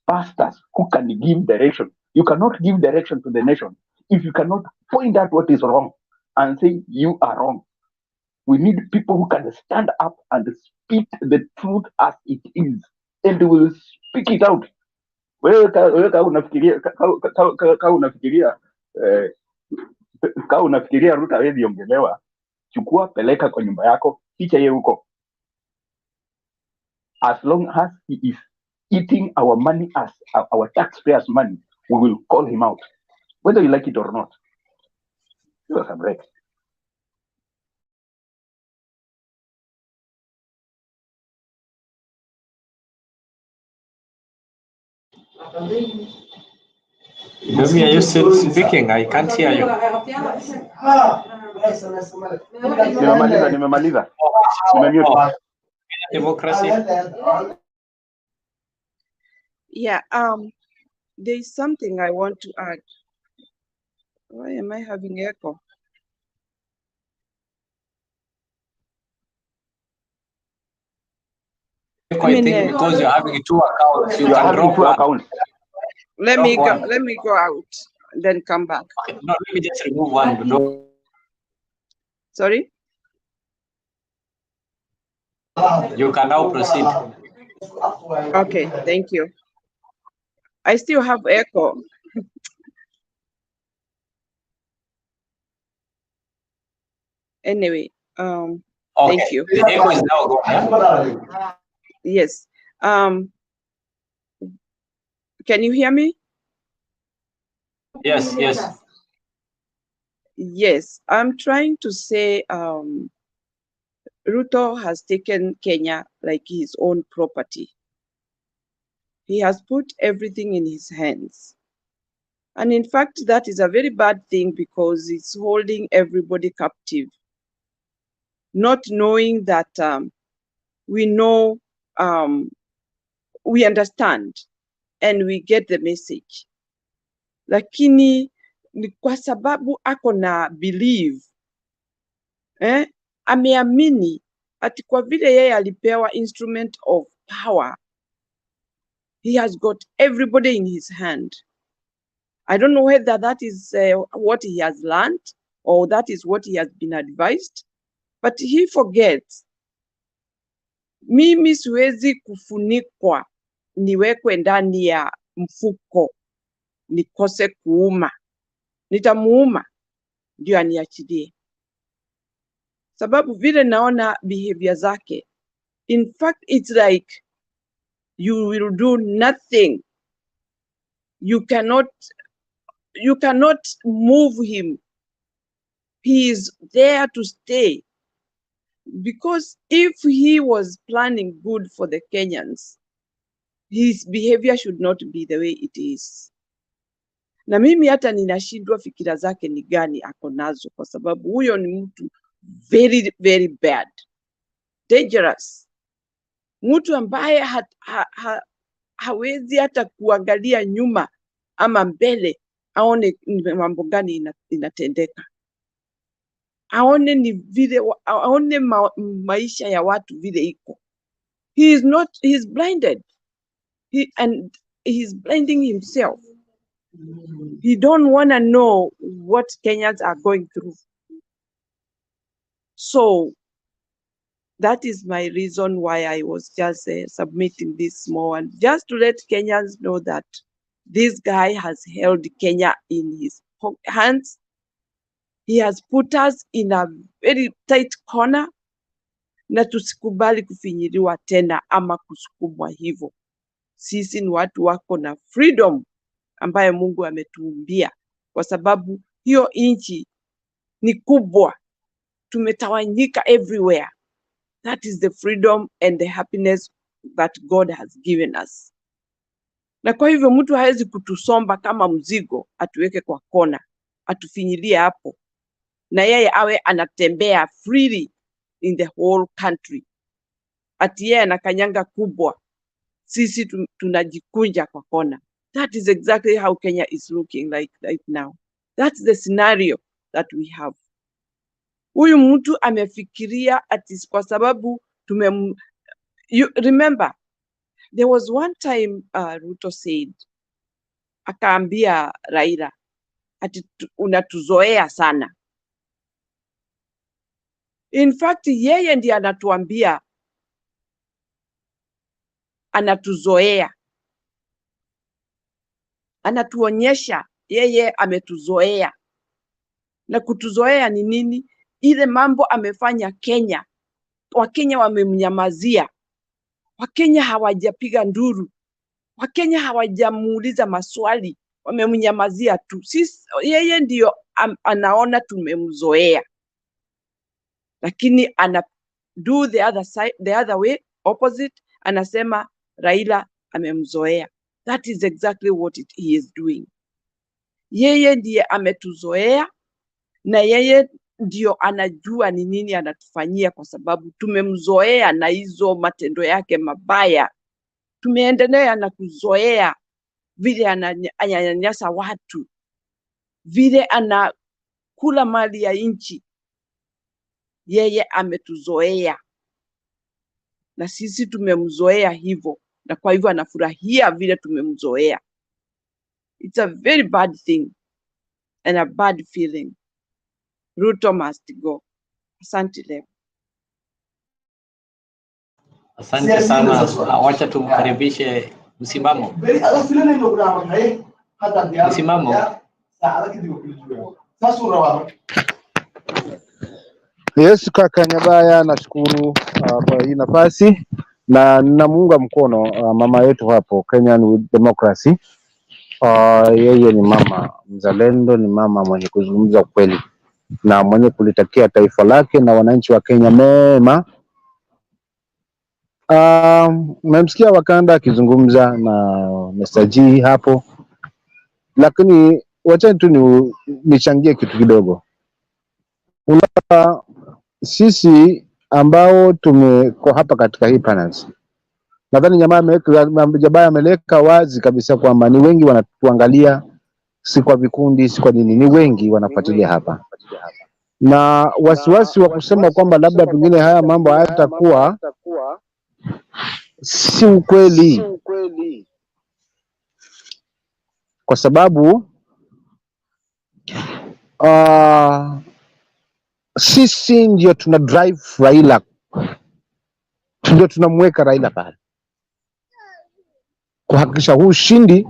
pastors who can give direction. You cannot give direction to the nation if you cannot point out what is wrong and say you are wrong. We need people who can stand up and speak the truth as it is, and will speak it out. Wewe kama unafikiria Ruto hawezi ongelewa, chukua peleka kwa nyumba yako, ficha yeye huko. As long as he is eating our money as our taxpayers' money, we will call him out, whether you like it or not. Give us a break. Yomi, are you still speaking? I can't hear you. Nimemaliza. Democracy. Yeah, there is something I want to add. Why am I having echo? I think because you're having two accounts, you can drop two accounts. Let me go out, then come back. No, let me just remove one. Sorry? You can now proceed. Okay, thank you. I still have echo. Anyway, okay. Thank you. The echo is now gone. Yeah? Yes. Can you hear me? Yes, yes. Yes, I'm trying to say Ruto has taken Kenya like his own property. He has put everything in his hands. And in fact, that is a very bad thing because it's holding everybody captive. Not knowing that we know, we understand, and we get the message. Lakini ni kwa sababu ako na believe, ameamini ati kwa vile yeye alipewa instrument of power, he has got everybody in his hand. I don't know whether that is what he has learned or that is what he has been advised, but he forgets. Mimi siwezi kufunikwa niwekwe ndani ya mfuko nikose kuuma. Nitamuuma ndio aniachilie. Sababu vile naona behavior zake, in fact it's like you will do nothing. You cannot move him He is there to stay. Because if he was planning good for the Kenyans, his behavior should not be the way it is. Na mimi hata ninashindwa fikira zake ni gani ako nazo, kwa sababu huyo ni mtu very, very bad, dangerous. Mtu ambaye hawezi hata kuangalia nyuma ama mbele aone ni mambo gani inatendeka. Aone ni vile, aone maisha ya watu vile iko. He is blinded. And he's blinding himself. He don't want to know what Kenyans are going through. So that is my reason why I was just submitting this small one, just to let Kenyans know that this guy has held Kenya in his hands. He has put us in a very tight corner, na tusikubali kufinyiliwa tena ama kusukumwa hivyo. Sisi ni watu wako na freedom ambaye Mungu ametuumbia, kwa sababu hiyo nchi ni kubwa, tumetawanyika everywhere. That is the freedom and the happiness that God has given us. Na kwa hivyo mtu hawezi kutusomba kama mzigo, atuweke kwa kona, atufinyilie hapo, na yeye awe anatembea freely in the whole country. Ati yeye anakanyanga kubwa, sisi tunajikunja kwa kona. That is exactly how Kenya is looking like right now. That's the scenario that we have. Huyu mtu amefikiria ati kwa sababu you remember, there was one time Ruto said, akaambia Raila, ati unatuzoea sana. In fact, yeye ndiye anatuambia anatuzoea. Anatuonyesha yeye ametuzoea. Na kutuzoea ni nini? Ile mambo amefanya Kenya, Wakenya wamemnyamazia. Wakenya hawajapiga nduru. Wakenya hawajamuuliza maswali, wamemnyamazia tu. Yeye ndio anaona tumemzoea. Lakini ana do the other side, the other way, opposite, anasema Raila amemzoea. That is exactly what he is doing. Yeye ndiye ametuzoea, na yeye ndio anajua ni nini anatufanyia, kwa sababu tumemzoea na hizo matendo yake mabaya. Tumeendelea na kuzoea vile ananyanyasa watu, vile anakula mali ya nchi. Yeye ametuzoea na sisi tumemzoea hivyo, na kwa hivyo anafurahia vile tumemzoea. It's a very bad thing and a bad feeling. Ruto must go. Asante leo. Asante sana. Wacha tumkaribishe Msimamo. Msimamo. Yes, kaka Nyabaya, nashukuru kwa hii nafasi na ninamuunga mkono mama yetu hapo Kenyan Democracy. Yeye ni mama mzalendo, ni mama mwenye kuzungumza kweli na mwenye kulitakia taifa lake na wananchi wa Kenya mema. Mmemsikia Wakanda akizungumza na Mr. G hapo, lakini wacha tu nichangie kitu kidogo. Sisi ambao tumeko hapa katika hii panels, nadhani Jabaya ameleka wazi kabisa kwamba ni wengi wanatuangalia, si kwa vikundi, si kwa nini, ni wengi wanafuatilia hapa, na wasiwasi wa kusema kwamba labda pengine haya mambo hayatakuwa, si ukweli, kwa sababu sisi ndio tuna drive Raila, ndio tunamweka Raila pale kuhakikisha huu ushindi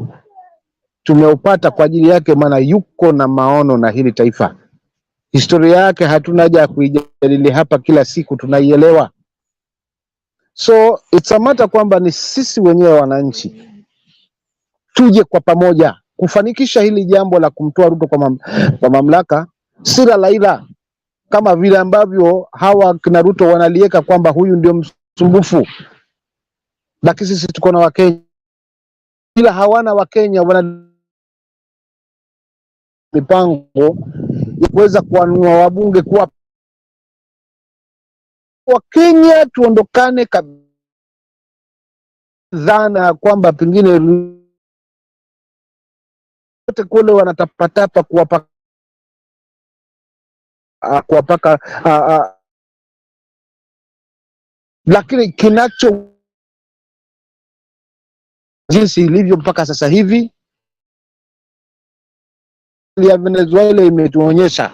tumeupata kwa ajili yake, maana yuko na maono na hili taifa. Historia yake hatuna haja ya kuijadili hapa kila siku, tunaielewa. So it's a matter kwamba ni sisi wenyewe wananchi tuje kwa pamoja kufanikisha hili jambo la kumtoa Ruto kwa mamlaka. Si la Raila, kama vile ambavyo hawa kina Ruto wanalieka kwamba huyu ndio msumbufu, lakini sisi tuko na Wakenya, ila hawana Wakenya, wana mipango ya kuweza kuanua wabunge kuwa Wakenya. Tuondokane dhana ya kwamba pengine wote kule wanatapatapa kuwapaka lakini kinacho jinsi ilivyo mpaka sasa hivi ya Venezuela imetuonyesha,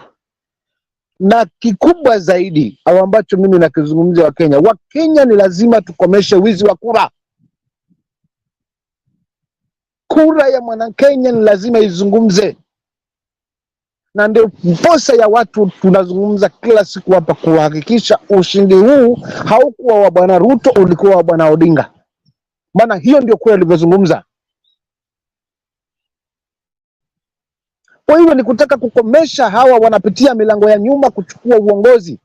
na kikubwa zaidi au ambacho mimi nakizungumzia Wakenya ni lazima tukomeshe wizi wa kura. Kura ya Mwanakenya ni lazima izungumze, na ndio posa ya watu tunazungumza kila siku hapa kuhakikisha ushindi huu haukuwa wa bwana Ruto, ulikuwa wa bwana Odinga. Maana hiyo ndio kweli alivyozungumza. Kwa hiyo ni kutaka kukomesha hawa wanapitia milango ya nyuma kuchukua uongozi,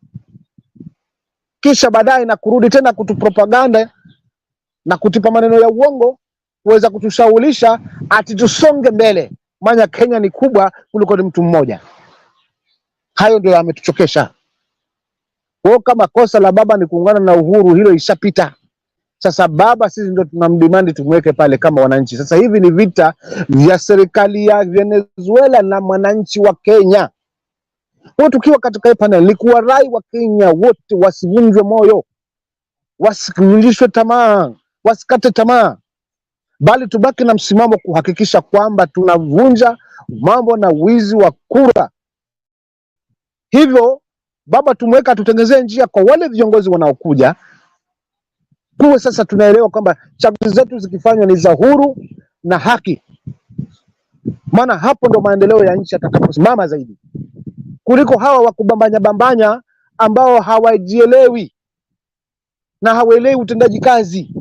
kisha baadaye na kurudi tena kutupropaganda na kutipa maneno ya uongo kuweza kutushaulisha ati tusonge mbele, maana Kenya ni kubwa kuliko ni mtu mmoja. Hayo ndio yametuchokesha. Kwa kama kosa la baba ni kuungana na Uhuru, hilo ishapita. Sasa baba sisi ndio tunamdemand tumweke pale kama wananchi. Sasa hivi ni vita vya serikali ya Venezuela na mwananchi wa Kenya. Kwa tukiwa katika hii panel ni kuwarai wa Kenya wote wasivunjwe moyo, wasikilishwe tamaa, wasikate tamaa, bali tubaki na msimamo kuhakikisha kwamba tunavunja mambo na wizi wa kura. Hivyo baba tumweka, tutengezee njia kwa wale viongozi wanaokuja. Tuwe sasa tunaelewa kwamba chaguzi zetu zikifanywa ni za huru na haki, maana hapo ndo maendeleo ya nchi yatakaposimama zaidi kuliko hawa wakubambanya bambanya ambao hawajielewi na hawaelewi utendaji kazi.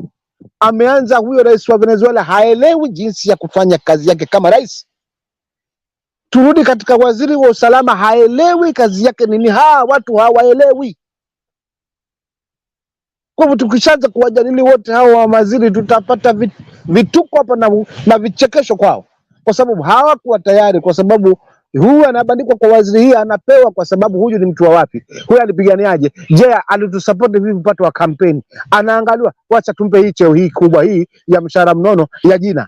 Ameanza huyo rais wa Venezuela, haelewi jinsi ya kufanya kazi yake kama rais. Turudi katika waziri wa usalama, haelewi kazi yake nini. Watu hawaelewi. Kwa hivyo tukishaanza kuwajadili wote hawa wa waziri, tutapata vituko hapa na vichekesho kwao, kwa sababu hawakuwa tayari, kwa sababu huyu anabandikwa kwa waziri hii, anapewa kwa sababu huyu ni mtu wa wapi, huyu alipiganiaje, je alitusupport vipi upande wa kampeni, anaangaliwa, wacha tumpe hii cheo hii kubwa hii ya mshahara mnono ya jina.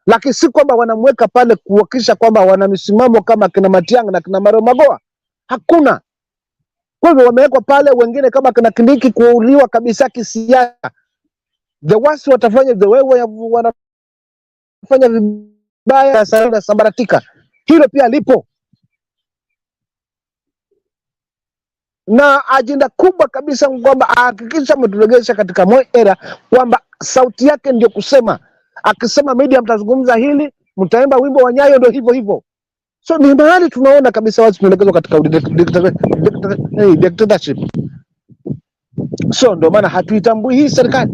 Lakini si kwamba wanamweka pale kuhakikisha kwamba wana misimamo kama kina Matiang'i na kina Magoha. Hakuna. Kwa hivyo wamewekwa pale wengine kama kina Kindiki kuuliwa kabisa kisiasa. The worst watafanya the way wanafanya vibaya sana sambaratika. Hilo pia lipo. Na ajenda kubwa kabisa kwamba hakikisha mturegesha katika Moi era, kwamba sauti yake ndio kusema. Akisema media mtazungumza hili, mtaimba wimbo wa Nyayo, ndio hivyo hivyo. So ni mahali tunaona kabisa watu tunaelekezwa katika dictatorship. So ndio maana hatuitambui hii serikali.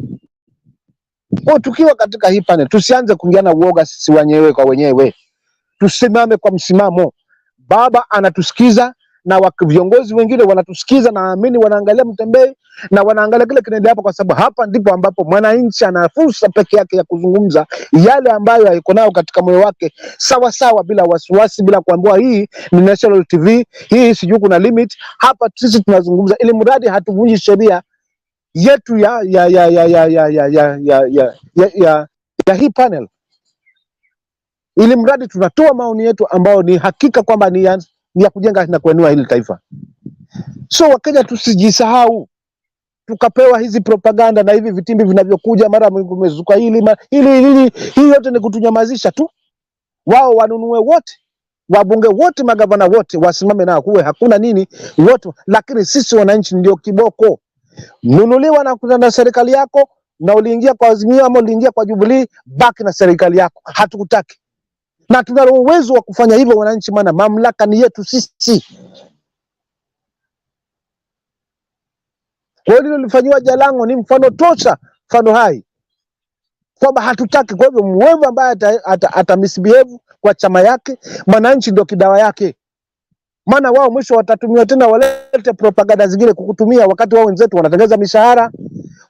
Kwa tukiwa katika hii panel, tusianze kuingiana uoga sisi wenyewe kwa wenyewe. Tusimame kwa msimamo. Baba anatusikiza na viongozi wengine wanatusikiza, na naamini wanaangalia Mtembei na wanaangalia kile kinaendelea hapa, kwa sababu hapa ndipo ambapo mwananchi ana fursa peke yake ya kuzungumza yale ambayo yuko nayo katika moyo wake sawa sawa, bila wasiwasi, bila kuambiwa hii ni national TV, hii sijui kuna limit. Hapa sisi tunazungumza ili mradi hatuvunji sheria yetu ya hii panel, ili mradi tunatoa maoni yetu ambao ni hakika kwamba ni ya kujenga na kuinua hili taifa. So Wakenya tusijisahau, tukapewa hizi propaganda na hivi vitimbi vinavyokuja, mara mmezuka hili hii yote ni kutunyamazisha tu. Wao wanunue wote, wabunge wote, magavana wote wasimame nao, kuwe hakuna nini wote, lakini sisi wananchi ndio kiboko. Nunuliwa na serikali yako, na uliingia kwa Azimio ama uliingia kwa Jubilee, baki na serikali yako, hatukutaki. Na tuna uwezo wa kufanya hivyo wananchi, maana mamlaka ni yetu sisi. Kwa hiyo lilifanywa Jalango ni mfano tosha, mfano hai, kwamba hatutaki. Kwa hivyo mwevu ambaye ata misbehave kwa chama yake, mwananchi ndio kidawa yake. Maana wao mwisho watatumia tena, walete propaganda zingine kukutumia, wakati wao wenzetu wanatengeza mishahara,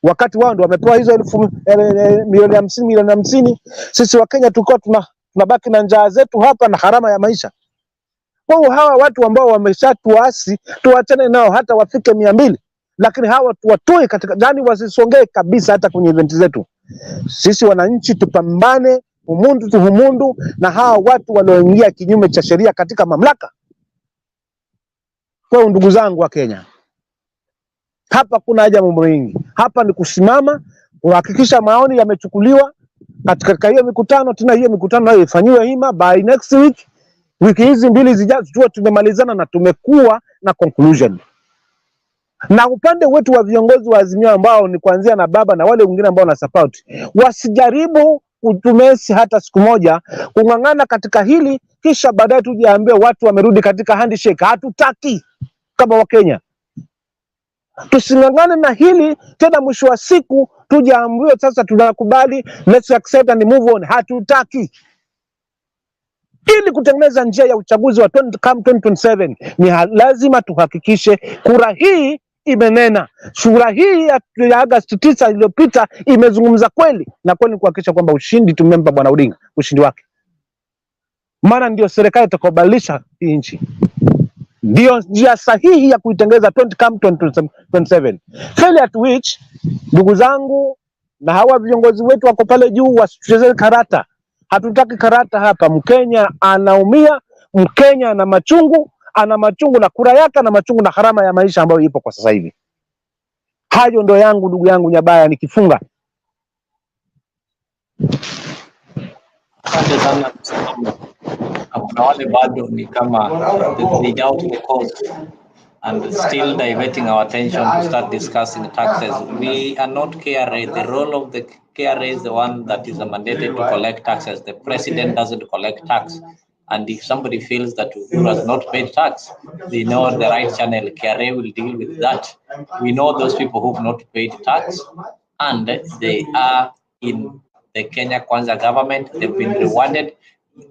wakati wao ndio wamepewa hizo milioni 50. Sisi wa Kenya tulikuwa tunabaki na njaa zetu hapa na gharama ya maisha. Kwa hawa watu ambao wameshatuasi tuachane nao, hata wafike 200, lakini hawa tuwatoe katika ndani, wasisongee kabisa hata kwenye event zetu. Sisi wananchi tupambane humundu na hawa watu walioingia kinyume cha sheria katika mamlaka. Kwa ndugu zangu wa Kenya, hapa kuna haja mambo mengi. Hapa ni kusimama kuhakikisha maoni yamechukuliwa katika hiyo mikutano, tena hiyo mikutano nayo ifanywe hima by next week. Wiki hizi 2 zijazo tuwe tumemalizana na tumekuwa na conclusion. Na upande wetu wa viongozi wa Azimio ambao ni kuanzia na baba na wale wengine ambao na support, wasijaribu kutumesi hata siku moja kung'ang'ana katika hili kisha baadaye tujiambie watu wamerudi katika handshake. Hatutaki kama wa Kenya. Tusing'ang'ane na hili tena, mwisho wa siku tujiambie sasa tunakubali, let's accept and move on. Hatutaki. Ili kutengeneza njia ya uchaguzi wa 2027 ni lazima tuhakikishe kura hii imenena. Shura hii ya Agosti 9 iliyopita imezungumza kweli na kweli, kuhakikisha kwamba ushindi tumempa Bwana Odinga ushindi wake. Maana ndio serikali itakayobadilisha hii nchi. Ndio njia sahihi ya kuitengeneza 2027. Failure to which, ndugu zangu na hawa viongozi wetu wako pale juu, wasicheze karata. Hatutaki karata hapa. Mkenya anaumia, Mkenya ana machungu na kura yake, na machungu na gharama ya maisha ambayo ipo kwa sasa hivi. Hayo ndo yangu ndugu yangu Nyabaya, nikifunga. Asante sana. Kuna wale bado ni kama they doubt the cause and still diverting our attention to start discussing taxes. We are not KRA. The role of the KRA is the one that is mandated to collect taxes. The president doesn't collect tax. And if somebody feels that Uhuru has not paid tax, they know the right channel. KRA will deal with that. We know those people who have not paid tax, and they are in the Kenya Kwanza government. They've been rewarded.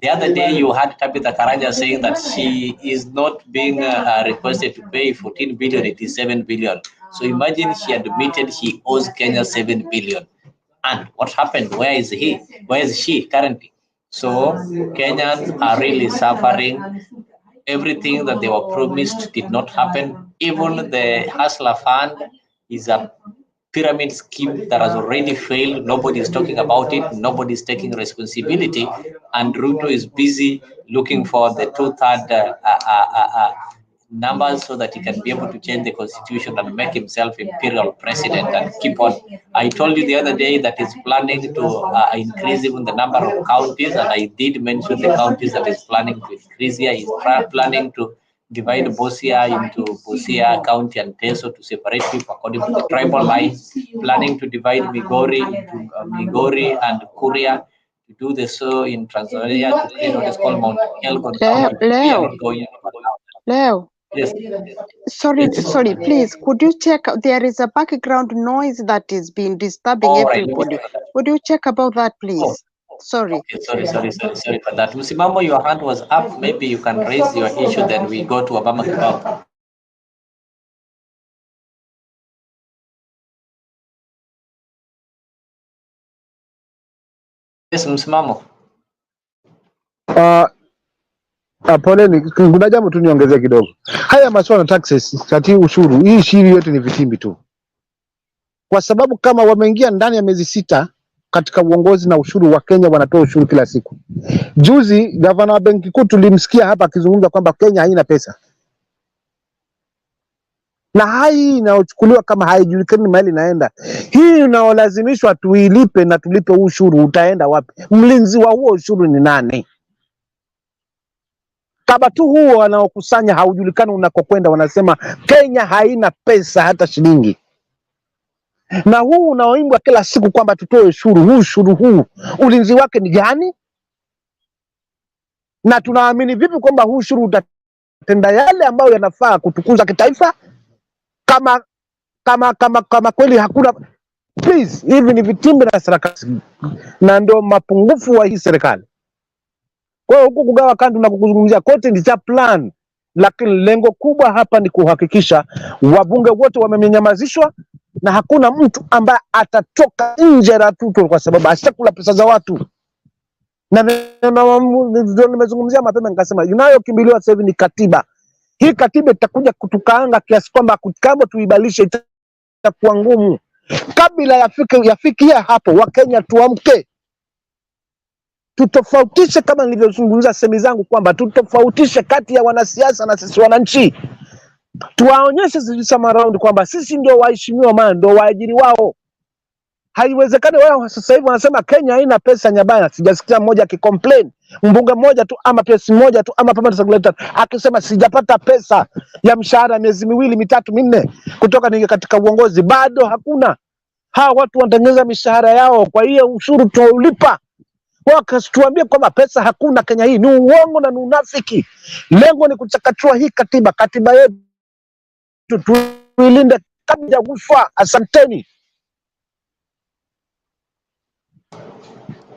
The other day, you had Tabitha Karanja saying that she is not being requested to pay 14 billion, it is 7 billion. So imagine she admitted she owes Kenya 7 billion. And what happened? Where is he? Where is she currently? So Kenyans are really suffering. Everything that they were promised did not happen. Even the Hustler Fund is a pyramid scheme that has already failed. Nobody is talking about it. Nobody is taking responsibility. And Ruto is busy looking for the 2/3 numbers so that he can be able to change the constitution and make himself imperial president and keep on. I told you the other day that he's planning to increase even the number of counties, and I did mention the counties that he's planning to increase here. He's planning to divide Busia into Busia County and Teso to separate people according to the tribal lines, planning to divide Migori into Migori and Kuria, to do the so in Tanzania to create what is called Mount Elgon County. Leo. Yes. Sorry, please, could you check? There is a background noise that is being disturbing everybody. Would you check about that, please? Oh. Sorry. Okay, sorry for that. Musimamo, your hand was up. Maybe you can raise your issue, then we go to Obama Kibao. Yes, Musimamo. Poleni, kuna jambo tu niongezee kidogo. Haya masuala taxes, kati ushuru, hii shiri yote ni vitimbi tu. Kwa sababu kama wameingia ndani ya miezi 6 katika uongozi na ushuru wa Kenya wanatoa ushuru kila siku. Juzi gavana wa benki kuu tulimsikia hapa akizungumza kwamba Kenya haina pesa. Na hai inaochukuliwa kama haijulikani mahali inaenda. Hii unaolazimishwa tuilipe na tulipe ushuru, utaenda wapi? Mlinzi wa huo ushuru ni nani? Kama tu huo wanaokusanya haujulikani unakokwenda, wanasema Kenya haina pesa hata shilingi. Na huu unaoimbwa kila siku kwamba tutoe ushuru huu, ulinzi wake ni gani? Na tunaamini vipi kwamba huu ushuru utatenda yale ambayo yanafaa kutukuza kitaifa? Kama kweli hakuna. Please, hivi ni vitimbi na serikali, na ndio mapungufu wa hii serikali. Kwa hiyo huku kugawa kandu na kukuzungumzia kote ni cha plan. lakini lengo kubwa hapa ni kuhakikisha wabunge wote wamenyamazishwa na hakuna mtu ambaye atatoka nje ya Ruto kwa sababu ashakula pesa za watu. Na nimezungumzia mapema nikasema inayokimbiliwa sasa hivi ni katiba. Hii katiba itakuja kutukaanga kiasi kwamba kama tuibadilishe itakuwa ngumu. Kabla yafikia hapo, Wakenya tuamke, tutofautishe, kama nilivyozungumza semi zangu kwamba tutofautishe kati ya wanasiasa na sisi wananchi. Tuwaonyeshe this around kwamba sisi ndio waheshimiwa, maana ndio waajiri wao. Haiwezekani wao sasa hivi wanasema Kenya haina pesa nyabaya. Sijasikia mmoja akicomplain, mbunge mmoja tu ama pesa moja tu ama permanent secretary akisema sijapata pesa ya mshahara miezi miwili mitatu minne kutoka ninge katika uongozi. Bado hakuna. Hawa watu wanatengeneza mishahara yao, kwa hiyo ushuru tuulipa. Wakatuambia kwamba pesa hakuna Kenya hii, ni uongo na ni unafiki. Lengo ni kuchakachua hii katiba yetu tuilinde kabla ya kufa. Asanteni.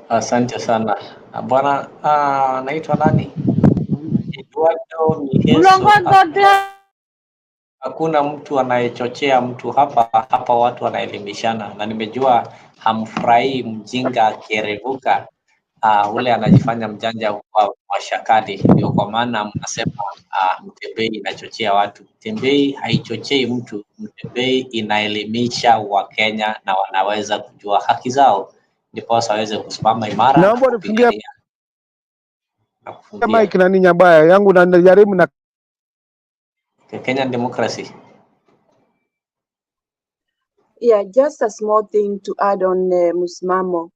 Asante sana bwana. Naitwa nani? Eduardo Miheso. Hakuna mtu anayechochea mtu hapa watu wanaelimishana, na nimejua hamfurahii mjinga akierevuka. Ule anajifanya mjanja wa mashakani, ndio kwa maana mnasema Mtembei inachochea watu. Mtembei haichochei mtu. Mtembei inaelimisha Wakenya na wanaweza kujua haki zao, ndipo waweze kusimama imara. Naomba nifungie mic na nini mbaya yangu na najaribu na Kenyan democracy. Yeah, just a small thing to add on Musimamo.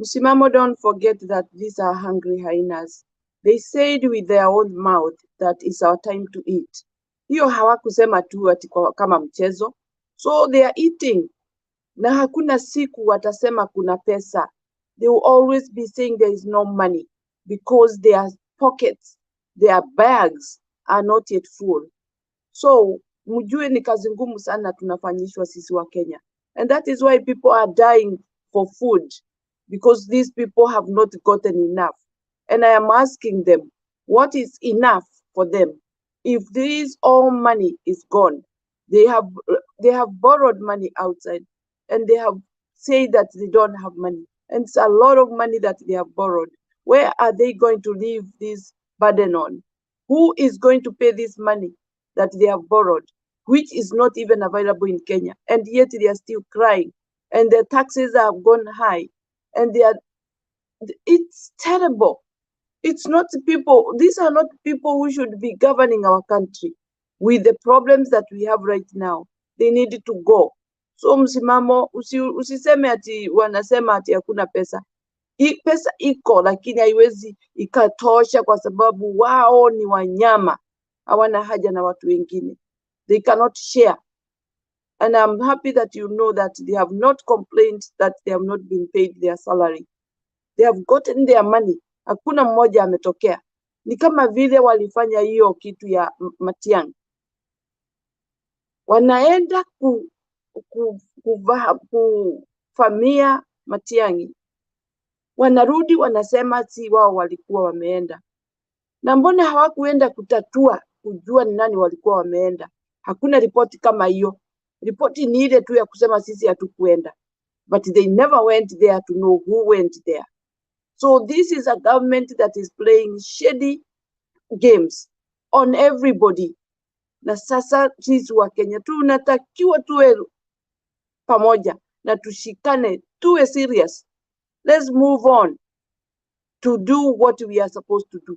Musimamo, don't forget that these are hungry hyenas. They said with their own mouth that it's our time to eat. Hiyo hawakusema tu ati kama mchezo. So they are eating. Na hakuna siku watasema kuna pesa. They will always be saying there is no money because their pockets, their bags are not yet full. So mjue ni kazi ngumu sana tunafanyishwa sisi wa Kenya. And that is why people are dying for food, because these people have not gotten enough. And I am asking them, what is enough for them? If this all money is gone, they have borrowed money outside, and they have said that they don't have money. And it's a lot of money that they have borrowed. Where are they going to leave this burden on? Who is going to pay this money that they have borrowed, which is not even available in Kenya? And yet they are still crying. And their taxes have gone high. And it's terrible. It's not people, these are not people who should be governing our country with the problems that we have right now. They need to go. So Msimamo, usiseme ati wanasema ati hakuna pesa. Pesa iko, lakini haiwezi ikatosha kwa sababu wao ni wanyama. Hawana haja na watu wengine. They cannot share. And I'm happy that you know that they have not complained that they have not been paid their salary. They have gotten their money. Hakuna mmoja ametokea. Ni kama vile walifanya hiyo kitu ya Matiang'i. Wanaenda kufamia Matiang'i. Wanarudi wanasema si wao walikuwa wameenda. Na mbona hawakuenda kutatua kujua ni nani walikuwa wameenda? Hakuna ripoti kama hiyo. Ripoti ni ile tu ya kusema sisi hatukuenda. But they never went there to know who went there. So this is a government that is playing shady games on everybody. Na sasa sisi wa Kenya tunatakiwa tuwe pamoja na tushikane, tuwe serious. Let's move on to do what we are supposed to do.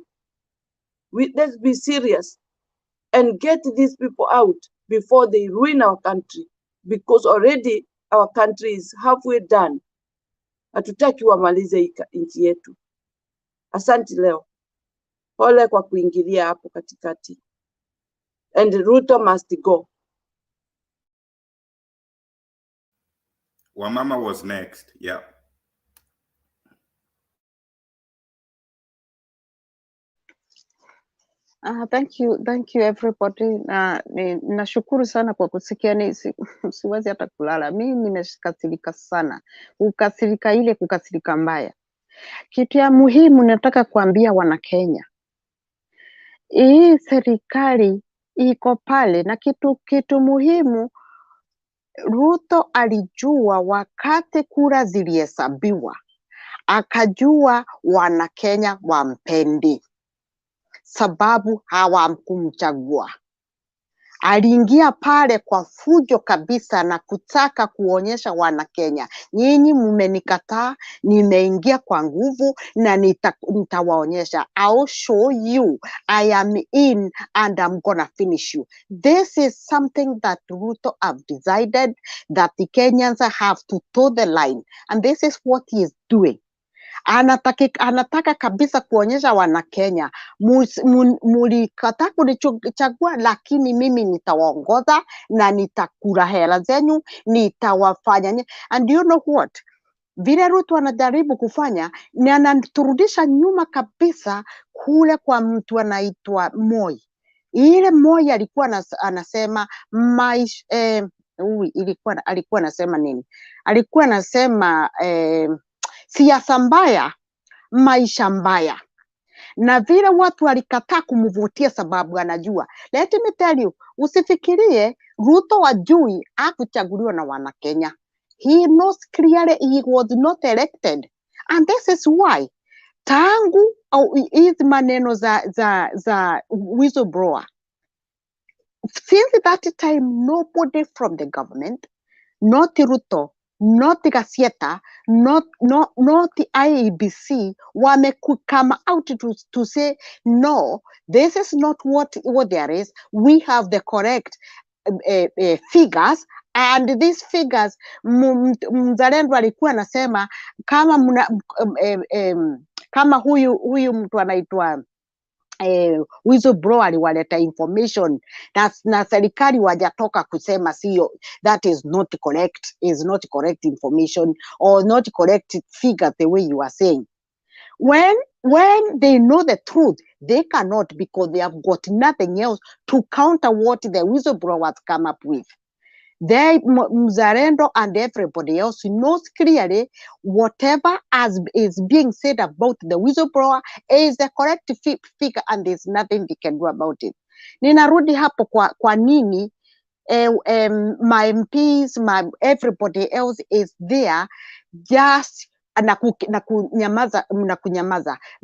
Let's be serious and get these people out before they ruin our country, because already our country is halfway done. Hatutaki wamalize nchi yetu. Asante Leo. Pole kwa kuingilia hapo katikati. And Ruto must go. Wamama was next. Yeah. Thank you everybody. Nashukuru sana kwa kusikia, siwezi hata kulala. Mimi nimekasirika sana. Kukasirika mbaya. Kitu ya muhimu nataka kuambia wana Kenya. hii serikali iko pale, na kitu muhimu, Ruto alijua wakati kura zilihesabiwa, akajua Wanakenya wampendi sababu hawamkumchagua. Aliingia pale kwa fujo kabisa na kutaka kuonyesha Wanakenya, nyinyi mmenikataa, nimeingia kwa nguvu na nitawaonyesha. I'll show you I am in and I'm gonna finish you. This is something that Ruto have decided that the Kenyans have to toe the line, and this is what he is doing. Anataka kabisa kuonyesha Wanakenya, mulikataa kunichagua, lakini mimi nitawaongoza na nitakula hela zenyu, nitawafanya. And you know what? Vile Ruto anajaribu kufanya ni anaturudisha nyuma kabisa kule kwa mtu anaitwa Moi. Ile Moi alikuwa anasema alikuwa anasema nini? Alikuwa anasema siasa mbaya, maisha mbaya. Na vile watu walikataa kumvutia sababu anajua. Let me tell you, usifikirie Ruto wajui hakuchaguliwa na Wanakenya. He knows clearly he was not elected. And this is why tangu hizi maneno za whistleblower, since that time nobody from the government, not Ruto, not Gasieta, not the IEBC, come out to say, no, this is not what there is. We have the correct figures, and these figures, mzalendo alikuwa anasema kama huyu mtu anaitwa whistleblower aliwaleta information na serikali wajatoka kusema sio, that is not correct information or not correct figure the way you are saying. When they know the truth, they cannot, because they have got nothing else to counter what the whistleblowers come up with. They, Mzalendo and everybody else knows clearly whatever is being said about the whistleblower is the correct figure, and there's nothing they can do about it. Ninarudi hapo kwa nini my MPs, everybody else is there just na kunyamaza,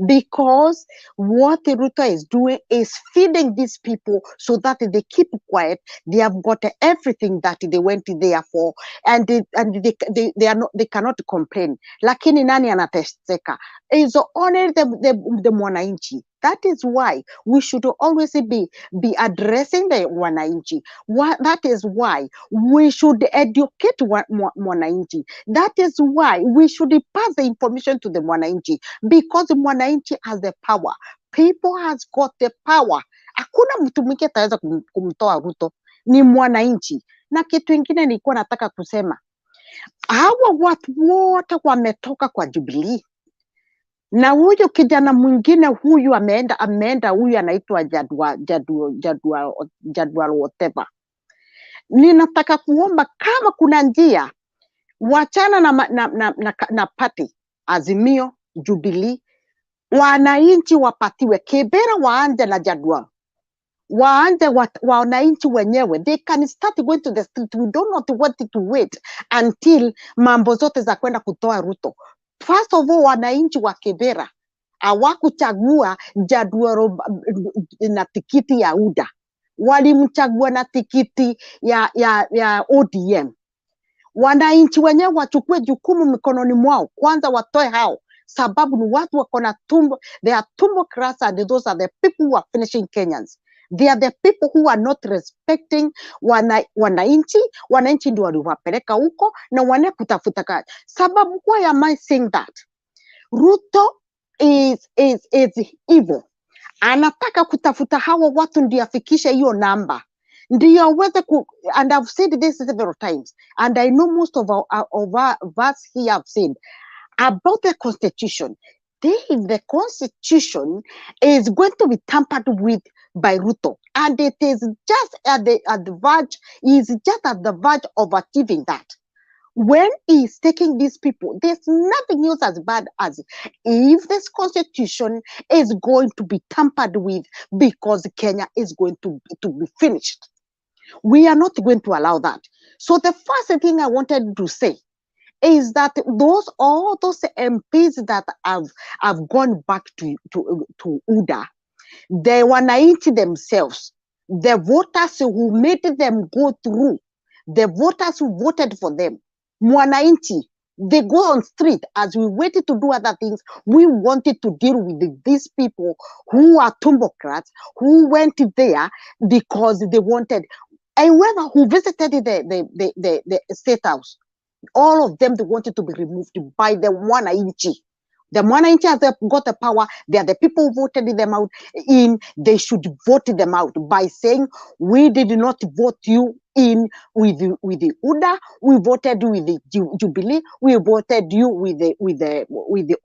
because what Ruto is doing is feeding these people so that they keep quiet. They have got everything that they went there for, and they cannot complain. Lakini nani anateseka? Is only the mwananchi. That is why we should always be addressing the mwananchi. That is why we should educate mwananchi. That is why we should pass the information to the mwananchi, because the mwananchi has the power. People has got the power. Hakuna mtu mwingine ataweza kumtoa Ruto, ni mwananchi. Na kitu kingine nilikuwa nataka kusema, hawa watu wote wametoka kwa Jubilee. Na huyu kijana mwingine huyu ameenda huyu anaitwa Jadwal whatever. Ninataka kuomba kama kuna njia, wachana na party Azimio, Jubilee, wananchi wapatiwe. Kibera waanze na Jadwal, waanze wananchi wenyewe, they can start going to the street. We do not want to wait until mambo zote za kwenda kutoa Ruto. First of all, wananchi wa Kibera hawakuchagua Jadwal na tikiti ya UDA, walimchagua na tikiti ya ODM. Wananchi wenyewe wachukue jukumu mikononi mwao, kwanza watoe hao, sababu ni watu wako na tumbo, they are tumbo class, and those are the people who are finishing Kenyans. They are the people who are not respecting wananchi. Wananchi ndio waliwapeleka huko na wane kutafuta kazi. Sababu, why am I saying that? Ruto is evil. Anataka kutafuta hawa watu ndio afikishe hiyo namba, ndio aweze and I've said this several times, and I know most of us here have said about the constitution. If the constitution is going to be tampered with by Ruto, and it is just at the verge of achieving that, when he's taking these people, there's nothing else as bad as if this constitution is going to be tampered with because Kenya is going to be finished. We are not going to allow that. So the first thing I wanted to say is that all those MPs that have gone back to UDA, they wananchi themselves, the voters who made them go through, the voters who voted for them, mwananchi, they go on street as we waited to do other things. We wanted to deal with these people who are tumbocrats, who went there because they wanted. Whoever who visited the state house, all of them, they wanted to be removed by the mwananchi. The mwananchi has got the power. They are the people who voted them out in. They should vote them out by saying, we did not vote you in with the UDA. We voted with the Jubilee. We voted you with the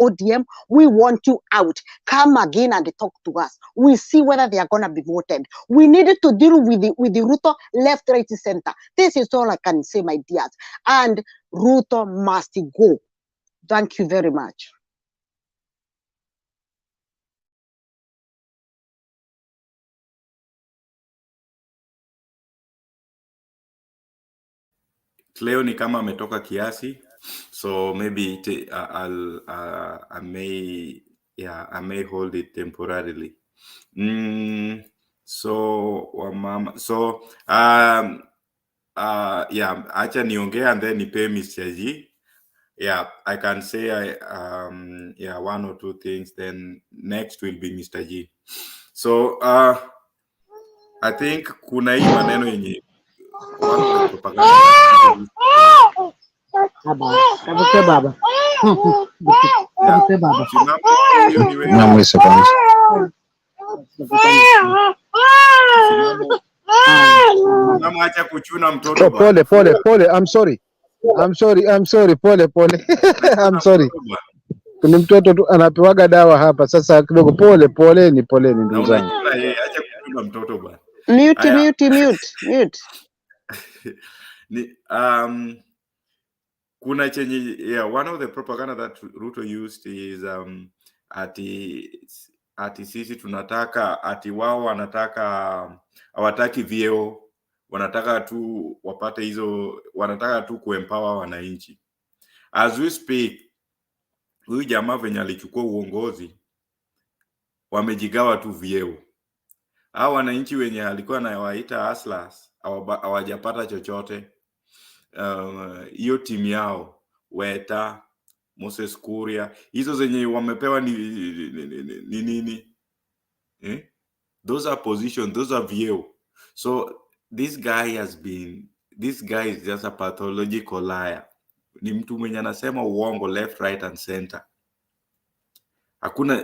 ODM. We want you out. Come again and talk to us. We see whether they are gonna be voted. We needed to deal with the Ruto left, right, center. This is all I can say, my dears. And Ruto must go. Thank you very much. Leo ni kama ametoka kiasi, so maybe I may hold it temporarily. So yeah, acha niongee and then nipe Mr. G. Yeah, I can say yeah, one or two things, then next will be Mr. G. So I think kuna hii maneno yenye one of the propaganda Baba. Mama acha kuchuna mtoto bwana. Pole. I'm sorry. Pole. I'm sorry. Kuna mtoto tu anapewaga dawa hapa sasa kidogo. Poleni ndugu zangu. Acha kuchuna mtoto bwana. Mute. Ni kuna chenye, yeah, one of the propaganda that Ruto used is ati sisi tunataka, ati wao wanataka, hawataki vyeo, wanataka tu wapate hizo, wanataka tu kuempower wananchi. As we speak, huyu jamaa venye alichukua uongozi wamejigawa tu vyeo. Hao wananchi wenye alikuwa anawaita hustlers hawajapata chochote. Hiyo timu yao Weta, Moses Kuria, hizo zenye wamepewa ni nini? Those are positions, those are vyeo. So this guy is just a pathological liar. Ni mtu mwenye anasema uongo left, right and center. Hakuna,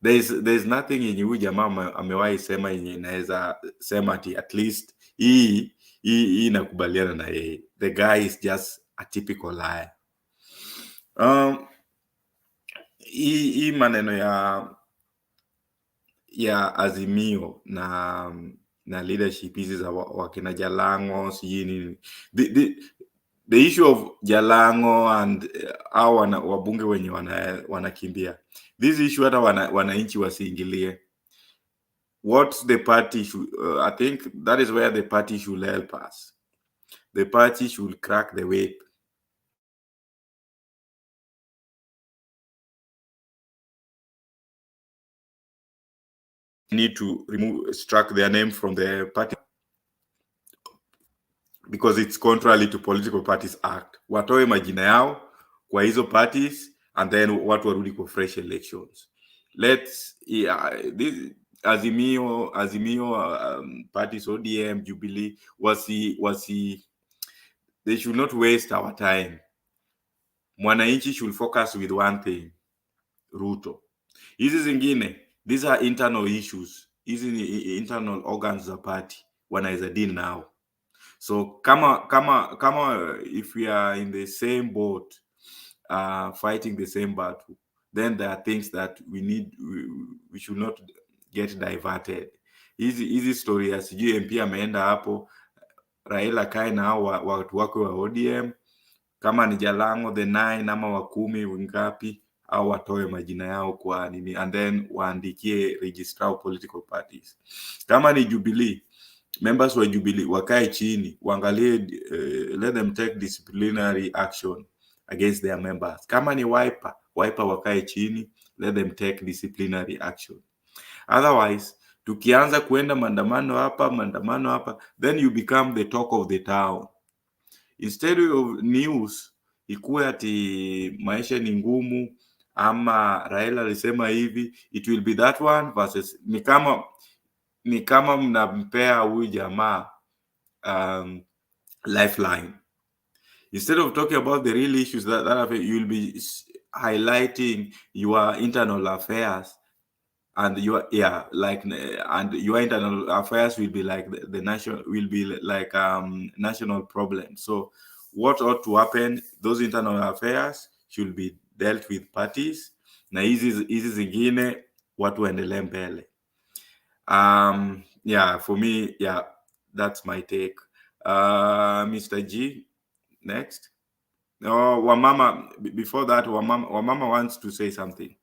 there is nothing yenye huyu jamaa amewahi sema yenye inaweza sema ati at least hii inakubaliana na yeye. The guy is just a typical liar. Hii maneno ya Azimio na leadership hizi za wakina Jalango sijui nini. The issue of Jalango and au wabunge wenye wanakimbia. This issue hata wananchi wasiingilie. What the party should, I think that is where the party should help us. The party should crack the whip. Need to strike their name from the party because it's contrary to Political Parties Act. Watoe majina yao kwa hizo parties and then watu warudi kwa fresh elections. Let's this Azimio parties, ODM, Jubilee, they should not waste our time. Mwananchi should focus with one thing, Ruto. Hizi zingine, these are internal issues. Hizi ni internal organs za party wanaweza deal now. So kama if we are in the same boat, fighting the same battle, then there are things that we should not get diverted. Hizi story ya sijui MP ameenda hapo, Raila kae na watu wake wa ODM, kama ni Jalango the 9 ama wa 10 wingapi, au watoe majina yao kwa nini, and then waandikie registrar of political parties. Kama ni Jubilee, members wa Jubilee wakae chini, waangalie, let them take disciplinary action against their members. Kama ni Wiper wakae chini, let them take disciplinary action. Otherwise, tukianza kuenda maandamano hapa, then you become the talk of the town. Instead of news ikuwe ati maisha ni ngumu ama Raila alisema hivi, it will be that one versus ni kama mnampea huyu jamaa lifeline. Instead of talking about the real issues that you will be highlighting your internal affairs, and your internal affairs will be like the national, will be like national problem. So what ought to happen, those internal affairs should be dealt with parties, na hizi zingine watu waendelee mbele. Yeah, for me, yeah, that's my take. Mr. G, next. Wamama, before that, Wamama wants to say something.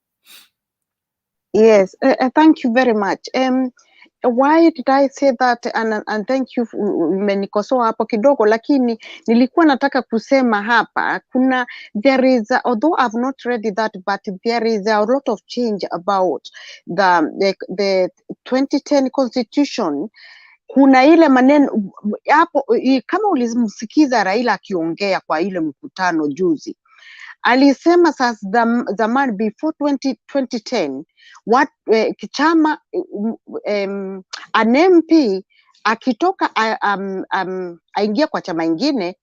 Yes, thank you very much. Why did I say that? And thank you, umenikosoa hapo kidogo, lakini nilikuwa nataka kusema hapa kuna, there is although I've not read that, but there is a lot of change about the 2010 constitution. Kuna ile maneno hapo, kama ulimsikiza Raila akiongea kwa ile mkutano juzi, alisema sasa zamani before 2010 what chama an MP akitoka aingia kwa chama ingine,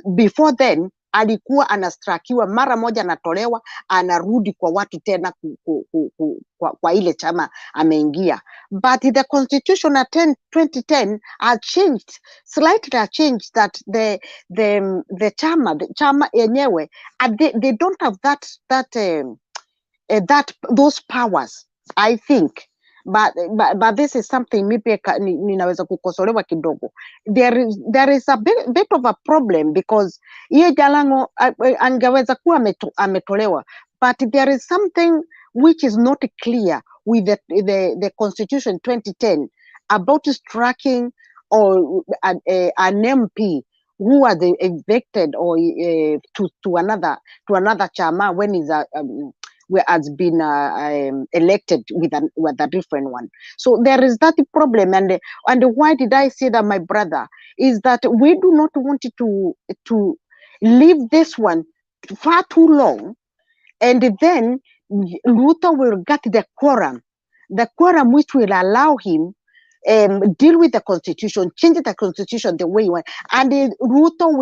before then alikuwa anastrakiwa mara moja, anatolewa anarudi kwa watu tena kwa ile chama ameingia. But the constitution at 2010 has changed slightly, has changed that the chama yenyewe they don't have those powers, I think. But this is something maybe ninaweza kukosolewa kidogo. There is a bit of a problem because hiyo Jalango angeweza kuwa ametolewa, but there is something which is not clear with the constitution 2010 about striking or an MP who was evicted or to another chama when he's has been elected with a different one. So there is that problem, and why did I say that, my brother, is that we do not want to leave this one far too long, and then Ruto will get the quorum which will allow him deal with the constitution, change the constitution the way he wants, and Ruto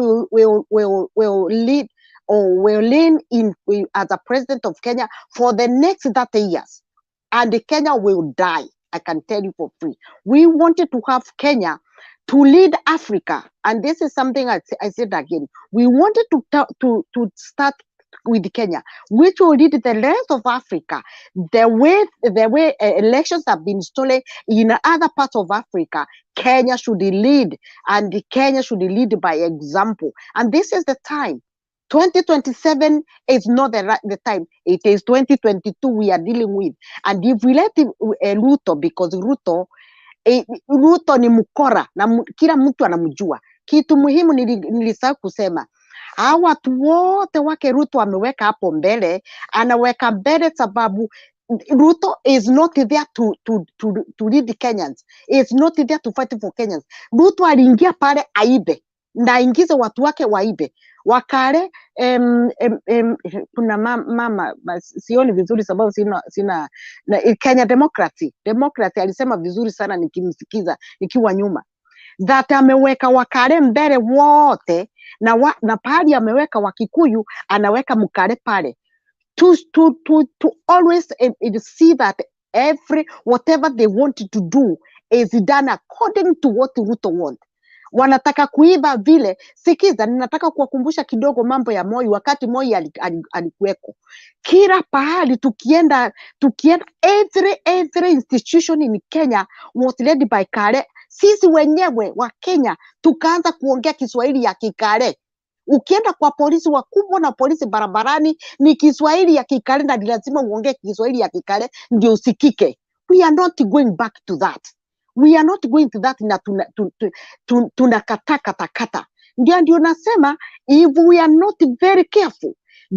will lead or will lean in as a president of Kenya for the next 30 years, and Kenya will die. I can tell you for free. We wanted to have Kenya to lead Africa, and this is something I said again. We wanted to start with Kenya, which will lead the rest of Africa. The way elections have been stolen in other parts of Africa, Kenya should lead, and Kenya should lead by example. And this is the time. 2027 is not the time. It is 2022 we are dealing with. And if we let Ruto, because Ruto ni mkora na kila mtu anamjua. Kitu muhimu nilisahau kusema, hawa watu wote wake Ruto ameweka hapo mbele, anaweka mbele sababu Ruto is not there to lead the Kenyans. Is not there to fight for Kenyans. Ruto aliingia pale aibe na aingize watu wake waibe. Wakale kuna mama sioni vizuri sababu sina Kenya Democracy alisema vizuri sana nikimsikiza nikiwa nyuma, that ameweka Wakale mbele wote na pale ameweka Wakikuyu, anaweka Mkale pale to always see that whatever they want to do is done according to what Ruto wants. Wanataka kuiba vile. Sikiza, ninataka kuwakumbusha kidogo mambo ya Moi. Wakati Moi alikuweko, kila pahali tukienda every institution in Kenya was led by Kale. Sisi wenyewe wa Kenya tukaanza kuongea Kiswahili ya Kikale. Ukienda kwa polisi wakubwa na polisi barabarani ni Kiswahili ya Kikale, na lazima uongee Kiswahili ya Kikale ndio usikike. We are not going back to that. We are not going to that, na tunakatakata. Ndio nasema, if we are not very careful,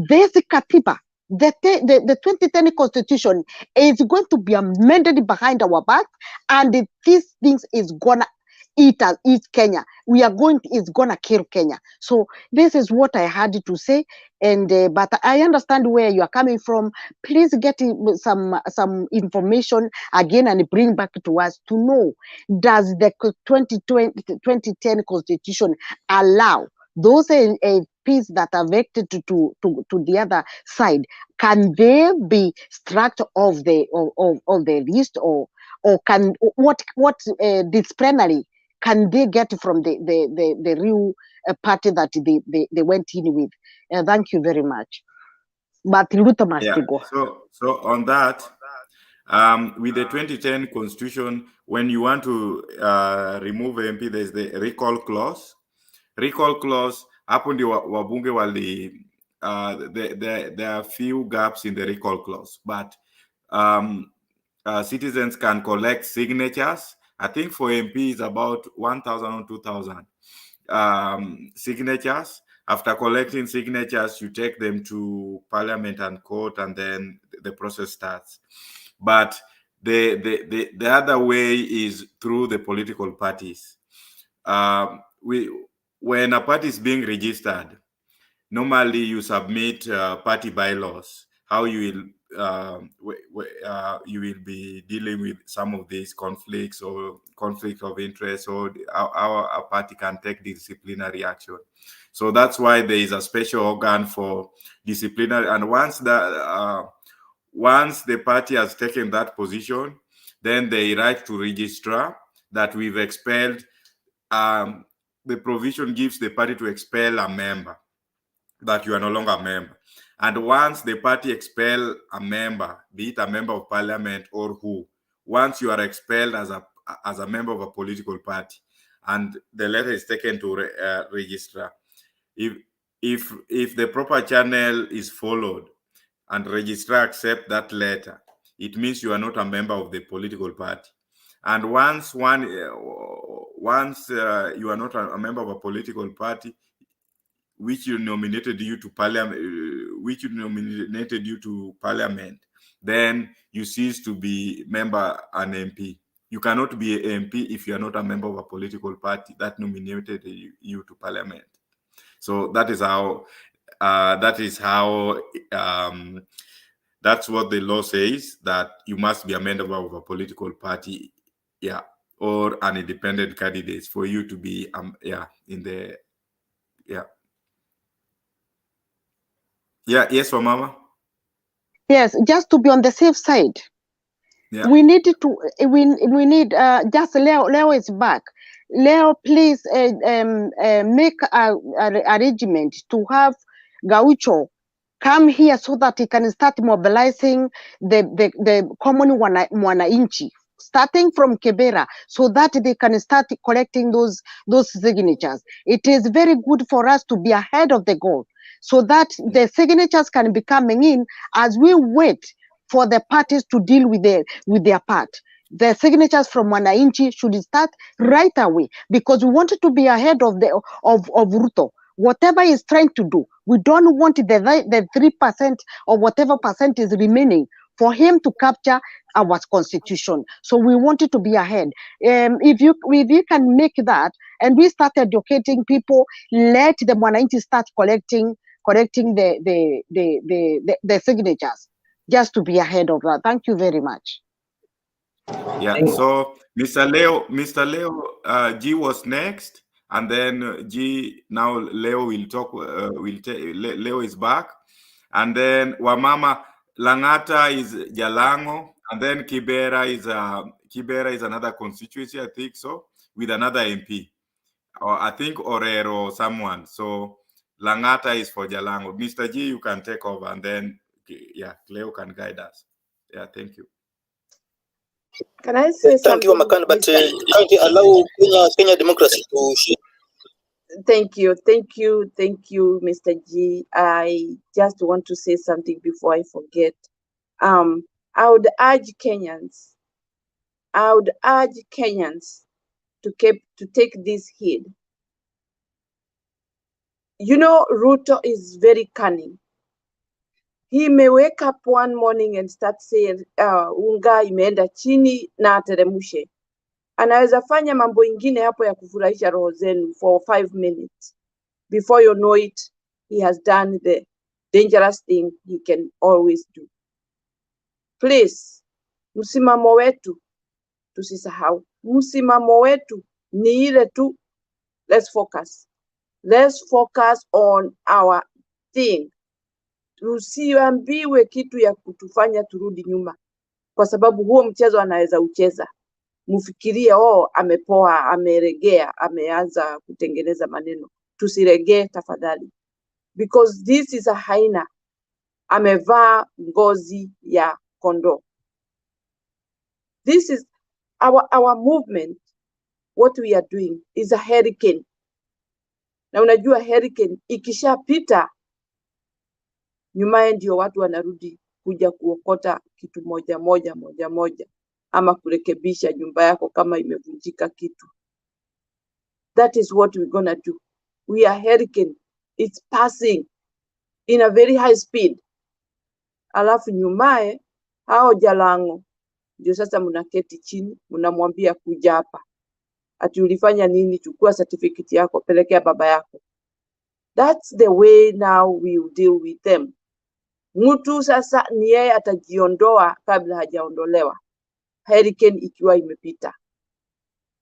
this katiba, the 2010 constitution is going to be amended behind our back, and these things is gonna eat Kenya. It's gonna kill Kenya. So this is what I had to say, and but I understand where you are coming from. Please get some information again and bring back to us to know, does the 2010 constitution allow those MPs that are elected to the other side, can they be struck of the list, or can what disciplinary can they get from the real party that they went in with? Thank you very much. But Ruto must go. So on that, with the 2010 constitution, when you want to remove MP, there's the recall clause. Recall clause, hapo ndio wabunge wali there are few gaps in the recall clause, but citizens can collect signatures. I think for MP is about 1,000 or 2,000 signatures. After collecting signatures, you take them to parliament and court, and then the process starts. But the other way is through the political parties. When a party is being registered, normally you submit party bylaws, how you will be dealing with some of these conflicts or conflict of interest, or how a party can take disciplinary action. So that's why there is a special organ for disciplinary. And once the party has taken that position, then they write to registrar that we've expelled. The provision gives the party to expel a member, that you are no longer a member. And once the party expel a member, be it a member of parliament or who, once you are expelled as a member of a political party, and the letter is taken to registrar, if the proper channel is followed and registrar accept that letter, it means you are not a member of the political party. And once you are not a member of a political party, which nominated you to parliament, then you cease to be member an MP. You cannot be an MP if you are not a member of a political party that nominated you to parliament. So that is how that's what the law says, that you must be a member of a political party, or an independent candidate for you to be yes, for Mama. Yes, just to be on the safe side. Yeah. We need just Leo is back. Leo, please make a arrangement to have Gaucho come here so that he can start mobilizing the common wananchi, starting from Kibera, so that they can start collecting those signatures. It is very good for us to be ahead of the goal, so that the signatures can be coming in as we wait for the parties to deal with their part. The signatures from wananchi should start right away, because we wanted to be ahead of Ruto. Whatever he's trying to do, we don't want the 3% or whatever percent is remaining for him to capture our constitution. So we wanted to be ahead. If you can make that, and we start educating people, let the wananchi start collecting the signatures, just to be ahead of that. Thank you very much. Yeah. So Mr. Leo, G was next, and then G. Now Leo will talk. Leo is back, and then Wamama Langata is Jalango, and then Kibera is another constituency, I think so, with another MP, or I think Orero or someone. So Langata is for Jalango. Mr. G, you can take over, and then Leo can guide us. Yeah, thank you. Can I say Thank you, something? Makan, but can't you allow Kenya democracy to shift? Thank you, Mr. G. I just want to say something before I forget. I would urge Kenyans to take this heed. You know, Ruto is very cunning. He may wake up one morning and start saying, unga imeenda chini na ateremushe. Anaweza fanya mambo ingine hapo ya kufurahisha roho zenu for 5 minutes. Before you know it, he has done the dangerous thing he can always do. Please, msimamo wetu tusisahau. Msimamo wetu ni ile tu, let's focus on our thing. Tusiambiwe kitu ya kutufanya turudi nyuma, kwa sababu huo mchezo anaweza ucheza. Mfikirie amepoa, ameregea, ameanza kutengeneza maneno. Tusiregee tafadhali, because this is a haina. Amevaa ngozi ya kondoo. This is our movement. What we are doing is a hurricane. Na unajua hurricane ikishapita, nyumaye ndio watu wanarudi kuja kuokota kitu moja, ama kurekebisha nyumba yako kama imevunjika kitu. That is what we're gonna do. We are hurricane. It's passing in a very high speed. Alafu nyumaye, hao Jalango ndio sasa mnaketi chini, mnamwambia kuja hapa. Ati ulifanya nini? Chukua certificate yako, pelekea baba yako. That's the way now we will deal with them. Mtu sasa ni yeye atajiondoa kabla hajaondolewa, hurricane ikiwa imepita.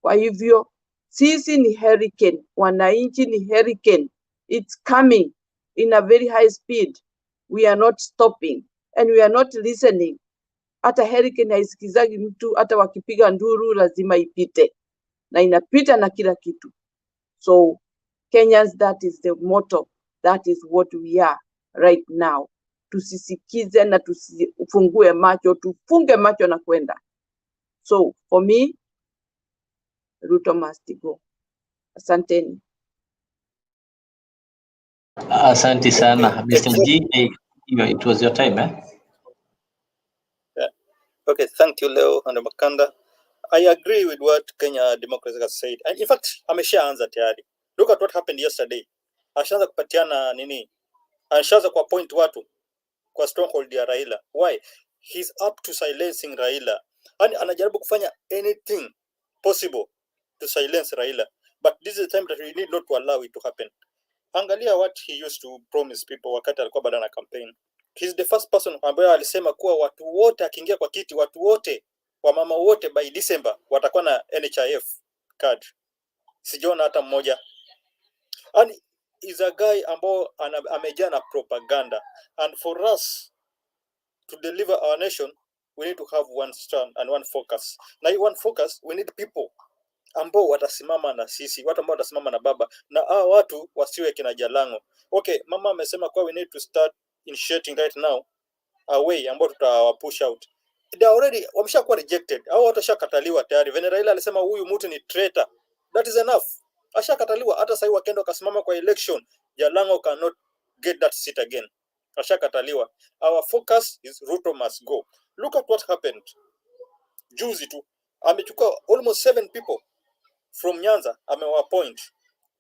Kwa hivyo sisi ni hurricane, wananchi ni hurricane. It's coming in a very high speed. We are not stopping and we are not listening. Hata hurricane haisikizagi mtu, hata wakipiga nduru lazima ipite, na inapita na kila kitu. So Kenyans, that is the motto. That is what we are right now. Tusisikize na tusifungue macho, tufunge macho na kwenda. So for me, Ruto must go. Asanteni. Asante sana Mr. G. It was your time, eh? Yeah. Okay, thank you Leo and Makanda. I agree with what Kenya Democracy has said. And in fact, ameshaanza tayari. Look at what happened yesterday. Ashaanza kupatiana nini? Ashaanza kwa point watu kwa stronghold ya Raila. Why? He's up to silencing Raila. And anajaribu kufanya anything possible to silence Raila. But this is the time that we need not to allow it to happen. Angalia what he used to promise people wakati alikuwa bado na campaign. He's the first person ambaye alisema kuwa watu wote akiingia kwa kiti, watu wote, wamama wote by December watakuwa na NHIF card. Sijaona hata mmoja. And is a guy ambao amejaa na propaganda. And for us to deliver our nation, we need to have one stand and one focus. Na one focus, we need people ambao watasimama na sisi, watu ambao watasimama na baba, na hao watu wasiwe kina Jalango. Okay, mama amesema kwa we need to start initiating right now a way ambao tutawapush out. They already wameshakuwa rejected. Hao watu washakataliwa tayari. Venezuela alisema huyu mtu ni traitor. That is enough. Ashakataliwa. Hata sasa wakenda wakasimama kwa election, Jalango cannot get that seat again. Ashakataliwa. Our focus is Ruto must go. Look at what happened. Juzi tu amechukua almost 7 people from Nyanza, amewaappoint.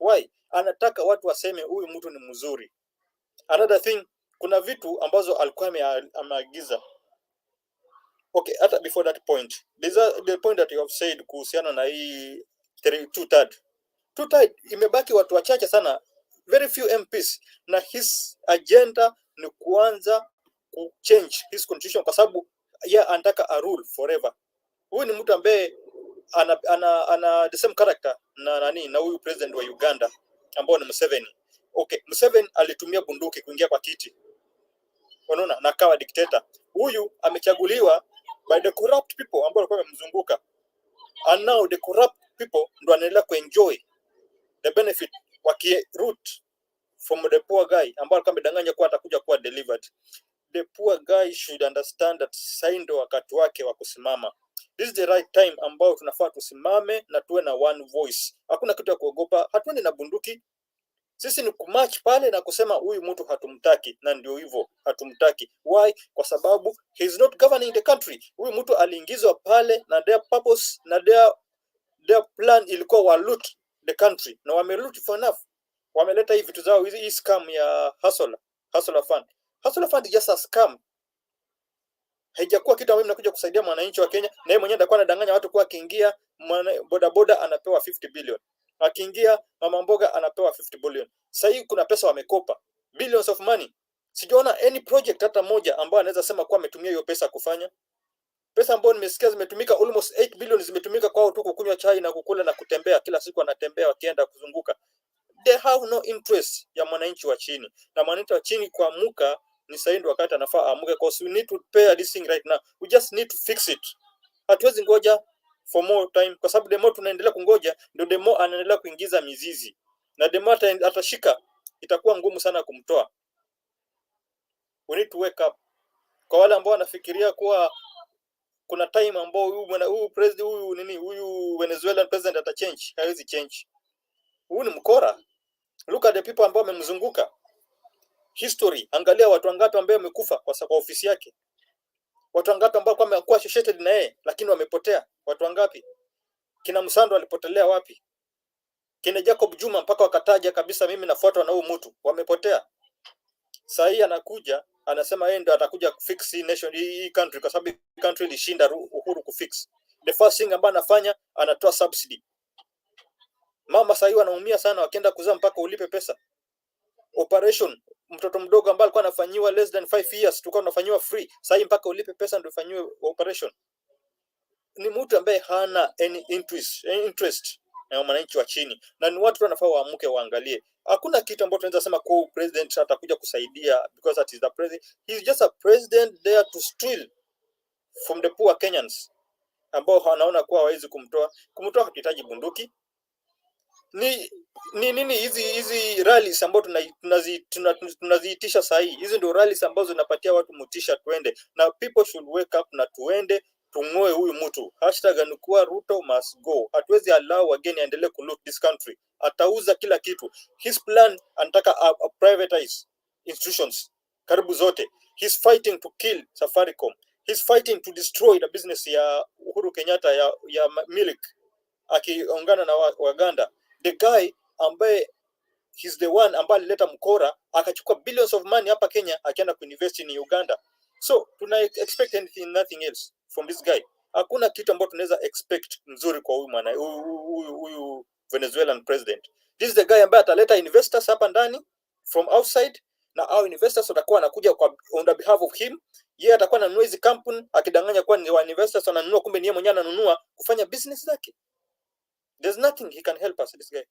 Why? Anataka watu waseme huyu mtu ni mzuri. Another thing, kuna vitu ambazo alikuwa ameagiza. Okay, hata before that point, the point that you have said kuhusiana na hii 2/3 imebaki watu wachache sana, very few MPs, na his agenda ni kuanza ku change his constitution kwa sababu yeye anataka a rule forever. Huyu ni mtu ambaye ana the same character na huyu president wa Uganda ambao ni Museveni. Okay, Museveni alitumia bunduki kuingia kwa kiti, unaona, na kawa dictator. Huyu amechaguliwa by the corrupt people ambao walikuwa wamemzunguka, and now the corrupt people ndo wanaendelea kuenjoy the benefit root from the poor guy ambao alikuwa amedanganya kuwa atakuja kuwa delivered. The poor guy should understand that sasa ndio wakati wake wa kusimama. This is the right time ambao tunafaa tusimame na tuwe na one voice. Hakuna kitu ya kuogopa. Hatuendi na bunduki, Sisi ni kumatch pale na kusema huyu mtu hatumtaki, na ndio hivyo hatumtaki. Why? Kwa sababu he is not governing the country. Huyu mtu aliingizwa pale na their purpose na their plan ilikuwa wa loot the country, na wameloot for enough. Wameleta hivi vitu zao, hii scam ya hustler fund. Hustler fund is just a scam. Haijakuwa kitu ambacho inakuja kusaidia mwananchi wa Kenya, na yeye mwenyewe atakuwa anadanganya watu kwa akiingia boda anapewa 50 billion. Akiingia mama mboga anapewa 50 billion. Sasa hii kuna pesa wamekopa, billions of money. Sijaona any project hata moja ambayo anaweza sema kwa ametumia hiyo pesa kufanya. Pesa ambayo nimesikia zimetumika almost 8 billion zimetumika kwao tu kukunywa chai na kukula na kutembea, kila siku anatembea wakienda kuzunguka. They have no interest ya mwananchi wa chini. Na mwananchi wa chini kuamuka ni sasa ndio wakati anafaa amuke, because we need to pay this thing right now. We just need to fix it. Hatuwezi ngoja for more time, kwa sababu the more tunaendelea kungoja ndio the more anaendelea kuingiza mizizi, na the more atashika itakuwa ngumu sana kumtoa. We need to wake up. Kwa wale ambao wanafikiria kuwa kuna time ambao huyu Venezuelan president atachange, hawezi change. Huyu ni mkora. Look at the people ambao wamemzunguka. History, angalia watu wangapi ambao wamekufa kwa ofisi yake. Watu wangapi ambao wamekuwa associated na yeye lakini wamepotea. Watu wangapi? Kina Msando alipotelea wapi? Kina Jacob Juma mpaka wakataja kabisa mimi nafuatwa na huyu mtu, wamepotea. Sasa hii anakuja anasema yeye ndio atakuja kufix hii country, kwa sababu country ilishinda Uhuru kufix. The first thing ambayo anafanya anatoa subsidy. Mama sasa hivi anaumia sana, wakienda kuzaa mpaka ulipe pesa. Operation, mtoto mdogo ambaye alikuwa anafanyiwa less than 5 years tulikuwa tunafanyiwa free, sasa hivi mpaka ulipe pesa ndio ufanyiwe operation. Ni mtu ambaye hana any interest na mwananchi wa chini, na ni watu wanafaa waamuke waangalie. Hakuna kitu ambacho tunaweza sema kwa president atakuja kusaidia because that is the president. He is just a president there to steal from the poor Kenyans ambao wanaona kuwa hawezi kumtoa hatuhitaji bunduki. Ni nini hizi rallies ambazo tunaziitisha saa hii? Hizi ndio rallies ambazo zinapatia watu motisha twende, na people should wake up na tuende tung'oe huyu mtu. #nikuwa Ruto must go. Hatuwezi allow wageni aendelee ku loot this country. Atauza kila kitu. His plan anataka privatize institutions karibu zote. He's fighting to kill Safaricom. He's fighting to destroy the business ya Uhuru Kenyatta ya milk, akiongana na Waganda. The guy ambaye he's the one ambaye alileta mkora akachukua billions of money hapa Kenya akienda kuinvest in Uganda. So tuna expect nothing else from this guy. Hakuna kitu ambacho tunaweza expect nzuri kwa huyu Venezuelan president. This is the guy ambaye ataleta investors hapa ndani from outside, na au investors watakuwa wanakuja on the behalf of him. Yeye atakuwa ananunua hizi company akidanganya kwa ni wa investors wananunua, kumbe ni yeye mwenyewe ananunua kufanya business zake. There's nothing he can help us, this guy.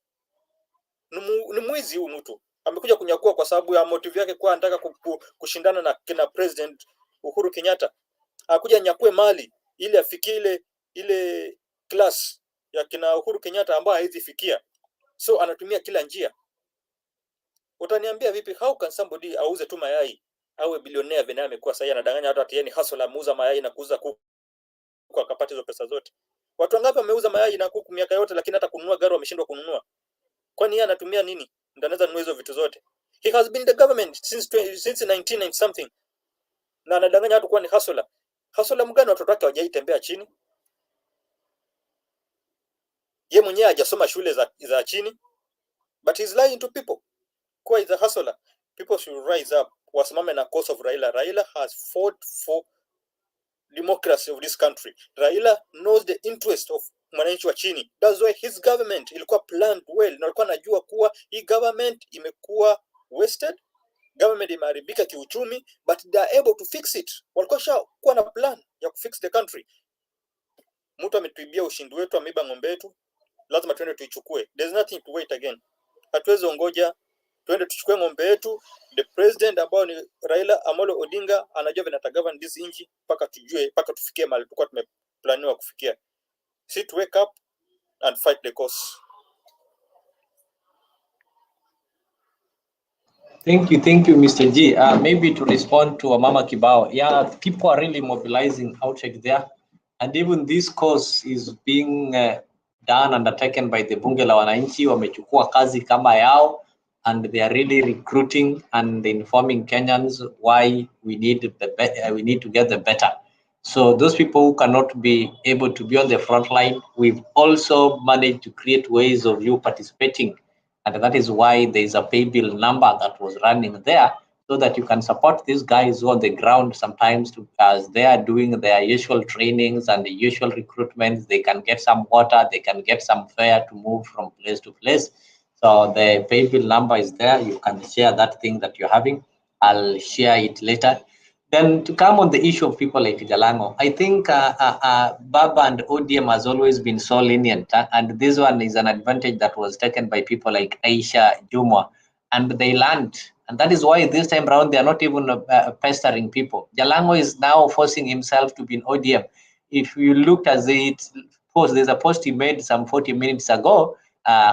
Ni mwizi huyu mtu. Amekuja kunyakua kwa sababu ya motive yake, kwa anataka kushindana na kina president Uhuru Kenyatta. Hakuja nyakue mali ili afikie ile class ya kina Uhuru Kenyatta ambayo haizi fikia. So anatumia kila njia. Utaniambia vipi, how can somebody auze tu mayai awe bilionea vile amekuwa sasa? Anadanganya watu ati yeye hustle, amuuza mayai na kuuza kuku akapata hizo pesa zote. Watu wangapi wameuza mayai na kuku miaka yote, lakini hata kununua gari wameshindwa kununua? Kwani yeye anatumia nini ndio anaweza nunua hizo vitu zote? He has been the government since 19 and something, na anadanganya watu kwa ni hustler. Hustler mgani? Watoto wake hawajaitembea chini, yeye mwenyewe hajasoma shule za chini, but he's lying to people kwa is a hustler. People should rise up, wasimame na cause of Raila. Raila has fought for democracy of this country. Raila knows the interest of mwananchi wa chini. That's why his government ilikuwa planned well, na alikuwa anajua kuwa hii government imekuwa wasted, government imeharibika kiuchumi, but they are able to fix it. Walikuwa shakuwa na plan ya kufix the country. Mtu ametuibia ushindi wetu, ameiba ng'ombe yetu, lazima tuende tuichukue. There's nothing to wait again. Hatuwezi ongoja, tuende tuchukue ng'ombe yetu. The president ambao ni Raila Amolo Odinga anajua vile atagovern this nchi mpaka tujue, mpaka tufikie mahali tulikuwa tumeplaniwa kufikia. Sit, wake up and fight the cause. Thank you, Mr. G. Maybe to respond to Mama Kibao, yeah, people are really mobilizing outside there, and even this cause is being undertaken by the Bunge la Wananchi. Wamechukua kazi kama yao, and they are really recruiting and informing Kenyans why we need to get the better. So those people who cannot be able to be on the front line, we've also managed to create ways of you participating. And that is why there is a pay bill number that was running there, so that you can support these guys who are on the ground sometimes as they are doing their usual trainings and the usual recruitments. They can get some water, they can get some fare to move from place to place. So the pay bill number is there. You can share that thing that you're having. I'll share it later. Then to come on the issue of people like Jalango, I think Baba and ODM has always been so lenient, and this one is an advantage that was taken by people like Aisha Jumwa, and they learned, and that is why this time around they are not even pestering people. Jalango is now forcing himself to be in ODM. If you looked at it post, there's a post he made some 40 minutes ago,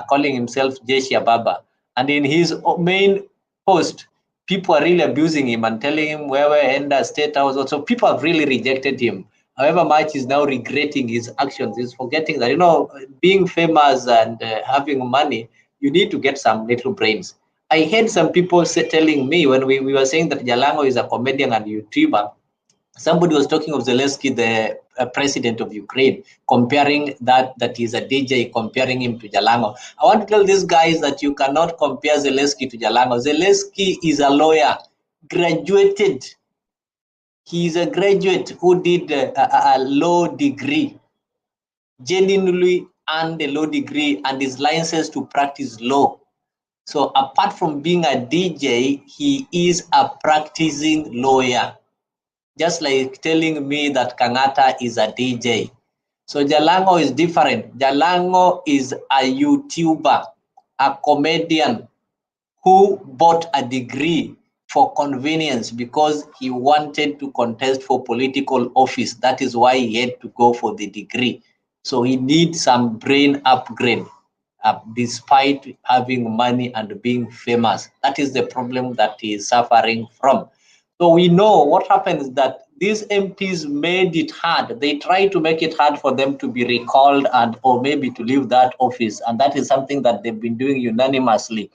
calling himself Jeshi Baba, and in his main post, people are really abusing him and telling him where and state house. So people have really rejected him. However much he's now regretting his actions, he's forgetting that, being famous and having money, you need to get some little brains. I heard some people telling me when we were saying that Jalango is a comedian and YouTuber, somebody was talking of Zelensky, the president of Ukraine, comparing that he's a DJ, comparing him to Jalango. I want to tell these guys that you cannot compare Zelensky to Jalango. Zelensky is a lawyer, graduated. He's a graduate who did a law degree, genuinely earned a law degree and is licensed to practice law. So apart from being a DJ, he is a practicing lawyer. Just like telling me that Kangata is a DJ. So Jalango is different. Jalango is a YouTuber, a comedian who bought a degree for convenience because he wanted to contest for political office. That is why he had to go for the degree. So he needs some brain upgrade, despite having money and being famous. That is the problem that he is suffering from. So we know what happens, that these MPs made it hard. They tried to make it hard for them to be recalled or maybe to leave that office. And that is something that they've been doing unanimously.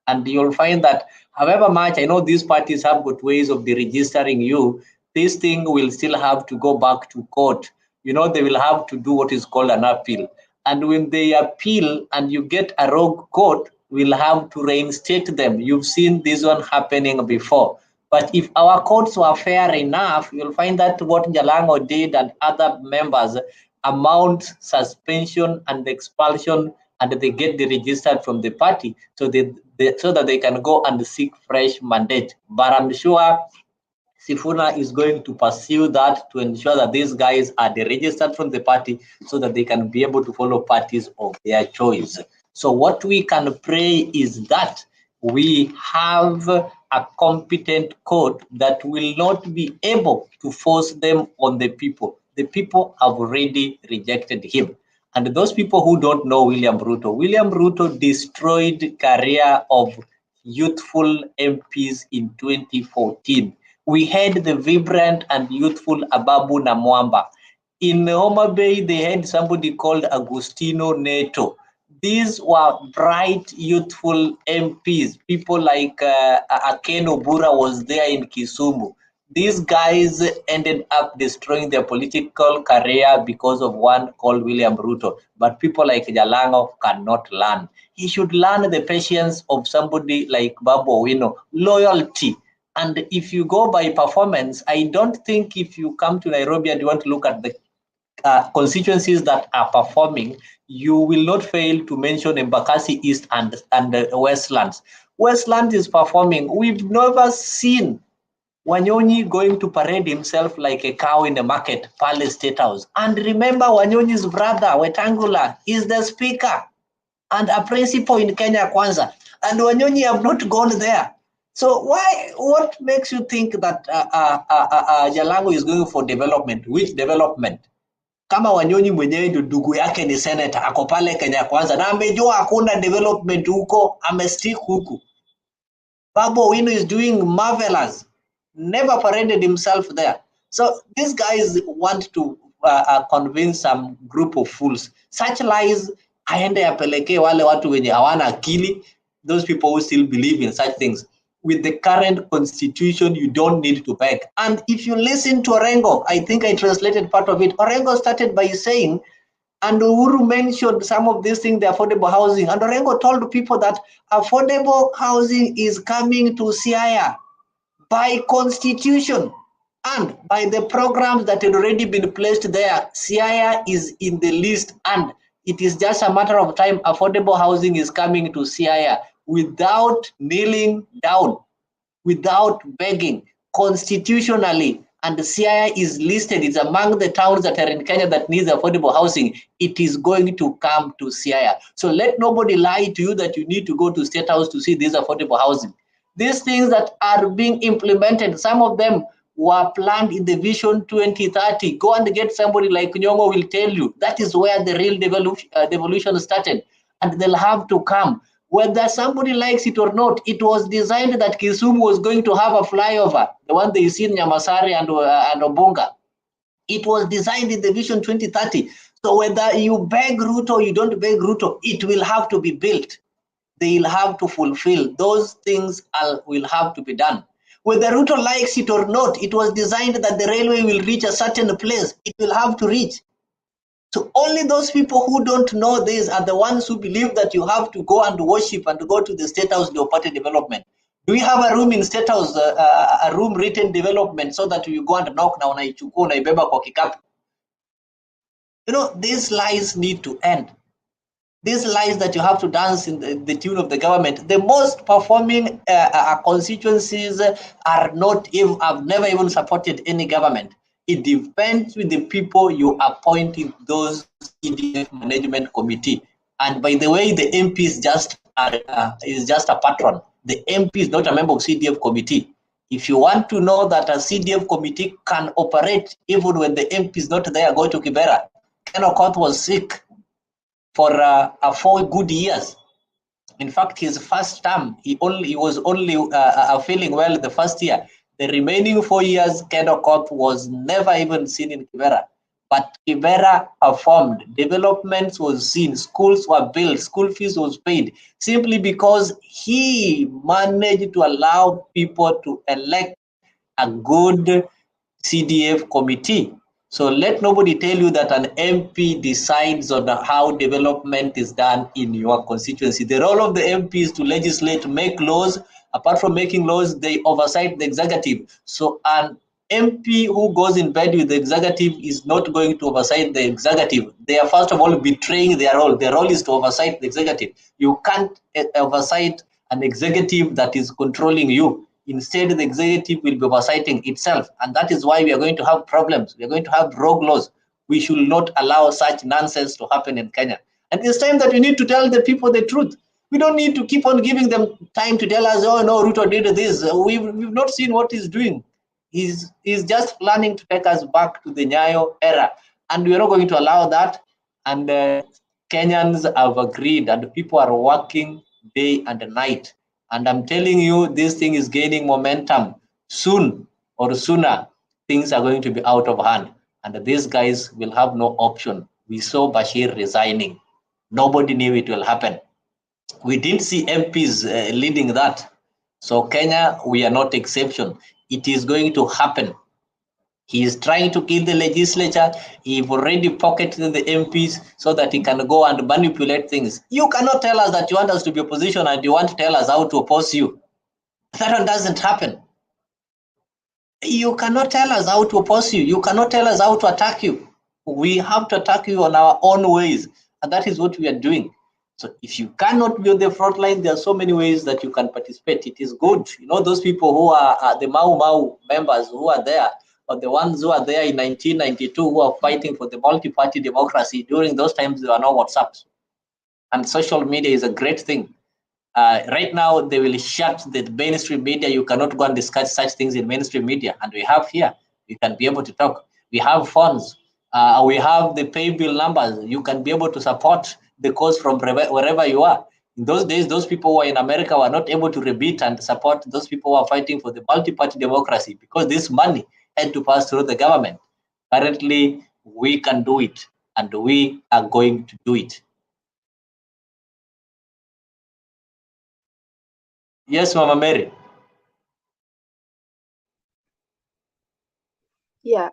And you'll find that however much, I know these parties have got ways of deregistering you, this thing will still have to go back to court. They will have to do what is called an appeal. And when they appeal and you get a rogue court, we'll have to reinstate them. You've seen this one happening before. But if our courts were fair enough, you'll find that what Jalango did and other members amount suspension and expulsion, and they get deregistered from the party so that they can go and seek fresh mandate. But I'm sure Sifuna is going to pursue that to ensure that these guys are deregistered from the party so that they can be able to follow parties of their choice. So what we can pray is that we have a competent court that will not be able to force them on the people. The people have already rejected him. And those people who don't know William Ruto destroyed career of youthful MPs in 2014. We had the vibrant and youthful Ababu Namwamba. In Homa Bay, they had somebody called Agustino Neto. These were bright, youthful MPs. People like Aken Obura was there in Kisumu. These guys ended up destroying their political career because of one called William Ruto. But people like Jalango cannot learn. He should learn the patience of somebody like Babu Owino, loyalty. And if you go by performance, I don't think if you come to Nairobi and you want to look at the constituencies that are performing, you will not fail to mention Embakasi East and Westlands. Westland is performing. We've never seen Wanyonyi going to parade himself like a cow in the market, Palace State House. And remember, Wanyonyi's brother, Wetangula, is the speaker and a principal in Kenya Kwanza. And Wanyonyi have not gone there. So what makes you think that Jalango is going for development? Which development? Kama Wanyonyi mwenyewe ndio ndugu yake ni senator, ako pale Kenya Kwanza na amejua hakuna development huko, amestick huku. Babu Owino is doing marvelous, never paraded himself there. So these guys want to convince some group of fools. Such lies aende apelekee wale watu wenye hawana akili. those people who still believe in such things. With the current constitution, you don't need to beg. And if you listen to Orengo, I think I translated part of it. Orengo started by saying, and Uhuru mentioned some of these things, the affordable housing. And Orengo told people that affordable housing is coming to Siaya by constitution and by the programs that had already been placed there. Siaya is in the list, and it is just a matter of time. Affordable housing is coming to Siaya without kneeling down, without begging, constitutionally. And Siaya is listed. It's among the towns that are in Kenya that needs affordable housing. It is going to come to Siaya. So let nobody lie to you that you need to go to State House to see this affordable housing. These things that are being implemented, some of them were planned in the Vision 2030. Go and get somebody like Nyong'o will tell you. That is where the real devolution started. And they'll have to come. Whether somebody likes it or not, it was designed that Kisumu was going to have a flyover, the one they see in Nyamasari and Obunga. It was designed in the Vision 2030. So whether you beg Ruto or you don't beg Ruto, it will have to be built. They'll have to fulfill. Those things will have to be done. Whether Ruto likes it or not, it was designed that the railway will reach a certain place. It will have to reach. So only those people who don't know this are the ones who believe that you have to go and worship and go to the State House to party development. Do we have a room in State House, a room written development, so that you go and knock na unaichukua unaibeba kwa kikapu? You know, these lies need to end. These lies that you have to dance in the tune of the government. The most performing constituencies are not even, have never even supported any government. It depends with the people you appoint in those CDF management committee. And by the way, the MP is just a patron. The MP is not a member of CDF committee. If you want to know that a CDF committee can operate even when the MP is not there, go to Kibera. Ken Okoth was sick for 4 good years. In fact, his first term, he was only feeling well the first year. The remaining 4 years, Ken Okoth was never even seen in Kibera. But Kibera performed. Developments was seen. Schools were built. School fees was paid. Simply because he managed to allow people to elect a good CDF committee. So let nobody tell you that an MP decides on how development is done in your constituency. The role of the MP is to legislate, make laws. Apart from making laws, they oversight the executive. So an MP who goes in bed with the executive is not going to oversight the executive. They are first of all betraying their role. Their role is to oversight the executive. You can't oversight an executive that is controlling you. Instead, the executive will be oversighting itself. And that is why we are going to have problems. We are going to have rogue laws. We should not allow such nonsense to happen in Kenya. And it's time that we need to tell the people the truth. We don't need to keep on giving them time to tell us, oh no, Ruto did this. We've not seen what he's doing. He's just planning to take us back to the Nyayo era. And we're not going to allow that. And Kenyans have agreed, and people are working day and night. And I'm telling you, this thing is gaining momentum. Soon or sooner, things are going to be out of hand. And these guys will have no option. We saw Bashir resigning. Nobody knew it will happen. We didn't see MPs leading that. So Kenya, we are not exception. It is going to happen. He is trying to kill the legislature. He's already pocketed the MPs so that he can go and manipulate things. You cannot tell us that you want us to be opposition and you want to tell us how to oppose you. That one doesn't happen. You cannot tell us how to oppose you. You cannot tell us how to attack you. We have to attack you on our own ways. And that is what we are doing. So if you cannot be on the front line, there are so many ways that you can participate. It is good. You know, those people who are the Mau Mau members who are there, or the ones who are there in 1992 who are fighting for the multi-party democracy, during those times there were no WhatsApps. And social media is a great thing. Right now, they will shut the mainstream media. You cannot go and discuss such things in mainstream media. And we have here, you can be able to talk. We have funds. We have the pay bill numbers. You can be able to support the cause from wherever you are. In those days, those people who were in America were not able to rebut and support those people who are fighting for the multi-party democracy because this money had to pass through the government. Currently, we can do it, and we are going to do it. Yes, Mama Mary. Yeah,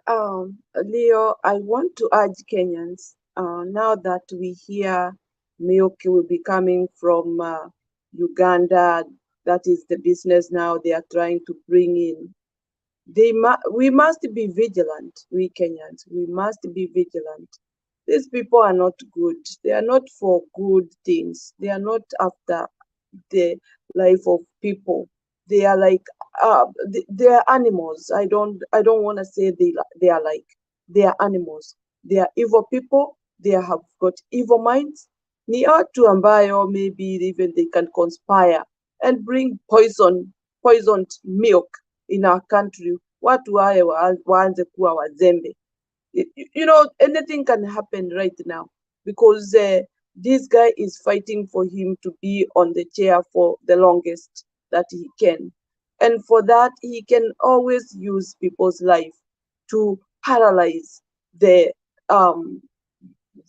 Leo, I want to urge Kenyans, now that we hear milk will be coming from Uganda, that is the business now they are trying to bring in. We must be vigilant, we Kenyans, we must be vigilant. These people are not good. They are not for good things. They are not after the life of people. They are like they are animals. I don't want to say they are like, they are animals. They are evil people. They have got evil minds. Ni watu ambayo maybe even they can conspire and bring poisoned milk in our country. Watu wae waanze kuwa wazembe. You know, anything can happen right now because this guy is fighting for him to be on the chair for the longest that he can. And for that, he can always use people's life to paralyze the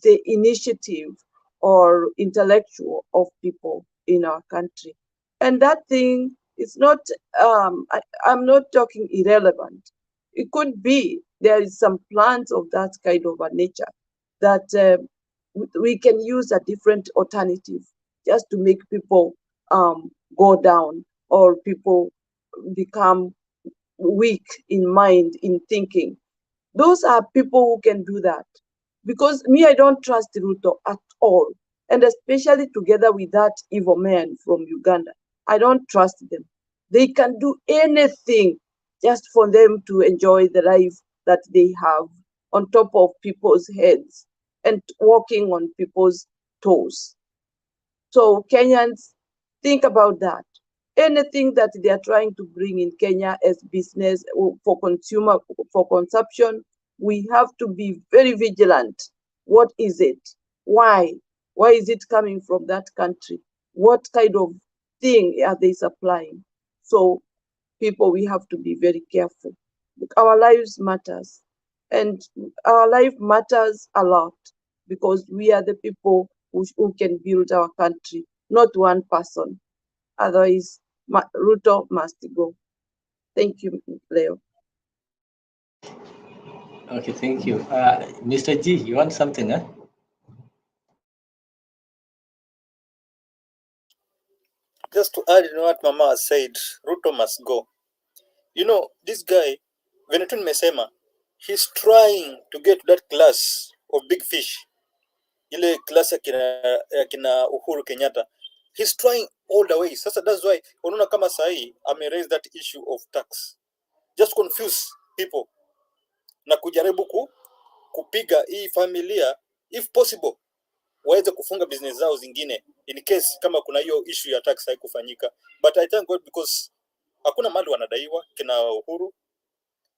initiative or intellectual of people in our country. And that thing is not, I'm not talking irrelevant. It could be there is some plans of that kind of a nature that we can use a different alternative just to make people go down or people become weak in mind, in thinking. Those are people who can do that. Because me, I don't trust Ruto at all. And especially together with that evil man from Uganda. I don't trust them. They can do anything just for them to enjoy the life that they have on top of people's heads and walking on people's toes. So Kenyans, think about that. Anything that they are trying to bring in Kenya as business for consumer, for consumption, we have to be very vigilant. What is it? Why? Why is it coming from that country? What kind of thing are they supplying? So people, we have to be very careful. Our lives matters. And our life matters a lot because we are the people who can build our country, not one person. Otherwise, Ruto must go. Thank you, Leo. Okay, thank you. Mr. G, you want something, huh? Just to add in what Mama has said, Ruto must go. You know, this guy, Venetun Mesema, he's trying to get to that class of big fish. Ile class ya kina Uhuru Kenyatta. He's trying all the way. Sasa that's why unaona kama sahi raise that issue of tax. Just confuse people na kujaribu kupiga hii familia if possible waweze kufunga business zao zingine in case kama kuna hiyo issue ya tax haikufanyika. But I thank God because hakuna mali wanadaiwa kina Uhuru.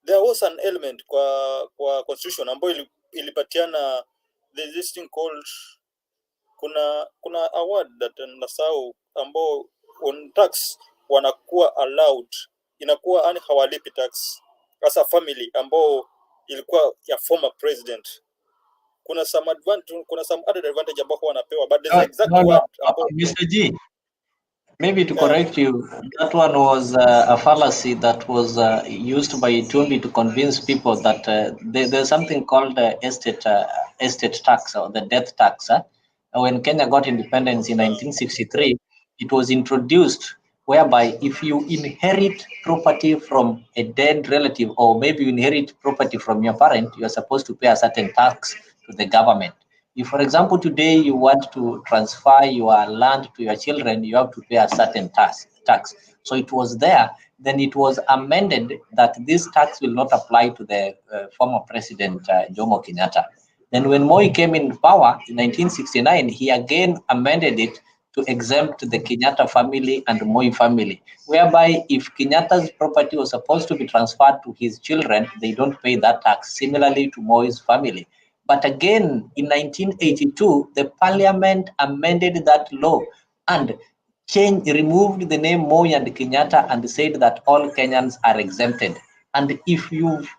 There was an element kwa constitution ambayo ilipatiana this thing called kuna award that nasahau ambao on tax wanakuwa allowed, inakuwa yani hawalipi tax as a family ambao ilikuwa ya former president. Kuna some advantage, kuna some added advantage ambao wanapewa, but there's exact word ambao Mr. G, maybe to correct you, that one was a fallacy that was used by Tumbi to convince people that there's something called estate tax or the death tax. When Kenya got independence in 1963, it was introduced whereby if you inherit property from a dead relative or maybe you inherit property from your parent, you are supposed to pay a certain tax to the government. If, for example, today you want to transfer your land to your children, you have to pay a certain tax. So it was there. Then it was amended that this tax will not apply to the former president, Jomo Kenyatta. Then when Moi came in power in 1969, he again amended it to exempt the Kenyatta family and Moi family, whereby if Kenyatta's property was supposed to be transferred to his children, they don't pay that tax, similarly to Moi's family. But again, in 1982, the parliament amended that law and removed the name Moi and Kenyatta and said that all Kenyans are exempted. And if you've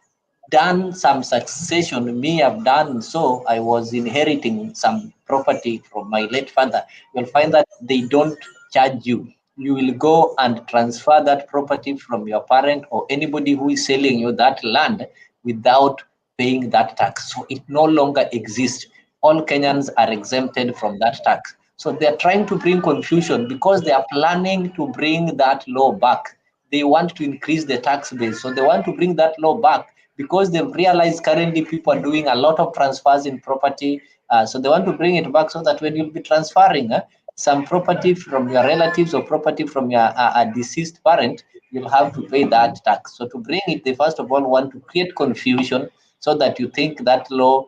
done some succession, me have done so, I was inheriting some property from my late father, you'll find that they don't charge you. you will go and transfer that property from your parent or anybody who is selling you that land without paying that tax. So it no longer exists. All Kenyans are exempted from that tax. So they are trying to bring confusion because they are planning to bring that law back. They want to increase the tax base. So they want to bring that law back because they've realized currently people are doing a lot of transfers in property. So they want to bring it back so that when you'll be transferring some property from your relatives or property from your deceased parent, you'll have to pay that tax. So to bring it, they first of all want to create confusion so that you think that law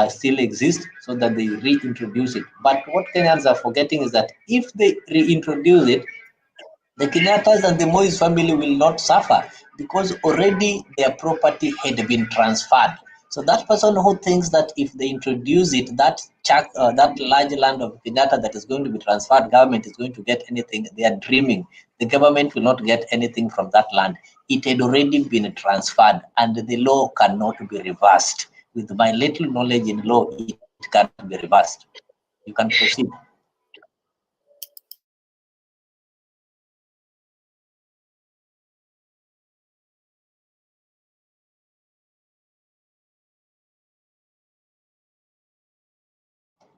still exists, so that they reintroduce it. But what Kenyans are forgetting is that if they reintroduce it, the Kenyatas and the Moise family will not suffer because already their property had been transferred. So that person who thinks that if they introduce it, that large land of Kenyatta that is going to be transferred, government is going to get anything, they are dreaming. The government will not get anything from that land. It had already been transferred and the law cannot be reversed. With my little knowledge in law, it cannot be reversed. You can proceed.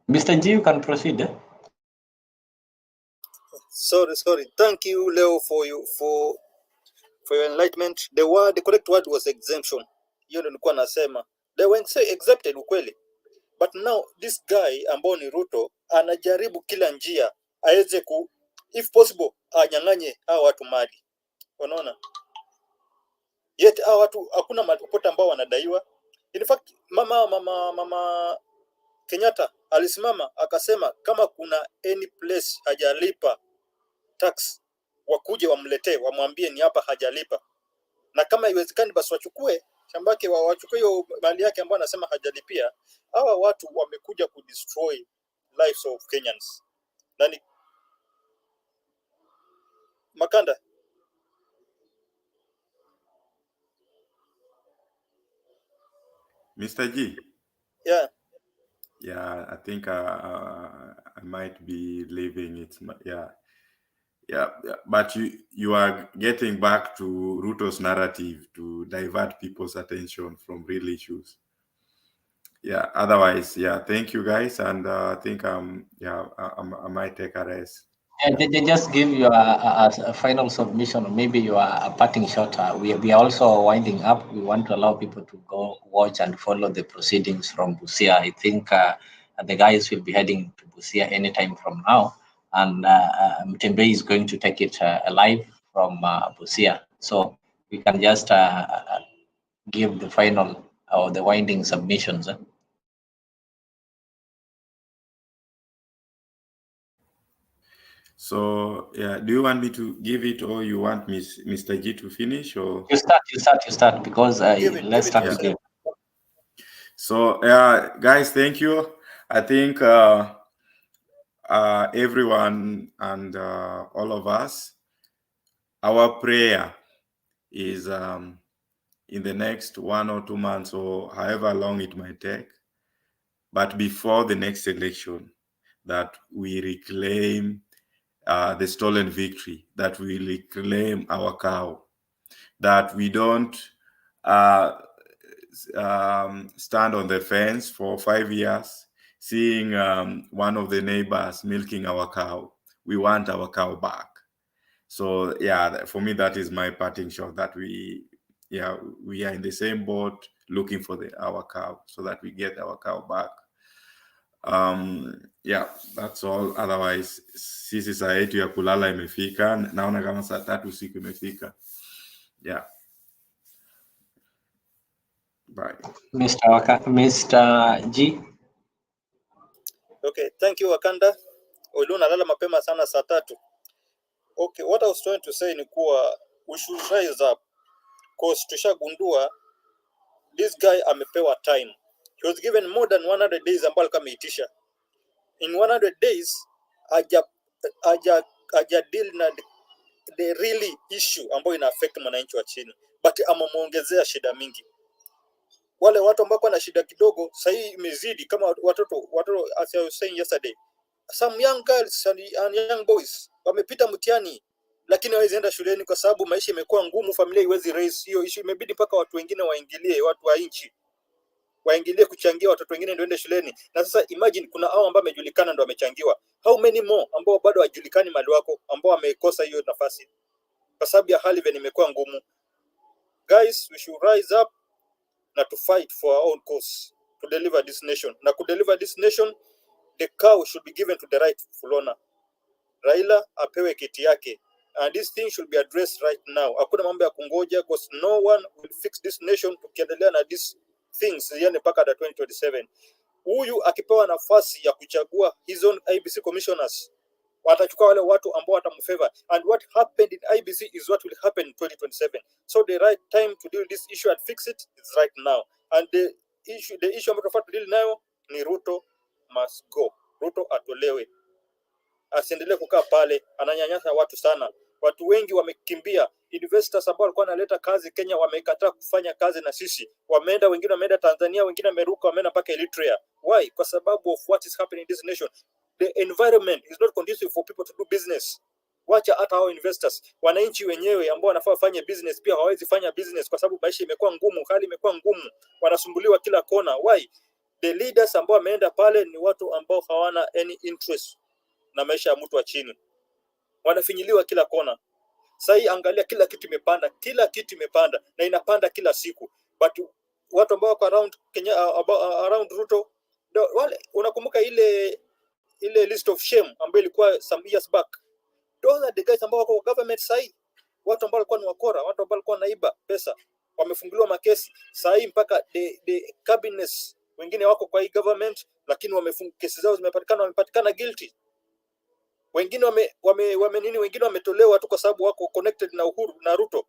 Mr. G, you can proceed. Sorry. Thank you, Leo, for your enlightenment. The correct word was exemption. Hiyo ndio nilikuwa nasema. They were exempted ukweli. But now this guy ambao ni Ruto anajaribu kila njia aweze if possible anyang'anye hao watu mali. Unaona? Yet hao watu hakuna mali popote ambao wanadaiwa. In fact, mama Kenyatta alisimama akasema kama kuna any place hajalipa tax wakuje wamletee, wamwambie ni hapa hajalipa, na kama iwezekani basi wachukue shamba yake, wachukue hiyo mali yake ambayo anasema hajalipia. Hawa watu wamekuja ku destroy lives of Kenyans. Nani Makanda? Mr. G. Yeah. Yeah, I think I might be leaving it. Yeah. But you are getting back to Ruto's narrative to divert people's attention from real issues. Yeah. Otherwise, yeah. Thank you, guys, and I think I might take a rest. And they just give you a final submission, or maybe you are a parting shot. We are also winding up. We want to allow people to go watch and follow the proceedings from Busia. I think the guys will be heading to Busia anytime from now, and Mtembe is going to take it live from Busia. So we can just give the final or the winding submissions. So yeah, do you want me to give it, or you want Mr. G to finish, or you start because let's start with you. So yeah, guys, thank you. I think everyone and all of us, our prayer is in the next 1 or 2 months or however long it might take, but before the next election, that we reclaim the stolen victory, that we reclaim our cow, that we don't stand on the fence for 5 years, seeing one of the neighbors milking our cow. We want our cow back. So yeah, for me, that is my parting shot, that we are in the same boat looking for our cow, so that we get our cow back. Yeah, that's all. Otherwise, sisi saa yetu ya kulala imefika. Naona kama saa 3 usiku imefika. Yeah. Bye. Mr. G. Okay, thank you Wakanda. Ulunalala mapema sana saa 3. Okay, what I was trying to say ni kuwa we should rise up, cause tushagundua this guy amepewa time. He was given more than 100 days ambao alikuwa ameitisha. In 100 days haja deal na the really issue ambayo ina affect mwananchi wa chini, but amemuongezea shida mingi. Wale watu ambao wana shida kidogo sasa hii imezidi, kama watoto as I was saying yesterday, some young girls and young boys wamepita mtihani lakini hawezi enda shuleni kwa sababu maisha imekuwa ngumu, familia haiwezi raise hiyo issue, imebidi mpaka watu wengine waingilie, watu wa nchi waingilie kuchangia watoto wengine ndio ende shuleni. Na sasa imagine kuna hao ambao wamejulikana ndio wamechangiwa, how many more ambao bado hawajulikani mali wako, ambao wamekosa hiyo nafasi kwa sababu ya hali venye imekuwa ngumu. Guys, we should rise up na to fight for our own cause to deliver this nation. Na to deliver this nation, the cow should be given to the rightful owner. Raila apewe kiti yake, and this thing should be addressed right now. Hakuna mambo ya kungoja, because no one will fix this nation tukiendelea na these things yani mpaka 2027. Huyu akipewa nafasi ya kuchagua his own IBC commissioners, watachukua wale watu ambao watamfavor, and what happened in IBC is what will happen in 2027. So the right time to deal this issue and fix it is right now, and the issue ambayo tunafaa deal nayo ni Ruto must go. Ruto atolewe, asiendelee kukaa pale, ananyanyasa watu sana. Watu wengi wamekimbia, investors ambao walikuwa wanaleta kazi Kenya wamekataa kufanya kazi na sisi, wameenda, wengine wameenda Tanzania, wengine wameruka, wameenda mpaka Eritrea. Why? Kwa sababu of what is happening in this nation. The environment is not conducive for people to do business. Wacha hata hao investors, wananchi wenyewe ambao wanafaa wafanye business pia hawawezi fanya business kwa sababu maisha imekuwa ngumu, hali imekuwa ngumu, wanasumbuliwa kila kona. Why? The leaders ambao wameenda pale ni watu ambao hawana any interest na maisha ya mtu wa chini, wanafinyiliwa kila kona. Sasa angalia, kila kitu imepanda na inapanda kila siku, but watu ambao wako around Kenya, around Ruto, wale unakumbuka ile list of shame ambayo ilikuwa some years back, those are the guys ambao wako government sasa. Watu ambao walikuwa ni wakora, watu ambao walikuwa naiba pesa, wamefunguliwa makesi sasa mpaka the cabinets wengine wako kwa hii government, lakini kesi zao wamepatikana guilty. Wengine wengine wametolewa tu kwa sababu wako connected na Uhuru na Ruto,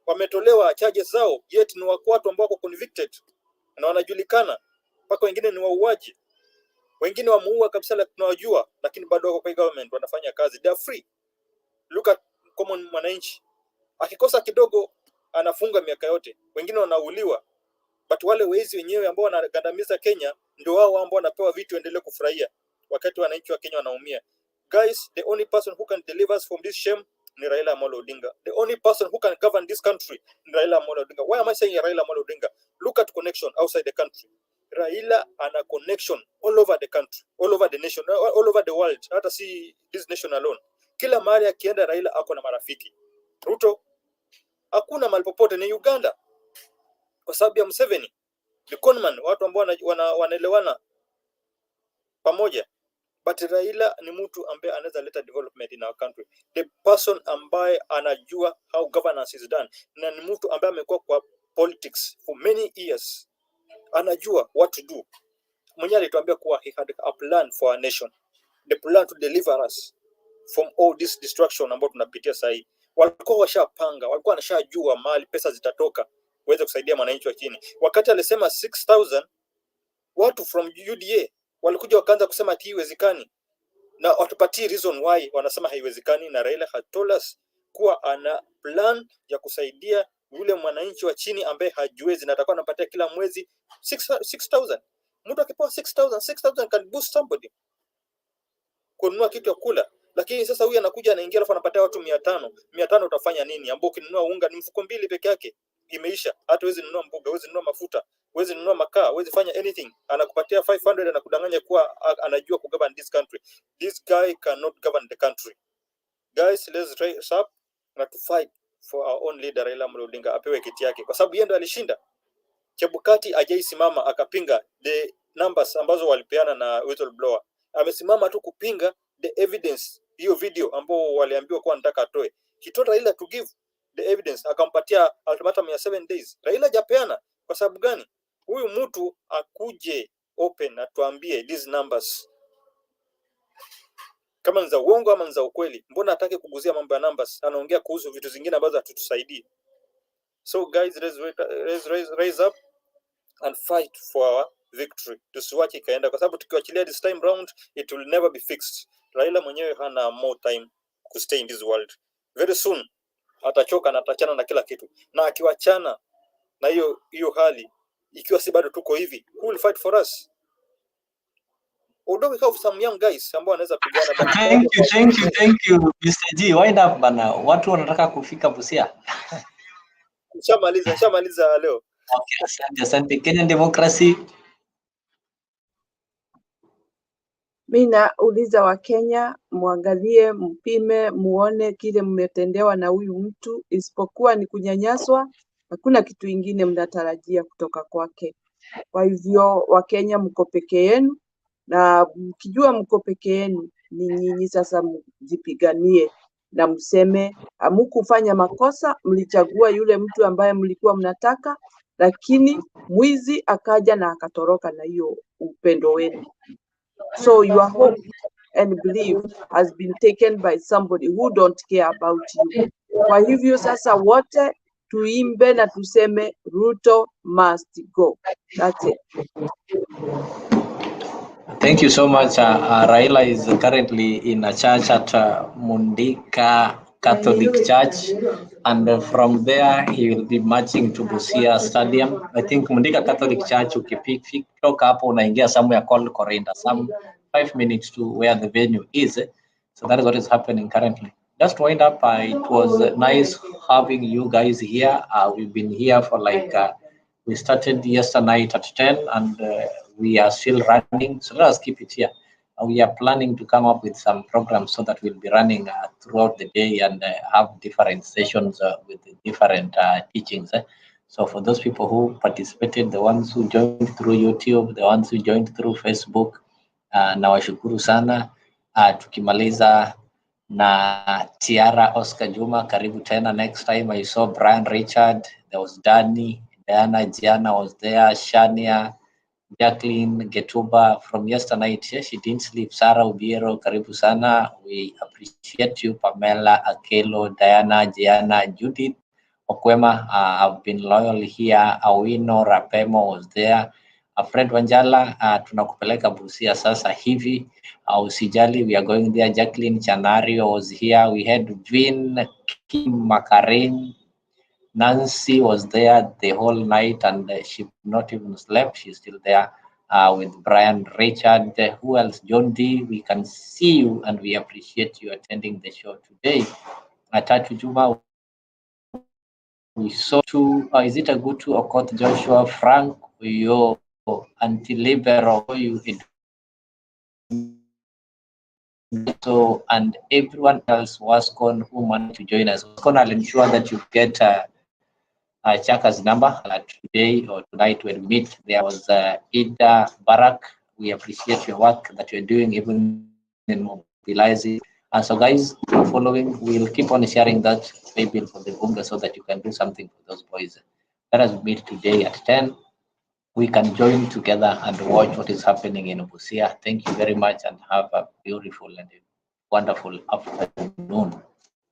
wametolewa charges zao, yet ni watu ambao wako convicted na wanajulikana, mpaka wengine ni wauaji, wengine wamuua kabisa, lakini tunawajua, lakini bado wako kwa government wanafanya kazi, they are free. Look at common mwananchi, akikosa kidogo anafunga miaka yote, wengine wanauliwa, but wale wezi wenyewe ambao wanagandamiza Kenya ndio wao ambao wanapewa vitu endelee kufurahia wakati wananchi wa Kenya wanaumia. Guys, the only person who can deliver us from this shame ni Raila Amolo Odinga. The only person who can govern this country ni Raila Amolo Odinga. Why am I saying Raila Amolo Odinga? Look at connection outside the country. Raila ana connection all over the country, all over the nation, all over the world. Hata si this nation alone. Kila mahali akienda Raila ako na marafiki. Ruto hakuna mahali popote, ni Uganda kwa sababu ya Museveni. The conman, watu ambao wanaelewana pamoja. But Raila ni mtu ambaye anaweza leta development in our country. The person ambaye anajua how governance is done, na ni mtu ambaye amekuwa kwa politics for many years, anajua what to do. Mwenye alituambia kuwa he had a plan for our nation, the plan to deliver us from all this destruction ambayo tunapitia sasa hivi. Walikuwa washapanga, walikuwa wanashajua mali pesa zitatoka waweze kusaidia mwananchi wa chini. Wakati alisema 6000, watu from UDA walikuja wakaanza kusema ati haiwezekani, na watupatie reason why wanasema haiwezekani. Na Raila had told us kuwa ana plan ya kusaidia yule mwananchi wa chini ambaye hajiwezi, na atakuwa anapatia kila mwezi 6000. Mtu akipewa 6000 can boost somebody kununua kitu ya kula. Lakini sasa huyu anakuja anaingia alafu anapatia watu 500 utafanya nini? Ambao ukinunua unga ni mfuko mbili peke yake imeisha. Hata huwezi nunua mboga, huwezi nunua mafuta, huwezi nunua makaa, huwezi fanya anything. Anakupatia 500 na kudanganya kuwa anajua kugovern this country. This guy cannot govern the country. Guys, let's rise up na to fight for our own leader Raila Amolo Odinga apewe kiti yake, kwa sababu yeye ndo alishinda. Chebukati hajaisimama akapinga the numbers ambazo walipeana na whistleblower. Amesimama tu kupinga the evidence, hiyo video ambao waliambiwa kwa nataka atoe. He told Raila to give the evidence, akampatia ultimatum ya 7 days. Raila hajapeana. Kwa sababu gani? Huyu mtu akuje open atuambie these numbers, kama ni za uongo ama ni za ukweli. Mbona hataki kuguzia mambo ya numbers? Anaongea kuhusu vitu zingine ambazo hatutusaidii. So guys, let's raise up and fight for our victory. Tusiwache ikaenda, kwa sababu tukiwachilia this time round it will never be fixed. Raila mwenyewe hana more time to stay in this world. Very soon atachoka na atachana na kila kitu, na akiwachana na hiyo hali, ikiwa si bado tuko hivi, who will fight for us? although we have some young guys ambao wanaweza pigana, but Thank you Mr. G. Wind up bana. Watu wanataka kufika Busia. Nishamaliza leo. Okay, asante. Kenyan Democracy. Mi nauliza Wakenya, muangalie, mpime, muone kile mmetendewa na huyu mtu, isipokuwa ni kunyanyaswa. Hakuna kitu ingine mnatarajia kutoka kwake. Kwa hivyo Wakenya, mko peke yenu, na mkijua mko peke yenu, ni nyinyi sasa mjipiganie na mseme hamukufanya makosa, mlichagua yule mtu ambaye mlikuwa mnataka, lakini mwizi akaja na akatoroka na hiyo upendo wenu. So your hope and belief has been taken by somebody who don't care about you. Kwa hivyo sasa wote tuimbe na tuseme Ruto must go. That's it. Thank you so much. Raila is currently in a church at Mundika Catholic Church, and from there he will be marching to Busia Stadium. I think Mundika Catholic Church, ukitoka hapo unaingia somewhere called Korinda, some 5 minutes to where the venue is. So that is what is happening currently. Just wind up. It was nice having you guys here. We've been here for we started yesterday night at 10, and we are still running. So let us keep it here. We are planning to come up with some programs so that we'll be running throughout the day and have different sessions with the different teachings. So for those people who participated, the ones who joined through YouTube, the ones who joined through Facebook, nawashukuru sana. Tukimaliza na Tiara Oscar Juma, karibu tena next time. I saw Brian Richard, there was Danny, Diana Gianna was there, Shania, Jacqueline Getuba from yesterday night. She didn't sleep. Sarah Ubiero, karibu sana. We appreciate you. Pamela, Akelo, Diana, Gianna, Judith Okwema have been loyal here. Awino Rapemo was there. Fred Wanjala, tunakupeleka Busia sasa hivi. Usijali, we are going there. Jacqueline Chanario was here. We had Vin Kim Makarin. Nancy was there the whole night, and she not even slept. She's still there with Brian Richard. Who else? John D. We can see you, and we appreciate you attending the show today. Atatu Juma, we saw two. Is it a good to Okoth Joshua, Frank, yo, Anti-Libero, you, so, and everyone else was gone who wanted to join us. I'll ensure that you get Chaka's number today or tonight when we meet. There was Ida Barak. We appreciate your work that you're doing, even in mobilizing. And so, guys, following, we'll keep on sharing that maybe for the Bunga so that you can do something for those boys. Let us meet today at 10. We can join together and watch what is happening in Busia. Thank you very much and have a beautiful and wonderful afternoon.